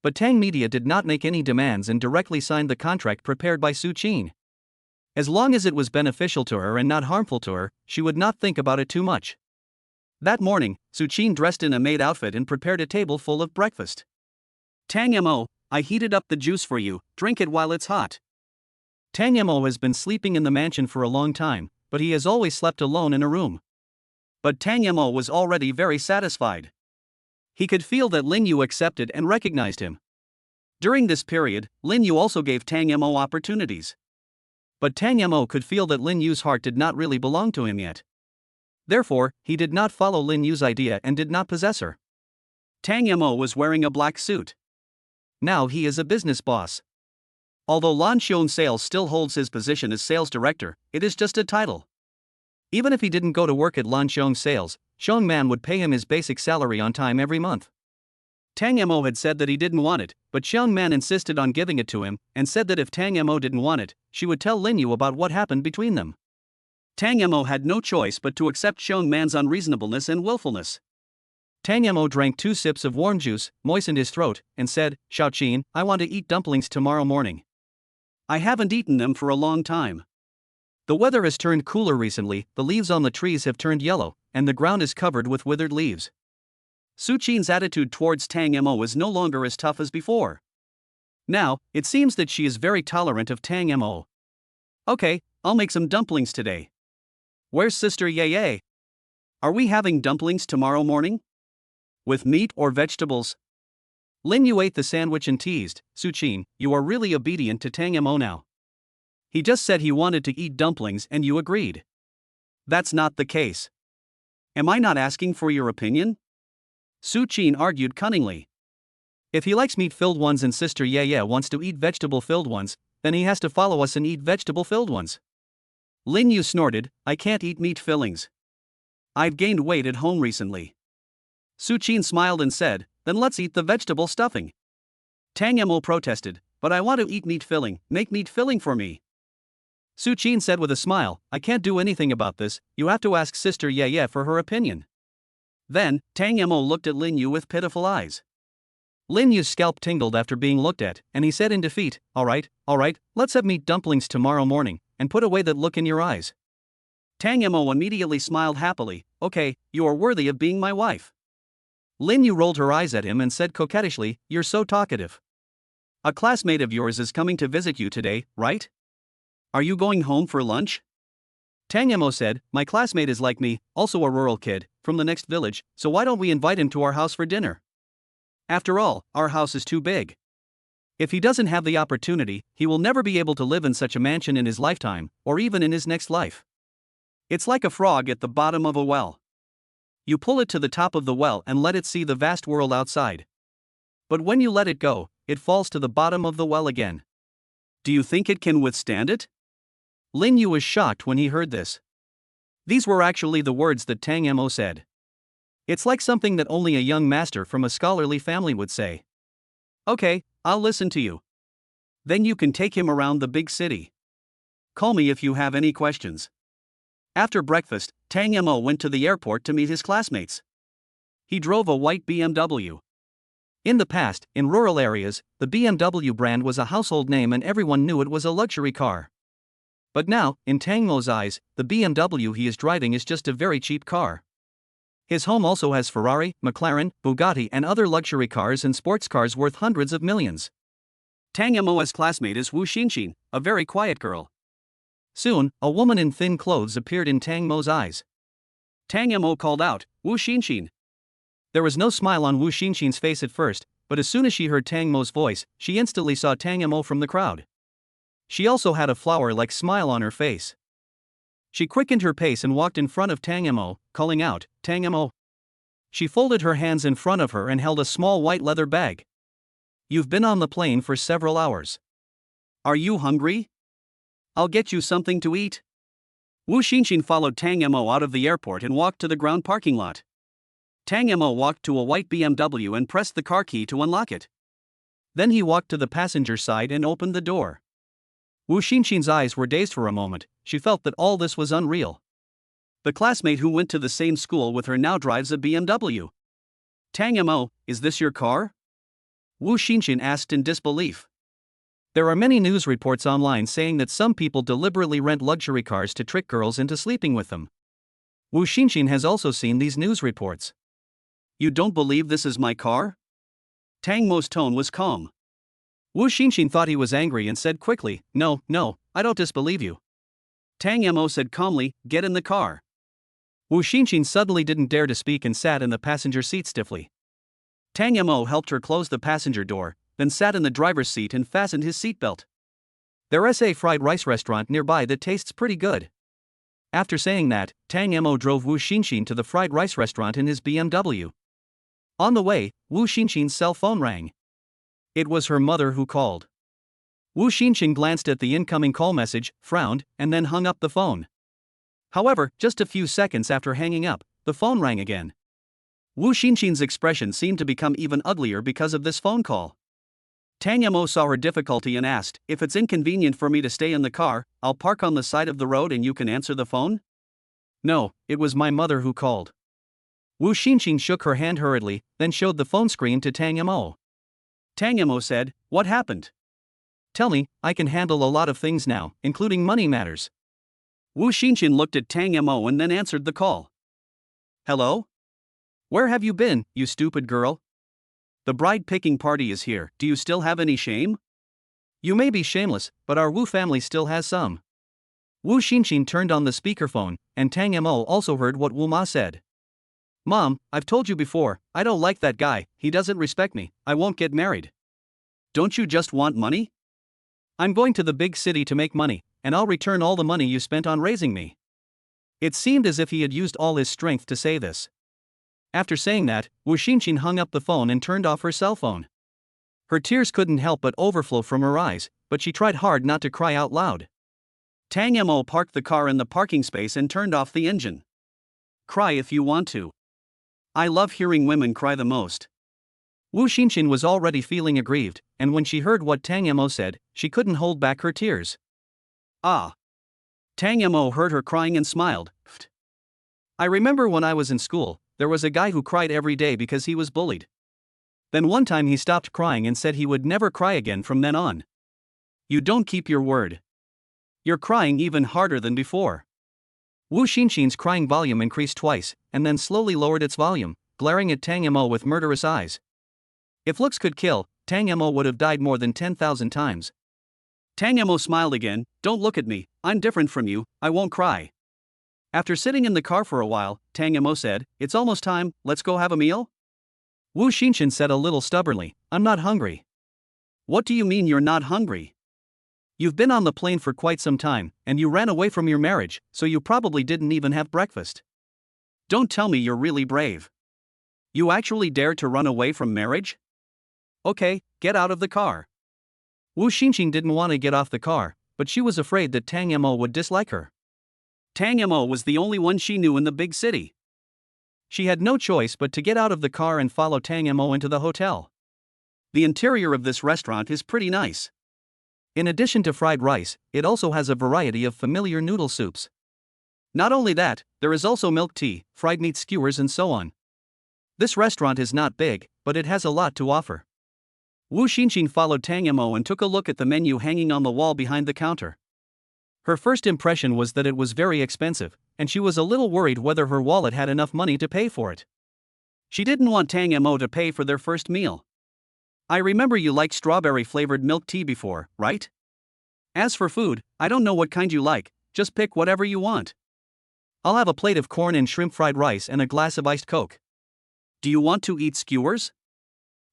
But Tang Media did not make any demands and directly signed the contract prepared by Su Qin. As long as it was beneficial to her and not harmful to her, she would not think about it too much. That morning, Su Qin dressed in a maid outfit and prepared a table full of breakfast. Tang Mo, I heated up the juice for you, drink it while it's hot. Tang Mo has been sleeping in the mansion for a long time, but he has always slept alone in a room. But Tang Mo was already very satisfied. He could feel that Lin Yu accepted and recognized him. During this period, Lin Yu also gave Tang Mo opportunities. But Tang Mo could feel that Lin Yu's heart did not really belong to him yet. Therefore, he did not follow Lin Yu's idea and did not possess her. Tang Mo was wearing a black suit. Now he is a business boss. Although Lan Xiong Sales still holds his position as sales director, it is just a title. Even if he didn't go to work at Lan Xiong Sales, Xiong Man would pay him his basic salary on time every month. Tang Mo had said that he didn't want it, but Xiong Man insisted on giving it to him, and said that if Tang Mo didn't want it, she would tell Lin Yu about what happened between them. Tang Mo had no choice but to accept Xiong Man's unreasonableness and willfulness. Tang Mo drank 2 sips of warm juice, moistened his throat, and said, Xiaoqin, I want to eat dumplings tomorrow morning. I haven't eaten them for a long time. The weather has turned cooler recently, the leaves on the trees have turned yellow, and the ground is covered with withered leaves. Su Qin's attitude towards Tang Mo is no longer as tough as before. Now, it seems that she is very tolerant of Tang Mo. Okay, I'll make some dumplings today. Where's Sister Ye? Are we having dumplings tomorrow morning? With meat or vegetables? Lin Yu ate the sandwich and teased, Su Qin, you are really obedient to Tang Mo now. He just said he wanted to eat dumplings and you agreed. That's not the case. Am I not asking for your opinion? Su Qin argued cunningly. If he likes meat-filled ones and Sister Ye wants to eat vegetable-filled ones, then he has to follow us and eat vegetable-filled ones. Lin Yu snorted, I can't eat meat fillings. I've gained weight at home recently. Su Qin smiled and said, then let's eat the vegetable stuffing. Tang Mo protested, but I want to eat meat filling, make meat filling for me. Su Qin said with a smile, I can't do anything about this, you have to ask Sister Ye for her opinion. Then, Tang Mo looked at Lin Yu with pitiful eyes. Lin Yu's scalp tingled after being looked at, and he said in defeat, alright, let's have meat dumplings tomorrow morning, and put away that look in your eyes. Tang Mo immediately smiled happily, okay, you are worthy of being my wife. Lin Yu rolled her eyes at him and said coquettishly, you're so talkative. A classmate of yours is coming to visit you today, right? Are you going home for lunch? Tang Mo said, my classmate is like me, also a rural kid, from the next village, so why don't we invite him to our house for dinner? After all, our house is too big. If he doesn't have the opportunity, he will never be able to live in such a mansion in his lifetime, or even in his next life. It's like a frog at the bottom of a well. You pull it to the top of the well and let it see the vast world outside. But when you let it go, it falls to the bottom of the well again. Do you think it can withstand it? Lin Yu was shocked when he heard this. These were actually the words that Tang Mo said. It's like something that only a young master from a scholarly family would say. Okay, I'll listen to you. Then you can take him around the big city. Call me if you have any questions. After breakfast, Tang Mo went to the airport to meet his classmates. He drove a white BMW. In the past, in rural areas, the BMW brand was a household name and everyone knew it was a luxury car. But now, in Tang Mo's eyes, the BMW he is driving is just a very cheap car. His home also has Ferrari, McLaren, Bugatti and other luxury cars and sports cars worth hundreds of millions. Tang Mo's classmate is Wu Xinxin, a very quiet girl. Soon, a woman in thin clothes appeared in Tang Mo's eyes. Tang Mo called out, Wu Xinxin. There was no smile on Wu Xinxin's face at first, but as soon as she heard Tang Mo's voice, she instantly saw Tang Mo from the crowd. She also had a flower-like smile on her face. She quickened her pace and walked in front of Tang Mo, calling out, Tang Mo. She folded her hands in front of her and held a small white leather bag. You've been on the plane for several hours. Are you hungry? I'll get you something to eat. Wu Xinxin followed Tang Mo out of the airport and walked to the ground parking lot. Tang Mo walked to a white BMW and pressed the car key to unlock it. Then he walked to the passenger side and opened the door. Wu Xinxin's eyes were dazed for a moment. She felt that all this was unreal. The classmate who went to the same school with her now drives a BMW. Tang Mo, is this your car? Wu Xinxin asked in disbelief. There are many news reports online saying that some people deliberately rent luxury cars to trick girls into sleeping with them. Wu Xinxin has also seen these news reports. You don't believe this is my car? Tang Mo's tone was calm. Wu Xinxin thought he was angry and said quickly, No, I don't disbelieve you. Tang Mo said calmly, get in the car. Wu Xinxin suddenly didn't dare to speak and sat in the passenger seat stiffly. Tang Mo helped her close the passenger door, then sat in the driver's seat and fastened his seatbelt. There's a fried rice restaurant nearby that tastes pretty good. After saying that, Tang Mo drove Wu Xinxin to the fried rice restaurant in his BMW. On the way, Wu Xinxin's cell phone rang. It was her mother who called. Wu Xinxin glanced at the incoming call message, frowned, and then hung up the phone. However, just a few seconds after hanging up, the phone rang again. Wu Xinxin's expression seemed to become even uglier because of this phone call. Tang Mo saw her difficulty and asked, if it's inconvenient for me to stay in the car, I'll park on the side of the road and you can answer the phone? No, it was my mother who called. Wu Xinxin shook her hand hurriedly, then showed the phone screen to Tang Mo. Tang Mo said, what happened? Tell me, I can handle a lot of things now, including money matters. Wu Xinxin looked at Tang Mo and then answered the call. Hello? Where have you been, you stupid girl? The bride-picking party is here, do you still have any shame? You may be shameless, but our Wu family still has some. Wu Xinxin turned on the speakerphone, and Tang Mo also heard what Wu Ma said. Mom, I've told you before, I don't like that guy, he doesn't respect me, I won't get married. Don't you just want money? I'm going to the big city to make money, and I'll return all the money you spent on raising me. It seemed as if he had used all his strength to say this. After saying that, Wu Xinxin hung up the phone and turned off her cell phone. Her tears couldn't help but overflow from her eyes, but she tried hard not to cry out loud. Tang Mo parked the car in the parking space and turned off the engine. Cry if you want to. I love hearing women cry the most. Wu Xinxin was already feeling aggrieved, and when she heard what Tang Mo said, she couldn't hold back her tears. Ah. Tang Mo heard her crying and smiled. Pfft. I remember when I was in school, there was a guy who cried every day because he was bullied. Then one time he stopped crying and said he would never cry again from then on. You don't keep your word. You're crying even harder than before. Wu Xinxin's crying volume increased twice, and then slowly lowered its volume, glaring at Tang Mo with murderous eyes. If looks could kill, Tang Mo would have died more than 10,000 times. Tang Mo smiled again, don't look at me, I'm different from you, I won't cry. After sitting in the car for a while, Tang Mo said, it's almost time, let's go have a meal? Wu Xinxin said a little stubbornly, I'm not hungry. What do you mean you're not hungry? You've been on the plane for quite some time, and you ran away from your marriage, so you probably didn't even have breakfast. Don't tell me you're really brave. You actually dared to run away from marriage? Okay, get out of the car. Wu Xinqing didn't want to get off the car, but she was afraid that Tang Mo would dislike her. Tang Mo was the only one she knew in the big city. She had no choice but to get out of the car and follow Tang Mo into the hotel. The interior of this restaurant is pretty nice. In addition to fried rice, it also has a variety of familiar noodle soups. Not only that, there is also milk tea, fried meat skewers and so on. This restaurant is not big, but it has a lot to offer. Wu Xinqing followed Tang Mo and took a look at the menu hanging on the wall behind the counter. Her first impression was that it was very expensive, and she was a little worried whether her wallet had enough money to pay for it. She didn't want Tang Mo to pay for their first meal. I remember you liked strawberry-flavored milk tea before, right? As for food, I don't know what kind you like, just pick whatever you want. I'll have a plate of corn and shrimp fried rice and a glass of iced Coke. Do you want to eat skewers?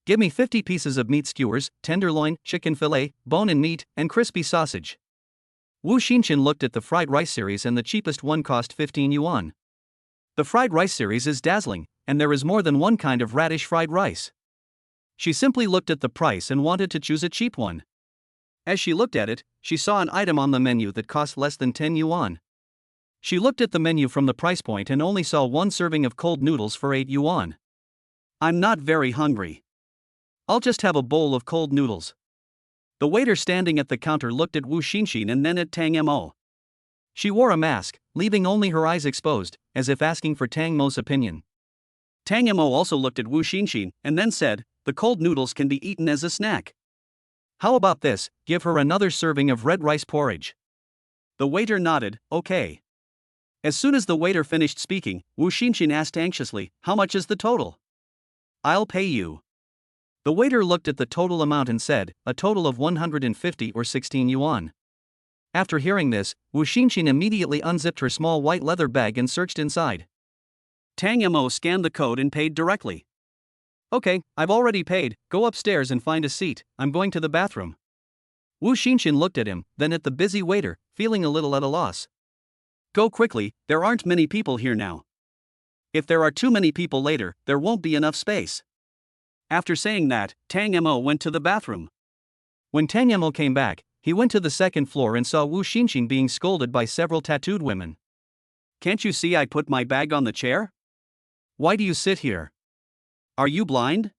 Give me 50 pieces of meat skewers, tenderloin, chicken fillet, bone and meat, and crispy sausage. Wu Xinqing looked at the fried rice series and the cheapest one cost 15 yuan. The fried rice series is dazzling, and there is more than one kind of radish fried rice. She simply looked at the price and wanted to choose a cheap one. As she looked at it, she saw an item on the menu that cost less than 10 yuan. She looked at the menu from the price point and only saw one serving of cold noodles for 8 yuan. I'm not very hungry. I'll just have a bowl of cold noodles. The waiter standing at the counter looked at Wu Xinqing and then at Tang Mo. She wore a mask, leaving only her eyes exposed, as if asking for Tang Mo's opinion. Tang Mo also looked at Wu Xinqing and then said, "The cold noodles can be eaten as a snack." How about this, give her another serving of red rice porridge. The waiter nodded, okay. As soon as the waiter finished speaking, Wu Xinqing asked anxiously, "How much is the total?" "I'll pay you." The waiter looked at the total amount and said, "A total of 150 or 16 yuan." After hearing this, Wu Xinqing immediately unzipped her small white leather bag and searched inside. Tang Mo scanned the code and paid directly. "Okay, I've already paid, go upstairs and find a seat, I'm going to the bathroom." Wu Xinqing looked at him, then at the busy waiter, feeling a little at a loss. "Go quickly, there aren't many people here now. If there are too many people later, there won't be enough space." After saying that, Tang Mo went to the bathroom. When Tang Mo came back, he went to the second floor and saw Wu Xinqing being scolded by several tattooed women. "Can't you see I put my bag on the chair? Why do you sit here? Are you blind?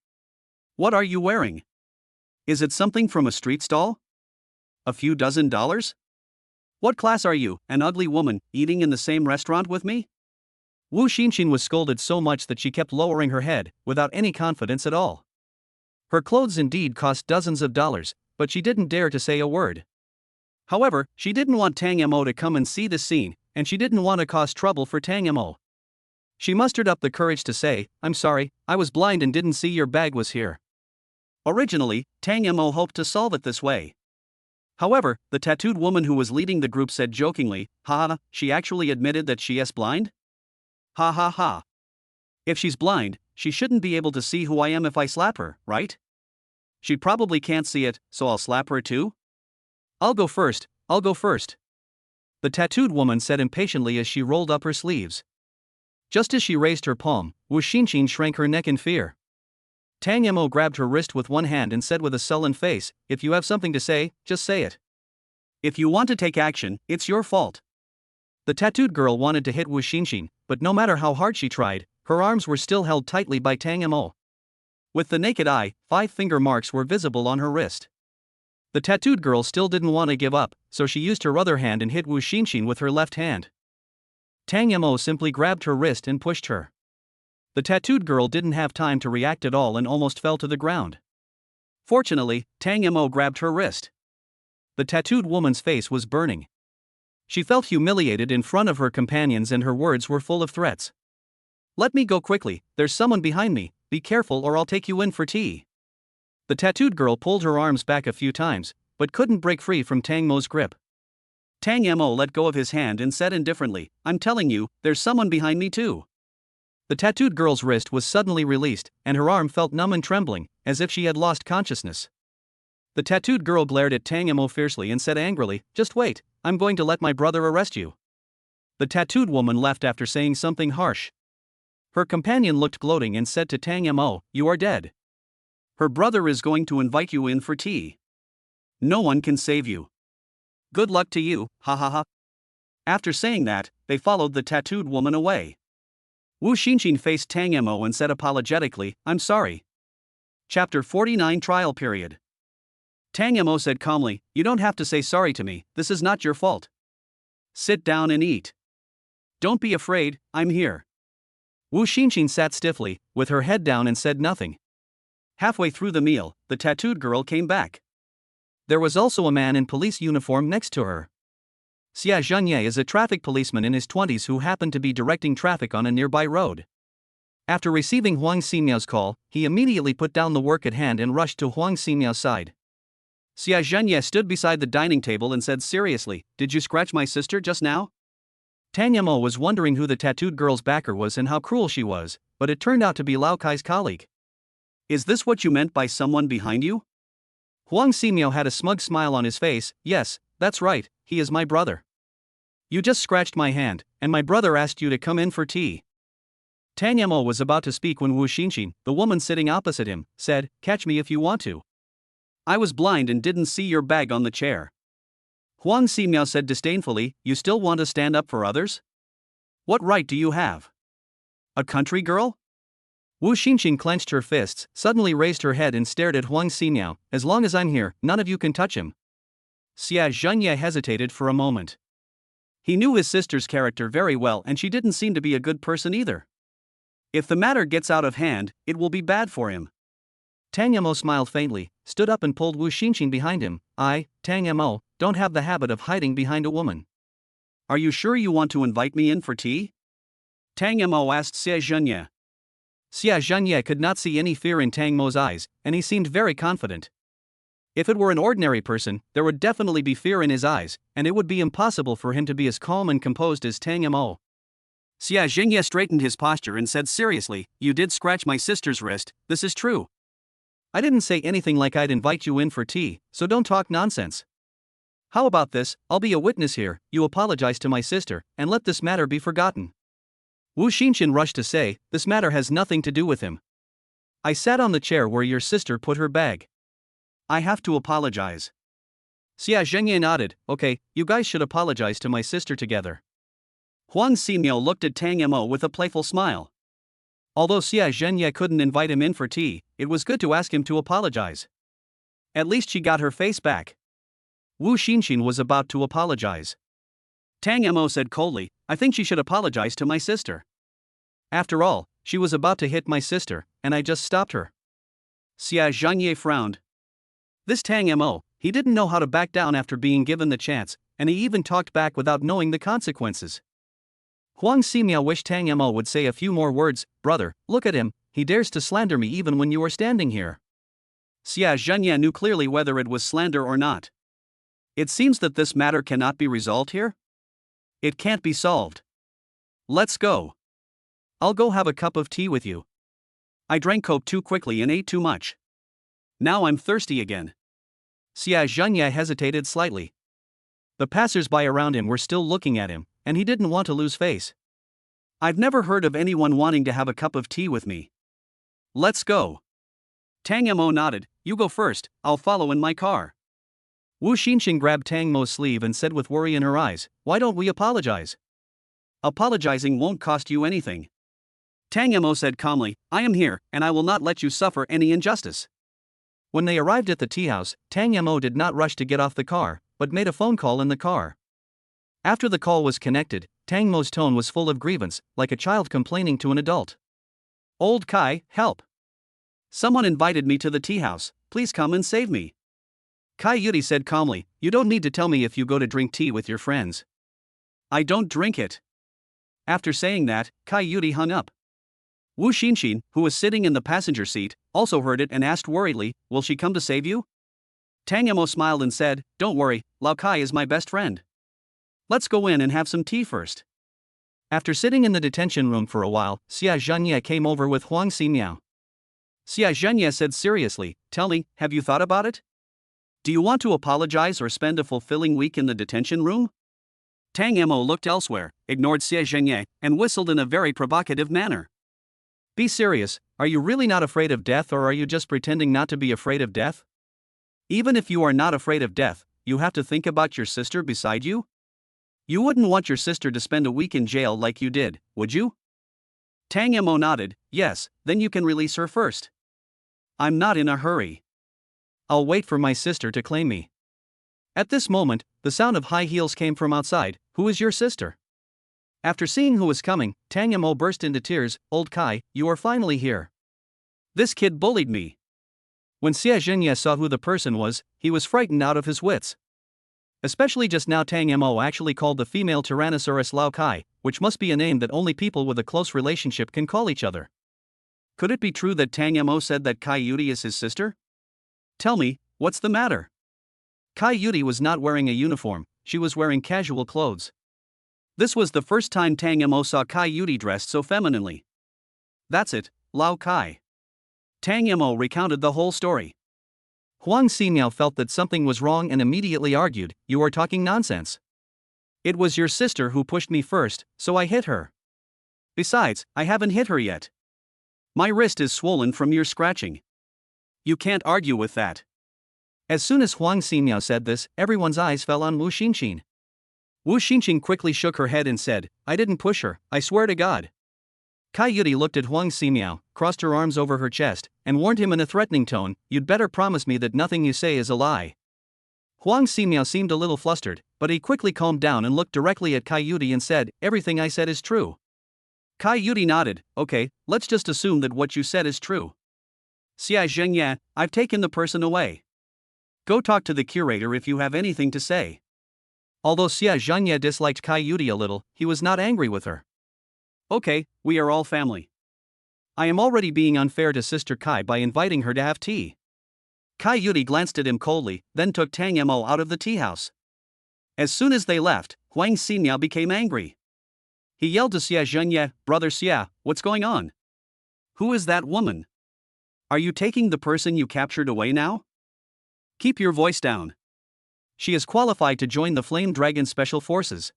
What are you wearing? Is it something from a street stall? A few dozen dollars? What class are you, an ugly woman, eating in the same restaurant with me?" Wu Xinqing was scolded so much that she kept lowering her head, without any confidence at all. Her clothes indeed cost dozens of dollars, but she didn't dare to say a word. However, she didn't want Tang Mo to come and see the scene, and she didn't want to cause trouble for Tang Mo. She mustered up the courage to say, "I'm sorry, I was blind and didn't see your bag was here." Originally, Tang Mo hoped to solve it this way. However, the tattooed woman who was leading the group said jokingly, "Ha, she actually admitted that she is blind? Ha ha ha. If she's blind, she shouldn't be able to see who I am if I slap her, right? She probably can't see it, so I'll slap her too?" I'll go first, the tattooed woman said impatiently as she rolled up her sleeves. Just as she raised her palm, Wu Xinqing shrank her neck in fear. Tang Mo grabbed her wrist with one hand and said with a sullen face, "If you have something to say, just say it. If you want to take action, it's your fault." The tattooed girl wanted to hit Wu Xinqing, but no matter how hard she tried, her arms were still held tightly by Tang Mo. With the naked eye, 5 finger marks were visible on her wrist. The tattooed girl still didn't want to give up, so she used her other hand and hit Wu Xinqing with her left hand. Tang Mo simply grabbed her wrist and pushed her. The tattooed girl didn't have time to react at all and almost fell to the ground. Fortunately, Tang Mo grabbed her wrist. The tattooed woman's face was burning. She felt humiliated in front of her companions and her words were full of threats. "Let me go quickly, there's someone behind me, be careful or I'll take you in for tea." The tattooed girl pulled her arms back a few times, but couldn't break free from Tang Mo's grip. Tang Mo let go of his hand and said indifferently, "I'm telling you, there's someone behind me too." The tattooed girl's wrist was suddenly released, and her arm felt numb and trembling, as if she had lost consciousness. The tattooed girl glared at Tang Mo fiercely and said angrily, "Just wait, I'm going to let my brother arrest you." The tattooed woman left after saying something harsh. Her companion looked gloating and said to Tang Mo, "You are dead. Her brother is going to invite you in for tea. No one can save you. Good luck to you, ha ha ha." After saying that, they followed the tattooed woman away. Wu Xinqin faced Tang Mo and said apologetically, "I'm sorry." Chapter 49 Trial Period. Tang Mo said calmly, "You don't have to say sorry to me, this is not your fault. Sit down and eat. Don't be afraid, I'm here." Wu Xinqin sat stiffly, with her head down and said nothing. Halfway through the meal, the tattooed girl came back. There was also a man in police uniform next to her. Xia Zhenye is a traffic policeman in his 20s who happened to be directing traffic on a nearby road. After receiving Huang Ximiao's call, he immediately put down the work at hand and rushed to Huang Ximiao's side. Xia Zhenye stood beside the dining table and said seriously, "Did you scratch my sister just now?" Tang Mo was wondering who the tattooed girl's backer was and how cruel she was, but it turned out to be Lao Kai's colleague. "Is this what you meant by someone behind you?" Huang Ximiao had a smug smile on his face. "Yes, that's right, he is my brother. You just scratched my hand, and my brother asked you to come in for tea." Tang Mo was about to speak when Wu Xinqin, the woman sitting opposite him, said, "Catch me if you want to. I was blind and didn't see your bag on the chair." Huang Ximiao said disdainfully, "You still want to stand up for others? What right do you have? A country girl?" Wu Xinqin clenched her fists, suddenly raised her head and stared at Huang Ximiao. "As long as I'm here, none of you can touch him." Xia Zhenye hesitated for a moment. He knew his sister's character very well and she didn't seem to be a good person either. If the matter gets out of hand, it will be bad for him. Tang Mo smiled faintly, stood up and pulled Wu Xinqin behind him. "I, Tang Mo, don't have the habit of hiding behind a woman." "Are you sure you want to invite me in for tea?" Tang Mo asked Xia Zhenye. Xia Zhenye could not see any fear in Tang Mo's eyes, and he seemed very confident. If it were an ordinary person, there would definitely be fear in his eyes, and it would be impossible for him to be as calm and composed as Tang Mo. Xia Zhenye straightened his posture and said seriously, "You did scratch my sister's wrist, this is true. I didn't say anything like I'd invite you in for tea, so don't talk nonsense. How about this, I'll be a witness here, you apologize to my sister, and let this matter be forgotten." Wu Xinqin rushed to say, "This matter has nothing to do with him. I sat on the chair where your sister put her bag. I have to apologize." Xia Zhenye nodded, "Okay, you guys should apologize to my sister together." Huang Ximiao looked at Tang Mo with a playful smile. Although Xia Zhenye couldn't invite him in for tea, it was good to ask him to apologize. At least she got her face back. Wu Xinqin was about to apologize. Tang Mo said coldly, "I think she should apologize to my sister. After all, she was about to hit my sister, and I just stopped her." Xia Zhenye frowned. This Tang Mo, he didn't know how to back down after being given the chance, and he even talked back without knowing the consequences. Huang Ximiao wished Tang Mo would say a few more words. "Brother, look at him, he dares to slander me even when you are standing here." Xia Zhenye knew clearly whether it was slander or not. "It seems that this matter cannot be resolved here? It can't be solved. Let's go. I'll go have a cup of tea with you. I drank coke too quickly and ate too much. Now I'm thirsty again." Xia Zhenye hesitated slightly. The passers-by around him were still looking at him, and he didn't want to lose face. "I've never heard of anyone wanting to have a cup of tea with me. Let's go." Tang Mo nodded, "You go first, I'll follow in my car." Wu Xinqin grabbed Tang Mo's sleeve and said with worry in her eyes, "Why don't we apologize? Apologizing won't cost you anything." Tang Mo said calmly, "I am here, and I will not let you suffer any injustice." When they arrived at the tea house, Tang Mo did not rush to get off the car, but made a phone call in the car. After the call was connected, Tang Mo's tone was full of grievance, like a child complaining to an adult. "Old Kai, help! Someone invited me to the tea house, please come and save me." Kai Yudi said calmly, "You don't need to tell me if you go to drink tea with your friends. I don't drink it." After saying that, Kai Yudi hung up. Wu Xinqin, who was sitting in the passenger seat, also heard it and asked worriedly, "Will she come to save you?" Tang Mo smiled and said, "Don't worry, Lao Kai is my best friend. Let's go in and have some tea first." After sitting in the detention room for a while, Xia Zhenye came over with Huang Ximiao. Xia Zhenye said seriously, "Tell me, have you thought about it? Do you want to apologize or spend a fulfilling week in the detention room? Tang Mo looked elsewhere, ignored Xie Zhengye, and whistled in a very provocative manner. Be serious, are you really not afraid of death, or are you just pretending not to be afraid of death? Even if you are not afraid of death, you have to think about your sister beside you? You wouldn't want your sister to spend a week in jail like you did, would you? Tang Mo nodded. Yes, then you can release her first. I'm not in a hurry. I'll wait for my sister to claim me. At this moment, the sound of high heels came from outside. Who is your sister? After seeing who was coming, Tang Mo burst into tears. Old Kai, you are finally here. This kid bullied me. When Xie Zhengye saw who the person was, he was frightened out of his wits. Especially just now, Tang Mo actually called the female Tyrannosaurus Lao Kai, which must be a name that only people with a close relationship can call each other. Could it be true that Tang Mo said that Kai Yudi is his sister? Tell me, what's the matter? Kai Yudi was not wearing a uniform, she was wearing casual clothes. This was the first time Tang Mo saw Kai Yudi dressed so femininely. That's it, Lao Kai. Tang Mo recounted the whole story. Huang Ximiao felt that something was wrong and immediately argued, you are talking nonsense. It was your sister who pushed me first, so I hit her. Besides, I haven't hit her yet. My wrist is swollen from your scratching. You can't argue with that. As soon as Huang Ximiao said this, everyone's eyes fell on Wu Xinxin. Wu Xinxin quickly shook her head and said, I didn't push her, I swear to God. Kai Yudi looked at Huang Ximiao, crossed her arms over her chest, and warned him in a threatening tone, you'd better promise me that nothing you say is a lie. Huang Ximiao seemed a little flustered, but he quickly calmed down and looked directly at Kai Yudi and said, everything I said is true. Kai Yudi nodded, okay, let's just assume that what you said is true. Xie Zhengye, I've taken the person away. Go talk to the curator if you have anything to say. Although Xie Zhengye disliked Kai Yudi a little, he was not angry with her. Okay, we are all family. I am already being unfair to Sister Kai by inviting her to have tea. Kai Yudi glanced at him coldly, then took Tang Mo out of the tea house. As soon as they left, Huang Ximiao became angry. He yelled to Xie Zhengye, Brother Xie, what's going on? Who is that woman? Are you taking the person you captured away now? Keep your voice down. She is qualified to join the Flame Dragon Special Forces.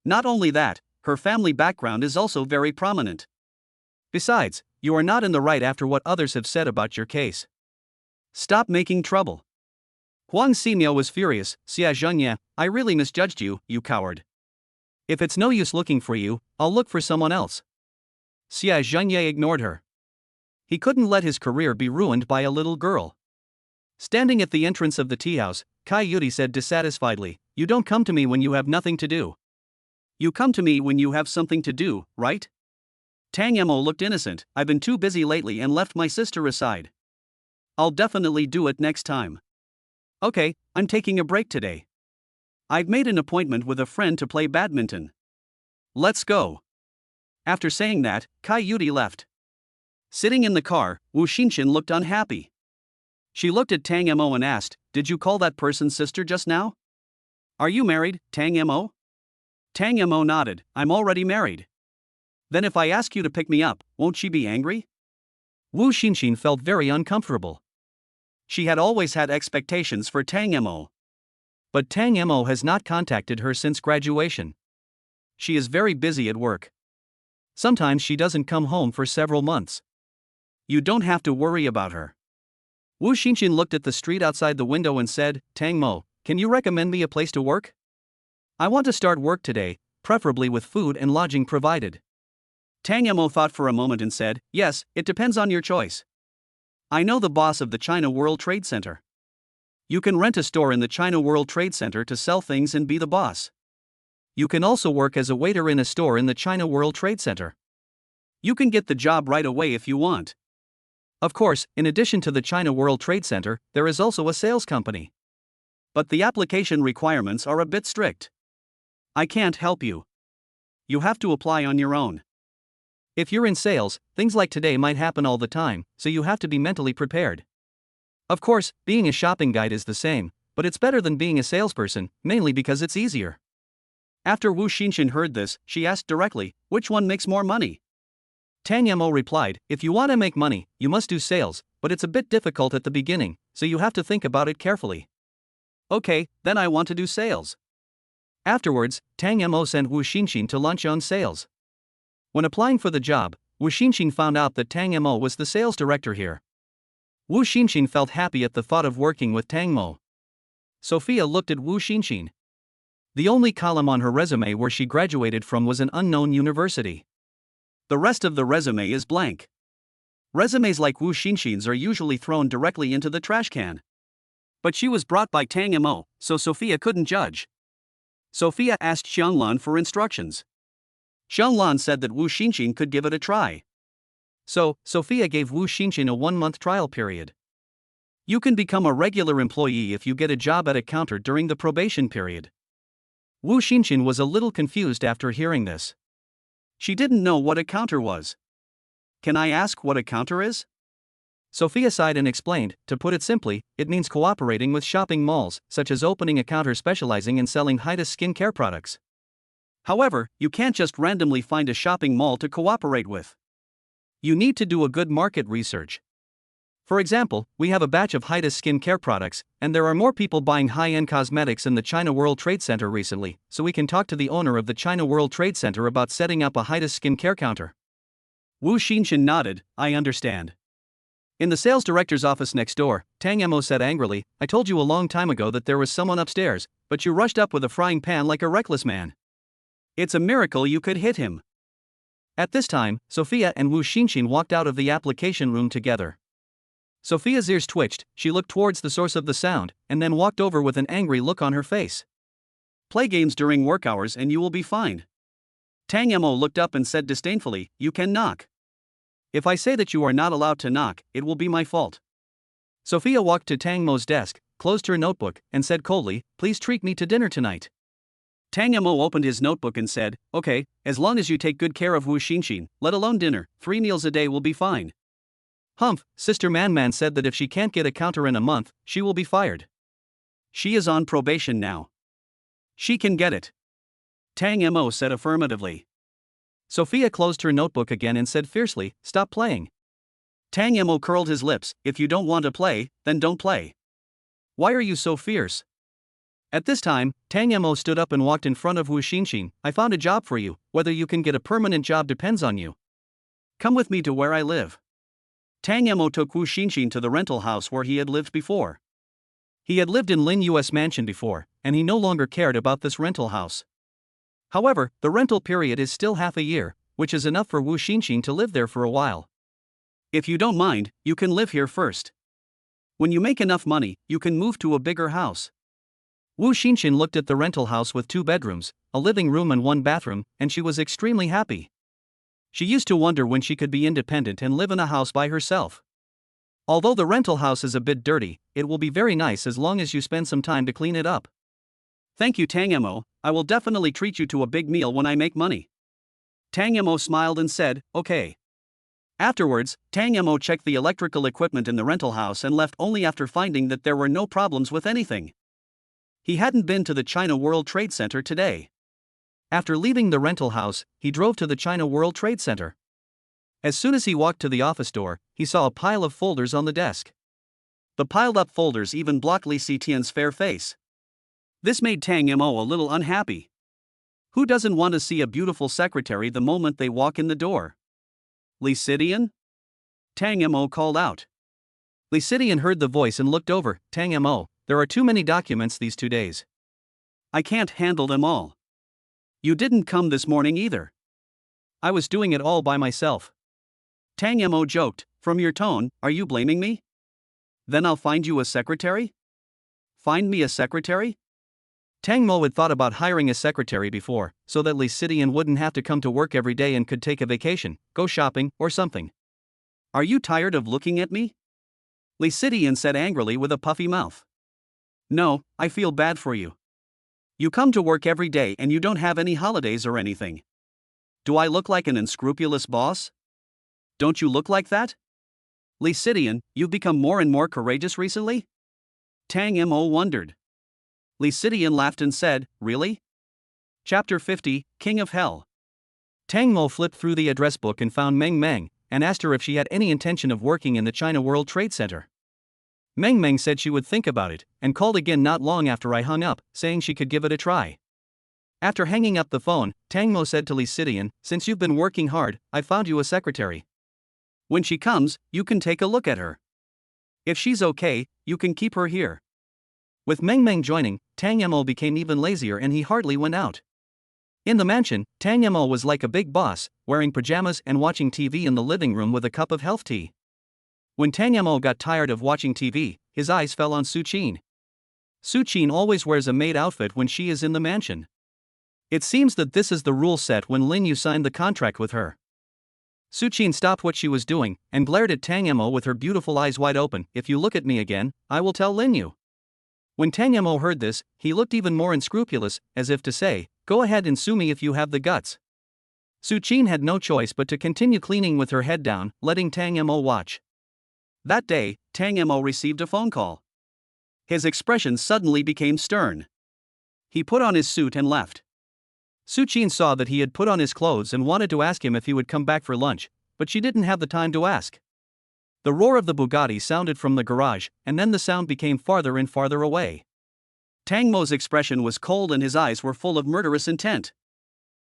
Not only that, her family background is also very prominent. Besides, you are not in the right after what others have said about your case. Stop making trouble. Huang Ximiao was furious. Xie Zhengye, I really misjudged you, you coward. If it's no use looking for you, I'll look for someone else. Xie Zhengye ignored her. He couldn't let his career be ruined by a little girl. Standing at the entrance of the tea house, Kai Yudi said dissatisfiedly, you don't come to me when you have nothing to do. You come to me when you have something to do, right? Tang Mo looked innocent, I've been too busy lately and left my sister aside. I'll definitely do it next time. Okay, I'm taking a break today. I've made an appointment with a friend to play badminton. Let's go. After saying that, Kai Yudi left. Sitting in the car, Wu Xinxin looked unhappy. She looked at Tang Mo and asked, did you call that person sister just now? Are you married, Tang Mo? Tang Mo nodded, I'm already married. Then if I ask you to pick me up, won't she be angry? Wu Xinxin felt very uncomfortable. She had always had expectations for Tang Mo. But Tang Mo has not contacted her since graduation. She is very busy at work. Sometimes she doesn't come home for several months. You don't have to worry about her. Wu Xinxin looked at the street outside the window and said, Tang Mo, can you recommend me a place to work? I want to start work today, preferably with food and lodging provided. Tang Mo thought for a moment and said, yes, it depends on your choice. I know the boss of the China World Trade Center. You can rent a store in the China World Trade Center to sell things and be the boss. You can also work as a waiter in a store in the China World Trade Center. You can get the job right away if you want. Of course, in addition to the China World Trade Center, there is also a sales company. But the application requirements are a bit strict. I can't help you. You have to apply on your own. If you're in sales, things like today might happen all the time, so you have to be mentally prepared. Of course, being a shopping guide is the same, but it's better than being a salesperson, mainly because it's easier. After Wu Xinxin heard this, she asked directly, which one makes more money? Tang Mo replied, if you want to make money, you must do sales, but it's a bit difficult at the beginning, so you have to think about it carefully. Okay, then I want to do sales. Afterwards, Tang Mo sent Wu Xinxin to lunch on sales. When applying for the job, Wu Xinxin found out that Tang Mo was the sales director here. Wu Xinxin felt happy at the thought of working with Tang Mo. Sophia looked at Wu Xinxin. The only column on her resume where she graduated from was an unknown university. The rest of the resume is blank. Resumes like Wu Xinxin's are usually thrown directly into the trash can. But she was brought by Tang Mo, so Sophia couldn't judge. Sophia asked Xianglan for instructions. Xianglan said that Wu Xinxin could give it a try. So, Sophia gave Wu Xinxin a 1-month trial period. You can become a regular employee if you get a job at a counter during the probation period. Wu Xinxin was a little confused after hearing this. She didn't know what a counter was. Can I ask what a counter is? Sophia sighed and explained. To put it simply, it means cooperating with shopping malls, such as opening a counter specializing in selling high-end skincare products. However, you can't just randomly find a shopping mall to cooperate with. You need to do a good market research. For example, we have a batch of high-end skincare products, and there are more people buying high-end cosmetics in the China World Trade Center recently, so we can talk to the owner of the China World Trade Center about setting up a high-end skincare counter. Wu Xinxin nodded, I understand. In the sales director's office next door, Tang Mo said angrily, I told you a long time ago that there was someone upstairs, but you rushed up with a frying pan like a reckless man. It's a miracle you could hit him. At this time, Sophia and Wu Xinxin walked out of the application room together. Sophia's ears twitched, she looked towards the source of the sound, and then walked over with an angry look on her face. Play games during work hours and you will be fined. Tang Mo looked up and said disdainfully, you can knock. If I say that you are not allowed to knock, it will be my fault. Sophia walked to Tang Mo's desk, closed her notebook, and said coldly, please treat me to dinner tonight. Tang Mo opened his notebook and said, okay, as long as you take good care of Wu Xinxin, let alone dinner, 3 meals a day will be fine. Humph, Sister Man said that if she can't get a counter in a month, she will be fired. She is on probation now. She can get it. Tang Mo said affirmatively. Sophia closed her notebook again and said fiercely, stop playing. Tang Mo curled his lips, if you don't want to play, then don't play. Why are you so fierce? At this time, Tang Mo stood up and walked in front of Wu Xinxin. I found a job for you, whether you can get a permanent job depends on you. Come with me to where I live. Tang Mo took Wu Xinxin to the rental house where he had lived before. He had lived in Lin Yu's mansion before, and he no longer cared about this rental house. However, the rental period is still half a year, which is enough for Wu Xinxin to live there for a while. If you don't mind, you can live here first. When you make enough money, you can move to a bigger house. Wu Xinxin looked at the rental house with 2 bedrooms, a living room and 1 bathroom, and she was extremely happy. She used to wonder when she could be independent and live in a house by herself. Although the rental house is a bit dirty, it will be very nice as long as you spend some time to clean it up. Thank you Tang Mo, I will definitely treat you to a big meal when I make money. Tang Mo smiled and said, okay. Afterwards, Tang Mo checked the electrical equipment in the rental house and left only after finding that there were no problems with anything. He hadn't been to the China World Trade Center today. After leaving the rental house, he drove to the China World Trade Center. As soon as he walked to the office door, he saw a pile of folders on the desk. The piled-up folders even blocked Li Sitian's fair face. This made Tang Mo a little unhappy. Who doesn't want to see a beautiful secretary the moment they walk in the door? Li Sitian? Tang Mo called out. Li Sitian heard the voice and looked over. Tang Mo, there are too many documents these 2 days. I can't handle them all. You didn't come this morning either. I was doing it all by myself. Tang Mo joked, from your tone, are you blaming me? Then I'll find you a secretary? Find me a secretary? Tang Mo had thought about hiring a secretary before, so that Li Sitian wouldn't have to come to work every day and could take a vacation, go shopping, or something. Are you tired of looking at me? Li Sitian said angrily with a puffy mouth. No, I feel bad for you. You come to work every day and you don't have any holidays or anything. Do I look like an unscrupulous boss? Don't you look like that? Li Sitian, you've become more and more courageous recently? Tang Mo wondered. Li Sitian laughed and said, really? Chapter 50, King of Hell. Tang Mo flipped through the address book and found Meng Meng, and asked her if she had any intention of working in the China World Trade Center. Meng Meng said she would think about it, and called again not long after I hung up, saying she could give it a try. After hanging up the phone, Tang Mo said to Li Sidian, since you've been working hard, I found you a secretary. When she comes, you can take a look at her. If she's okay, you can keep her here. With Meng Meng joining, Tang Mo became even lazier and he hardly went out. In the mansion, Tang Mo was like a big boss, wearing pajamas and watching TV in the living room with a cup of health tea. When Tang Mo got tired of watching TV, his eyes fell on Su Qin. Su Qin always wears a maid outfit when she is in the mansion. It seems that this is the rule set when Lin Yu signed the contract with her. Su Qin stopped what she was doing and glared at Tang Mo with her beautiful eyes wide open. If you look at me again, I will tell Lin Yu. When Tang Mo heard this, he looked even more unscrupulous, as if to say, go ahead and sue me if you have the guts. Su Qin had no choice but to continue cleaning with her head down, letting Tang Mo watch. That day, Tang Mo received a phone call. His expression suddenly became stern. He put on his suit and left. Su Qin saw that he had put on his clothes and wanted to ask him if he would come back for lunch, but she didn't have the time to ask. The roar of the Bugatti sounded from the garage, and then the sound became farther and farther away. Tang Mo's expression was cold and his eyes were full of murderous intent.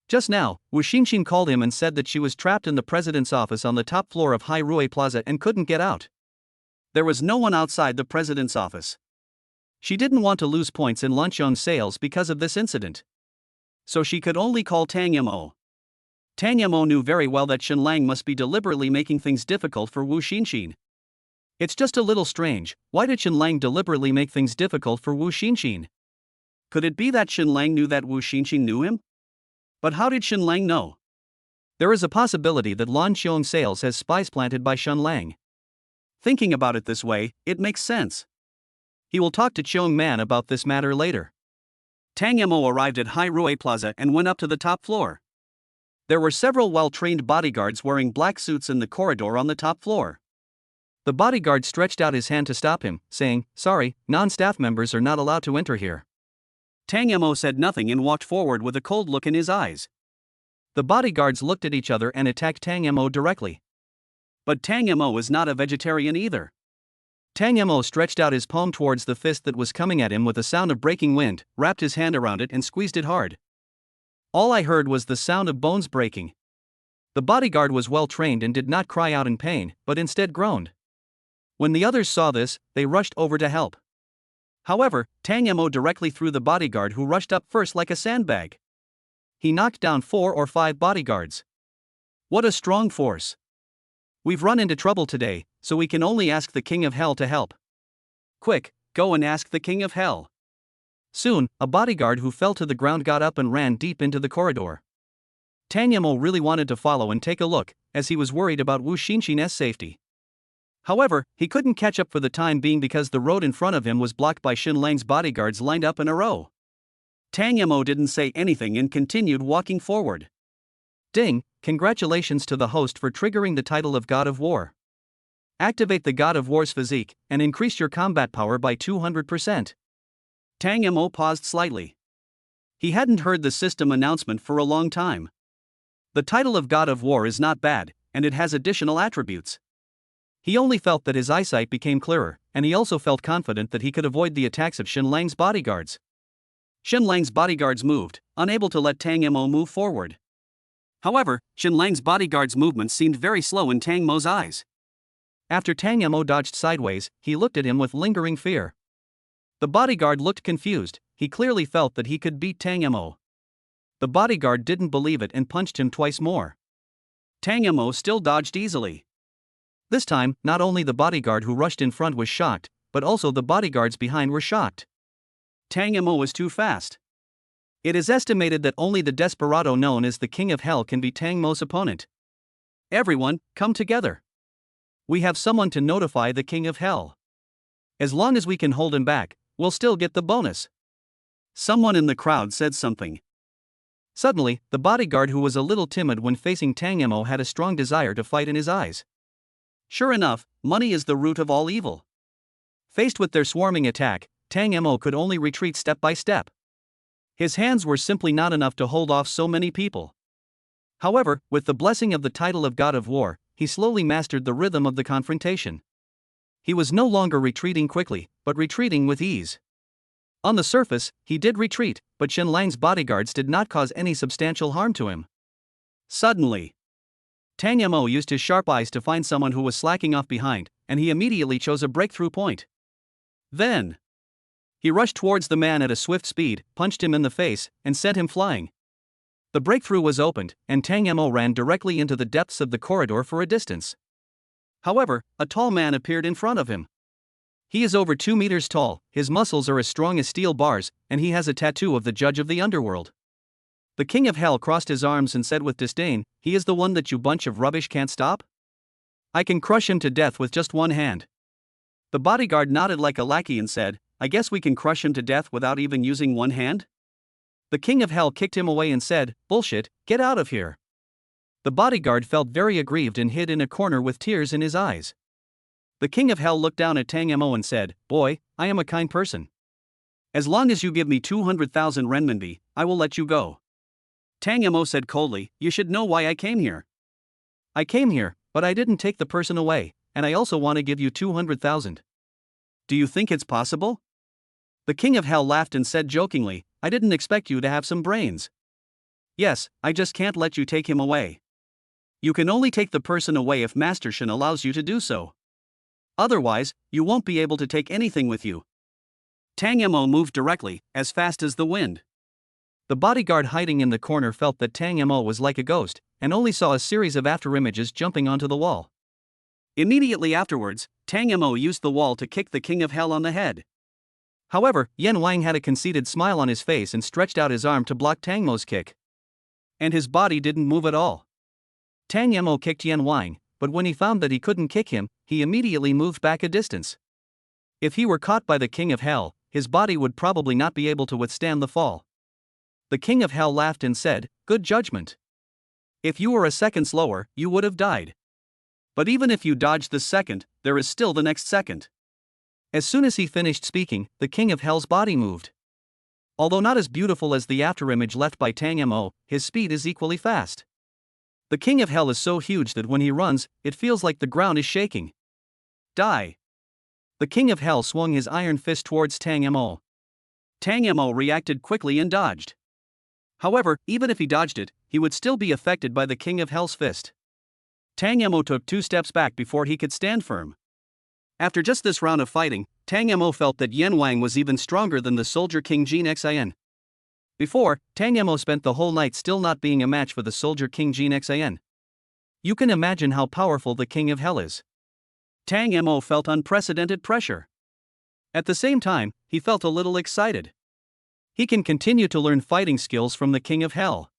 Just now, Wu Xinxin called him and said that she was trapped in the president's office on the top floor of Hai Rui Plaza and couldn't get out. There was no one outside the president's office. She didn't want to lose points in Luncheon sales because of this incident. So she could only call Tang Mo. Tang Mo knew very well that Shen Lang must be deliberately making things difficult for Wu Xinxin. It's just a little strange, why did Shen Lang deliberately make things difficult for Wu Xinxin? Could it be that Shen Lang knew that Wu Xinxin knew him? But how did Shen Lang know? There is a possibility that Lan Xiong Sales has spies planted by Shen Lang. Thinking about it this way, it makes sense. He will talk to Cheong Man about this matter later. Tang Mo arrived at Hai Rui Plaza and went up to the top floor. There were several well-trained bodyguards wearing black suits in the corridor on the top floor. The bodyguard stretched out his hand to stop him, saying, sorry, non-staff members are not allowed to enter here. Tang Mo said nothing and walked forward with a cold look in his eyes. The bodyguards looked at each other and attacked Tang Mo directly. But Tang Mo is not a vegetarian either. Tang Mo stretched out his palm towards the fist that was coming at him with a sound of breaking wind, wrapped his hand around it and squeezed it hard. All I heard was the sound of bones breaking. The bodyguard was well trained and did not cry out in pain, but instead groaned. When the others saw this, they rushed over to help. However, Tang Mo directly threw the bodyguard who rushed up first like a sandbag. He knocked down 4 or 5 bodyguards. What a strong force! We've run into trouble today, so we can only ask the King of Hell to help. Quick, go and ask the King of Hell. Soon, a bodyguard who fell to the ground got up and ran deep into the corridor. Tang Mo really wanted to follow and take a look, as he was worried about Wu Xinxin's safety. However, he couldn't catch up for the time being because the road in front of him was blocked by Shen Lang's bodyguards lined up in a row. Tang Mo didn't say anything and continued walking forward. Ding, congratulations to the host for triggering the title of God of War. Activate the God of War's physique and increase your combat power by 200%. Tang Mo paused slightly. He hadn't heard the system announcement for a long time. The title of God of War is not bad, and it has additional attributes. He only felt that his eyesight became clearer, and he also felt confident that he could avoid the attacks of Shen Lang's bodyguards. Shen Lang's bodyguards moved, unable to let Tang Mo move forward. However, Shen Lang's bodyguards' movement seemed very slow in Tang Mo's eyes. After Tang Mo dodged sideways, he looked at him with lingering fear. The bodyguard looked confused, he clearly felt that he could beat Tang Mo. The bodyguard didn't believe it and punched him twice more. Tang Mo still dodged easily. This time, not only the bodyguard who rushed in front was shocked, but also the bodyguards behind were shocked. Tang Mo was too fast. It is estimated that only the desperado known as the King of Hell can be Tang Mo's opponent. Everyone, come together. We have someone to notify the King of Hell. As long as we can hold him back, we'll still get the bonus. Someone in the crowd said something. Suddenly, the bodyguard who was a little timid when facing Tang Mo had a strong desire to fight in his eyes. Sure enough, money is the root of all evil. Faced with their swarming attack, Tang Mo could only retreat step by step. His hands were simply not enough to hold off so many people. However, with the blessing of the title of God of War, he slowly mastered the rhythm of the confrontation. He was no longer retreating quickly, but retreating with ease. On the surface, he did retreat, but Shenlang's bodyguards did not cause any substantial harm to him. Suddenly, Tang Mo used his sharp eyes to find someone who was slacking off behind, and he immediately chose a breakthrough point. Then, he rushed towards the man at a swift speed, punched him in the face, and sent him flying. The breakthrough was opened, and Tang Mo ran directly into the depths of the corridor for a distance. However, a tall man appeared in front of him. He is over 2 meters tall, his muscles are as strong as steel bars, and he has a tattoo of the judge of the underworld. The king of hell crossed his arms and said with disdain, "He is the one that you bunch of rubbish can't stop? I can crush him to death with just one hand." The bodyguard nodded like a lackey and said, "I guess we can crush him to death without even using one hand?" The king of hell kicked him away and said, "Bullshit, get out of here." The bodyguard felt very aggrieved and hid in a corner with tears in his eyes. The king of hell looked down at Tang Mo and said, "Boy, I am a kind person. As long as you give me 200,000 renminbi, I will let you go." Tang Mo said coldly, "You should know why I came here." "I came here, but I didn't take the person away, and I also want to give you 200,000. Do you think it's possible?" The king of hell laughed and said jokingly, "I didn't expect you to have some brains." "Yes, I just can't let you take him away. You can only take the person away if Master Shen allows you to do so. Otherwise, you won't be able to take anything with you." Tang Mo moved directly, as fast as the wind. The bodyguard hiding in the corner felt that Tang Mo was like a ghost, and only saw a series of afterimages jumping onto the wall. Immediately afterwards, Tang Mo used the wall to kick the king of hell on the head. However, Yan Wang had a conceited smile on his face and stretched out his arm to block Tang Mo's kick. And his body didn't move at all. Tang Mo kicked Yan Wang, but when he found that he couldn't kick him, he immediately moved back a distance. If he were caught by the king of hell, his body would probably not be able to withstand the fall. The king of hell laughed and said, "Good judgment. If you were a second slower, you would have died. But even if you dodged this second, there is still the next second." As soon as he finished speaking, the king of hell's body moved. Although not as beautiful as the afterimage left by Tang Mo, his speed is equally fast. The king of hell is so huge that when he runs, it feels like the ground is shaking. Die! The king of hell swung his iron fist towards Tang Mo. Tang Mo reacted quickly and dodged. However, even if he dodged it, he would still be affected by the king of hell's fist. Tang Mo took 2 steps back before he could stand firm. After just this round of fighting, Tang Mo felt that Yan Wang was even stronger than the soldier king Jin Xin. Before, Tang Mo spent the whole night still not being a match for the soldier king Jin Xin. You can imagine how powerful the king of hell is. Tang Mo felt unprecedented pressure. At the same time, he felt a little excited. He can continue to learn fighting skills from the king of hell.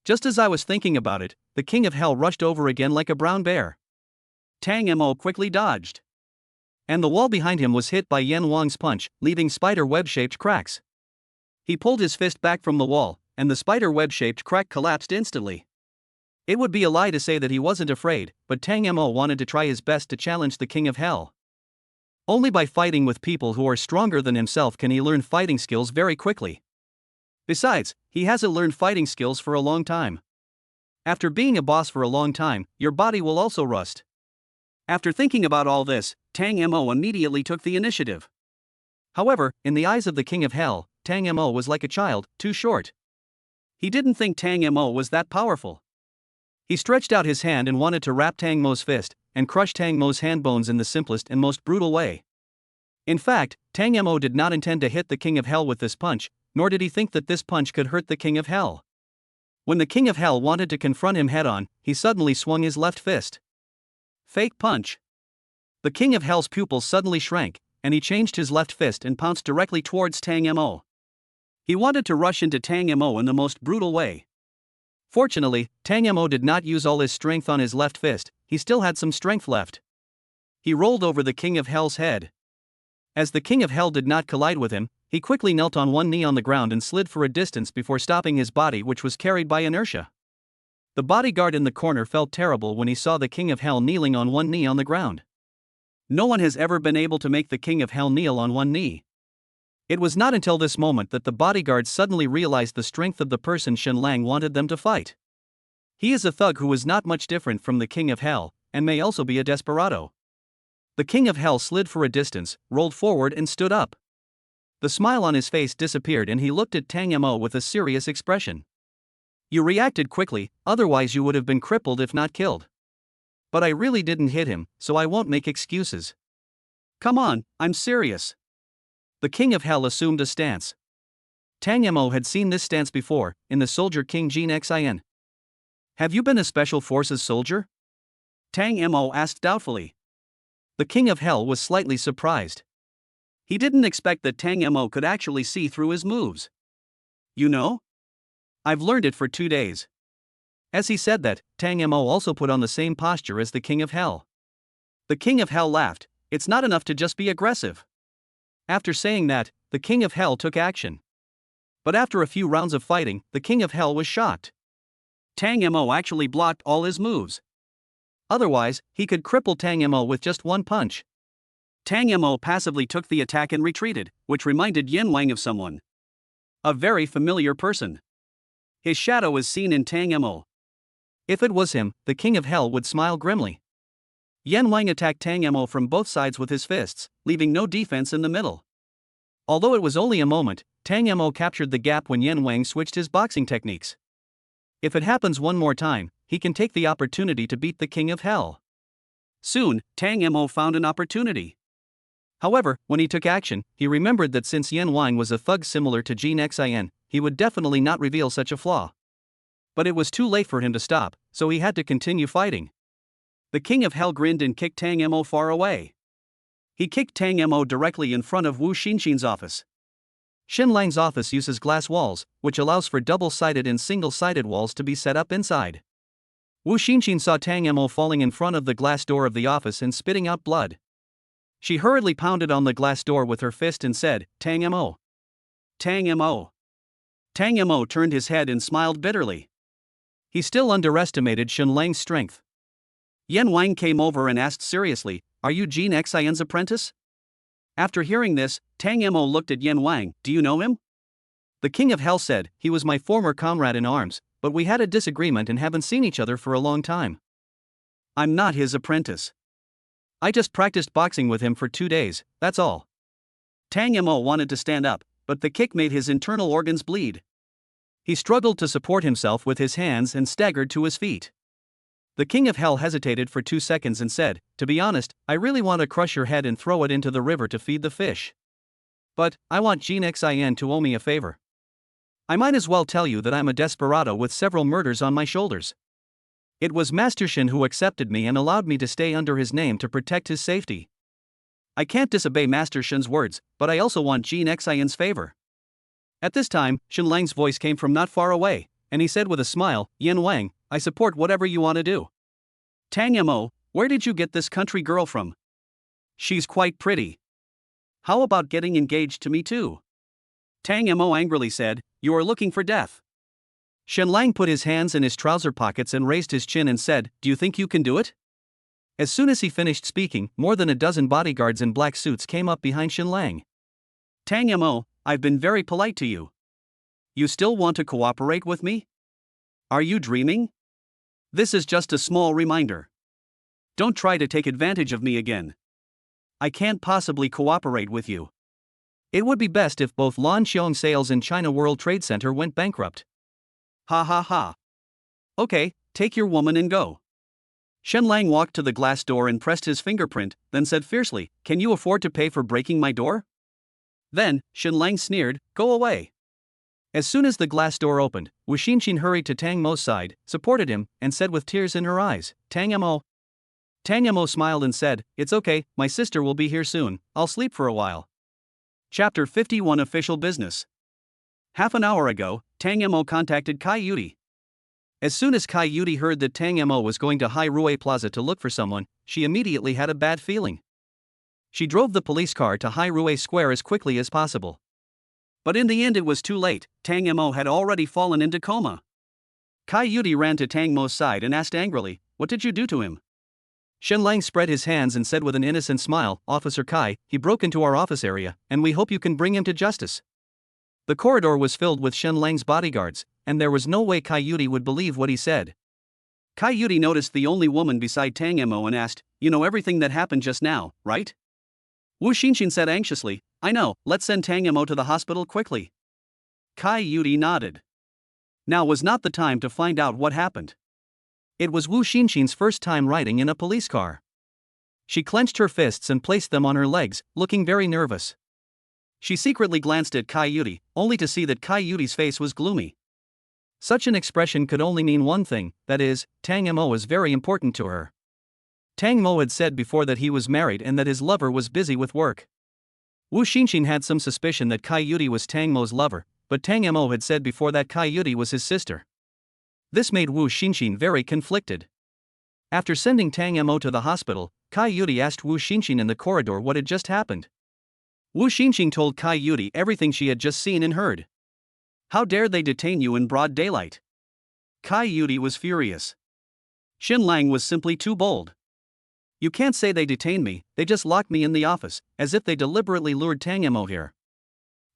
Just as I was thinking about it, the king of hell rushed over again like a brown bear. Tang Mo quickly dodged. And the wall behind him was hit by Yan Wang's punch, leaving spider web-shaped cracks. He pulled his fist back from the wall, and the spider web-shaped crack collapsed instantly. It would be a lie to say that he wasn't afraid, but Tang Mo wanted to try his best to challenge the king of hell. Only by fighting with people who are stronger than himself can he learn fighting skills very quickly. Besides, he hasn't learned fighting skills for a long time. After being a boss for a long time, your body will also rust. After thinking about all this, Tang Mo immediately took the initiative. However, in the eyes of the king of hell, Tang Mo was like a child, too short. He didn't think Tang Mo was that powerful. He stretched out his hand and wanted to wrap Tang Mo's fist, and crush Tang Mo's hand bones in the simplest and most brutal way. In fact, Tang Mo did not intend to hit the king of hell with this punch, nor did he think that this punch could hurt the king of hell. When the king of hell wanted to confront him head-on, he suddenly swung his left fist. Fake punch. The king of hell's pupils suddenly shrank, and he changed his left fist and pounced directly towards Tang Mo. He wanted to rush into Tang Mo in the most brutal way. Fortunately, Tang Mo did not use all his strength on his left fist, he still had some strength left. He rolled over the king of hell's head. As the king of hell did not collide with him, he quickly knelt on one knee on the ground and slid for a distance before stopping his body, which was carried by inertia. The bodyguard in the corner felt terrible when he saw the king of hell kneeling on one knee on the ground. No one has ever been able to make the king of hell kneel on one knee. It was not until this moment that the bodyguard suddenly realized the strength of the person Shenlang wanted them to fight. He is a thug who is not much different from the king of hell, and may also be a desperado. The king of hell slid for a distance, rolled forward and stood up. The smile on his face disappeared and he looked at Tang Mo with a serious expression. You reacted quickly, otherwise you would have been crippled if not killed. But I really didn't hit him, so I won't make excuses. Come on, I'm serious. The king of hell assumed a stance. Tang Mo had seen this stance before, in the Soldier King Jin Xin. Have you been a special forces soldier? Tang Mo asked doubtfully. The king of hell was slightly surprised. He didn't expect that Tang Mo could actually see through his moves. You know? I've learned it for 2 days. As he said that, Tang Mo also put on the same posture as the king of hell. The king of hell laughed. It's not enough to just be aggressive. After saying that, the king of hell took action. But after a few rounds of fighting, the king of hell was shocked. Tang Mo actually blocked all his moves. Otherwise, he could cripple Tang Mo with just one punch. Tang Mo passively took the attack and retreated, which reminded Yan Wang of someone. A very familiar person. His shadow was seen in Tang Mo. If it was him, the king of hell would smile grimly. Yan Wang attacked Tang Mo from both sides with his fists, leaving no defense in the middle. Although it was only a moment, Tang Mo captured the gap when Yan Wang switched his boxing techniques. If it happens one more time, he can take the opportunity to beat the king of hell. Soon, Tang Mo found an opportunity. However, when he took action, he remembered that since Yan Wang was a thug similar to Jin Xin, he would definitely not reveal such a flaw. But it was too late for him to stop, so he had to continue fighting. The king of hell grinned and kicked Tang Mo far away. He kicked Tang Mo directly in front of Wu Xinxin's office. Xin Lang's office uses glass walls, which allows for double-sided and single-sided walls to be set up inside. Wu Xinxin saw Tang Mo falling in front of the glass door of the office and spitting out blood. She hurriedly pounded on the glass door with her fist and said, Tang Mo. Tang Mo. Tang Mo turned his head and smiled bitterly. He still underestimated Xin Lang's strength. Yan Wang came over and asked seriously, Are you Jin Xion's apprentice? After hearing this, Tang Mo looked at Yan Wang. Do you know him? The king of hell said, he was my former comrade in arms, but we had a disagreement and haven't seen each other for a long time. I'm not his apprentice. I just practiced boxing with him for 2 days, that's all. Tang Mo wanted to stand up, but the kick made his internal organs bleed. He struggled to support himself with his hands and staggered to his feet. The king of hell hesitated for 2 seconds and said, To be honest, I really want to crush your head and throw it into the river to feed the fish. But, I want Jin Xin to owe me a favor. I might as well tell you that I'm a desperado with several murders on my shoulders. It was Master Shin who accepted me and allowed me to stay under his name to protect his safety. I can't disobey Master Shin's words, but I also want Jin Xion's favor. At this time, Xin Lang's voice came from not far away, and he said with a smile, Yan Wang, I support whatever you want to do. Tang Mo, where did you get this country girl from? She's quite pretty. How about getting engaged to me too? Tang Mo angrily said, You are looking for death. Xin Lang put his hands in his trouser pockets and raised his chin and said, Do you think you can do it? As soon as he finished speaking, more than a dozen bodyguards in black suits came up behind Xin Lang. Tang Mo, I've been very polite to you. You still want to cooperate with me? Are you dreaming? This is just a small reminder. Don't try to take advantage of me again. I can't possibly cooperate with you. It would be best if both Lan Xiong Sales and China World Trade Center went bankrupt. Ha ha ha. Okay, take your woman and go. Xin Lang walked to the glass door and pressed his fingerprint, then said fiercely, Can you afford to pay for breaking my door? Then, Xin Lang sneered, Go away. As soon as the glass door opened, Wu Xinxin hurried to Tang Mo's side, supported him, and said with tears in her eyes, Tang Mo. Tang Mo smiled and said, It's okay, my sister will be here soon, I'll sleep for a while. Chapter 51 Official Business. Half an hour ago, Tang Mo contacted Kai Yudi. As soon as Kai Yudi heard that Tang Mo was going to Hai Rui Plaza to look for someone, she immediately had a bad feeling. She drove the police car to Hai Rui Square as quickly as possible. But in the end it was too late, Tang Mo had already fallen into coma. Kai Yudi ran to Tang Mo's side and asked angrily, What did you do to him? Xin Lang spread his hands and said with an innocent smile, Officer Kai, he broke into our office area, and we hope you can bring him to justice. The corridor was filled with Xin Lang's bodyguards, and there was no way Kai Yudi would believe what he said. Kai noticed the only woman beside Tang Mo and asked, "You know everything that happened just now, right?" Wu Xinxin said anxiously, "I know, let's send Tang Mo to the hospital quickly." Kai nodded. Now was not the time to find out what happened. It was Wu Xinxin's first time riding in a police car. She clenched her fists and placed them on her legs, looking very nervous. She secretly glanced at Kai, only to see that Kai's face was gloomy. Such an expression could only mean one thing, that is, Tang Mo is very important to her. Tang Mo had said before that he was married and that his lover was busy with work. Wu Xinxin had some suspicion that Kai was Tang Mo's lover, but Tang Mo had said before that Kai was his sister. This made Wu Xinxin very conflicted. After sending Tang Mo to the hospital, Kai asked Wu Xinxin in the corridor what had just happened. Wu Xinxin told Kai everything she had just seen and heard. "How dare they detain you in broad daylight?" Kai was furious. Xinlang was simply too bold. "You can't say they detained me, they just locked me in the office, as if they deliberately lured Tang Mo here."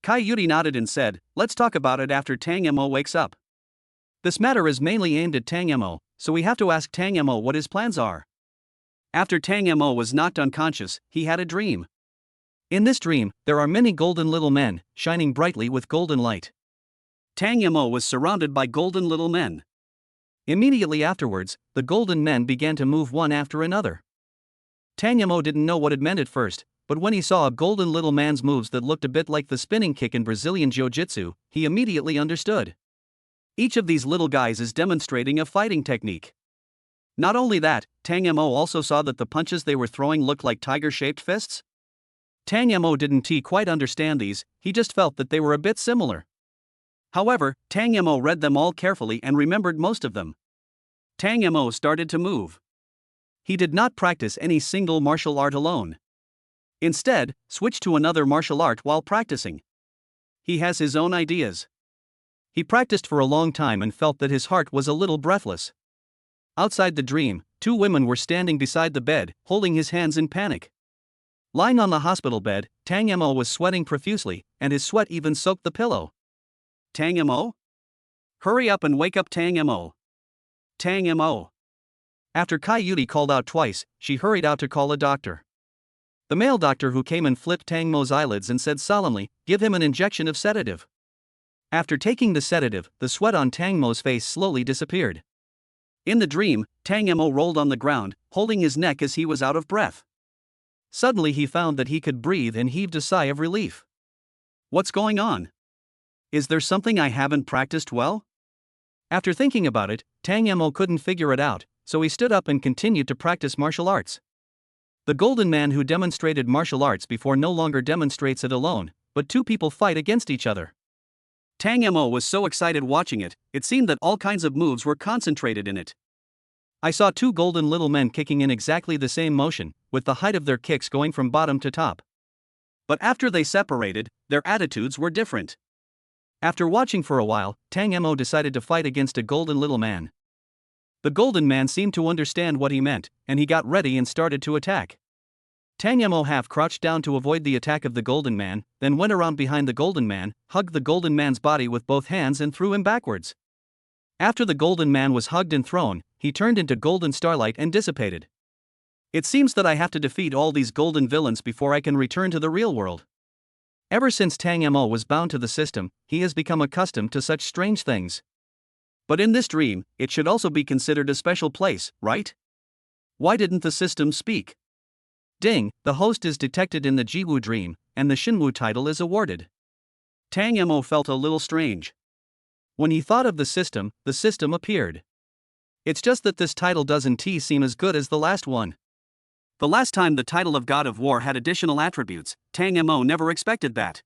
Kai nodded and said, "Let's talk about it after Tang Mo wakes up. This matter is mainly aimed at Tang Mo, so we have to ask Tang Mo what his plans are." After Tang Mo was knocked unconscious, he had a dream. In this dream, there are many golden little men, shining brightly with golden light. Tang Mo was surrounded by golden little men. Immediately afterwards, the golden men began to move one after another. Tang Mo didn't know what it meant at first, but when he saw a golden little man's moves that looked a bit like the spinning kick in Brazilian Jiu-Jitsu, he immediately understood. Each of these little guys is demonstrating a fighting technique. Not only that, Tang Mo also saw that the punches they were throwing looked like tiger-shaped fists. Tang Mo didn't quite understand these, he just felt that they were a bit similar. However, Tang Mo read them all carefully and remembered most of them. Tang Mo started to move. He did not practice any single martial art alone. Instead, switched to another martial art while practicing. He has his own ideas. He practiced for a long time and felt that his heart was a little breathless. Outside the dream, two women were standing beside the bed, holding his hands in panic. Lying on the hospital bed, Tang Mo was sweating profusely, and his sweat even soaked the pillow. "Tang Mo? Hurry up and wake up Tang Mo. Tang Mo." After Kai called out twice, she hurried out to call a doctor. The male doctor who came and flipped Tang Mo's eyelids and said solemnly, "Give him an injection of sedative." After taking the sedative, the sweat on Tang Mo's face slowly disappeared. In the dream, Tang Mo rolled on the ground, holding his neck as he was out of breath. Suddenly he found that he could breathe and heaved a sigh of relief. "What's going on? Is there something I haven't practiced well?" After thinking about it, Tang Mo couldn't figure it out, so he stood up and continued to practice martial arts. The golden man who demonstrated martial arts before no longer demonstrates it alone, but two people fight against each other. Tang Mo was so excited watching it, it seemed that all kinds of moves were concentrated in it. "I saw two golden little men kicking in exactly the same motion, with the height of their kicks going from bottom to top. But after they separated, their attitudes were different." After watching for a while, Tang Mo decided to fight against a golden little man. The golden man seemed to understand what he meant, and he got ready and started to attack. Tang Mo half crouched down to avoid the attack of the golden man, then went around behind the golden man, hugged the golden man's body with both hands and threw him backwards. After the golden man was hugged and thrown, he turned into golden starlight and dissipated. "It seems that I have to defeat all these golden villains before I can return to the real world." Ever since Tang Mo was bound to the system, he has become accustomed to such strange things. But in this dream, it should also be considered a special place, right? Why didn't the system speak? Ding, the host is detected in the Jiwu dream, and the Xinwu title is awarded. Tang Mo felt a little strange. When he thought of the system appeared. It's just that this title doesn't seem as good as the last one. The last time the title of God of War had additional attributes, Tang Mo never expected that.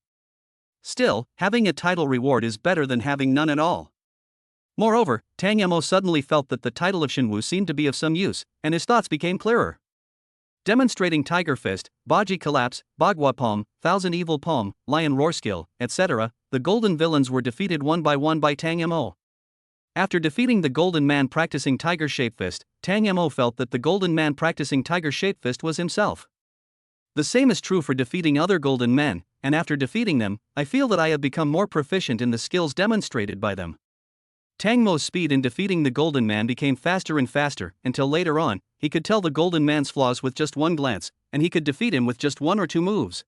Still, having a title reward is better than having none at all. Moreover, Tang Mo suddenly felt that the title of Xinwu seemed to be of some use, and his thoughts became clearer. Demonstrating Tiger Fist, Baji Collapse, Bagua Palm, Thousand Evil Palm, Lion Roar Skill, etc., the golden villains were defeated one by Tang Mo. After defeating the golden man practicing Tiger Shape Fist, Tang Mo felt that the golden man practicing Tiger Shape Fist was himself. The same is true for defeating other golden men, and after defeating them, I feel that I have become more proficient in the skills demonstrated by them. Tang Mo's speed in defeating the Golden Man became faster and faster, until later on, he could tell the Golden Man's flaws with just one glance, and he could defeat him with just one or two moves.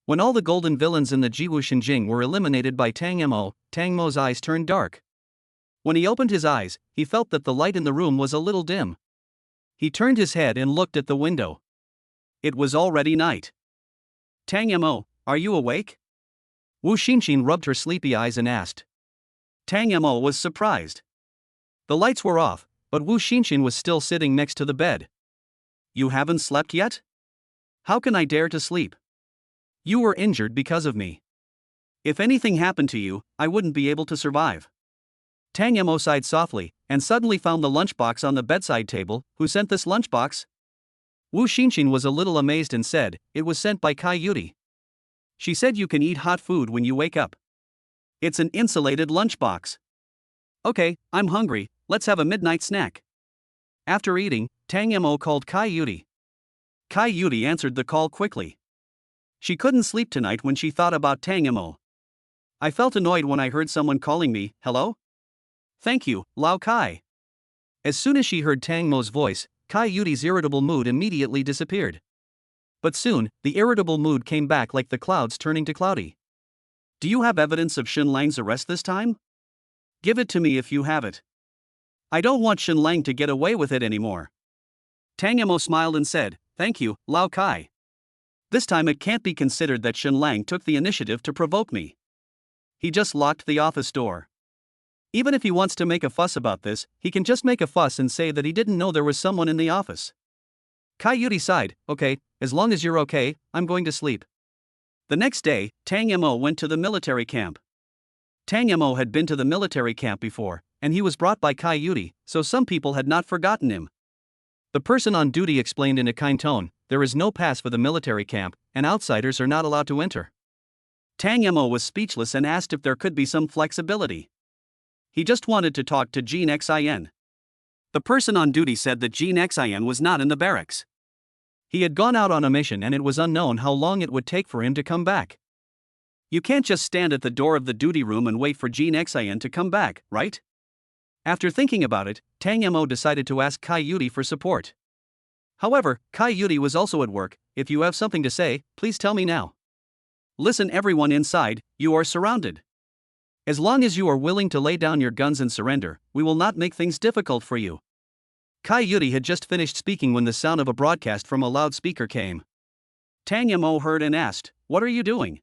When all the golden villains in the Jiwu Shenjing were eliminated by Tang Mo, Tang Mo's eyes turned dark. When he opened his eyes, he felt that the light in the room was a little dim. He turned his head and looked at the window. It was already night. Tang Mo, are you awake? Wu Xinxin rubbed her sleepy eyes and asked. Tang Mo was surprised. The lights were off, but Wu Xinxin was still sitting next to the bed. You haven't slept yet? How can I dare to sleep? You were injured because of me. If anything happened to you, I wouldn't be able to survive. Tang Mo sighed softly, and suddenly found the lunchbox on the bedside table. Who sent this lunchbox? Wu Xinxin was a little amazed and said, it was sent by Kai Yudi. She said you can eat hot food when you wake up. It's an insulated lunchbox. Okay, I'm hungry, let's have a midnight snack. After eating, Tang Mo called Kai Yudi. Kai Yudi answered the call quickly. She couldn't sleep tonight when she thought about Tang Mo. I felt annoyed when I heard someone calling me, hello? Thank you, Lao Kai. As soon as she heard Tang Mo's voice, Kai Yudi's irritable mood immediately disappeared. But soon, the irritable mood came back like the clouds turning to cloudy. Do you have evidence of Shenlang's arrest this time? Give it to me if you have it. I don't want Shenlang to get away with it anymore. Tang Mo smiled and said, thank you, Lao Kai. This time it can't be considered that Shenlang took the initiative to provoke me. He just locked the office door. Even if he wants to make a fuss about this, he can just make a fuss and say that he didn't know there was someone in the office. Kai Yudi sighed, okay, as long as you're okay, I'm going to sleep. The next day, Tang Mo went to the military camp. Tang Mo had been to the military camp before, and he was brought by Kai Yudi, so some people had not forgotten him. The person on duty explained in a kind tone, there is no pass for the military camp, and outsiders are not allowed to enter. Tang Mo was speechless and asked if there could be some flexibility. He just wanted to talk to Jean Xin. The person on duty said that Jean Xin was not in the barracks. He had gone out on a mission and it was unknown how long it would take for him to come back. You can't just stand at the door of the duty room and wait for Jean Xin to come back, right? After thinking about it, Tang Mo decided to ask Kai Yudi for support. However, Kai Yudi was also at work. If you have something to say, please tell me now. Listen, everyone inside, you are surrounded. As long as you are willing to lay down your guns and surrender, we will not make things difficult for you. Kai Yudi had just finished speaking when the sound of a broadcast from a loudspeaker came. Tang Mo heard and asked, what are you doing?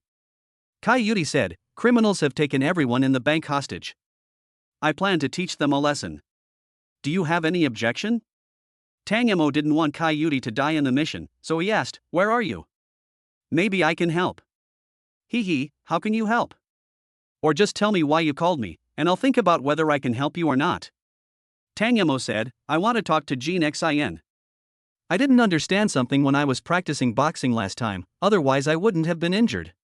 Kai Yudi said, criminals have taken everyone in the bank hostage. I plan to teach them a lesson. Do you have any objection? Tang Mo didn't want Kai Yudi to die in the mission, so he asked, where are you? Maybe I can help. Hee, how can you help? Or just tell me why you called me, and I'll think about whether I can help you or not. Tang Mo said, I want to talk to Jean Xin. I didn't understand something when I was practicing boxing last time, otherwise I wouldn't have been injured.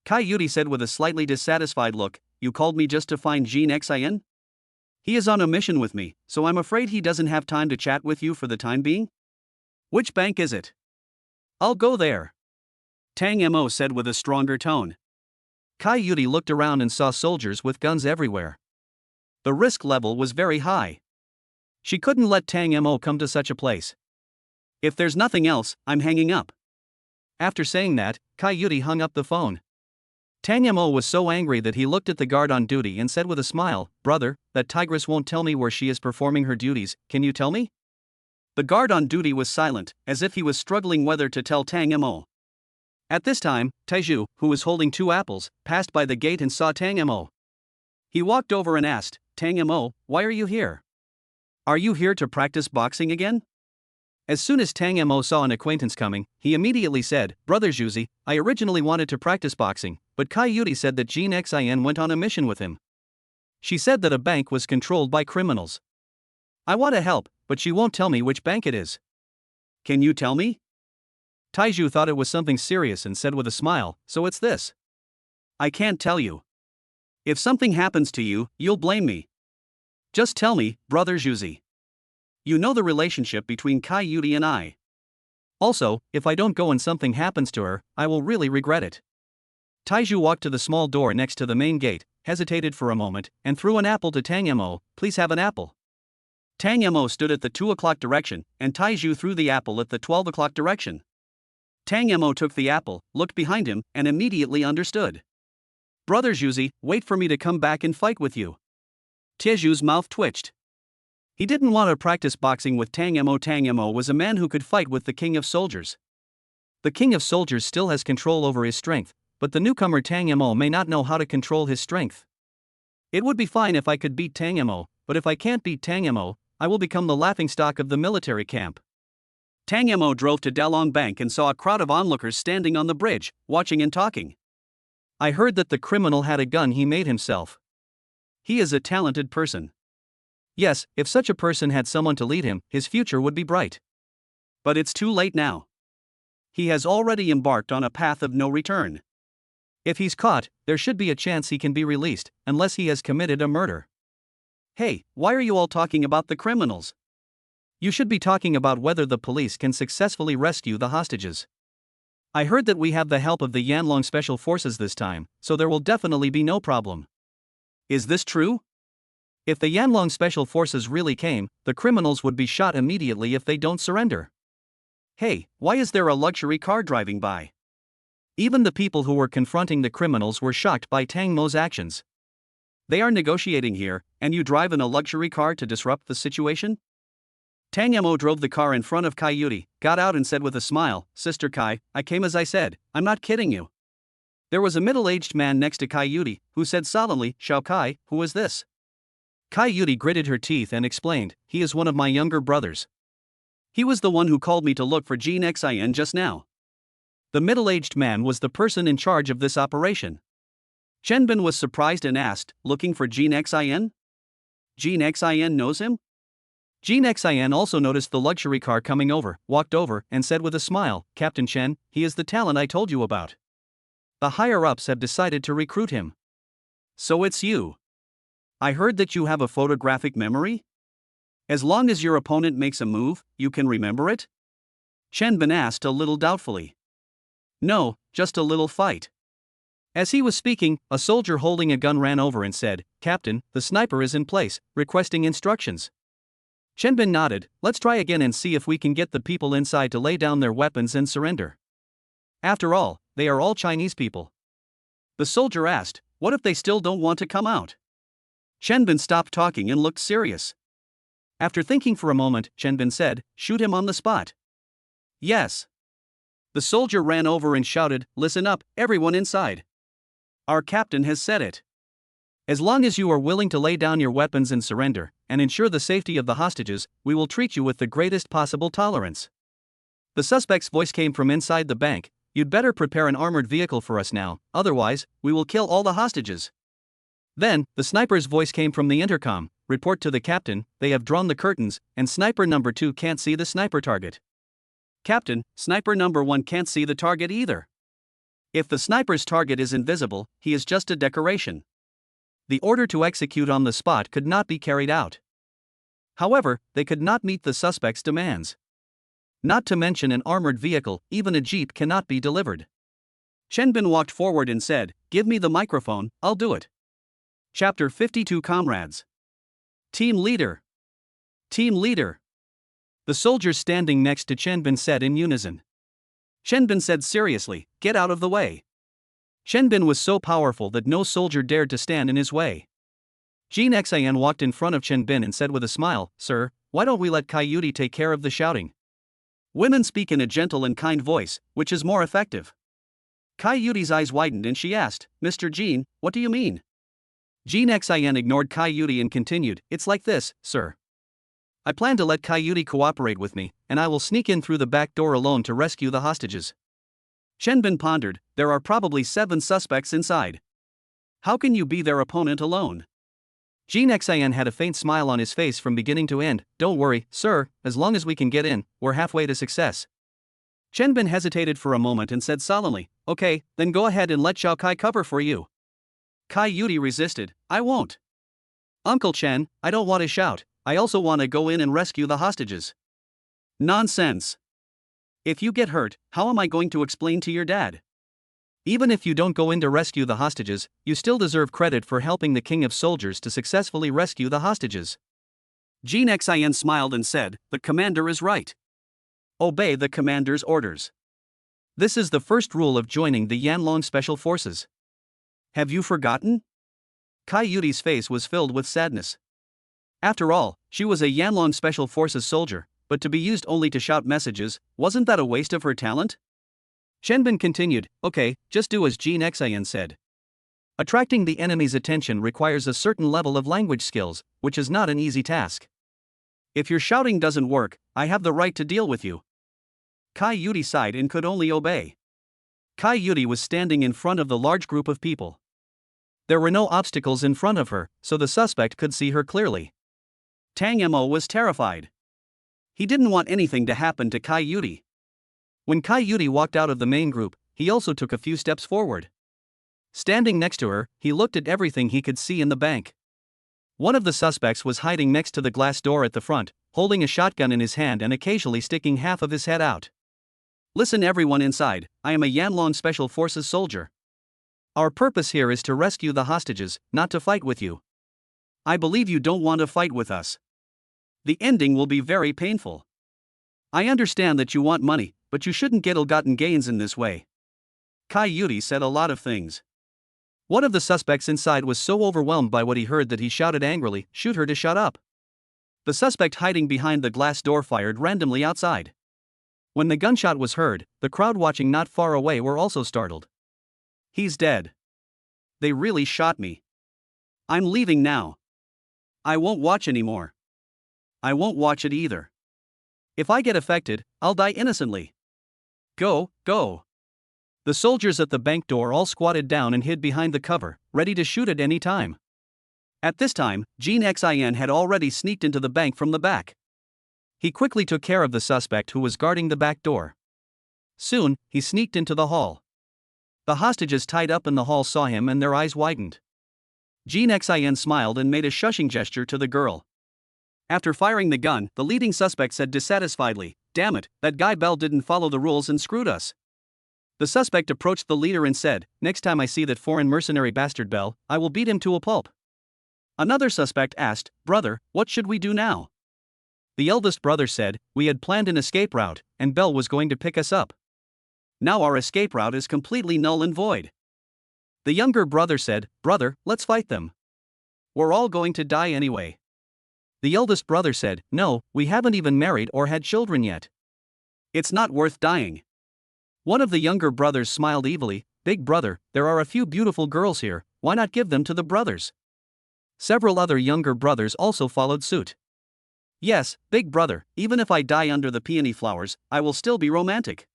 Kai Yudi said with a slightly dissatisfied look, you called me just to find Jean Xin? He is on a mission with me, so I'm afraid he doesn't have time to chat with you for the time being? Which bank is it? I'll go there. Tang Mo said with a stronger tone. Kai Yudi looked around and saw soldiers with guns everywhere. The risk level was very high. She couldn't let Tang Mo come to such a place. If there's nothing else, I'm hanging up. After saying that, Kai Yudi hung up the phone. Tang Mo was so angry that he looked at the guard on duty and said with a smile, brother, that tigress won't tell me where she is performing her duties, can you tell me? The guard on duty was silent, as if he was struggling whether to tell Tang Mo. At this time, Taiju, who was holding 2 apples, passed by the gate and saw Tang Mo. He walked over and asked, Tang Mo, why are you here? Are you here to practice boxing again? As soon as Tang Mo saw an acquaintance coming, he immediately said, Brother Zhuzi, I originally wanted to practice boxing, but Kai Yudi said that Jean Xin went on a mission with him. She said that a bank was controlled by criminals. I want to help, but she won't tell me which bank it is. Can you tell me? Taiju thought it was something serious and said with a smile, so it's this. I can't tell you. If something happens to you, you'll blame me. Just tell me, Brother Zhuzi. You know the relationship between Kai Yudi and I. Also, if I don't go and something happens to her, I will really regret it. Taiju walked to the small door next to the main gate, hesitated for a moment, and threw an apple to Tang Mo. Please have an apple. Tang Mo stood at the 2 o'clock direction, and Taiju threw the apple at the 12 o'clock direction. Tang Mo took the apple, looked behind him, and immediately understood. Brother Zhuzi, wait for me to come back and fight with you. Tieju's mouth twitched. He didn't want to practice boxing with Tang Mo. Tang Mo was a man who could fight with the King of Soldiers. The King of Soldiers still has control over his strength, but the newcomer Tang Mo may not know how to control his strength. It would be fine if I could beat Tang Mo, but if I can't beat Tang Mo, I will become the laughingstock of the military camp. Tang Mo drove to Dalong Bank and saw a crowd of onlookers standing on the bridge, watching and talking. I heard that the criminal had a gun he made himself. He is a talented person. Yes, if such a person had someone to lead him, his future would be bright. But it's too late now. He has already embarked on a path of no return. If he's caught, there should be a chance he can be released, unless he has committed a murder. Hey, why are you all talking about the criminals? You should be talking about whether the police can successfully rescue the hostages. I heard that we have the help of the Yanlong Special Forces this time, so there will definitely be no problem. Is this true? If the Yanlong Special Forces really came, the criminals would be shot immediately if they don't surrender. Hey, why is there a luxury car driving by? Even the people who were confronting the criminals were shocked by Tang Mo's actions. They are negotiating here, and you drive in a luxury car to disrupt the situation? Tang Mo drove the car in front of Kai Yudi, got out and said with a smile, Sister Kai, I came as I said, I'm not kidding you. There was a middle-aged man next to Kai Yudi, who said solemnly, Xiao Kai, who is this? Kai Yudi gritted her teeth and explained, he is one of my younger brothers. He was the one who called me to look for Jin Xin just now. The middle-aged man was the person in charge of this operation. Chenbin was surprised and asked, looking for Jin Xin? Jin Xin knows him? Jin Xin also noticed the luxury car coming over, walked over, and said with a smile, Captain Chen, he is the talent I told you about. The higher-ups have decided to recruit him. So it's you. I heard that you have a photographic memory? As long as your opponent makes a move, you can remember it? Chenbin asked a little doubtfully. No, just a little fight. As he was speaking, a soldier holding a gun ran over and said, Captain, the sniper is in place, requesting instructions. Chenbin nodded, let's try again and see if we can get the people inside to lay down their weapons and surrender. After all, they are all Chinese people. The soldier asked, what if they still don't want to come out? Chenbin stopped talking and looked serious. After thinking for a moment, Chenbin said, shoot him on the spot. Yes. The soldier ran over and shouted, listen up, everyone inside. Our captain has said it. As long as you are willing to lay down your weapons and surrender, and ensure the safety of the hostages, we will treat you with the greatest possible tolerance. The suspect's voice came from inside the bank, you'd better prepare an armored vehicle for us now, otherwise, we will kill all the hostages. Then, the sniper's voice came from the intercom, report to the captain, they have drawn the curtains, and sniper number 2 can't see the sniper target. Captain, sniper number 1 can't see the target either. If the sniper's target is invisible, he is just a decoration. The order to execute on the spot could not be carried out. However, they could not meet the suspect's demands. Not to mention an armored vehicle, even a jeep cannot be delivered. Chenbin walked forward and said, give me the microphone, I'll do it. Chapter 52 Comrades. Team Leader. Team Leader. The soldiers standing next to Chenbin said in unison. Chenbin said seriously, get out of the way. Chenbin was so powerful that no soldier dared to stand in his way. Jin Xin walked in front of Chenbin and said with a smile, Sir, why don't we let Kai Yudi take care of the shouting? Women speak in a gentle and kind voice, which is more effective. Kai Yudi's eyes widened and she asked, Mr. Jin, what do you mean? Jin Xin ignored Kai Yudi and continued, it's like this, sir. I plan to let Kai Yudi cooperate with me, and I will sneak in through the back door alone to rescue the hostages. Chenbin pondered, there are probably 7 suspects inside. How can you be their opponent alone? Jin Xin had a faint smile on his face from beginning to end, don't worry, sir, as long as we can get in, we're halfway to success. Chenbin hesitated for a moment and said solemnly, okay, then go ahead and let Xiao Kai cover for you. Kai Yudi resisted, I won't. Uncle Chen, I don't want to shout, I also want to go in and rescue the hostages. Nonsense. If you get hurt, how am I going to explain to your dad? Even if you don't go in to rescue the hostages, you still deserve credit for helping the king of soldiers to successfully rescue the hostages. Jean Xin smiled and said, "The commander is right. Obey the commander's orders. This is the first rule of joining the Yanlong Special Forces." Have you forgotten? Kai Yuti's face was filled with sadness. After all, she was a Yanlong Special Forces soldier, but to be used only to shout messages, wasn't that a waste of her talent? Shenbin continued, "Okay, just do as Jean Xin said. Attracting the enemy's attention requires a certain level of language skills, which is not an easy task. If your shouting doesn't work, I have the right to deal with you." Kai Yuti sighed and could only obey. Kai Yuti was standing in front of the large group of people. There were no obstacles in front of her, so the suspect could see her clearly. Tang Mo was terrified. He didn't want anything to happen to Kai Yuti. When Kai Yuti walked out of the main group, he also took a few steps forward. Standing next to her, he looked at everything he could see in the bank. One of the suspects was hiding next to the glass door at the front, holding a shotgun in his hand and occasionally sticking half of his head out. "Listen, everyone inside, I am a Yanlong Special Forces soldier. Our purpose here is to rescue the hostages, not to fight with you. I believe you don't want to fight with us. The ending will be very painful. I understand that you want money, but you shouldn't get ill-gotten gains in this way." Kai Yuti said a lot of things. One of the suspects inside was so overwhelmed by what he heard that he shouted angrily, "Shoot her to shut up." The suspect hiding behind the glass door fired randomly outside. When the gunshot was heard, the crowd watching not far away were also startled. "He's dead. They really shot me. I'm leaving now. I won't watch anymore. I won't watch it either. If I get affected, I'll die innocently. Go, go." The soldiers at the bank door all squatted down and hid behind the cover, ready to shoot at any time. At this time, Jean Xin had already sneaked into the bank from the back. He quickly took care of the suspect who was guarding the back door. Soon, he sneaked into the hall. The hostages tied up in the hall saw him and their eyes widened. Jean Xin smiled and made a shushing gesture to the girl. After firing the gun, the leading suspect said dissatisfiedly, "Damn it, that guy Bell didn't follow the rules and screwed us." The suspect approached the leader and said, "Next time I see that foreign mercenary bastard Bell, I will beat him to a pulp." Another suspect asked, "Brother, what should we do now?" The eldest brother said, "We had planned an escape route, and Bell was going to pick us up. Now our escape route is completely null and void." The younger brother said, "Brother, let's fight them. We're all going to die anyway." The eldest brother said, "No, we haven't even married or had children yet. It's not worth dying." One of the younger brothers smiled evilly, "Big brother, there are a few beautiful girls here, why not give them to the brothers?" Several other younger brothers also followed suit. "Yes, big brother, even if I die under the peony flowers, I will still be romantic."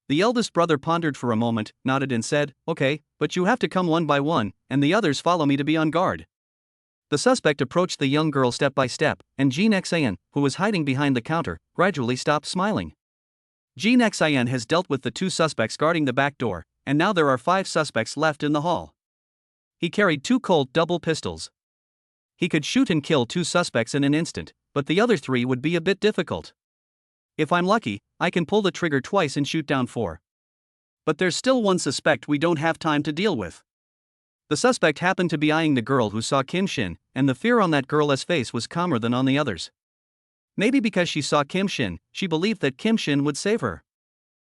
The eldest brother pondered for a moment, nodded and said, "Okay, but you have to come one by one, and the others follow me to be on guard." The suspect approached the young girl step by step, and Jean Xin, who was hiding behind the counter, gradually stopped smiling. Jean Xin has dealt with the two suspects guarding the back door, and now there are 5 suspects left in the hall. He carried 2 Colt double pistols. He could shoot and kill 2 suspects in an instant, but the other 3 would be a bit difficult. If I'm lucky, I can pull the trigger twice and shoot down 4. But there's still one suspect we don't have time to deal with. The suspect happened to be eyeing the girl who saw Kim Shin, and the fear on that girl's face was calmer than on the others. Maybe because she saw Kim Shin, she believed that Kim Shin would save her.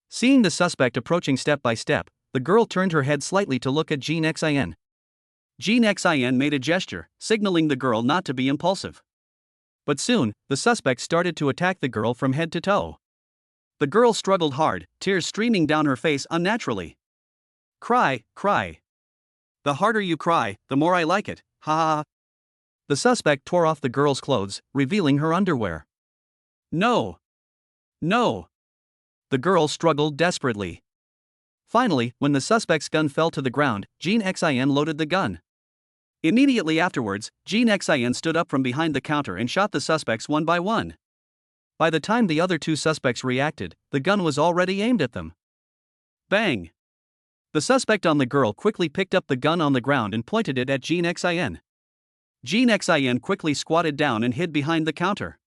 Seeing the suspect approaching step by step, the girl turned her head slightly to look at Jean Xin. Jean Xin made a gesture, signaling the girl not to be impulsive. But soon, the suspect started to attack the girl from head to toe. The girl struggled hard, tears streaming down her face unnaturally. "Cry, cry. The harder you cry, the more I like it, ha ha ha." The suspect tore off the girl's clothes, revealing her underwear. "No. No." The girl struggled desperately. Finally, when the suspect's gun fell to the ground, Jean Xin loaded the gun. Immediately afterwards, Jean Xin stood up from behind the counter and shot the suspects one by one. By the time the other 2 suspects reacted, the gun was already aimed at them. Bang! The suspect on the girl quickly picked up the gun on the ground and pointed it at Jean Xin. Jean Xin quickly squatted down and hid behind the counter.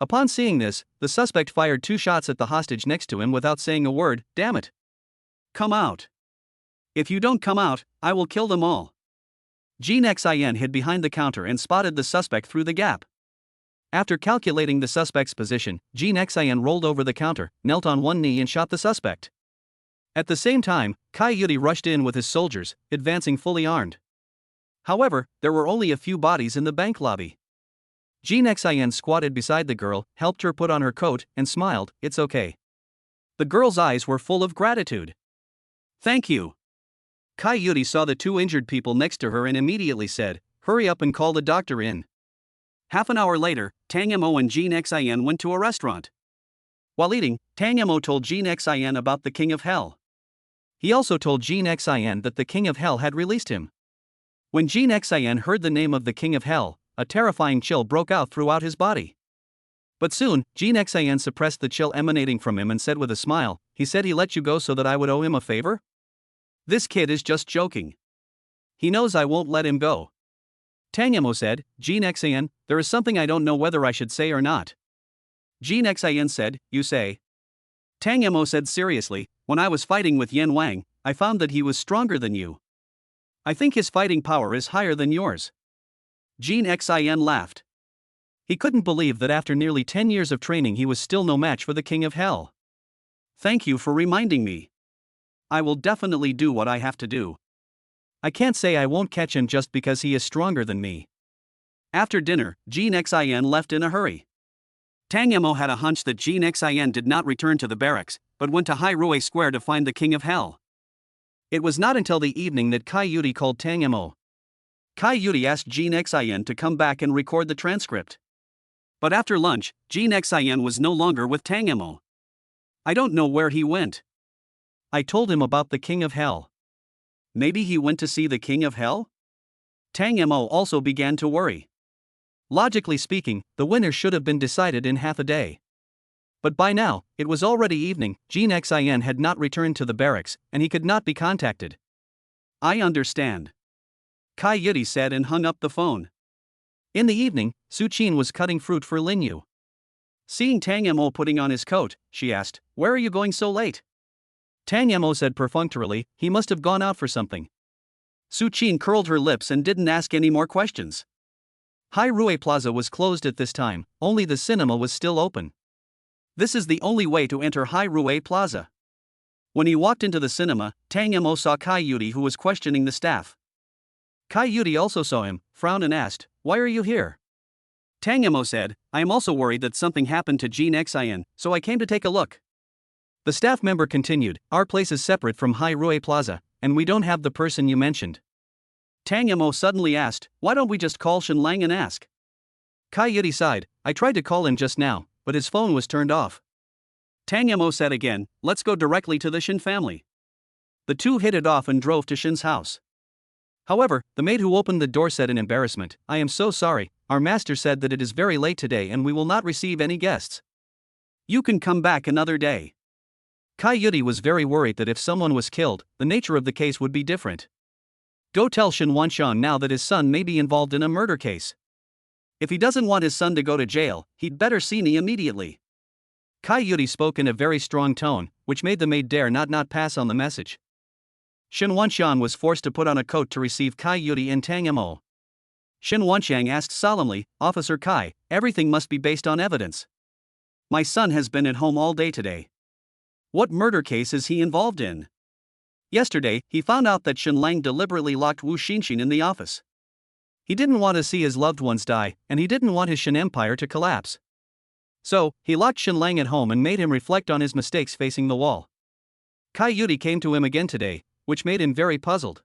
Upon seeing this, the suspect fired 2 shots at the hostage next to him without saying a word. "Damn it! Come out! If you don't come out, I will kill them all. Jin Xin hid behind the counter and spotted the suspect through the gap. After calculating the suspect's position, Jin Xin rolled over the counter, knelt on one knee and shot the suspect. At the same time, Kai Yuri rushed in with his soldiers, advancing fully armed. However, there were only a few bodies in the bank lobby. Jin Xin squatted beside the girl, helped her put on her coat, and smiled, "It's okay." The girl's eyes were full of gratitude. "Thank you." Kai Yuri saw the two injured people next to her and immediately said, "Hurry up and call the doctor in." Half an hour later, Tang Mo and Jin Xin went to a restaurant. While eating, Tang Mo told Jin Xin about the King of Hell. He also told Jin Xin that the King of Hell had released him. When Jin Xin heard the name of the King of Hell, a terrifying chill broke out throughout his body. But soon, Jin Xin suppressed the chill emanating from him and said with a smile, "He said he let you go so that I would owe him a favor? This kid is just joking. He knows I won't let him go." Tang Mo said, "Jin Xin, there is something I don't know whether I should say or not." Jin Xin said, "You say." Tang Mo said seriously, "When I was fighting with Yan Wang, I found that he was stronger than you. I think his fighting power is higher than yours." Jin Xin laughed. He couldn't believe that after nearly 10 years of training he was still no match for the King of Hell. "Thank you for reminding me. I will definitely do what I have to do. I can't say I won't catch him just because he is stronger than me." After dinner, Jin Xin left in a hurry. Tang Mo had a hunch that Jin Xin did not return to the barracks, but went to Rue Square to find the King of Hell. It was not until the evening that Kai Yuri called Tang Mo. Kai Yuri asked Jin Xin to come back and record the transcript. But after lunch, Jin Xin was no longer with Tang Mo. "I don't know where he went. I told him about the King of Hell. Maybe he went to see the King of Hell?" Tang Mo also began to worry. Logically speaking, the winner should have been decided in half a day. But by now, it was already evening. Jin Xin had not returned to the barracks, and he could not be contacted. "I understand," Kai Yuri said and hung up the phone. In the evening, Su Qin was cutting fruit for Lin Yu. Seeing Tang Mo putting on his coat, she asked, "Where are you going so late?" Tang Mo said perfunctorily, "He must have gone out for something." Su Qin curled her lips and didn't ask any more questions. Rue Plaza was closed at this time, only the cinema was still open. This is the only way to enter Rue Plaza. When he walked into the cinema, Tang Mo saw Kai Yuri, who was questioning the staff. Kai Yuri also saw him, frowned and asked, "Why are you here?" Tang Mo said, "I am also worried that something happened to Jin Xin, so I came to take a look." The staff member continued, "Our place is separate from Rue Plaza, and we don't have the person you mentioned." Tang Mo suddenly asked, "Why don't we just call Shen Lang and ask?" Kai Yuri sighed, "I tried to call him just now, but his phone was turned off." Tang Mo said again, "Let's go directly to the Shen family." The two hit it off and drove to Shen's house. However, the maid who opened the door said in embarrassment, "I am so sorry, our master said that it is very late today and we will not receive any guests. You can come back another day." Kai Yuri was very worried that if someone was killed, the nature of the case would be different. Go tell Shen Wanxiang now that his son may be involved in a murder case. If he doesn't want his son to go to jail, he'd better see me immediately. Kai Yuri spoke in a very strong tone, which made the maid dare not pass on the message. Shen Wanxiang was forced to put on a coat to receive Kai Yuri and Tang Mo. Shen Wanxiang asked solemnly, "Officer Kai, everything must be based on evidence. My son has been at home all day today. What murder case is he involved in?" Yesterday, he found out that Shen Lang deliberately locked Wu Xinxin in the office. He didn't want to see his loved ones die, and he didn't want his Shen empire to collapse. So, he locked Shen Lang at home and made him reflect on his mistakes facing the wall. Kai Yuri came to him again today, which made him very puzzled.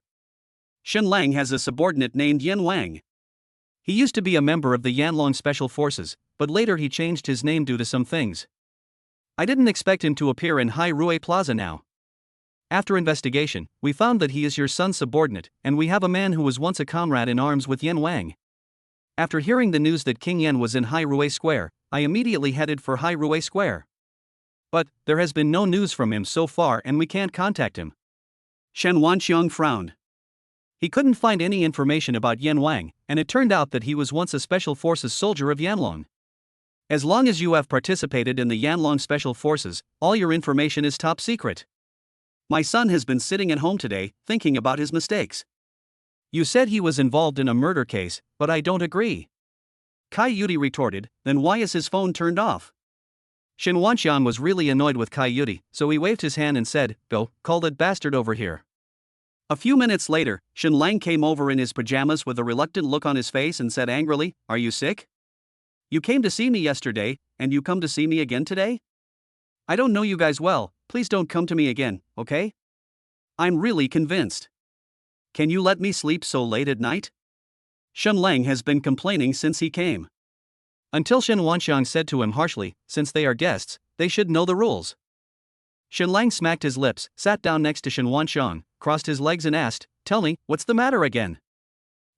Shen Lang has a subordinate named Yan Wang. He used to be a member of the Yanlong Special Forces, but later he changed his name due to some things. I didn't expect him to appear in Rue Plaza now. After investigation, we found that he is your son's subordinate, and we have a man who was once a comrade in arms with Yan Wang. After hearing the news that King Yan was in Rue Square, I immediately headed for Rue Square. But there has been no news from him so far and we can't contact him." Shen Wanxiang frowned. He couldn't find any information about Yan Wang, and it turned out that he was once a Special Forces soldier of Yanlong. As long as you have participated in the Yanlong Special Forces, all your information is top secret. My son has been sitting at home today, thinking about his mistakes. You said he was involved in a murder case, but I don't agree. Kai Yudi retorted, then why is his phone turned off? Shin Wanxiang was really annoyed with Kai Yudi, so he waved his hand and said, "Go, call that bastard over here." A few minutes later, Shin Lang came over in his pajamas with a reluctant look on his face and said angrily, "Are you sick? You came to see me yesterday, and you come to see me again today? I don't know you guys well, please don't come to me again, okay? I'm really convinced. Can you let me sleep so late at night?" Shin Lang has been complaining since he came. Until Shin Wanxiang said to him harshly, "Since they are guests, they should know the rules." Shin Lang smacked his lips, sat down next to Shin Wanxiang, crossed his legs and asked, "Tell me, what's the matter again?"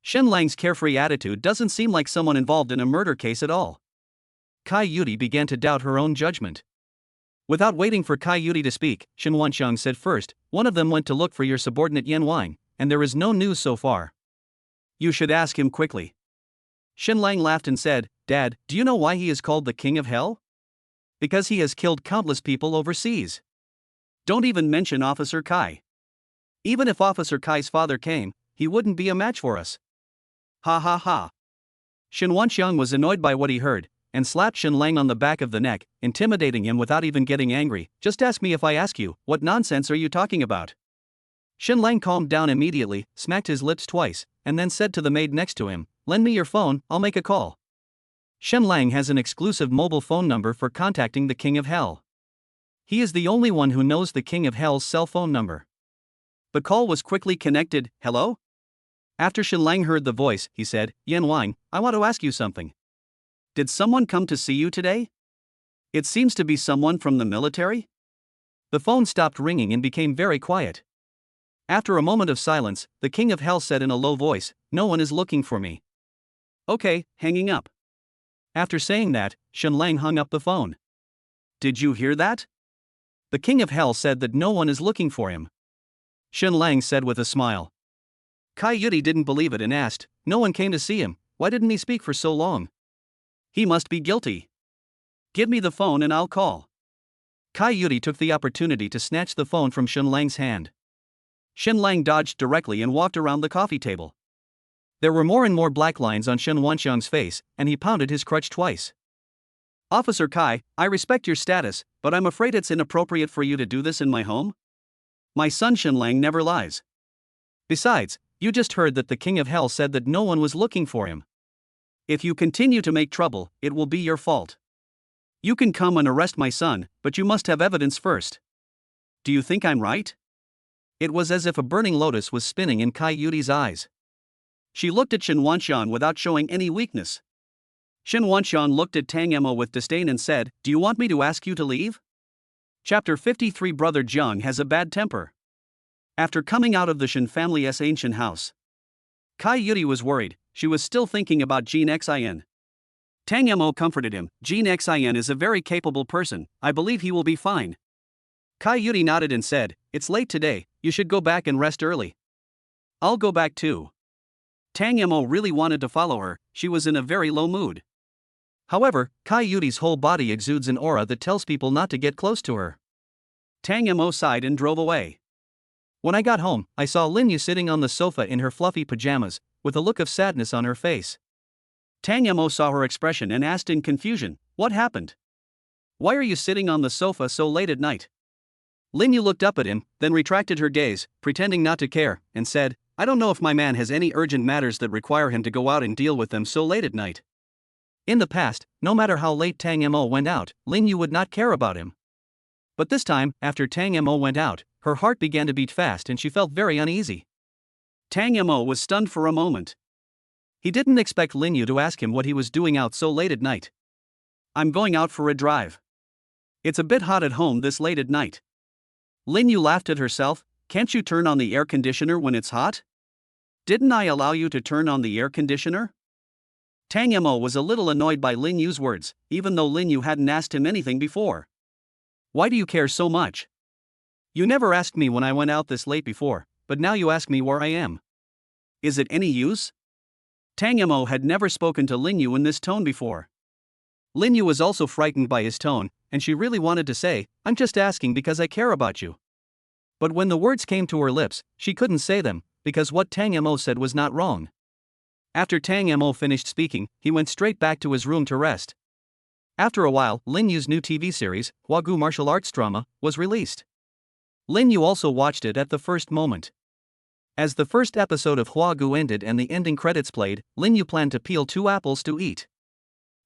Shin Lang's carefree attitude doesn't seem like someone involved in a murder case at all. Kai Yudi began to doubt her own judgment. Without waiting for Kai Yudi to speak, Shin Wanxiang said first, "One of them went to look for your subordinate Yan Wang, and there is no news so far." You should ask him quickly. Shin Lang laughed and said, "Dad, do you know why he is called the King of Hell? Because he has killed countless people overseas." Don't even mention Officer Kai. Even if Officer Kai's father came, he wouldn't be a match for us. Ha ha ha. Shin Wanxiang was annoyed by what he heard, and slapped Shin Lang on the back of the neck, intimidating him without even getting angry. "Just ask me if I ask you, what nonsense are you talking about?" Shin Lang calmed down immediately, smacked his lips twice, and then said to the maid next to him, "Lend me your phone, I'll make a call." Shin Lang has an exclusive mobile phone number for contacting the King of Hell. He is the only one who knows the King of Hell's cell phone number. The call was quickly connected. "Hello?" After Shin Lang heard the voice, he said, "Yan Wang, I want to ask you something." Did someone come to see you today? It seems to be someone from the military? The phone stopped ringing and became very quiet. After a moment of silence, the King of Hell said in a low voice, "No one is looking for me." Okay, hanging up. After saying that, Shin Lang hung up the phone. Did you hear that? The King of Hell said that no one is looking for him. Shin Lang said with a smile. Kai Yudi didn't believe it and asked, "No one came to see him, why didn't he speak for so long? He must be guilty. Give me the phone and I'll call." Kai Yudi took the opportunity to snatch the phone from Shin Lang's hand. Shin Lang dodged directly and walked around the coffee table. There were more and more black lines on Shin Wanxiang's face, and he pounded his crutch twice. "Officer Kai, I respect your status, but I'm afraid it's inappropriate for you to do this in my home. My son Shin Lang never lies. Besides, you just heard that the King of Hell said that no one was looking for him. If you continue to make trouble, it will be your fault. You can come and arrest my son, but you must have evidence first. Do you think I'm right?" It was as if a burning lotus was spinning in Kai Yudi's eyes. She looked at Shin Wanxiang without showing any weakness. Shin Wanxiang looked at Tang Emo with disdain and said, "Do you want me to ask you to leave?" Chapter 53. Brother Jiang has a bad temper. After coming out of the Shin family's ancient house, Kai Yudi was worried. She was still thinking about Jin Xin. Tang Emo comforted him. "Jin Xin is a very capable person, I believe he will be fine." Kai Yudi nodded and said, "It's late today, you should go back and rest early." "I'll go back too." Tang Emo really wanted to follow her, she was in a very low mood. However, Kai Yudi's whole body exudes an aura that tells people not to get close to her. Tang Emo sighed and drove away. When I got home, I saw Lin Yu sitting on the sofa in her fluffy pajamas, with a look of sadness on her face. Tang Emo saw her expression and asked in confusion, "What happened? Why are you sitting on the sofa so late at night?" Lin Yu looked up at him, then retracted her gaze, pretending not to care, and said, "I don't know if my man has any urgent matters that require him to go out and deal with them so late at night." In the past, no matter how late Tang Mo went out, Lin Yu would not care about him. But this time, after Tang Mo went out, her heart began to beat fast and she felt very uneasy. Tang Mo was stunned for a moment. He didn't expect Lin Yu to ask him what he was doing out so late at night. "I'm going out for a drive. It's a bit hot at home this late at night." Lin Yu laughed at herself. "Can't you turn on the air conditioner when it's hot? Didn't I allow you to turn on the air conditioner?" Tang Mo was a little annoyed by Lin Yu's words, even though Lin Yu hadn't asked him anything before. "Why do you care so much? You never asked me when I went out this late before, but now you ask me where I am. Is it any use?" Tang Mo had never spoken to Lin Yu in this tone before. Lin Yu was also frightened by his tone, and she really wanted to say, "I'm just asking because I care about you." But when the words came to her lips, she couldn't say them, because what Tang Mo said was not wrong. After Tang Mo finished speaking, he went straight back to his room to rest. After a while, Lin Yu's new TV series, Huagu Martial Arts Drama, was released. Lin Yu also watched it at the first moment. As the first episode of Huagu ended and the ending credits played, Lin Yu planned to peel 2 apples to eat.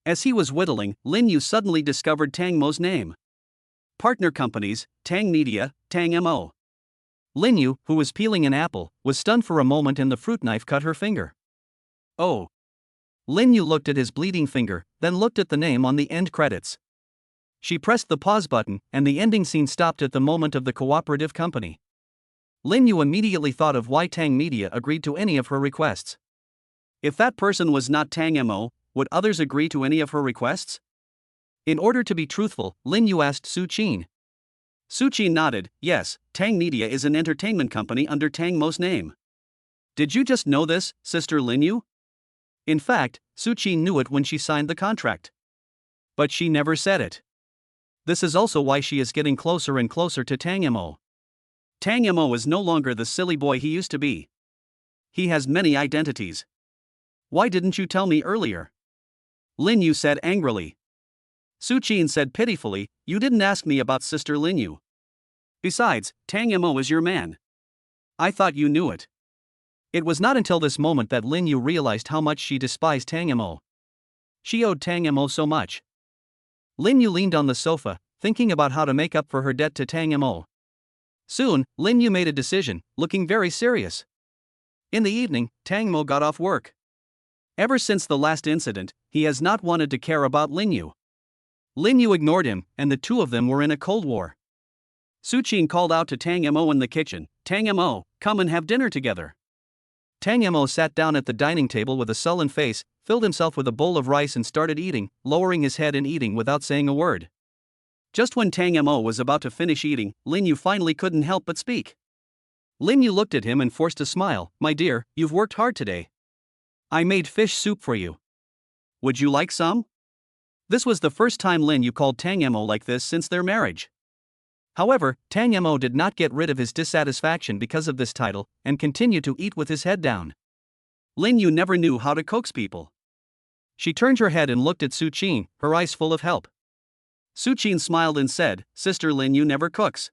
As he was whittling, Lin Yu suddenly discovered Tang Mo's name. Partner companies, Tang Media, Tang Mo. Lin Yu, who was peeling an apple, was stunned for a moment and the fruit knife cut her finger. Oh. Lin Yu looked at his bleeding finger, then looked at the name on the end credits. She pressed the pause button, and the ending scene stopped at the moment of the cooperative company. Lin Yu immediately thought of why Tang Media agreed to any of her requests. If that person was not Tang Mo, would others agree to any of her requests? In order to be truthful, Lin Yu asked Su Qin. Su Qin nodded, yes, Tang Media is an entertainment company under Tang Mo's name. Did you just know this, Sister Lin Yu? In fact, Su Qin knew it when she signed the contract. But she never said it. This is also why she is getting closer and closer to Tang Mo. Tang Mo is no longer the silly boy he used to be. He has many identities. Why didn't you tell me earlier? Lin Yu said angrily. Su Qin said pitifully, you didn't ask me about Sister Lin Yu. Besides, Tang Mo is your man. I thought you knew it. It was not until this moment that Lin Yu realized how much she despised Tang Mo. She owed Tang Mo so much. Lin Yu leaned on the sofa, thinking about how to make up for her debt to Tang Mo. Soon, Lin Yu made a decision, looking very serious. In the evening, Tang Mo got off work. Ever since the last incident, he has not wanted to care about Lin Yu. Lin Yu ignored him, and the two of them were in a cold war. Su Qin called out to Tang Mo in the kitchen, Tang Mo, come and have dinner together. Tang Mo sat down at the dining table with a sullen face, filled himself with a bowl of rice and started eating, lowering his head and eating without saying a word. Just when Tang Mo was about to finish eating, Lin Yu finally couldn't help but speak. Lin Yu looked at him and forced a smile, my dear, you've worked hard today. I made fish soup for you. Would you like some? This was the first time Lin Yu called Tang Mo like this since their marriage. However, Tang Mo did not get rid of his dissatisfaction because of this title, and continued to eat with his head down. Lin Yu never knew how to coax people. She turned her head and looked at Su Qin, her eyes full of help. Su Qin smiled and said, Sister Lin Yu never cooks.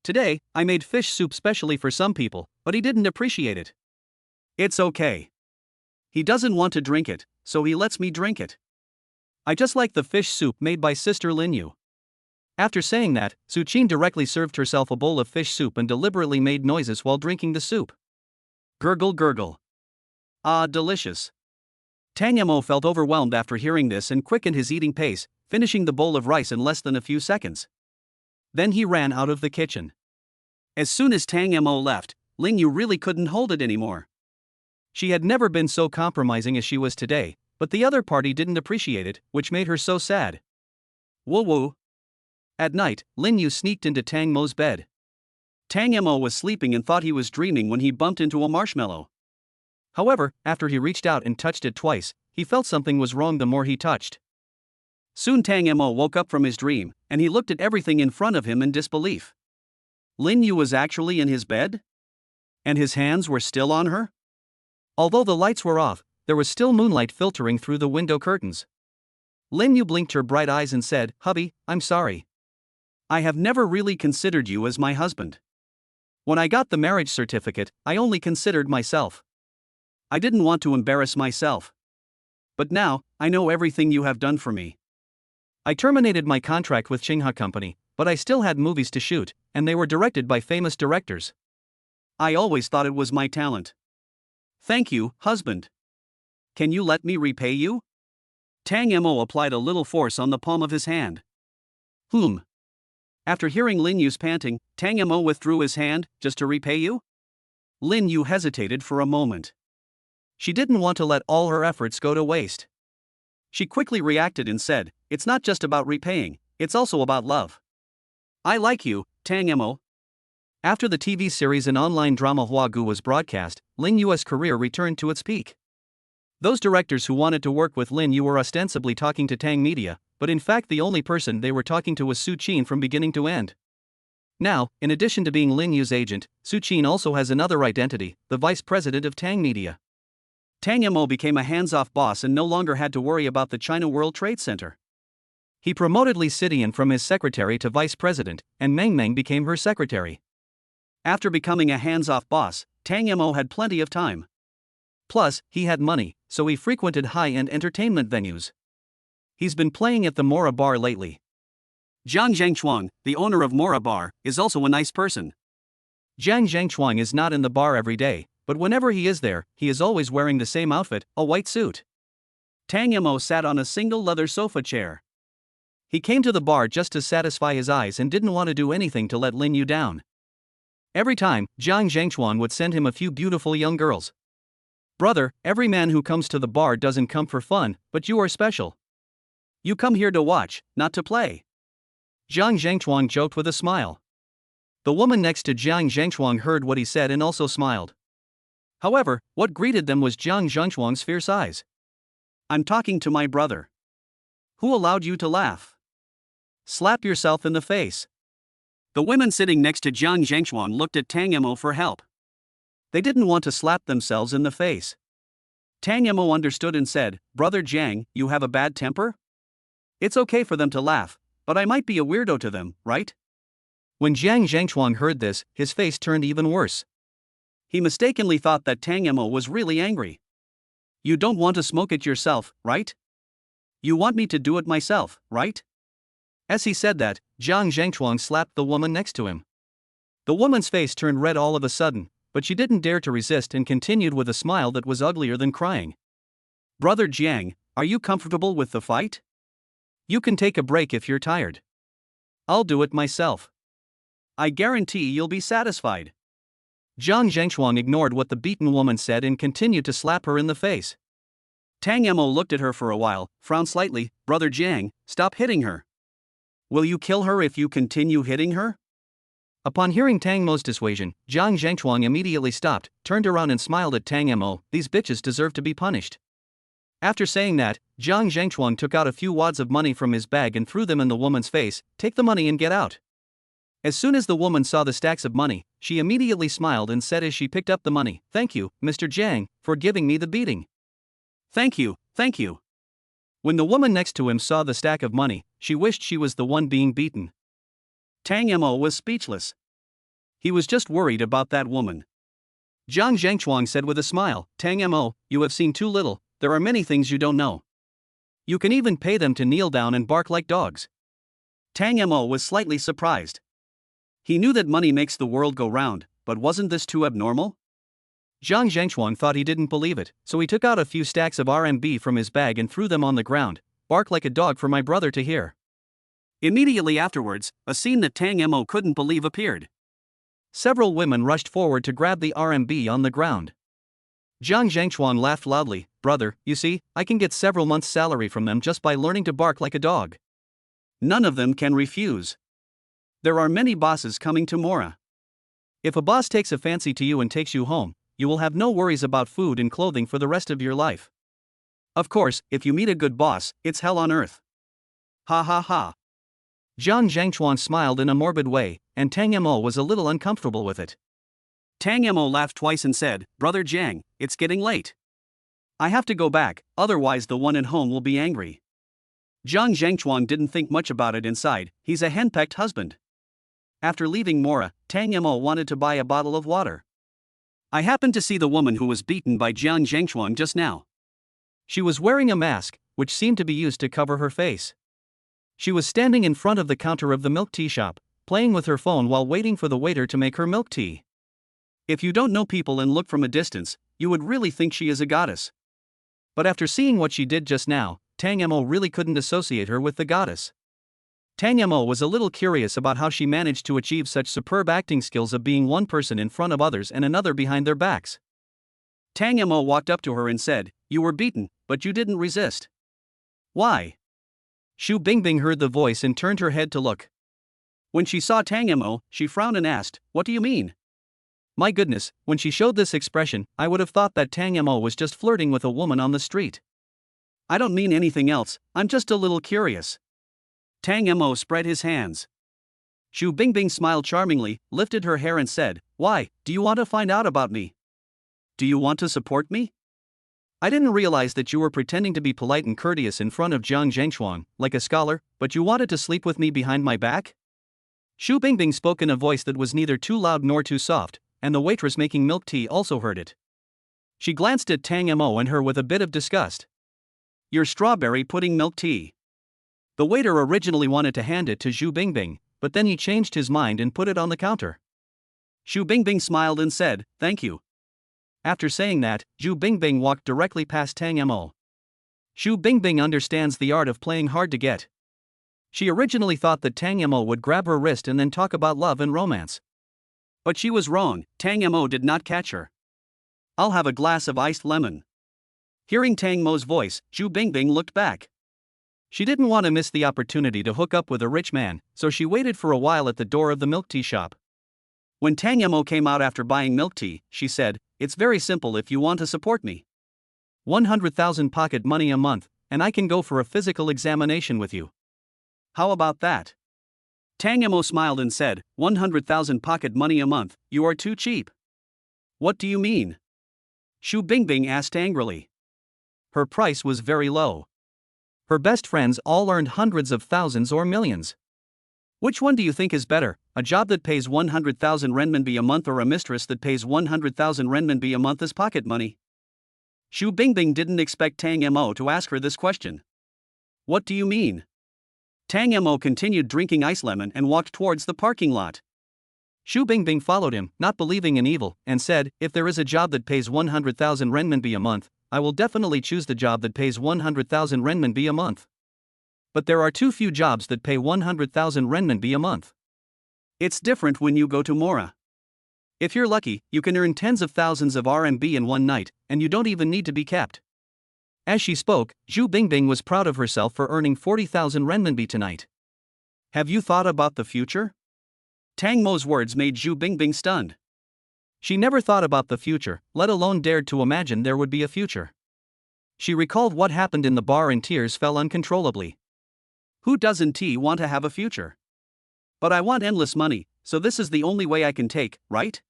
Today, I made fish soup specially for some people, but he didn't appreciate it. It's okay. He doesn't want to drink it, so he lets me drink it. I just like the fish soup made by Sister Lin Yu. After saying that, Su Qin directly served herself a bowl of fish soup and deliberately made noises while drinking the soup. Gurgle gurgle. Ah, delicious. Tang Mo felt overwhelmed after hearing this and quickened his eating pace, finishing the bowl of rice in less than a few seconds. Then he ran out of the kitchen. As soon as Tang Mo left, Lin Yu really couldn't hold it anymore. She had never been so compromising as she was today, but the other party didn't appreciate it, which made her so sad. Woo woo. At night, Lin Yu sneaked into Tang Mo's bed. Tang Mo was sleeping and thought he was dreaming when he bumped into a marshmallow. However, after he reached out and touched it twice, he felt something was wrong the more he touched. Soon Tang Mo woke up from his dream, and he looked at everything in front of him in disbelief. Lin Yu was actually in his bed? And his hands were still on her? Although the lights were off, there was still moonlight filtering through the window curtains. Lin Yu blinked her bright eyes and said, Hubby, I'm sorry. I have never really considered you as my husband. When I got the marriage certificate, I only considered myself. I didn't want to embarrass myself. But now, I know everything you have done for me. I terminated my contract with Xinghua Company, but I still had movies to shoot, and they were directed by famous directors. I always thought it was my talent. Thank you, husband. Can you let me repay you? Tang Mo applied a little force on the palm of his hand. After hearing Lin Yu's panting, Tang Mo withdrew his hand, just to repay you? Lin Yu hesitated for a moment. She didn't want to let all her efforts go to waste. She quickly reacted and said, it's not just about repaying, it's also about love. I like you, Tang Mo. After the TV series and online drama Huagu was broadcast, Lin Yu's career returned to its peak. Those directors who wanted to work with Lin Yu were ostensibly talking to Tang Media, but in fact the only person they were talking to was Su Qin from beginning to end. Now, in addition to being Lin Yu's agent, Su Qin also has another identity, the vice president of Tang Media. Tang Mo became a hands-off boss and no longer had to worry about the China World Trade Center. He promoted Li Sidian from his secretary to vice president, and Meng Meng became her secretary. After becoming a hands-off boss, Tang Mo had plenty of time. Plus, he had money, so he frequented high-end entertainment venues. He's been playing at the Mora Bar lately. Zhang Zhangchuang, the owner of Mora Bar, is also a nice person. Zhang Zhangchuang is not in the bar every day, but whenever he is there, he is always wearing the same outfit, a white suit. Tang Mo sat on a single leather sofa chair. He came to the bar just to satisfy his eyes and didn't want to do anything to let Lin Yu down. Every time, Zhang Zhangchuan would send him a few beautiful young girls. Brother, every man who comes to the bar doesn't come for fun, but you are special. You come here to watch, not to play. Zhang Zhangchuan joked with a smile. The woman next to Zhang Zhangchuan heard what he said and also smiled. However, what greeted them was Zhang Zhangchuan's fierce eyes. I'm talking to my brother. Who allowed you to laugh? Slap yourself in the face. The women sitting next to Zhang Zhangchuan looked at Tang Mo for help. They didn't want to slap themselves in the face. Tang Mo understood and said, Brother Zhang, you have a bad temper? It's okay for them to laugh, but I might be a weirdo to them, right? When Zhang Zhangchuan heard this, his face turned even worse. He mistakenly thought that Tang Mo was really angry. You don't want to smoke it yourself, right? You want me to do it myself, right? As he said that, Zhang Zhangchuan slapped the woman next to him. The woman's face turned red all of a sudden, but she didn't dare to resist and continued with a smile that was uglier than crying. Brother Jiang, are you comfortable with the fight? You can take a break if you're tired. I'll do it myself. I guarantee you'll be satisfied. Zhang Zhangchuan ignored what the beaten woman said and continued to slap her in the face. Tang Mo looked at her for a while, frowned slightly. Brother Jiang, stop hitting her. Will you kill her if you continue hitting her? Upon hearing Tang Mo's dissuasion, Zhang Zhangchuan immediately stopped, turned around and smiled at Tang Mo. These bitches deserve to be punished. After saying that, Zhang Zhangchuan took out a few wads of money from his bag and threw them in the woman's face. Take the money and get out. As soon as the woman saw the stacks of money, she immediately smiled and said as she picked up the money, Thank you, Mr. Zhang, for giving me the beating. Thank you, thank you. When the woman next to him saw the stack of money, she wished she was the one being beaten. Tang Mo was speechless. He was just worried about that woman. Zhang Zhangchuan said with a smile, Tang Mo, you have seen too little, there are many things you don't know. You can even pay them to kneel down and bark like dogs. Tang Mo was slightly surprised. He knew that money makes the world go round, but wasn't this too abnormal? Zhang Zhangchuan thought he didn't believe it, so he took out a few stacks of RMB from his bag and threw them on the ground. Bark like a dog for my brother to hear. Immediately afterwards, a scene that Tang Mo couldn't believe appeared. Several women rushed forward to grab the RMB on the ground. Zhang Zhangchuan laughed loudly, Brother, you see, I can get several months' salary from them just by learning to bark like a dog. None of them can refuse. There are many bosses coming to Mora. If a boss takes a fancy to you and takes you home, you will have no worries about food and clothing for the rest of your life. Of course, if you meet a good boss, it's hell on earth. Ha ha ha. Zhang Zhangchuan smiled in a morbid way, and Tang Mo was a little uncomfortable with it. Tang Mo laughed twice and said, Brother Jiang, it's getting late. I have to go back, otherwise the one at home will be angry. Zhang Zhangchuan didn't think much about it inside, he's a henpecked husband. After leaving Mora, Tang Mo wanted to buy a bottle of water. I happened to see the woman who was beaten by Zhang Zhangchuan just now. She was wearing a mask, which seemed to be used to cover her face. She was standing in front of the counter of the milk tea shop, playing with her phone while waiting for the waiter to make her milk tea. If you don't know people and look from a distance, you would really think she is a goddess. But after seeing what she did just now, Tang Mo really couldn't associate her with the goddess. Tang Mo was a little curious about how she managed to achieve such superb acting skills of being one person in front of others and another behind their backs. Tang Mo walked up to her and said, You were beaten, but you didn't resist. Why? Xu Bingbing heard the voice and turned her head to look. When she saw Tang Mo, she frowned and asked, What do you mean? My goodness, when she showed this expression, I would have thought that Tang Mo was just flirting with a woman on the street. I don't mean anything else, I'm just a little curious. Tang Mo spread his hands. Xu Bingbing smiled charmingly, lifted her hair and said, "Why, do you want to find out about me? Do you want to support me? I didn't realize that you were pretending to be polite and courteous in front of Jiang Zhengchuan, like a scholar, but you wanted to sleep with me behind my back?" Xu Bingbing spoke in a voice that was neither too loud nor too soft, and the waitress making milk tea also heard it. She glanced at Tang Mo and her with a bit of disgust. "Your strawberry pudding milk tea." The waiter originally wanted to hand it to Xu Bingbing, but then he changed his mind and put it on the counter. Xu Bingbing smiled and said, "Thank you." After saying that, Xu Bingbing walked directly past Tang Mo. Xu Bingbing understands the art of playing hard to get. She originally thought that Tang Mo would grab her wrist and then talk about love and romance. But she was wrong, Tang Mo did not catch her. "I'll have a glass of iced lemon." Hearing Tang Mo's voice, Xu Bingbing looked back. She didn't want to miss the opportunity to hook up with a rich man, so she waited for a while at the door of the milk tea shop. When Tang Mo came out after buying milk tea, she said, "It's very simple if you want to support me. 100,000 pocket money a month, and I can go for a physical examination with you. How about that?" Tang Mo smiled and said, 100,000 pocket money a month, you are too cheap." "What do you mean?" Xu Bingbing asked angrily. Her price was very low. Her best friends all earned hundreds of thousands or millions. Which one do you think is better, a job that pays 100,000 renminbi a month or a mistress that pays 100,000 renminbi a month as pocket money? Xu Bingbing didn't expect Tang Mo to ask her this question. "What do you mean?" Tang Mo continued drinking ice lemon and walked towards the parking lot. Xu Bingbing followed him, not believing in evil, and said, "If there is a job that pays 100,000 renminbi a month, I will definitely choose the job that pays 100,000 renminbi a month. But there are too few jobs that pay 100,000 renminbi a month. It's different when you go to Mora. If you're lucky, you can earn tens of thousands of RMB in one night, and you don't even need to be kept." As she spoke, Xu Bingbing was proud of herself for earning 40,000 renminbi tonight. "Have you thought about the future?" Tang Mo's words made Xu Bingbing stunned. She never thought about the future, let alone dared to imagine there would be a future. She recalled what happened in the bar and tears fell uncontrollably. Who doesn't want to have a future? But I want endless money, so this is the only way I can take, right?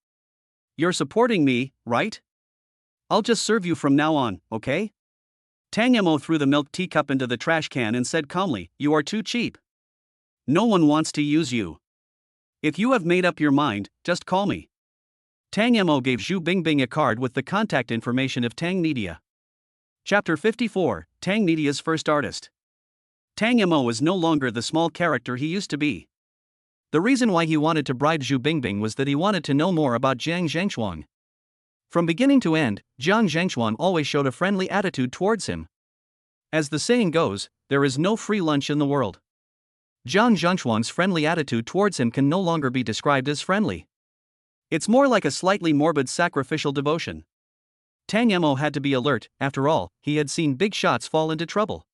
You're supporting me, right? I'll just serve you from now on, okay? Tang Mo threw the milk teacup into the trash can and said calmly, "You are too cheap. No one wants to use you. If you have made up your mind, just call me." Tang Mo gave Xu Bingbing a card with the contact information of Tang Media. Chapter 54, Tang Media's first artist. Tang Mo was no longer the small character he used to be. The reason why he wanted to bribe Xu Bingbing was that he wanted to know more about Jiang Zhengchuan. From beginning to end, Jiang Zhengchuan always showed a friendly attitude towards him. As the saying goes, there is no free lunch in the world. Jiang Zhengchuan's friendly attitude towards him can no longer be described as friendly. It's more like a slightly morbid sacrificial devotion. Tang Mo had to be alert, after all, he had seen big shots fall into trouble.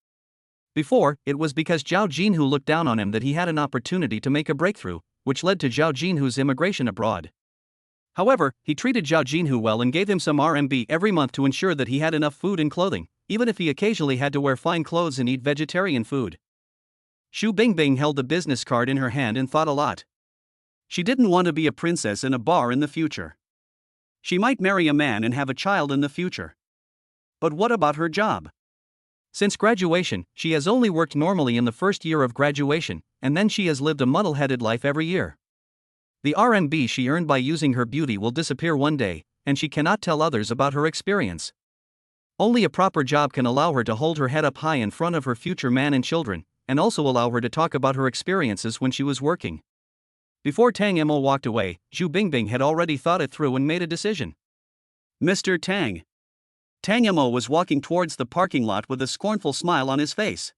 Before, it was because Zhao Jinhu looked down on him that he had an opportunity to make a breakthrough, which led to Zhao Jinhu's immigration abroad. However, he treated Zhao Jinhu well and gave him some RMB every month to ensure that he had enough food and clothing, even if he occasionally had to wear fine clothes and eat vegetarian food. Xu Bingbing held the business card in her hand and thought a lot. She didn't want to be a princess in a bar in the future. She might marry a man and have a child in the future. But what about her job? Since graduation, she has only worked normally in the first year of graduation, and then she has lived a muddle-headed life every year. The RMB she earned by using her beauty will disappear one day, and she cannot tell others about her experience. Only a proper job can allow her to hold her head up high in front of her future man and children, and also allow her to talk about her experiences when she was working. Before Tang Mo walked away, Xu Bingbing had already thought it through and made a decision. "Mr. Tang." Tang Mo was walking towards the parking lot with a scornful smile on his face.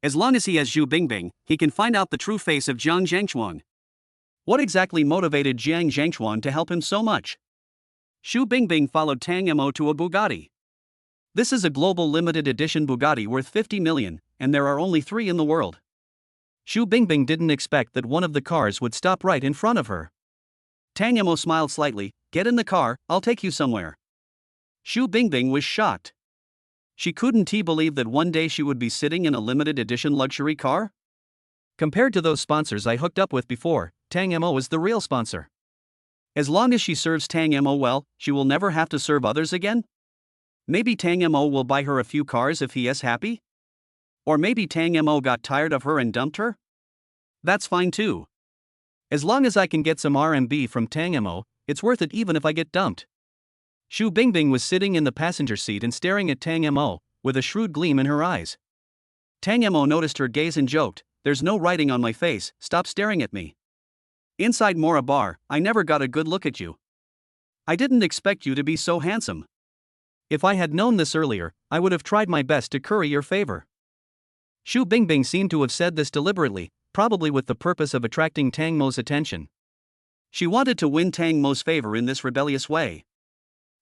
As long as he has Xu Bingbing, he can find out the true face of Jiang Zhengchuan. What exactly motivated Jiang Zhengchuan to help him so much? Xu Bingbing followed Tang Mo to a Bugatti. This is a global limited edition Bugatti worth 50 million, and there are only 3 in the world. Xu Bingbing didn't expect that one of the cars would stop right in front of her. Tang Mo smiled slightly, "Get in the car, I'll take you somewhere." Xu Bingbing was shocked. She couldn't believe that one day she would be sitting in a limited edition luxury car? Compared to those sponsors I hooked up with before, Tang Mo is the real sponsor. As long as she serves Tang Mo well, she will never have to serve others again? Maybe Tang Mo will buy her a few cars if he is happy? Or maybe Tang Mo got tired of her and dumped her? That's fine too. As long as I can get some RMB from Tang Mo, it's worth it even if I get dumped. Xu Bingbing was sitting in the passenger seat and staring at Tang Mo, with a shrewd gleam in her eyes. Tang Mo noticed her gaze and joked, "There's no writing on my face, stop staring at me. Inside Mora Bar, I never got a good look at you. I didn't expect you to be so handsome. If I had known this earlier, I would have tried my best to curry your favor." Xu Bingbing seemed to have said this deliberately, probably with the purpose of attracting Tang Mo's attention. She wanted to win Tang Mo's favor in this rebellious way.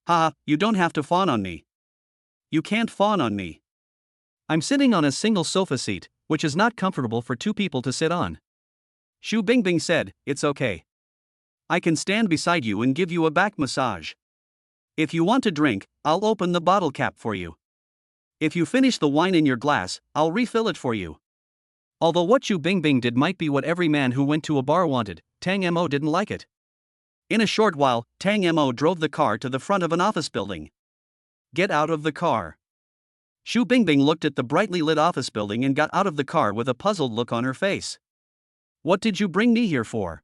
"Haha, you don't have to fawn on me. You can't fawn on me. I'm sitting on a single sofa seat, which is not comfortable for two people to sit on." Xu Bingbing said, "It's okay. I can stand beside you and give you a back massage. If you want to drink, I'll open the bottle cap for you. If you finish the wine in your glass, I'll refill it for you." Although what Xu Bingbing did might be what every man who went to a bar wanted, Tang Mo didn't like it. In a short while, Tang Mo drove the car to the front of an office building. "Get out of the car." Xu Bingbing looked at the brightly lit office building and got out of the car with a puzzled look on her face. "What did you bring me here for?"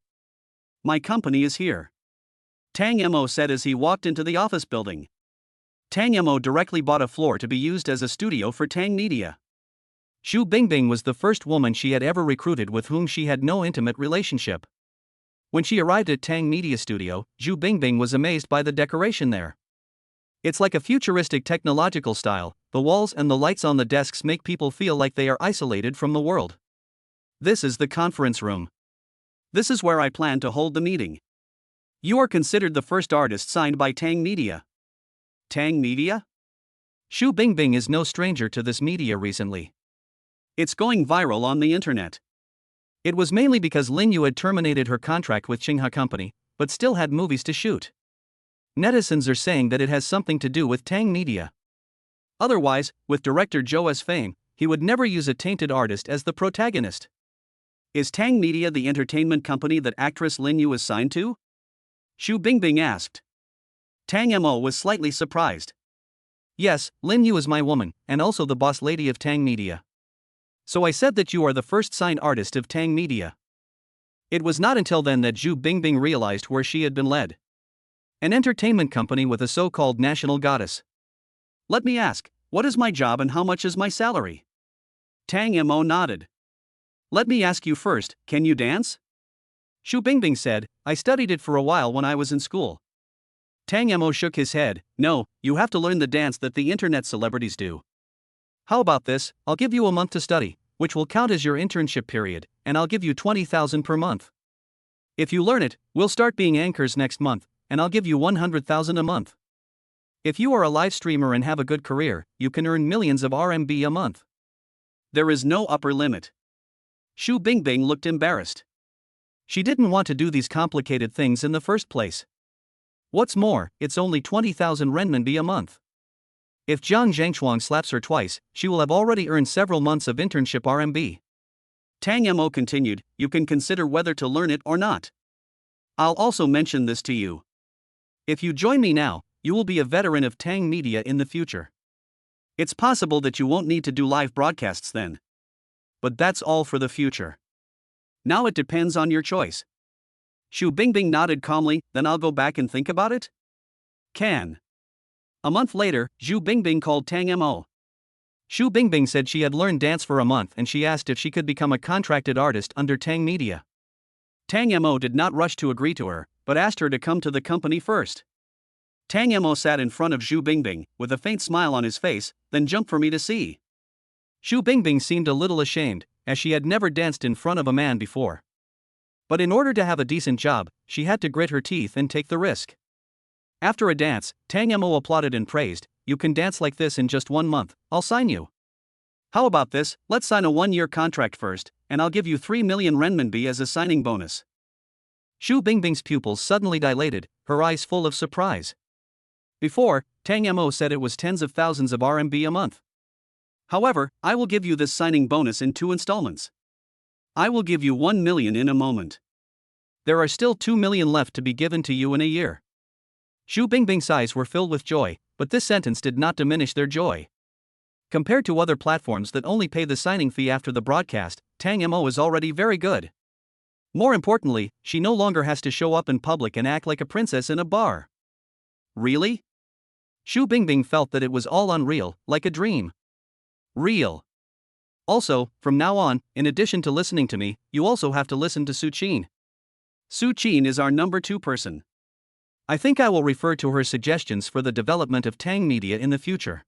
"My company is here," Tang Mo said as he walked into the office building. Tang Mo directly bought a floor to be used as a studio for Tang Media. Xu Bingbing was the first woman she had ever recruited with whom she had no intimate relationship. When she arrived at Tang Media Studio, Xu Bingbing was amazed by the decoration there. It's like a futuristic technological style. The walls and the lights on the desks make people feel like they are isolated from the world. "This is the conference room. This is where I plan to hold the meeting. You are considered the first artist signed by Tang Media." "Tang Media?" Xu Bingbing is no stranger to this media recently. It's going viral on the internet. It was mainly because Lin Yu had terminated her contract with Tsinghua Company, but still had movies to shoot. Netizens are saying that it has something to do with Tang Media. Otherwise, with director Zhou's fame, he would never use a tainted artist as the protagonist. Is Tang Media the entertainment company that actress Lin Yu is signed to? Xu Bingbing asked. Tang Mo was slightly surprised. "Yes, Lin Yu is my woman, and also the boss lady of Tang Media. So I said that you are the first signed artist of Tang Media." It was not until then that Xu Bingbing realized where she had been led. An entertainment company with a so-called national goddess. "Let me ask, what is my job and how much is my salary?" Tang Mo nodded. "Let me ask you first, can you dance?" Xu Bingbing said, "I studied it for a while when I was in school." Tang Mo shook his head. "No, you have to learn the dance that the internet celebrities do." "How about this? I'll give you a month to study, which will count as your internship period, and I'll give you 20,000 per month. If you learn it, we'll start being anchors next month, and I'll give you 100,000 a month. If you are a live streamer and have a good career, you can earn millions of RMB a month." There is no upper limit. Xu Bingbing looked embarrassed. She didn't want to do these complicated things in the first place. What's more, it's only 20,000 renminbi a month. If Jiang Zhangchuang slaps her twice, she will have already earned several months of internship RMB. Tang Mo continued, "You can consider whether to learn it or not. I'll also mention this to you. If you join me now, you will be a veteran of Tang Media in the future. It's possible that you won't need to do live broadcasts then. But that's all for the future. Now it depends on your choice." Xu Bingbing nodded calmly, "Then I'll go back and think about it?" "Can." A month later, Xu Bingbing called Tang Mo. Xu Bingbing said she had learned dance for a month and she asked if she could become a contracted artist under Tang Media. Tang Mo did not rush to agree to her, but asked her to come to the company first. Tang Mo sat in front of Xu Bingbing, with a faint smile on his face, then jumped for me to see. Xu Bingbing seemed a little ashamed, as she had never danced in front of a man before. But in order to have a decent job, she had to grit her teeth and take the risk. After a dance, Tang Mo applauded and praised, "You can dance like this in just 1 month, I'll sign you." "How about this, let's sign a 1-year contract first, and I'll give you 3 million renminbi as a signing bonus." Xu Bingbing's pupils suddenly dilated, her eyes full of surprise. Before, Tang Mo said it was tens of thousands of RMB a month. "However, I will give you this signing bonus in 2 installments. I will give you 1 million in a moment. There are still 2 million left to be given to you in a year. Xu Bingbing's eyes were filled with joy, but this sentence did not diminish their joy. Compared to other platforms that only pay the signing fee after the broadcast, Tang Mo is already very good. More importantly, she no longer has to show up in public and act like a princess in a bar. Really? Xu Bingbing felt that it was all unreal, like a dream. Real. Also, from now on, in addition to listening to me, you also have to listen to Su Qin. Su Qin is our number 2 person. I think I will refer to her suggestions for the development of Tang Media in the future.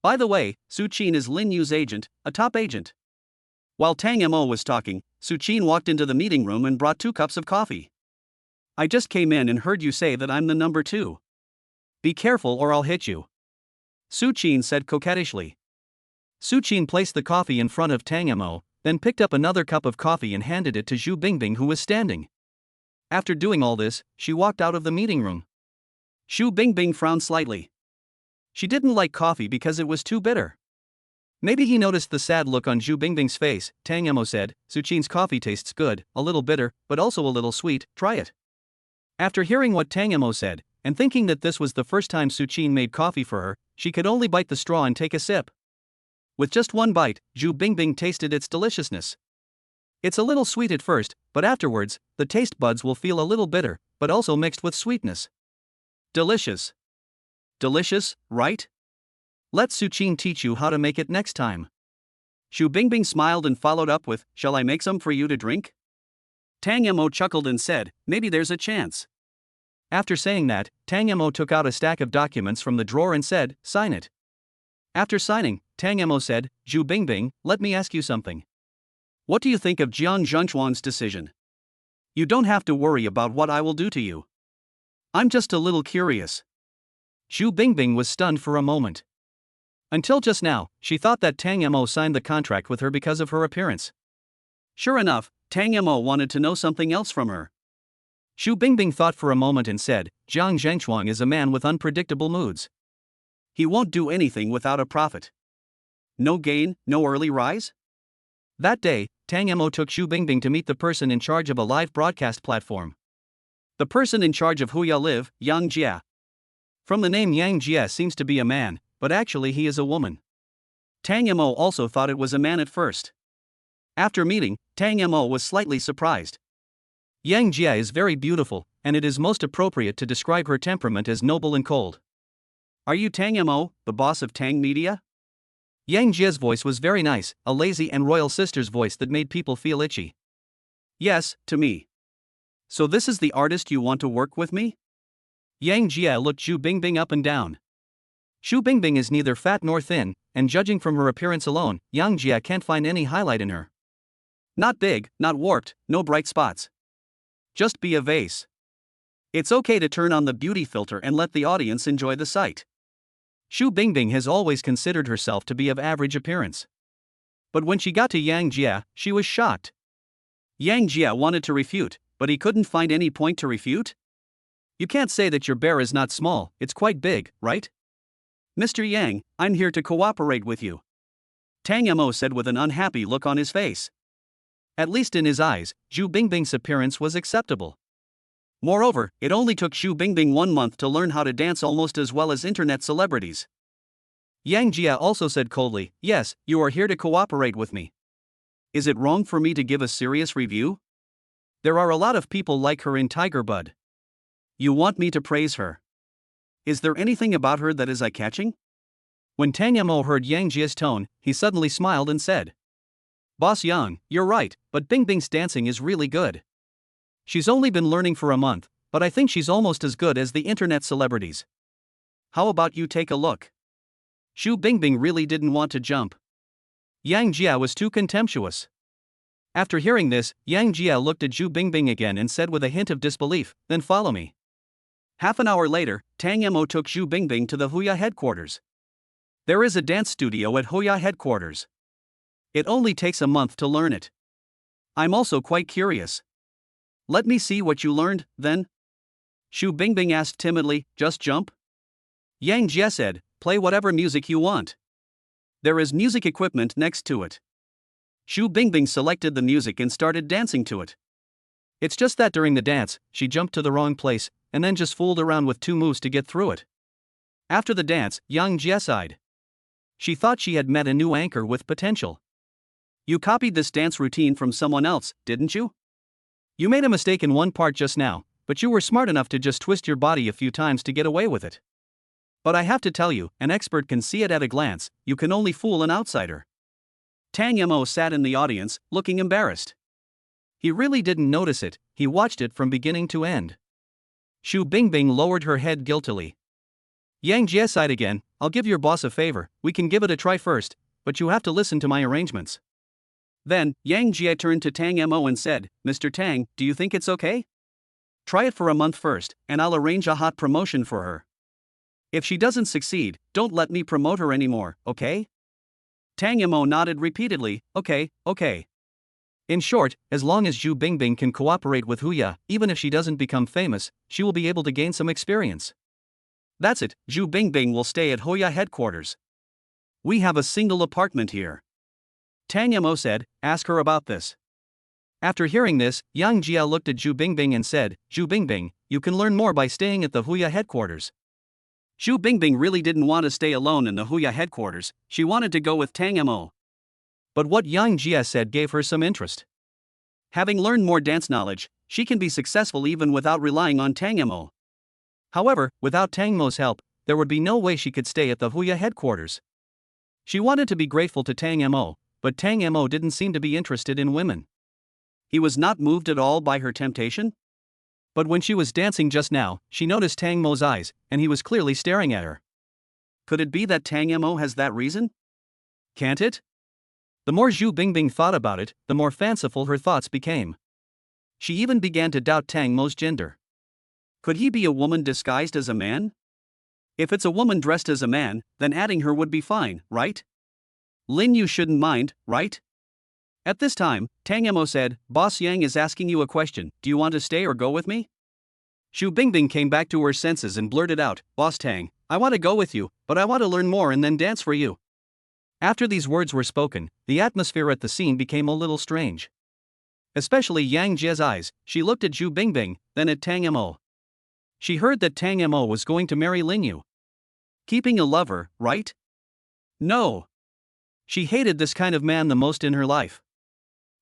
By the way, Su Qin is Lin Yu's agent, a top agent. While Tang Mo was talking, Su Qin walked into the meeting room and brought 2 cups of coffee. I just came in and heard you say that I'm the number 2. Be careful or I'll hit you, Su Qin said coquettishly. Su Qin placed the coffee in front of Tang Mo, then picked up another cup of coffee and handed it to Xu Bingbing, who was standing. After doing all this, she walked out of the meeting room. Xu Bingbing frowned slightly. She didn't like coffee because it was too bitter. Maybe he noticed the sad look on Xu Bingbing's face. Tang Mo said, Su Qin's coffee tastes good, a little bitter, but also a little sweet, try it. After hearing what Tang Mo said, and thinking that this was the first time Su Qin made coffee for her, she could only bite the straw and take a sip. With just one bite, Xu Bingbing tasted its deliciousness. It's a little sweet at first, but afterwards, the taste buds will feel a little bitter, but also mixed with sweetness. Delicious. Delicious, right? Let Su Qin teach you how to make it next time. Xu Bingbing smiled and followed up with, shall I make some for you to drink? Tang Mo chuckled and said, maybe there's a chance. After saying that, Tang Mo took out a stack of documents from the drawer and said, sign it. After signing, Tang Mo said, Xu Bingbing, let me ask you something. What do you think of Jiang Zhengchuan's decision? You don't have to worry about what I will do to you. I'm just a little curious. Xu Bingbing was stunned for a moment. Until just now, she thought that Tang Mo signed the contract with her because of her appearance. Sure enough, Tang Mo wanted to know something else from her. Xu Bingbing thought for a moment and said, Jiang Zhengchuan is a man with unpredictable moods. He won't do anything without a profit. No gain, no early rise? That day, Tang Mo took Xu Bingbing to meet the person in charge of a live broadcast platform. The person in charge of Huya Live, Yang Jia. From the name Yang Jia seems to be a man, but actually he is a woman. Tang Mo also thought it was a man at first. After meeting, Tang Mo was slightly surprised. Yang Jia is very beautiful, and it is most appropriate to describe her temperament as noble and cold. Are you Tang Mo, the boss of Tang Media? Yang Jia's voice was very nice, a lazy and royal sister's voice that made people feel itchy. Yes, to me. So this is the artist you want to work with me? Yang Jia looked Xu Bingbing up and down. Xu Bingbing is neither fat nor thin, and judging from her appearance alone, Yang Jia can't find any highlight in her. Not big, not warped, no bright spots. Just be a vase. It's okay to turn on the beauty filter and let the audience enjoy the sight. Xu Bingbing has always considered herself to be of average appearance. But when she got to Yang Jia, she was shocked. Yang Jia wanted to refute, but he couldn't find any point to refute? You can't say that your bear is not small, it's quite big, right? Mr. Yang, I'm here to cooperate with you. Tang Mo said with an unhappy look on his face. At least in his eyes, Xu Bingbing's appearance was acceptable. Moreover, it only took Xu Bingbing 1 month to learn how to dance almost as well as internet celebrities. Yang Jia also said coldly, yes, you are here to cooperate with me. Is it wrong for me to give a serious review? There are a lot of people like her in Tiger Bud. You want me to praise her? Is there anything about her that is eye-catching? When Tang Mo heard Yang Jia's tone, he suddenly smiled and said, Boss Yang, you're right, but Bingbing's dancing is really good. She's only been learning for a month, but I think she's almost as good as the internet celebrities. How about you take a look? Xu Bingbing really didn't want to jump. Yang Jia was too contemptuous. After hearing this, Yang Jia looked at Xu Bingbing again and said with a hint of disbelief, then follow me. Half an hour later, Tang Mo took Xu Bingbing to the Huya headquarters. There is a dance studio at Huya headquarters. It only takes a month to learn it. I'm also quite curious. Let me see what you learned, then. Xu Bingbing asked timidly, just jump? Yang Jia said, play whatever music you want. There is music equipment next to it. Xu Bingbing selected the music and started dancing to it. It's just that during the dance, she jumped to the wrong place, and then just fooled around with 2 moves to get through it. After the dance, Yang Jie sighed. She thought she had met a new anchor with potential. You copied this dance routine from someone else, didn't you? You made a mistake in one part just now, but you were smart enough to just twist your body a few times to get away with it. But I have to tell you, an expert can see it at a glance, you can only fool an outsider. Tang Mo sat in the audience, looking embarrassed. He really didn't notice it, he watched it from beginning to end. Xu Bingbing lowered her head guiltily. Yang Jie sighed again. I'll give your boss a favor, we can give it a try first, but you have to listen to my arrangements. Then, Yang Jie turned to Tang Mo and said, Mr. Tang, do you think it's okay? Try it for a month first, and I'll arrange a hot promotion for her. If she doesn't succeed, don't let me promote her anymore, okay? Tang Mo nodded repeatedly, okay. In short, as long as Xu Bingbing can cooperate with Huya, even if she doesn't become famous, she will be able to gain some experience. That's it, Xu Bingbing will stay at Huya headquarters. We have a single apartment here. Tang Mo said, ask her about this. After hearing this, Yang Jia looked at Xu Bingbing and said, Xu Bingbing, you can learn more by staying at the Huya headquarters. Xu Bingbing really didn't want to stay alone in the Huya headquarters, she wanted to go with Tang Mo. But what Yang Jia said gave her some interest. Having learned more dance knowledge, she can be successful even without relying on Tang Mo. However, without Tang Mo's help, there would be no way she could stay at the Huya headquarters. She wanted to be grateful to Tang Mo, but Tang Mo didn't seem to be interested in women. He was not moved at all by her temptation? But when she was dancing just now, she noticed Tang Mo's eyes, and he was clearly staring at her. Could it be that Tang Mo has that reason? Can't it? The more Xu Bingbing thought about it, the more fanciful her thoughts became. She even began to doubt Tang Mo's gender. Could he be a woman disguised as a man? If it's a woman dressed as a man, then adding her would be fine, right? Lin Yu shouldn't mind, right? At this time, Tang Mo said, Boss Yang is asking you a question, do you want to stay or go with me? Xu Bingbing came back to her senses and blurted out, Boss Tang, I want to go with you, but I want to learn more and then dance for you. After these words were spoken, the atmosphere at the scene became a little strange. Especially Yang Jie's eyes, she looked at Xu Bingbing, then at Tang Mo. She heard that Tang Mo was going to marry Lin Yu. Keeping a lover, right? No. She hated this kind of man the most in her life.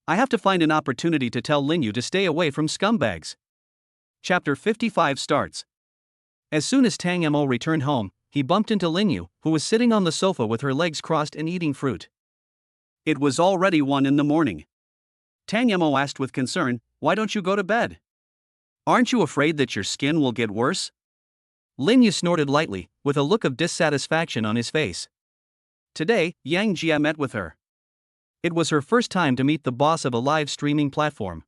I have to find an opportunity to tell Lin Yu to stay away from scumbags. Chapter 55 starts. As soon as Tang Mo returned home, he bumped into Lin Yu, who was sitting on the sofa with her legs crossed and eating fruit. It was already 1 a.m. Tang Mo asked with concern, why don't you go to bed? Aren't you afraid that your skin will get worse? Lin Yu snorted lightly, with a look of dissatisfaction on his face. Today, Yang Jia met with her. It was her first time to meet the boss of a live streaming platform.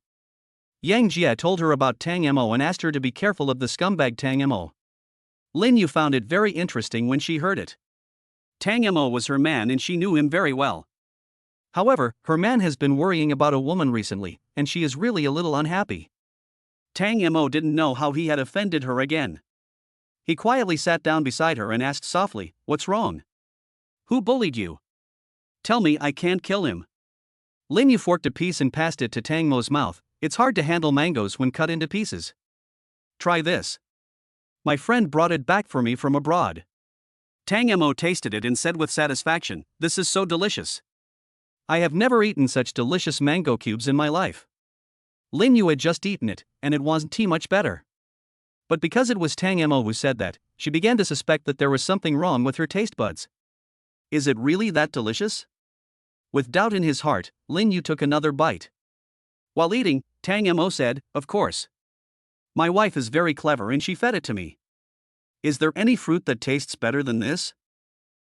Yang Jia told her about Tang Mo and asked her to be careful of the scumbag Tang Mo. Lin Yu found it very interesting when she heard it. Tang Mo was her man and she knew him very well. However, her man has been worrying about a woman recently, and she is really a little unhappy. Tang Mo didn't know how he had offended her again. He quietly sat down beside her and asked softly, what's wrong? Who bullied you? Tell me I can't kill him. Lin Yu forked a piece and passed it to Tang Mo's mouth. It's hard to handle mangoes when cut into pieces. Try this. My friend brought it back for me from abroad. Tang Mo tasted it and said with satisfaction, this is so delicious. I have never eaten such delicious mango cubes in my life. Lin Yu had just eaten it, and it wasn't much better. But because it was Tang Mo who said that, she began to suspect that there was something wrong with her taste buds. Is it really that delicious? With doubt in his heart, Lin Yu took another bite. While eating, Tang Mo said, of course. My wife is very clever and she fed it to me. Is there any fruit that tastes better than this?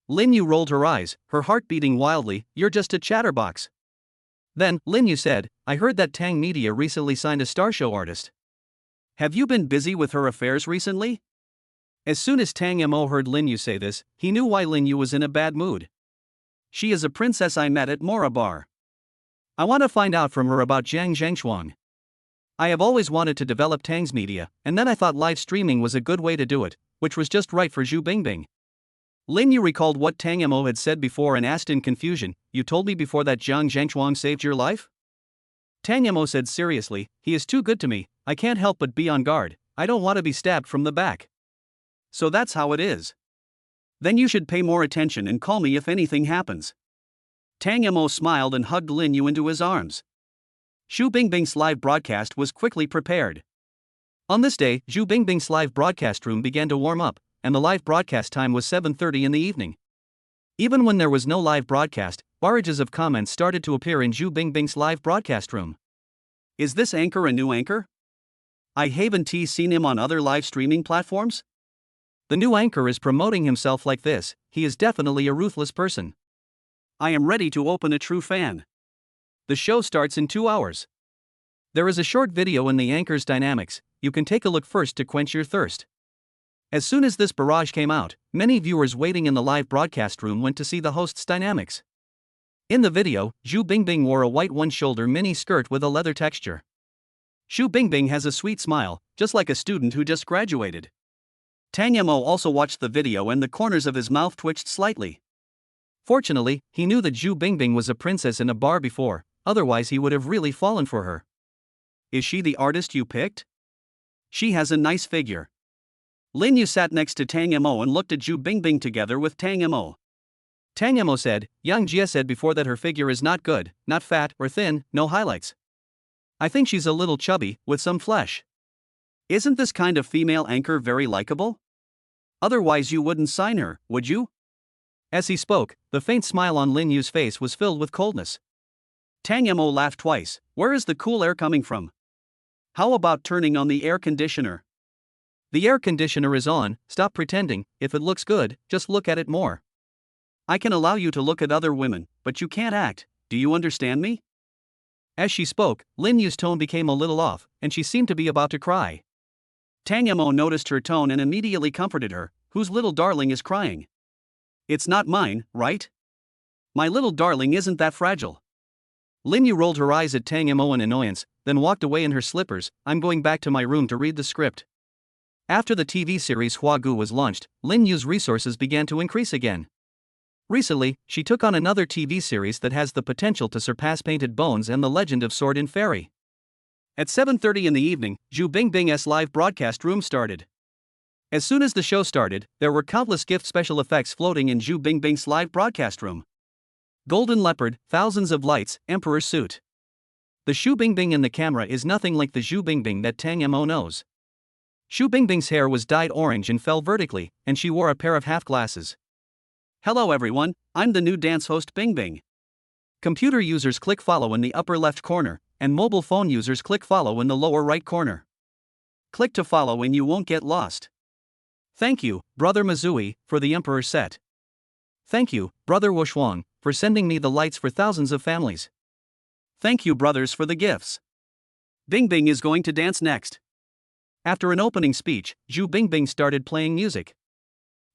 Lin Yu rolled her eyes, her heart beating wildly, you're just a chatterbox. Then, Lin Yu said, I heard that Tang Media recently signed a star show artist. Have you been busy with her affairs recently? As soon as Tang Mo heard Lin Yu say this, he knew why Lin Yu was in a bad mood. She is a princess I met at Morabar. I want to find out from her about Jiang Zhangshuang. I have always wanted to develop Tang's media, and then I thought live streaming was a good way to do it, which was just right for Xu Bingbing. Lin Yu recalled what Tang Mo had said before and asked in confusion, "You told me before that Jiang Zhangchuang saved your life?" Tang Mo said seriously, "He is too good to me, I can't help but be on guard, I don't want to be stabbed from the back." So that's how it is. Then you should pay more attention and call me if anything happens. Tang Mo smiled and hugged Lin Yu into his arms. Xu Bingbing's live broadcast was quickly prepared. On this day, Xu Bingbing's live broadcast room began to warm up, and the live broadcast time was 7:30 in the evening. Even when there was no live broadcast, barrages of comments started to appear in Xu Bingbing's live broadcast room. Is this anchor a new anchor? I haven't seen him on other live streaming platforms? The new anchor is promoting himself like this, he is definitely a ruthless person. I am ready to open a true fan. The show starts in 2 hours. There is a short video in the anchor's dynamics, you can take a look first to quench your thirst. As soon as this barrage came out, many viewers waiting in the live broadcast room went to see the host's dynamics. In the video, Xu Bingbing wore a white one-shoulder mini skirt with a leather texture. Xu Bingbing has a sweet smile, just like a student who just graduated. Tang Mo also watched the video and the corners of his mouth twitched slightly. Fortunately, he knew that Xu Bingbing was a princess in a bar before, otherwise he would have really fallen for her. Is she the artist you picked? She has a nice figure. Lin Yu sat next to Tang Mo and looked at Xu Bingbing together with Tang Mo. Tang Mo said, "Yang Jia said before that her figure is not good, not fat or thin, no highlights. I think she's a little chubby, with some flesh." Isn't this kind of female anchor very likable? Otherwise you wouldn't sign her, would you? As he spoke, the faint smile on Lin Yu's face was filled with coldness. Tang Mo laughed twice. Where is the cool air coming from? How about turning on the air conditioner? The air conditioner is on, stop pretending, if it looks good, just look at it more. I can allow you to look at other women, but you can't act, do you understand me? As she spoke, Lin Yu's tone became a little off, and she seemed to be about to cry. Tang Mo noticed her tone and immediately comforted her, whose little darling is crying. It's not mine, right? My little darling isn't that fragile. Lin Yu rolled her eyes at Tang Mo in annoyance, then walked away in her slippers. "I'm going back to my room to read the script." After the TV series Hua Gu was launched, Lin Yu's resources began to increase again. Recently, she took on another TV series that has the potential to surpass Painted Bones and The Legend of Sword and Fairy. At 7:30 in the evening, Xu Bingbing's live broadcast room started. As soon as the show started, there were countless gift special effects floating in Xu Bingbing's live broadcast room. Golden leopard, thousands of lights, emperor suit. The Xu Bingbing in the camera is nothing like the Xu Bingbing that Tang Mo knows. Xu Bingbing's hair was dyed orange and fell vertically, and she wore a pair of half glasses. Hello everyone, I'm the new dance host Bingbing. Computer users click follow in the upper left corner, and mobile phone users click follow in the lower right corner. Click to follow and you won't get lost. Thank you, Brother Mizui, for the Emperor set. Thank you, Brother Wushuang, for sending me the lights for thousands of families. Thank you brothers for the gifts. Bingbing is going to dance next. After an opening speech, Xu Bingbing started playing music.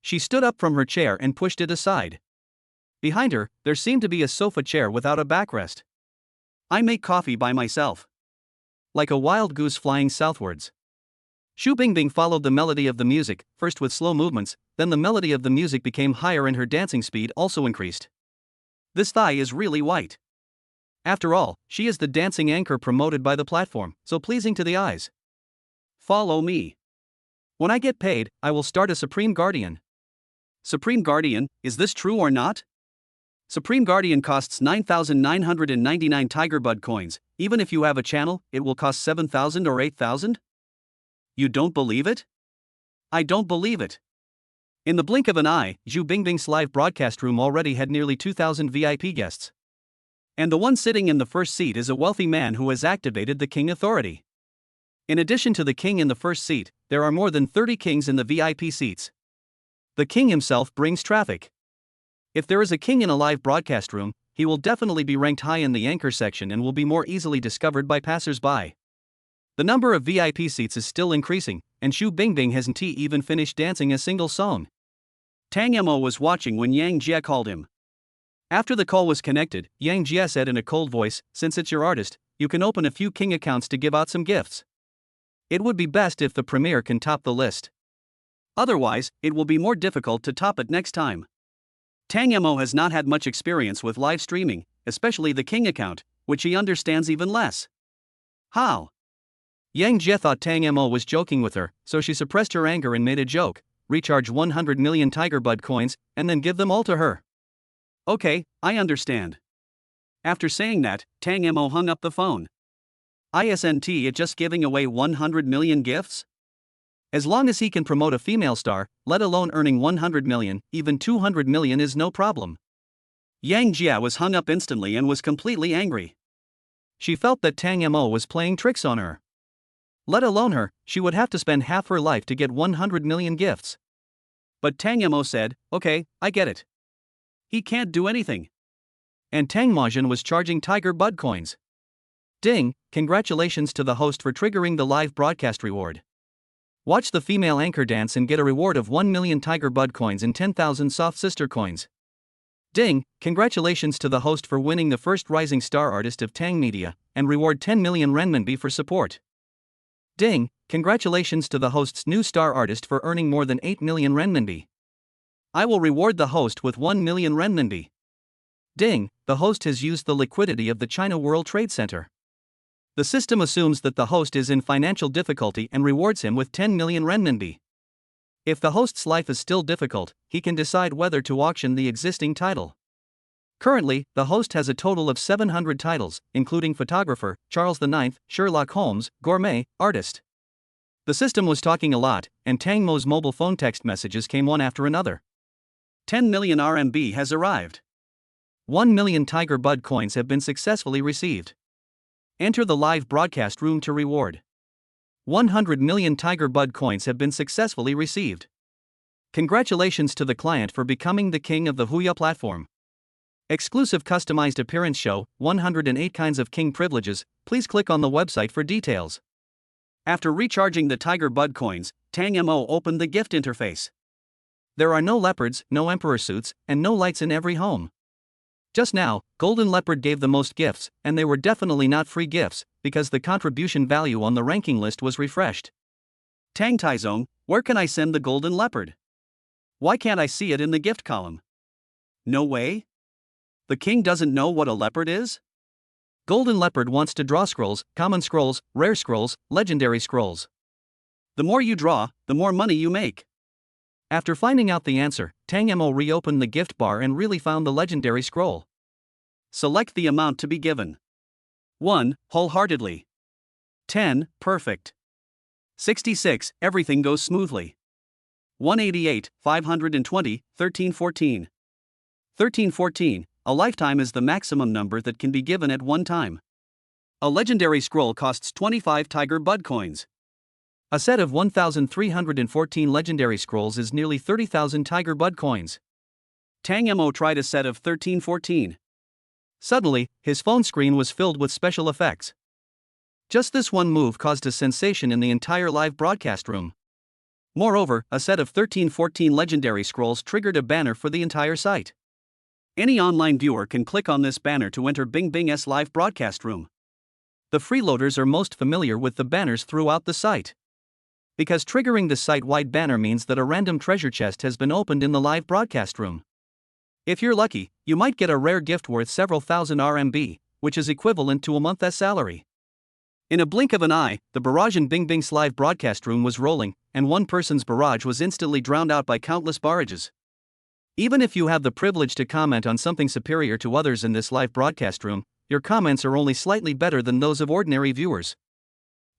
She stood up from her chair and pushed it aside. Behind her, there seemed to be a sofa chair without a backrest. I make coffee by myself. Like a wild goose flying southwards. Xu Bingbing followed the melody of the music, first with slow movements, then the melody of the music became higher and her dancing speed also increased. This thigh is really white. After all, she is the dancing anchor promoted by the platform, so pleasing to the eyes. Follow me. When I get paid, I will start a Supreme Guardian. Supreme Guardian, is this true or not? Supreme Guardian costs 9,999 Tiger Bud coins, even if you have a channel, it will cost 7,000 or 8,000? You don't believe it? I don't believe it. In the blink of an eye, Xu Bingbing's live broadcast room already had nearly 2,000 VIP guests. And the one sitting in the first seat is a wealthy man who has activated the king authority. In addition to the king in the first seat, there are more than 30 kings in the VIP seats. The king himself brings traffic. If there is a king in a live broadcast room, he will definitely be ranked high in the anchor section and will be more easily discovered by passers-by. The number of VIP seats is still increasing, and Xu Bingbing hasn't even finished dancing a single song. Tang Mo was watching when Yang Jia called him. After the call was connected, Yang Jia said in a cold voice, "Since it's your artist, you can open a few king accounts to give out some gifts. It would be best if the premier can top the list." Otherwise, it will be more difficult to top it next time. Tang Mo has not had much experience with live streaming, especially the King account, which he understands even less. How? Yang Jie thought Tang Mo was joking with her, so she suppressed her anger and made a joke. Recharge 100 million Tiger Bud coins, and then give them all to her. Okay, I understand. After saying that, Tang Mo hung up the phone. Isn't it just giving away 100 million gifts? As long as he can promote a female star, let alone earning 100 million, even 200 million is no problem. Yang Jia was hung up instantly and was completely angry. She felt that Tang Mo was playing tricks on her. Let alone her, she would have to spend half her life to get 100 million gifts. But Tang Mo said, okay, I get it. He can't do anything. And Tang Majin was charging Tiger Bud coins. Ding, congratulations to the host for triggering the live broadcast reward. Watch the female anchor dance and get a reward of 1 million Tiger Bud coins and 10,000 soft sister coins. Ding, congratulations to the host for winning the first Rising Star Artist of Tang Media, and reward 10 million renminbi for support. Ding, congratulations to the host's new star artist for earning more than 8 million renminbi. I will reward the host with 1 million renminbi. Ding, the host has used the liquidity of the China World Trade Center. The system assumes that the host is in financial difficulty and rewards him with 10 million renminbi. If the host's life is still difficult, he can decide whether to auction the existing title. Currently, the host has a total of 700 titles, including Photographer, Charles IX, Sherlock Holmes, Gourmet, Artist. The system was talking a lot, and Tang Mo's mobile phone text messages came one after another. 10 million RMB has arrived. 1 million Tiger Bud coins have been successfully received. Enter the live broadcast room to reward. 100 million Tiger Bud coins have been successfully received. Congratulations to the client for becoming the king of the Huya platform. Exclusive customized appearance show, 108 kinds of king privileges. Please click on the website for details. After recharging the Tiger Bud coins, Tang Mo opened the gift interface. There are no leopards, no emperor suits, and no lights in every home. Just now, Golden Leopard gave the most gifts, and they were definitely not free gifts, because the contribution value on the ranking list was refreshed. Tang Taizong, where can I send the Golden Leopard? Why can't I see it in the gift column? No way? The king doesn't know what a leopard is? Golden Leopard wants to draw scrolls, common scrolls, rare scrolls, legendary scrolls. The more you draw, the more money you make. After finding out the answer, Tang Mo reopened the gift bar and really found the legendary scroll. Select the amount to be given. 1. Wholeheartedly. 10. Perfect. 66. Everything goes smoothly. 188. 520. 1314. 1314. A lifetime is the maximum number that can be given at one time. A legendary scroll costs 25 Tiger Bud coins. A set of 1,314 legendary scrolls is nearly 30,000 Tiger Bud coins. Tang Mo tried a set of 1314. Suddenly, his phone screen was filled with special effects. Just this one move caused a sensation in the entire live broadcast room. Moreover, a set of 1314 legendary scrolls triggered a banner for the entire site. Any online viewer can click on this banner to enter Bing Bing's live broadcast room. The freeloaders are most familiar with the banners throughout the site. Because triggering the site-wide banner means that a random treasure chest has been opened in the live broadcast room. If you're lucky, you might get a rare gift worth several thousand RMB, which is equivalent to a month's salary. In a blink of an eye, the barrage in Bing Bing's live broadcast room was rolling, and one person's barrage was instantly drowned out by countless barrages. Even if you have the privilege to comment on something superior to others in this live broadcast room, your comments are only slightly better than those of ordinary viewers.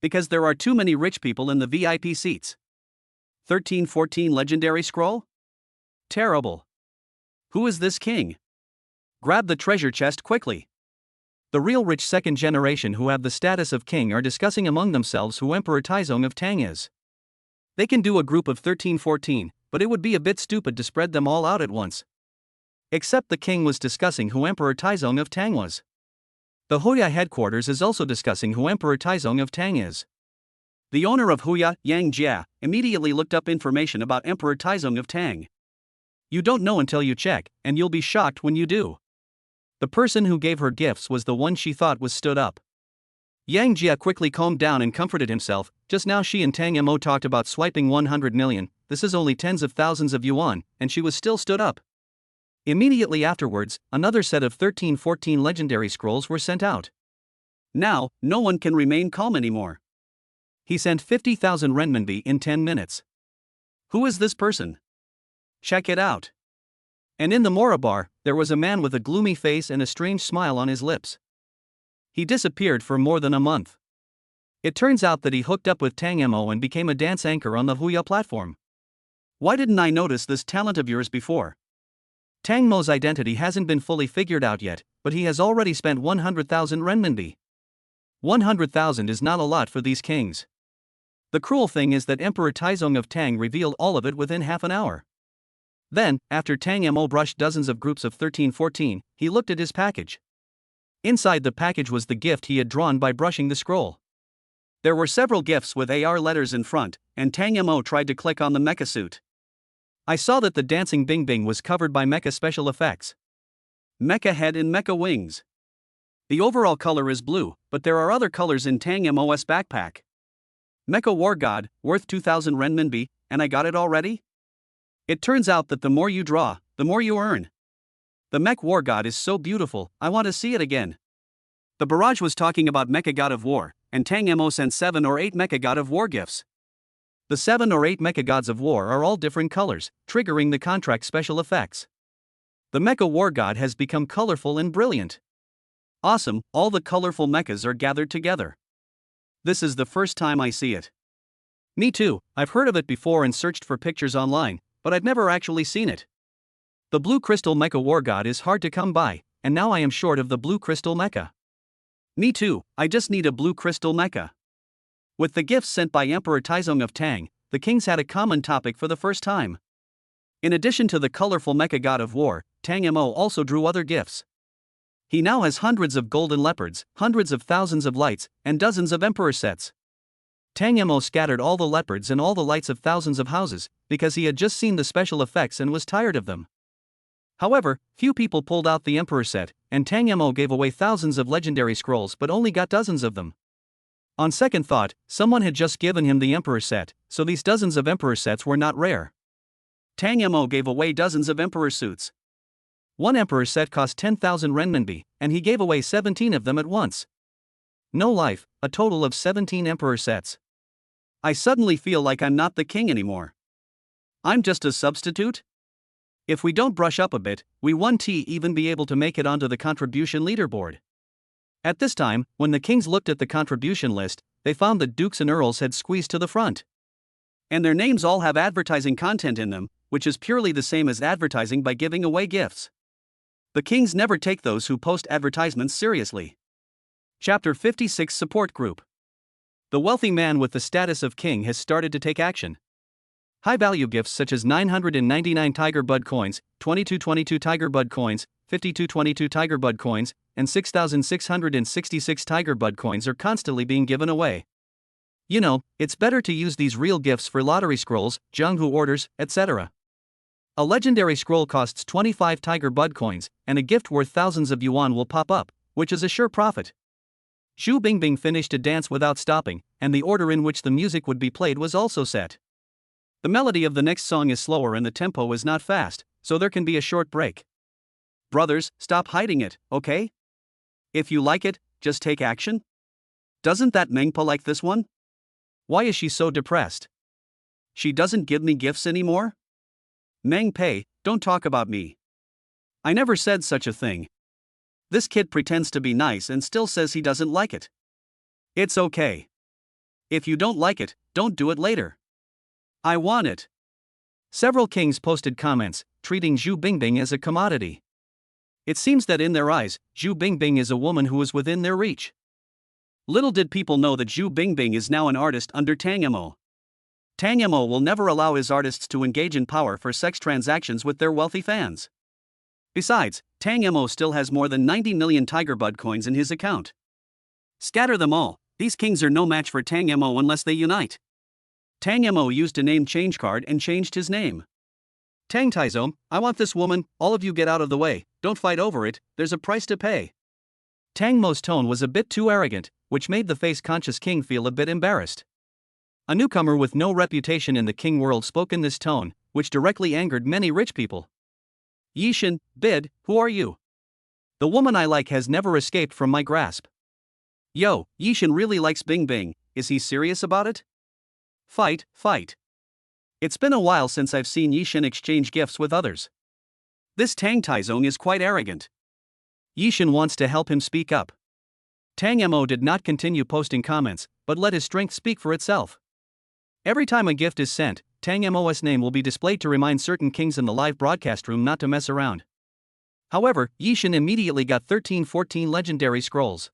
Because there are too many rich people in the VIP seats. 1314 legendary scroll? Terrible. Who is this king? Grab the treasure chest quickly. The real rich second generation who have the status of king are discussing among themselves who Emperor Taizong of Tang is. They can do a group of 1314, but it would be a bit stupid to spread them all out at once. Except the king was discussing who Emperor Taizong of Tang was. The Huya headquarters is also discussing who Emperor Taizong of Tang is. The owner of Huya, Yang Jia, immediately looked up information about Emperor Taizong of Tang. You don't know until you check, and you'll be shocked when you do. The person who gave her gifts was the one she thought was stood up. Yang Jia quickly calmed down and comforted himself. Just now she and Tang Mo talked about swiping 100 million, this is only tens of thousands of yuan, and she was still stood up. Immediately afterwards, another set of 13-14 legendary scrolls were sent out. Now, no one can remain calm anymore. He sent 50,000 renminbi in 10 minutes. Who is this person? Check it out. And in the Mora bar, there was a man with a gloomy face and a strange smile on his lips. He disappeared for more than a month. It turns out that he hooked up with Tang Mo and became a dance anchor on the Huya platform. Why didn't I notice this talent of yours before? Tang Mo's identity hasn't been fully figured out yet, but he has already spent 100,000 renminbi. 100,000 is not a lot for these kings. The cruel thing is that Emperor Taizong of Tang revealed all of it within half an hour. Then, after Tang Mo brushed dozens of groups of 13-14, he looked at his package. Inside the package was the gift he had drawn by brushing the scroll. There were several gifts with AR letters in front, and Tang Mo tried to click on the mecha suit. I saw that the dancing Bing Bing was covered by mecha special effects. Mecha head and mecha wings. The overall color is blue, but there are other colors in Tang Mo's backpack. Mecha War God, worth 2,000 renminbi, and I got it already? It turns out that the more you draw, the more you earn. The Mech War God is so beautiful, I want to see it again. The barrage was talking about Mecha God of War, and Tang Mo sent 7 or 8 Mecha God of War gifts. The 7 or 8 Mecha Gods of War are all different colors, triggering the contract special effects. The Mecha War God has become colorful and brilliant. Awesome, all the colorful mechas are gathered together. This is the first time I see it. Me too, I've heard of it before and searched for pictures online, but I've never actually seen it. The Blue Crystal Mecha War God is hard to come by, and now I am short of the Blue Crystal Mecha. Me too, I just need a Blue Crystal Mecha. With the gifts sent by Emperor Taizong of Tang, the kings had a common topic for the first time. In addition to the colorful Mecha God of War, Tang Mo also drew other gifts. He now has hundreds of golden leopards, hundreds of thousands of lights, and dozens of emperor sets. Tang Mo scattered all the leopards and all the lights of thousands of houses, because he had just seen the special effects and was tired of them. However, few people pulled out the Emperor set, and Tang Mo gave away thousands of legendary scrolls but only got dozens of them. On second thought, someone had just given him the Emperor set, so these dozens of Emperor sets were not rare. Tang Mo gave away dozens of Emperor suits. One Emperor set cost 10,000 renminbi, and he gave away 17 of them at once. No life, a total of 17 Emperor sets. I suddenly feel like I'm not the king anymore. I'm just a substitute? If we don't brush up a bit, we won't even be able to make it onto the contribution leaderboard. At this time, when the kings looked at the contribution list, they found that dukes and earls had squeezed to the front. And their names all have advertising content in them, which is purely the same as advertising by giving away gifts. The kings never take those who post advertisements seriously. Chapter 56 Support Group. The wealthy man with the status of king has started to take action. High-value gifts such as 999 Tiger Bud coins, 2222 Tiger Bud coins, 5222 Tiger Bud coins, and 6,666 Tiger Bud coins are constantly being given away. You know, it's better to use these real gifts for lottery scrolls, Zhenghu orders, etc. A legendary scroll costs 25 Tiger Bud coins, and a gift worth thousands of yuan will pop up, which is a sure profit. Zhu Bingbing finished a dance without stopping, and the order in which the music would be played was also set. The melody of the next song is slower and the tempo is not fast, so there can be a short break. Brothers, stop hiding it, okay? If you like it, just take action. Doesn't that Mengpa like this one? Why is she so depressed? She doesn't give me gifts anymore? Meng Pei, don't talk about me. I never said such a thing. This kid pretends to be nice and still says he doesn't like it. It's okay. If you don't like it, don't do it later. I want it. Several kings posted comments, treating Zhu Bingbing as a commodity. It seems that in their eyes, Zhu Bingbing is a woman who is within their reach. Little did people know that Zhu Bingbing is now an artist under Tang Mo. Tang Mo will never allow his artists to engage in power for sex transactions with their wealthy fans. Besides, Tang Mo still has more than 90 million Tiger Bud coins in his account. Scatter them all, these kings are no match for Tang Mo unless they unite. Tang Mo used a name change card and changed his name. Tang Taizong, I want this woman, all of you get out of the way, don't fight over it, there's a price to pay. Tang Mo's tone was a bit too arrogant, which made the face-conscious king feel a bit embarrassed. A newcomer with no reputation in the king world spoke in this tone, which directly angered many rich people. Yishin, bid, who are you? The woman I like has never escaped from my grasp. Yo, Yishin really likes Bing Bing, is he serious about it? Fight, fight. It's been a while since I've seen Yishin exchange gifts with others. This Tang Taizong is quite arrogant. Yishin wants to help him speak up. Tang Mo did not continue posting comments, but let his strength speak for itself. Every time a gift is sent, Tang Mo's name will be displayed to remind certain kings in the live broadcast room not to mess around. However, Yishin immediately got 1314 legendary scrolls.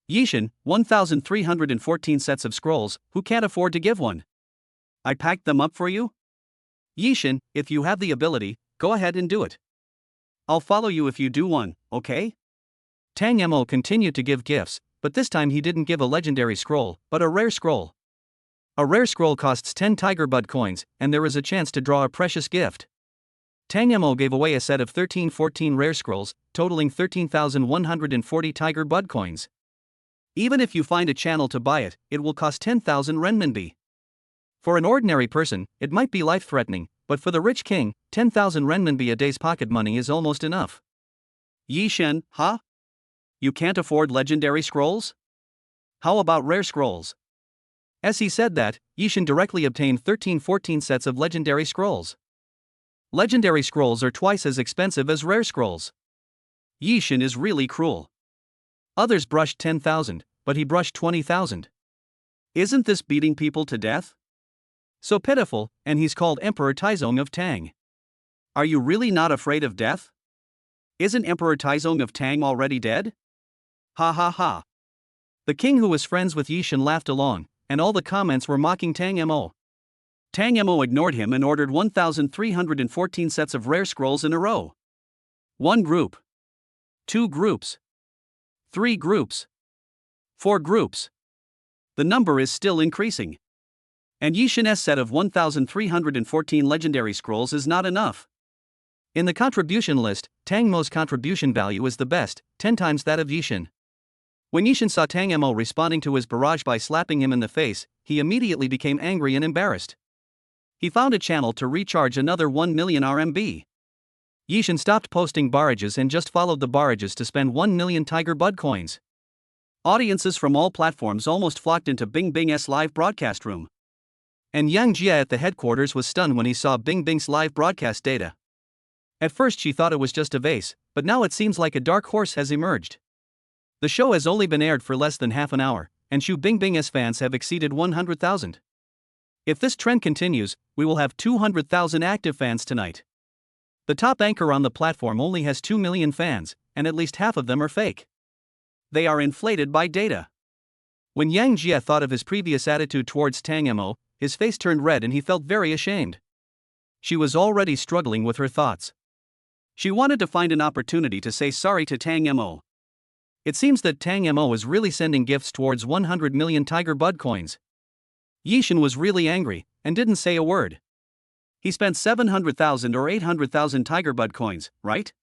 Yishin, 1,314 sets of scrolls, who can't afford to give one? I packed them up for you? Yishin, if you have the ability, go ahead and do it. I'll follow you if you do one, okay? Tang Mo continued to give gifts, but this time he didn't give a legendary scroll, but a rare scroll. A rare scroll costs 10 Tiger Bud coins, and there is a chance to draw a precious gift. Tang Mo gave away a set of 1314 rare scrolls, totaling 13,140 Tiger Bud coins. Even if you find a channel to buy it, it will cost 10,000 renminbi. For an ordinary person, it might be life-threatening, but for the rich king, 10,000 renminbi a day's pocket money is almost enough. Yishin, huh? You can't afford legendary scrolls? How about rare scrolls? As he said that, Yishin directly obtained 1314 sets of legendary scrolls. Legendary scrolls are twice as expensive as rare scrolls. Yishin is really cruel. Others brushed 10,000, but he brushed 20,000. Isn't this beating people to death? So pitiful, and he's called Emperor Taizong of Tang. Are you really not afraid of death? Isn't Emperor Taizong of Tang already dead? Ha ha ha. The king who was friends with Yishin laughed along, and all the comments were mocking Tang Mo. Tang Mo ignored him and ordered 1,314 sets of rare scrolls in a row. 1 group. 2 groups. 3 groups. 4 groups. The number is still increasing. And Yishin's set of 1,314 legendary scrolls is not enough. In the contribution list, Tang Mo's contribution value is the best, 10 times that of Yishin. When Yishin saw Tang Mo responding to his barrage by slapping him in the face, he immediately became angry and embarrassed. He found a channel to recharge another 1 million RMB. Yishin stopped posting barrages and just followed the barrages to spend 1 million Tiger Bud coins. Audiences from all platforms almost flocked into Bing Bing's live broadcast room. And Yang Jia at the headquarters was stunned when he saw Bing Bing's live broadcast data. At first she thought it was just a vase, but now it seems like a dark horse has emerged. The show has only been aired for less than half an hour, and Xu Bingbing's fans have exceeded 100,000. If this trend continues, we will have 200,000 active fans tonight. The top anchor on the platform only has 2 million fans, and at least half of them are fake. They are inflated by data. When Yang Jia thought of his previous attitude towards Tang Mo, his face turned red and he felt very ashamed. She was already struggling with her thoughts. She wanted to find an opportunity to say sorry to Tang Mo. It seems that Tang Mo is really sending gifts towards 100 million Tiger Bud coins. Yishin was really angry, and didn't say a word. He spent 700,000 or 800,000 Tiger Bud coins, right?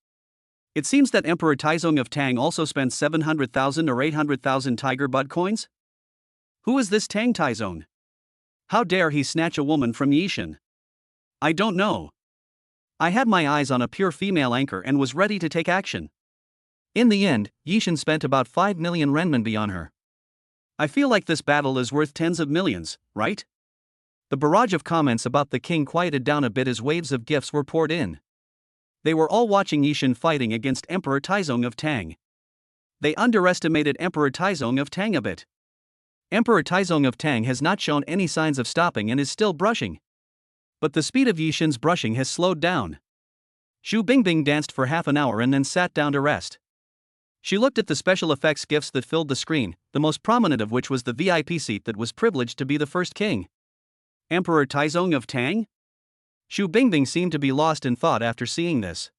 It seems that Emperor Taizong of Tang also spent 700,000 or 800,000 Tiger Bud coins? Who is this Tang Taizong? How dare he snatch a woman from Yishin? I don't know. I had my eyes on a pure female anchor and was ready to take action. In the end, Yishin spent about 5 million renminbi on her. I feel like this battle is worth tens of millions, right? The barrage of comments about the king quieted down a bit as waves of gifts were poured in. They were all watching Yishin fighting against Emperor Taizong of Tang. They underestimated Emperor Taizong of Tang a bit. Emperor Taizong of Tang has not shown any signs of stopping and is still brushing. But the speed of Yishin's brushing has slowed down. Xu Bingbing danced for half an hour and then sat down to rest. She looked at the special effects gifts that filled the screen, the most prominent of which was the VIP seat that was privileged to be the first king. Emperor Taizong of Tang? Xu Bingbing seemed to be lost in thought after seeing this.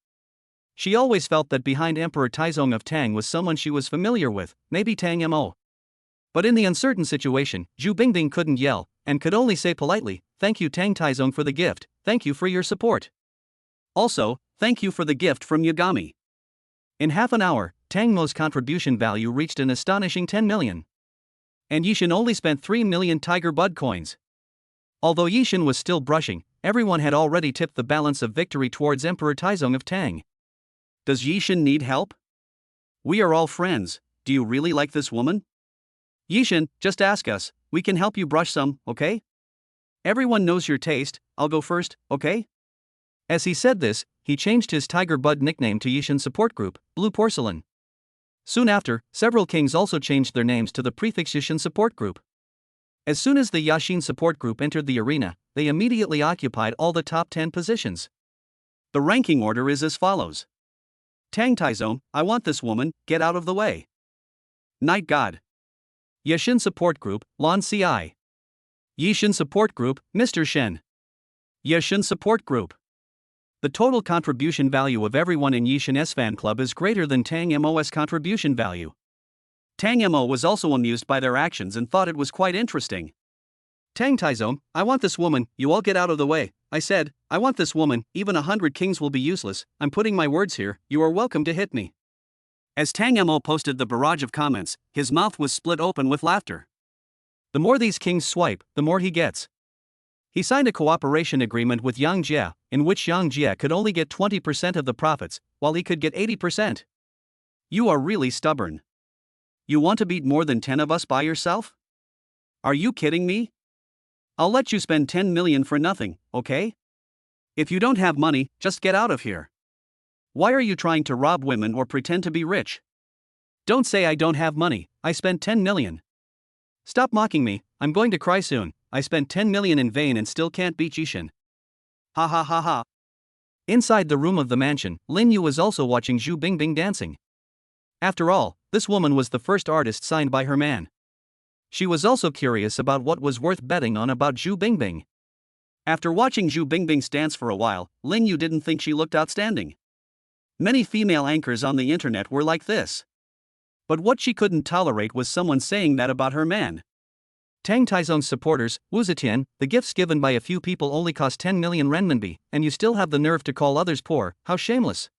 She always felt that behind Emperor Taizong of Tang was someone she was familiar with, maybe Tang Mo. But in the uncertain situation, Xu Bingbing couldn't yell, and could only say politely, "Thank you Tang Taizong for the gift, thank you for your support. Also, thank you for the gift from Yagami." In half an hour, Tang Mo's contribution value reached an astonishing 10 million. And Yishan only spent 3 million Tiger Bud coins. Although Yishan was still brushing, everyone had already tipped the balance of victory towards Emperor Taizong of Tang. Does Yishan need help? We are all friends. Do you really like this woman? Yishan, just ask us, we can help you brush some, okay? Everyone knows your taste, I'll go first, okay? As he said this, he changed his Tiger Bud nickname to Yishan support group, Blue Porcelain. Soon after, several kings also changed their names to the prefix Yishan support group. As soon as the Yashin support group entered the arena, they immediately occupied all the top 10 positions. The ranking order is as follows. Tang Taizong, I want this woman, get out of the way. Night God. Yashin support group, Lon Ci. Yishan support group, Mr. Shen. Yashin support group. The total contribution value of everyone in Yishan's fan club is greater than Tang Mo's contribution value. Tang Mo was also amused by their actions and thought it was quite interesting. Tang Taizong, I want this woman, you all get out of the way. I said, I want this woman, even 100 kings will be useless, I'm putting my words here, you are welcome to hit me. As Tang Mo posted the barrage of comments, his mouth was split open with laughter. The more these kings swipe, the more he gets. He signed a cooperation agreement with Yang Jia, in which Yang Jia could only get 20% of the profits, while he could get 80%. You are really stubborn. You want to beat more than 10 of us by yourself? Are you kidding me? I'll let you spend 10 million for nothing, okay? If you don't have money, just get out of here. Why are you trying to rob women or pretend to be rich? Don't say I don't have money, I spent 10 million. Stop mocking me, I'm going to cry soon, I spent 10 million in vain and still can't beat Yishan. Ha ha ha ha. Inside the room of the mansion, Lin Yu was also watching Zhu Bingbing dancing. After all, this woman was the first artist signed by her man. She was also curious about what was worth betting on about Zhu Bingbing. After watching Zhu Bingbing's dance for a while, Lin Yu didn't think she looked outstanding. Many female anchors on the internet were like this. But what she couldn't tolerate was someone saying that about her man. Tang Taizong's supporters, Wu Zetian, the gifts given by a few people only cost 10 million renminbi, and you still have the nerve to call others poor, how shameless.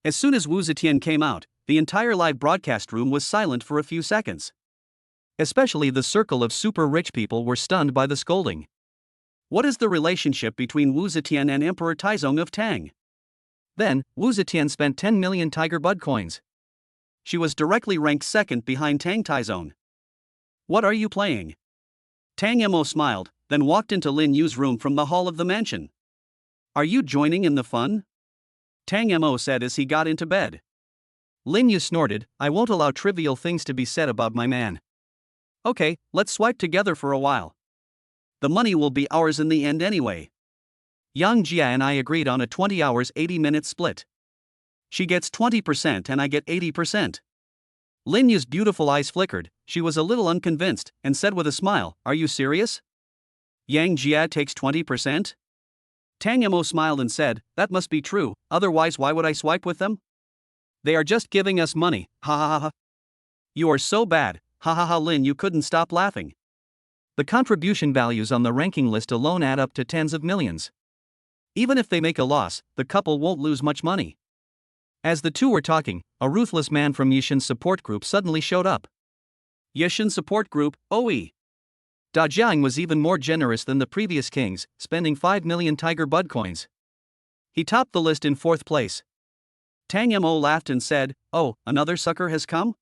As soon as Wu Zetian came out, the entire live broadcast room was silent for a few seconds. Especially the circle of super rich people were stunned by the scolding. What is the relationship between Wu Zetian and Emperor Taizong of Tang? Then, Wu Zetian spent 10 million Tiger Bud coins. She was directly ranked second behind Tang Taizong. What are you playing? Tang Mo smiled, then walked into Lin Yu's room from the hall of the mansion. Are you joining in the fun? Tang Mo said as he got into bed. Lin Yu snorted, I won't allow trivial things to be said about my man. Okay, let's swipe together for a while. The money will be ours in the end anyway. Yang Jia and I agreed on a 20 hours 80 minutes split. She gets 20% and I get 80%. Lin Yu's beautiful eyes flickered, she was a little unconvinced, and said with a smile, are you serious? Yang Jia takes 20%? Tang Mo smiled and said, that must be true, otherwise why would I swipe with them? They are just giving us money, ha ha ha ha. You are so bad, ha ha ha. Lin, you couldn't stop laughing. The contribution values on the ranking list alone add up to tens of millions. Even if they make a loss, the couple won't lose much money. As the two were talking, a ruthless man from Yishan's support group suddenly showed up. Yishan support group, OE. Da Jiang was even more generous than the previous kings, spending 5 million Tiger Bud coins. He topped the list in 4th place. Tang Mo laughed and said, oh, another sucker has come?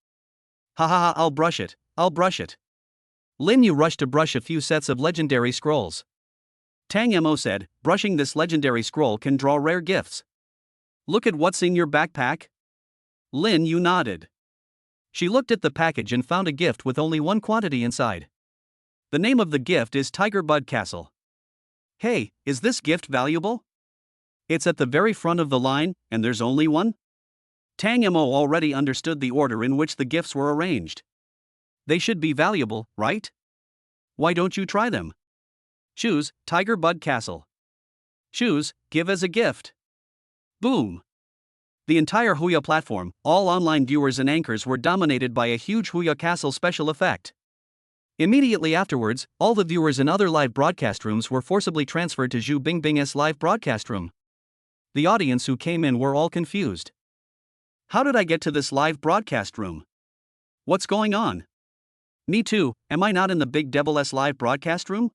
Ha ha ha, I'll brush it, I'll brush it. Lin Yu rushed to brush a few sets of legendary scrolls. Tang Mo said, brushing this legendary scroll can draw rare gifts. Look at what's in your backpack. Lin Yu nodded. She looked at the package and found a gift with only one quantity inside. The name of the gift is Tiger Bud Castle. Hey, is this gift valuable? It's at the very front of the line, and there's only one? Tang Mo already understood the order in which the gifts were arranged. They should be valuable, right? Why don't you try them? Choose Tiger Bud Castle. Choose Give as a gift. Boom! The entire Huya platform, all online viewers and anchors were dominated by a huge Huya Castle special effect. Immediately afterwards, all the viewers in other live broadcast rooms were forcibly transferred to Zhu Bingbing's live broadcast room. The audience who came in were all confused. How did I get to this live broadcast room? What's going on? Me too, am I not in the Big Devil S live broadcast room?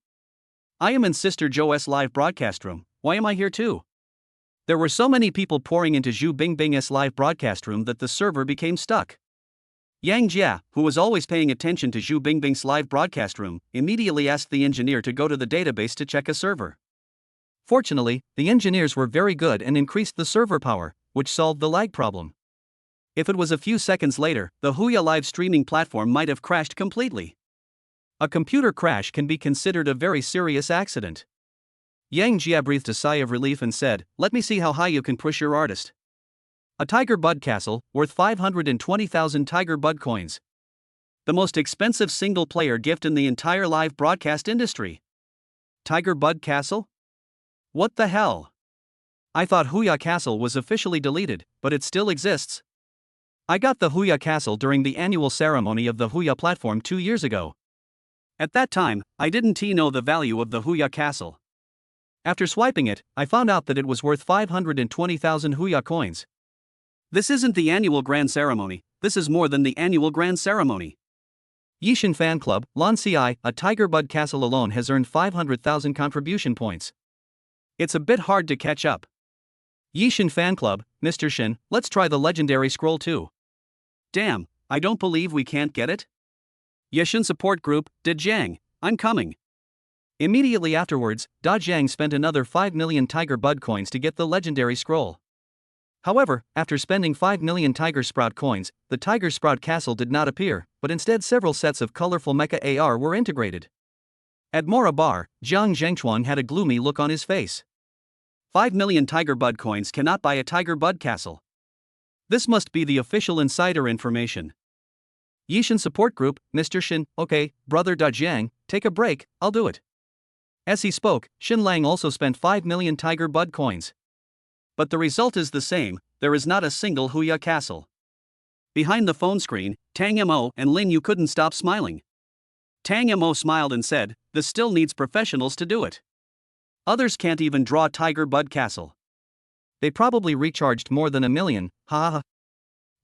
I am in Sister Joe's live broadcast room, why am I here too? There were so many people pouring into Zhu Bingbing's live broadcast room that the server became stuck. Yang Jia, who was always paying attention to Zhu Bingbing's live broadcast room, immediately asked the engineer to go to the database to check a server. Fortunately, the engineers were very good and increased the server power, which solved the lag problem. If it was a few seconds later, the Huya live streaming platform might have crashed completely. A computer crash can be considered a very serious accident. Yang Jia breathed a sigh of relief and said, "Let me see how high you can push your artist." A Tiger Bud Castle, worth 520,000 Tiger Bud coins. The most expensive single-player gift in the entire live broadcast industry. Tiger Bud Castle? What the hell? I thought Huya Castle was officially deleted, but it still exists. I got the Huya Castle during the annual ceremony of the Huya platform 2 years ago. At that time, I didn't know the value of the Huya Castle. After swiping it, I found out that it was worth 520,000 Huya coins. This isn't the annual grand ceremony, this is more than the annual grand ceremony. Yixin Fan Club, Lon Ci, a Tiger Bud Castle alone has earned 500,000 contribution points. It's a bit hard to catch up. Yixin Fan Club, Mr. Shin, let's try the legendary scroll too. Damn, I don't believe we can't get it. Yixin Support Group, Da Jiang, I'm coming. Immediately afterwards, Da Jiang spent another 5 million Tiger Bud coins to get the legendary scroll. However, after spending 5 million Tiger Sprout coins, the Tiger Sprout Castle did not appear, but instead several sets of colorful mecha AR were integrated. At Mora Bar, Jiang Zhengchuan had a gloomy look on his face. 5 million Tiger Bud coins cannot buy a Tiger Bud Castle. This must be the official insider information. Yixin Support Group, Mr. Shin, okay, brother Da Jiang, take a break, I'll do it. As he spoke, Shin Lang also spent 5 million Tiger Bud coins. But the result is the same, there is not a single Huya Castle. Behind the phone screen, Tang Mo and Lin Yu couldn't stop smiling. Tang Mo smiled and said, "This still needs professionals to do it. Others can't even draw Tiger Bud Castle. They probably recharged more than 1 million, ha ha."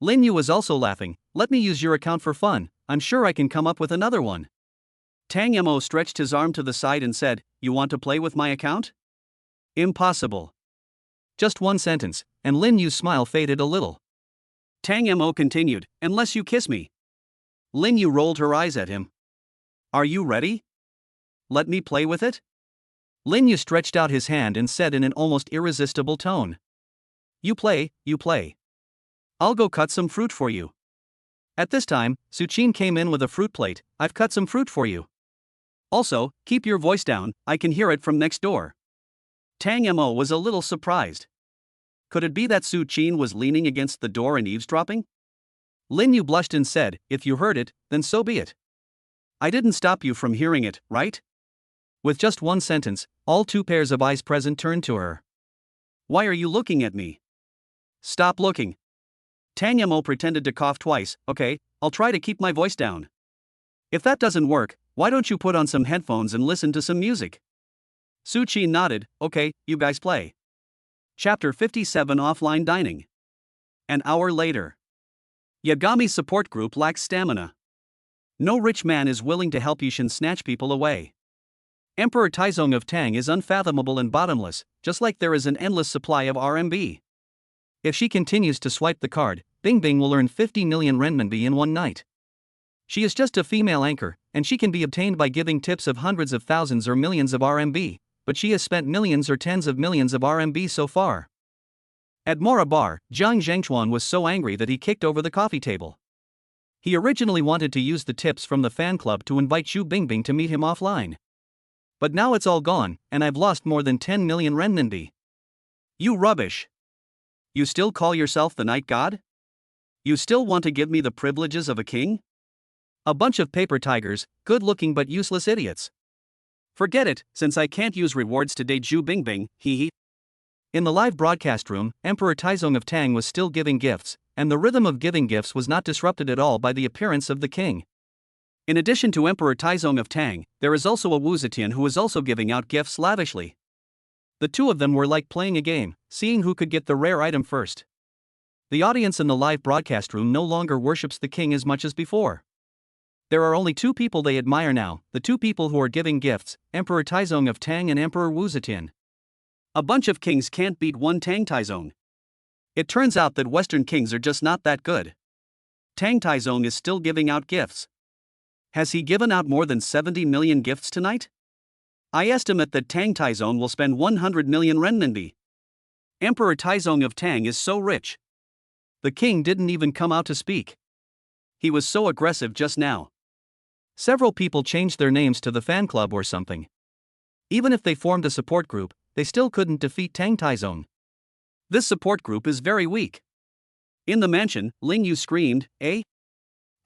Lin Yu was also laughing, "Let me use your account for fun, I'm sure I can come up with another one." Tang Mo stretched his arm to the side and said, "You want to play with my account?" Impossible. Just one sentence, and Lin Yu's smile faded a little. Tang Mo continued, "Unless you kiss me." Lin Yu rolled her eyes at him. "Are you ready? Let me play with it?" Lin Yu stretched out his hand and said in an almost irresistible tone. You play. I'll go cut some fruit for you." At this time, Suchin came in with a fruit plate. "I've cut some fruit for you. Also, keep your voice down, I can hear it from next door." Tang Mo was a little surprised. Could it be that Su Qin was leaning against the door and eavesdropping? Lin Yu blushed and said, "If you heard it, then so be it. I didn't stop you from hearing it, right?" With just one sentence, all 2 pairs of eyes present turned to her. "Why are you looking at me?" "Stop looking." Tang Mo pretended to cough twice. "Okay, I'll try to keep my voice down. If that doesn't work, why don't you put on some headphones and listen to some music?" Su Qin nodded. "Okay, you guys play." Chapter 57 Offline Dining. An hour later. Yagami's support group lacks stamina. No rich man is willing to help Yixin snatch people away. Emperor Taizong of Tang is unfathomable and bottomless, just like there is an endless supply of RMB. If she continues to swipe the card, Bingbing will earn 50 million renminbi in one night. She is just a female anchor, and she can be obtained by giving tips of hundreds of thousands or millions of RMB, but she has spent millions or tens of millions of RMB so far. At Mora Bar, Jiang Zhengchuan was so angry that he kicked over the coffee table. He originally wanted to use the tips from the fan club to invite Xu Bingbing to meet him offline. But now it's all gone, and I've lost more than 10 million renminbi. You rubbish. You still call yourself the night god? You still want to give me the privileges of a king? A bunch of paper tigers, good-looking but useless idiots. Forget it, since I can't use rewards to date Xu Bingbing, hee. In the live broadcast room, Emperor Taizong of Tang was still giving gifts, and the rhythm of giving gifts was not disrupted at all by the appearance of the king. In addition to Emperor Taizong of Tang, there is also a Wu Zetian who is also giving out gifts lavishly. The two of them were like playing a game, seeing who could get the rare item first. The audience in the live broadcast room no longer worships the king as much as before. There are only two people they admire now, the two people who are giving gifts, Emperor Taizong of Tang and Emperor Wu Zetian. A bunch of kings can't beat one Tang Taizong. It turns out that Western kings are just not that good. Tang Taizong is still giving out gifts. Has he given out more than 70 million gifts tonight? I estimate that Tang Taizong will spend 100 million renminbi. Emperor Taizong of Tang is so rich. The king didn't even come out to speak. He was so aggressive just now. Several people changed their names to the fan club or something. Even if they formed a support group, they still couldn't defeat Tang Taizong. This support group is very weak. In the mansion, Ling Yu screamed, "Eh?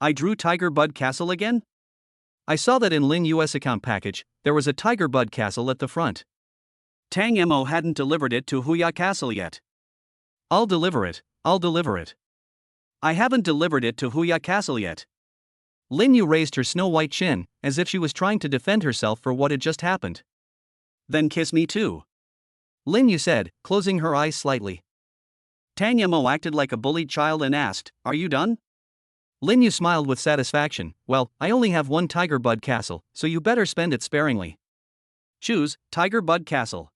I drew Tiger Bud Castle again?" I saw that in Ling Yu's account package, there was a Tiger Bud Castle at the front. Tang Mo hadn't delivered it to Huya Castle yet. I'll deliver it. I haven't delivered it to Huya Castle yet. Lin Yu raised her snow-white chin, as if she was trying to defend herself for what had just happened. Then kiss me too, Lin Yu said, closing her eyes slightly. Tang Mo acted like a bullied child and asked, "Are you done?" Lin Yu smiled with satisfaction. "Well, I only have one Tiger Bud Castle, so you better spend it sparingly." Choose, Tiger Bud Castle.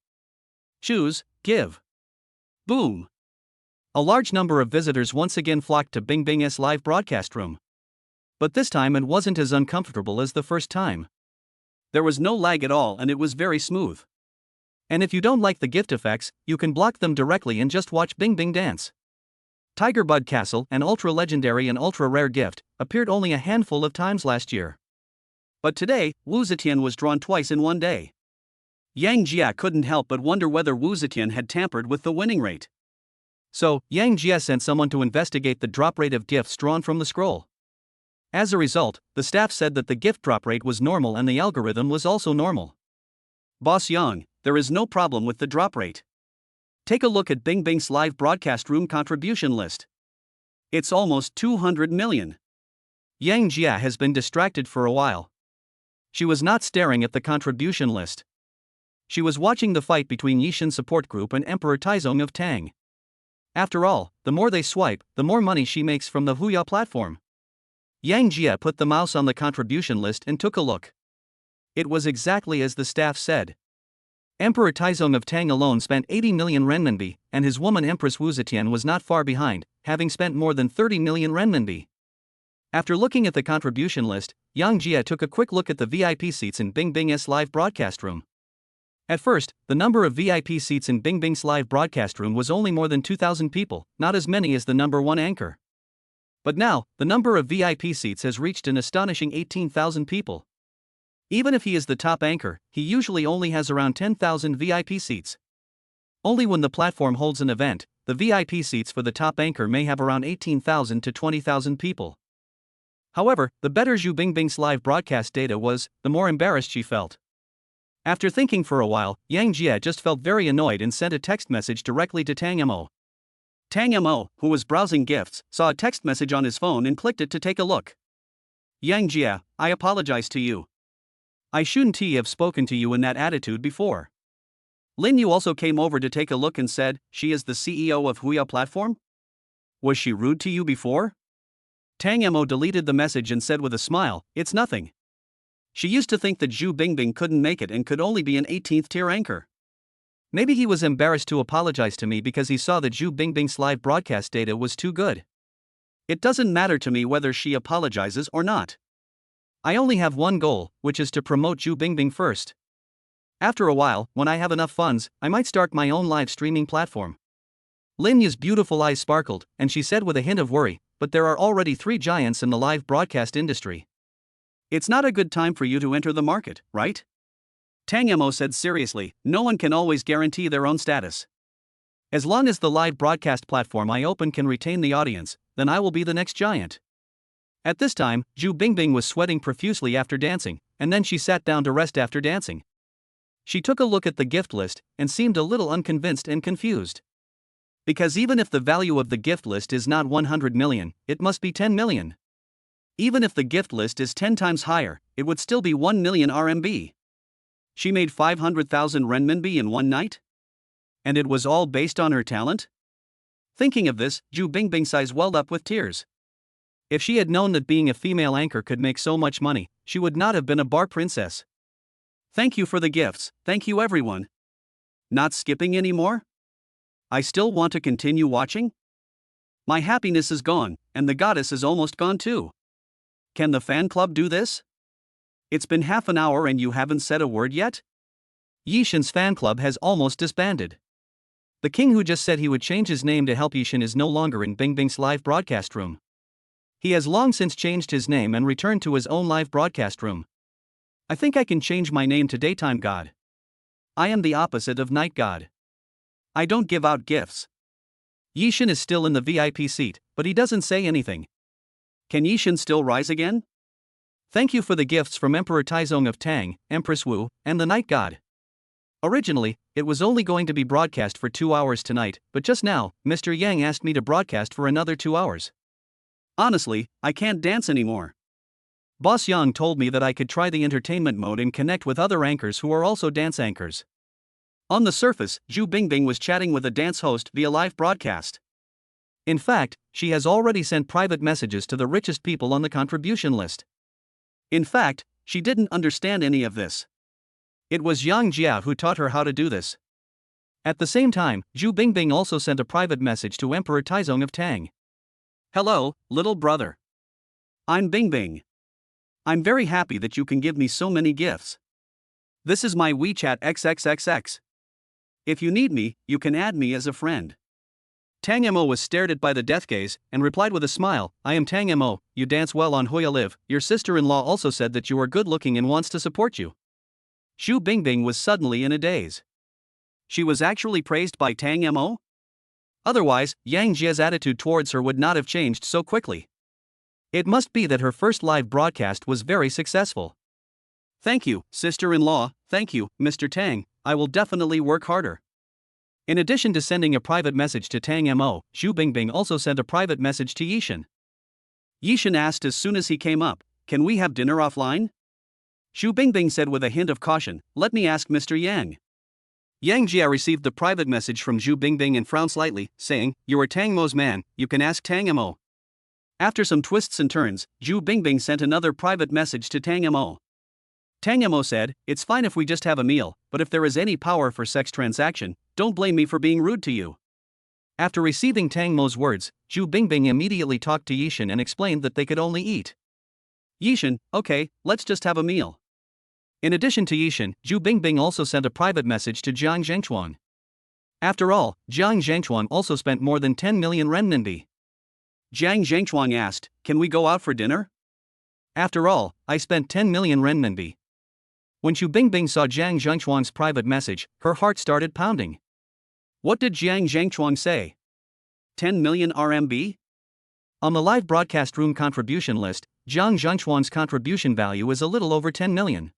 Choose, give. Boom. A large number of visitors once again flocked to Bing Bing's live broadcast room. But this time it wasn't as uncomfortable as the first time. There was no lag at all and it was very smooth. And if you don't like the gift effects, you can block them directly and just watch Bing Bing dance. Tiger Bud Castle, an ultra-legendary and ultra-rare gift, appeared only a handful of times last year. But today, Wu Zetian was drawn twice in one day. Yang Jia couldn't help but wonder whether Wu Zetian had tampered with the winning rate. So, Yang Jia sent someone to investigate the drop rate of gifts drawn from the scroll. As a result, the staff said that the gift drop rate was normal and the algorithm was also normal. Boss Yang, there is no problem with the drop rate. Take a look at Bing Bing's live broadcast room contribution list. It's almost 200 million. Yang Jia has been distracted for a while. She was not staring at the contribution list. She was watching the fight between Yishin Support Group and Emperor Taizong of Tang. After all, the more they swipe, the more money she makes from the Huya platform. Yang Jia put the mouse on the contribution list and took a look. It was exactly as the staff said. Emperor Taizong of Tang alone spent 80 million renminbi, and his woman Empress Wu Zetian was not far behind, having spent more than 30 million renminbi. After looking at the contribution list, Yang Jia took a quick look at the VIP seats in Bing Bing's live broadcast room. At first, the number of VIP seats in Bing Bing's live broadcast room was only more than 2,000 people, not as many as the number one anchor. But now, the number of VIP seats has reached an astonishing 18,000 people. Even if he is the top anchor, he usually only has around 10,000 VIP seats. Only when the platform holds an event, the VIP seats for the top anchor may have around 18,000 to 20,000 people. However, the better Zhu Bingbing's live broadcast data was, the more embarrassed she felt. After thinking for a while, Yang Jia just felt very annoyed and sent a text message directly to Tang Mo. Tang Mo, who was browsing gifts, saw a text message on his phone and clicked it to take a look. Yang Jia, I apologize to you. I shouldn't have spoken to you in that attitude before. Lin Yu also came over to take a look and said, she is the CEO of Huya platform? Was she rude to you before? Tang Mo deleted the message and said with a smile, it's nothing. She used to think that Zhu Bingbing couldn't make it and could only be an 18th tier anchor. Maybe he was embarrassed to apologize to me because he saw that Zhu Bingbing's live broadcast data was too good. It doesn't matter to me whether she apologizes or not. I only have one goal, which is to promote Zhu Bingbing first. After a while, when I have enough funds, I might start my own live streaming platform. Lin Yu's beautiful eyes sparkled, and she said with a hint of worry, but there are already 3 giants in the live broadcast industry. It's not a good time for you to enter the market, right? Tang Mo said seriously, no one can always guarantee their own status. As long as the live broadcast platform I open can retain the audience, then I will be the next giant. At this time, Zhu Bingbing was sweating profusely after dancing, and then she sat down to rest after dancing. She took a look at the gift list and seemed a little unconvinced and confused. Because even if the value of the gift list is not 100 million, it must be 10 million. Even if the gift list is 10 times higher, it would still be 1 million RMB. She made 500,000 renminbi in one night? And it was all based on her talent? Thinking of this, Zhu Bingbing's eyes welled up with tears. If she had known that being a female anchor could make so much money, she would not have been a bar princess. Thank you for the gifts, thank you everyone. Not skipping anymore? I still want to continue watching? My happiness is gone, and the goddess is almost gone too. Can the fan club do this? It's been half an hour and you haven't said a word yet? Yishin's fan club has almost disbanded. The king who just said he would change his name to help Yishin is no longer in Bingbing's live broadcast room. He has long since changed his name and returned to his own live broadcast room. I think I can change my name to Daytime God. I am the opposite of Night God. I don't give out gifts. Yishin is still in the VIP seat, but he doesn't say anything. Can Yishin still rise again? Thank you for the gifts from Emperor Taizong of Tang, Empress Wu, and the Night God. Originally, it was only going to be broadcast for 2 hours tonight, but just now, Mr. Yang asked me to broadcast for another 2 hours. Honestly, I can't dance anymore. Boss Yang told me that I could try the entertainment mode and connect with other anchors who are also dance anchors. On the surface, Zhu Bingbing was chatting with a dance host via live broadcast. In fact, she has already sent private messages to the richest people on the contribution list. In fact, she didn't understand any of this. It was Yang Jia who taught her how to do this. At the same time, Zhu Bingbing also sent a private message to Emperor Taizong of Tang. Hello, little brother. I'm Bingbing. I'm very happy that you can give me so many gifts. This is my WeChat XXXX. If you need me, you can add me as a friend. Tang Mo was stared at by the death gaze and replied with a smile, I am Tang Mo, you dance well on Hoya Live, your sister-in-law also said that you are good looking and wants to support you. Zhu Bingbing was suddenly in a daze. She was actually praised by Tang Mo? Otherwise, Yang Jia's attitude towards her would not have changed so quickly. It must be that her first live broadcast was very successful. Thank you, sister-in-law, thank you, Mr. Tang, I will definitely work harder. In addition to sending a private message to Tang Mo, Zhu Bingbing also sent a private message to Yishin. Yishin asked as soon as he came up, can we have dinner offline? Zhu Bingbing said with a hint of caution, let me ask Mr. Yang. Yang Jia received the private message from Zhu Bingbing and frowned slightly, saying, you are Tang Mo's man, you can ask Tang Mo. After some twists and turns, Zhu Bingbing sent another private message to Tang Mo. Tang Mo said, it's fine if we just have a meal, but if there is any power for sex transaction, don't blame me for being rude to you. After receiving Tang Mo's words, Zhu Bingbing immediately talked to Yishin and explained that they could only eat. Yishin, okay, let's just have a meal. In addition to Yishin, Zhu Bingbing also sent a private message to Jiang Zhengchuan. After all, Jiang Zhengchuan also spent more than 10 million renminbi. Jiang Zhengchuan asked, can we go out for dinner? After all, I spent 10 million renminbi. When Zhu Bingbing saw Jiang Zhengchuan's private message, her heart started pounding. What did Jiang Zhengchuan say? 10 million RMB? On the live broadcast room contribution list, Jiang Zhengchuan's contribution value is a little over 10 million.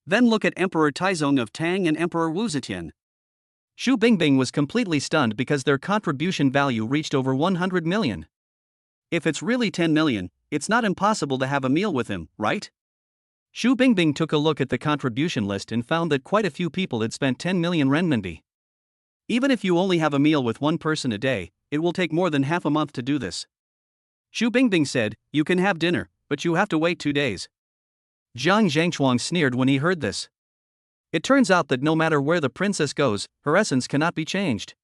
Then look at Emperor Taizong of Tang and Emperor Wu Zetian. Zhu Bingbing was completely stunned because their contribution value reached over 100 million. If it's really 10 million, it's not impossible to have a meal with him, right? Zhu Bingbing took a look at the contribution list and found that quite a few people had spent 10 million renminbi. Even if you only have a meal with one person a day, it will take more than half a month to do this. Zhu Bingbing said, you can have dinner, but you have to wait 2 days. Jiang Zhengchuan sneered when he heard this. It turns out that no matter where the princess goes, her essence cannot be changed.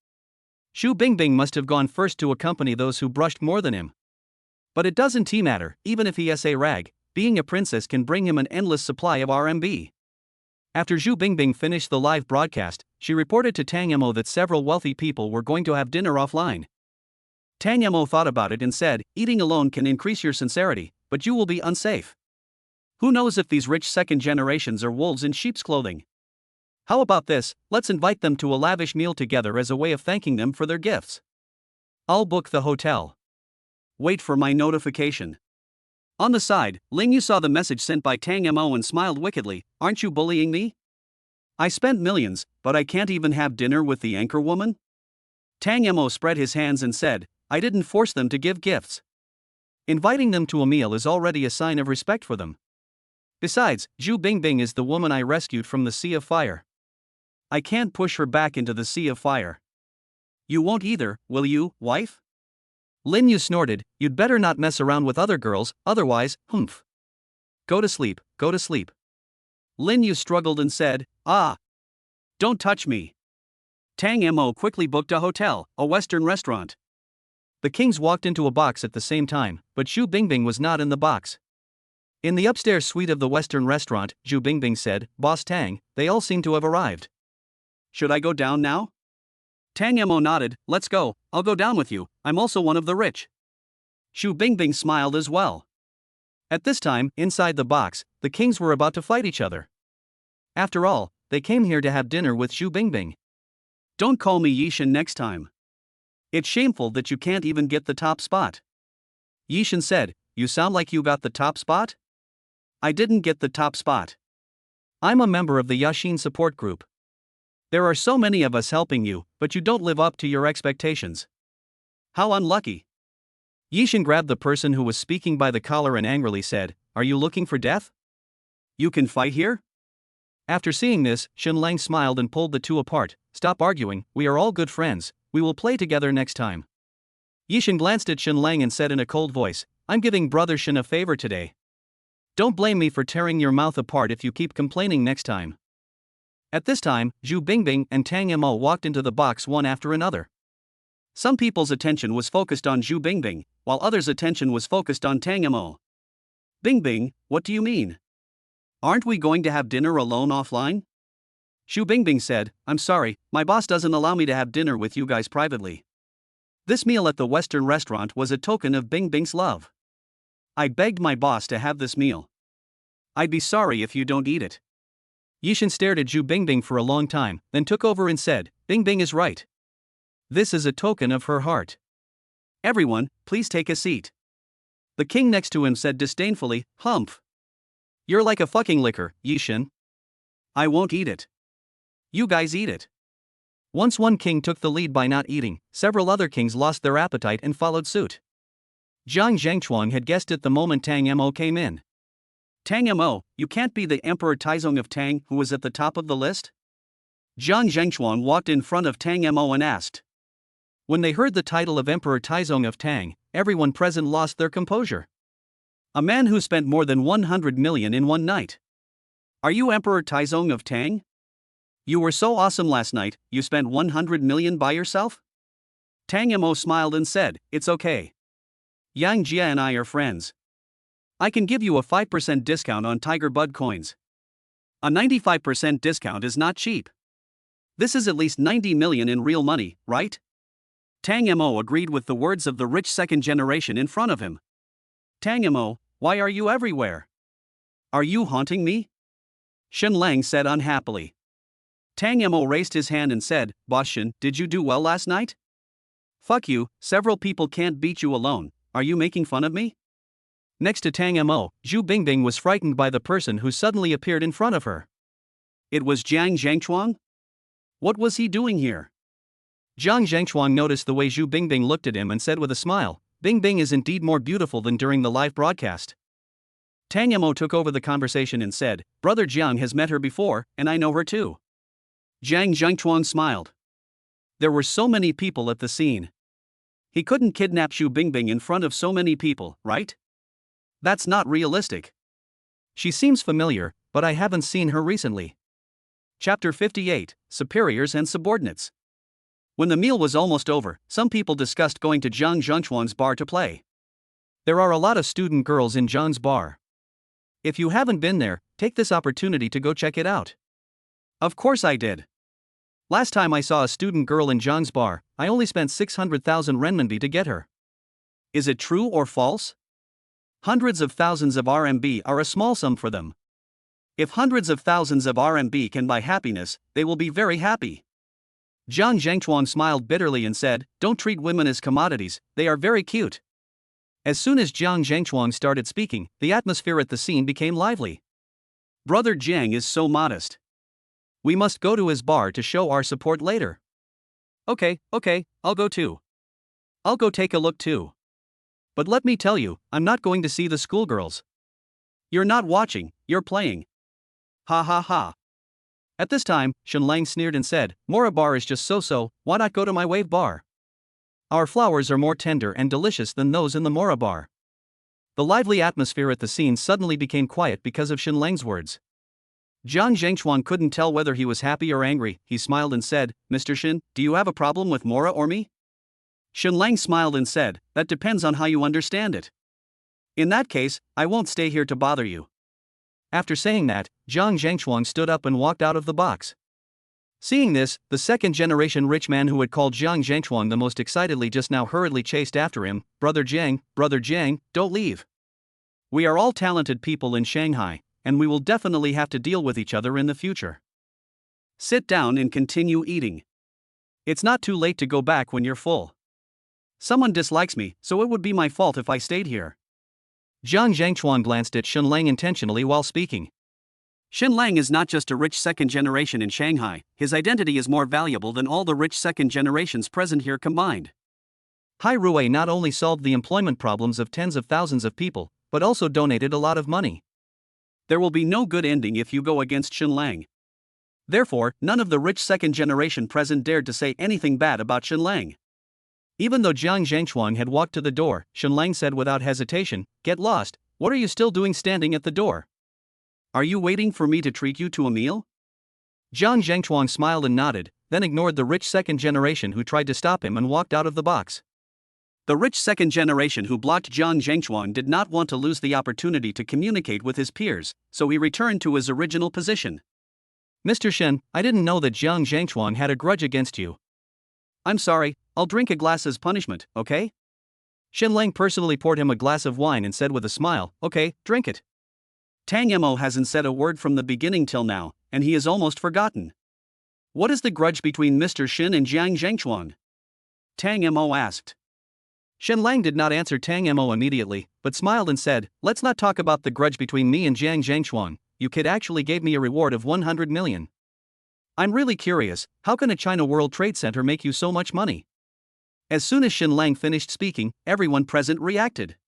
Zhu Bingbing must have gone first to accompany those who brushed more than him. But it doesn't matter, even if he is a rag, being a princess can bring him an endless supply of RMB. After Zhu Bingbing finished the live broadcast, she reported to Tang Mo that several wealthy people were going to have dinner offline. Tang Mo thought about it and said, eating alone can increase your sincerity, but you will be unsafe. Who knows if these rich second generations are wolves in sheep's clothing? How about this, let's invite them to a lavish meal together as a way of thanking them for their gifts. I'll book the hotel. Wait for my notification. On the side, Ling Yu saw the message sent by Tang Mo and smiled wickedly, aren't you bullying me? I spent millions, but I can't even have dinner with the anchor woman? Tang Mo spread his hands and said, I didn't force them to give gifts. Inviting them to a meal is already a sign of respect for them. Besides, Zhu Bingbing is the woman I rescued from the sea of fire. I can't push her back into the sea of fire. You won't either, will you, wife? Lin Yu snorted, you'd better not mess around with other girls, otherwise, humph. Go to sleep, go to sleep. Lin Yu struggled and said, ah. Don't touch me. Tang Mo quickly booked a hotel, a Western restaurant. The kings walked into a box at the same time, but Zhu Bingbing was not in the box. In the upstairs suite of the Western restaurant, Zhu Bingbing said, Boss Tang, they all seem to have arrived. Should I go down now? Tang Mo nodded, let's go, I'll go down with you, I'm also one of the rich. Zhu Bingbing smiled as well. At this time, inside the box, the kings were about to fight each other. After all, they came here to have dinner with Zhu Bingbing. Don't call me Yishan next time. It's shameful that you can't even get the top spot. Yishan said, you sound like you got the top spot? I didn't get the top spot. I'm a member of the Yashin support group. There are so many of us helping you, but you don't live up to your expectations. How unlucky. Yishan grabbed the person who was speaking by the collar and angrily said, are you looking for death? You can fight here? After seeing this, Shenlang smiled and pulled the two apart. Stop arguing, we are all good friends, we will play together next time. Yishan glanced at Shenlang and said in a cold voice, I'm giving brother Shen a favor today. Don't blame me for tearing your mouth apart if you keep complaining next time. At this time, Zhu Bingbing and Tang Mo walked into the box one after another. Some people's attention was focused on Zhu Bingbing, while others' attention was focused on Tang Mo. Bingbing, what do you mean? Aren't we going to have dinner alone offline? Zhu Bingbing said, I'm sorry, my boss doesn't allow me to have dinner with you guys privately. This meal at the Western restaurant was a token of Bingbing's love. I begged my boss to have this meal. I'd be sorry if you don't eat it. Yishan stared at Zhu Bingbing for a long time, then took over and said, Bingbing is right. This is a token of her heart. Everyone, please take a seat. The king next to him said disdainfully, humph. You're like a fucking liquor, Yishan. I won't eat it. You guys eat it. Once one king took the lead by not eating, several other kings lost their appetite and followed suit. Jiang Zhangchuang had guessed it the moment Tang Mo came in. Tang Mo, you can't be the Emperor Taizong of Tang who was at the top of the list? Jiang Zhangchuang walked in front of Tang Mo and asked. When they heard the title of Emperor Taizong of Tang, everyone present lost their composure. A man who spent more than 100 million in one night. Are you Emperor Taizong of Tang? You were so awesome last night, you spent 100 million by yourself? Tang Mo smiled and said, it's okay. Yang Jia and I are friends. I can give you a 5% discount on Tiger Bud coins. A 95% discount is not cheap. This is at least 90 million in real money, right? Tang Mo agreed with the words of the rich second generation in front of him. Tang Mo, why are you everywhere? Are you haunting me? Shenlang said unhappily. Tang Mo raised his hand and said, Boss Shen, did you do well last night? Fuck you, several people can't beat you alone, are you making fun of me? Next to Tang Mo, Zhu Bingbing was frightened by the person who suddenly appeared in front of her. It was Jiang Zhangchuang? What was he doing here? Jiang Zhangchuang noticed the way Zhu Bingbing looked at him and said with a smile, Bingbing is indeed more beautiful than during the live broadcast. Tang Mo took over the conversation and said, Brother Jiang has met her before, and I know her too. Jiang Zhangchuang smiled. There were so many people at the scene. He couldn't kidnap Zhu Bingbing in front of so many people, right? That's not realistic. She seems familiar, but I haven't seen her recently. Chapter 58, Superiors and Subordinates. When the meal was almost over, some people discussed going to Jiang Zhangchuang's bar to play. There are a lot of student girls in Jiang's bar. If you haven't been there, take this opportunity to go check it out. Of course I did. Last time I saw a student girl in Jiang's bar, I only spent 600,000 renminbi to get her. Is it true or false? Hundreds of thousands of RMB are a small sum for them. If hundreds of thousands of RMB can buy happiness, they will be very happy. Jiang Zhangchuang smiled bitterly and said, Don't treat women as commodities, they are very cute. As soon as Jiang Zhangchuang started speaking, the atmosphere at the scene became lively. Brother Jiang is so modest. We must go to his bar to show our support later. Okay, I'll go too. I'll go take a look too. But let me tell you, I'm not going to see the schoolgirls. You're not watching, you're playing. Ha ha ha. At this time, Shenlang sneered and said, Mora bar is just so-so, why not go to my wave bar? Our flowers are more tender and delicious than those in the Mora bar. The lively atmosphere at the scene suddenly became quiet because of Shenlang's words. Jiang Zhengchuan couldn't tell whether he was happy or angry. He smiled and said, "Mr. Shen, do you have a problem with Mora or me?" Shenlang smiled and said, "That depends on how you understand it. In that case, I won't stay here to bother you." After saying that, Jiang Zhengchuan stood up and walked out of the box. Seeing this, the second-generation rich man who had called Jiang Zhengchuan the most excitedly just now hurriedly chased after him. Brother Jiang, don't leave. We are all talented people in Shanghai, and we will definitely have to deal with each other in the future. Sit down and continue eating. It's not too late to go back when you're full. Someone dislikes me, so it would be my fault if I stayed here. Jiang Zhengchuan glanced at Shenlang intentionally while speaking. Shenlang is not just a rich second generation in Shanghai, his identity is more valuable than all the rich second generations present here combined. Hai Rui not only solved the employment problems of tens of thousands of people, but also donated a lot of money. There will be no good ending if you go against Shenlang. Therefore, none of the rich second generation present dared to say anything bad about Shenlang. Even though Jiang Zhengchuan had walked to the door, Shenlang said without hesitation, "Get lost, what are you still doing standing at the door? Are you waiting for me to treat you to a meal?" Jiang Zhengchuan smiled and nodded, then ignored the rich second generation who tried to stop him and walked out of the box. The rich second generation who blocked Jiang Zhengchuan did not want to lose the opportunity to communicate with his peers, so he returned to his original position. "Mr. Shen, I didn't know that Jiang Zhengchuan had a grudge against you." "I'm sorry, I'll drink a glass as punishment, okay?" Shenlang personally poured him a glass of wine and said with a smile, "Okay, drink it." Tang Mo hasn't said a word from the beginning till now, and he has almost forgotten. "What is the grudge between Mr. Shen and Jiang Zhengchuan?" Tang Mo asked. Shenlang did not answer Tang Mo immediately, but smiled and said, "Let's not talk about the grudge between me and Jiang Zhengchuan. You kid actually gave me a reward of 100 million. I'm really curious, how can a China World Trade Center make you so much money?" As soon as Shenlang finished speaking, everyone present reacted.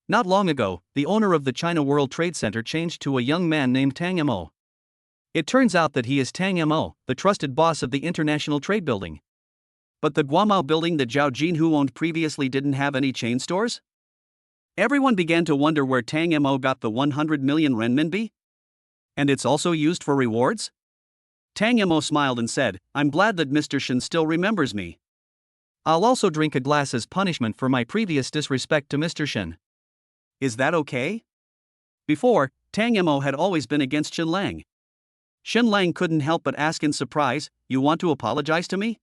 Not long ago, the owner of the China World Trade Center changed to a young man named Tang Mo. It turns out that he is Tang Mo, the trusted boss of the International Trade Building. But the Guamao building that Zhao Jinhu owned previously didn't have any chain stores? Everyone began to wonder where Tang Mo got the 100 million renminbi? And it's also used for rewards? Tang Mo smiled and said, "I'm glad that Mr. Shen still remembers me. I'll also drink a glass as punishment for my previous disrespect to Mr. Shen. Is that okay?" Before, Tang Mo had always been against Shenlang. Shenlang couldn't help but ask in surprise, "You want to apologize to me?"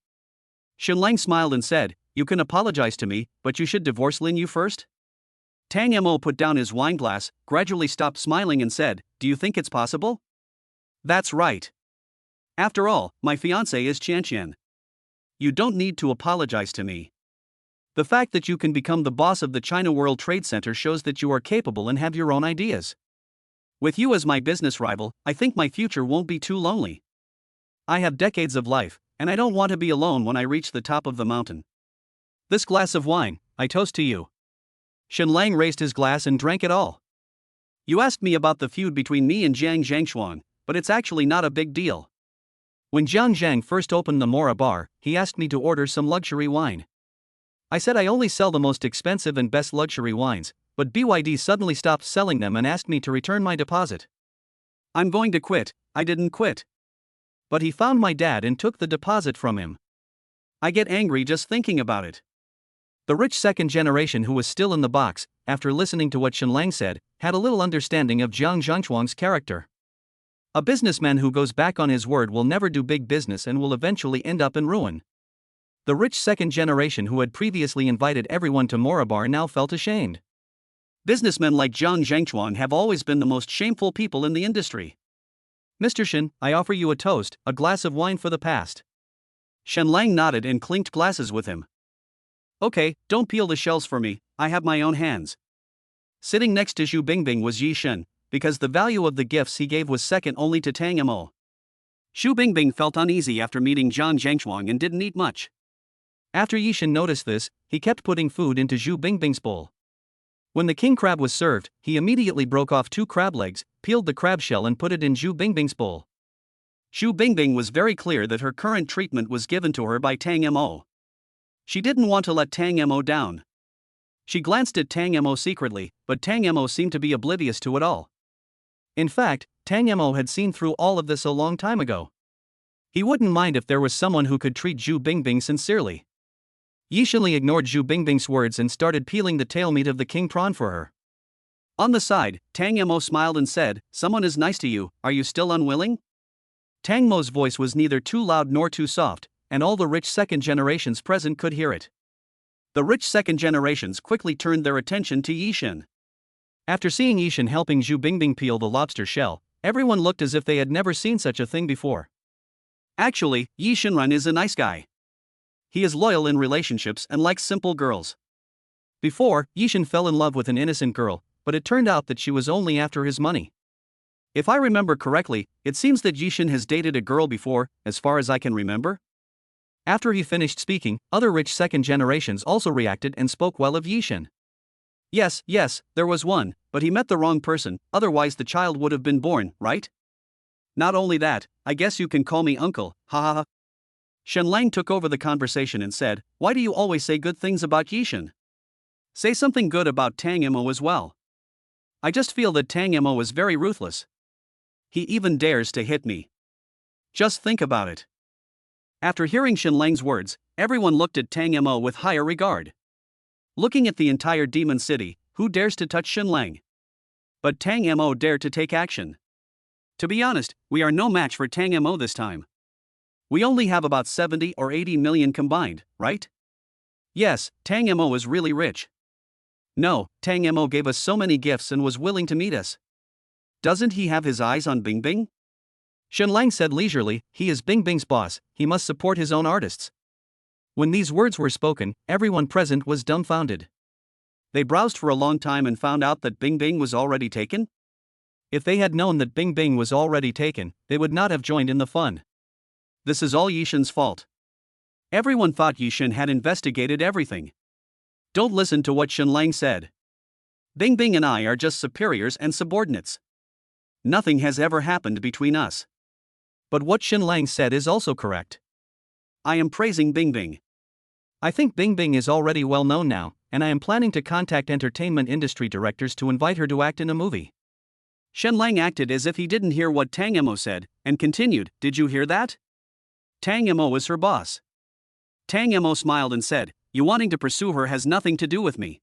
Shenlang smiled and said, "You can apologize to me, but you should divorce Lin Yu first?" Tang Mo put down his wine glass, gradually stopped smiling and said, "Do you think it's possible?" "That's right. After all, my fiancé is Qianqian. You don't need to apologize to me. The fact that you can become the boss of the China World Trade Center shows that you are capable and have your own ideas. With you as my business rival, I think my future won't be too lonely. I have decades of life, and I don't want to be alone when I reach the top of the mountain. This glass of wine, I toast to you." Shenlang raised his glass and drank it all. "You asked me about the feud between me and Jiang Zhengchuan, but it's actually not a big deal. When Jiang Zhang first opened the Mora bar, he asked me to order some luxury wine. I said I only sell the most expensive and best luxury wines, but BYD suddenly stopped selling them and asked me to return my deposit. I'm going to quit. I didn't quit. But he found my dad and took the deposit from him. I get angry just thinking about it." The rich second generation who was still in the box, after listening to what Shenlang said, had a little understanding of Jiang Zhengchuan's character. A businessman who goes back on his word will never do big business and will eventually end up in ruin. The rich second generation who had previously invited everyone to Mora bar now felt ashamed. Businessmen like Jiang Zhengchuan have always been the most shameful people in the industry. "Mr. Shen, I offer you a toast, a glass of wine for the past." Shenlang nodded and clinked glasses with him. "Okay, don't peel the shells for me, I have my own hands." Sitting next to Zhu Bingbing was Yi Shen, because the value of the gifts he gave was second only to Tang Mo. Zhu Bingbing felt uneasy after meeting Jiang Zhengchuan and didn't eat much. After Yi Shen noticed this, he kept putting food into Zhu Bingbing's bowl. When the king crab was served, he immediately broke off 2 crab legs, peeled the crab shell and put it in Zhu Bingbing's bowl. Zhu Bingbing was very clear that her current treatment was given to her by Tang Mo. She didn't want to let Tang Mo down. She glanced at Tang Mo secretly, but Tang Mo seemed to be oblivious to it all. In fact, Tang Mo had seen through all of this a long time ago. He wouldn't mind if there was someone who could treat Zhu Bingbing sincerely. Yishan ignored Zhu Bingbing's words and started peeling the tail meat of the king prawn for her. On the side, Tang Mo smiled and said, "Someone is nice to you, are you still unwilling?" Tang Mo's voice was neither too loud nor too soft, and all the rich second generations present could hear it. The rich second generations quickly turned their attention to Yishan. After seeing Yishan helping Zhu Bingbing peel the lobster shell, everyone looked as if they had never seen such a thing before. Actually, Yishan is a nice guy. He is loyal in relationships and likes simple girls. Before, Yishan fell in love with an innocent girl, but it turned out that she was only after his money. If I remember correctly, it seems that Yishan has dated a girl before, as far as I can remember. After he finished speaking, other rich second generations also reacted and spoke well of Yishan. Yes, there was one, but he met the wrong person, otherwise the child would have been born, right? Not only that, I guess you can call me uncle, ha ha ha. Shenlang took over the conversation and said, "Why do you always say good things about Yishan? Say something good about Tang Mo as well. I just feel that Tang Mo is very ruthless. He even dares to hit me. Just think about it." After hearing Shenlang's words, everyone looked at Tang Mo with higher regard. Looking at the entire demon city, who dares to touch Shenlang? But Tang Mo dared to take action. To be honest, we are no match for Tang Mo this time. We only have about 70 or 80 million combined, right? Yes, Tang Mo is really rich. No, Tang Mo gave us so many gifts and was willing to meet us. Doesn't he have his eyes on Bingbing? Shenlang said leisurely, he is Bingbing's boss, he must support his own artists. When these words were spoken, everyone present was dumbfounded. They browsed for a long time and found out that Bingbing was already taken? If they had known that Bingbing was already taken, they would not have joined in the fun. This is all Yishan's fault. Everyone thought Yishan had investigated everything. Don't listen to what Shenlang said. Bingbing and I are just superiors and subordinates. Nothing has ever happened between us. But what Shenlang said is also correct. I am praising Bingbing. I think Bingbing is already well known now, and I am planning to contact entertainment industry directors to invite her to act in a movie. Shenlang acted as if he didn't hear what Tang Mo said, and continued, "Did you hear that? Tang Mo is her boss." Tang Mo smiled and said, "You wanting to pursue her has nothing to do with me.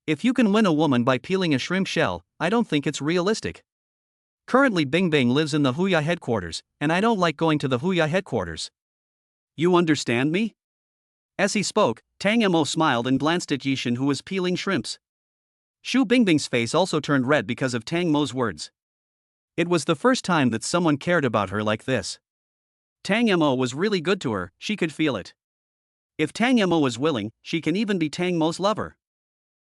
If you can win a woman by peeling a shrimp shell, I don't think it's realistic. Currently Bingbing lives in the Huya headquarters, and I don't like going to the Huya headquarters. You understand me?" As he spoke, Tang Mo smiled and glanced at Yishan, who was peeling shrimps. Zhu Bingbing's face also turned red because of Tang Mo's words. It was the first time that someone cared about her like this. Tang Mo was really good to her, she could feel it. If Tang Mo was willing, she can even be Tang Mo's lover.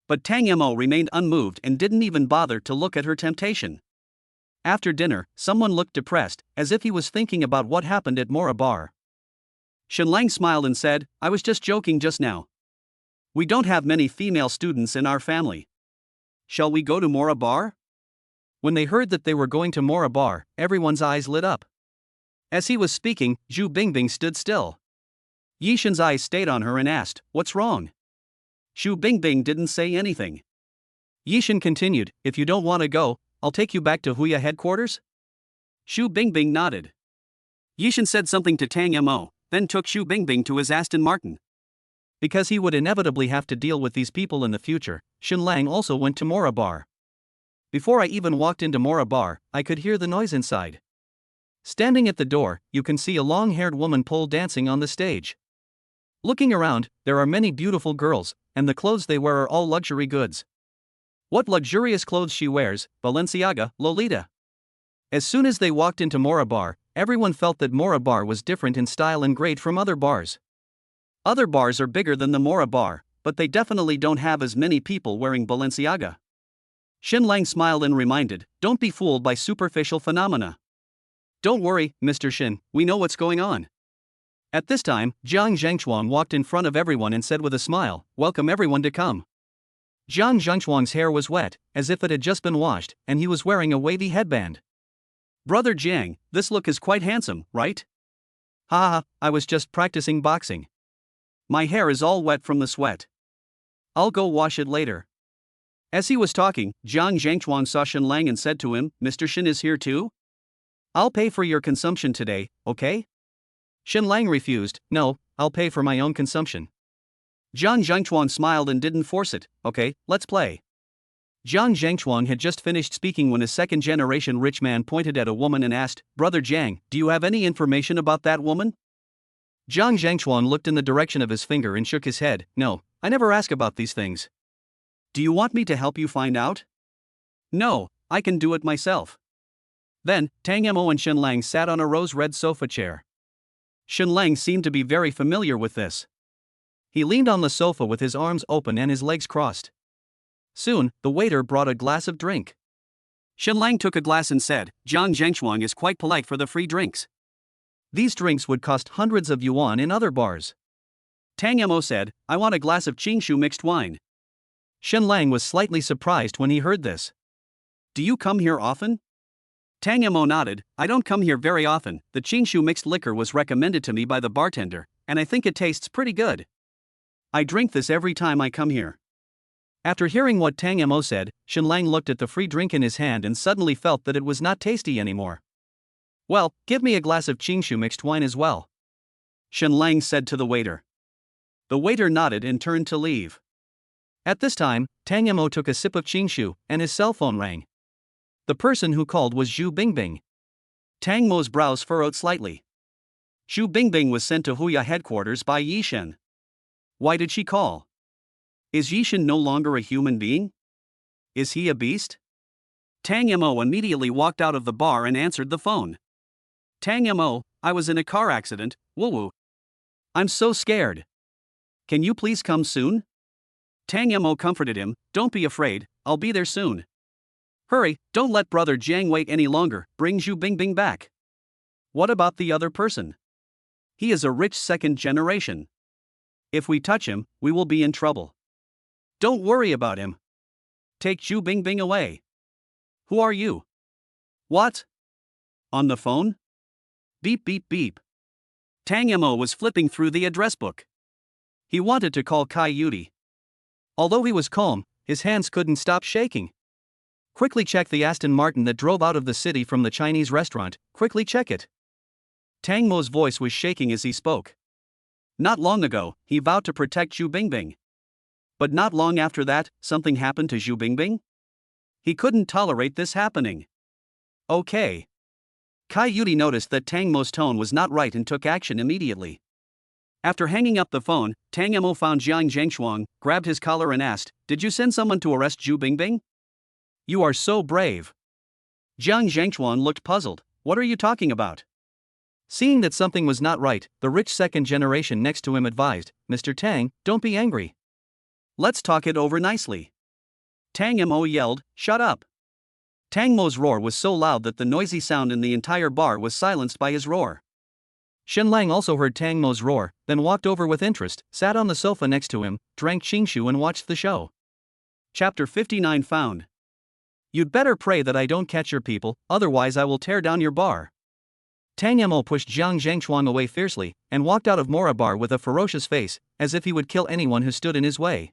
But Tang Mo remained unmoved and didn't even bother to look at her temptation. After dinner, someone looked depressed, as if he was thinking about what happened at Mora Bar. Shenlang smiled and said, "I was just joking just now. We don't have many female students in our family. Shall we go to Mora Bar?" When they heard that they were going to Mora Bar, everyone's eyes lit up. As he was speaking, Zhu Bingbing stood still. Yishan's eyes stayed on her and asked, "What's wrong?" Zhu Bingbing didn't say anything. Yishan continued, "If you don't want to go, I'll take you back to Huya headquarters?" Zhu Bingbing nodded. Yishan said something to Tang Mo, then took Zhu Bingbing to his Aston Martin. Because he would inevitably have to deal with these people in the future, Shenlang also went to Mora Bar. Before I even walked into Mora Bar, I could hear the noise inside. Standing at the door, you can see a long-haired woman pole dancing on the stage. Looking around, there are many beautiful girls, and the clothes they wear are all luxury goods. What luxurious clothes she wears, Balenciaga, Lolita. As soon as they walked into Mora Bar, everyone felt that Mora Bar was different in style and great from other bars. Other bars are bigger than the Mora Bar, but they definitely don't have as many people wearing Balenciaga. Shenlang smiled and reminded, "Don't be fooled by superficial phenomena. Don't worry, Mr. Shin, we know what's going on." At this time, Jiang Zhengchuang walked in front of everyone and said with a smile, "Welcome everyone to come." Jiang Zhengchuang's hair was wet, as if it had just been washed, and he was wearing a wavy headband. "Brother Jiang, this look is quite handsome, right?" "Ha ha, I was just practicing boxing." My hair is all wet from the sweat. I'll go wash it later. As he was talking, Jiang Zhangchuang saw Shenlang and said to him, Mr. Shen is here too? I'll pay for your consumption today, okay? Shenlang refused, no, I'll pay for my own consumption. Jiang Zhangchuang smiled and didn't force it, okay, let's play. Jiang Zhangchuang had just finished speaking when a second-generation rich man pointed at a woman and asked, Brother Jiang, do you have any information about that woman? Jiang Zhangchuang looked in the direction of his finger and shook his head, no, I never ask about these things. Do you want me to help you find out? No, I can do it myself. Then, Tang Mo and Shenlang sat on a rose-red sofa chair. Shenlang seemed to be very familiar with this. He leaned on the sofa with his arms open and his legs crossed. Soon, the waiter brought a glass of drink. Shenlang took a glass and said, Jiang Zhangchuang is quite polite for the free drinks. These drinks would cost hundreds of yuan in other bars. Tang Mo said, I want a glass of Qingshu mixed wine. Shenlang was slightly surprised when he heard this. Do you come here often? Tang Mo nodded, I don't come here very often, the Qingshu mixed liquor was recommended to me by the bartender, and I think it tastes pretty good. I drink this every time I come here. After hearing what Tang Mo said, Shenlang looked at the free drink in his hand and suddenly felt that it was not tasty anymore. Well, give me a glass of Qingshu mixed wine as well. Shenlang said to the waiter. The waiter nodded and turned to leave. At this time, Tang Mo took a sip of Qingshu, and his cell phone rang. The person who called was Zhu Bingbing. Tang Mo's brows furrowed slightly. Zhu Bingbing was sent to Huya headquarters by Yishen. Why did she call? Is Yishen no longer a human being? Is he a beast? Tang Mo immediately walked out of the bar and answered the phone. Tang Mo, I was in a car accident, woo-woo. I'm so scared. Can you please come soon? Tang Mo comforted him, don't be afraid, I'll be there soon. Hurry, don't let Brother Jiang wait any longer, bring Zhu Bingbing back. What about the other person? He is a rich second generation. If we touch him, we will be in trouble. Don't worry about him. Take Zhu Bingbing away. Who are you? What? On the phone? Beep beep beep. Tang Mo was flipping through the address book. He wanted to call Kai Yudi. Although he was calm, his hands couldn't stop shaking. Quickly check the Aston Martin that drove out of the city from the Chinese restaurant, quickly check it. Tang Mo's voice was shaking as he spoke. Not long ago, he vowed to protect Zhu Bingbing. But not long after that, something happened to Zhu Bingbing? He couldn't tolerate this happening. Okay. Kai Yudi noticed that Tang Mo's tone was not right and took action immediately. After hanging up the phone, Tang Mo found Jiang Zhangchuang, grabbed his collar and asked, Did you send someone to arrest Zhu Bingbing? You are so brave. Jiang Zhangchuang looked puzzled, what are you talking about? Seeing that something was not right, the rich second generation next to him advised, Mr. Tang, don't be angry. Let's talk it over nicely. Tang Mo yelled, shut up. Tang Mo's roar was so loud that the noisy sound in the entire bar was silenced by his roar. Shenlang also heard Tang Mo's roar, then walked over with interest, sat on the sofa next to him, drank Qingshu and watched the show. Chapter 59 found. You'd better pray that I don't catch your people, otherwise I will tear down your bar. Tang Mo pushed Jiang Zhangchuang away fiercely, and walked out of Mora bar with a ferocious face, as if he would kill anyone who stood in his way.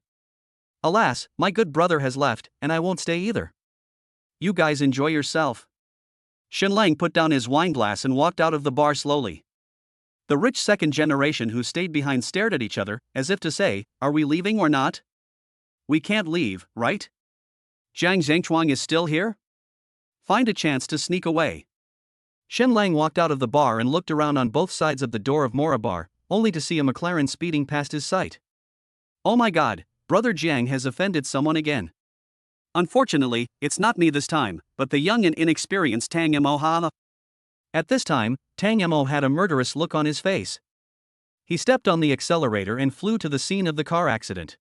Alas, my good brother has left, and I won't stay either. You guys enjoy yourself. Shenlang put down his wine glass and walked out of the bar slowly. The rich second generation who stayed behind stared at each other, as if to say, are we leaving or not? We can't leave, right? Jiang Zhangchuang is still here? Find a chance to sneak away. Shenlang walked out of the bar and looked around on both sides of the door of Mora bar, only to see a McLaren speeding past his sight. Oh my god, Brother Jiang has offended someone again. Unfortunately, it's not me this time, but the young and inexperienced Tang Mo. At this time, Tang Mo had a murderous look on his face. He stepped on the accelerator and flew to the scene of the car accident.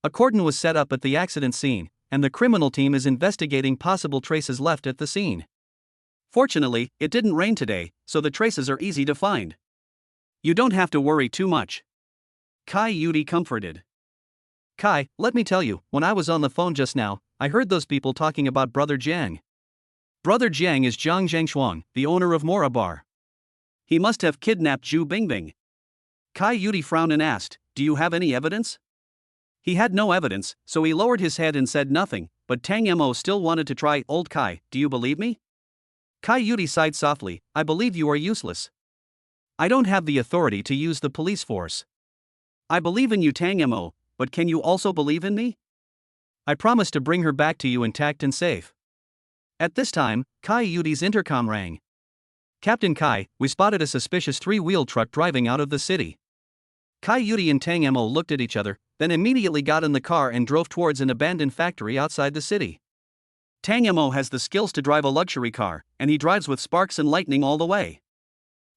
A cordon was set up at the accident scene, and the criminal team is investigating possible traces left at the scene. Fortunately, it didn't rain today, so the traces are easy to find. You don't have to worry too much. Kai Yudi comforted. Kai, let me tell you, when I was on the phone just now, I heard those people talking about Brother Jiang. Brother Jiang is Jiang Zhangchuang, the owner of Mora Bar. He must have kidnapped Zhu Bingbing. Kai Yudi frowned and asked, do you have any evidence? He had no evidence, so he lowered his head and said nothing, but Tang Mo still wanted to try. Old Kai, do you believe me? Kai Yudi sighed softly, I believe you are useless. I don't have the authority to use the police force. I believe in you, Tang Mo, but can you also believe in me? I promise to bring her back to you intact and safe. At this time, Kai Yudi's intercom rang. Captain Kai, we spotted a suspicious three-wheeled truck driving out of the city. Kai Yudi and Tang Mo looked at each other, then immediately got in the car and drove towards an abandoned factory outside the city. Tang Mo has the skills to drive a luxury car, and he drives with sparks and lightning all the way.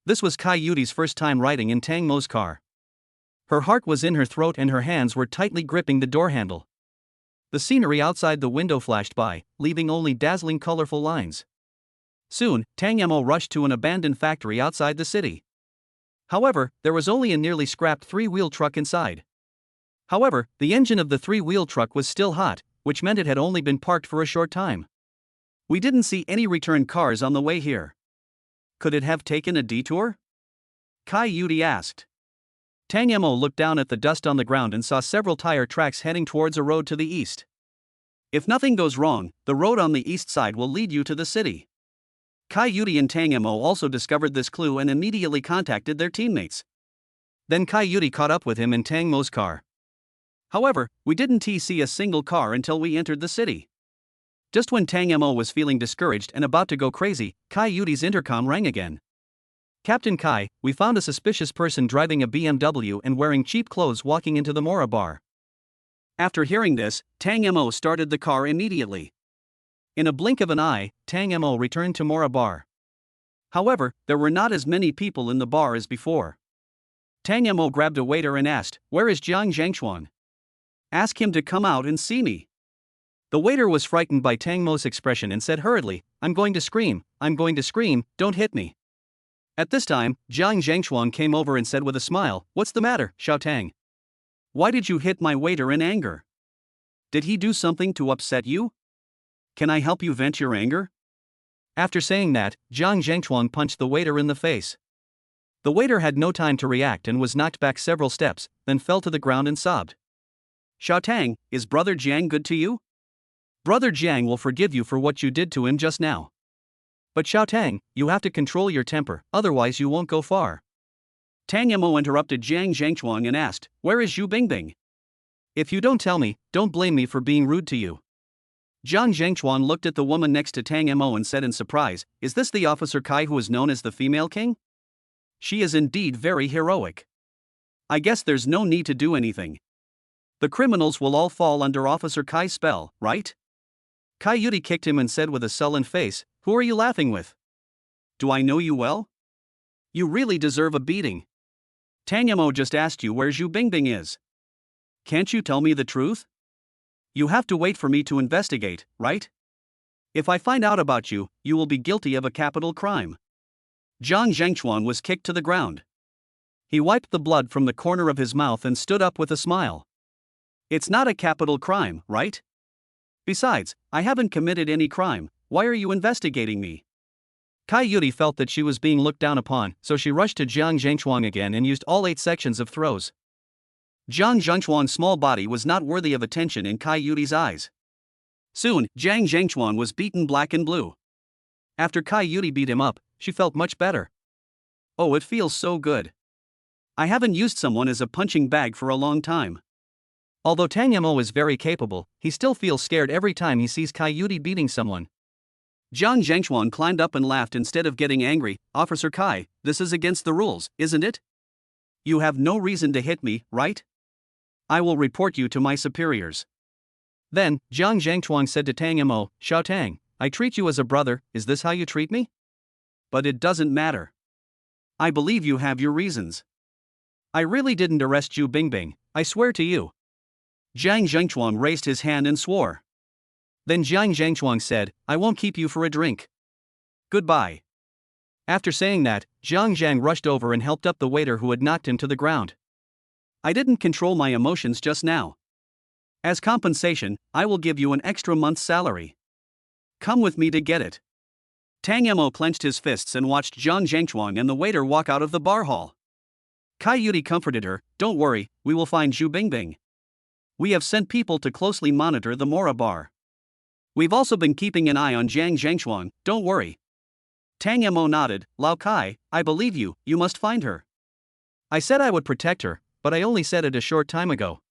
This was Kai Yudi's first time riding in Tang Mo's car. Her heart was in her throat and her hands were tightly gripping the door handle. The scenery outside the window flashed by, leaving only dazzling colorful lines. Soon, Tang Mo rushed to an abandoned factory outside the city. However, there was only a nearly scrapped three-wheel truck inside. However, the engine of the three-wheel truck was still hot, which meant it had only been parked for a short time. We didn't see any return cars on the way here. Could it have taken a detour? Kai Yudi asked. Tang Mo looked down at the dust on the ground and saw several tire tracks heading towards a road to the east. If nothing goes wrong, the road on the east side will lead you to the city. Kai Yudi and Tang Mo also discovered this clue and immediately contacted their teammates. Then Kai Yudi caught up with him in Tang Mo's car. However, we didn't see a single car until we entered the city. Just when Tang Mo was feeling discouraged and about to go crazy, Kai Yudi's intercom rang again. Captain Kai, we found a suspicious person driving a BMW and wearing cheap clothes walking into the Mora bar. After hearing this, Tang Mo started the car immediately. In a blink of an eye, Tang Mo returned to Mora bar. However, there were not as many people in the bar as before. Tang Mo grabbed a waiter and asked, "Where is Jiang Zhangchuan? Ask him to come out and see me." The waiter was frightened by Tang Mo's expression and said hurriedly, I'm going to scream, don't hit me." At this time, Jiang Zhangchuan came over and said with a smile, "What's the matter, Xiao Tang? Why did you hit my waiter in anger? Did he do something to upset you? Can I help you vent your anger?" After saying that, Jiang Zhangchuan punched the waiter in the face. The waiter had no time to react and was knocked back several steps, then fell to the ground and sobbed. "Xiao Tang, is Brother Jiang good to you? Brother Jiang will forgive you for what you did to him just now. But Xiao Tang, you have to control your temper, otherwise you won't go far." Tang Mo interrupted Jiang Zhangchuan and asked, "Where is Zhu Bingbing? If you don't tell me, don't blame me for being rude to you." Jiang Zhangchuan looked at the woman next to Tang Mo and said in surprise, "Is this the Officer Kai who is known as the female king? She is indeed very heroic. I guess there's no need to do anything. The criminals will all fall under Officer Kai's spell, right?" Kai Yudi kicked him and said with a sullen face, "Who are you laughing with? Do I know you well? You really deserve a beating. Tang Mo just asked you where Zhu Bingbing is. Can't you tell me the truth? You have to wait for me to investigate, right? If I find out about you, you will be guilty of a capital crime." Jiang Zhangchuan was kicked to the ground. He wiped the blood from the corner of his mouth and stood up with a smile. "It's not a capital crime, right? Besides, I haven't committed any crime, why are you investigating me?" Kai Yudi felt that she was being looked down upon, so she rushed to Jiang Zhangchuan again and used all 8 sections of throws. Jiang Zhangchuan's small body was not worthy of attention in Kai Yudi's eyes. Soon, Jiang Zhangchuan was beaten black and blue. After Kai Yudi beat him up, she felt much better. "Oh, it feels so good. I haven't used someone as a punching bag for a long time." Although Tang Mo is very capable, he still feels scared every time he sees Kai Yudi beating someone. Jiang Zhangchuan climbed up and laughed instead of getting angry. "Officer Kai, this is against the rules, isn't it? You have no reason to hit me, right? I will report you to my superiors." Then, Jiang Zhangchuan said to Tang Mo, "Xiao Tang, I treat you as a brother, is this how you treat me? But it doesn't matter. I believe you have your reasons. I really didn't arrest Zhu Bingbing, I swear to you." Jiang Zhangchuan raised his hand and swore. Then Jiang Zhangchuan said, "I won't keep you for a drink. Goodbye." After saying that, Jiang Zhang rushed over and helped up the waiter who had knocked him to the ground. "I didn't control my emotions just now. As compensation, I will give you an extra month's salary. Come with me to get it." Tang Mo clenched his fists and watched Jiang Zhangchuan and the waiter walk out of the bar hall. Kai Yudi comforted her, "Don't worry, we will find Zhu Bingbing. We have sent people to closely monitor the Mora bar. We've also been keeping an eye on Jiang Zhengshuang, don't worry." Tang Mo nodded, "Lao Kai, I believe you, you must find her." "I said I would protect her, but I only said it a short time ago.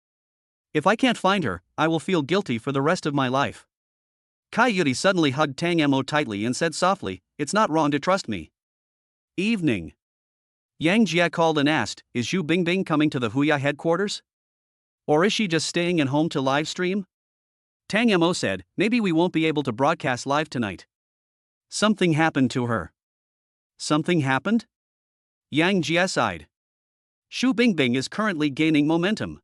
If I can't find her, I will feel guilty for the rest of my life." Kai Yudi suddenly hugged Tang Mo tightly and said softly, "It's not wrong to trust me." Evening. Yang Jia called and asked, "Is Zhu Bingbing coming to the Huya headquarters? Or is she just staying at home to live stream?" Tang Mo said, "Maybe we won't be able to broadcast live tonight. Something happened to her." Something happened? Yang Jia sighed. Zhu Bingbing is currently gaining momentum.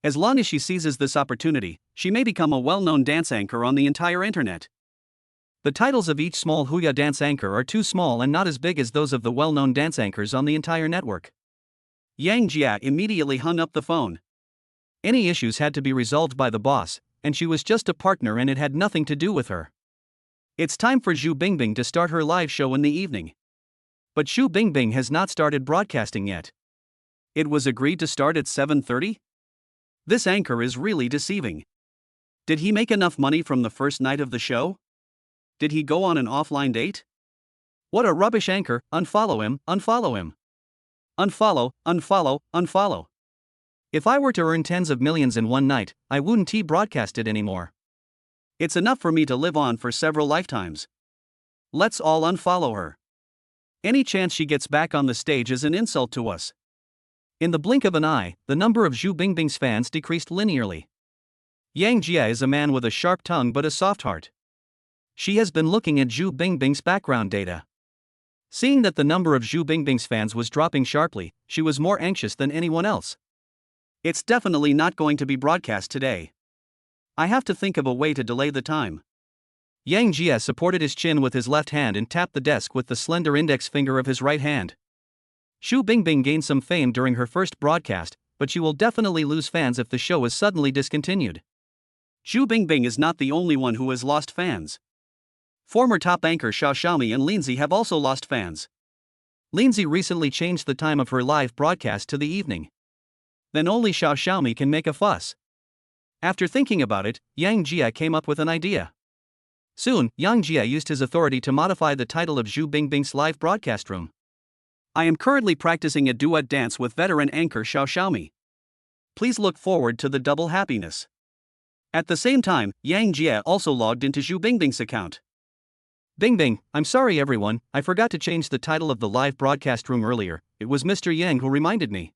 As long as she seizes this opportunity, she may become a well-known dance anchor on the entire internet. The titles of each small Huya dance anchor are too small and not as big as those of the well-known dance anchors on the entire network. Yang Jia immediately hung up the phone. Any issues had to be resolved by the boss, and she was just a partner and it had nothing to do with her. It's time for Zhu Bingbing to start her live show in the evening. But Zhu Bingbing has not started broadcasting yet. It was agreed to start at 7:30? This anchor is really deceiving. Did he make enough money from the first night of the show? Did he go on an offline date? What a rubbish anchor, unfollow him, unfollow him. Unfollow, unfollow, unfollow. If I were to earn tens of millions in one night, I wouldn't broadcast it anymore. It's enough for me to live on for several lifetimes. Let's all unfollow her. Any chance she gets back on the stage is an insult to us." In the blink of an eye, the number of Zhu Bingbing's fans decreased linearly. Yang Jia is a man with a sharp tongue but a soft heart. She has been looking at Zhu Bingbing's background data. Seeing that the number of Zhu Bingbing's fans was dropping sharply, she was more anxious than anyone else. "It's definitely not going to be broadcast today. I have to think of a way to delay the time." Yang Jia supported his chin with his left hand and tapped the desk with the slender index finger of his right hand. Zhu Bingbing gained some fame during her first broadcast, but she will definitely lose fans if the show is suddenly discontinued. Zhu Bingbing is not the only one who has lost fans. Former top anchor Xiao Xiaomi and Lindsay have also lost fans. Lindsay recently changed the time of her live broadcast to the evening. Then only Xiao Xiaomi can make a fuss. After thinking about it, Yang Jia came up with an idea. Soon, Yang Jia used his authority to modify the title of Zhu Bingbing's live broadcast room. "I am currently practicing a duet dance with veteran anchor Xiao Xiaomi. Please look forward to the double happiness." At the same time, Yang Jia also logged into Zhu Bingbing's account. "Bingbing, I'm sorry everyone, I forgot to change the title of the live broadcast room earlier, it was Mr. Yang who reminded me.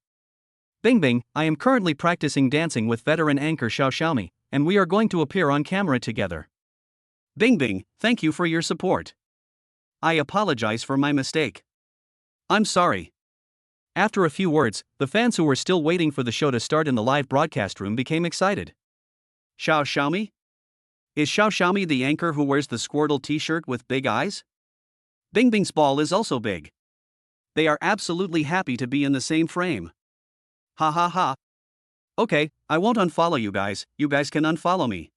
Bingbing, I am currently practicing dancing with veteran anchor Xiao Xiaomi, and we are going to appear on camera together." "Bingbing, thank you for your support. I apologize for my mistake. I'm sorry." After a few words, the fans who were still waiting for the show to start in the live broadcast room became excited. "Xiao Xiaomi? Is Xiao Xiaomi the anchor who wears the Squirtle t-shirt with big eyes? Bingbing's ball is also big. They are absolutely happy to be in the same frame. Ha ha ha. Okay, I won't unfollow you guys can unfollow me.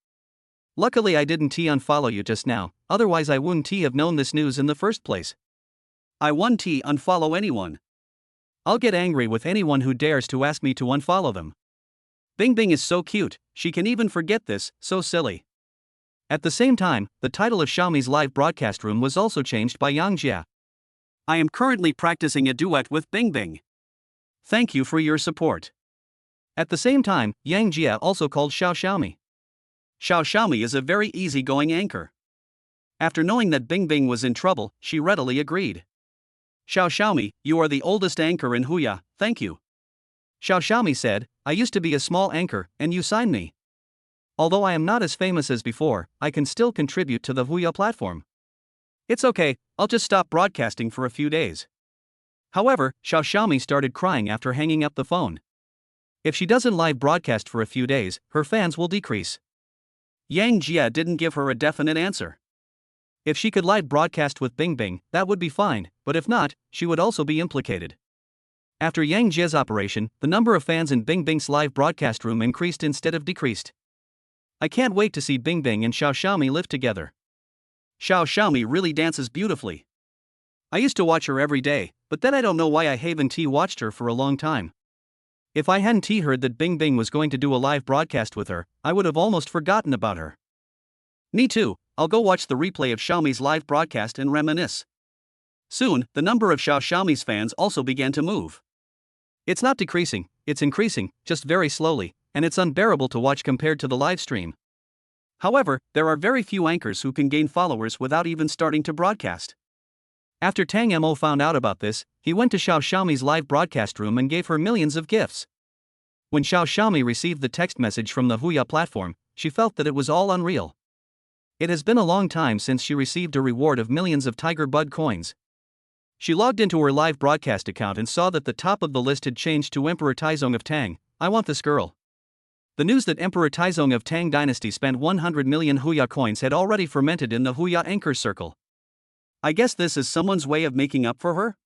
Luckily I didn't unfollow you just now, otherwise I wouldn't have known this news in the first place. I won't unfollow anyone. I'll get angry with anyone who dares to ask me to unfollow them. Bingbing is so cute, she can even forget this, so silly." At the same time, the title of Xiaomi's live broadcast room was also changed by Yang Jia. "I am currently practicing a duet with Bingbing. Thank you for your support." At the same time, Yang Jia also called Xiao Xiaomi. Xiao Xiaomi is a very easygoing anchor. After knowing that Bingbing was in trouble, she readily agreed. "Xiao Xiaomi, you are the oldest anchor in Huya, thank you." Xiao Xiaomi said, "I used to be a small anchor, and you signed me. Although I am not as famous as before, I can still contribute to the Huya platform. It's okay, I'll just stop broadcasting for a few days." However, Xiao Xiaomi started crying after hanging up the phone. If she doesn't live broadcast for a few days, her fans will decrease. Yang Jia didn't give her a definite answer. If she could live broadcast with Bingbing, that would be fine, but if not, she would also be implicated. After Yang Jia's operation, the number of fans in Bingbing's live broadcast room increased instead of decreased. I can't wait to see Bingbing and Xiao Xiaomi live together. Xiao Xiaomi really dances beautifully. I used to watch her every day, But then I don't know why I haven't watched her for a long time. If I hadn't heard that Bing Bing was going to do a live broadcast with her, I would have almost forgotten about her. Me too, I'll go watch the replay of Xiaomi's live broadcast and reminisce. Soon, the number of Xiaomi's fans also began to move. It's not decreasing, it's increasing, just very slowly, and it's unbearable to watch compared to the live stream. However, there are very few anchors who can gain followers without even starting to broadcast. After Tang Mo found out about this, he went to Xiaomi's live broadcast room and gave her millions of gifts. When Xiaomi received the text message from the Huya platform, she felt that it was all unreal. It has been a long time since she received a reward of millions of Tiger Bud coins. She logged into her live broadcast account and saw that the top of the list had changed to Emperor Taizong of Tang. I want this girl. The news that Emperor Taizong of Tang Dynasty spent 100 million Huya coins had already fermented in the Huya anchor circle. I guess this is someone's way of making up for her?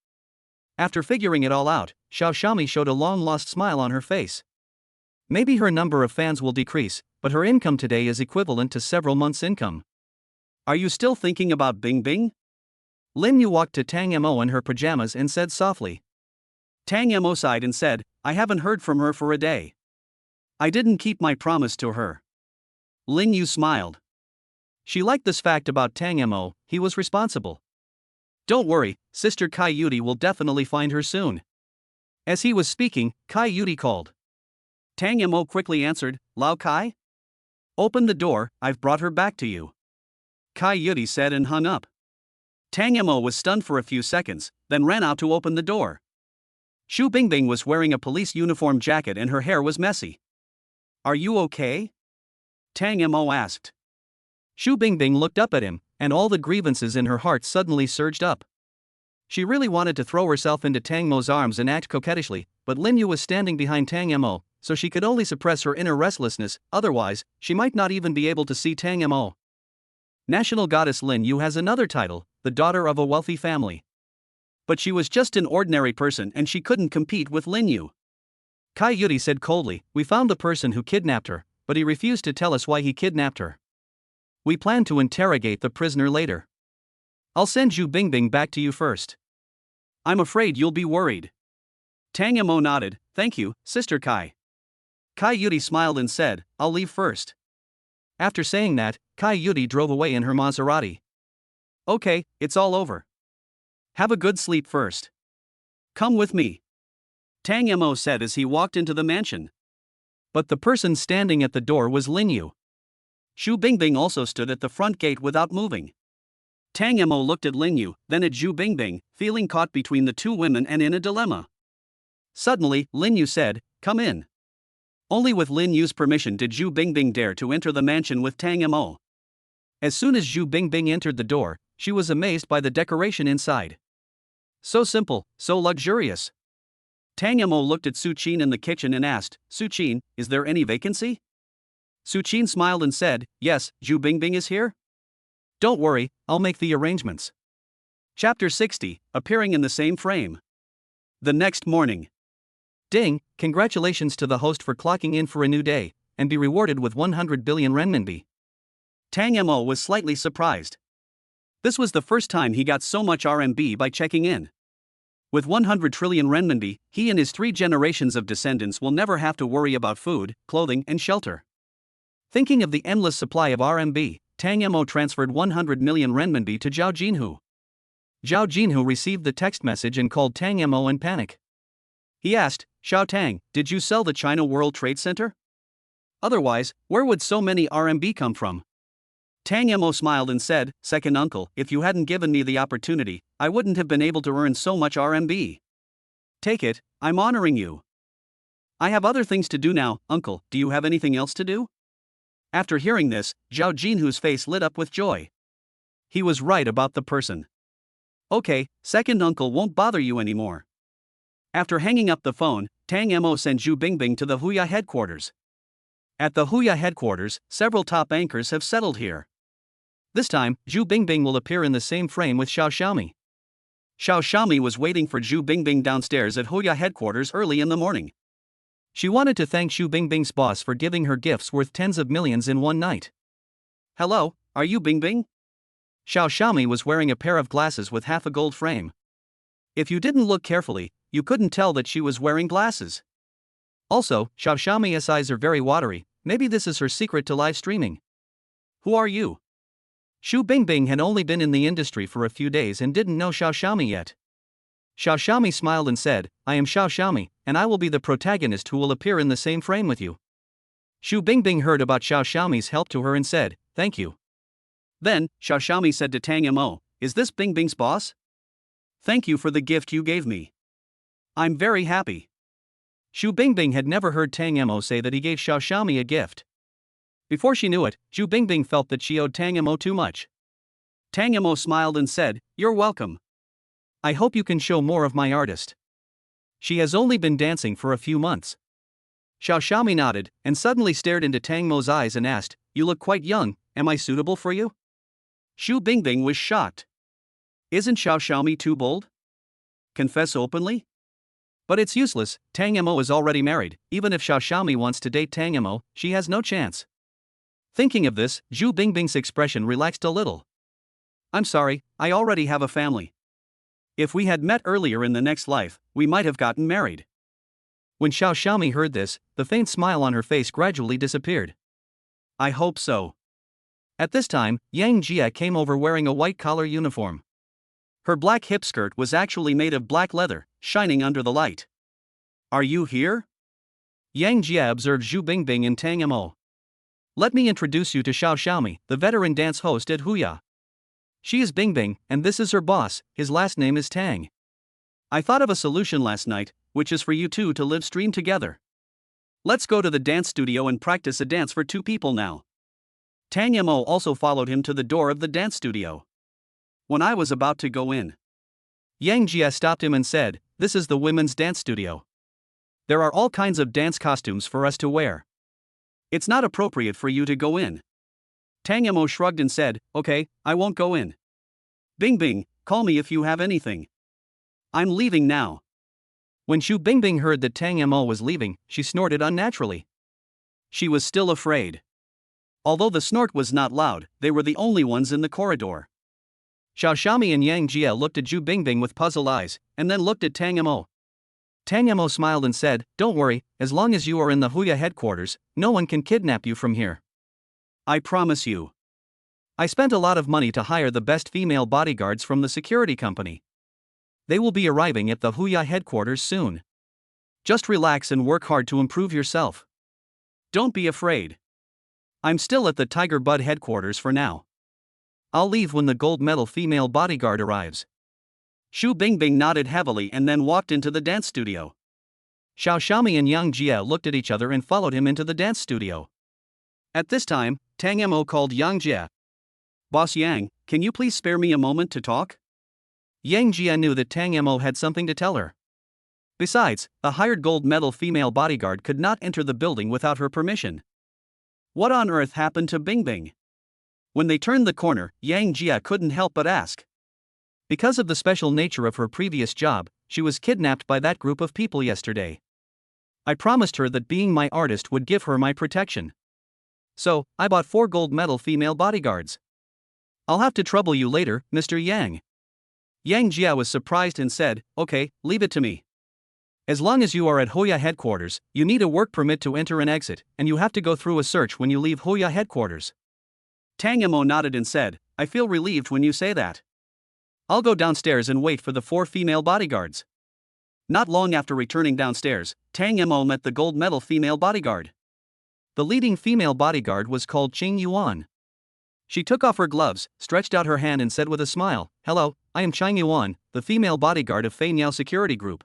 After figuring it all out, Xiaomi showed a long-lost smile on her face. Maybe her number of fans will decrease, but her income today is equivalent to several months' income. Are you still thinking about Bing Bing? Lin Yu walked to Tang Mo in her pajamas and said softly. Tang Mo sighed and said, I haven't heard from her for a day. I didn't keep my promise to her. Lin Yu smiled. She liked this fact about Tang Mo, he was responsible. Don't worry, Sister Kai Yudi will definitely find her soon. As he was speaking, Kai Yudi called. Tang Mo quickly answered, Lao Kai? Open the door, I've brought her back to you. Kai Yudi said and hung up. Tang Mo was stunned for a few seconds, then ran out to open the door. Xu Bingbing was wearing a police uniform jacket and her hair was messy. Are you okay? Tang Mo asked. Xu Bingbing looked up at him, and all the grievances in her heart suddenly surged up. She really wanted to throw herself into Tang Mo's arms and act coquettishly, but Lin Yu was standing behind Tang Mo, so she could only suppress her inner restlessness, otherwise, she might not even be able to see Tang Mo. National Goddess Lin Yu has another title, the daughter of a wealthy family. But she was just an ordinary person and she couldn't compete with Lin Yu. Kai Yudi said coldly, we found the person who kidnapped her, but he refused to tell us why he kidnapped her. We plan to interrogate the prisoner later. I'll send Xu Bingbing back to you first. I'm afraid you'll be worried. Tang Mo nodded, thank you, Sister Kai. Kai Yudi smiled and said, I'll leave first. After saying that, Kai Yudi drove away in her Maserati. Okay, it's all over. Have a good sleep first. Come with me. Tang Mo said as he walked into the mansion. But the person standing at the door was Lin Yu. Xu Bingbing also stood at the front gate without moving. Tang Mo looked at Lin Yu, then at Xu Bingbing, feeling caught between the two women and in a dilemma. Suddenly, Lin Yu said, come in. Only with Lin Yu's permission did Xu Bingbing dare to enter the mansion with Tang Mo. As soon as Xu Bingbing entered the door, she was amazed by the decoration inside. So simple, so luxurious. Tang Mo looked at Su Qin in the kitchen and asked, Su Qin, is there any vacancy? Su Qin smiled and said, yes, Xu Bingbing is here? Don't worry, I'll make the arrangements. Chapter 60, appearing in the same frame. The next morning. Ding, congratulations to the host for clocking in for a new day, and be rewarded with 100 billion renminbi. Tang Mo was slightly surprised. This was the first time he got so much RMB by checking in. With 100 trillion renminbi, he and his 3 generations of descendants will never have to worry about food, clothing, and shelter. Thinking of the endless supply of RMB, Tang Mo transferred 100 million renminbi to Zhao Jinhu. Zhao Jinhu received the text message and called Tang Mo in panic. He asked, Xiao Tang, did you sell the China World Trade Center? Otherwise, where would so many RMB come from? Tang Mo smiled and said, second uncle, if you hadn't given me the opportunity, I wouldn't have been able to earn so much RMB. Take it, I'm honoring you. I have other things to do now, uncle, do you have anything else to do? After hearing this, Zhao Jinhu's face lit up with joy. He was right about the person. Okay, second uncle won't bother you anymore. After hanging up the phone, Tang Mo sent Xu Bingbing to the Huya headquarters. At the Huya headquarters, several top anchors have settled here. This time, Xu Bingbing will appear in the same frame with Xiaomi. Xiaomi was waiting for Xu Bingbing downstairs at Huya headquarters early in the morning. She wanted to thank Xu Bingbing's boss for giving her gifts worth tens of millions in one night. Hello, are you Bingbing? Xiaomi was wearing a pair of glasses with half a gold frame. If you didn't look carefully, you couldn't tell that she was wearing glasses. Also, Xiaoxiami's eyes are very watery, maybe this is her secret to live streaming. Who are you? Xu Bingbing had only been in the industry for a few days and didn't know Xiaoxiami yet. Xiaoxiami smiled and said, I am Xiaoxiami, and I will be the protagonist who will appear in the same frame with you. Xu Bingbing heard about Xiaoxiami's help to her and said, thank you. Then, Xiaoxiami said to Tang Mo, is this Bingbing's boss? Thank you for the gift you gave me. I'm very happy. Xu Bingbing had never heard Tang Mo say that he gave Xiaoxiami a gift. Before she knew it, Xu Bingbing felt that she owed Tang Mo too much. Tang Mo smiled and said, you're welcome. I hope you can show more of my artist. She has only been dancing for a few months. Xiaoxiami nodded, and suddenly stared into Tang Mo's eyes and asked, you look quite young, am I suitable for you? Xu Bingbing was shocked. Isn't Xiaoxiami too bold? Confess openly? But it's useless, Tang Mo is already married, even if Xiaoxiami wants to date Tang Mo, she has no chance. Thinking of this, Xu Bingbing's expression relaxed a little. I'm sorry, I already have a family. If we had met earlier in the next life, we might have gotten married. When Xiaoxiami heard this, the faint smile on her face gradually disappeared. I hope so. At this time, Yang Jia came over wearing a white collar uniform. Her black hip skirt was actually made of black leather, shining under the light. Are you here? Yang Jia observed Xu Bingbing and Tang Mo. Let me introduce you to Xiaoxiami, the veteran dance host at Huya. She is Bingbing, and this is her boss, his last name is Tang. I thought of a solution last night, which is for you two to live stream together. Let's go to the dance studio and practice a dance for two people now. Tang Mo also followed him to the door of the dance studio. When I was about to go in, Yang Jia stopped him and said, this is the women's dance studio. There are all kinds of dance costumes for us to wear. It's not appropriate for you to go in. Tang Mo shrugged and said, okay, I won't go in. Bingbing, call me if you have anything. I'm leaving now. When Xu Bingbing heard that Tang Mo was leaving, she snorted unnaturally. She was still afraid. Although the snort was not loud, they were the only ones in the corridor. Xiaoxiami and Yang Jia looked at Xu Bingbing with puzzled eyes, and then looked at Tang Mo. Tang Mo smiled and said, don't worry, as long as you are in the Huya headquarters, no one can kidnap you from here. I promise you. I spent a lot of money to hire the best female bodyguards from the security company. They will be arriving at the Huya headquarters soon. Just relax and work hard to improve yourself. Don't be afraid. I'm still at the Tiger Bud headquarters for now. I'll leave when the gold medal female bodyguard arrives. Xu Bingbing nodded heavily and then walked into the dance studio. Xiaoxiami and Yang Jia looked at each other and followed him into the dance studio. At this time, Tang Mo called Yang Jia. Boss Yang, can you please spare me a moment to talk? Yang Jia knew that Tang Mo had something to tell her. Besides, a hired gold medal female bodyguard could not enter the building without her permission. What on earth happened to Bingbing? When they turned the corner, Yang Jia couldn't help but ask. Because of the special nature of her previous job, she was kidnapped by that group of people yesterday. I promised her that being my artist would give her my protection. So, I bought 4 gold medal female bodyguards. I'll have to trouble you later, Mr. Yang. Yang Jia was surprised and said, okay, leave it to me. As long as you are at Hoya headquarters, you need a work permit to enter and exit, and you have to go through a search when you leave Hoya headquarters. Tang Mo nodded and said, I feel relieved when you say that. I'll go downstairs and wait for the 4 female bodyguards. Not long after returning downstairs, Tang Mo met the gold medal female bodyguard. The leading female bodyguard was called Qing Yuan. She took off her gloves, stretched out her hand and said with a smile, hello, I am Qing Yuan, the female bodyguard of Fei Niao Security Group.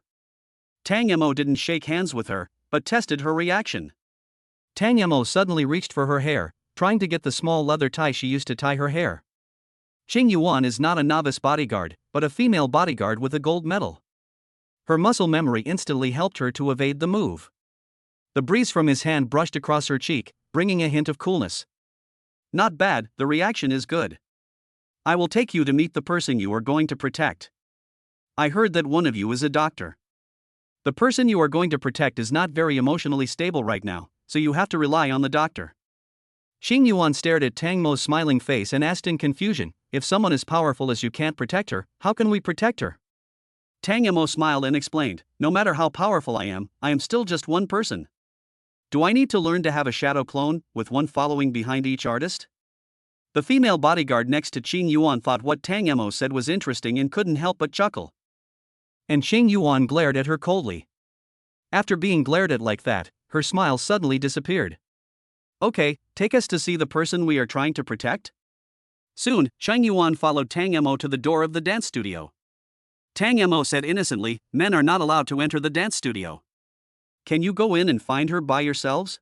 Tang Mo didn't shake hands with her, but tested her reaction. Tang Mo suddenly reached for her hair, trying to get the small leather tie she used to tie her hair. Qing Yuan is not a novice bodyguard, but a female bodyguard with a gold medal. Her muscle memory instantly helped her to evade the move. The breeze from his hand brushed across her cheek, bringing a hint of coolness. Not bad, the reaction is good. I will take you to meet the person you are going to protect. I heard that one of you is a doctor. The person you are going to protect is not very emotionally stable right now, so you have to rely on the doctor. Qing Yuan stared at Tang Mo's smiling face and asked in confusion, if someone as powerful as you can't protect her, how can we protect her? Tang Mo smiled and explained, no matter how powerful I am still just one person. Do I need to learn to have a shadow clone, with one following behind each artist? The female bodyguard next to Qing Yuan thought what Tang Mo said was interesting and couldn't help but chuckle. And Qing Yuan glared at her coldly. After being glared at like that, her smile suddenly disappeared. Okay, take us to see the person we are trying to protect? Soon, Qing Yuan followed Tang Mo to the door of the dance studio. Tang Mo said innocently, men are not allowed to enter the dance studio. Can you go in and find her by yourselves?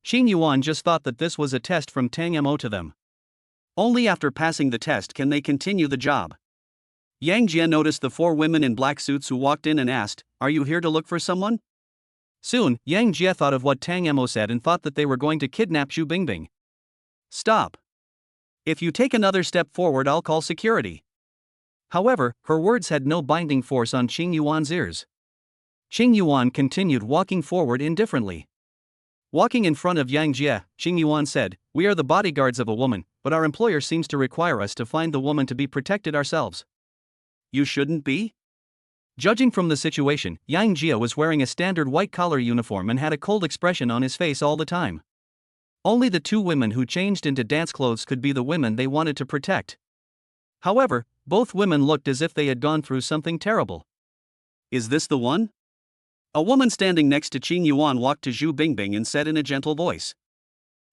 Qing Yuan just thought that this was a test from Tang Mo to them. Only after passing the test can they continue the job. Yang Jie noticed the 4 women in black suits who walked in and asked, "Are you here to look for someone?" Soon, Yang Jie thought of what Tang Mo said and thought that they were going to kidnap Zhu Bingbing. Stop. If you take another step forward, I'll call security. However, her words had no binding force on Qing Yuan's ears. Qing Yuan continued walking forward indifferently. Walking in front of Yang Jie, Qing Yuan said, "We are the bodyguards of a woman, but our employer seems to require us to find the woman to be protected ourselves." You shouldn't be? Judging from the situation, Yang Jie was wearing a standard white collar uniform and had a cold expression on his face all the time. Only the 2 women who changed into dance clothes could be the women they wanted to protect. However, both women looked as if they had gone through something terrible. Is this the one? A woman standing next to Qing Yuan walked to Zhu Bingbing and said in a gentle voice.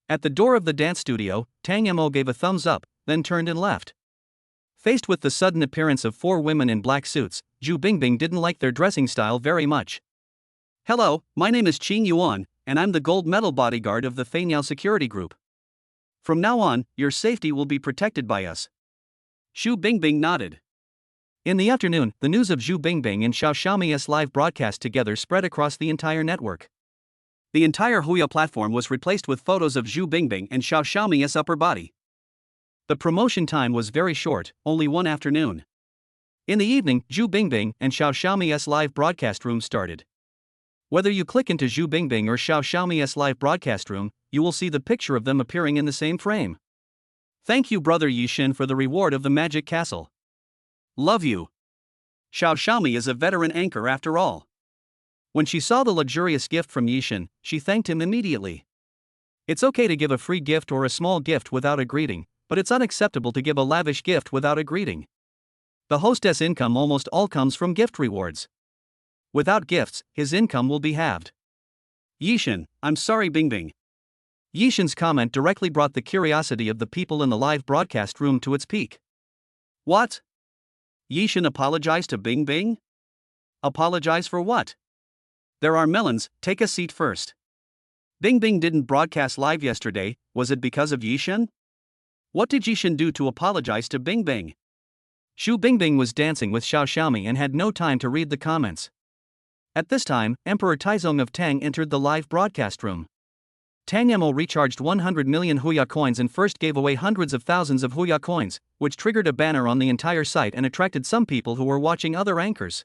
At the door of the dance studio, Tang Mo gave a thumbs up, then turned and left. Faced with the sudden appearance of 4 women in black suits, Zhu Bingbing didn't like their dressing style very much. Hello, my name is Qing Yuan, and I'm the gold medal bodyguard of the Feiniao security group. From now on, your safety will be protected by us. Zhu Bingbing nodded. In the afternoon, the news of Zhu Bingbing and Xiao Xiaomi's live broadcast together spread across the entire network. The entire Huya platform was replaced with photos of Zhu Bingbing and Xiao Xiaomi's upper body. The promotion time was very short, only one afternoon. In the evening, Zhu Bingbing and Xiao Xiaomi's live broadcast room started. Whether you click into Zhu Bingbing or Xiao Xiaomi's live broadcast room, you will see the picture of them appearing in the same frame. Thank you, Brother Yixin, for the reward of the magic castle. Love you. Xiao Xiaomi is a veteran anchor after all. When she saw the luxurious gift from Yixin, she thanked him immediately. It's okay to give a free gift or a small gift without a greeting, but it's unacceptable to give a lavish gift without a greeting. The hostess' income almost all comes from gift rewards. Without gifts, his income will be halved. Yixin, I'm sorry, Bingbing. Yixin's comment directly brought the curiosity of the people in the live broadcast room to its peak. What? Yixin apologized to Bingbing? Apologize for what? There are melons, take a seat first. Bingbing didn't broadcast live yesterday, was it because of Yixin? What did Yixin do to apologize to Bingbing? Zhu Bingbing was dancing with Xiao Xiaomi and had no time to read the comments. At this time, Emperor Taizong of Tang entered the live broadcast room. Tang Mo recharged 100 million Huya coins and first gave away hundreds of thousands of Huya coins, which triggered a banner on the entire site and attracted some people who were watching other anchors.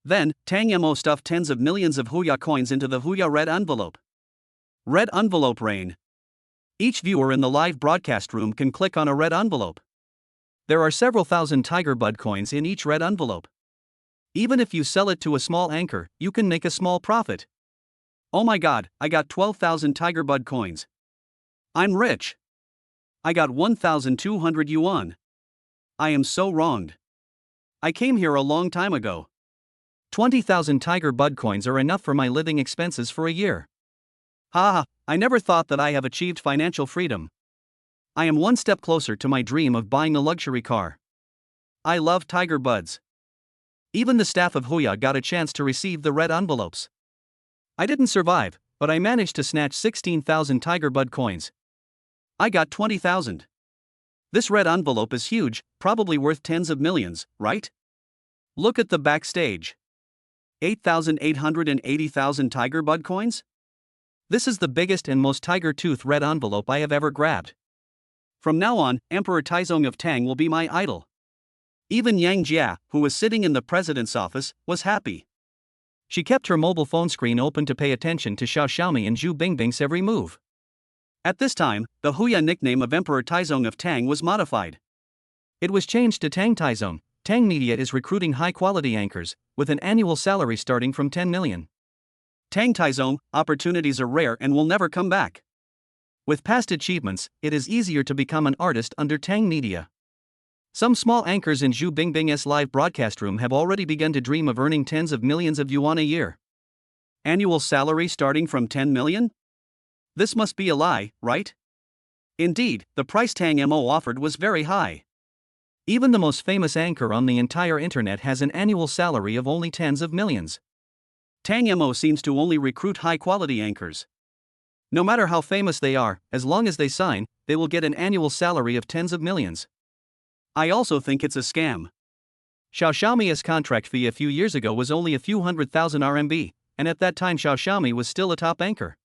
Then, Tang Mo stuffed tens of millions of Huya coins into the Huya red envelope. Red envelope rain. Each viewer in the live broadcast room can click on a red envelope. There are several thousand Tiger Bud coins in each red envelope. Even if you sell it to a small anchor, you can make a small profit. Oh my god, I got 12,000 Tiger Bud coins. I'm rich. I got 1,200 yuan. I am so wronged. I came here a long time ago. 20,000 Tiger Bud coins are enough for my living expenses for a year. Haha, I never thought that I have achieved financial freedom. I am one step closer to my dream of buying a luxury car. I love Tiger Buds. Even the staff of Huya got a chance to receive the red envelopes. I didn't survive, but I managed to snatch 16,000 Tiger Bud coins. I got 20,000. This red envelope is huge, probably worth tens of millions, right? Look at the backstage. 8,880,000 Tiger Bud coins? This is the biggest and most tiger tooth red envelope I have ever grabbed. From now on, Emperor Taizong of Tang will be my idol. Even Yang Jia, who was sitting in the president's office, was happy. She kept her mobile phone screen open to pay attention to Xiao Xiaomi and Zhu Bingbing's every move. At this time, the Huya nickname of Emperor Taizong of Tang was modified. It was changed to Tang Taizong, Tang Media is recruiting high-quality anchors, with an annual salary starting from 10 million. Tang Taizong, opportunities are rare and will never come back. With past achievements, it is easier to become an artist under Tang Media. Some small anchors in Zhu Bingbing's live broadcast room have already begun to dream of earning tens of millions of yuan a year. Annual salary starting from 10 million? This must be a lie, right? Indeed, the price Tang Mo offered was very high. Even the most famous anchor on the entire internet has an annual salary of only tens of millions. Tang Mo seems to only recruit high-quality anchors. No matter how famous they are, as long as they sign, they will get an annual salary of tens of millions. I also think it's a scam. Xiaomi's contract fee a few years ago was only a few 100,000 RMB, and at that time Xiaomi was still a top anchor.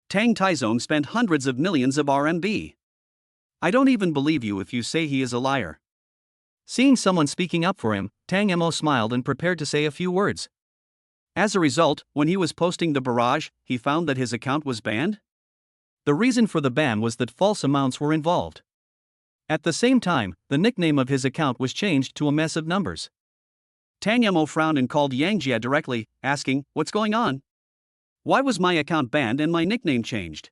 Tang Taizong spent hundreds of millions of RMB. I don't even believe you if you say he is a liar. Seeing someone speaking up for him, Tang Mo smiled and prepared to say a few words. As a result, when he was posting the barrage, he found that his account was banned? The reason for the ban was that false amounts were involved. At the same time, the nickname of his account was changed to a mess of numbers. Tang Mo frowned and called Yang Jia directly, asking, "What's going on? Why was my account banned and my nickname changed?"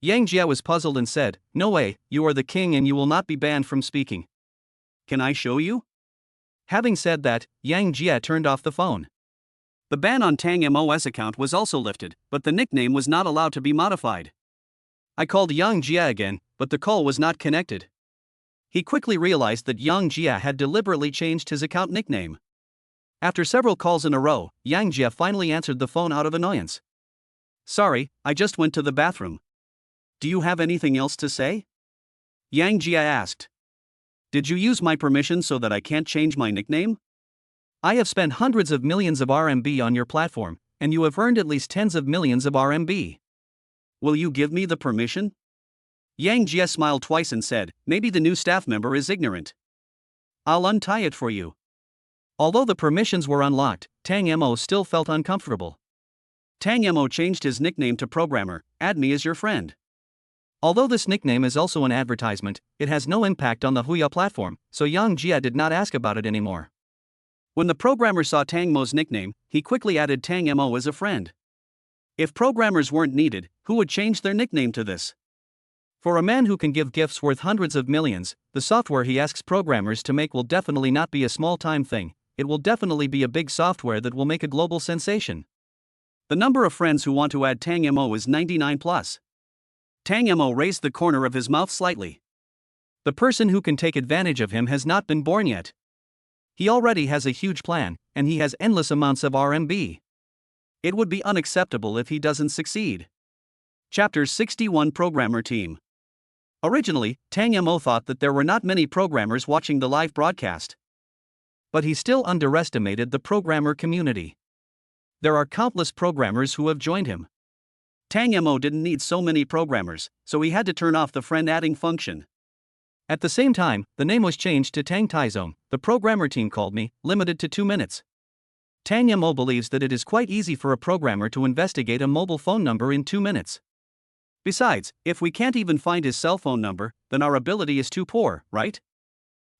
Yang Jia was puzzled and said, "No way, you are the king and you will not be banned from speaking." "Can I show you?" Having said that, Yang Jia turned off the phone. The ban on Tang Mo's account was also lifted, but the nickname was not allowed to be modified. I called Yang Jia again, but the call was not connected. He quickly realized that Yang Jia had deliberately changed his account nickname. After several calls in a row, Yang Jia finally answered the phone out of annoyance. "Sorry, I just went to the bathroom. Do you have anything else to say?" Yang Jia asked. "Did you use my permission so that I can't change my nickname?" "I have spent hundreds of millions of RMB on your platform, and you have earned at least tens of millions of RMB. Will you give me the permission?" Yang Jia smiled twice and said, "Maybe the new staff member is ignorant. I'll untie it for you." Although the permissions were unlocked, Tang Mo still felt uncomfortable. Tang Mo changed his nickname to Programmer. "Add me as your friend." Although this nickname is also an advertisement, it has no impact on the Huya platform, so Yang Jia did not ask about it anymore. When the programmer saw Tang Mo's nickname, he quickly added Tang Mo as a friend. If programmers weren't needed, who would change their nickname to this? For a man who can give gifts worth hundreds of millions, the software he asks programmers to make will definitely not be a small-time thing, it will definitely be a big software that will make a global sensation. The number of friends who want to add Tang Mo is 99 plus. Tang Mo raised the corner of his mouth slightly. The person who can take advantage of him has not been born yet. He already has a huge plan, and he has endless amounts of RMB. It would be unacceptable if he doesn't succeed. Chapter 61 Programmer Team. Originally, Tang Mo thought that there were not many programmers watching the live broadcast. But he still underestimated the programmer community. There are countless programmers who have joined him. Tang Mo didn't need so many programmers, so he had to turn off the friend adding function. At the same time, the name was changed to Tang Taizong. The programmer team called me, limited to 2 minutes. Tang Mo believes that it is quite easy for a programmer to investigate a mobile phone number in 2 minutes. Besides, if we can't even find his cell phone number, then our ability is too poor, right?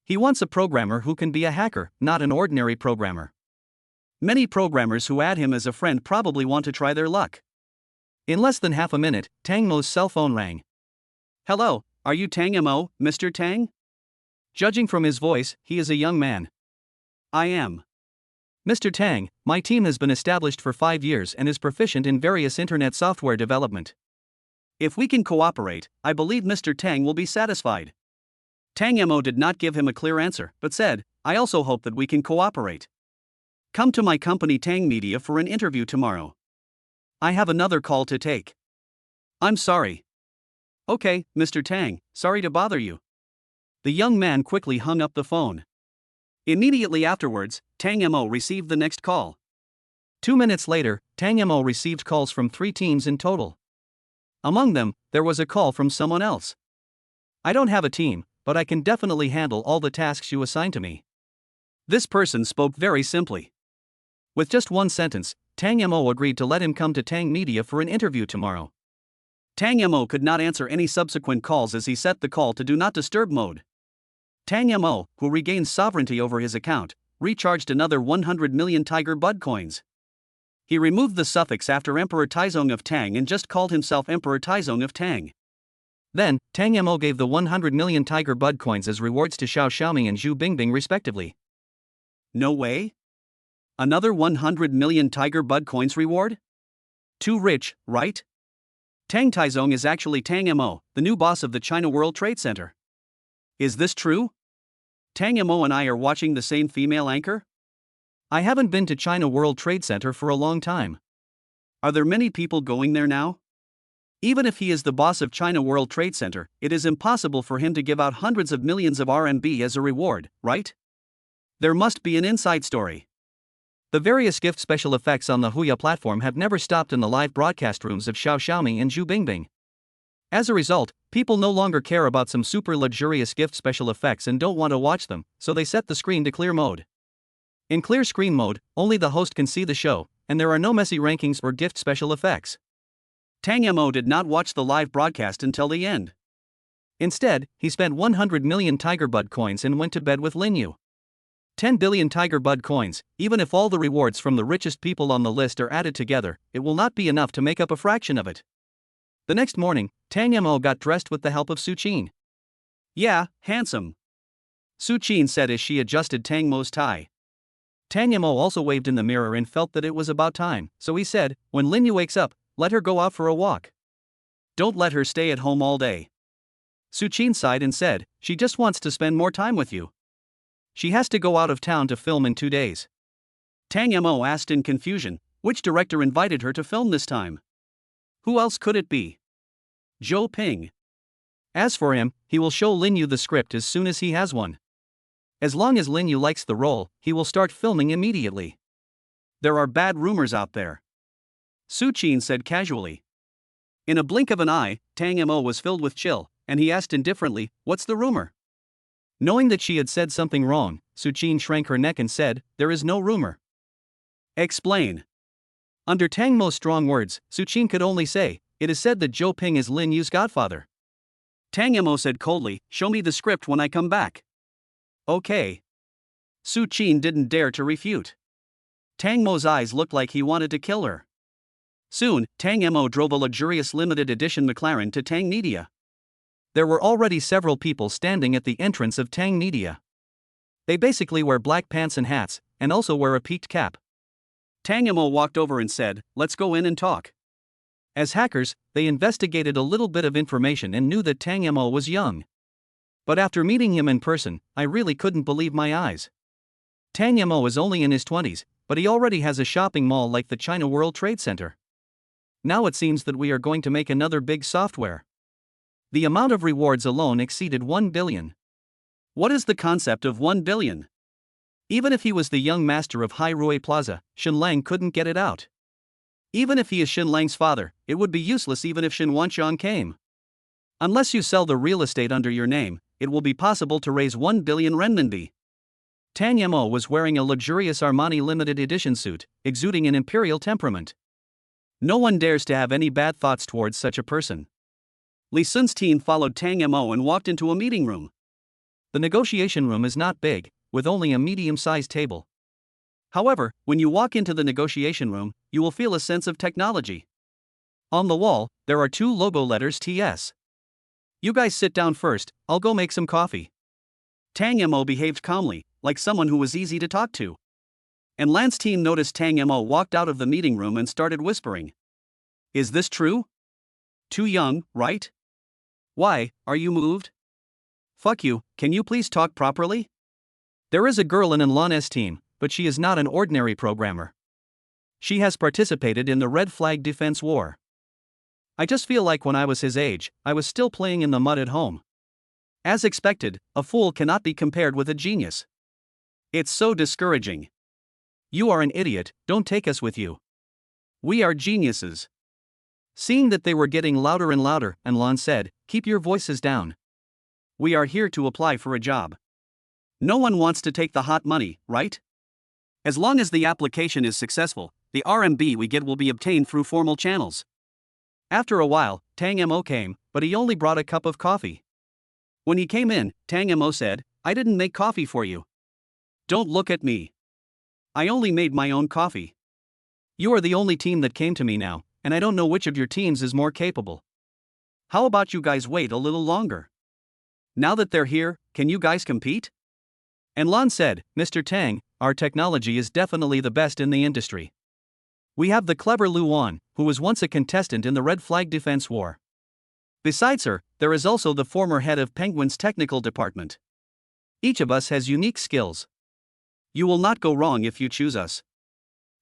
He wants a programmer who can be a hacker, not an ordinary programmer. Many programmers who add him as a friend probably want to try their luck. In less than half a minute, Tang Mo's cell phone rang. "Hello, are you Tang Mo, Mr. Tang?" Judging from his voice, he is a young man. "I am. Mr. Tang, my team has been established for 5 years and is proficient in various internet software development. If we can cooperate, I believe Mr. Tang will be satisfied." Tang Mo did not give him a clear answer, but said, "I also hope that we can cooperate. Come to my company Tang Media for an interview tomorrow. I have another call to take." "I'm sorry." "Okay, Mr. Tang, sorry to bother you." The young man quickly hung up the phone. Immediately afterwards, Tang Mo received the next call. 2 minutes later, Tang Mo received calls from 3 teams in total. Among them, there was a call from someone else. "I don't have a team, but I can definitely handle all the tasks you assign to me." This person spoke very simply. With just one sentence, Tang Mo agreed to let him come to Tang Media for an interview tomorrow. Tang Mo could not answer any subsequent calls as he set the call to do not disturb mode. Tang Mo, who regained sovereignty over his account, recharged another 100 million Tiger Bud coins. He removed the suffix after Emperor Taizong of Tang and just called himself Emperor Taizong of Tang. Then, Tang Mo gave the 100 million Tiger Bud coins as rewards to Xiao Xiaomi and Zhu Bingbing respectively. No way? Another 100 million Tiger Bud coins reward? Too rich, right? Tang Taizong is actually Tang Mo, the new boss of the China World Trade Center. Is this true? Tang Mo and I are watching the same female anchor? I haven't been to China World Trade Center for a long time. Are there many people going there now? Even if he is the boss of China World Trade Center, it is impossible for him to give out hundreds of millions of RMB as a reward, right? There must be an inside story. The various gift special effects on the Huya platform have never stopped in the live broadcast rooms of Xiao Xiaomi and Zhu Bingbing. As a result, people no longer care about some super luxurious gift special effects and don't want to watch them, so they set the screen to clear mode. In clear screen mode, only the host can see the show, and there are no messy rankings or gift special effects. Tang Mo did not watch the live broadcast until the end. Instead, he spent 100 million Tiger Bud coins and went to bed with Lin Yu. 10 billion Tiger Bud coins, even if all the rewards from the richest people on the list are added together, it will not be enough to make up a fraction of it. The next morning, Tang Mo got dressed with the help of Su Qin. Yeah, handsome, Su Qin said as she adjusted Tang Mo's tie. Tang Mo also waved in the mirror and felt that it was about time, so he said, when Lin Yu wakes up, let her go out for a walk. Don't let her stay at home all day. Su Qin sighed and said, she just wants to spend more time with you. She has to go out of town to film in 2 days. Tang Mo asked in confusion, which director invited her to film this time? Who else could it be? Zhou Ping. As for him, he will show Lin Yu the script as soon as he has one. As long as Lin Yu likes the role, he will start filming immediately. There are bad rumors out there, Su Qin said casually. In a blink of an eye, Tang Mo was filled with chill, and he asked indifferently, what's the rumor? Knowing that she had said something wrong, Su Qin shrank her neck and said, there is no rumor. Explain. Under Tang Mo's strong words, Su Qin could only say, it is said that Zhou Ping is Lin Yu's godfather. Tang Mo said coldly, show me the script when I come back. Okay. Su Qin didn't dare to refute. Tang Mo's eyes looked like he wanted to kill her. Soon, Tang Mo drove a luxurious limited edition McLaren to Tang Media. There were already several people standing at the entrance of Tang Media. They basically wear black pants and hats, and also wear a peaked cap. Tang Mo walked over and said, let's go in and talk. As hackers, they investigated a little bit of information and knew that Tang Mo was young. But after meeting him in person, I really couldn't believe my eyes. Tang Mo is only in his 20s, but he already has a shopping mall like the China World Trade Center. Now it seems that we are going to make another big software. The amount of rewards alone exceeded 1 billion. What is the concept of 1 billion? Even if he was the young master of Hai Rui Plaza, Shenlang couldn't get it out. Even if he is Shenlang's father, it would be useless even if Shen Wanxiang came. Unless you sell the real estate under your name, it will be possible to raise 1 billion renminbi. Tang Mo was wearing a luxurious Armani limited edition suit, exuding an imperial temperament. No one dares to have any bad thoughts towards such a person. Li Sun's team followed Tang Mo and walked into a meeting room. The negotiation room is not big, with only a medium-sized table. However, when you walk into the negotiation room, you will feel a sense of technology. On the wall, there are 2 logo letters TS. You guys sit down first, I'll go make some coffee. Tang Mo behaved calmly, like someone who was easy to talk to. And Lan's team noticed Tang Mo walked out of the meeting room and started whispering. Is this true? Too young, right? Why, are you moved? Fuck you, can you please talk properly? There is a girl in Lan's team, but she is not an ordinary programmer. She has participated in the Red Flag Defense War. I just feel like when I was his age, I was still playing in the mud at home. As expected, a fool cannot be compared with a genius. It's so discouraging. You are an idiot, don't take us with you. We are geniuses. Seeing that they were getting louder and louder, Lan said, keep your voices down. We are here to apply for a job. No one wants to take the hot money, right? As long as the application is successful, the RMB we get will be obtained through formal channels. After a while, Tang Mo came, but he only brought a cup of coffee. When he came in, Tang Mo said, I didn't make coffee for you. Don't look at me. I only made my own coffee. You are the only team that came to me now, and I don't know which of your teams is more capable. How about you guys wait a little longer? Now that they're here, can you guys compete? And Lan said, Mr. Tang, our technology is definitely the best in the industry. We have the clever Luan, who was once a contestant in the Red Flag Defense War. Besides her, there is also the former head of Penguin's technical department. Each of us has unique skills. You will not go wrong if you choose us.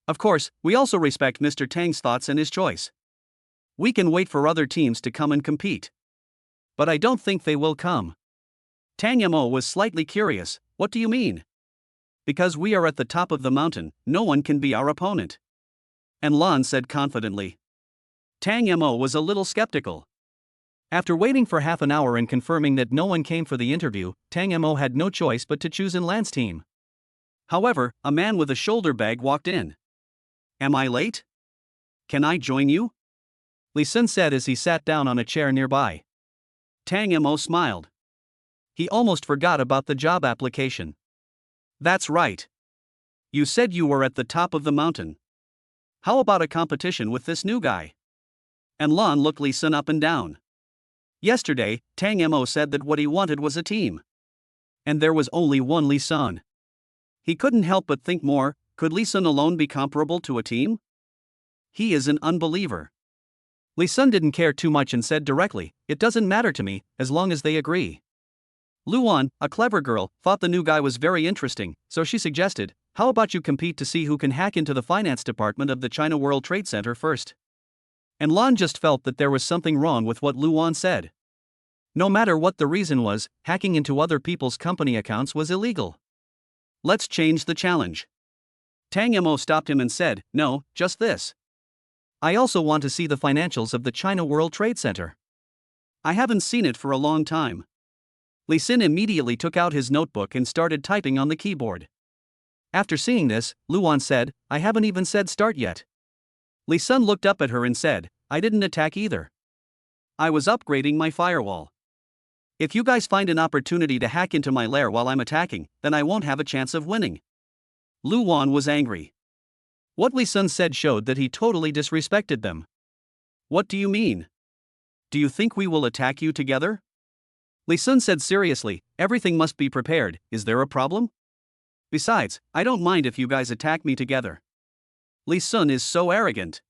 Of course, we also respect Mr. Tang's thoughts and his choice. We can wait for other teams to come and compete. But I don't think they will come. Tang Mo was slightly curious. What do you mean? Because we are at the top of the mountain, no one can be our opponent. And Lan said confidently. Tang Mo was a little skeptical. After waiting for half an hour and confirming that no one came for the interview, Tang Mo had no choice but to choose Lan's team. However, a man with a shoulder bag walked in. Am I late? Can I join you? Li Sun said as he sat down on a chair nearby. Tang Mo smiled. He almost forgot about the job application. That's right. You said you were at the top of the mountain. How about a competition with this new guy? And Lan looked Li Sun up and down. Yesterday, Tang Mo said that what he wanted was a team. And there was only one Li Sun. He couldn't help but think more, could Li Sun alone be comparable to a team? He is an unbeliever. Li Sun didn't care too much and said directly, it doesn't matter to me, as long as they agree. Luan, a clever girl, thought the new guy was very interesting, so she suggested, how about you compete to see who can hack into the finance department of the China World Trade Center first? And Lan just felt that there was something wrong with what Luan said. No matter what the reason was, hacking into other people's company accounts was illegal. Let's change the challenge. Tang Mo stopped him and said, no, just this. I also want to see the financials of the China World Trade Center. I haven't seen it for a long time. Li Sun immediately took out his notebook and started typing on the keyboard. After seeing this, Luan said, I haven't even said start yet. Li Sun looked up at her and said, I didn't attack either. I was upgrading my firewall. If you guys find an opportunity to hack into my lair while I'm attacking, then I won't have a chance of winning. Luan was angry. What Li Sun said showed that he totally disrespected them. What do you mean? Do you think we will attack you together? Li Sun said seriously, everything must be prepared, is there a problem? Besides, I don't mind if you guys attack me together. Li Sun is so arrogant.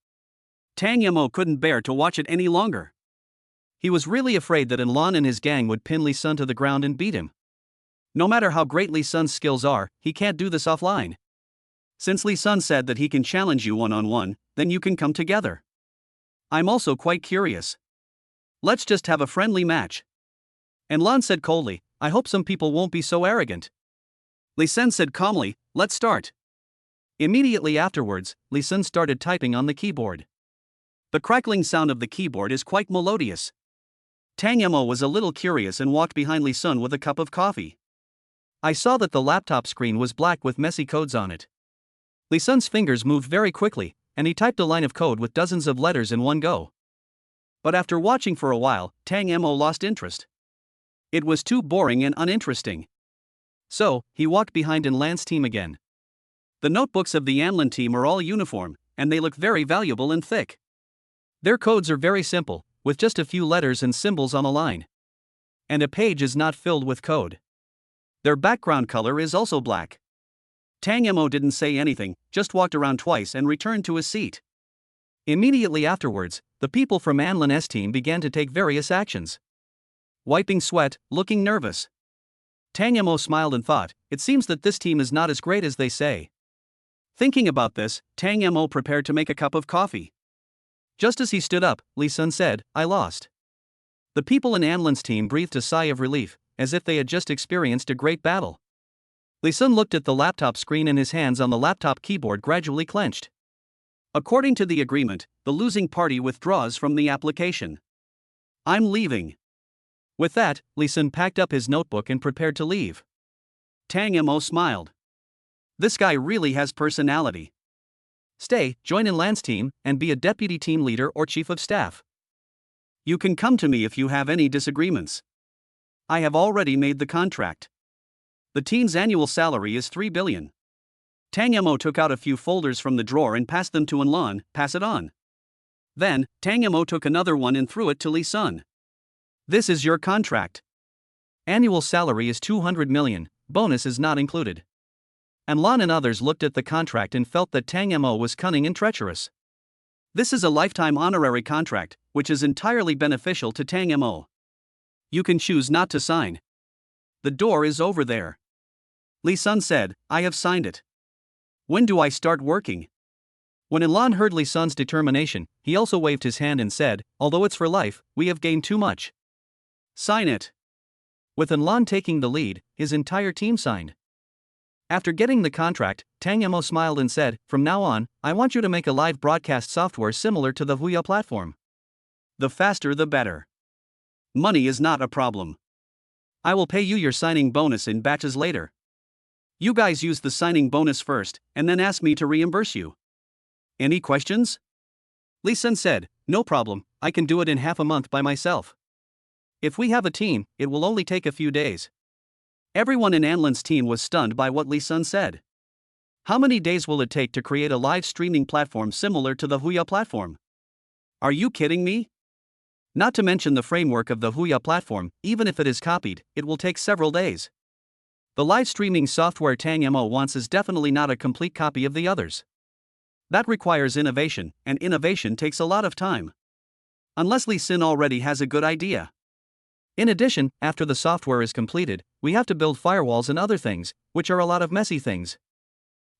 Tang Mo couldn't bear to watch it any longer. He was really afraid that Lan and his gang would pin Li Sun to the ground and beat him. No matter how great Li Sun's skills are, he can't do this offline. Since Li Sun said that he can challenge you one-on-one, then you can come together. I'm also quite curious. Let's just have a friendly match. And Lan said coldly, I hope some people won't be so arrogant. Li Sun said calmly, let's start. Immediately afterwards, Li Sun started typing on the keyboard. The crackling sound of the keyboard is quite melodious. Tang Mo was a little curious and walked behind Li Sun with a cup of coffee. I saw that the laptop screen was black with messy codes on it. Li Sun's fingers moved very quickly, and he typed a line of code with dozens of letters in one go. But after watching for a while, Tang Mo lost interest. It was too boring and uninteresting. So, he walked behind Lan's team again. The notebooks of the Anlin team are all uniform, and they look very valuable and thick. Their codes are very simple, with just a few letters and symbols on a line. And a page is not filled with code. Their background color is also black. Tang Mo didn't say anything, just walked around twice and returned to his seat. Immediately afterwards, the people from Anlin's team began to take various actions. Wiping sweat, looking nervous. Tang Mo smiled and thought, it seems that this team is not as great as they say. Thinking about this, Tang Mo prepared to make a cup of coffee. Just as he stood up, Li Sun said, I lost. The people in Anlin's team breathed a sigh of relief, as if they had just experienced a great battle. Li Sun looked at the laptop screen and his hands on the laptop keyboard gradually clenched. According to the agreement, the losing party withdraws from the application. I'm leaving. With that, Li Sun packed up his notebook and prepared to leave. Tang Mo smiled. This guy really has personality. Stay, join Lan's team, and be a deputy team leader or chief of staff. You can come to me if you have any disagreements. I have already made the contract. The teen's annual salary is 3 billion. Tang Mo took out a few folders from the drawer and passed them to Enlan. Pass it on. Then, Tang Mo took another one and threw it to Li Sun. This is your contract. Annual salary is 200 million, bonus is not included. Enlan and others looked at the contract and felt that Tang Mo was cunning and treacherous. This is a lifetime honorary contract, which is entirely beneficial to Tang Mo. You can choose not to sign. The door is over there. Li Sun said, I have signed it. When do I start working? When Enlan heard Li Sun's determination, he also waved his hand and said, although it's for life, we have gained too much. Sign it. With Enlan taking the lead, his entire team signed. After getting the contract, Tang Mo smiled and said, from now on, I want you to make a live broadcast software similar to the Huya platform. The faster the better. Money is not a problem. I will pay you your signing bonus in batches later. You guys use the signing bonus first, and then ask me to reimburse you. Any questions? Li Sun said, no problem, I can do it in half a month by myself. If we have a team, it will only take a few days. Everyone in Enlan's team was stunned by what Li Sun said. How many days will it take to create a live streaming platform similar to the Huya platform? Are you kidding me? Not to mention the framework of the Huya platform, even if it is copied, it will take several days. The live streaming software Tang Mo wants is definitely not a complete copy of the others. That requires innovation, and innovation takes a lot of time. Unless Li Sun already has a good idea. In addition, after the software is completed, we have to build firewalls and other things, which are a lot of messy things.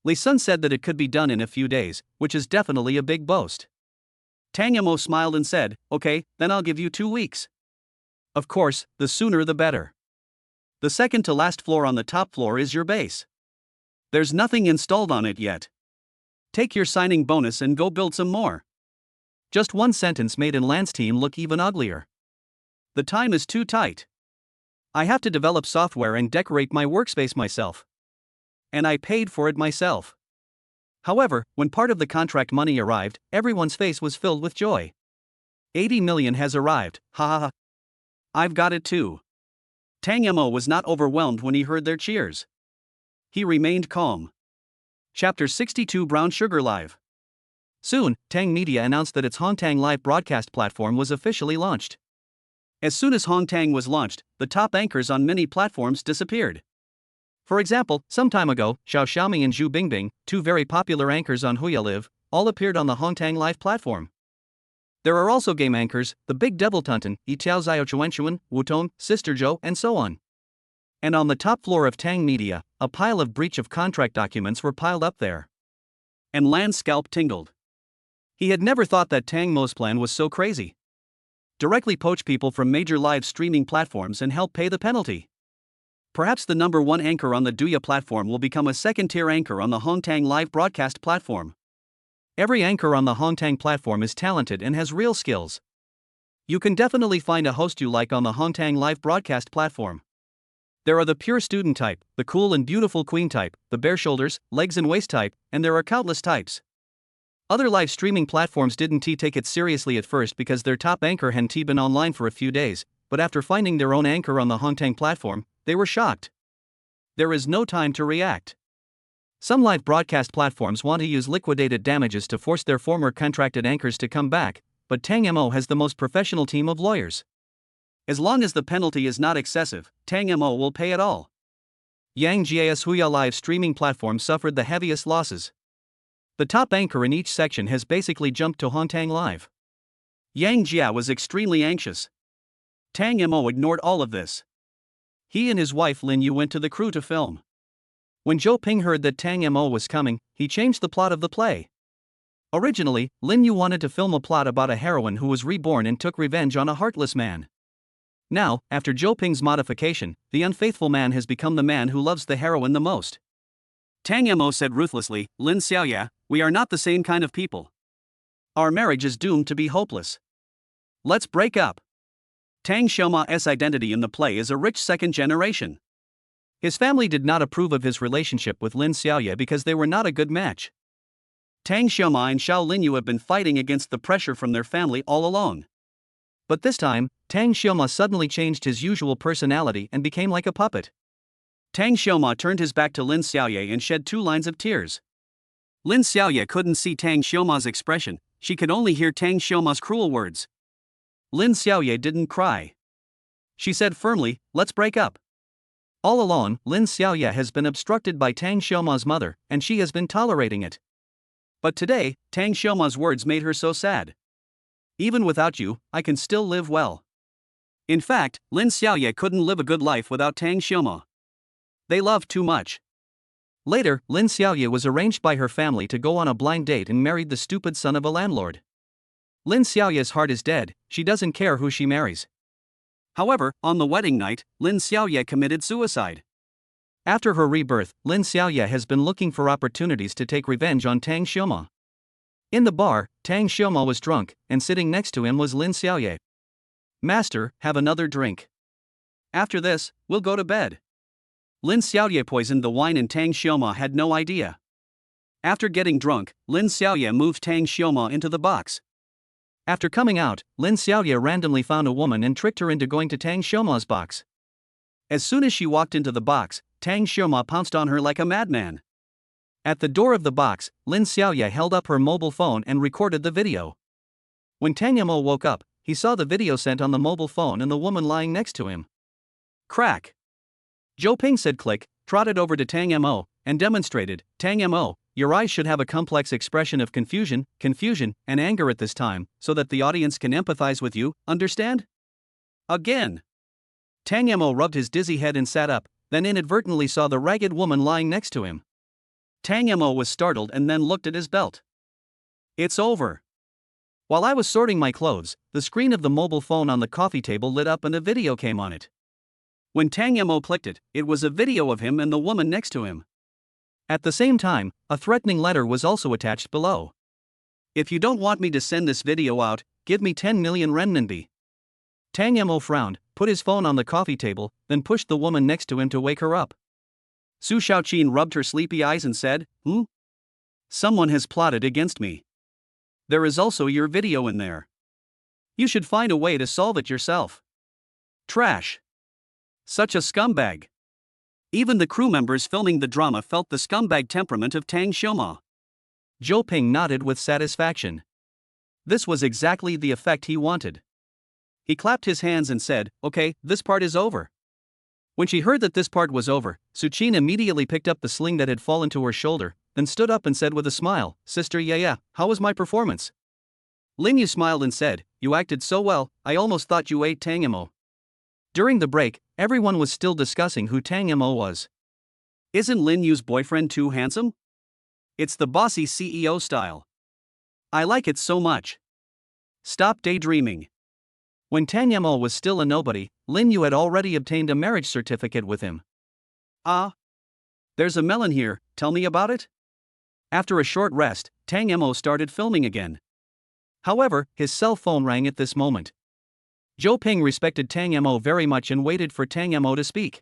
Li Sun said that it could be done in a few days, which is definitely a big boast. Tang Mo smiled and said, okay, then I'll give you 2 weeks. Of course, the sooner the better. The second to last floor on the top floor is your base. There's nothing installed on it yet. Take your signing bonus and go build some more. Just one sentence made Enlan's team look even uglier. The time is too tight. I have to develop software and decorate my workspace myself. And I paid for it myself. However, when part of the contract money arrived, everyone's face was filled with joy. 80 million has arrived, ha ha ha. I've got it too. Tang Mo was not overwhelmed when he heard their cheers. He remained calm. Chapter 62 Brown Sugar Live. Soon, Tang Media announced that its Hongtang live broadcast platform was officially launched. As soon as Hongtang was launched, the top anchors on many platforms disappeared. For example, some time ago, Xiao Xiaoming and Zhu Bingbing, two very popular anchors on Huya Live, all appeared on the Hongtang live platform. There are also game anchors, the Big Devil Tunton, Yitiao Zhao Chuanchuan, Wutong, Sister Zhou, and so on. And on the top floor of Tang Media, a pile of breach of contract documents were piled up there. And Lan's scalp tingled. He had never thought that Tang Mo's plan was so crazy. Directly poach people from major live streaming platforms and help pay the penalty. Perhaps the number one anchor on the Duya platform will become a second-tier anchor on the Hongtang live broadcast platform. Every anchor on the Hongtang platform is talented and has real skills. You can definitely find a host you like on the Hongtang live broadcast platform. There are the pure student type, the cool and beautiful queen type, the bare shoulders, legs and waist type, and there are countless types. Other live streaming platforms didn't take it seriously at first because their top anchor hadn't been online for a few days, but after finding their own anchor on the Hongtang platform, they were shocked. There is no time to react. Some live broadcast platforms want to use liquidated damages to force their former contracted anchors to come back, but Tang Mo has the most professional team of lawyers. As long as the penalty is not excessive, Tang Mo will pay it all. Yang Jia's Huya live streaming platform suffered the heaviest losses. The top anchor in each section has basically jumped to Hongtang Live. Yang Jia was extremely anxious. Tang Mo ignored all of this. He and his wife Lin Yu went to the crew to film. When Zhou Ping heard that Tang Mo was coming, he changed the plot of the play. Originally, Lin Yu wanted to film a plot about a heroine who was reborn and took revenge on a heartless man. Now, after Zhou Ping's modification, the unfaithful man has become the man who loves the heroine the most. Tang Mo said ruthlessly, Lin Xiaoya, we are not the same kind of people. Our marriage is doomed to be hopeless. Let's break up. Tang Xiaoma's identity in the play is a rich second generation. His family did not approve of his relationship with Lin Xiaoya because they were not a good match. Tang Xiaoma and Xiao Linyu have been fighting against the pressure from their family all along. But this time, Tang Xiaoma suddenly changed his usual personality and became like a puppet. Tang Xiaoma turned his back to Lin Xiaoye and shed 2 lines of tears. Lin Xiaoye couldn't see Tang Xiaoma's expression, she could only hear Tang Xiaoma's cruel words. Lin Xiaoye didn't cry. She said firmly, "Let's break up." All along, Lin Xiaoye has been obstructed by Tang Xiaoma's mother, and she has been tolerating it. But today, Tang Xiaoma's words made her so sad. "Even without you, I can still live well." In fact, Lin Xiaoye couldn't live a good life without Tang Xiaoma. They loved too much. Later, Lin Xiaoye was arranged by her family to go on a blind date and married the stupid son of a landlord. Lin Xiaoye's heart is dead, she doesn't care who she marries. However, on the wedding night, Lin Xiaoye committed suicide. After her rebirth, Lin Xiaoye has been looking for opportunities to take revenge on Tang Xiaoma. In the bar, Tang Xiaoma was drunk, and sitting next to him was Lin Xiaoye. "Master, have another drink. After this, we'll go to bed." Lin Xiaoye poisoned the wine and Tang Xiaoma had no idea. After getting drunk, Lin Xiaoye moved Tang Xiaoma into the box. After coming out, Lin Xiaoye randomly found a woman and tricked her into going to Tang Xiaoma's box. As soon as she walked into the box, Tang Xiaoma pounced on her like a madman. At the door of the box, Lin Xiaoye held up her mobile phone and recorded the video. When Tang Mo woke up, he saw the video sent on the mobile phone and the woman lying next to him. Crack. Zhou Ping said click, trotted over to Tang Mo, and demonstrated, "Tang Mo, your eyes should have a complex expression of confusion, and anger at this time, so that the audience can empathize with you, understand?" Again. Tang Mo rubbed his dizzy head and sat up, then inadvertently saw the ragged woman lying next to him. Tang Mo was startled and then looked at his belt. "It's over." While I was sorting my clothes, the screen of the mobile phone on the coffee table lit up and a video came on it. When Tang Mo clicked it, it was a video of him and the woman next to him. At the same time, a threatening letter was also attached below. "If you don't want me to send this video out, give me 10 million renminbi." Tang Mo frowned, put his phone on the coffee table, then pushed the woman next to him to wake her up. Su Shaoqin rubbed her sleepy eyes and said, "Someone has plotted against me. There is also your video in there. You should find a way to solve it yourself. Trash. Such a scumbag." Even the crew members filming the drama felt the scumbag temperament of Tang Xiaoma. Zhou Ping nodded with satisfaction. This was exactly the effect he wanted. He clapped his hands and said, "Okay, this part is over." When she heard that this part was over, Su Qin immediately picked up the sling that had fallen to her shoulder, then stood up and said with a smile, "Sister Yaya, how was my performance?" Lin Yu smiled and said, "You acted so well, I almost thought you ate Tang Mo." During the break, everyone was still discussing who Tang Mo was. "Isn't Lin Yu's boyfriend too handsome? It's the bossy CEO style. I like it so much. Stop daydreaming." When Tang Mo was still a nobody, Lin Yu had already obtained a marriage certificate with him. "Ah. There's a melon here, tell me about it?" After a short rest, Tang Mo started filming again. However, his cell phone rang at this moment. Zhou Ping respected Tang Mo very much and waited for Tang Mo to speak.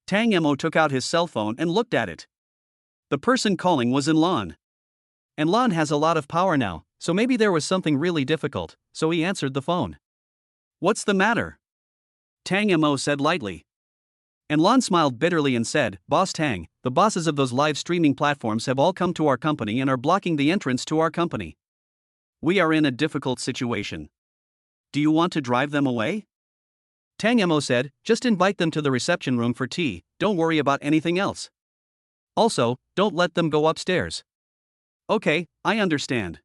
Tang Mo took out his cell phone and looked at it. The person calling was Enlon. Enlon has a lot of power now, so maybe there was something really difficult, so he answered the phone. "What's the matter?" Tang Mo said lightly. Enlon smiled bitterly and said, "Boss Tang, the bosses of those live streaming platforms have all come to our company and are blocking the entrance to our company. We are in a difficult situation. Do you want to drive them away?" Tang Mo said, "Just invite them to the reception room for tea, don't worry about anything else. Also, don't let them go upstairs." "Okay, I understand."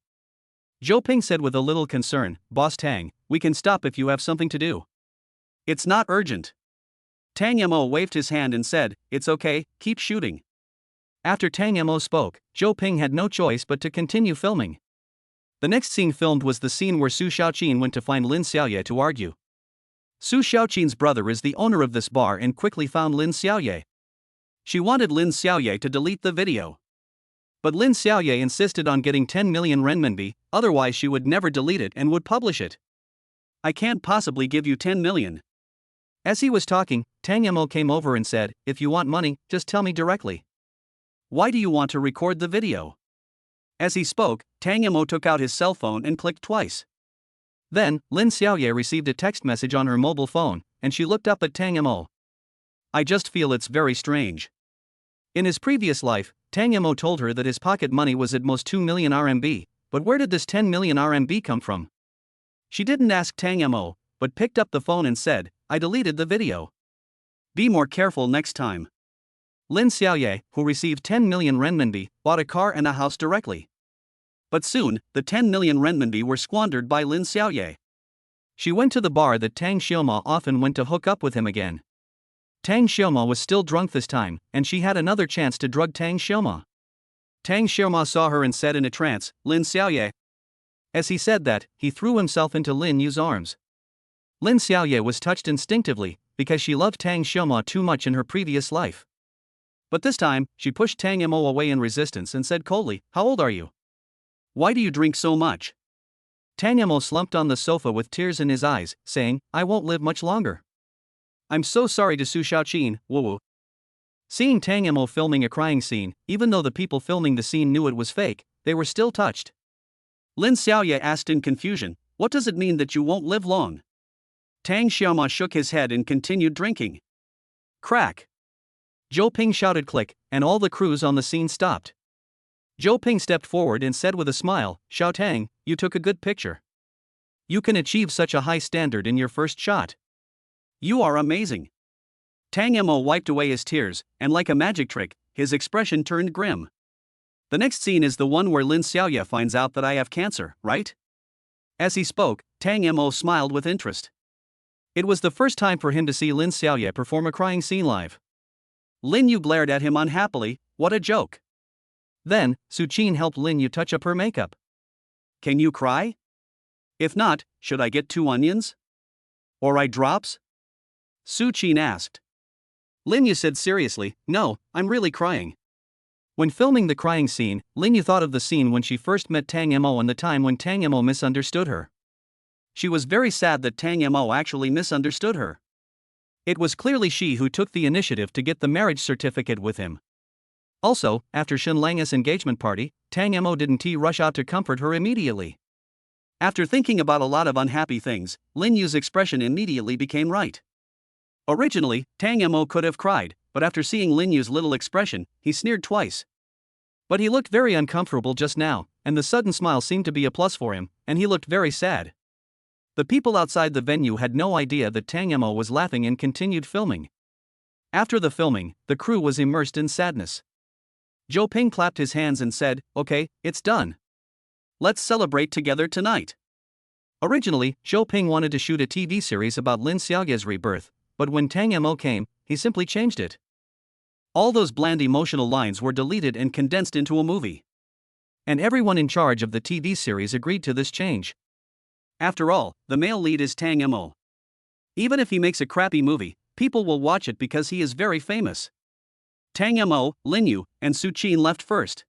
Zhou Ping said with a little concern, "Boss Tang, we can stop if you have something to do. It's not urgent." Tang Mo waved his hand and said, "It's okay, keep shooting." After Tang Mo spoke, Zhou Ping had no choice but to continue filming. The next scene filmed was the scene where Su Shaoqin went to find Lin Xiaoye to argue. Su Shaoqin's brother is the owner of this bar and quickly found Lin Xiaoye. She wanted Lin Xiaoye to delete the video. But Lin Xiaoye insisted on getting 10 million renminbi, otherwise she would never delete it and would publish it. "I can't possibly give you 10 million. As he was talking, Tang Mo came over and said, "If you want money, just tell me directly. Why do you want to record the video?" As he spoke, Tang Mo took out his cell phone and clicked twice. Then, Lin Xiaoye received a text message on her mobile phone, and she looked up at Tang Mo. I just feel it's very strange. In his previous life, Tang Mo told her that his pocket money was at most 2 million RMB, but where did this 10 million RMB come from? She didn't ask Tang Mo, but picked up the phone and said, I deleted the video. Be more careful next time. Lin Xiaoye, who received 10 million renminbi, bought a car and a house directly. But soon, the 10 million renminbi were squandered by Lin Xiaoye. She went to the bar that Tang Xiaoma often went to hook up with him again. Tang Xiaoma was still drunk this time, and she had another chance to drug Tang Xiaoma. Tang Xiaoma saw her and said in a trance, Lin Xiaoye. As he said that, he threw himself into Lin Yu's arms. Lin Xiaoye was touched instinctively, because she loved Tang Xiaoma too much in her previous life. But this time, she pushed Tang Mo away in resistance and said coldly, How old are you? Why do you drink so much? Tang Mo slumped on the sofa with tears in his eyes, saying, I won't live much longer. I'm so sorry to Su Xiaoqin, woo. Seeing Tang Mo filming a crying scene, even though the people filming the scene knew it was fake, they were still touched. Lin Xiaoye asked in confusion, What does it mean that you won't live long? Tang Xiaoma shook his head and continued drinking. Crack. Zhou Ping shouted click, and all the crews on the scene stopped. Zhou Ping stepped forward and said with a smile, Xiao Tang, you took a good picture. You can achieve such a high standard in your first shot. You are amazing. Tang Mo wiped away his tears, and like a magic trick, his expression turned grim. The next scene is the one where Lin Xiaoye finds out that I have cancer, right? As he spoke, Tang Mo smiled with interest. It was the first time for him to see Lin Xiaoye perform a crying scene live. Lin Yu glared at him unhappily, what a joke. Then, Su Qin helped Lin Yu touch up her makeup. Can you cry? If not, should I get 2 onions? Or eye drops? Su Qin asked. Lin Yu said seriously, no, I'm really crying. When filming the crying scene, Lin Yu thought of the scene when she first met Tang Mo and the time when Tang Mo misunderstood her. She was very sad that Tang Mo actually misunderstood her. It was clearly she who took the initiative to get the marriage certificate with him. Also, after Shenlang's engagement party, Tang Mo didn't rush out to comfort her immediately. After thinking about a lot of unhappy things, Lin Yu's expression immediately became right. Originally, Tang Mo could have cried, but after seeing Lin Yu's little expression, he sneered twice. But he looked very uncomfortable just now, and the sudden smile seemed to be a plus for him, and he looked very sad. The people outside the venue had no idea that Tang Mo was laughing and continued filming. After the filming, the crew was immersed in sadness. Zhou Ping clapped his hands and said, okay, it's done. Let's celebrate together tonight. Originally, Zhou Ping wanted to shoot a TV series about Lin Xiaoye's rebirth, but when Tang Mo came, he simply changed it. All those bland emotional lines were deleted and condensed into a movie. And everyone in charge of the TV series agreed to this change. After all, the male lead is Tang Mo. Even if he makes a crappy movie, people will watch it because he is very famous. Tang Mo, Lin Yu, and Su Qin left first.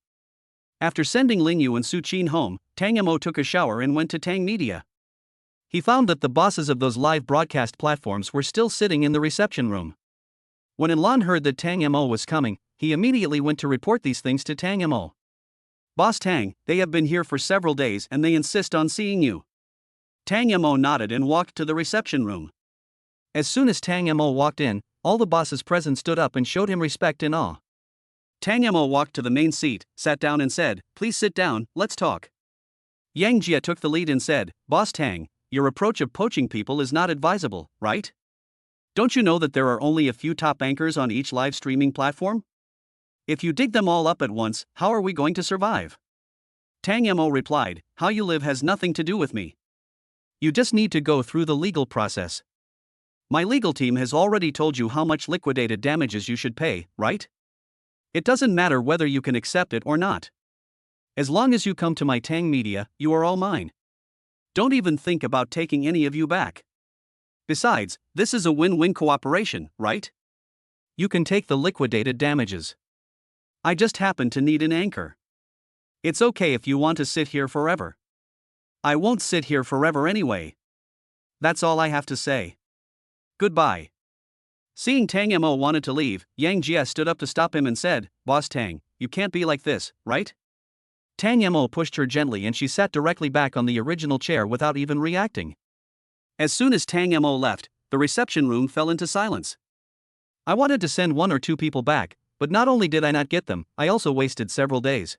After sending Lin Yu and Su Qin home, Tang Mo took a shower and went to Tang Media. He found that the bosses of those live broadcast platforms were still sitting in the reception room. When Enlan heard that Tang Mo was coming, he immediately went to report these things to Tang Mo. Boss Tang, they have been here for several days and they insist on seeing you. Tang Mo nodded and walked to the reception room. As soon as Tang Mo walked in, all the bosses present stood up and showed him respect and awe. Tang Mo walked to the main seat, sat down and said, please sit down, let's talk. Yang Jia took the lead and said, Boss Tang, your approach of poaching people is not advisable, right? Don't you know that there are only a few top anchors on each live streaming platform? If you dig them all up at once, how are we going to survive? Tang Mo replied, how you live has nothing to do with me. You just need to go through the legal process. My legal team has already told you how much liquidated damages you should pay, right? It doesn't matter whether you can accept it or not. As long as you come to my Tang Media, you are all mine. Don't even think about taking any of you back. Besides, this is a win-win cooperation, right? You can take the liquidated damages. I just happen to need an anchor. It's okay if you want to sit here forever. I won't sit here forever anyway. That's all I have to say. Goodbye. Seeing Tang Mo wanted to leave, Yang Jia stood up to stop him and said, Boss Tang, you can't be like this, right? Tang Mo pushed her gently and she sat directly back on the original chair without even reacting. As soon as Tang Mo left, the reception room fell into silence. I wanted to send 1 or 2 people back, but not only did I not get them, I also wasted several days.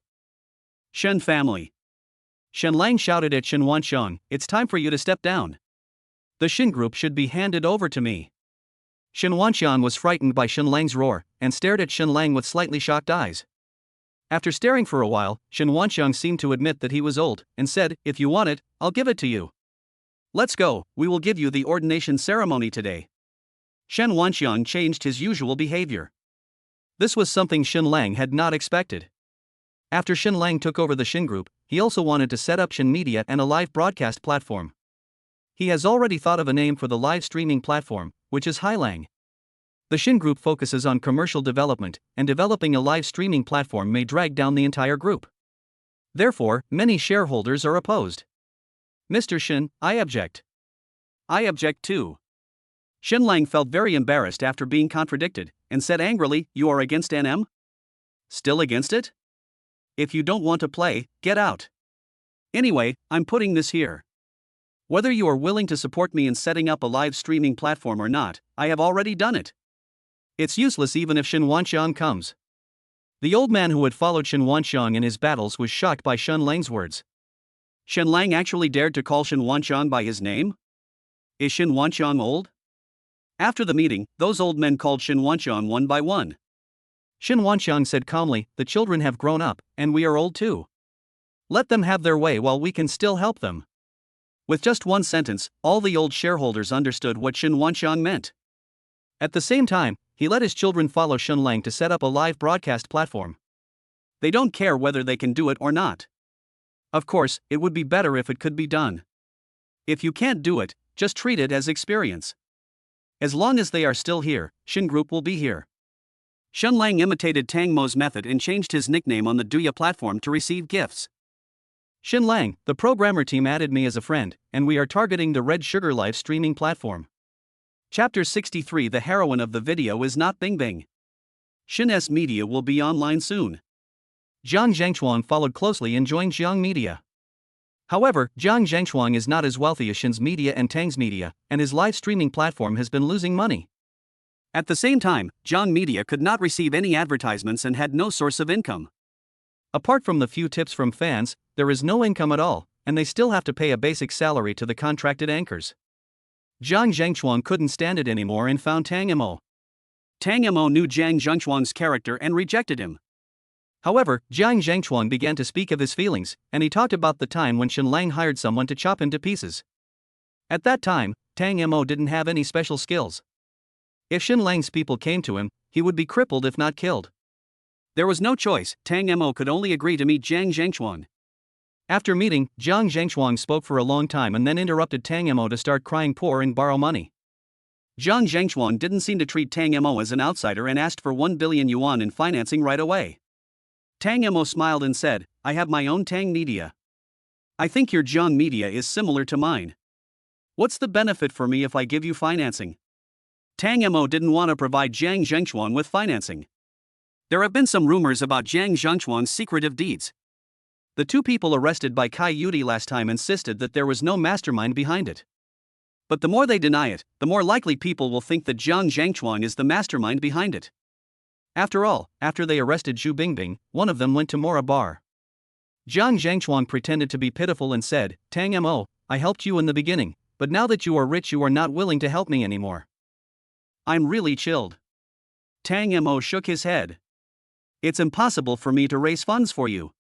Shen family. Shen Lang shouted at Shen Wanxiang, "It's time for you to step down. The Shen group should be handed over to me." Shen Wanxiang was frightened by Shen Lang's roar, and stared at Shen Lang with slightly shocked eyes. After staring for a while, Shen Wanxiang seemed to admit that he was old, and said, "If you want it, I'll give it to you. Let's go, we will give you the ordination ceremony today." Shen Wanxiang changed his usual behavior. This was something Shen Lang had not expected. After Shen Lang took over the Shen group, he also wanted to set up Shen Media and a live broadcast platform. He has already thought of a name for the live streaming platform, which is Hailang. The Shen group focuses on commercial development, and developing a live streaming platform may drag down the entire group. Therefore, many shareholders are opposed. "Mr. Shen, I object." "I object too." Shen Lang felt very embarrassed after being contradicted, and said angrily, "You are against NM? Still against it? If you don't want to play, get out. Anyway, I'm putting this here. Whether you are willing to support me in setting up a live streaming platform or not, I have already done it. It's useless even if Shen Wanxiang comes." The old man who had followed Shen Wanxiang in his battles was shocked by Shen Lang's words. Shen Lang actually dared to call Shen Wanxiang by his name? Is Shen Wanxiang old? After the meeting, those old men called Shen Wanxiang one by one. Shen Wanxiang said calmly, "The children have grown up, and we are old too. Let them have their way while we can still help them." With just one sentence, all the old shareholders understood what Shen Wanxiang meant. At the same time, he let his children follow Shen Lang to set up a live broadcast platform. They don't care whether they can do it or not. Of course, it would be better if it could be done. If you can't do it, just treat it as experience. As long as they are still here, Shen Group will be here. Shen Lang imitated Tang Mo's method and changed his nickname on the Douya platform to receive gifts. "Shen Lang, the programmer team added me as a friend, and we are targeting the Red Sugar live streaming platform." Chapter 63. The heroine of the video is not Bingbing. Shen's Media will be online soon. Jiang Zhangchuan followed closely and joined Jiang Media. However, Jiang Zhangchuan is not as wealthy as Shen's Media and Tang's Media, and his live streaming platform has been losing money. At the same time, Jiang Media could not receive any advertisements and had no source of income. Apart from the few tips from fans, there is no income at all, and they still have to pay a basic salary to the contracted anchors. Jiang Zhangchuan couldn't stand it anymore and found Tang Mo. Tang Mo knew Jiang Zhangchuan's character and rejected him. However, Jiang Zhangchuan began to speak of his feelings, and he talked about the time when Shen Lang hired someone to chop him to pieces. At that time, Tang Mo didn't have any special skills. If Shen Lang's people came to him, he would be crippled if not killed. There was no choice, Tang Mo could only agree to meet Jiang Zhangchuan. After meeting, Jiang Zhangchuan spoke for a long time and then interrupted Tang Mo to start crying poor and borrow money. Jiang Zhangchuan didn't seem to treat Tang Mo as an outsider and asked for 1 billion yuan in financing right away. Tang Mo smiled and said, "I have my own Tang Media. I think your Jiang Media is similar to mine. What's the benefit for me if I give you financing?" Tang Mo didn't want to provide Jiang Zhangchuan with financing. There have been some rumors about Jiang Zhangchuan's secretive deeds. The two people arrested by Kai Yudi last time insisted that there was no mastermind behind it. But the more they deny it, the more likely people will think that Jiang Zhangchuan is the mastermind behind it. After all, after they arrested Zhu Bingbing, one of them went to Mora Bar. Jiang Zhangchuan pretended to be pitiful and said, "Tang Mo, I helped you in the beginning, but now that you are rich you are not willing to help me anymore." "I'm really chilled." Tang Mo shook his head. "It's impossible for me to raise funds for you.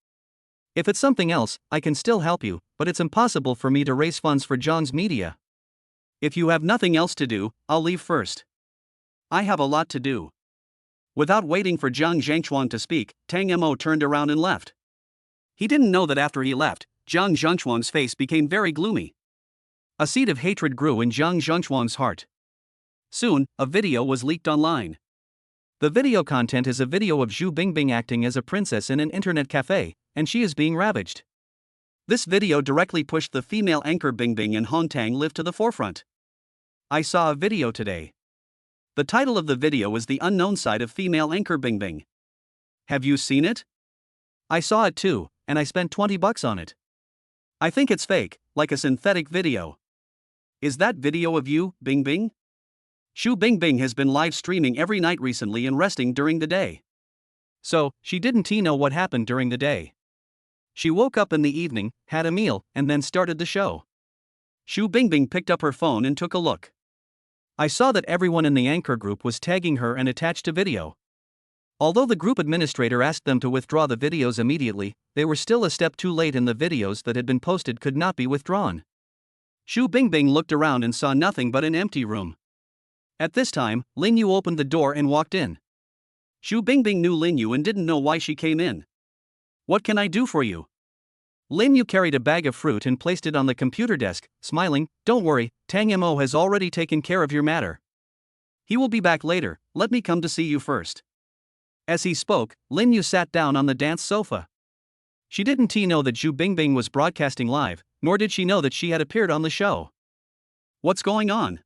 If it's something else, I can still help you, but it's impossible for me to raise funds for Jiang's Media. If you have nothing else to do, I'll leave first. I have a lot to do." Without waiting for Jiang Zhangchuan to speak, Tang Mo turned around and left. He didn't know that after he left, Jiang Zhangchuan's face became very gloomy. A seed of hatred grew in Jiang Zhangchuan's heart. Soon, a video was leaked online. The video content is a video of Zhu Bingbing acting as a princess in an internet cafe, and she is being ravaged. This video directly pushed the female anchor Bingbing and Hong Tang Live to the forefront. I saw a video today. The title of the video is The Unknown Side of Female Anchor Bingbing. Have you seen it? I saw it too, and I spent $20 on it. I think it's fake, like a synthetic video. Is that video of you, Bingbing? Xu Bingbing has been live streaming every night recently and resting during the day. So, she didn't know what happened during the day. She woke up in the evening, had a meal, and then started the show. Xu Bingbing picked up her phone and took a look. I saw that everyone in the anchor group was tagging her and attached a video. Although the group administrator asked them to withdraw the videos immediately, they were still a step too late and the videos that had been posted could not be withdrawn. Xu Bingbing looked around and saw nothing but an empty room. At this time, Lin Yu opened the door and walked in. Xu Bingbing knew Lin Yu and didn't know why she came in. "What can I do for you?" Lin Yu carried a bag of fruit and placed it on the computer desk, smiling. "Don't worry, Tang Mo has already taken care of your matter. He will be back later, let me come to see you first." As he spoke, Lin Yu sat down on the dance sofa. She didn't know that Xu Bingbing was broadcasting live, nor did she know that she had appeared on the show. "What's going on?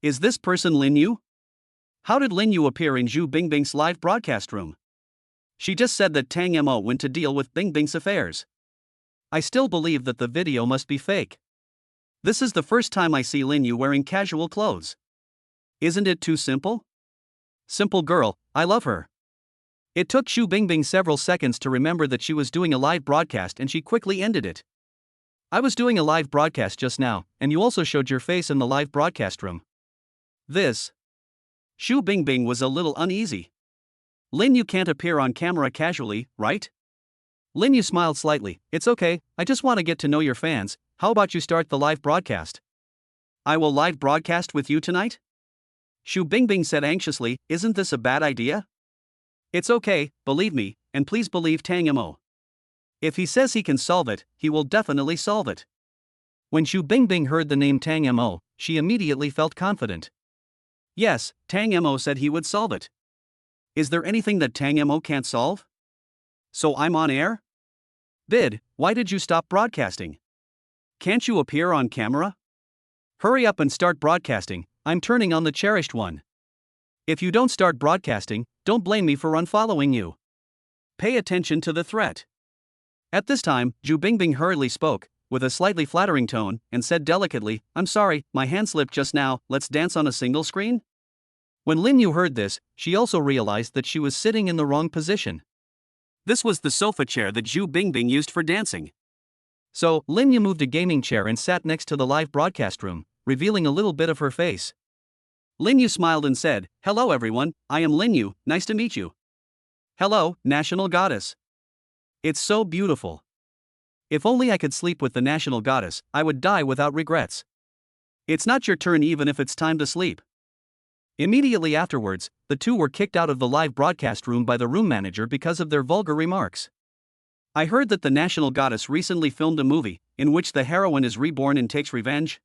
Is this person Lin Yu? How did Lin Yu appear in Xu Bingbing's live broadcast room? She just said that Tang Mo went to deal with Bingbing's affairs. I still believe that the video must be fake. This is the first time I see Lin Yu wearing casual clothes. Isn't it too simple? Simple girl, I love her." It took Xu Bingbing several seconds to remember that she was doing a live broadcast and she quickly ended it. "I was doing a live broadcast just now, and you also showed your face in the live broadcast room." This. Xu Bingbing was a little uneasy. Lin Yu can't appear on camera casually, right? Lin Yu smiled slightly. "It's okay, I just want to get to know your fans. How about you start the live broadcast?" "I will live broadcast with you tonight?" Xu Bingbing said anxiously. "Isn't this a bad idea?" "It's okay, believe me, and please believe Tang Mo. If he says he can solve it, he will definitely solve it." When Xu Bingbing heard the name Tang Mo, she immediately felt confident. "Yes, Tang Mo said he would solve it. Is there anything that Tang Mo can't solve? So I'm on air?" "Bid, why did you stop broadcasting? Can't you appear on camera? Hurry up and start broadcasting, I'm turning on the cherished one. If you don't start broadcasting, don't blame me for unfollowing you." Pay attention to the threat. At this time, Xu Bingbing hurriedly spoke, with a slightly flattering tone, and said delicately, "I'm sorry, my hand slipped just now, let's dance on a single screen?" When Lin Yu heard this, she also realized that she was sitting in the wrong position. This was the sofa chair that Xu Bingbing used for dancing. So, Lin Yu moved a gaming chair and sat next to the live broadcast room, revealing a little bit of her face. Lin Yu smiled and said, "Hello everyone, I am Lin Yu, nice to meet you." "Hello, National Goddess. It's so beautiful. If only I could sleep with the National Goddess, I would die without regrets." "It's not your turn even if it's time to sleep." Immediately afterwards, the two were kicked out of the live broadcast room by the room manager because of their vulgar remarks. "I heard that the National Goddess recently filmed a movie, in which the heroine is reborn and takes revenge."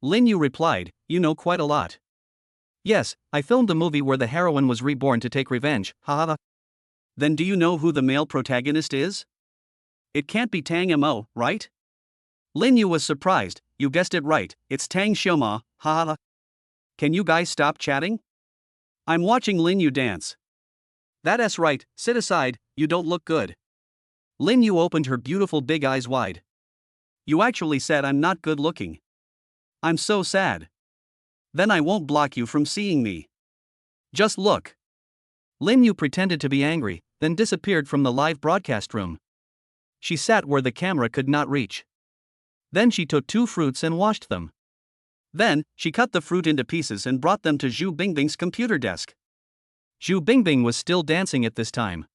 Lin Yu replied, "You know quite a lot." "Yes, I filmed a movie where the heroine was reborn to take revenge, haha." "Then do you know who the male protagonist is? It can't be Tang Mo, right?" Lin Yu was surprised. "You guessed it right, it's Tang Xiaoma, haha." "Can you guys stop chatting? I'm watching Lin Yu dance." "That's right, sit aside, you don't look good." Lin Yu opened her beautiful big eyes wide. "You actually said I'm not good looking. I'm so sad. Then I won't block you from seeing me. Just look." Lin Yu pretended to be angry, then disappeared from the live broadcast room. She sat where the camera could not reach. Then she took 2 fruits and washed them. Then, she cut the fruit into pieces and brought them to Xu Bingbing's computer desk. Xu Bingbing was still dancing at this time.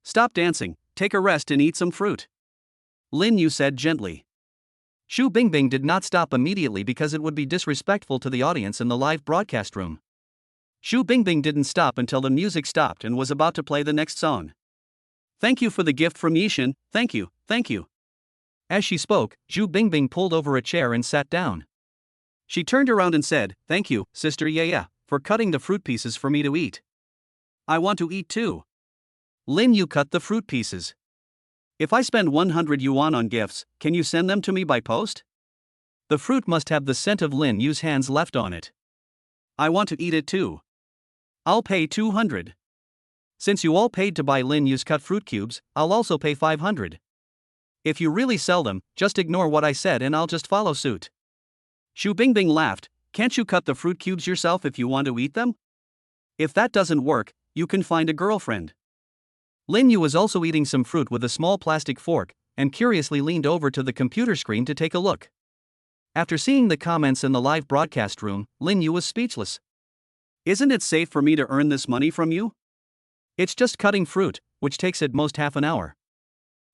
"Stop dancing, take a rest and eat some fruit," Lin Yu said gently. Xu Bingbing did not stop immediately because it would be disrespectful to the audience in the live broadcast room. Xu Bingbing didn't stop until the music stopped and was about to play the next song. "Thank you for the gift from Yishin, thank you, thank you." As she spoke, Xu Bingbing pulled over a chair and sat down. She turned around and said, "Thank you, Sister Yaya, for cutting the fruit pieces for me to eat. I want to eat too." Lin Yu cut the fruit pieces. "If I spend 100 yuan on gifts, can you send them to me by post?" The fruit must have the scent of Lin Yu's hands left on it. "I want to eat it too. I'll pay 200. Since you all paid to buy Lin Yu's cut fruit cubes, I'll also pay 500. If you really sell them, just ignore what I said and I'll just follow suit." Xu Bingbing laughed. Can't you cut the fruit cubes yourself if you want to eat them? If that doesn't work, you can find a girlfriend. Lin Yu was also eating some fruit with a small plastic fork, and curiously leaned over to the computer screen to take a look. After seeing the comments in the live broadcast room, Lin Yu was speechless. Isn't it safe for me to earn this money from you? It's just cutting fruit, which takes at most half an hour.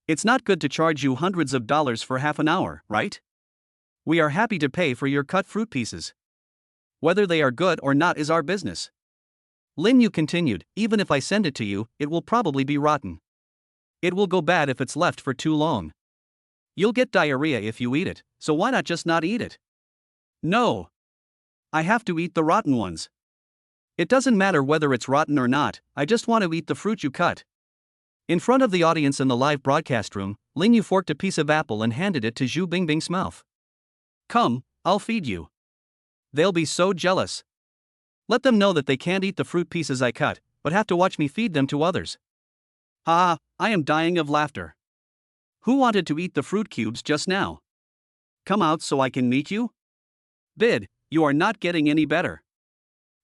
It's not good to charge you hundreds of dollars for half an hour, right? We are happy to pay for your cut fruit pieces. Whether they are good or not is our business. Lin Yu continued, even if I send it to you, it will probably be rotten. It will go bad if it's left for too long. You'll get diarrhea if you eat it, so why not just not eat it? No. I have to eat the rotten ones. It doesn't matter whether it's rotten or not, I just want to eat the fruit you cut. In front of the audience in the live broadcast room, Lin Yu forked a piece of apple and handed it to Zhu Bingbing's mouth. Come, I'll feed you. They'll be so jealous. Let them know that they can't eat the fruit pieces I cut, but have to watch me feed them to others. Ha, I am dying of laughter. Who wanted to eat the fruit cubes just now? Come out so I can meet you? Bid, you are not getting any better.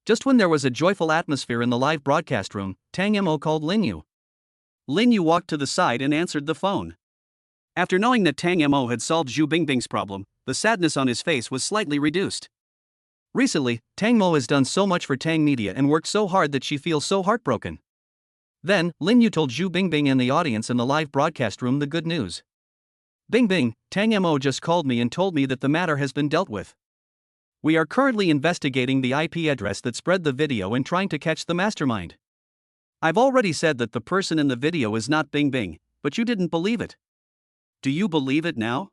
Just when there was a joyful atmosphere in the live broadcast room, Tang Mo called Lin Yu. Lin Yu walked to the side and answered the phone. After knowing that Tang Mo had solved Zhu Bingbing's problem, the sadness on his face was slightly reduced. Recently, Tang Mo has done so much for Tang Media and worked so hard that she feels so heartbroken. Then, Lin Yu told Zhu Bingbing and the audience in the live broadcast room the good news. Bingbing, Tang Mo just called me and told me that the matter has been dealt with. We are currently investigating the IP address that spread the video and trying to catch the mastermind. I've already said that the person in the video is not Bingbing, but you didn't believe it. Do you believe it now?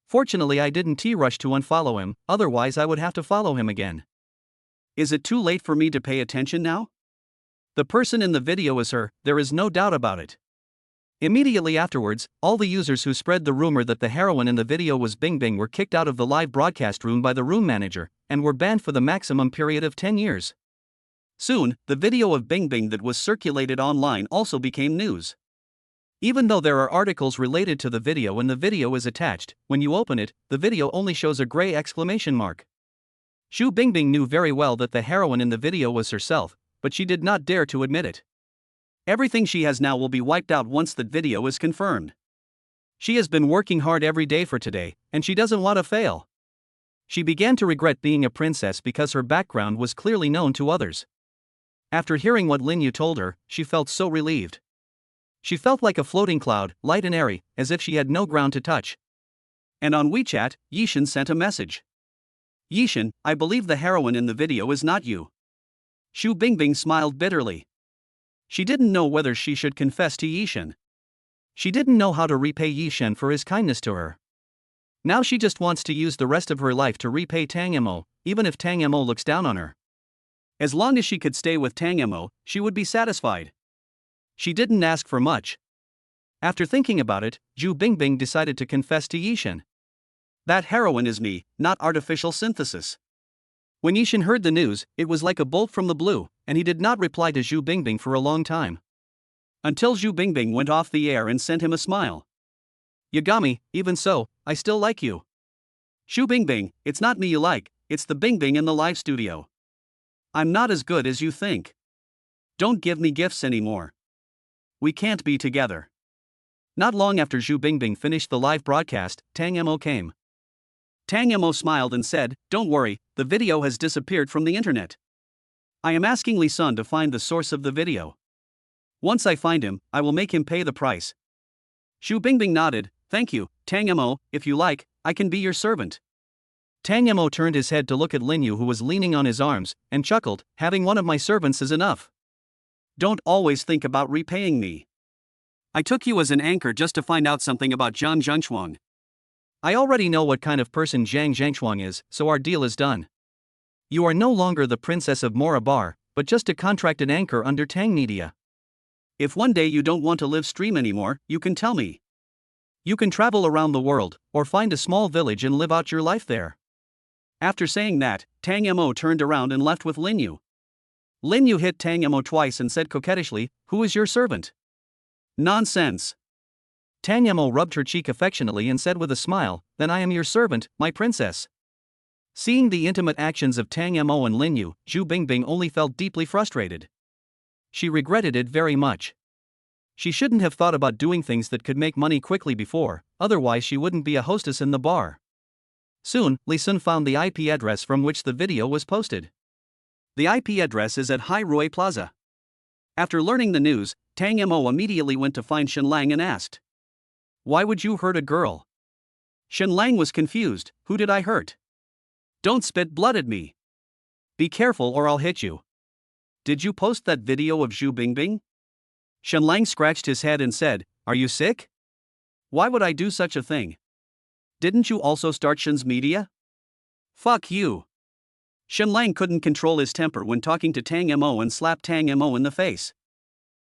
Fortunately, I didn't rush to unfollow him, otherwise I would have to follow him again. Is it too late for me to pay attention now? The person in the video is her, there is no doubt about it. Immediately afterwards, all the users who spread the rumor that the heroine in the video was Bingbing were kicked out of the live broadcast room by the room manager, and were banned for the maximum period of 10 years. Soon, the video of Bingbing that was circulated online also became news. Even though there are articles related to the video and the video is attached, when you open it, the video only shows a gray exclamation mark. Zhu Bingbing knew very well that the heroine in the video was herself, but she did not dare to admit it. Everything she has now will be wiped out once that video is confirmed. She has been working hard every day for today, and she doesn't want to fail. She began to regret being a princess because her background was clearly known to others. After hearing what Lin Yu told her, she felt so relieved. She felt like a floating cloud, light and airy, as if she had no ground to touch. And on WeChat, Yishan sent a message. Yishan, I believe the heroine in the video is not you. Zhu Bingbing smiled bitterly. She didn't know whether she should confess to Yishan. She didn't know how to repay Yishan for his kindness to her. Now she just wants to use the rest of her life to repay Tang Mo, even if Tang Mo looks down on her. As long as she could stay with Tang Mo, she would be satisfied. She didn't ask for much. After thinking about it, Zhu Bingbing decided to confess to Yishan. That heroine is me, not artificial synthesis. When Yishan heard the news, it was like a bolt from the blue, and he did not reply to Zhu Bingbing for a long time. Until Zhu Bingbing went off the air and sent him a smile. Yagami, even so, I still like you. Zhu Bingbing, it's not me you like, it's the Bingbing in the live studio. I'm not as good as you think. Don't give me gifts anymore. We can't be together. Not long after Zhu Bingbing finished the live broadcast, Tang Mo came. Tang Mo smiled and said, "Don't worry, the video has disappeared from the internet. I am asking Li Sun to find the source of the video. Once I find him, I will make him pay the price." Zhu Bingbing nodded, "Thank you, Tang Mo, if you like, I can be your servant." Tang Mo turned his head to look at Lin Yu, who was leaning on his arms, and chuckled, "Having one of my servants is enough. Don't always think about repaying me. I took you as an anchor just to find out something about Zhang Zhengshuang. I already know what kind of person Zhang Zhengshuang is, so our deal is done. You are no longer the princess of Morabar, but just a contracted anchor under Tang Media. If one day you don't want to live stream anymore, you can tell me. You can travel around the world, or find a small village and live out your life there." After saying that, Tang Mo turned around and left with Lin Yu. Lin Yu hit Tang Mo twice and said coquettishly, "Who is your servant?" "Nonsense." Tang Mo rubbed her cheek affectionately and said with a smile, "Then I am your servant, my princess." Seeing the intimate actions of Tang Mo and Lin Yu, Zhu Bingbing only felt deeply frustrated. She regretted it very much. She shouldn't have thought about doing things that could make money quickly before, otherwise she wouldn't be a hostess in the bar. Soon, Li Sun found the IP address from which the video was posted. The IP address is at Hai Rui Plaza. After learning the news, Tang Mo immediately went to find Shenlang and asked, "Why would you hurt a girl?" Shenlang was confused. "Who did I hurt? Don't spit blood at me. Be careful or I'll hit you." "Did you post that video of Zhu Bingbing?" Shenlang scratched his head and said, "Are you sick? Why would I do such a thing? Didn't you also start Shen's media? Fuck you." Shenlang couldn't control his temper when talking to Tang Mo and slapped Tang Mo in the face.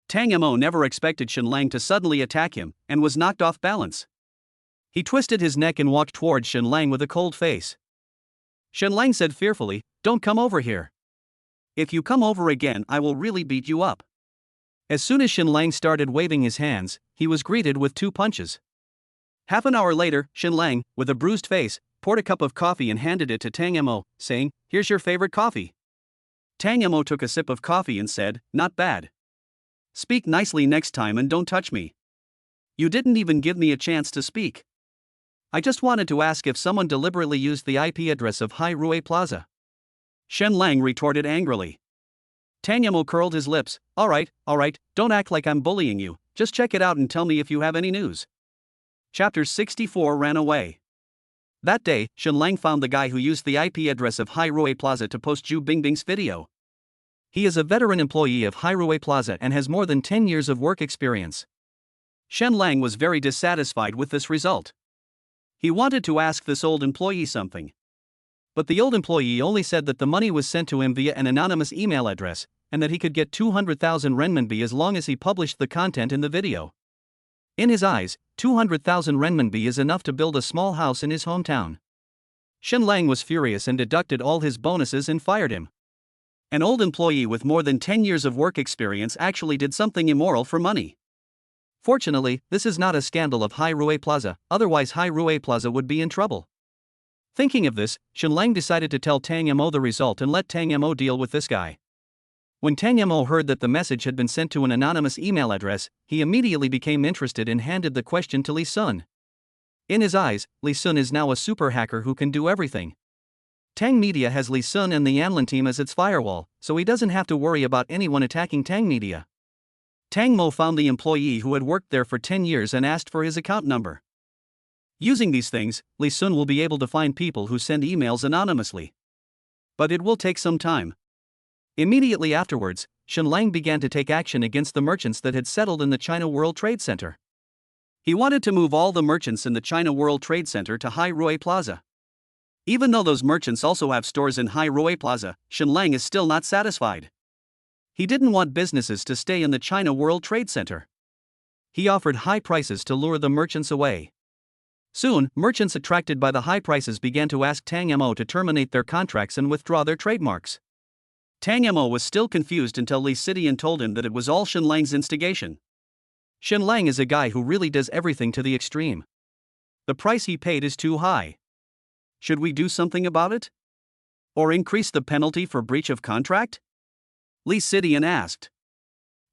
Tang Mo never expected Shenlang to suddenly attack him and was knocked off balance. He twisted his neck and walked towards Shenlang with a cold face. Shenlang said fearfully, "Don't come over here. If you come over again, I will really beat you up." As soon as Shenlang started waving his hands, he was greeted with 2 punches. Half an hour later, Shenlang, with a bruised face, poured a cup of coffee and handed it to Tang Mo, saying, "Here's your favorite coffee." Tang Mo took a sip of coffee and said, "Not bad. Speak nicely next time and don't touch me. You didn't even give me a chance to speak. I just wanted to ask if someone deliberately used the IP address of Hai Rui Plaza." Shenlang retorted angrily. Tang Mo curled his lips. All right, don't act like I'm bullying you, just check it out and tell me if you have any news." Chapter 64 ran away. That day, Shenlang found the guy who used the IP address of Hai Rui Plaza to post Zhu Bingbing's video. He is a veteran employee of Hai Rui Plaza and has more than 10 years of work experience. Shenlang was very dissatisfied with this result. He wanted to ask this old employee something. But the old employee only said that the money was sent to him via an anonymous email address, and that he could get 200,000 renminbi as long as he published the content in the video. In his eyes, 200,000 renminbi is enough to build a small house in his hometown. Shenlang was furious and deducted all his bonuses and fired him. An old employee with more than 10 years of work experience actually did something immoral for money. Fortunately, this is not a scandal of Hai Rui Plaza, otherwise Hai Rui Plaza would be in trouble. Thinking of this, Shenlang decided to tell Tang Mo the result and let Tang Mo deal with this guy. When Tang Mo heard that the message had been sent to an anonymous email address, he immediately became interested and handed the question to Li Sun. In his eyes, Li Sun is now a super hacker who can do everything. Tang Media has Li Sun and the Yanlin team as its firewall, so he doesn't have to worry about anyone attacking Tang Media. Tang Mo found the employee who had worked there for 10 years and asked for his account number. Using these things, Li Sun will be able to find people who send emails anonymously. But it will take some time. Immediately afterwards, Shenlang began to take action against the merchants that had settled in the China World Trade Center. He wanted to move all the merchants in the China World Trade Center to Hai Rui Plaza. Even though those merchants also have stores in Hai Rui Plaza, Shenlang is still not satisfied. He didn't want businesses to stay in the China World Trade Center. He offered high prices to lure the merchants away. Soon, merchants attracted by the high prices began to ask Tang Mo to terminate their contracts and withdraw their trademarks. Tang Mo was still confused until Li Sidian told him that it was all Shenlang's instigation. Shenlang is a guy who really does everything to the extreme. The price he paid is too high. Should we do something about it? Or increase the penalty for breach of contract? Li Sidian asked.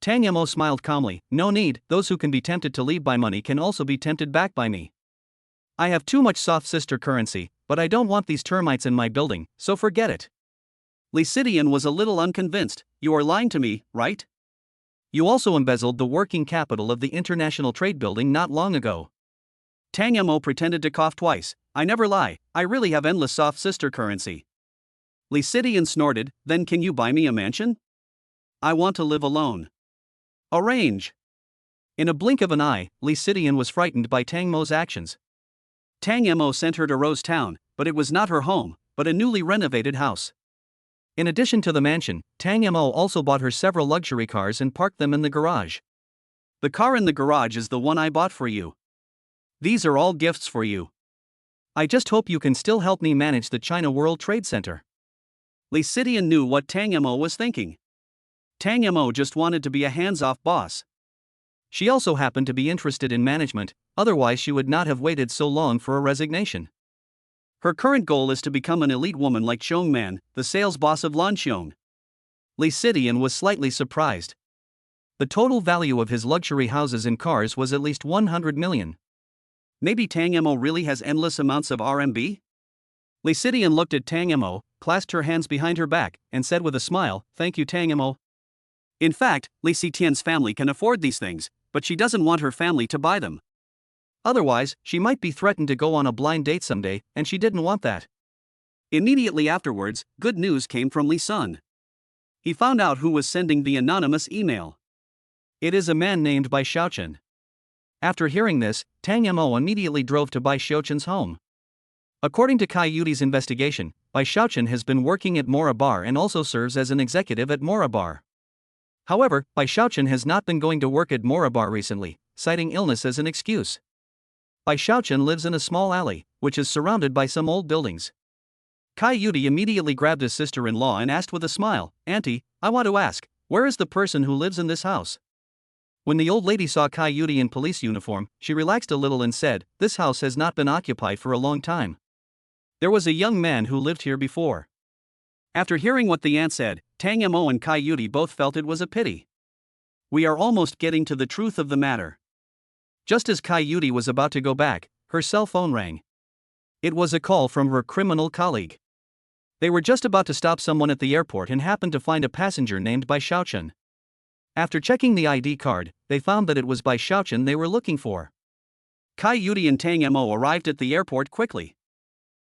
Tang Mo smiled calmly. No need, those who can be tempted to leave by money can also be tempted back by me. I have too much soft sister currency, but I don't want these termites in my building, so forget it. Li Sidian was a little unconvinced. You are lying to me, right? You also embezzled the working capital of the International Trade Building not long ago. Tang Mo pretended to cough twice. I never lie, I really have endless soft sister currency. Li Sidian snorted. Then can you buy me a mansion? I want to live alone. Arrange. In a blink of an eye, Li Sidian was frightened by Tang Mo's actions. Tang Mo sent her to Rose Town, but it was not her home, but a newly renovated house. In addition to the mansion, Tang Mo also bought her several luxury cars and parked them in the garage. The car in the garage is the one I bought for you. These are all gifts for you. I just hope you can still help me manage the China World Trade Center. Li Sidian knew what Tang Mo was thinking. Tang Mo just wanted to be a hands-off boss. She also happened to be interested in management, otherwise she would not have waited so long for a resignation. Her current goal is to become an elite woman like Chong Man, the sales boss of Lanxiong. Lee Sidian was slightly surprised. The total value of his luxury houses and cars was at least 100 million. Maybe Tang Mo really has endless amounts of RMB? Lee Sidian looked at Tang Mo, clasped her hands behind her back, and said with a smile, "Thank you, Tang Mo." In fact, Lee Sitian's family can afford these things, but she doesn't want her family to buy them. Otherwise, she might be threatened to go on a blind date someday, and she didn't want that. Immediately afterwards, good news came from Lee Sun. He found out who was sending the anonymous email. It is a man named Bai Xiaochen. After hearing this, Tang Mo immediately drove to Bai Xiaochen's home. According to Kai Yudi's investigation, Bai Xiaochen has been working at Mora Bar and also serves as an executive at Mora Bar. However, Bai Xiaochen has not been going to work at Mora Bar recently, citing illness as an excuse. Bai Xiaochen lives in a small alley, which is surrounded by some old buildings. Kai Yudi immediately grabbed his sister-in-law and asked with a smile, "Auntie, I want to ask, where is the person who lives in this house?" When the old lady saw Kai Yudi in police uniform, she relaxed a little and said, "This house has not been occupied for a long time. There was a young man who lived here before." After hearing what the aunt said, Tang Mo and Kai Yudi both felt it was a pity. We are almost getting to the truth of the matter. Just as Kai Yudi was about to go back, her cell phone rang. It was a call from her criminal colleague. They were just about to stop someone at the airport and happened to find a passenger named Bai Xiaochen. After checking the ID card, they found that it was Bai Xiaochen they were looking for. Kai Yudi and Tang Mo arrived at the airport quickly.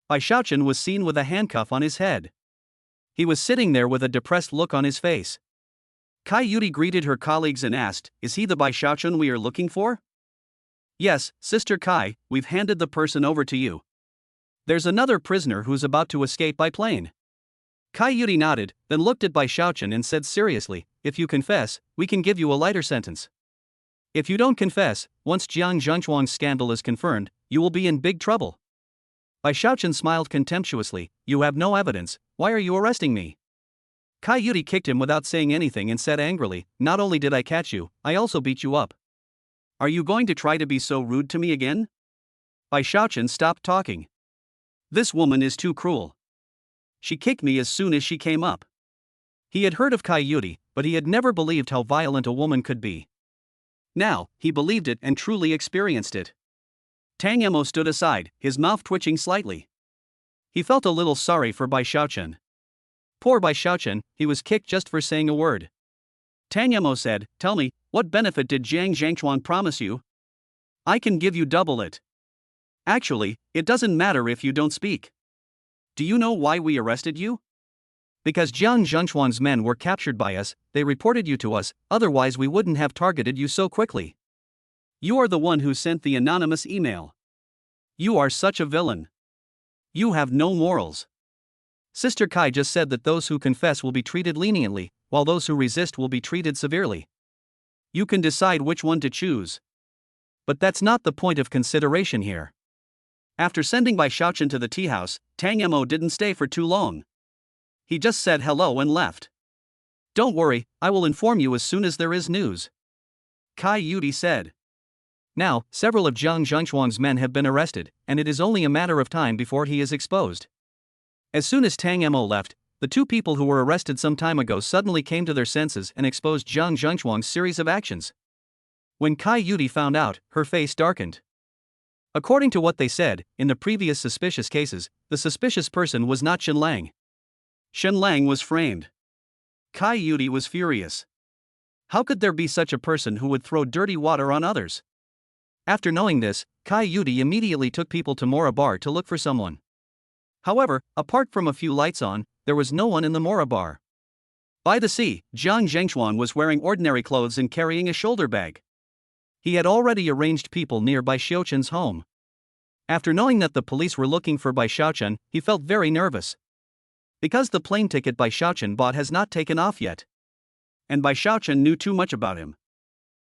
Bai Xiaochen was seen with a handcuff on his head. He was sitting there with a depressed look on his face. Kai Yudi greeted her colleagues and asked, "Is he the Bai Xiaochen we are looking for?" "Yes, Sister Kai, we've handed the person over to you. There's another prisoner who's about to escape by plane." Kai Yudi nodded, then looked at Bai Xiaochen and said seriously, "If you confess, we can give you a lighter sentence. If you don't confess, once Jiang Zhengchuang's scandal is confirmed, you will be in big trouble." Bai Xiaochen smiled contemptuously, "You have no evidence, why are you arresting me?" Kai Yudi kicked him without saying anything and said angrily, "Not only did I catch you, I also beat you up. Are you going to try to be so rude to me again?" Bai Xiaochen stopped talking. "This woman is too cruel. She kicked me as soon as she came up." He had heard of Kai Yudi, but he had never believed how violent a woman could be. Now, he believed it and truly experienced it. Tang Mo stood aside, his mouth twitching slightly. He felt a little sorry for Bai Xiaochen. Poor Bai Xiaochen, he was kicked just for saying a word. Tang Mo said, "Tell me, what benefit did Jiang Zhengchuang promise you? I can give you double it. Actually, it doesn't matter if you don't speak. Do you know why we arrested you? Because Jiang Zhengchuang's men were captured by us, they reported you to us, otherwise we wouldn't have targeted you so quickly. You are the one who sent the anonymous email. You are such a villain. You have no morals." Sister Kai just said that those who confess will be treated leniently, while those who resist will be treated severely. You can decide which one to choose. But that's not the point of consideration here. After sending Bai Xiaochen to the tea house, Tang Mo didn't stay for too long. He just said hello and left. "Don't worry, I will inform you as soon as there is news," Kai Yudi said. Now, several of Jiang Zhengchuang's men have been arrested, and it is only a matter of time before he is exposed. As soon as Tang Mo left, the two people who were arrested some time ago suddenly came to their senses and exposed Jiang Zhengchuang's series of actions. When Kai Yudi found out, her face darkened. According to what they said, in the previous suspicious cases, the suspicious person was not Shenlang. Shenlang was framed. Kai Yudi was furious. How could there be such a person who would throw dirty water on others? After knowing this, Kai Yudi immediately took people to Mora Bar to look for someone. However, apart from a few lights on, there was no one in the Mora Bar. By the sea, Jiang Zhengchuang was wearing ordinary clothes and carrying a shoulder bag. He had already arranged people near Bai Xiaochen's home. After knowing that the police were looking for Bai Xiaochen, he felt very nervous. Because the plane ticket Bai Xiaochen bought has not taken off yet. And Bai Xiaochen knew too much about him.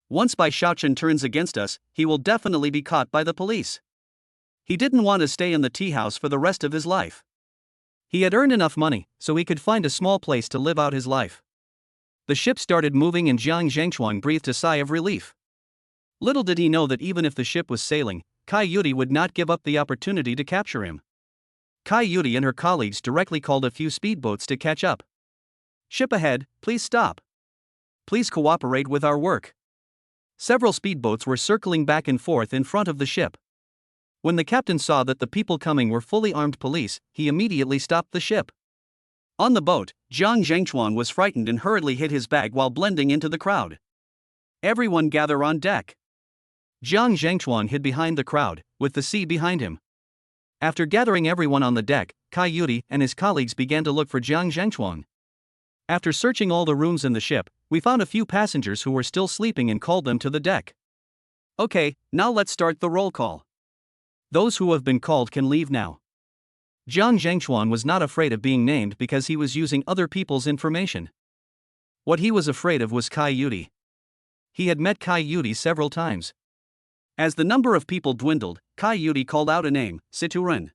Once Bai Xiaochen turns against us, he will definitely be caught by the police. He didn't want to stay in the tea house for the rest of his life. He had earned enough money, so he could find a small place to live out his life. The ship started moving and Jiang Zhengchuang breathed a sigh of relief. Little did he know that even if the ship was sailing, Kai Yudi would not give up the opportunity to capture him. Kai Yudi and her colleagues directly called a few speedboats to catch up. "Ship ahead, please stop. Please cooperate with our work." Several speedboats were circling back and forth in front of the ship. When the captain saw that the people coming were fully armed police, he immediately stopped the ship. On the boat, Jiang Zhengchuan was frightened and hurriedly hid his bag while blending into the crowd. "Everyone gather on deck." Jiang Zhengchuan hid behind the crowd, with the sea behind him. After gathering everyone on the deck, Kai Yudi and his colleagues began to look for Jiang Zhengchuan. After searching all the rooms in the ship, we found a few passengers who were still sleeping and called them to the deck. "Okay, now let's start the roll call. Those who have been called can leave now." Jiang Zhengchuan was not afraid of being named because he was using other people's information. What he was afraid of was Kai Yudi. He had met Kai Yudi several times. As the number of people dwindled, Kai Yudi called out a name, Situren.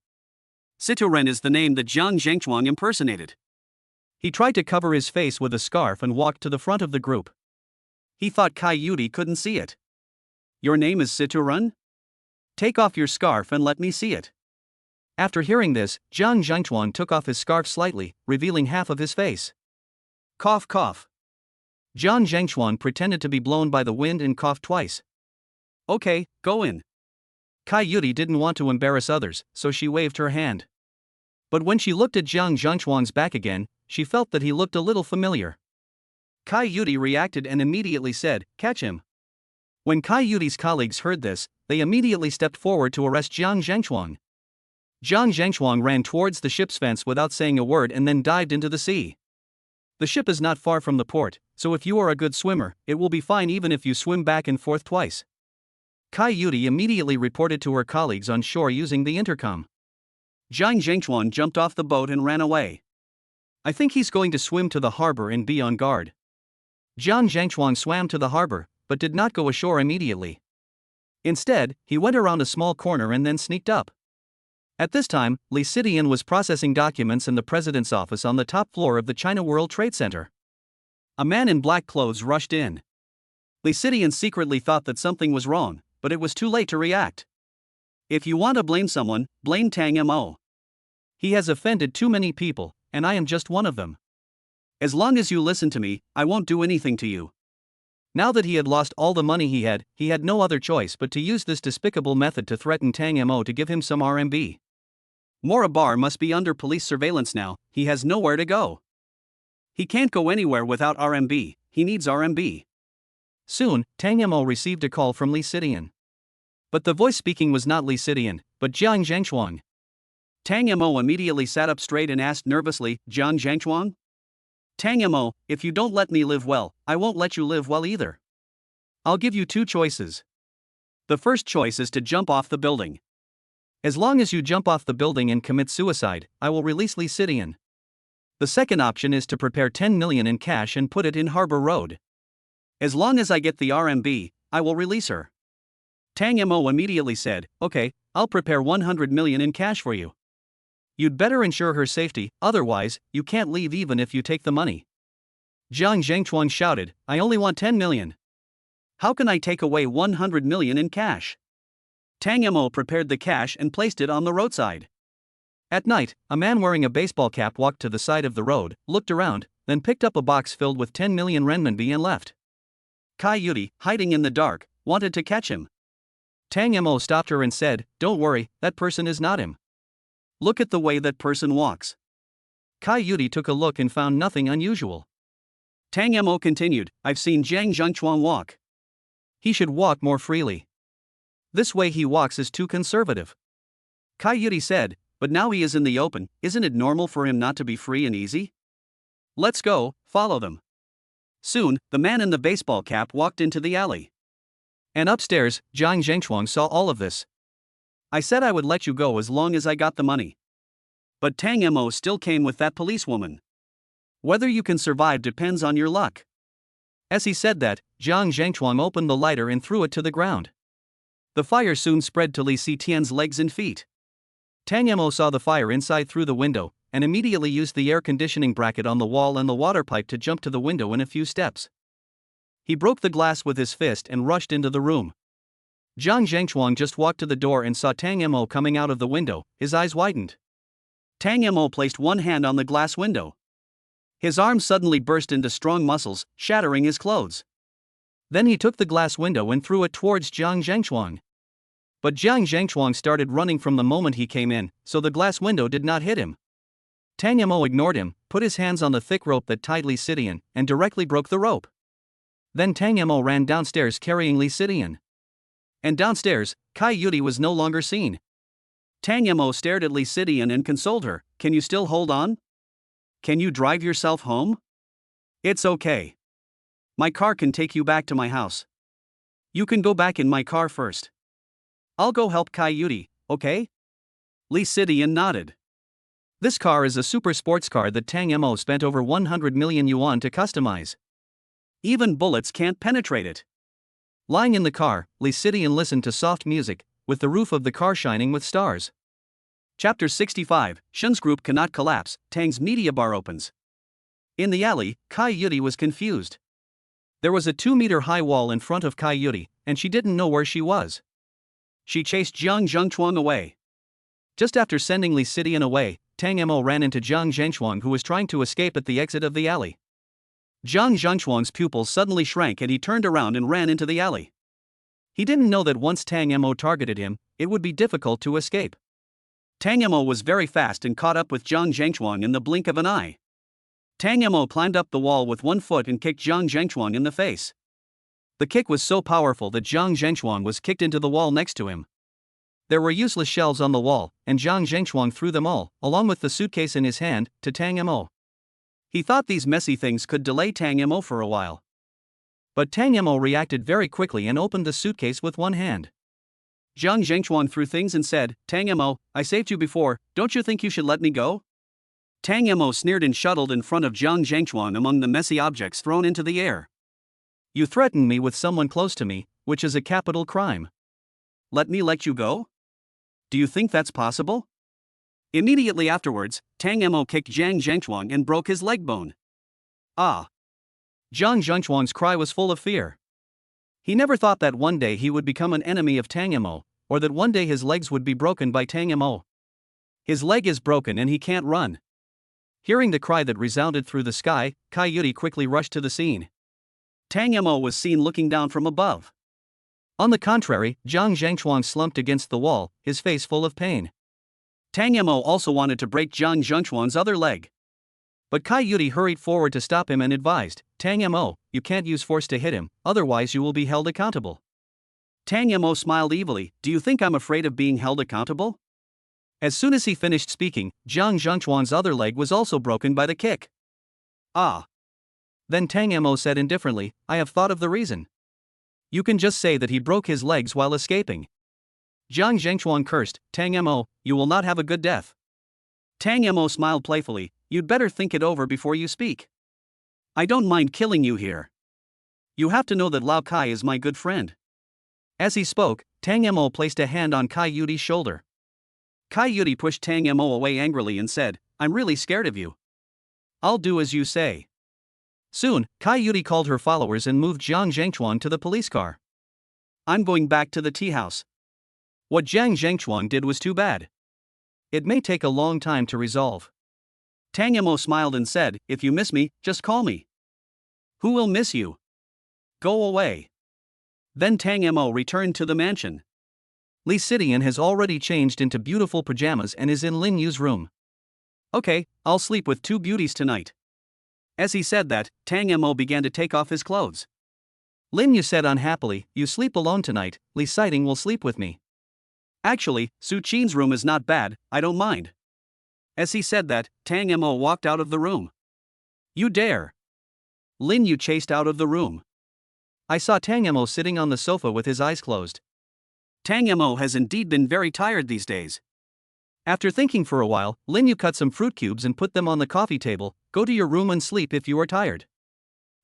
Situren is the name that Jiang Zhengchuan impersonated. He tried to cover his face with a scarf and walked to the front of the group. He thought Kai Yudi couldn't see it. "Your name is Situren? Take off your scarf and let me see it." After hearing this, Jiang Zhengchuan took off his scarf slightly, revealing half of his face. Cough, cough. Jiang Zhengchuan pretended to be blown by the wind and coughed twice. "Okay, go in." Kai Yudi didn't want to embarrass others, so she waved her hand. But when she looked at Jiang Zhengchuan's back again, she felt that he looked a little familiar. Kai Yudi reacted and immediately said, "Catch him." When Kai Yudi's colleagues heard this, they immediately stepped forward to arrest Jiang Zhengchuan. Jiang Zhengchuan ran towards the ship's fence without saying a word and then dived into the sea. The ship is not far from the port, so if you are a good swimmer, it will be fine even if you swim back and forth twice. Kai Yudi immediately reported to her colleagues on shore using the intercom. Jiang Zhengchuan jumped off the boat and ran away. "I think he's going to swim to the harbor and be on guard." Jiang Zhengchuan swam to the harbor, but did not go ashore immediately. Instead, he went around a small corner and then sneaked up. At this time, Li Sidian was processing documents in the president's office on the top floor of the China World Trade Center. A man in black clothes rushed in. Li Sidian secretly thought that something was wrong, but it was too late to react. "If you want to blame someone, blame Tang Mo. He has offended too many people, and I am just one of them. As long as you listen to me, I won't do anything to you." Now that he had lost all the money he had no other choice but to use this despicable method to threaten Tang Mo to give him some RMB. Morabar must be under police surveillance now, he has nowhere to go. He can't go anywhere without RMB, he needs RMB. Soon, Tang Mo received a call from Li Sidian. But the voice speaking was not Li Sidian, but Jiang Zhengchuan. Tang Mo immediately sat up straight and asked nervously, "Jiang Zhengchuan? Tang Mo, if you don't let me live well, I won't let you live well either. I'll give you two choices. The first choice is to jump off the building. As long as you jump off the building and commit suicide, I will release Li Sidian. The second option is to prepare 10 million in cash and put it in Harbor Road. As long as I get the RMB, I will release her." Tang Mo immediately said, "Okay, I'll prepare 100 million in cash for you. You'd better ensure her safety, otherwise, you can't leave even if you take the money." Jiang Zhengchuan shouted, "I only want 10 million. How can I take away 100 million in cash?" Tang Mo prepared the cash and placed it on the roadside. At night, a man wearing a baseball cap walked to the side of the road, looked around, then picked up a box filled with 10 million renminbi and left. Kai Yudi, hiding in the dark, wanted to catch him. Tang Mo stopped her and said, "Don't worry, that person is not him. Look at the way that person walks." Kai Yudi took a look and found nothing unusual. Tang Mo continued, "I've seen Jiang Zhengchuan walk. He should walk more freely. This way he walks is too conservative." Kai Yudi said, "But now he is in the open, isn't it normal for him not to be free and easy? Let's go, follow them." Soon, the man in the baseball cap walked into the alley. And upstairs, Jiang Zhengchuan saw all of this. "I said I would let you go as long as I got the money. But Tang Mo still came with that policewoman. Whether you can survive depends on your luck." As he said that, Jiang Zhengchuan opened the lighter and threw it to the ground. The fire soon spread to Li Sitian's legs and feet. Tang Mo saw the fire inside through the window, and immediately used the air conditioning bracket on the wall and the water pipe to jump to the window in a few steps. He broke the glass with his fist and rushed into the room. Jiang Zhengchuan just walked to the door and saw Tang Mo coming out of the window, his eyes widened. Tang Mo placed one hand on the glass window. His arm suddenly burst into strong muscles, shattering his clothes. Then he took the glass window and threw it towards Jiang Zhengchuang. But Jiang Zhengchuang started running from the moment he came in, so the glass window did not hit him. Tang Mo ignored him, put his hands on the thick rope that tied Li Sidian, and directly broke the rope. Then Tang Mo ran downstairs carrying Li Sidian. And downstairs, Kai Yudi was no longer seen. Tang Mo stared at Li Sidian and consoled her. Can you still hold on? Can you drive yourself home? It's okay. My car can take you back to my house. You can go back in my car first. I'll go help Kai Yudi, okay? Li Sidian nodded. This car is a super sports car that Tang Mo spent over 100 million yuan to customize. Even bullets can't penetrate it. Lying in the car, Li Sidian listened to soft music, with the roof of the car shining with stars. Chapter 65, Shun's group cannot collapse, Tang's media bar opens. In the alley, Kai Yudi was confused. There was a 2-meter-high wall in front of Kai Yudi, and she didn't know where she was. She chased Jiang Zhengchuang away. Just after sending Li Sidian away, Tang Mo ran into Jiang Zhengchuang, who was trying to escape at the exit of the alley. Jiang Zhengchuang's pupils suddenly shrank and he turned around and ran into the alley. He didn't know that once Tang Mo targeted him, it would be difficult to escape. Tang Mo was very fast and caught up with Jiang Zhengchuang in the blink of an eye. Tang Mo climbed up the wall with one foot and kicked Jiang Zhengchuang in the face. The kick was so powerful that Jiang Zhengchuang was kicked into the wall next to him. There were useless shelves on the wall, and Jiang Zhengchuang threw them all, along with the suitcase in his hand, to Tang Mo. He thought these messy things could delay Tang Mo for a while. But Tang Mo reacted very quickly and opened the suitcase with one hand. Jiang Zhengchuang threw things and said, Tang Mo, I saved you before, don't you think you should let me go? Tang Mo sneered and shuttled in front of Jiang Zhengchuang among the messy objects thrown into the air. You threatened me with someone close to me, which is a capital crime. Let me let you go? Do you think that's possible? Immediately afterwards, Tang Mo kicked Jiang Zhengchuang and broke his leg bone. Ah! Jiang Zhengchuang's cry was full of fear. He never thought that one day he would become an enemy of Tang Mo, or that one day his legs would be broken by Tang Mo. His leg is broken and he can't run. Hearing the cry that resounded through the sky, Kai Yudi quickly rushed to the scene. Tang Mo was seen looking down from above. On the contrary, Jiang Zhengchuang slumped against the wall, his face full of pain. Tang Mo also wanted to break Jiang Zhengchuang's other leg. But Kai Yudi hurried forward to stop him and advised, Tang Mo, you can't use force to hit him, otherwise you will be held accountable. Tang Mo smiled evilly, do you think I'm afraid of being held accountable? As soon as he finished speaking, Jiang Zhengchuang's other leg was also broken by the kick. Ah! Then Tang Mo said indifferently, I have thought of the reason. You can just say that he broke his legs while escaping. Jiang Zhengchuang cursed, Tang Mo, you will not have a good death. Tang Mo smiled playfully, you'd better think it over before you speak. I don't mind killing you here. You have to know that Lao Kai is my good friend. As he spoke, Tang Mo placed a hand on Kai Yudi's shoulder. Kai Yudi pushed Tang Mo away angrily and said, I'm really scared of you. I'll do as you say. Soon, Kai Yudi called her followers and moved Jiang Zhengchuang to the police car. I'm going back to the tea house. What Jiang Zhengchuang did was too bad. It may take a long time to resolve. Tang Mo smiled and said, if you miss me, just call me. Who will miss you? Go away. Then Tang Mo returned to the mansion. Li Sidian has already changed into beautiful pajamas and is in Lin Yu's room. Okay, I'll sleep with 2 beauties tonight. As he said that, Tang Mo began to take off his clothes. Lin Yu said unhappily, you sleep alone tonight, Li Sidian will sleep with me. Actually, Su Qin's room is not bad, I don't mind. As he said that, Tang Mo walked out of the room. You dare! Lin Yu chased out of the room. I saw Tang Mo sitting on the sofa with his eyes closed. Tang Mo has indeed been very tired these days. After thinking for a while, Lin Yu cut some fruit cubes and put them on the coffee table. Go to your room and sleep if you are tired.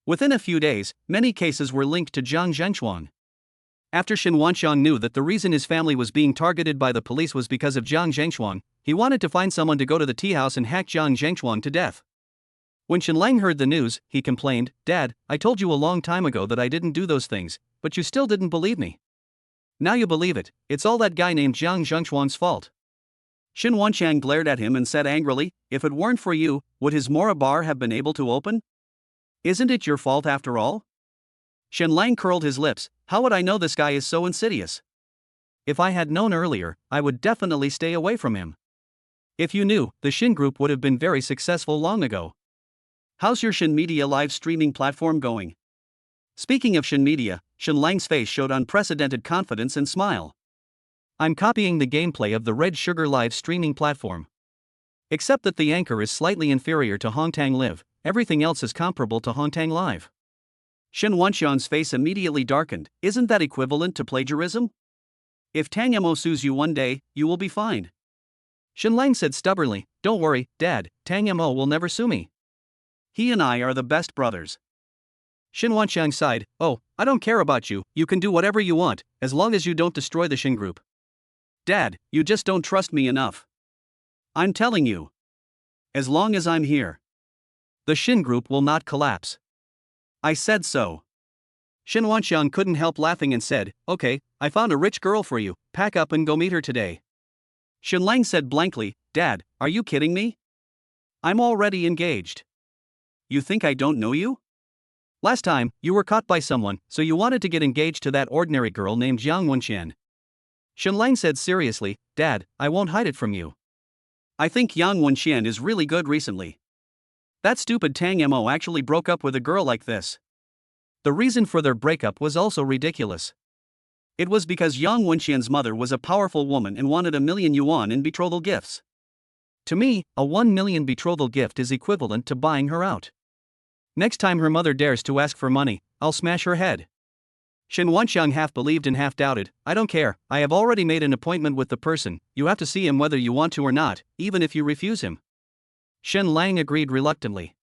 Within a few days, many cases were linked to Jiang Zhengchuang. After Shen Wanxiang knew that the reason his family was being targeted by the police was because of Jiang Zhengchuang, he wanted to find someone to go to the tea house and hack Jiang Zhengchuang to death. When Shen Lang heard the news, he complained, Dad, I told you a long time ago that I didn't do those things, but you still didn't believe me. Now you believe it, it's all that guy named Jiang Zhengchuang's fault. Shin Wanchang glared at him and said angrily, "If it weren't for you, would his Mora bar have been able to open? Isn't it your fault after all?" Shin Lang curled his lips. "How would I know this guy is so insidious? If I had known earlier, I would definitely stay away from him. If you knew, the Shin Group would have been very successful long ago. How's your Shin Media live streaming platform going?" Speaking of Shin Media, Shin Lang's face showed unprecedented confidence and smile. "I'm copying the gameplay of the Red Sugar live streaming platform. Except that the anchor is slightly inferior to Hongtang Live, everything else is comparable to Hongtang Live." Shin Wanxian's face immediately darkened. "Isn't that equivalent to plagiarism? If Tang Mo sues you one day, you will be fined." Shin Lang said stubbornly, "Don't worry, Dad, Tang Mo will never sue me. He and I are the best brothers." Shin Wanxiang sighed, "Oh, I don't care about you, you can do whatever you want, as long as you don't destroy the Shin Group. Dad, you just don't trust me enough. I'm telling you. As long as I'm here, the Shin Group will not collapse. I said so." Shin Wanxiang couldn't help laughing and said, "Okay, I found a rich girl for you, pack up and go meet her today." Shin Lang said blankly, "Dad, are you kidding me? I'm already engaged. You think I don't know you? Last time, you were caught by someone, so you wanted to get engaged to that ordinary girl named Jiang Wenxian." Shin Lang said seriously, "Dad, I won't hide it from you. I think Yang Wenxian is really good recently. That stupid Tang Mo actually broke up with a girl like this. The reason for their breakup was also ridiculous. It was because Yang Wenxian's mother was a powerful woman and wanted 1,000,000 yuan in betrothal gifts. To me, a 1,000,000 betrothal gift is equivalent to buying her out. Next time her mother dares to ask for money, I'll smash her head." Shin Wanxiang half believed and half doubted. "I don't care, I have already made an appointment with the person, you have to see him whether you want to or not, even if you refuse him." Shin Lang agreed reluctantly.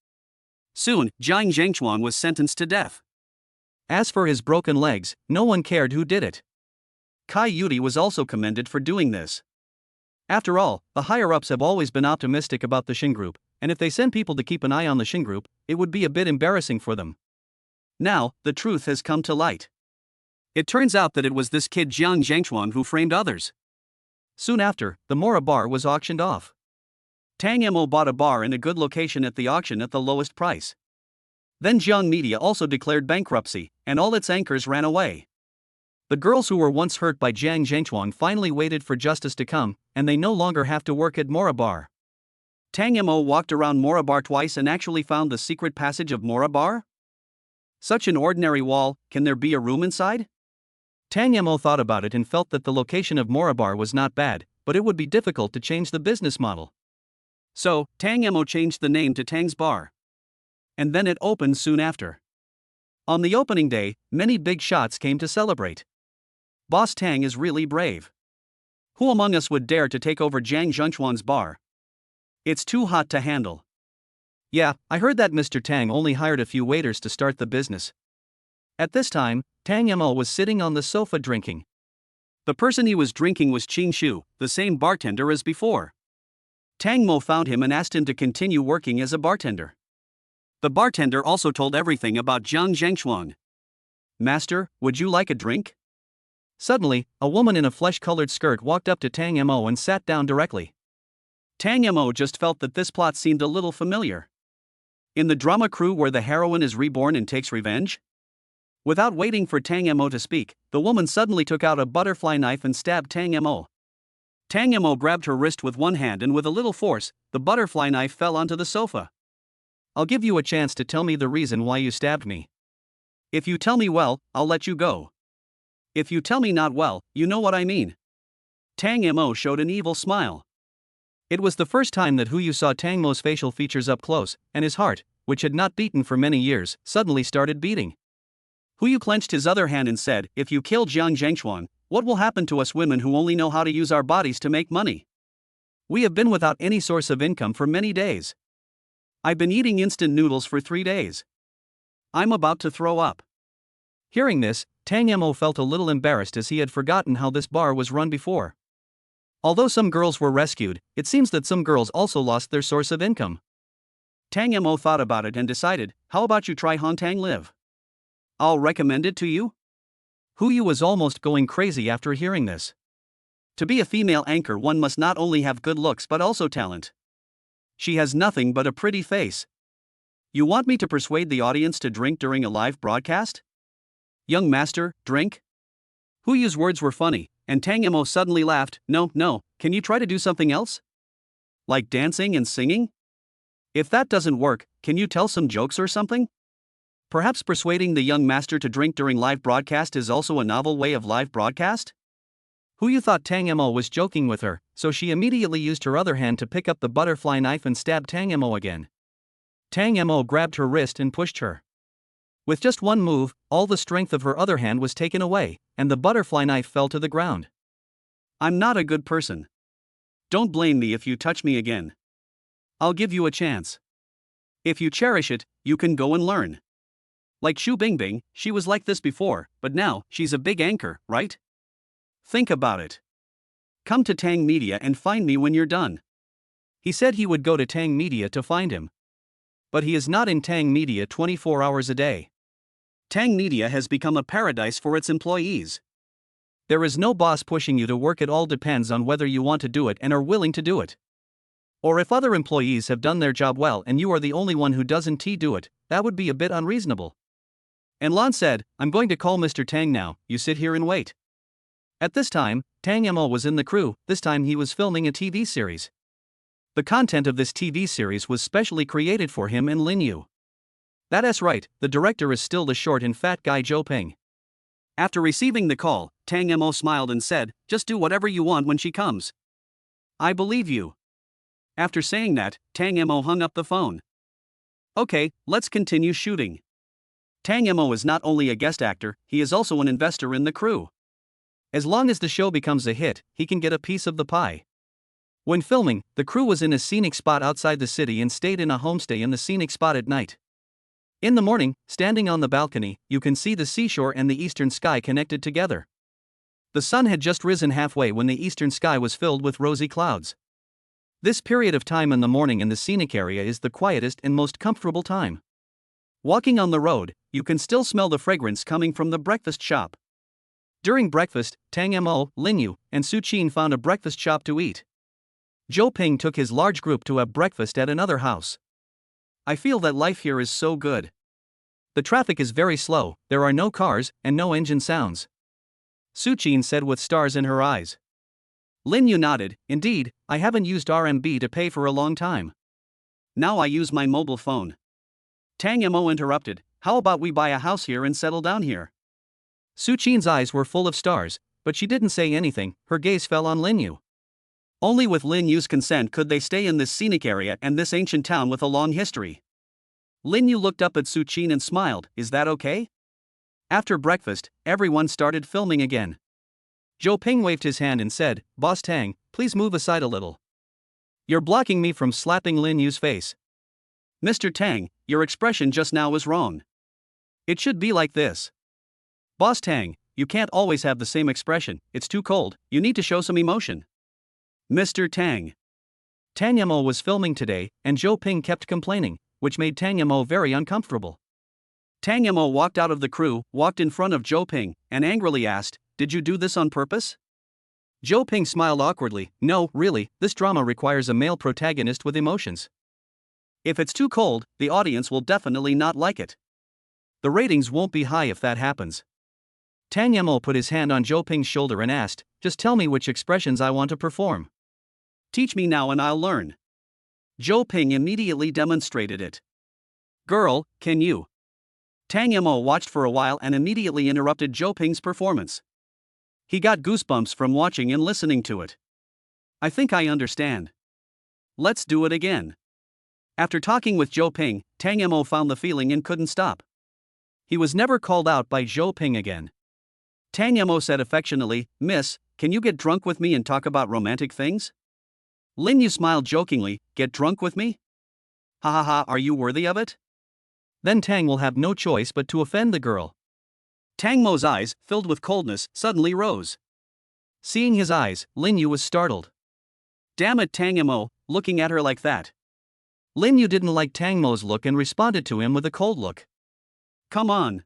Soon, Jiang Zhengchuan was sentenced to death. As for his broken legs, no one cared who did it. Kai Yudi was also commended for doing this. After all, the higher-ups have always been optimistic about the Shin Group, and if they send people to keep an eye on the Shin Group, it would be a bit embarrassing for them. Now, the truth has come to light. It turns out that it was this kid Jiang Zhengchuan who framed others. Soon after, the Mora bar was auctioned off. Tang Mo bought a bar in a good location at the auction at the lowest price. Then Jiang Media also declared bankruptcy, and all its anchors ran away. The girls who were once hurt by Jiang Zhengchuan finally waited for justice to come, and they no longer have to work at Mora bar. Tang Mo walked around Mora bar twice and actually found the secret passage of Mora bar? Such an ordinary wall, can there be a room inside? Tang Mo thought about it and felt that the location of Mora bar was not bad, but it would be difficult to change the business model. So, Tang Mo changed the name to Tang's Bar. And then it opened soon after. On the opening day, many big shots came to celebrate. Boss Tang is really brave. Who among us would dare to take over Jiang Zhengchuan's bar? It's too hot to handle. Yeah, I heard that Mr. Tang only hired a few waiters to start the business. At this time, Tang Mo was sitting on the sofa drinking. The person he was drinking was Qing Shu, the same bartender as before. Tang Mo found him and asked him to continue working as a bartender. The bartender also told everything about Jiang Zhengchuan. "Master, would you like a drink?" Suddenly, a woman in a flesh-colored skirt walked up to Tang Mo and sat down directly. Tang Mo just felt that this plot seemed a little familiar. In the drama crew where the heroine is reborn and takes revenge? Without waiting for Tang Mo to speak, the woman suddenly took out a butterfly knife and stabbed Tang Mo. Tang Mo grabbed her wrist with one hand and with a little force, the butterfly knife fell onto the sofa. "I'll give you a chance to tell me the reason why you stabbed me. If you tell me well, I'll let you go. If you tell me not well, you know what I mean." Tang Mo showed an evil smile. It was the first time that Hu Yu saw Tang Mo's facial features up close, and his heart, which had not beaten for many years, suddenly started beating. Hu Yu clenched his other hand and said, "If you kill Jiang Zhengchuan, what will happen to us women who only know how to use our bodies to make money? We have been without any source of income for many days. I've been eating instant noodles for 3 days. I'm about to throw up." Hearing this, Tang Mo felt a little embarrassed as he had forgotten how this bar was run before. Although some girls were rescued, it seems that some girls also lost their source of income. Tang Mo thought about it and decided, "How about you try Hongtang Live? I'll recommend it to you." Hu Yu was almost going crazy after hearing this. To be a female anchor, one must not only have good looks but also talent. She has nothing but a pretty face. You want me to persuade the audience to drink during a live broadcast? Young master, drink? Huyu's words were funny, and Tang Mo suddenly laughed. No, can you try to do something else? Like dancing and singing? If that doesn't work, can you tell some jokes or something? Perhaps persuading the young master to drink during live broadcast is also a novel way of live broadcast? Huyu thought Tang Mo was joking with her, so she immediately used her other hand to pick up the butterfly knife and stab Tang Mo again. Tang Mo grabbed her wrist and pushed her. With just one move, all the strength of her other hand was taken away, and the butterfly knife fell to the ground. I'm not a good person. Don't blame me if you touch me again. I'll give you a chance. If you cherish it, you can go and learn. Like Xu Bingbing, she was like this before, but now, she's a big anchor, right? Think about it. Come to Tang Media and find me when you're done. He said he would go to Tang Media to find him. But he is not in Tang Media 24 hours a day. Tang Media has become a paradise for its employees. There is no boss pushing you to work, it all depends on whether you want to do it and are willing to do it. Or if other employees have done their job well and you are the only one who doesn't do it, that would be a bit unreasonable. And Lan said, I'm going to call Mr. Tang now, you sit here and wait. At this time, Tang Mo was in the crew. This time he was filming a TV series. The content of this TV series was specially created for him and Lin Yu. That's right, the director is still the short and fat guy Zhou Ping. After receiving the call, Tang Mo smiled and said, just do whatever you want when she comes. I believe you. After saying that, Tang Mo hung up the phone. Okay, let's continue shooting. Tang Mo is not only a guest actor, he is also an investor in the crew. As long as the show becomes a hit, he can get a piece of the pie. When filming, the crew was in a scenic spot outside the city and stayed in a homestay in the scenic spot at night. In the morning, standing on the balcony, you can see the seashore and the eastern sky connected together. The sun had just risen halfway when the eastern sky was filled with rosy clouds. This period of time in the morning in the scenic area is the quietest and most comfortable time. Walking on the road, you can still smell the fragrance coming from the breakfast shop. During breakfast, Tang Mo, Lin Yu, and Su Qin found a breakfast shop to eat. Zhou Ping took his large group to have breakfast at another house. I feel that life here is so good. The traffic is very slow, there are no cars, and no engine sounds. Su Qin said with stars in her eyes. Lin Yu nodded, indeed, I haven't used RMB to pay for a long time. Now I use my mobile phone. Tang Mo interrupted, how about we buy a house here and settle down here? Su Qin's eyes were full of stars, but she didn't say anything, her gaze fell on Lin Yu. Only with Lin Yu's consent could they stay in this scenic area and this ancient town with a long history. Lin Yu looked up at Su Qin and smiled, is that okay? After breakfast, everyone started filming again. Zhou Ping waved his hand and said, Boss Tang, please move aside a little. You're blocking me from slapping Lin Yu's face. Mr. Tang, your expression just now was wrong. It should be like this. Boss Tang, you can't always have the same expression, it's too cold, you need to show some emotion. Mr. Tang. Tang Mo was filming today, and Zhou Ping kept complaining, which made Tang Mo very uncomfortable. Tang Mo walked out of the crew, walked in front of Zhou Ping, and angrily asked, did you do this on purpose? Zhou Ping smiled awkwardly, no, really, this drama requires a male protagonist with emotions. If it's too cold, the audience will definitely not like it. The ratings won't be high if that happens. Tang Mo put his hand on Zhou Ping's shoulder and asked, just tell me which expressions I want to perform. Teach me now and I'll learn. Zhou Ping immediately demonstrated it. Girl, can you? Tang Mo watched for a while and immediately interrupted Zhou Ping's performance. He got goosebumps from watching and listening to it. I think I understand. Let's do it again. After talking with Zhou Ping, Tang Mo found the feeling and couldn't stop. He was never called out by Zhou Ping again. Tang Mo said affectionately, Miss, can you get drunk with me and talk about romantic things? Lin Yu smiled jokingly, get drunk with me? Ha ha ha, are you worthy of it? Then Tang will have no choice but to offend the girl. Tang Mo's eyes, filled with coldness, suddenly rose. Seeing his eyes, Lin Yu was startled. Damn it, Tang Mo, looking at her like that. Lin Yu didn't like Tang Mo's look and responded to him with a cold look. Come on.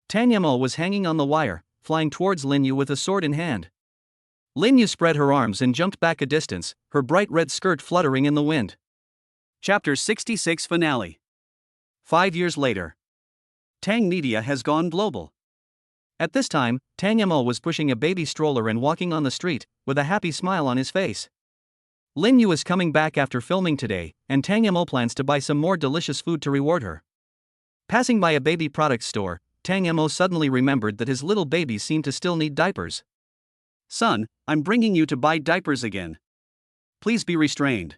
Tang Mo was hanging on the wire, flying towards Lin Yu with a sword in hand. Lin Yu spread her arms and jumped back a distance, her bright red skirt fluttering in the wind. Chapter 66 Finale. 5 years later. Tang Media has gone global. At this time, Tang Mo was pushing a baby stroller and walking on the street, with a happy smile on his face. Lin Yu is coming back after filming today, and Tang Mo plans to buy some more delicious food to reward her. Passing by a baby products store, Tang Mo suddenly remembered that his little baby seemed to still need diapers. Son, I'm bringing you to buy diapers again. Please be restrained.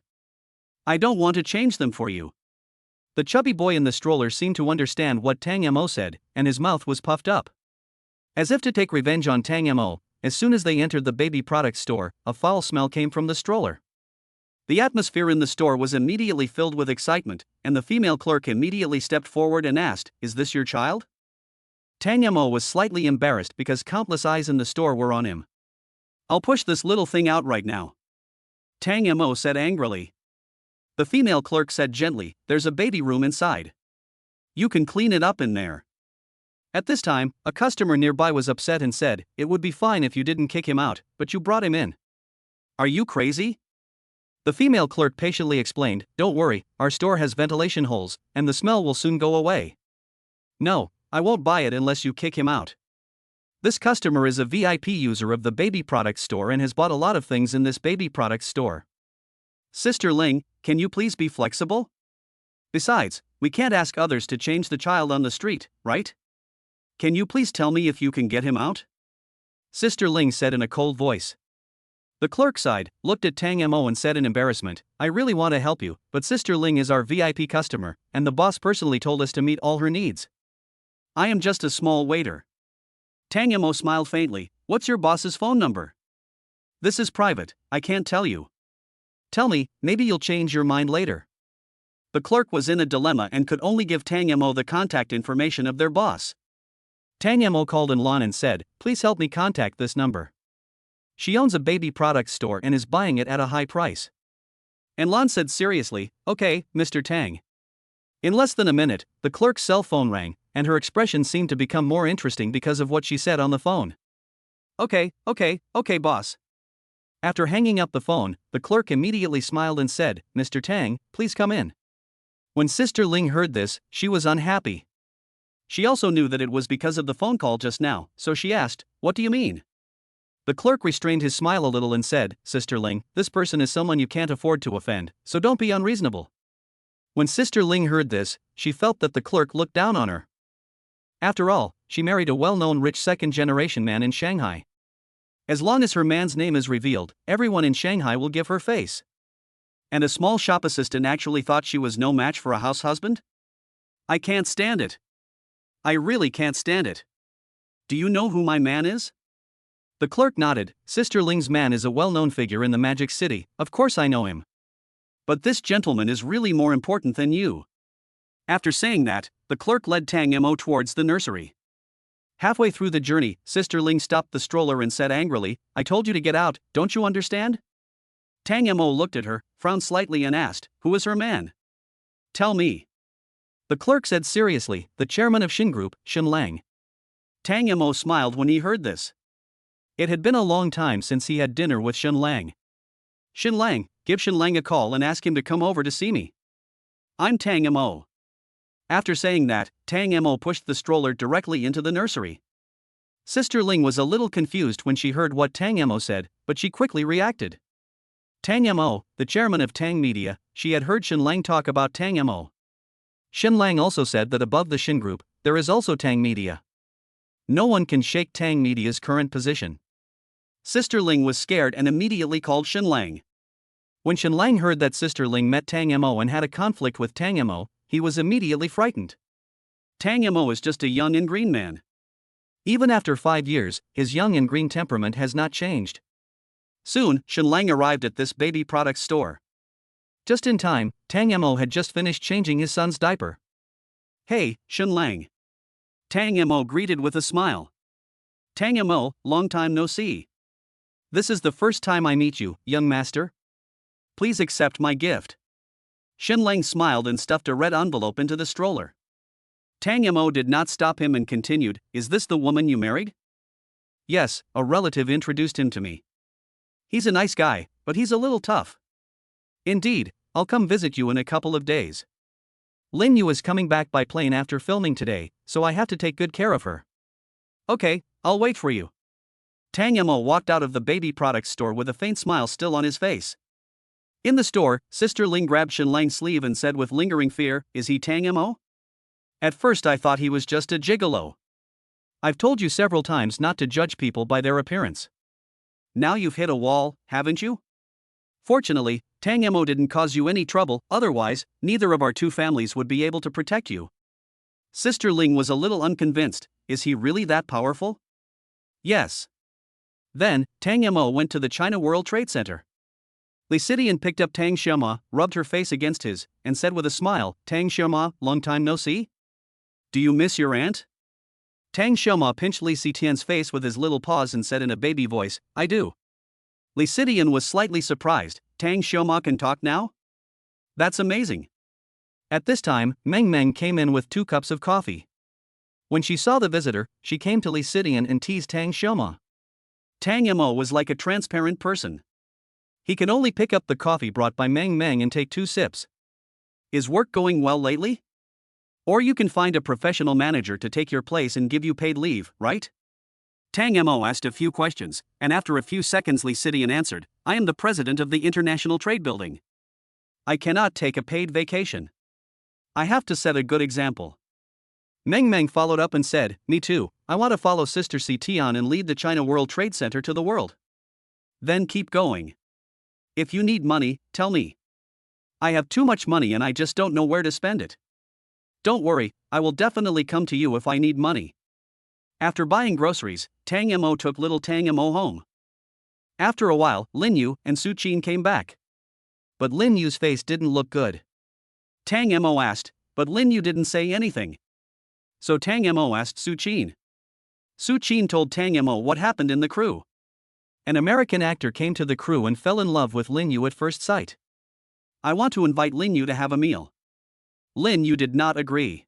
I don't want to change them for you. The chubby boy in the stroller seemed to understand what Tang Mo said, and his mouth was puffed up. As if to take revenge on Tang Mo, as soon as they entered the baby products store, a foul smell came from the stroller. The atmosphere in the store was immediately filled with excitement, and the female clerk immediately stepped forward and asked, "Is this your child?" Tang Mo was slightly embarrassed because countless eyes in the store were on him. "I'll push this little thing out right now," Tang Mo said angrily. The female clerk said gently, "There's a baby room inside. You can clean it up in there." At this time, a customer nearby was upset and said, "It would be fine if you didn't kick him out, but you brought him in." "Are you crazy?" The female clerk patiently explained, "Don't worry, our store has ventilation holes, and the smell will soon go away." "No, I won't buy it unless you kick him out." This customer is a VIP user of the baby products store and has bought a lot of things in this baby products store. "Sister Ling, can you please be flexible? Besides, we can't ask others to change the child on the street, right? Can you please tell me if you can get him out?" Sister Ling said in a cold voice. The clerk sighed, looked at Tang Mo and said in embarrassment, "I really want to help you, but Sister Ling is our VIP customer, and the boss personally told us to meet all her needs." "I am just a small waiter." Tang Mo smiled faintly. "What's your boss's phone number?" "This is private, I can't tell you." "Tell me, maybe you'll change your mind later." The clerk was in a dilemma and could only give Tang Mo the contact information of their boss. Tang Mo called in Lan and said, "Please help me contact this number. She owns a baby products store and is buying it at a high price." And Lan said seriously, "Okay, Mr. Tang." In less than a minute, the clerk's cell phone rang, and her expression seemed to become more interesting because of what she said on the phone. Okay, boss." After hanging up the phone, the clerk immediately smiled and said, "Mr. Tang, please come in." When Sister Ling heard this, she was unhappy. She also knew that it was because of the phone call just now, so she asked, "What do you mean?" The clerk restrained his smile a little and said, "Sister Ling, this person is someone you can't afford to offend, so don't be unreasonable." When Sister Ling heard this, she felt that the clerk looked down on her. After all, she married a well-known rich second-generation man in Shanghai. As long as her man's name is revealed, everyone in Shanghai will give her face. And a small shop assistant actually thought she was no match for a house husband? I can't stand it. I really can't stand it. Do you know who my man is? The clerk nodded. Sister Ling's man is a well-known figure in the Magic City, of course I know him. But this gentleman is really more important than you. After saying that, the clerk led Tang Mo towards the nursery. Halfway through the journey, Sister Ling stopped the stroller and said angrily, "I told you to get out, don't you understand?" Tang Mo looked at her, frowned slightly and asked, "Who is her man? Tell me." The clerk said seriously, "The chairman of Xin Group, Xin Lang." Tang Mo smiled when he heard this. It had been a long time since he had dinner with Xin Lang. "Xin Lang, give Xin Lang a call and ask him to come over to see me. I'm Tang Mo." After saying that, Tang Mo pushed the stroller directly into the nursery. Sister Ling was a little confused when she heard what Tang Mo said, but she quickly reacted. Tang Mo, the chairman of Tang Media, she had heard Xin Lang talk about Tang Mo. Xin Lang also said that above the Xin Group, there is also Tang Media. No one can shake Tang Media's current position. Sister Ling was scared and immediately called Xin Lang. When Xin Lang heard that Sister Ling met Tang Mo and had a conflict with Tang Mo, he was immediately frightened. Tang Mo is just a young and green man. Even after 5 years, his young and green temperament has not changed. Soon, Xin Lang arrived at this baby products store. Just in time, Tang Mo had just finished changing his son's diaper. "Hey, Xin Lang." Tang Mo greeted with a smile. "Tang Mo, long time no see. This is the first time I meet you, young master. Please accept my gift." Xin Lang smiled and stuffed a red envelope into the stroller. Tang Mo did not stop him and continued, "Is this the woman you married?" "Yes, a relative introduced him to me." He's a nice guy, but he's a little tough. Indeed, I'll come visit you in a couple of days. Lin Yu is coming back by plane after filming today, so I have to take good care of her. Okay, I'll wait for you. Tang Mo walked out of the baby products store with a faint smile still on his face. In the store, Sister Ling grabbed Shen Lang's sleeve and said with lingering fear, "Is he Tang Mo? At first I thought he was just a gigolo." I've told you several times not to judge people by their appearance. Now you've hit a wall, haven't you? Fortunately, Tang Mo didn't cause you any trouble, otherwise, neither of our two families would be able to protect you. Sister Ling was a little unconvinced. Is he really that powerful? Yes. Then, Tang Mo went to the China World Trade Center. Li Sidian picked up Tang Xiaoma, rubbed her face against his, and said with a smile, "Tang Xiaoma, long time no see? Do you miss your aunt?" Tang Xiaoma pinched Li Sitian's face with his little paws and said in a baby voice, "I do." Li Sidian was slightly surprised. Tang Xiaoma can talk now? That's amazing. At this time, Meng Meng came in with 2 cups of coffee. When she saw the visitor, she came to Li Sidian and teased Tang Xiaoma. Tang Mo was like a transparent person. He can only pick up the coffee brought by Meng Meng and take 2 sips. Is work going well lately? Or you can find a professional manager to take your place and give you paid leave, right? Tang Mo asked a few questions, and after a few seconds Li Sidian answered, "I am the president of the International Trade Building. I cannot take a paid vacation. I have to set a good example." Meng Meng followed up and said, "Me too, I want to follow Sister Tian and lead the China World Trade Center to the world." Then keep going. If you need money, tell me. I have too much money and I just don't know where to spend it. Don't worry, I will definitely come to you if I need money. After buying groceries, Tang Mo took little Tang Mo home. After a while, Lin Yu and Su Qin came back. But Lin Yu's face didn't look good. Tang Mo asked, but Lin Yu didn't say anything. So Tang Mo asked Su Qin. Su Qin told Tang Mo what happened in the crew. An American actor came to the crew and fell in love with Lin Yu at first sight. I want to invite Lin Yu to have a meal. Lin Yu did not agree.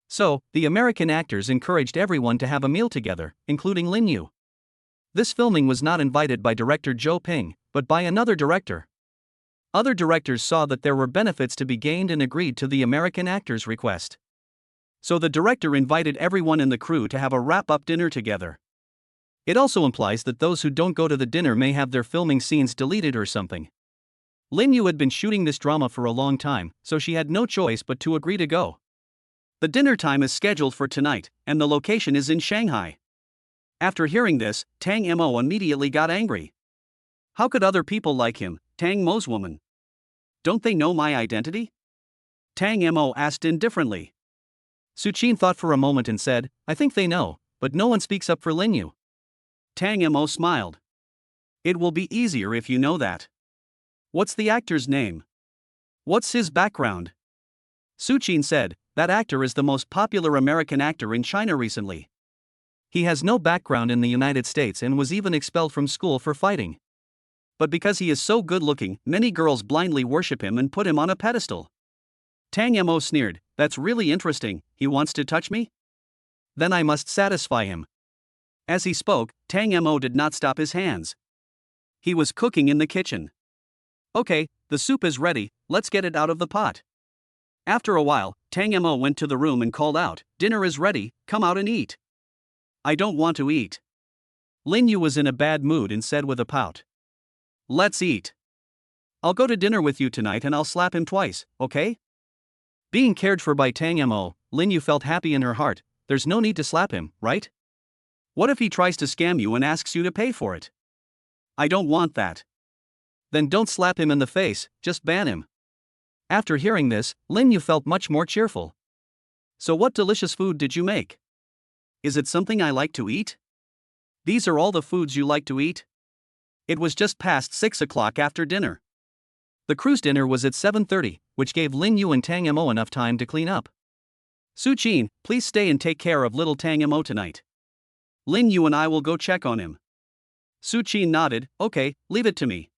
So, the American actors encouraged everyone to have a meal together, including Lin Yu. This filming was not invited by director Zhou Ping, but by another director. Other directors saw that there were benefits to be gained and agreed to the American actors' request. So the director invited everyone in the crew to have a wrap-up dinner together. It also implies that those who don't go to the dinner may have their filming scenes deleted or something. Lin Yu had been shooting this drama for a long time, so she had no choice but to agree to go. The dinner time is scheduled for tonight, and the location is in Shanghai. After hearing this, Tang Mo immediately got angry. How could other people like him, Tang Mo's woman? Don't they know my identity? Tang Mo asked indifferently. Su Qin thought for a moment and said, "I think they know, but no one speaks up for Lin Yu." Tang Mo smiled. It will be easier if you know that. What's the actor's name? What's his background? Su Qin said, that actor is the most popular American actor in China recently. He has no background in the United States and was even expelled from school for fighting. But because he is so good looking, many girls blindly worship him and put him on a pedestal. Tang Mo sneered, that's really interesting, he wants to touch me? Then I must satisfy him. As he spoke, Tang Mo did not stop his hands. He was cooking in the kitchen. Okay, the soup is ready, let's get it out of the pot. After a while, Tang Mo went to the room and called out, dinner is ready, come out and eat. I don't want to eat. Lin Yu was in a bad mood and said with a pout. Let's eat. I'll go to dinner with you tonight and I'll slap him twice, okay? Being cared for by Tang Mo, Lin Yu felt happy in her heart. There's no need to slap him, right? What if he tries to scam you and asks you to pay for it? I don't want that. Then don't slap him in the face, just ban him. After hearing this, Lin Yu felt much more cheerful. So what delicious food did you make? Is it something I like to eat? These are all the foods you like to eat? It was just past 6 o'clock after dinner. The crew's dinner was at 7:30, which gave Lin Yu and Tang Mo enough time to clean up. Su Qin, please stay and take care of little Tang Mo tonight. Lin Yu and I will go check on him. Su Qin nodded, okay, leave it to me.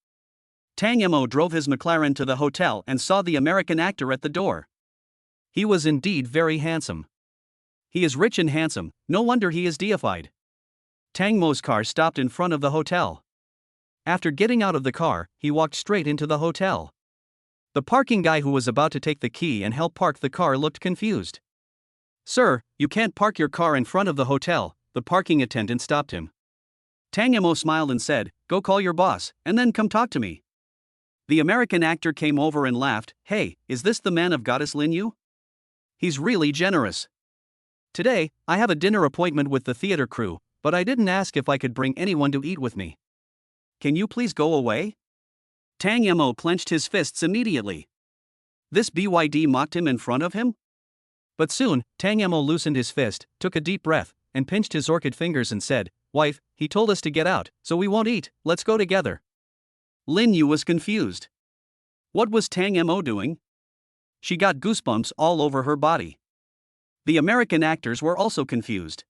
Tang Mo drove his McLaren to the hotel and saw the American actor at the door. He was indeed very handsome. He is rich and handsome, no wonder he is deified. Tang Mo's car stopped in front of the hotel. After getting out of the car, he walked straight into the hotel. The parking guy who was about to take the key and help park the car looked confused. "Sir, you can't park your car in front of the hotel," the parking attendant stopped him. Tang Mo smiled and said, "Go call your boss, and then come talk to me." The American actor came over and laughed. "Hey, is this the man of Goddess Lin Yu? He's really generous. Today, I have a dinner appointment with the theater crew, but I didn't ask if I could bring anyone to eat with me. Can you please go away?" Tang Mo clenched his fists immediately. This BYD mocked him in front of him? But soon, Tang Mo loosened his fist, took a deep breath, and pinched his orchid fingers and said, "Wife, he told us to get out, so we won't eat, let's go together." Lin Yu was confused. What was Tang Mo doing? She got goosebumps all over her body. The American actors were also confused.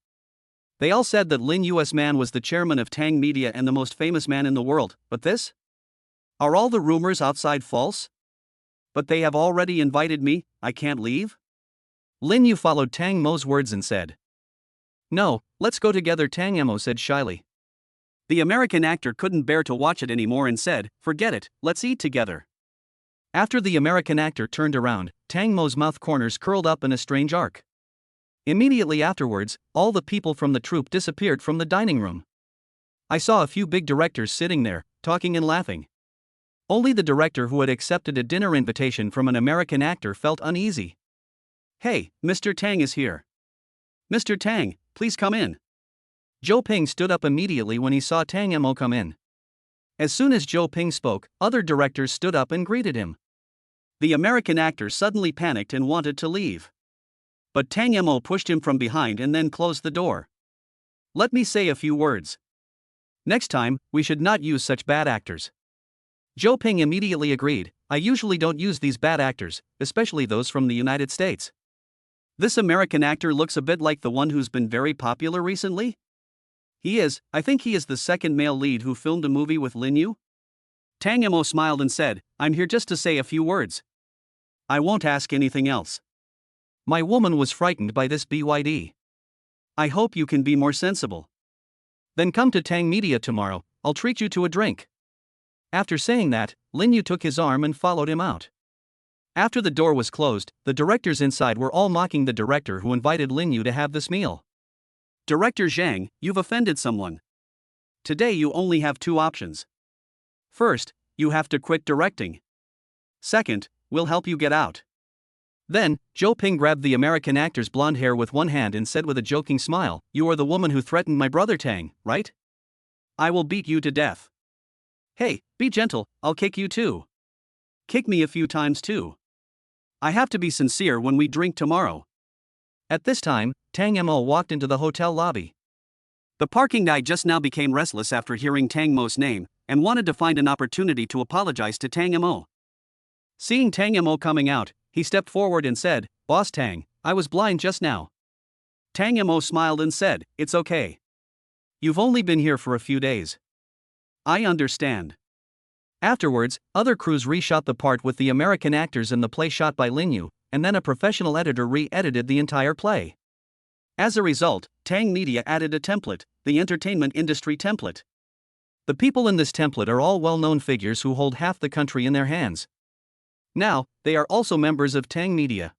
They all said that Lin Yu's man was the chairman of Tang Media and the most famous man in the world, but this? Are all the rumors outside false? But they have already invited me, I can't leave? Lin Yu followed Tang Mo's words and said, "No, let's go together," Tang Mo said shyly. The American actor couldn't bear to watch it anymore and said, "Forget it, let's eat together." After the American actor turned around, Tang Mo's mouth corners curled up in a strange arc. Immediately afterwards, all the people from the troupe disappeared from the dining room. I saw a few big directors sitting there, talking and laughing. Only the director who had accepted a dinner invitation from an American actor felt uneasy. "Hey, Mr. Tang is here. Mr. Tang, please come in." Zhou Ping stood up immediately when he saw Tang Mo come in. As soon as Zhou Ping spoke, other directors stood up and greeted him. The American actor suddenly panicked and wanted to leave. But Tang Mo pushed him from behind and then closed the door. "Let me say a few words. Next time, we should not use such bad actors." Zhou Ping immediately agreed. "I usually don't use these bad actors, especially those from the United States." This American actor looks a bit like the one who's been very popular recently. He is, I think he is the second male lead who filmed a movie with Lin Yu. Tang Mo smiled and said, "I'm here just to say a few words. I won't ask anything else." My woman was frightened by this BYD. "I hope you can be more sensible. Then come to Tang Media tomorrow, I'll treat you to a drink." After saying that, Lin Yu took his arm and followed him out. After the door was closed, the directors inside were all mocking the director who invited Lin Yu to have this meal. "Director Zhang, you've offended someone. Today you only have two options. First, you have to quit directing. Second, we'll help you get out." Then, Zhou Ping grabbed the American actor's blonde hair with one hand and said with a joking smile, "You are the woman who threatened my brother Tang, right? I will beat you to death." "Hey, be gentle, I'll kick you too. Kick me a few times too. I have to be sincere when we drink tomorrow." At this time, Tang Mo walked into the hotel lobby. The parking guy just now became restless after hearing Tang Mo's name, and wanted to find an opportunity to apologize to Tang Mo. Seeing Tang Mo coming out, he stepped forward and said, "Boss Tang, I was blind just now." Tang Mo smiled and said, "It's okay. You've only been here for a few days. I understand." Afterwards, other crews reshot the part with the American actors in the play shot by Lin Yu, and then a professional editor re-edited the entire play. As a result, Tang Media added a template, the entertainment industry template. The people in this template are all well-known figures who hold half the country in their hands. Now, they are also members of Tang Media.